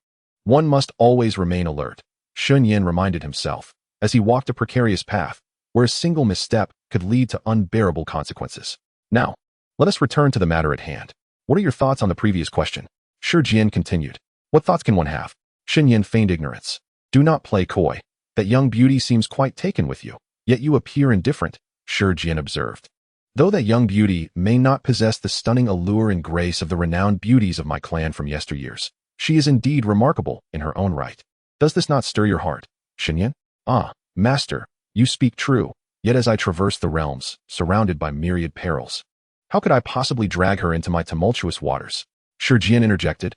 One must always remain alert, Shen Yan reminded himself, as he walked a precarious path, where a single misstep could lead to unbearable consequences. Now, let us return to the matter at hand. What are your thoughts on the previous question? Shi Jian continued. What thoughts can one have? Shen Yan feigned ignorance. Do not play coy. That young beauty seems quite taken with you, yet you appear indifferent, Shi Jian observed. Though that young beauty may not possess the stunning allure and grace of the renowned beauties of my clan from yesteryears, she is indeed remarkable in her own right. Does this not stir your heart, Shen Yan? Ah, master, you speak true, yet as I traverse the realms, surrounded by myriad perils, how could I possibly drag her into my tumultuous waters? Shi Jian interjected.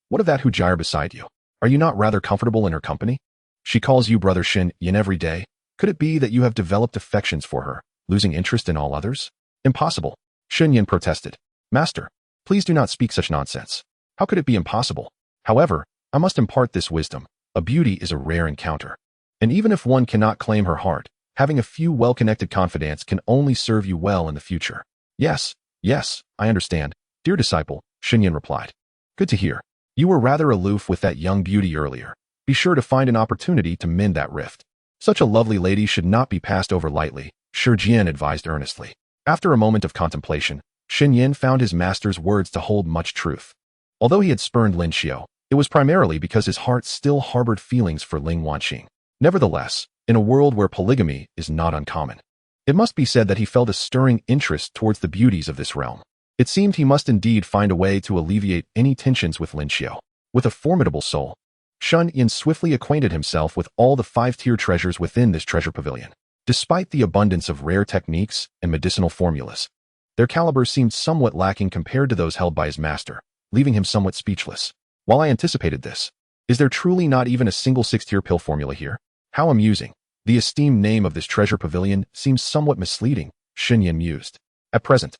What of that Hujire beside you? Are you not rather comfortable in her company? She calls you brother Shen Yan every day. Could it be that you have developed affections for her, losing interest in all others? Impossible, Shen Yan protested. Master, please do not speak such nonsense. How could it be impossible? However, I must impart this wisdom. A beauty is a rare encounter. And even if one cannot claim her heart, having a few well-connected confidants can only serve you well in the future. Yes, I understand, dear disciple, Shen Yan replied. Good to hear. You were rather aloof with that young beauty earlier. Be sure to find an opportunity to mend that rift. Such a lovely lady should not be passed over lightly, Shi Jian advised earnestly. After a moment of contemplation, Shen Yan found his master's words to hold much truth. Although he had spurned Lin Xiao, it was primarily because his heart still harbored feelings for Ling Wanqing. Nevertheless, in a world where polygamy is not uncommon, it must be said that he felt a stirring interest towards the beauties of this realm. It seemed he must indeed find a way to alleviate any tensions with Lin Xiao. With a formidable soul, Shen Yan swiftly acquainted himself with all the 5-tier treasures within this treasure pavilion. Despite the abundance of rare techniques and medicinal formulas, their caliber seemed somewhat lacking compared to those held by his master, leaving him somewhat speechless. While I anticipated this, is there truly not even a single 6-tier pill formula here? How amusing. The esteemed name of this treasure pavilion seems somewhat misleading, Shen Yan mused. At present,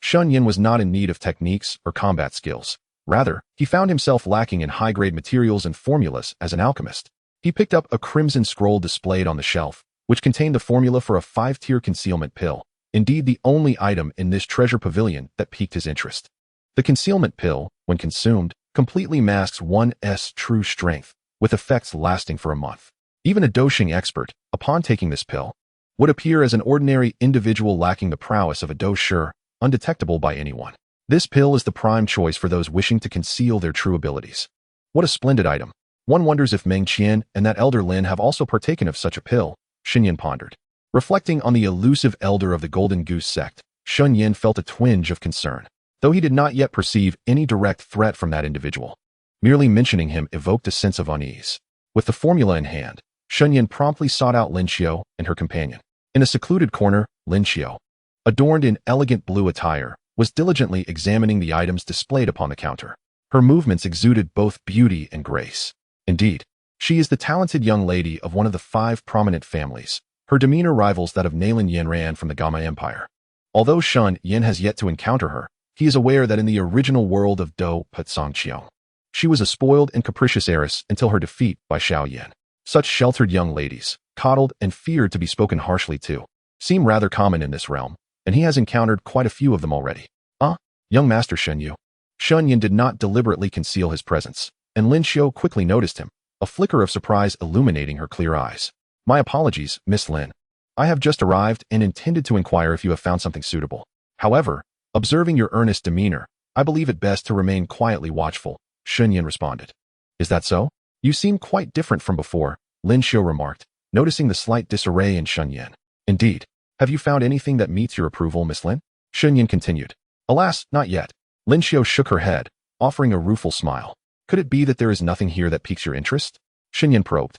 Shen Yan was not in need of techniques or combat skills. Rather, he found himself lacking in high-grade materials and formulas as an alchemist. He picked up a crimson scroll displayed on the shelf, which contained the formula for a 5-tier concealment pill, indeed the only item in this treasure pavilion that piqued his interest. The concealment pill, when consumed, completely masks one's true strength, with effects lasting for a month. Even a Dou Shi expert, upon taking this pill, would appear as an ordinary individual lacking the prowess of a Dou Shi, undetectable by anyone. This pill is the prime choice for those wishing to conceal their true abilities. What a splendid item. One wonders if Meng Qian and that elder Lin have also partaken of such a pill, Shen Yan pondered. Reflecting on the elusive elder of the Golden Goose sect, Shen Yan felt a twinge of concern, though he did not yet perceive any direct threat from that individual. Merely mentioning him evoked a sense of unease. With the formula in hand, Shen Yan promptly sought out Lin Xiao and her companion. In a secluded corner, Lin Xiao, adorned in elegant blue attire, was diligently examining the items displayed upon the counter. Her movements exuded both beauty and grace. Indeed, she is the talented young lady of one of the 5 prominent families. Her demeanor rivals that of Nalin Yanran from the Gama Empire. Although Shen Yan has yet to encounter her, he is aware that in the original world of Dou Patsongqiao, she was a spoiled and capricious heiress until her defeat by Xiao Yan. Such sheltered young ladies, coddled and feared to be spoken harshly to, seem rather common in this realm, and he has encountered quite a few of them already. Young Master Shen Yu. Shen Yan did not deliberately conceal his presence, and Lin Xiao quickly noticed him, a flicker of surprise illuminating her clear eyes. My apologies, Miss Lin. I have just arrived and intended to inquire if you have found something suitable. However, observing your earnest demeanor, I believe it best to remain quietly watchful, Shen Yan responded. Is that so? You seem quite different from before, Lin Xiao remarked, noticing the slight disarray in Shen Yan. Indeed. Have you found anything that meets your approval, Miss Lin? Shen Yan continued. Alas, not yet. Lin Xiao shook her head, offering a rueful smile. Could it be that there is nothing here that piques your interest? Shen Yan probed.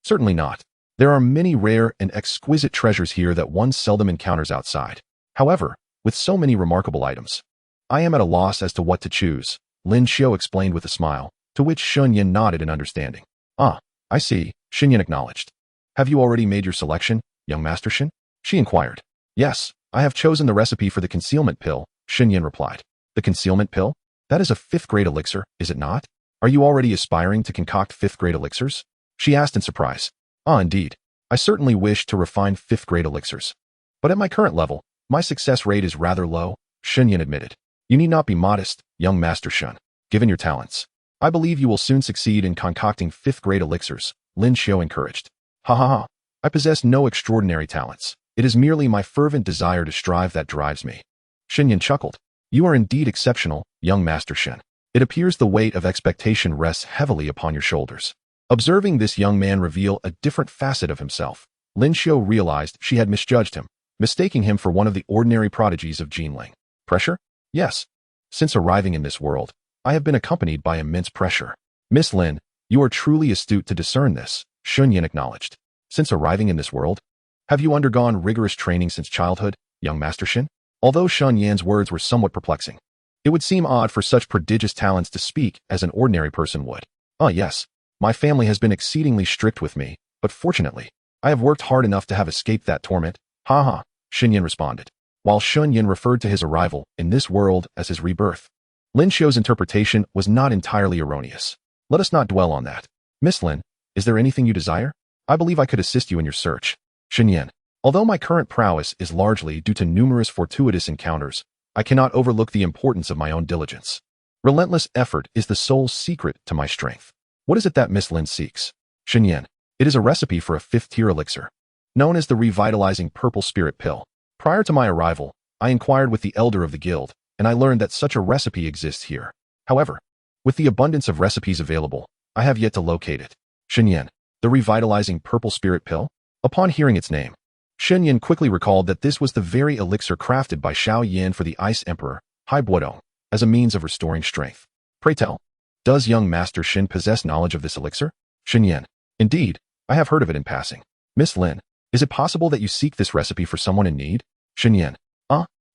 Certainly not. There are many rare and exquisite treasures here that one seldom encounters outside. However, with so many remarkable items, I am at a loss as to what to choose, Lin Xiao explained with a smile, to which Shen Yan nodded in understanding. I see, Shen Yan acknowledged. Have you already made your selection, young Master Shen? She inquired. Yes, I have chosen the recipe for the concealment pill, Shen Yan replied. The concealment pill? That is a 5th-grade elixir, is it not? Are you already aspiring to concoct 5th-grade elixirs? She asked in surprise. Ah, indeed. I certainly wish to refine 5th-grade elixirs. But at my current level, my success rate is rather low, Shen Yan admitted. You need not be modest, young Master Shen. Given your talents, I believe you will soon succeed in concocting 5th-grade elixirs, Lin Xiu encouraged. Ha ha ha. I possess no extraordinary talents. It is merely my fervent desire to strive that drives me. Shen Yan chuckled. You are indeed exceptional, young Master Shen. It appears the weight of expectation rests heavily upon your shoulders. Observing this young man reveal a different facet of himself, Lin Xiu realized she had misjudged him, mistaking him for one of the ordinary prodigies of Jinling. Pressure? Yes. Since arriving in this world, I have been accompanied by immense pressure. Miss Lin, you are truly astute to discern this, Shen Yan acknowledged. Since arriving in this world, have you undergone rigorous training since childhood, young Master Shen? Although Shen Yan's words were somewhat perplexing, it would seem odd for such prodigious talents to speak as an ordinary person would. Ah, yes. My family has been exceedingly strict with me, but fortunately, I have worked hard enough to have escaped that torment. Ha ha, Shen Yan responded, while Shen Yan referred to his arrival in this world as his rebirth. Lin Xiu's interpretation was not entirely erroneous. Let us not dwell on that. Miss Lin, is there anything you desire? I believe I could assist you in your search. Shen Yan, although my current prowess is largely due to numerous fortuitous encounters, I cannot overlook the importance of my own diligence. Relentless effort is the sole secret to my strength. What is it that Miss Lin seeks? Shen Yan, it is a recipe for a 5th-tier elixir, known as the revitalizing purple spirit pill. Prior to my arrival, I inquired with the elder of the guild, and I learned that such a recipe exists here. However, with the abundance of recipes available, I have yet to locate it. Shen Yan, the revitalizing purple spirit pill? Upon hearing its name, Shen Yan quickly recalled that this was the very elixir crafted by Xiao Yan for the Ice Emperor, Hai Buodong, as a means of restoring strength. Pray tell, does young Master Shen possess knowledge of this elixir? Shen Yan, indeed, I have heard of it in passing. Miss Lin, is it possible that you seek this recipe for someone in need? Shen Yan,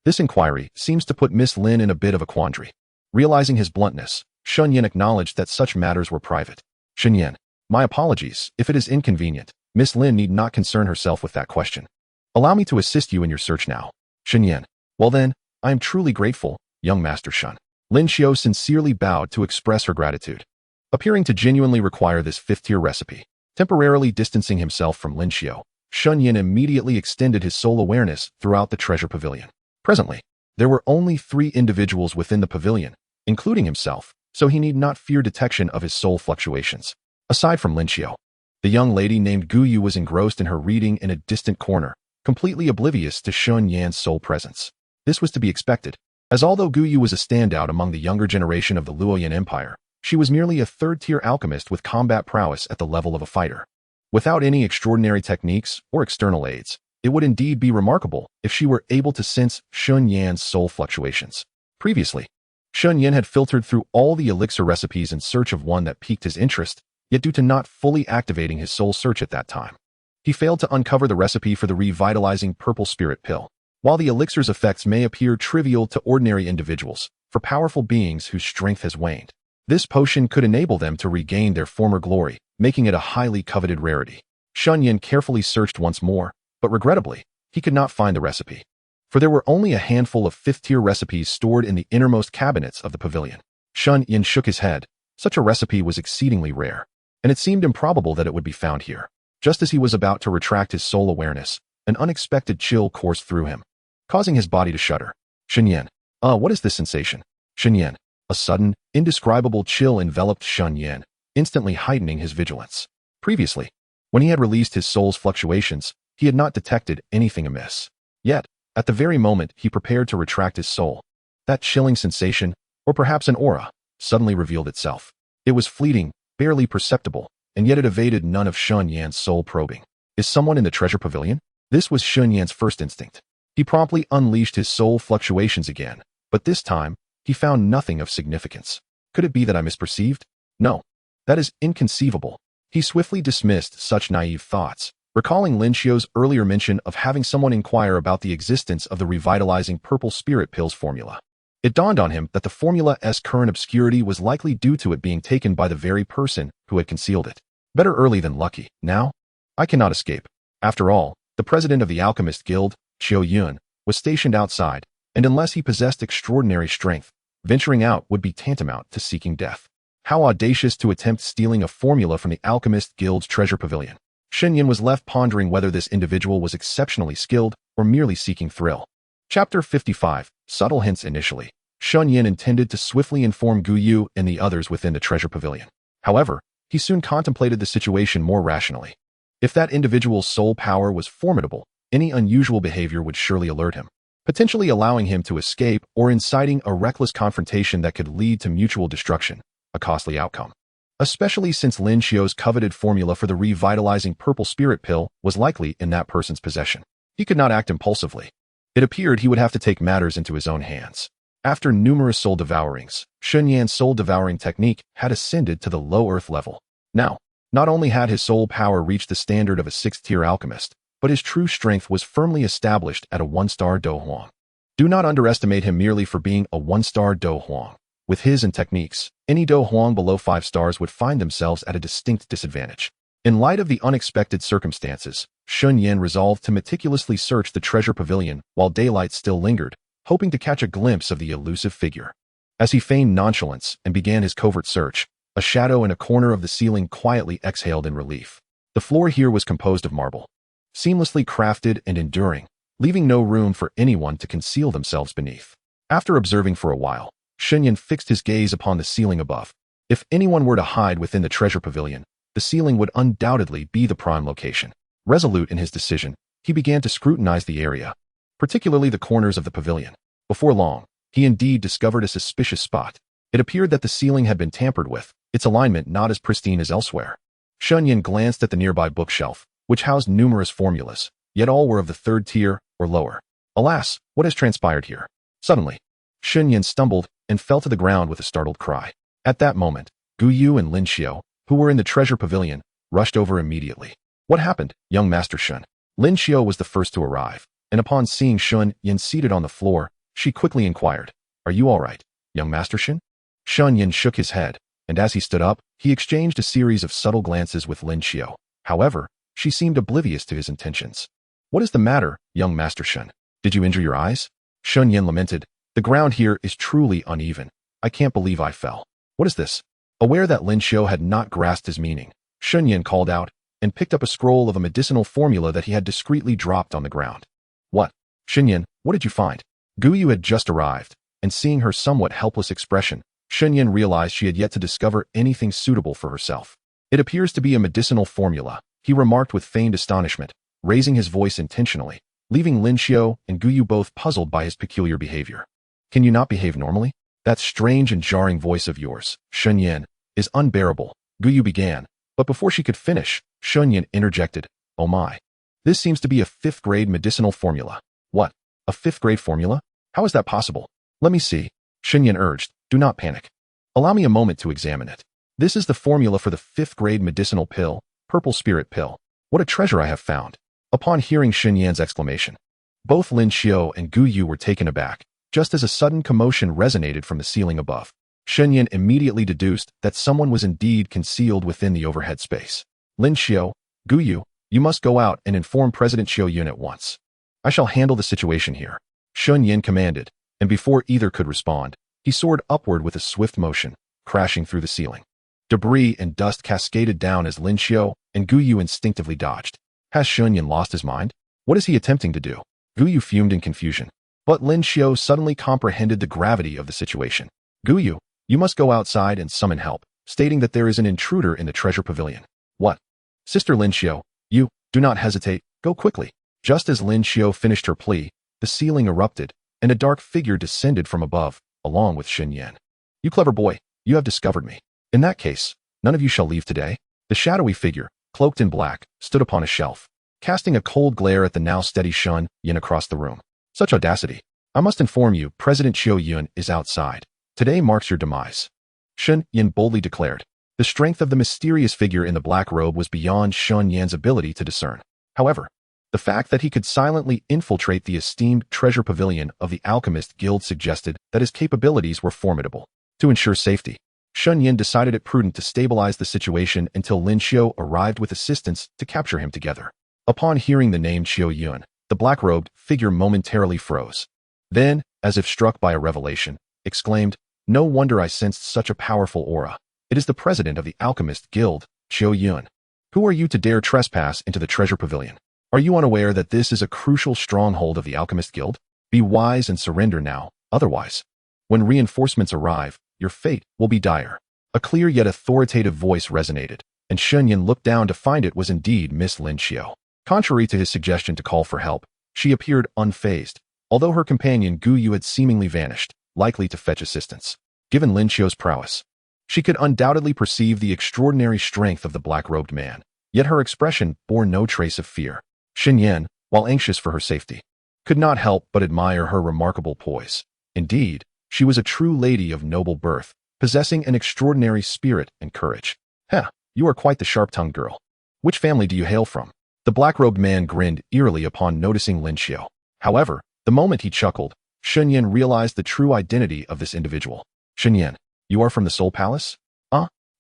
this inquiry seems to put Miss Lin in a bit of a quandary. Realizing his bluntness, Shen Yan acknowledged that such matters were private. Shen Yan, my apologies, if it is inconvenient, Miss Lin need not concern herself with that question. Allow me to assist you in your search now. Shen Yan, well then, I am truly grateful, young Master Shen. Lin Xiu sincerely bowed to express her gratitude, appearing to genuinely require this 5th-tier recipe. Temporarily distancing himself from Lin Xiu, Shen Yan immediately extended his soul awareness throughout the treasure pavilion. Presently, there were only 3 individuals within the pavilion, including himself, so he need not fear detection of his soul fluctuations. Aside from Lin Xiu, the young lady named Gu Yu was engrossed in her reading in a distant corner, completely oblivious to Shen Yan's soul presence. This was to be expected, as although Gu Yu was a standout among the younger generation of the Luoyan Empire, she was merely a 3rd-tier alchemist with combat prowess at the level of a fighter. Without any extraordinary techniques or external aids, it would indeed be remarkable if she were able to sense Shen Yan's soul fluctuations. Previously, Shen Yan had filtered through all the elixir recipes in search of one that piqued his interest, yet due to not fully activating his soul search at that time, he failed to uncover the recipe for the revitalizing purple spirit pill. While the elixir's effects may appear trivial to ordinary individuals, for powerful beings whose strength has waned, this potion could enable them to regain their former glory, making it a highly coveted rarity. Shen Yan carefully searched once more, but regrettably, he could not find the recipe, for there were only a handful of 5th-tier recipes stored in the innermost cabinets of the pavilion. Shen Yan shook his head. Such a recipe was exceedingly rare, and it seemed improbable that it would be found here. Just as he was about to retract his soul awareness, an unexpected chill coursed through him, causing his body to shudder. Shen Yan, what is this sensation? Shen Yan, a sudden, indescribable chill enveloped Shen Yan, instantly heightening his vigilance. Previously, when he had released his soul's fluctuations, he had not detected anything amiss. Yet, at the very moment he prepared to retract his soul, that chilling sensation, or perhaps an aura, suddenly revealed itself. It was fleeting, barely perceptible, and yet it evaded none of Shen Yan's soul probing. Is someone in the treasure pavilion? This was Shen Yan's first instinct. He promptly unleashed his soul fluctuations again, but this time, he found nothing of significance. Could it be that I misperceived? No. That is inconceivable. He swiftly dismissed such naive thoughts, recalling Lin Xiu's earlier mention of having someone inquire about the existence of the revitalizing purple spirit pills formula. It dawned on him that the formula's current obscurity was likely due to it being taken by the very person who had concealed it. Better early than lucky. Now, I cannot escape. After all, the president of the Alchemist Guild, Qiu Yun, was stationed outside, and unless he possessed extraordinary strength, venturing out would be tantamount to seeking death. How audacious to attempt stealing a formula from the Alchemist Guild's treasure pavilion. Shen Yan was left pondering whether this individual was exceptionally skilled or merely seeking thrill. Chapter 55. Subtle hints. Initially, Shen Yan intended to swiftly inform Gu Yu and the others within the treasure pavilion. However, he soon contemplated the situation more rationally. If that individual's soul power was formidable, any unusual behavior would surely alert him, potentially allowing him to escape or inciting a reckless confrontation that could lead to mutual destruction, a costly outcome. Especially since Lin Xiao's coveted formula for the revitalizing purple spirit pill was likely in that person's possession. He could not act impulsively. It appeared he would have to take matters into his own hands. After numerous soul devourings, Shen Yan's soul devouring technique had ascended to the low earth level. Now, not only had his soul power reached the standard of a 6th-tier alchemist, but his true strength was firmly established at a 1-star Dou Huang. Do not underestimate him merely for being a 1-star Dou Huang. With his and techniques, any Dou Huang below 5 stars would find themselves at a distinct disadvantage. In light of the unexpected circumstances, Shen Yan resolved to meticulously search the treasure pavilion while daylight still lingered, hoping to catch a glimpse of the elusive figure. As he feigned nonchalance and began his covert search, a shadow in a corner of the ceiling quietly exhaled in relief. The floor here was composed of marble, seamlessly crafted and enduring, leaving no room for anyone to conceal themselves beneath. After observing for a while, Shen Yan fixed his gaze upon the ceiling above. If anyone were to hide within the treasure pavilion, the ceiling would undoubtedly be the prime location. Resolute in his decision, he began to scrutinize the area, particularly the corners of the pavilion. Before long, he indeed discovered a suspicious spot. It appeared that the ceiling had been tampered with, its alignment not as pristine as elsewhere. Shen Yan glanced at the nearby bookshelf, which housed numerous formulas, yet all were of the 3rd tier or lower. Alas, what has transpired here? Suddenly, Shen Yan stumbled and fell to the ground with a startled cry. At that moment, Gu Yu and Lin Xiao, who were in the treasure pavilion, rushed over immediately. What happened, young Master Shen? Lin Xiao was the first to arrive, and upon seeing Shen Yan seated on the floor, she quickly inquired, "Are you all right, young Master Shen?" Shen Yan shook his head, and as he stood up, he exchanged a series of subtle glances with Lin Xiao. However, she seemed oblivious to his intentions. "What is the matter, young Master Shen? Did you injure your eyes?" Shen Yan lamented. "The ground here is truly uneven. I can't believe I fell. What is this?" Aware that Lin Xiao had not grasped his meaning, Shen Yan called out and picked up a scroll of a medicinal formula that he had discreetly dropped on the ground. "What? Shen Yan, what did you find?" Gu Yu had just arrived, and seeing her somewhat helpless expression, Shen Yan realized she had yet to discover anything suitable for herself. "It appears to be a medicinal formula," he remarked with feigned astonishment, raising his voice intentionally, leaving Lin Xiao and Gu Yu both puzzled by his peculiar behavior. "Can you not behave normally? That strange and jarring voice of yours, Shen Yan, is unbearable," Gu Yu began, but before she could finish, Shen Yan interjected, "Oh my. This seems to be a 5th-grade medicinal formula." "What? A 5th-grade formula? How is that possible?" "Let me see," Shen Yan urged. "Do not panic. Allow me a moment to examine it. This is the formula for the 5th-grade medicinal pill, purple spirit pill. What a treasure I have found." Upon hearing Shen Yan's exclamation, both Lin Xiao and Gu Yu were taken aback, just as a sudden commotion resonated from the ceiling above. Shen Yan immediately deduced that someone was indeed concealed within the overhead space. "Lin Xiao, Gu Yu, you must go out and inform President Xiao Yun at once. I shall handle the situation here," Shen Yan commanded, and before either could respond, he soared upward with a swift motion, crashing through the ceiling. Debris and dust cascaded down as Lin Xiao and Gu Yu instinctively dodged. Has Shen Yan lost his mind? What is he attempting to do? Gu Yu fumed in confusion, but Lin Xiao suddenly comprehended the gravity of the situation. "Gu Yu, you must go outside and summon help," stating that there is an intruder in the treasure pavilion. "What? Sister Lin Xiao, you, do not hesitate, go quickly." Just as Lin Xiao finished her plea, the ceiling erupted, and a dark figure descended from above, along with Shen Yan. "You clever boy, you have discovered me. In that case, none of you shall leave today." The shadowy figure, cloaked in black, stood upon a shelf, casting a cold glare at the now steady Shen Yan across the room. "Such audacity. I must inform you, President Xiao Yun is outside. Today marks your demise," Shen Yan boldly declared. The strength of the mysterious figure in the black robe was beyond Shen Yan's ability to discern. However, the fact that he could silently infiltrate the esteemed treasure pavilion of the Alchemist Guild suggested that his capabilities were formidable. To ensure safety, Shen Yan decided it prudent to stabilize the situation until Lin Xiao arrived with assistance to capture him together. Upon hearing the name Xiao Yun, The black-robed figure momentarily froze. Then, as if struck by a revelation, exclaimed, "No wonder I sensed such a powerful aura. It is the president of the Alchemist Guild, Shen Yan. Who are you to dare trespass into the treasure pavilion? Are you unaware that this is a crucial stronghold of the Alchemist Guild? Be wise and surrender now, otherwise, when reinforcements arrive, your fate will be dire." A clear yet authoritative voice resonated, and Shen Yan looked down to find it was indeed Miss Lin Xiao. Contrary to his suggestion to call for help, she appeared unfazed, although her companion Gu Yu had seemingly vanished, likely to fetch assistance. Given Lin Xiao's prowess, she could undoubtedly perceive the extraordinary strength of the black-robed man, yet her expression bore no trace of fear. Shen Yan, while anxious for her safety, could not help but admire her remarkable poise. Indeed, she was a true lady of noble birth, possessing an extraordinary spirit and courage. "Heh, you are quite the sharp-tongued girl. Which family do you hail from?" The black-robed man grinned eerily upon noticing Lin Xiao. However, the moment he chuckled, Shen Yan realized the true identity of this individual. "Shen Yan, you are from the Soul Palace?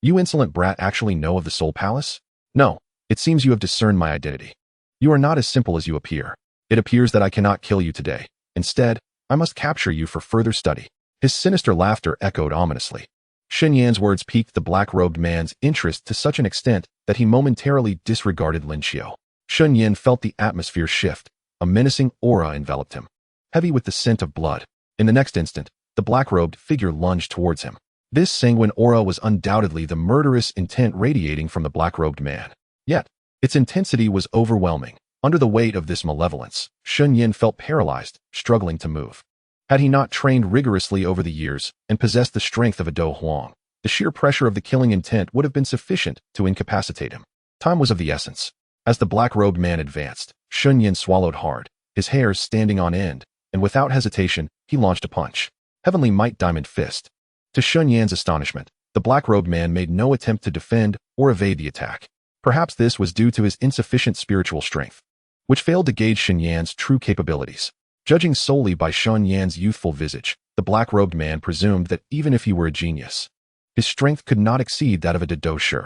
You insolent brat actually know of the Soul Palace? No, it seems you have discerned my identity. You are not as simple as you appear. It appears that I cannot kill you today. Instead, I must capture you for further study." His sinister laughter echoed ominously. Shen Yan's words piqued the black-robed man's interest to such an extent that he momentarily disregarded Lin Xiao. Shen Yan felt the atmosphere shift. A menacing aura enveloped him, heavy with the scent of blood. In the next instant, the black-robed figure lunged towards him. This sanguine aura was undoubtedly the murderous intent radiating from the black-robed man. Yet, its intensity was overwhelming. Under the weight of this malevolence, Shen Yan felt paralyzed, struggling to move. Had he not trained rigorously over the years and possessed the strength of a Dou Huang, the sheer pressure of the killing intent would have been sufficient to incapacitate him. Time was of the essence. As the black-robed man advanced, Shen Yan swallowed hard, his hairs standing on end, and without hesitation, he launched a punch. Heavenly Might Diamond Fist. To Shen Yan's astonishment, the black-robed man made no attempt to defend or evade the attack. Perhaps this was due to his insufficient spiritual strength, which failed to gauge Shen Yan's true capabilities. Judging solely by Shen Yan's youthful visage, the black-robed man presumed that even if he were a genius, his strength could not exceed that of a Dou Shi.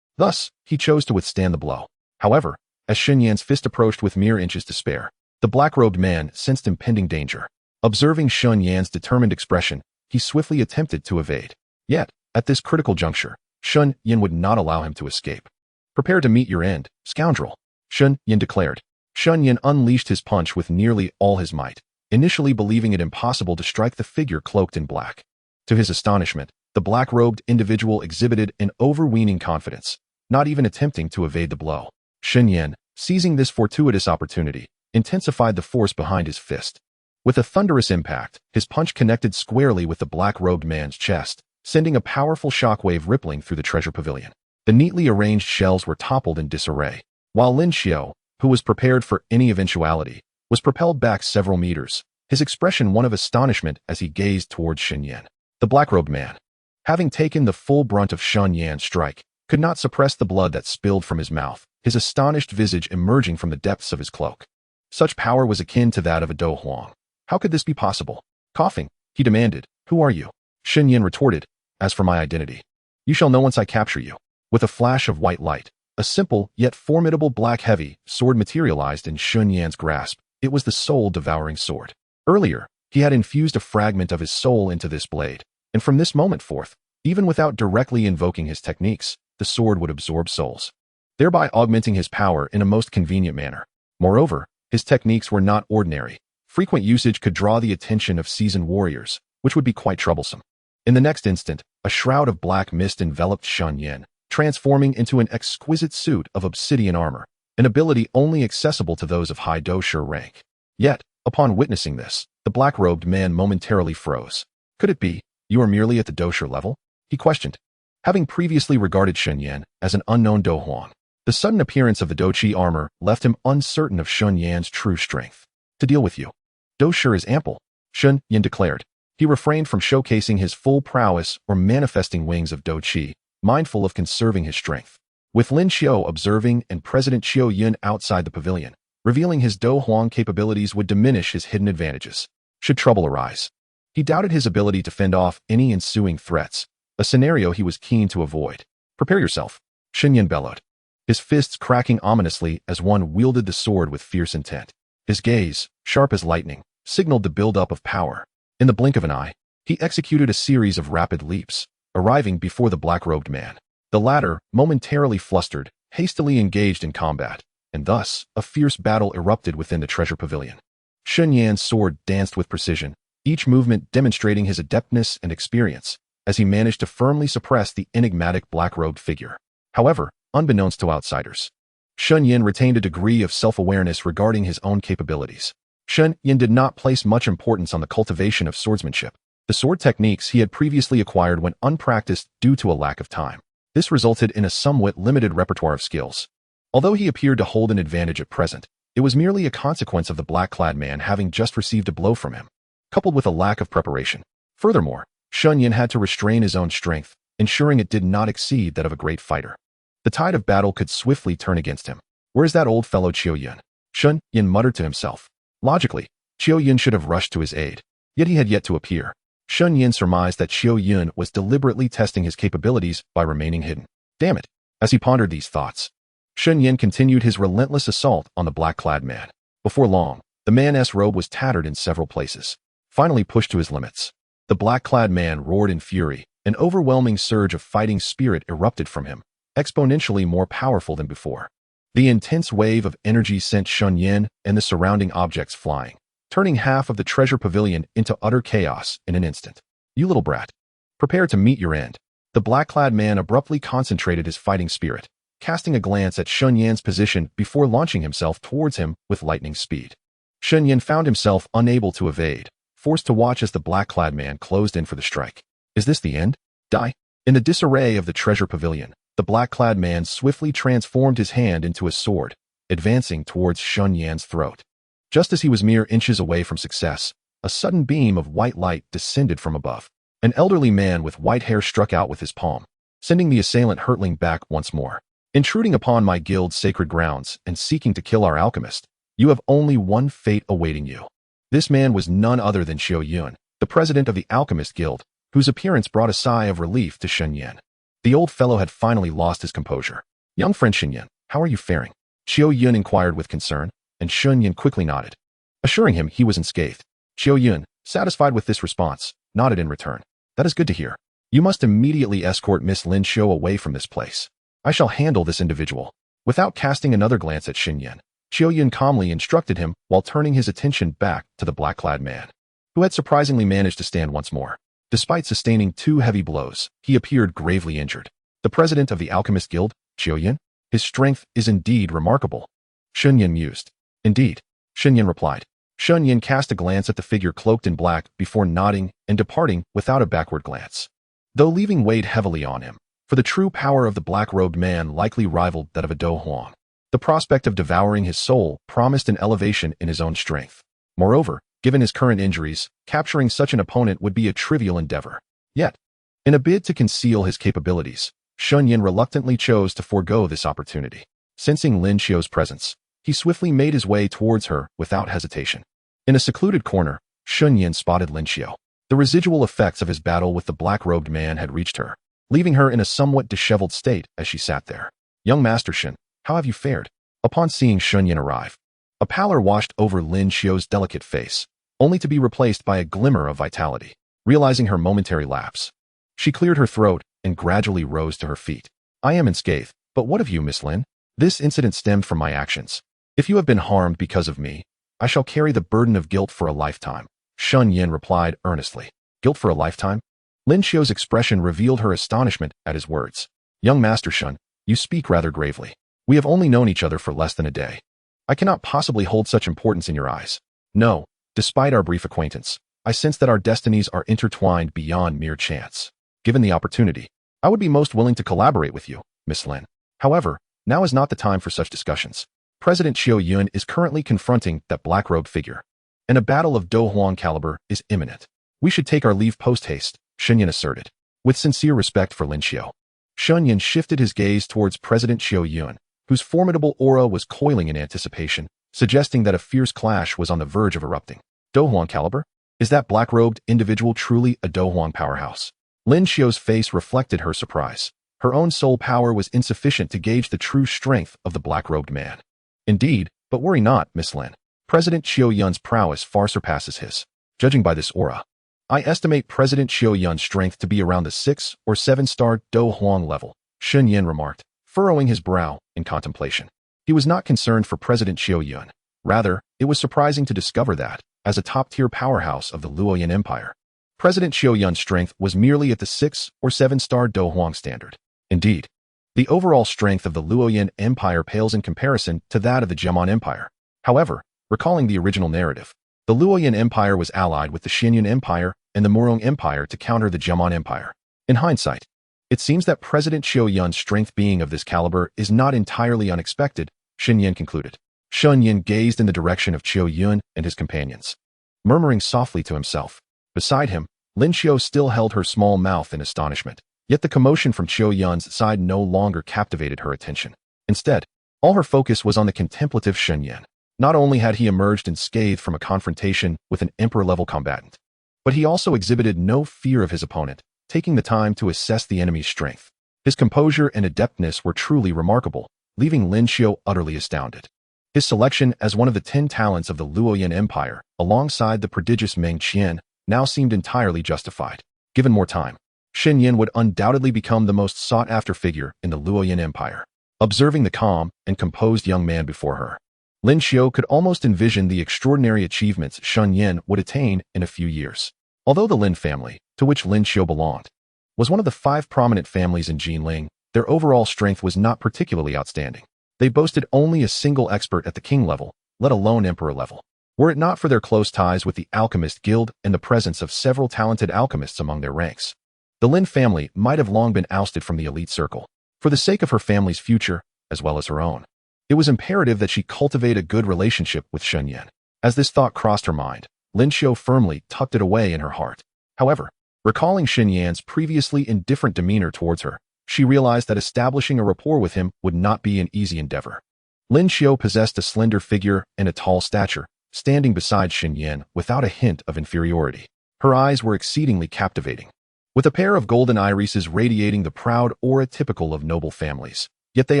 Thus, he chose to withstand the blow. However, as Shen Yan's fist approached with mere inches to spare, the black-robed man sensed impending danger. Observing Shen Yan's determined expression, he swiftly attempted to evade. Yet, at this critical juncture, Shen Yan would not allow him to escape. "Prepare to meet your end, scoundrel," Shen Yan declared. Shen Yan unleashed his punch with nearly all his might, initially believing it impossible to strike the figure cloaked in black. To his astonishment, the black-robed individual exhibited an overweening confidence, not even attempting to evade the blow. Shen Yan, seizing this fortuitous opportunity, intensified the force behind his fist. With a thunderous impact, his punch connected squarely with the black-robed man's chest, sending a powerful shockwave rippling through the treasure pavilion. The neatly arranged shelves were toppled in disarray, while Lin Xiao, who was prepared for any eventuality, was propelled back several meters, his expression one of astonishment as he gazed towards Shen Yan. The black-robed man, having taken the full brunt of Shen Yan's strike, could not suppress the blood that spilled from his mouth, his astonished visage emerging from the depths of his cloak. Such power was akin to that of a Dou Huang. How could this be possible? Coughing, he demanded, "Who are you?" Shen Yan retorted, "As for my identity, you shall know once I capture you." With a flash of white light, a simple yet formidable black heavy sword materialized in Shen Yan's grasp. It was the soul-devouring sword. Earlier, he had infused a fragment of his soul into this blade, and from this moment forth, even without directly invoking his techniques, the sword would absorb souls, thereby augmenting his power in a most convenient manner. Moreover, his techniques were not ordinary. Frequent usage could draw the attention of seasoned warriors, which would be quite troublesome. In the next instant, a shroud of black mist enveloped Shen Yan, transforming into an exquisite suit of obsidian armor, an ability only accessible to those of high Dou Shi rank. Yet, upon witnessing this, the black-robed man momentarily froze. "Could it be, you are merely at the Dou Shi level?" he questioned. Having previously regarded Shen Yan as an unknown Dou Huang, the sudden appearance of the Dou Shi armor left him uncertain of Shen Yan's true strength. "To deal with you, Dou Shi is ample," Shen Yan declared. He refrained from showcasing his full prowess or manifesting wings of Dou Shi, mindful of conserving his strength. With Lin Xiao observing and President Xiao Yun outside the pavilion, revealing his Dou Huang capabilities would diminish his hidden advantages. Should trouble arise, he doubted his ability to fend off any ensuing threats, a scenario he was keen to avoid. "Prepare yourself," Shen Yan bellowed, his fists cracking ominously as one wielded the sword with fierce intent. His gaze, sharp as lightning, signaled the buildup of power. In the blink of an eye, he executed a series of rapid leaps, arriving before the black-robed man. The latter, momentarily flustered, hastily engaged in combat, and thus, a fierce battle erupted within the treasure pavilion. Shen Yan's sword danced with precision, each movement demonstrating his adeptness and experience, as he managed to firmly suppress the enigmatic black-robed figure. However, unbeknownst to outsiders, Shen Yan retained a degree of self-awareness regarding his own capabilities. Shen Yan did not place much importance on the cultivation of swordsmanship. The sword techniques he had previously acquired went unpracticed due to a lack of time. This resulted in a somewhat limited repertoire of skills. Although he appeared to hold an advantage at present, it was merely a consequence of the black-clad man having just received a blow from him, coupled with a lack of preparation. Furthermore, Shen Yan had to restrain his own strength, ensuring it did not exceed that of a great fighter. The tide of battle could swiftly turn against him. Where's that old fellow Qiu Yun? Shen Yan muttered to himself. Logically, Qiu Yun should have rushed to his aid, yet he had yet to appear. Shen Yan surmised that Qiu Yun was deliberately testing his capabilities by remaining hidden. Damn it! As he pondered these thoughts, Shen Yan continued his relentless assault on the black-clad man. Before long, the man's robe was tattered in several places, finally pushed to his limits. The black-clad man roared in fury. An overwhelming surge of fighting spirit erupted from him, exponentially more powerful than before. The intense wave of energy sent Shen Yan and the surrounding objects flying, turning half of the treasure pavilion into utter chaos in an instant. You little brat. Prepare to meet your end. The black-clad man abruptly concentrated his fighting spirit, casting a glance at Shen Yan's position before launching himself towards him with lightning speed. Shen Yan found himself unable to evade, forced to watch as the black-clad man closed in for the strike. Is this the end? Die? In the disarray of the treasure pavilion, the black-clad man swiftly transformed his hand into a sword, advancing towards Shen Yan's throat. Just as he was mere inches away from success, a sudden beam of white light descended from above. An elderly man with white hair struck out with his palm, sending the assailant hurtling back once more. Intruding upon my guild's sacred grounds and seeking to kill our alchemist, you have only one fate awaiting you. This man was none other than Qiu Yun, the president of the Alchemist Guild, whose appearance brought a sigh of relief to Shen Yan. The old fellow had finally lost his composure. Young friend Shen Yan, how are you faring? Qiu Yun inquired with concern, and Shen Yan quickly nodded, assuring him he was unscathed. Qiu Yun, satisfied with this response, nodded in return. That is good to hear. You must immediately escort Miss Lin Xiu away from this place. I shall handle this individual. Without casting another glance at Shen Yan, Qiu Yun calmly instructed him while turning his attention back to the black-clad man, who had surprisingly managed to stand once more. Despite sustaining 2 heavy blows, he appeared gravely injured. The president of the Alchemist Guild, Qiu Yun? His strength is indeed remarkable. Shen Yan mused. Indeed, Shen Yan replied. Shen Yan cast a glance at the figure cloaked in black before nodding and departing without a backward glance. Though leaving weighed heavily on him, for the true power of the black-robed man likely rivaled that of a Dou Huang. The prospect of devouring his soul promised an elevation in his own strength. Moreover, given his current injuries, capturing such an opponent would be a trivial endeavor. Yet, in a bid to conceal his capabilities, Shen Yan reluctantly chose to forego this opportunity. Sensing Lin Xiu's presence, he swiftly made his way towards her without hesitation. In a secluded corner, Shen Yan spotted Lin Xiu. The residual effects of his battle with the black-robed man had reached her, leaving her in a somewhat disheveled state as she sat there. Young Master Shen, how have you fared? Upon seeing Shen Yan arrive, a pallor washed over Lin Xiu's delicate face, only to be replaced by a glimmer of vitality. Realizing her momentary lapse, she cleared her throat and gradually rose to her feet. I am unscathed, but what of you, Miss Lin? This incident stemmed from my actions. If you have been harmed because of me, I shall carry the burden of guilt for a lifetime. Shen Yan replied earnestly. Guilt for a lifetime? Lin Xiu's expression revealed her astonishment at his words. Young Master Shen, you speak rather gravely. We have only known each other for less than a day. I cannot possibly hold such importance in your eyes. No, despite our brief acquaintance, I sense that our destinies are intertwined beyond mere chance. Given the opportunity, I would be most willing to collaborate with you, Miss Lin. However, now is not the time for such discussions. President Qiu Yun is currently confronting that black-robed figure, and a battle of Dou Huang caliber is imminent. We should take our leave post-haste, Shen Yan asserted. With sincere respect for Lin Xiu, Shen Yan shifted his gaze towards President Qiu Yun, whose formidable aura was coiling in anticipation, suggesting that a fierce clash was on the verge of erupting. Dou Huang caliber? Is that black-robed individual truly a Dou Huang powerhouse? Lin Xiu's face reflected her surprise. Her own soul power was insufficient to gauge the true strength of the black-robed man. Indeed, but worry not, Miss Lin. President Xiao Yun's prowess far surpasses his. Judging by this aura, I estimate President Xiao Yun's strength to be around the 6 or 7-star Dou Huang level, Shen Yan remarked, furrowing his brow in contemplation. He was not concerned for President Xiao Yun. Rather, it was surprising to discover that, as a top-tier powerhouse of the Luoyan Empire, President Xiao Yun's strength was merely at the 6 or 7-star Dou Huang standard. Indeed, the overall strength of the Luoyan Empire pales in comparison to that of the Gemon Empire. However, recalling the original narrative, the Luoyan Empire was allied with the Shen Yan Empire and the Murong Empire to counter the Gemon Empire. In hindsight, it seems that President Xiao Yun's strength being of this caliber is not entirely unexpected, Shen Yan concluded. Shen Yan gazed in the direction of Xiao Yun and his companions, murmuring softly to himself. Beside him, Lin Xiao still held her small mouth in astonishment. Yet the commotion from Xiao Yun's side no longer captivated her attention. Instead, all her focus was on the contemplative Shen Yan. Not only had he emerged unscathed from a confrontation with an emperor-level combatant, but he also exhibited no fear of his opponent, taking the time to assess the enemy's strength. His composure and adeptness were truly remarkable, leaving Lin Xiao utterly astounded. His selection as one of the 10 talents of the Luoyan Empire, alongside the prodigious Meng Qian, now seemed entirely justified. Given more time, Shen Yan would undoubtedly become the most sought-after figure in the Luoyan Empire. Observing the calm and composed young man before her, Lin Xiao could almost envision the extraordinary achievements Shen Yan would attain in a few years. Although the Lin family, to which Lin Xiao belonged, was one of the 5 prominent families in Jinling, their overall strength was not particularly outstanding. They boasted only a single expert at the king level, let alone emperor level. Were it not for their close ties with the Alchemist Guild and the presence of several talented alchemists among their ranks, the Lin family might have long been ousted from the elite circle. For the sake of her family's future, as well as her own, it was imperative that she cultivate a good relationship with Shen Yan. As this thought crossed her mind, Lin Xiao firmly tucked it away in her heart. However, recalling Shen Yan's previously indifferent demeanor towards her, she realized that establishing a rapport with him would not be an easy endeavor. Lin Xiao possessed a slender figure and a tall stature, standing beside Shen Yan without a hint of inferiority. Her eyes were exceedingly captivating, with a pair of golden irises radiating the proud aura typical of noble families. Yet they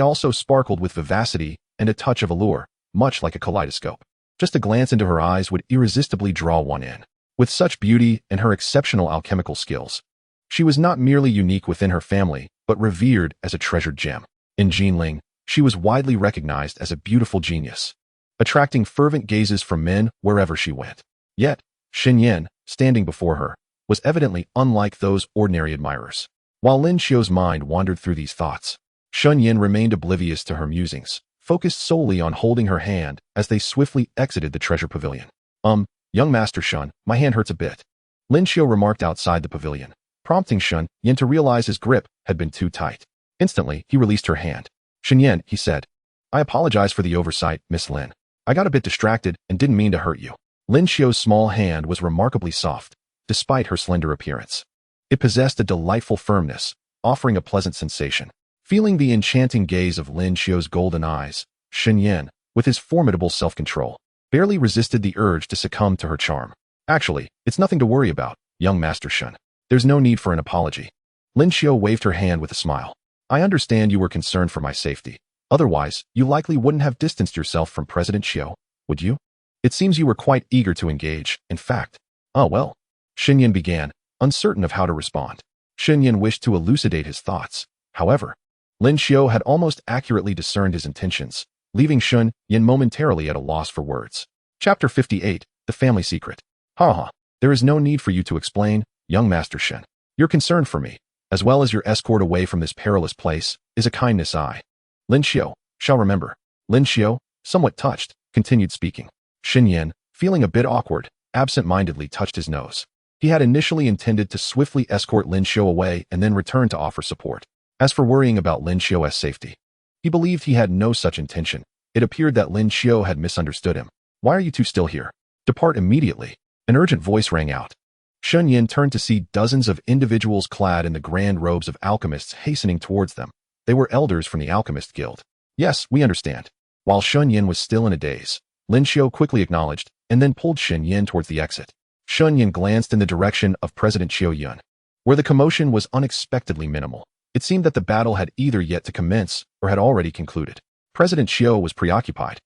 also sparkled with vivacity and a touch of allure, much like a kaleidoscope. Just a glance into her eyes would irresistibly draw one in. With such beauty and her exceptional alchemical skills, she was not merely unique within her family, but revered as a treasured gem. In Jinling, she was widely recognized as a beautiful genius, attracting fervent gazes from men wherever she went. Yet, Shen Yan, standing before her, was evidently unlike those ordinary admirers. While Lin Xiao's mind wandered through these thoughts, Shen Yan remained oblivious to her musings, focused solely on holding her hand as they swiftly exited the treasure pavilion. Young Master Shen, my hand hurts a bit, Lin Xiao remarked outside the pavilion, prompting Shen Yan to realize his grip had been too tight. Instantly, he released her hand. Shen Yan, he said, I apologize for the oversight, Miss Lin. I got a bit distracted and didn't mean to hurt you. Lin Xiao's small hand was remarkably soft, despite her slender appearance. It possessed a delightful firmness, offering a pleasant sensation. Feeling the enchanting gaze of Lin Xiao's golden eyes, Shen Yan, with his formidable self-control, barely resisted the urge to succumb to her charm. Actually, it's nothing to worry about, young Master Shen. There's no need for an apology. Lin Xiao waved her hand with a smile. I understand you were concerned for my safety. Otherwise, you likely wouldn't have distanced yourself from President Xiao, would you? It seems you were quite eager to engage, in fact. Oh well. Shen Yan began, uncertain of how to respond. Shen Yan wished to elucidate his thoughts. However, Lin Xiao had almost accurately discerned his intentions, leaving Shen Yan momentarily at a loss for words. Chapter 58, The Family Secret. Haha, there is no need for you to explain, young Master Shen. Your concern for me, as well as your escort away from this perilous place, is a kindness I, Lin Xiao, shall remember. Lin Xiao, somewhat touched, continued speaking. Shen Yan, feeling a bit awkward, absent-mindedly touched his nose. He had initially intended to swiftly escort Lin Xiao away and then return to offer support. As for worrying about Lin Xiao's safety, he believed he had no such intention. It appeared that Lin Xiao had misunderstood him. Why are you two still here? Depart immediately. An urgent voice rang out. Shen Yan turned to see dozens of individuals clad in the grand robes of alchemists hastening towards them. They were elders from the Alchemist Guild. Yes, we understand. While Shen Yan was still in a daze, Lin Xiao quickly acknowledged and then pulled Shen Yan towards the exit. Shen Yan glanced in the direction of President Xiao Yun, where the commotion was unexpectedly minimal. It seemed that the battle had either yet to commence or had already concluded. President Xiao was preoccupied,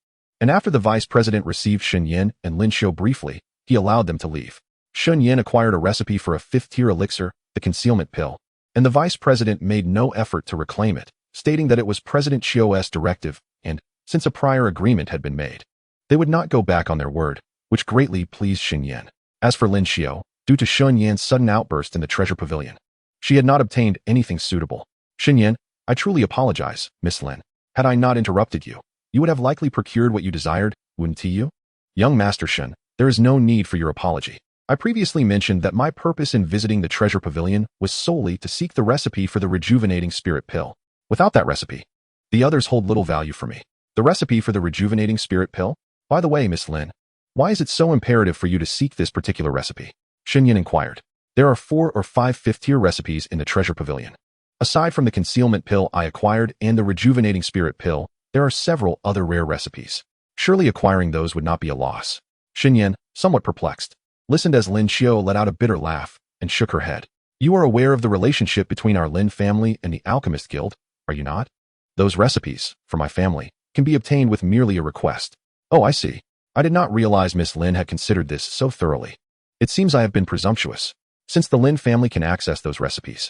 And after the vice president received Shen Yan and Lin Xiu briefly, he allowed them to leave. Shen Yan acquired a recipe for a fifth-tier elixir, the concealment pill, and the vice president made no effort to reclaim it, stating that it was President Xiu's directive, and, since a prior agreement had been made, they would not go back on their word, which greatly pleased Shen Yan. As for Lin Xiu, due to Shen Yan's sudden outburst in the treasure pavilion, she had not obtained anything suitable. Shen Yan, I truly apologize, Miss Lin. Had I not interrupted you, you would have likely procured what you desired, wouldn't you? Young Master Shen, there is no need for your apology. I previously mentioned that my purpose in visiting the treasure pavilion was solely to seek the recipe for the rejuvenating spirit pill. Without that recipe, the others hold little value for me. The recipe for the rejuvenating spirit pill? By the way, Miss Lin, why is it so imperative for you to seek this particular recipe? Shen Yan inquired. There are 4 or 5 fifth-tier recipes in the treasure pavilion. Aside from the concealment pill I acquired and the rejuvenating spirit pill, there are several other rare recipes. Surely acquiring those would not be a loss. Shen Yan, somewhat perplexed, listened as Lin Xiu let out a bitter laugh and shook her head. You are aware of the relationship between our Lin family and the Alchemist Guild, are you not? Those recipes, for my family, can be obtained with merely a request. Oh, I see. I did not realize Miss Lin had considered this so thoroughly. It seems I have been presumptuous. Since the Lin family can access those recipes,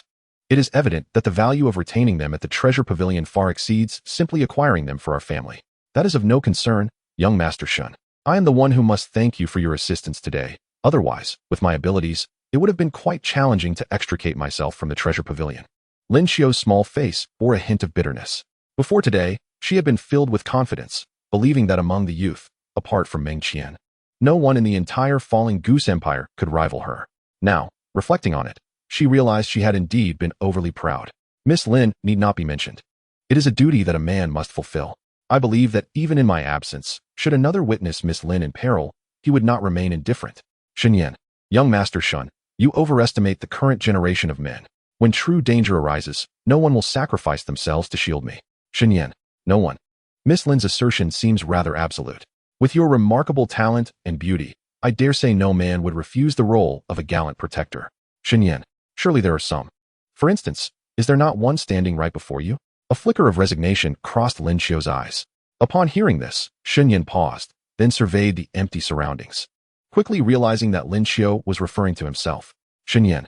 it is evident that the value of retaining them at the treasure pavilion far exceeds simply acquiring them for our family. That is of no concern, young Master Shen. I am the one who must thank you for your assistance today. Otherwise, with my abilities, it would have been quite challenging to extricate myself from the treasure pavilion. Lin Xiu's small face bore a hint of bitterness. Before today, she had been filled with confidence, believing that among the youth, apart from Meng Qian, no one in the entire Falling Goose Empire could rival her. Now, reflecting on it, she realized she had indeed been overly proud. Miss Lin need not be mentioned. It is a duty that a man must fulfill. I believe that even in my absence, should another witness Miss Lin in peril, he would not remain indifferent. Shen Yan, young Master Shen, you overestimate the current generation of men. When true danger arises, no one will sacrifice themselves to shield me. Shen Yan, no one. Miss Lin's assertion seems rather absolute. With your remarkable talent and beauty, I dare say no man would refuse the role of a gallant protector. Shen Yan, surely there are some. For instance, is there not one standing right before you? A flicker of resignation crossed Lin Xiu's eyes. Upon hearing this, Shen Yan paused, then surveyed the empty surroundings, quickly realizing that Lin Xiu was referring to himself. Shen Yan,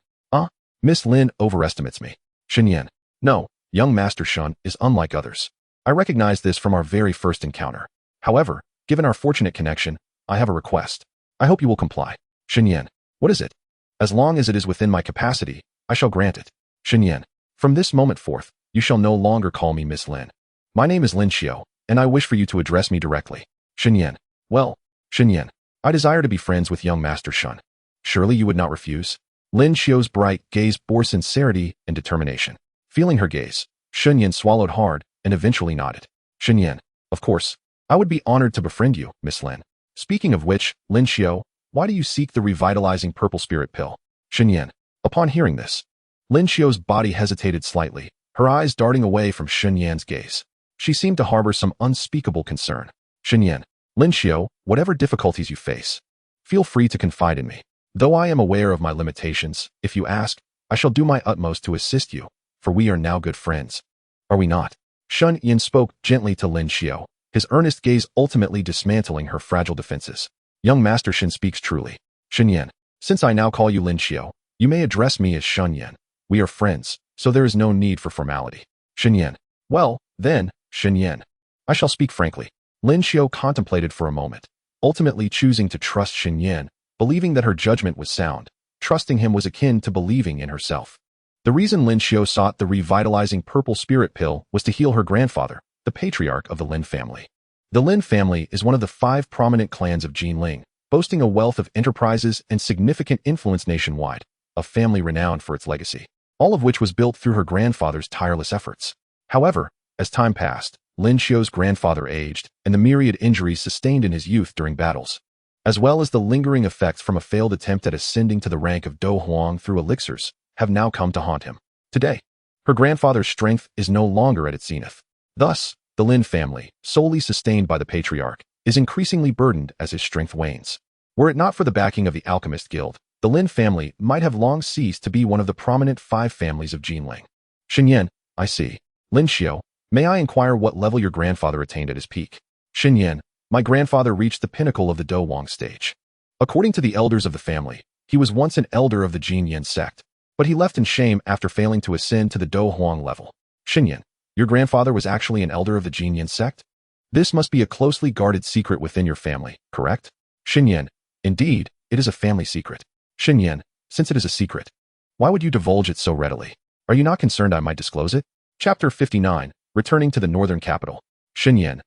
Miss Lin overestimates me. Shen Yan, no, young Master Shen is unlike others. I recognize this from our very first encounter. However, given our fortunate connection, I have a request. I hope you will comply. Shen Yan, what is it? As long as it is within my capacity, I shall grant it. Shen Yan, from this moment forth, you shall no longer call me Miss Lin. My name is Lin Xiu, and I wish for you to address me directly. Shen Yan, well, Shen Yan, I desire to be friends with young Master Shen. Surely you would not refuse? Lin Xiu's bright gaze bore sincerity and determination. Feeling her gaze, Shen Yan swallowed hard and eventually nodded. Shen Yan, of course, I would be honored to befriend you, Miss Lin. Speaking of which, Lin Xiu, why do you seek the revitalizing purple spirit pill? Shen Yan, upon hearing this, Lin Xiu's body hesitated slightly, her eyes darting away from Shen Yan's gaze. She seemed to harbor some unspeakable concern. Shen Yan, Lin Xiu, whatever difficulties you face, feel free to confide in me. Though I am aware of my limitations, if you ask, I shall do my utmost to assist you, for we are now good friends. Are we not? Shen Yan spoke gently to Lin Xiu, his earnest gaze ultimately dismantling her fragile defenses. Young Master Shen speaks truly. Shen Yan, since I now call you Lin Xiu, you may address me as Shen Yan. We are friends, so there is no need for formality. Shen Yan, well, then, Shen Yan, I shall speak frankly. Lin Xiu contemplated for a moment, ultimately choosing to trust Shen Yan, believing that her judgment was sound. Trusting him was akin to believing in herself. The reason Lin Xiu sought the revitalizing purple spirit pill was to heal her grandfather, the patriarch of the Lin family. The Lin family is one of the 5 prominent clans of Jinling, boasting a wealth of enterprises and significant influence nationwide, a family renowned for its legacy, all of which was built through her grandfather's tireless efforts. However, as time passed, Lin Xiu's grandfather aged, and the myriad injuries sustained in his youth during battles, as well as the lingering effects from a failed attempt at ascending to the rank of Dou Huang through elixirs, have now come to haunt him. Today, her grandfather's strength is no longer at its zenith. Thus, the Lin family, solely sustained by the patriarch, is increasingly burdened as his strength wanes. Were it not for the backing of the Alchemist Guild, the Lin family might have long ceased to be one of the prominent 5 families of Jinling. Shen Yan, I see. Lin Xiu, may I inquire what level your grandfather attained at his peak? Shen Yan, My grandfather reached the pinnacle of the Dou Wang stage. According to the elders of the family, he was once an elder of the Shen Yan sect, but he left in shame after failing to ascend to the Dou Huang level. Shen Yan, your grandfather was actually an elder of the Shen Yan sect? This must be a closely guarded secret within your family, correct? Shen Yan, indeed, it is a family secret. Shen Yan, since it is a secret, why would you divulge it so readily? Are you not concerned I might disclose it? Chapter 59, Returning to the Northern Capital. Shen Yan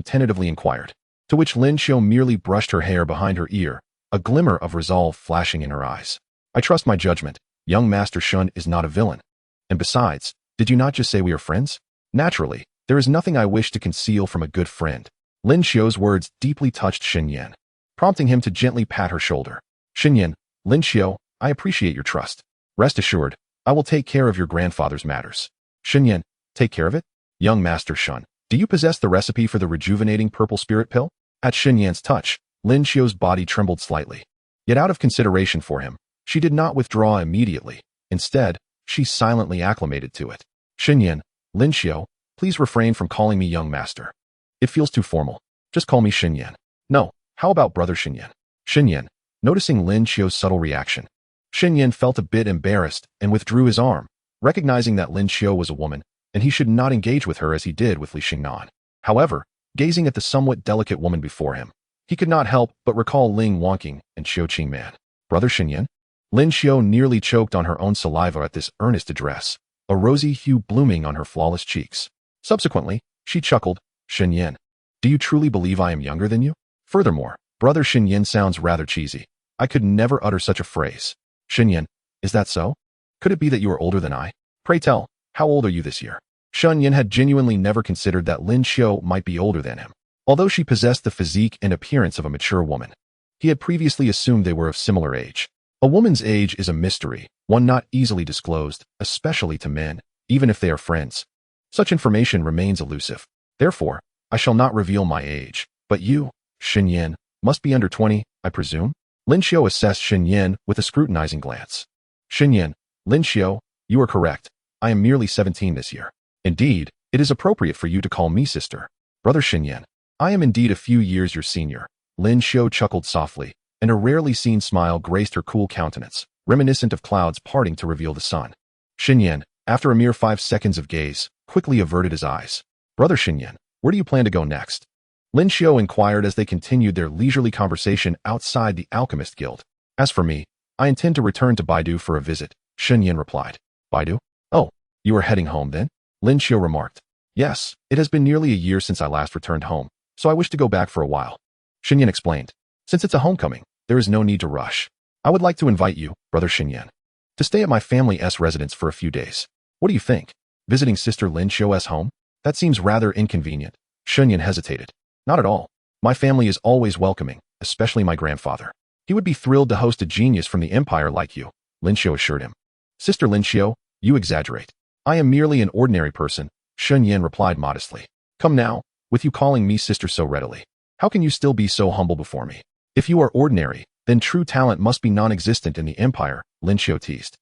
tentatively inquired, to which Lin Xiao merely brushed her hair behind her ear, a glimmer of resolve flashing in her eyes. I trust my judgment. Young Master Shen is not a villain. And besides, did you not just say we are friends? Naturally, there is nothing I wish to conceal from a good friend. Lin Xiao's words deeply touched Shen Yan, prompting him to gently pat her shoulder. Shen Yan, Lin Xiao, I appreciate your trust. Rest assured, I will take care of your grandfather's matters. Shen Yan, take care of it? Young Master Shen, do you possess the recipe for the rejuvenating purple spirit pill? At Shen Yan's touch, Lin Xiao's body trembled slightly. Yet out of consideration for him, she did not withdraw immediately. Instead, she silently acclimated to it. Shen Yan, Lin Xiao, please refrain from calling me young master. It feels too formal. Just call me Shen Yan. No, how about brother Shen Yan? Shen Yan, noticing Lin Xiao's subtle reaction, Shen Yan felt a bit embarrassed and withdrew his arm, recognizing that Lin Xiao was a woman, and he should not engage with her as he did with Li Xingnan. However, gazing at the somewhat delicate woman before him, he could not help but recall Ling Wanqing and Xiao Qingman. Brother Shen Yan? Lin Xiao nearly choked on her own saliva at this earnest address, a rosy hue blooming on her flawless cheeks. Subsequently, she chuckled, Shen Yan, do you truly believe I am younger than you? Furthermore, brother Shen Yan sounds rather cheesy. I could never utter such a phrase. Shen Yan, is that so? Could it be that you are older than I? Pray tell, how old are you this year? Shen Yan had genuinely never considered that Lin Xiao might be older than him. Although she possessed the physique and appearance of a mature woman, he had previously assumed they were of similar age. A woman's age is a mystery, one not easily disclosed, especially to men, even if they are friends. Such information remains elusive. Therefore, I shall not reveal my age. But you, Shen Yan, must be under 20, I presume? Lin Xiao assessed Shen Yan with a scrutinizing glance. Shen Yan, Lin Xiao, you are correct. I am merely 17 this year. Indeed, it is appropriate for you to call me sister. Brother Shen Yan, I am indeed a few years your senior. Lin Xiao chuckled softly, and a rarely seen smile graced her cool countenance, reminiscent of clouds parting to reveal the sun. Shen Yan, after a mere 5 seconds of gaze, quickly averted his eyes. Brother Shen Yan, where do you plan to go next? Lin Xiao inquired as they continued their leisurely conversation outside the Alchemist Guild. As for me, I intend to return to Baidu for a visit, Shen Yan replied. Baidu? Oh, you are heading home then? Lin Xiao remarked. Yes, it has been nearly a year since I last returned home, so I wish to go back for a while. Shen Yan explained. Since it's a homecoming, there is no need to rush. I would like to invite you, brother Shen Yan, to stay at my family's residence for a few days. What do you think? Visiting sister Lin Xiao's home? That seems rather inconvenient. Shen Yan hesitated. Not at all. My family is always welcoming, especially my grandfather. He would be thrilled to host a genius from the empire like you, Lin Xiao assured him. Sister Lin Xiao, you exaggerate. I am merely an ordinary person, Shen Yan replied modestly. Come now, with you calling me sister so readily. How can you still be so humble before me? If you are ordinary, then true talent must be non-existent in the empire, Lin Xiao teased.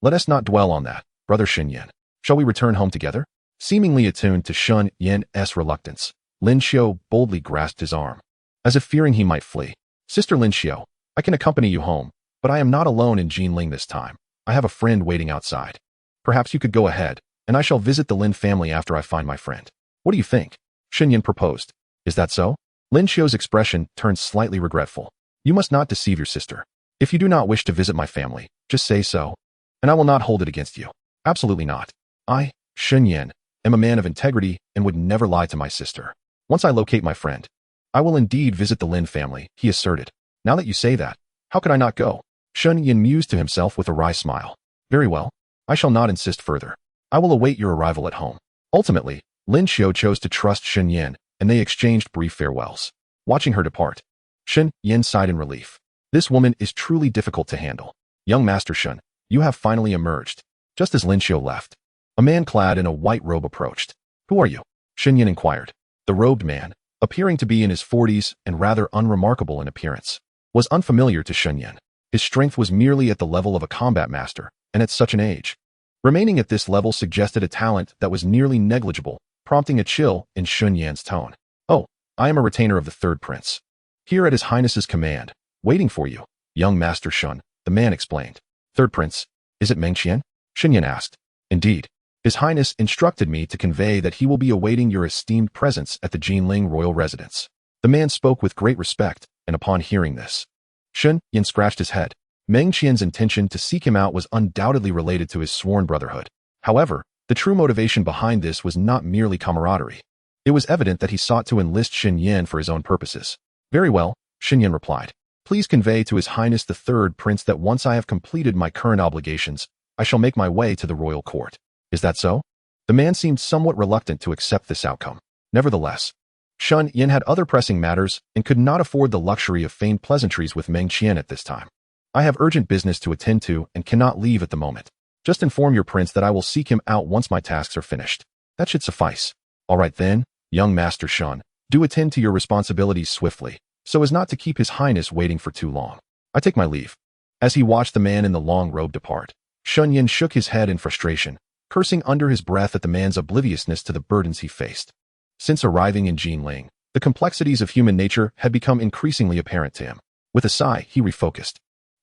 Let us not dwell on that, brother Shen Yan. Shall we return home together? Seemingly attuned to Shen Yan's reluctance, Lin Xiao boldly grasped his arm, as if fearing he might flee. Sister Lin Xiao, I can accompany you home, but I am not alone in Jinling this time. I have a friend waiting outside. Perhaps you could go ahead, and I shall visit the Lin family after I find my friend. What do you think? Shen Yan proposed. Is that so? Lin Xiao's expression turned slightly regretful. You must not deceive your sister. If you do not wish to visit my family, just say so, and I will not hold it against you. Absolutely not. I, Shen Yan, am a man of integrity and would never lie to my sister. Once I locate my friend, I will indeed visit the Lin family, he asserted. Now that you say that, how could I not go? Shen Yan mused to himself with a wry smile. Very well. I shall not insist further. I will await your arrival at home. Ultimately, Lin Xiao chose to trust Shen Yan, and they exchanged brief farewells. Watching her depart, Shen Yan sighed in relief. This woman is truly difficult to handle. Young Master Shen, you have finally emerged. Just as Lin Xiao left, a man clad in a white robe approached. Who are you? Shen Yan inquired. The robed man, appearing to be in his 40s and rather unremarkable in appearance, was unfamiliar to Shen Yan. His strength was merely at the level of a combat master, and at such an age. Remaining at this level suggested a talent that was nearly negligible, prompting a chill in Shen Yan's tone. Oh, I am a retainer of the third prince. Here at His Highness's command, waiting for you, young Master Shen, the man explained. Third prince, is it Meng Qian? Shen Yan asked. Indeed. His Highness instructed me to convey that he will be awaiting your esteemed presence at the Jinling royal residence. The man spoke with great respect, and upon hearing this, Shen Yan scratched his head. Meng Qian's intention to seek him out was undoubtedly related to his sworn brotherhood. However, the true motivation behind this was not merely camaraderie. It was evident that he sought to enlist Shen Yan for his own purposes. Very well, Shen Yan replied. Please convey to His Highness the third prince that once I have completed my current obligations, I shall make my way to the royal court. Is that so? The man seemed somewhat reluctant to accept this outcome. Nevertheless, Shen Yan had other pressing matters and could not afford the luxury of feigned pleasantries with Meng Qian at this time. I have urgent business to attend to and cannot leave at the moment. Just inform your prince that I will seek him out once my tasks are finished. That should suffice. All right then, young Master Shen, do attend to your responsibilities swiftly, so as not to keep His Highness waiting for too long. I take my leave. As he watched the man in the long robe depart, Shen Yan shook his head in frustration, cursing under his breath at the man's obliviousness to the burdens he faced. Since arriving in Jinling, the complexities of human nature had become increasingly apparent to him. With a sigh, he refocused.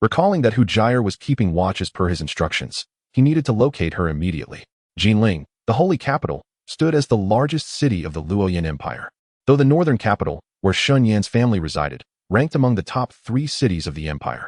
Recalling that Hu Jire was keeping watch as per his instructions, he needed to locate her immediately. Jinling, the holy capital, stood as the largest city of the Luoyan Empire. Though the northern capital, where Shen Yan's family resided, ranked among the top 3 cities of the empire,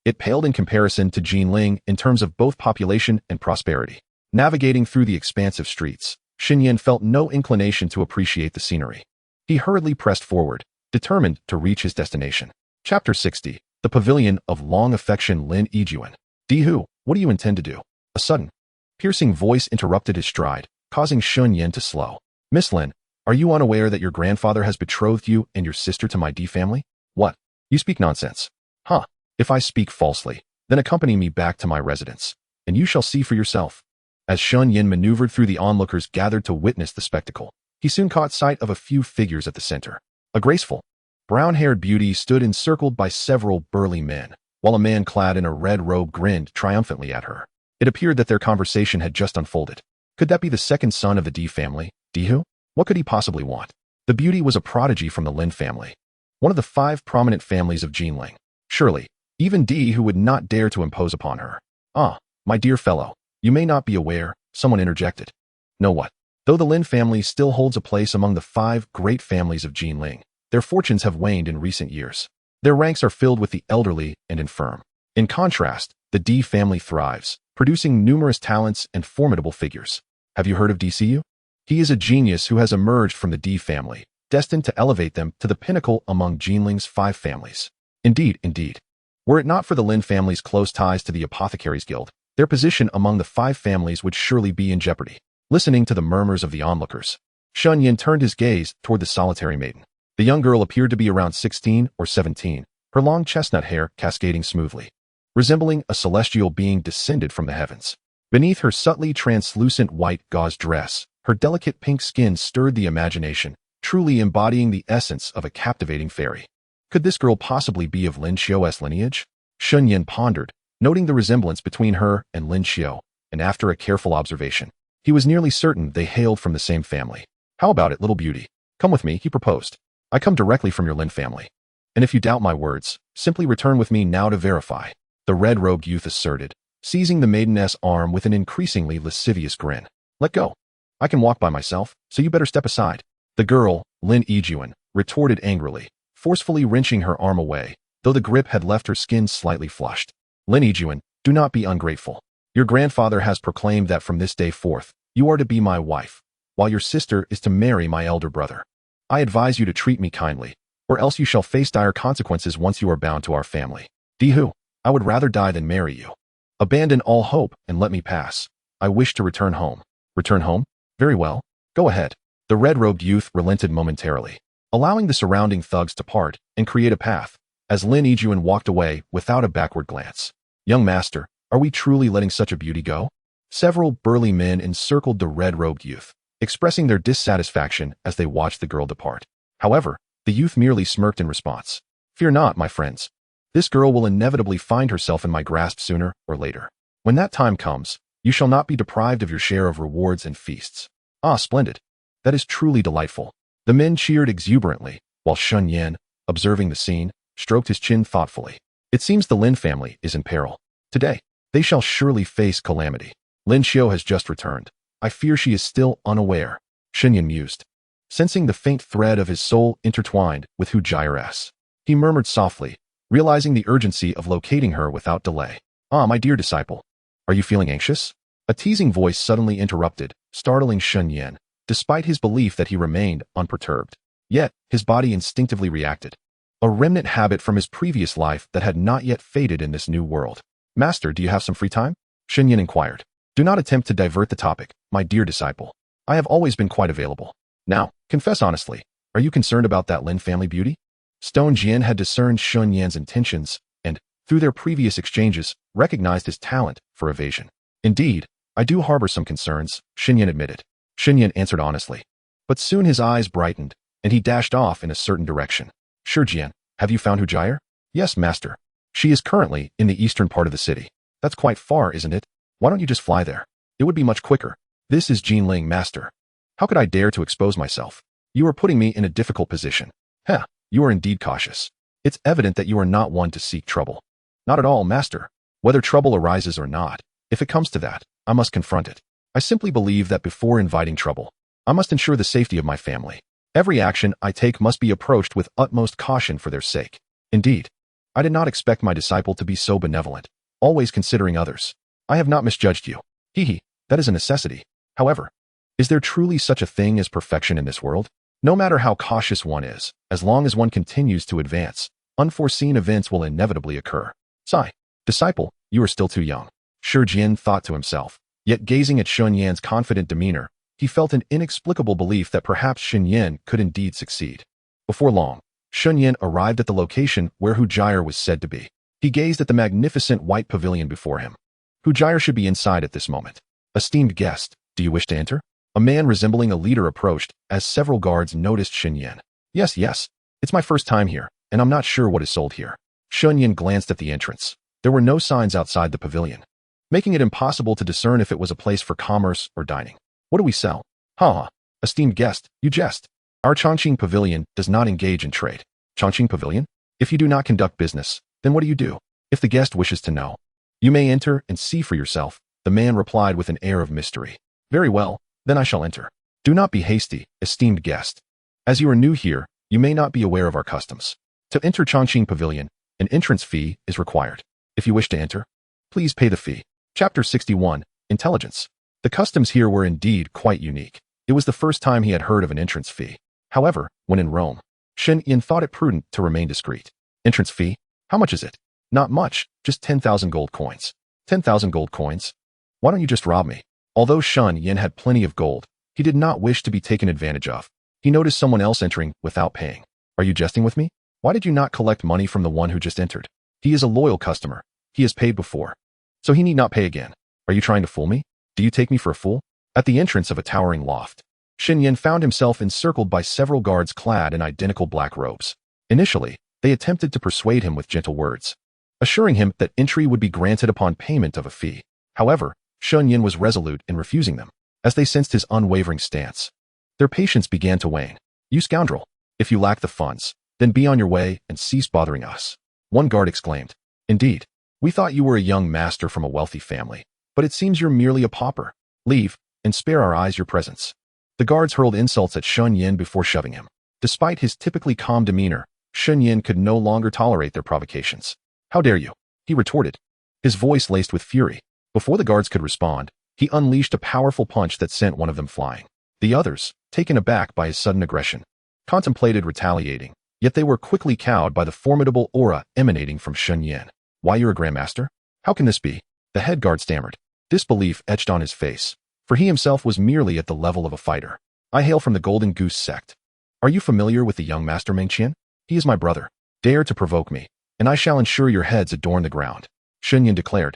it paled in comparison to Jinling in terms of both population and prosperity. Navigating through the expansive streets, Shen Yan felt no inclination to appreciate the scenery. He hurriedly pressed forward, determined to reach his destination. Chapter 60. The Pavilion of Long Affection. Lin Yijuan. Dihu, what do you intend to do? A sudden, piercing voice interrupted his stride, causing Shen Yan to slow. Miss Lin, are you unaware that your grandfather has betrothed you and your sister to my D family? What? You speak nonsense. Huh. If I speak falsely, then accompany me back to my residence, and you shall see for yourself. As Shen Yan maneuvered through the onlookers gathered to witness the spectacle, he soon caught sight of a few figures at the center. A graceful, brown-haired beauty stood encircled by several burly men, while a man clad in a red robe grinned triumphantly at her. It appeared that their conversation had just unfolded. Could that be the second son of the D family, Dihu? What could he possibly want? The beauty was a prodigy from the Lin family, one of the 5 prominent families of Jinling. Surely, even Dihu would not dare to impose upon her. Ah, my dear fellow, you may not be aware, someone interjected. Know what? Though the Lin family still holds a place among the 5 great families of Jinling, their fortunes have waned in recent years. Their ranks are filled with the elderly and infirm. In contrast, the D family thrives, producing numerous talents and formidable figures. Have you heard of DCU? He is a genius who has emerged from the D family, destined to elevate them to the pinnacle among Jinling's 5 families. Indeed, indeed. Were it not for the Lin family's close ties to the Apothecaries Guild, their position among the 5 families would surely be in jeopardy. Listening to the murmurs of the onlookers, Shen Yan turned his gaze toward the solitary maiden. The young girl appeared to be around 16 or 17, her long chestnut hair cascading smoothly, resembling a celestial being descended from the heavens. Beneath her subtly translucent white gauze dress, her delicate pink skin stirred the imagination, truly embodying the essence of a captivating fairy. Could this girl possibly be of Lin Xiu's lineage? Shen Yan pondered, noting the resemblance between her and Lin Xiu, and after a careful observation, he was nearly certain they hailed from the same family. How about it, little beauty? Come with me, he proposed. I come directly from your Lin family. And if you doubt my words, simply return with me now to verify. The red-robed youth asserted, seizing the maiden's arm with an increasingly lascivious grin. Let go. I can walk by myself, so you better step aside. The girl, Lin Yijuan, retorted angrily, forcefully wrenching her arm away, though the grip had left her skin slightly flushed. Lin Yijuan, do not be ungrateful. Your grandfather has proclaimed that from this day forth, you are to be my wife, while your sister is to marry my elder brother. I advise you to treat me kindly, or else you shall face dire consequences once you are bound to our family. Dihu, I would rather die than marry you. Abandon all hope and let me pass. I wish to return home. Return home? Very well. Go ahead. The red-robed youth relented momentarily, allowing the surrounding thugs to part and create a path, as Lin Yijuan walked away without a backward glance. Young master, are we truly letting such a beauty go? Several burly men encircled the red-robed youth, expressing their dissatisfaction as they watched the girl depart. However, the youth merely smirked in response. Fear not, my friends. This girl will inevitably find herself in my grasp sooner or later. When that time comes, you shall not be deprived of your share of rewards and feasts. Ah, splendid. That is truly delightful. The men cheered exuberantly, while Shen Yan, observing the scene, stroked his chin thoughtfully. It seems the Lin family is in peril. Today, they shall surely face calamity. Lin Xiao has just returned. I fear she is still unaware. Shen Yan mused, sensing the faint thread of his soul intertwined with Hu Jire's. He murmured softly, realizing the urgency of locating her without delay. Ah, my dear disciple. Are you feeling anxious? A teasing voice suddenly interrupted, startling Shen Yan, despite his belief that he remained unperturbed. Yet, his body instinctively reacted. A remnant habit from his previous life that had not yet faded in this new world. Master, do you have some free time? Shen Yan inquired. Do not attempt to divert the topic, my dear disciple. I have always been quite available. Now, confess honestly, are you concerned about that Lin family beauty? Stone Jian had discerned Shen Yan's intentions and, through their previous exchanges, recognized his talent for evasion. Indeed, I do harbor some concerns, Shen Yan admitted. Shen Yan answered honestly. But soon his eyes brightened, and he dashed off in a certain direction. Sure, Jian, have you found Hu Jire? Yes, master. She is currently in the eastern part of the city. That's quite far, isn't it? Why don't you just fly there? It would be much quicker. This is Jinling, master. How could I dare to expose myself? You are putting me in a difficult position. Heh, you are indeed cautious. It's evident that you are not one to seek trouble. Not at all, master. Whether trouble arises or not, if it comes to that, I must confront it. I simply believe that before inviting trouble, I must ensure the safety of my family. Every action I take must be approached with utmost caution for their sake. Indeed, I did not expect my disciple to be so benevolent, always considering others. I have not misjudged you. Hee, that is a necessity. However, is there truly such a thing as perfection in this world? No matter how cautious one is, as long as one continues to advance, unforeseen events will inevitably occur. Sigh. Disciple, you are still too young. Shi Jian thought to himself. Yet gazing at Shen Yan's confident demeanor, he felt an inexplicable belief that perhaps Shen Yan could indeed succeed. Before long, Shen Yan arrived at the location where Hu Jire was said to be. He gazed at the magnificent white pavilion before him. Hu Jire should be inside at this moment. Esteemed guest, do you wish to enter? A man resembling a leader approached as several guards noticed Shen Yan. Yes, it's my first time here, and I'm not sure what is sold here. Shen Yan glanced at the entrance. There were no signs outside the pavilion, making it impossible to discern if it was a place for commerce or dining. What do we sell? Ha. Esteemed guest, you jest. Our Chongqing Pavilion does not engage in trade. Chongqing Pavilion? If you do not conduct business, then what do you do? If the guest wishes to know, you may enter and see for yourself, the man replied with an air of mystery. Very well, then I shall enter. Do not be hasty, esteemed guest. As you are new here, you may not be aware of our customs. To enter Chongqing Pavilion, an entrance fee is required. If you wish to enter, please pay the fee. Chapter 61, Intelligence. The customs here were indeed quite unique. It was the first time he had heard of an entrance fee. However, when in Rome, Shen Yan thought it prudent to remain discreet. Entrance fee? How much is it? Not much, just 10,000 gold coins. 10,000 gold coins? Why don't you just rob me? Although Shen Yan had plenty of gold, he did not wish to be taken advantage of. He noticed someone else entering without paying. Are you jesting with me? Why did you not collect money from the one who just entered? He is a loyal customer. He has paid before, so he need not pay again. Are you trying to fool me? Do you take me for a fool? At the entrance of a towering loft, Shen Yan found himself encircled by several guards clad in identical black robes. Initially, they attempted to persuade him with gentle words, assuring him that entry would be granted upon payment of a fee. However, Shen Yan was resolute in refusing them, as they sensed his unwavering stance. Their patience began to wane. You scoundrel! If you lack the funds, then be on your way and cease bothering us. One guard exclaimed. Indeed, we thought you were a young master from a wealthy family, but it seems you're merely a pauper. Leave, and spare our eyes your presence. The guards hurled insults at Shen Yan before shoving him. Despite his typically calm demeanor, Shen Yan could no longer tolerate their provocations. How dare you? He retorted, his voice laced with fury. Before the guards could respond, he unleashed a powerful punch that sent one of them flying. The others, taken aback by his sudden aggression, contemplated retaliating, yet they were quickly cowed by the formidable aura emanating from Shen Yan. Why, you're a grandmaster? How can this be? The head guard stammered. Disbelief etched on his face, for he himself was merely at the level of a fighter. I hail from the Golden Goose sect. Are you familiar with the young master Meng Qian? He is my brother. Dare to provoke me, and I shall ensure your heads adorn the ground, Shen Yan declared,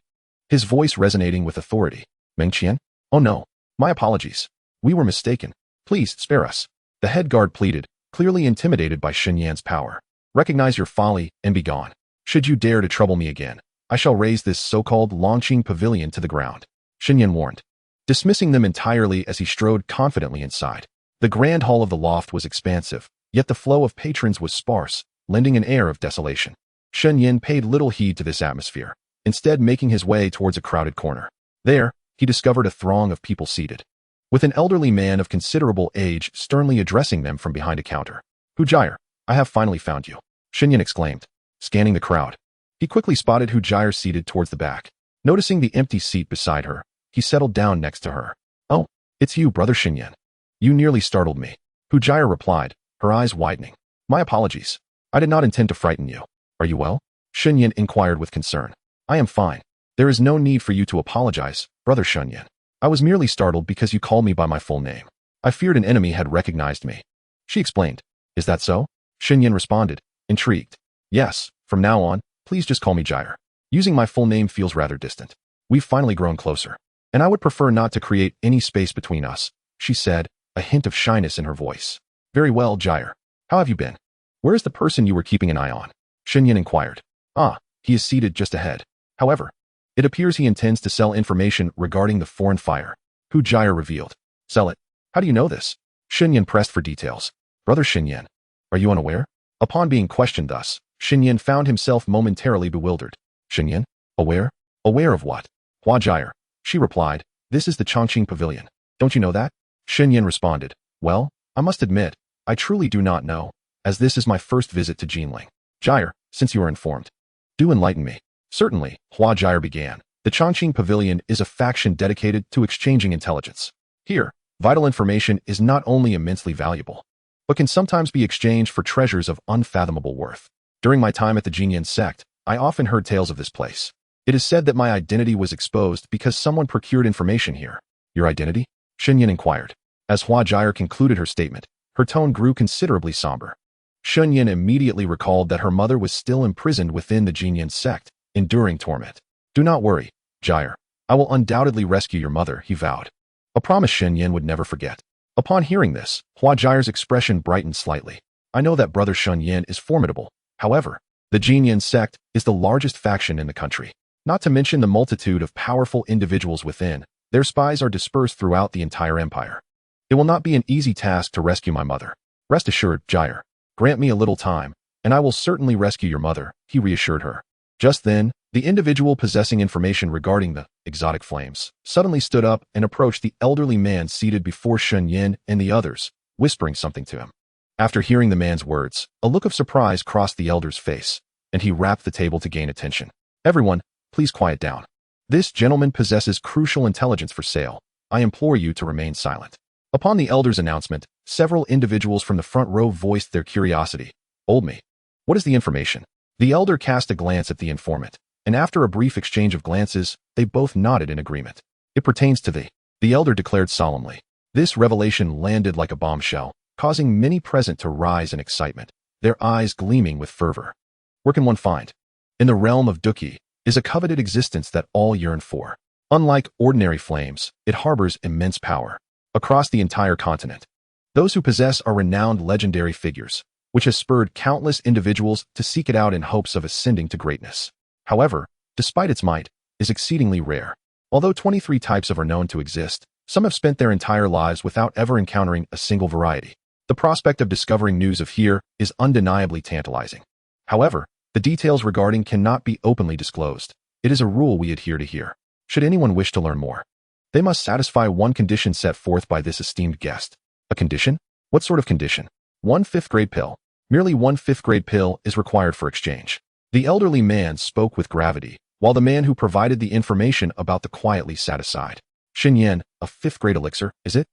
his voice resonating with authority. Meng Qian? Oh no, my apologies. We were mistaken. Please spare us. The head guard pleaded, clearly intimidated by Shen Yan's power. Recognize your folly and be gone. Should you dare to trouble me again, I shall raise this so-called Longqing Pavilion to the ground, Shen Yan warned, dismissing them entirely as he strode confidently inside. The grand hall of the loft was expansive, yet the flow of patrons was sparse, lending an air of desolation. Shen Yan paid little heed to this atmosphere, instead making his way towards a crowded corner. There, he discovered a throng of people seated, with an elderly man of considerable age sternly addressing them from behind a counter. "Hu Jire, I have finally found you," Shen Yan exclaimed, scanning the crowd. He quickly spotted Hu Jire seated towards the back. Noticing the empty seat beside her, he settled down next to her. "Oh, it's you, brother Shen Yan. You nearly startled me," Hu Jire replied, her eyes widening. "My apologies. I did not intend to frighten you. Are you well?" Shen Yan inquired with concern. "I am fine. There is no need for you to apologize, brother Shen Yan. I was merely startled because you called me by my full name. I feared an enemy had recognized me," she explained. "Is that so?" Shen Yan responded, intrigued. "Yes, from now on, please just call me Jire. Using my full name feels rather distant. We've finally grown closer, and I would prefer not to create any space between us," she said, a hint of shyness in her voice. "Very well, Jire. How have you been? Where is the person you were keeping an eye on?" Shen Yan inquired. "Ah, he is seated just ahead. However, it appears he intends to sell information regarding the foreign fire," Hu Jire revealed. "Sell it? How do you know this?" Shen Yan pressed for details. "Brother Shen Yan, are you unaware?" Upon being questioned thus, Shen Yan found himself momentarily bewildered. "Shen Yan? Aware? Aware of what?" "Hua Jire," she replied. "This is the Chongqing Pavilion. Don't you know that?" Shen Yan responded. "Well, I must admit, I truly do not know, as this is my first visit to Jinling. Jire, since you are informed, do enlighten me." "Certainly," Hua Jire began. "The Chongqing Pavilion is a faction dedicated to exchanging intelligence. Here, vital information is not only immensely valuable, but can sometimes be exchanged for treasures of unfathomable worth. During my time at the Jinyan sect, I often heard tales of this place. It is said that my identity was exposed because someone procured information here." "Your identity?" Shen Yan inquired. As Hua Jire concluded her statement, her tone grew considerably somber. Shen Yan immediately recalled that her mother was still imprisoned within the Jinyan sect, enduring torment. "Do not worry, Jire. I will undoubtedly rescue your mother," he vowed. A promise Shen Yan would never forget. Upon hearing this, Hua Jire's expression brightened slightly. "I know that brother Shen Yan is formidable. However, the Jinyan sect is the largest faction in the country. Not to mention the multitude of powerful individuals within. Their spies are dispersed throughout the entire empire. It will not be an easy task to rescue my mother. Rest assured, Jire. Grant me a little time, and I will certainly rescue your mother," he reassured her. Just then, the individual possessing information regarding the exotic flames suddenly stood up and approached the elderly man seated before Shen Yan and the others, whispering something to him. After hearing the man's words, a look of surprise crossed the elder's face, and he rapped the table to gain attention. "Everyone, please quiet down. This gentleman possesses crucial intelligence for sale. I implore you to remain silent." Upon the elder's announcement, several individuals from the front row voiced their curiosity. "Old me. What is the information?" The elder cast a glance at the informant, and after a brief exchange of glances, they both nodded in agreement. "It pertains to the elder declared solemnly. This revelation landed like a bombshell, causing many present to rise in excitement, their eyes gleaming with fervor. "Where can one find? In the realm of Dou Shi is a coveted existence that all yearn for. Unlike ordinary flames, it harbors immense power. Across the entire continent, those who possess are renowned legendary figures, which has spurred countless individuals to seek it out in hopes of ascending to greatness. However, despite its might, is exceedingly rare. Although 23 types of are known to exist, some have spent their entire lives without ever encountering a single variety. The prospect of discovering news of here is undeniably tantalizing. However, the details regarding cannot be openly disclosed. It is a rule we adhere to here. Should anyone wish to learn more, they must satisfy one condition set forth by this esteemed guest." "A condition? What sort of condition?" "1 5th-grade pill. Merely 1 5th-grade pill is required for exchange." The elderly man spoke with gravity, while the man who provided the information about the quietly sat aside. "Shen Yan, a 5th-grade elixir, is it?"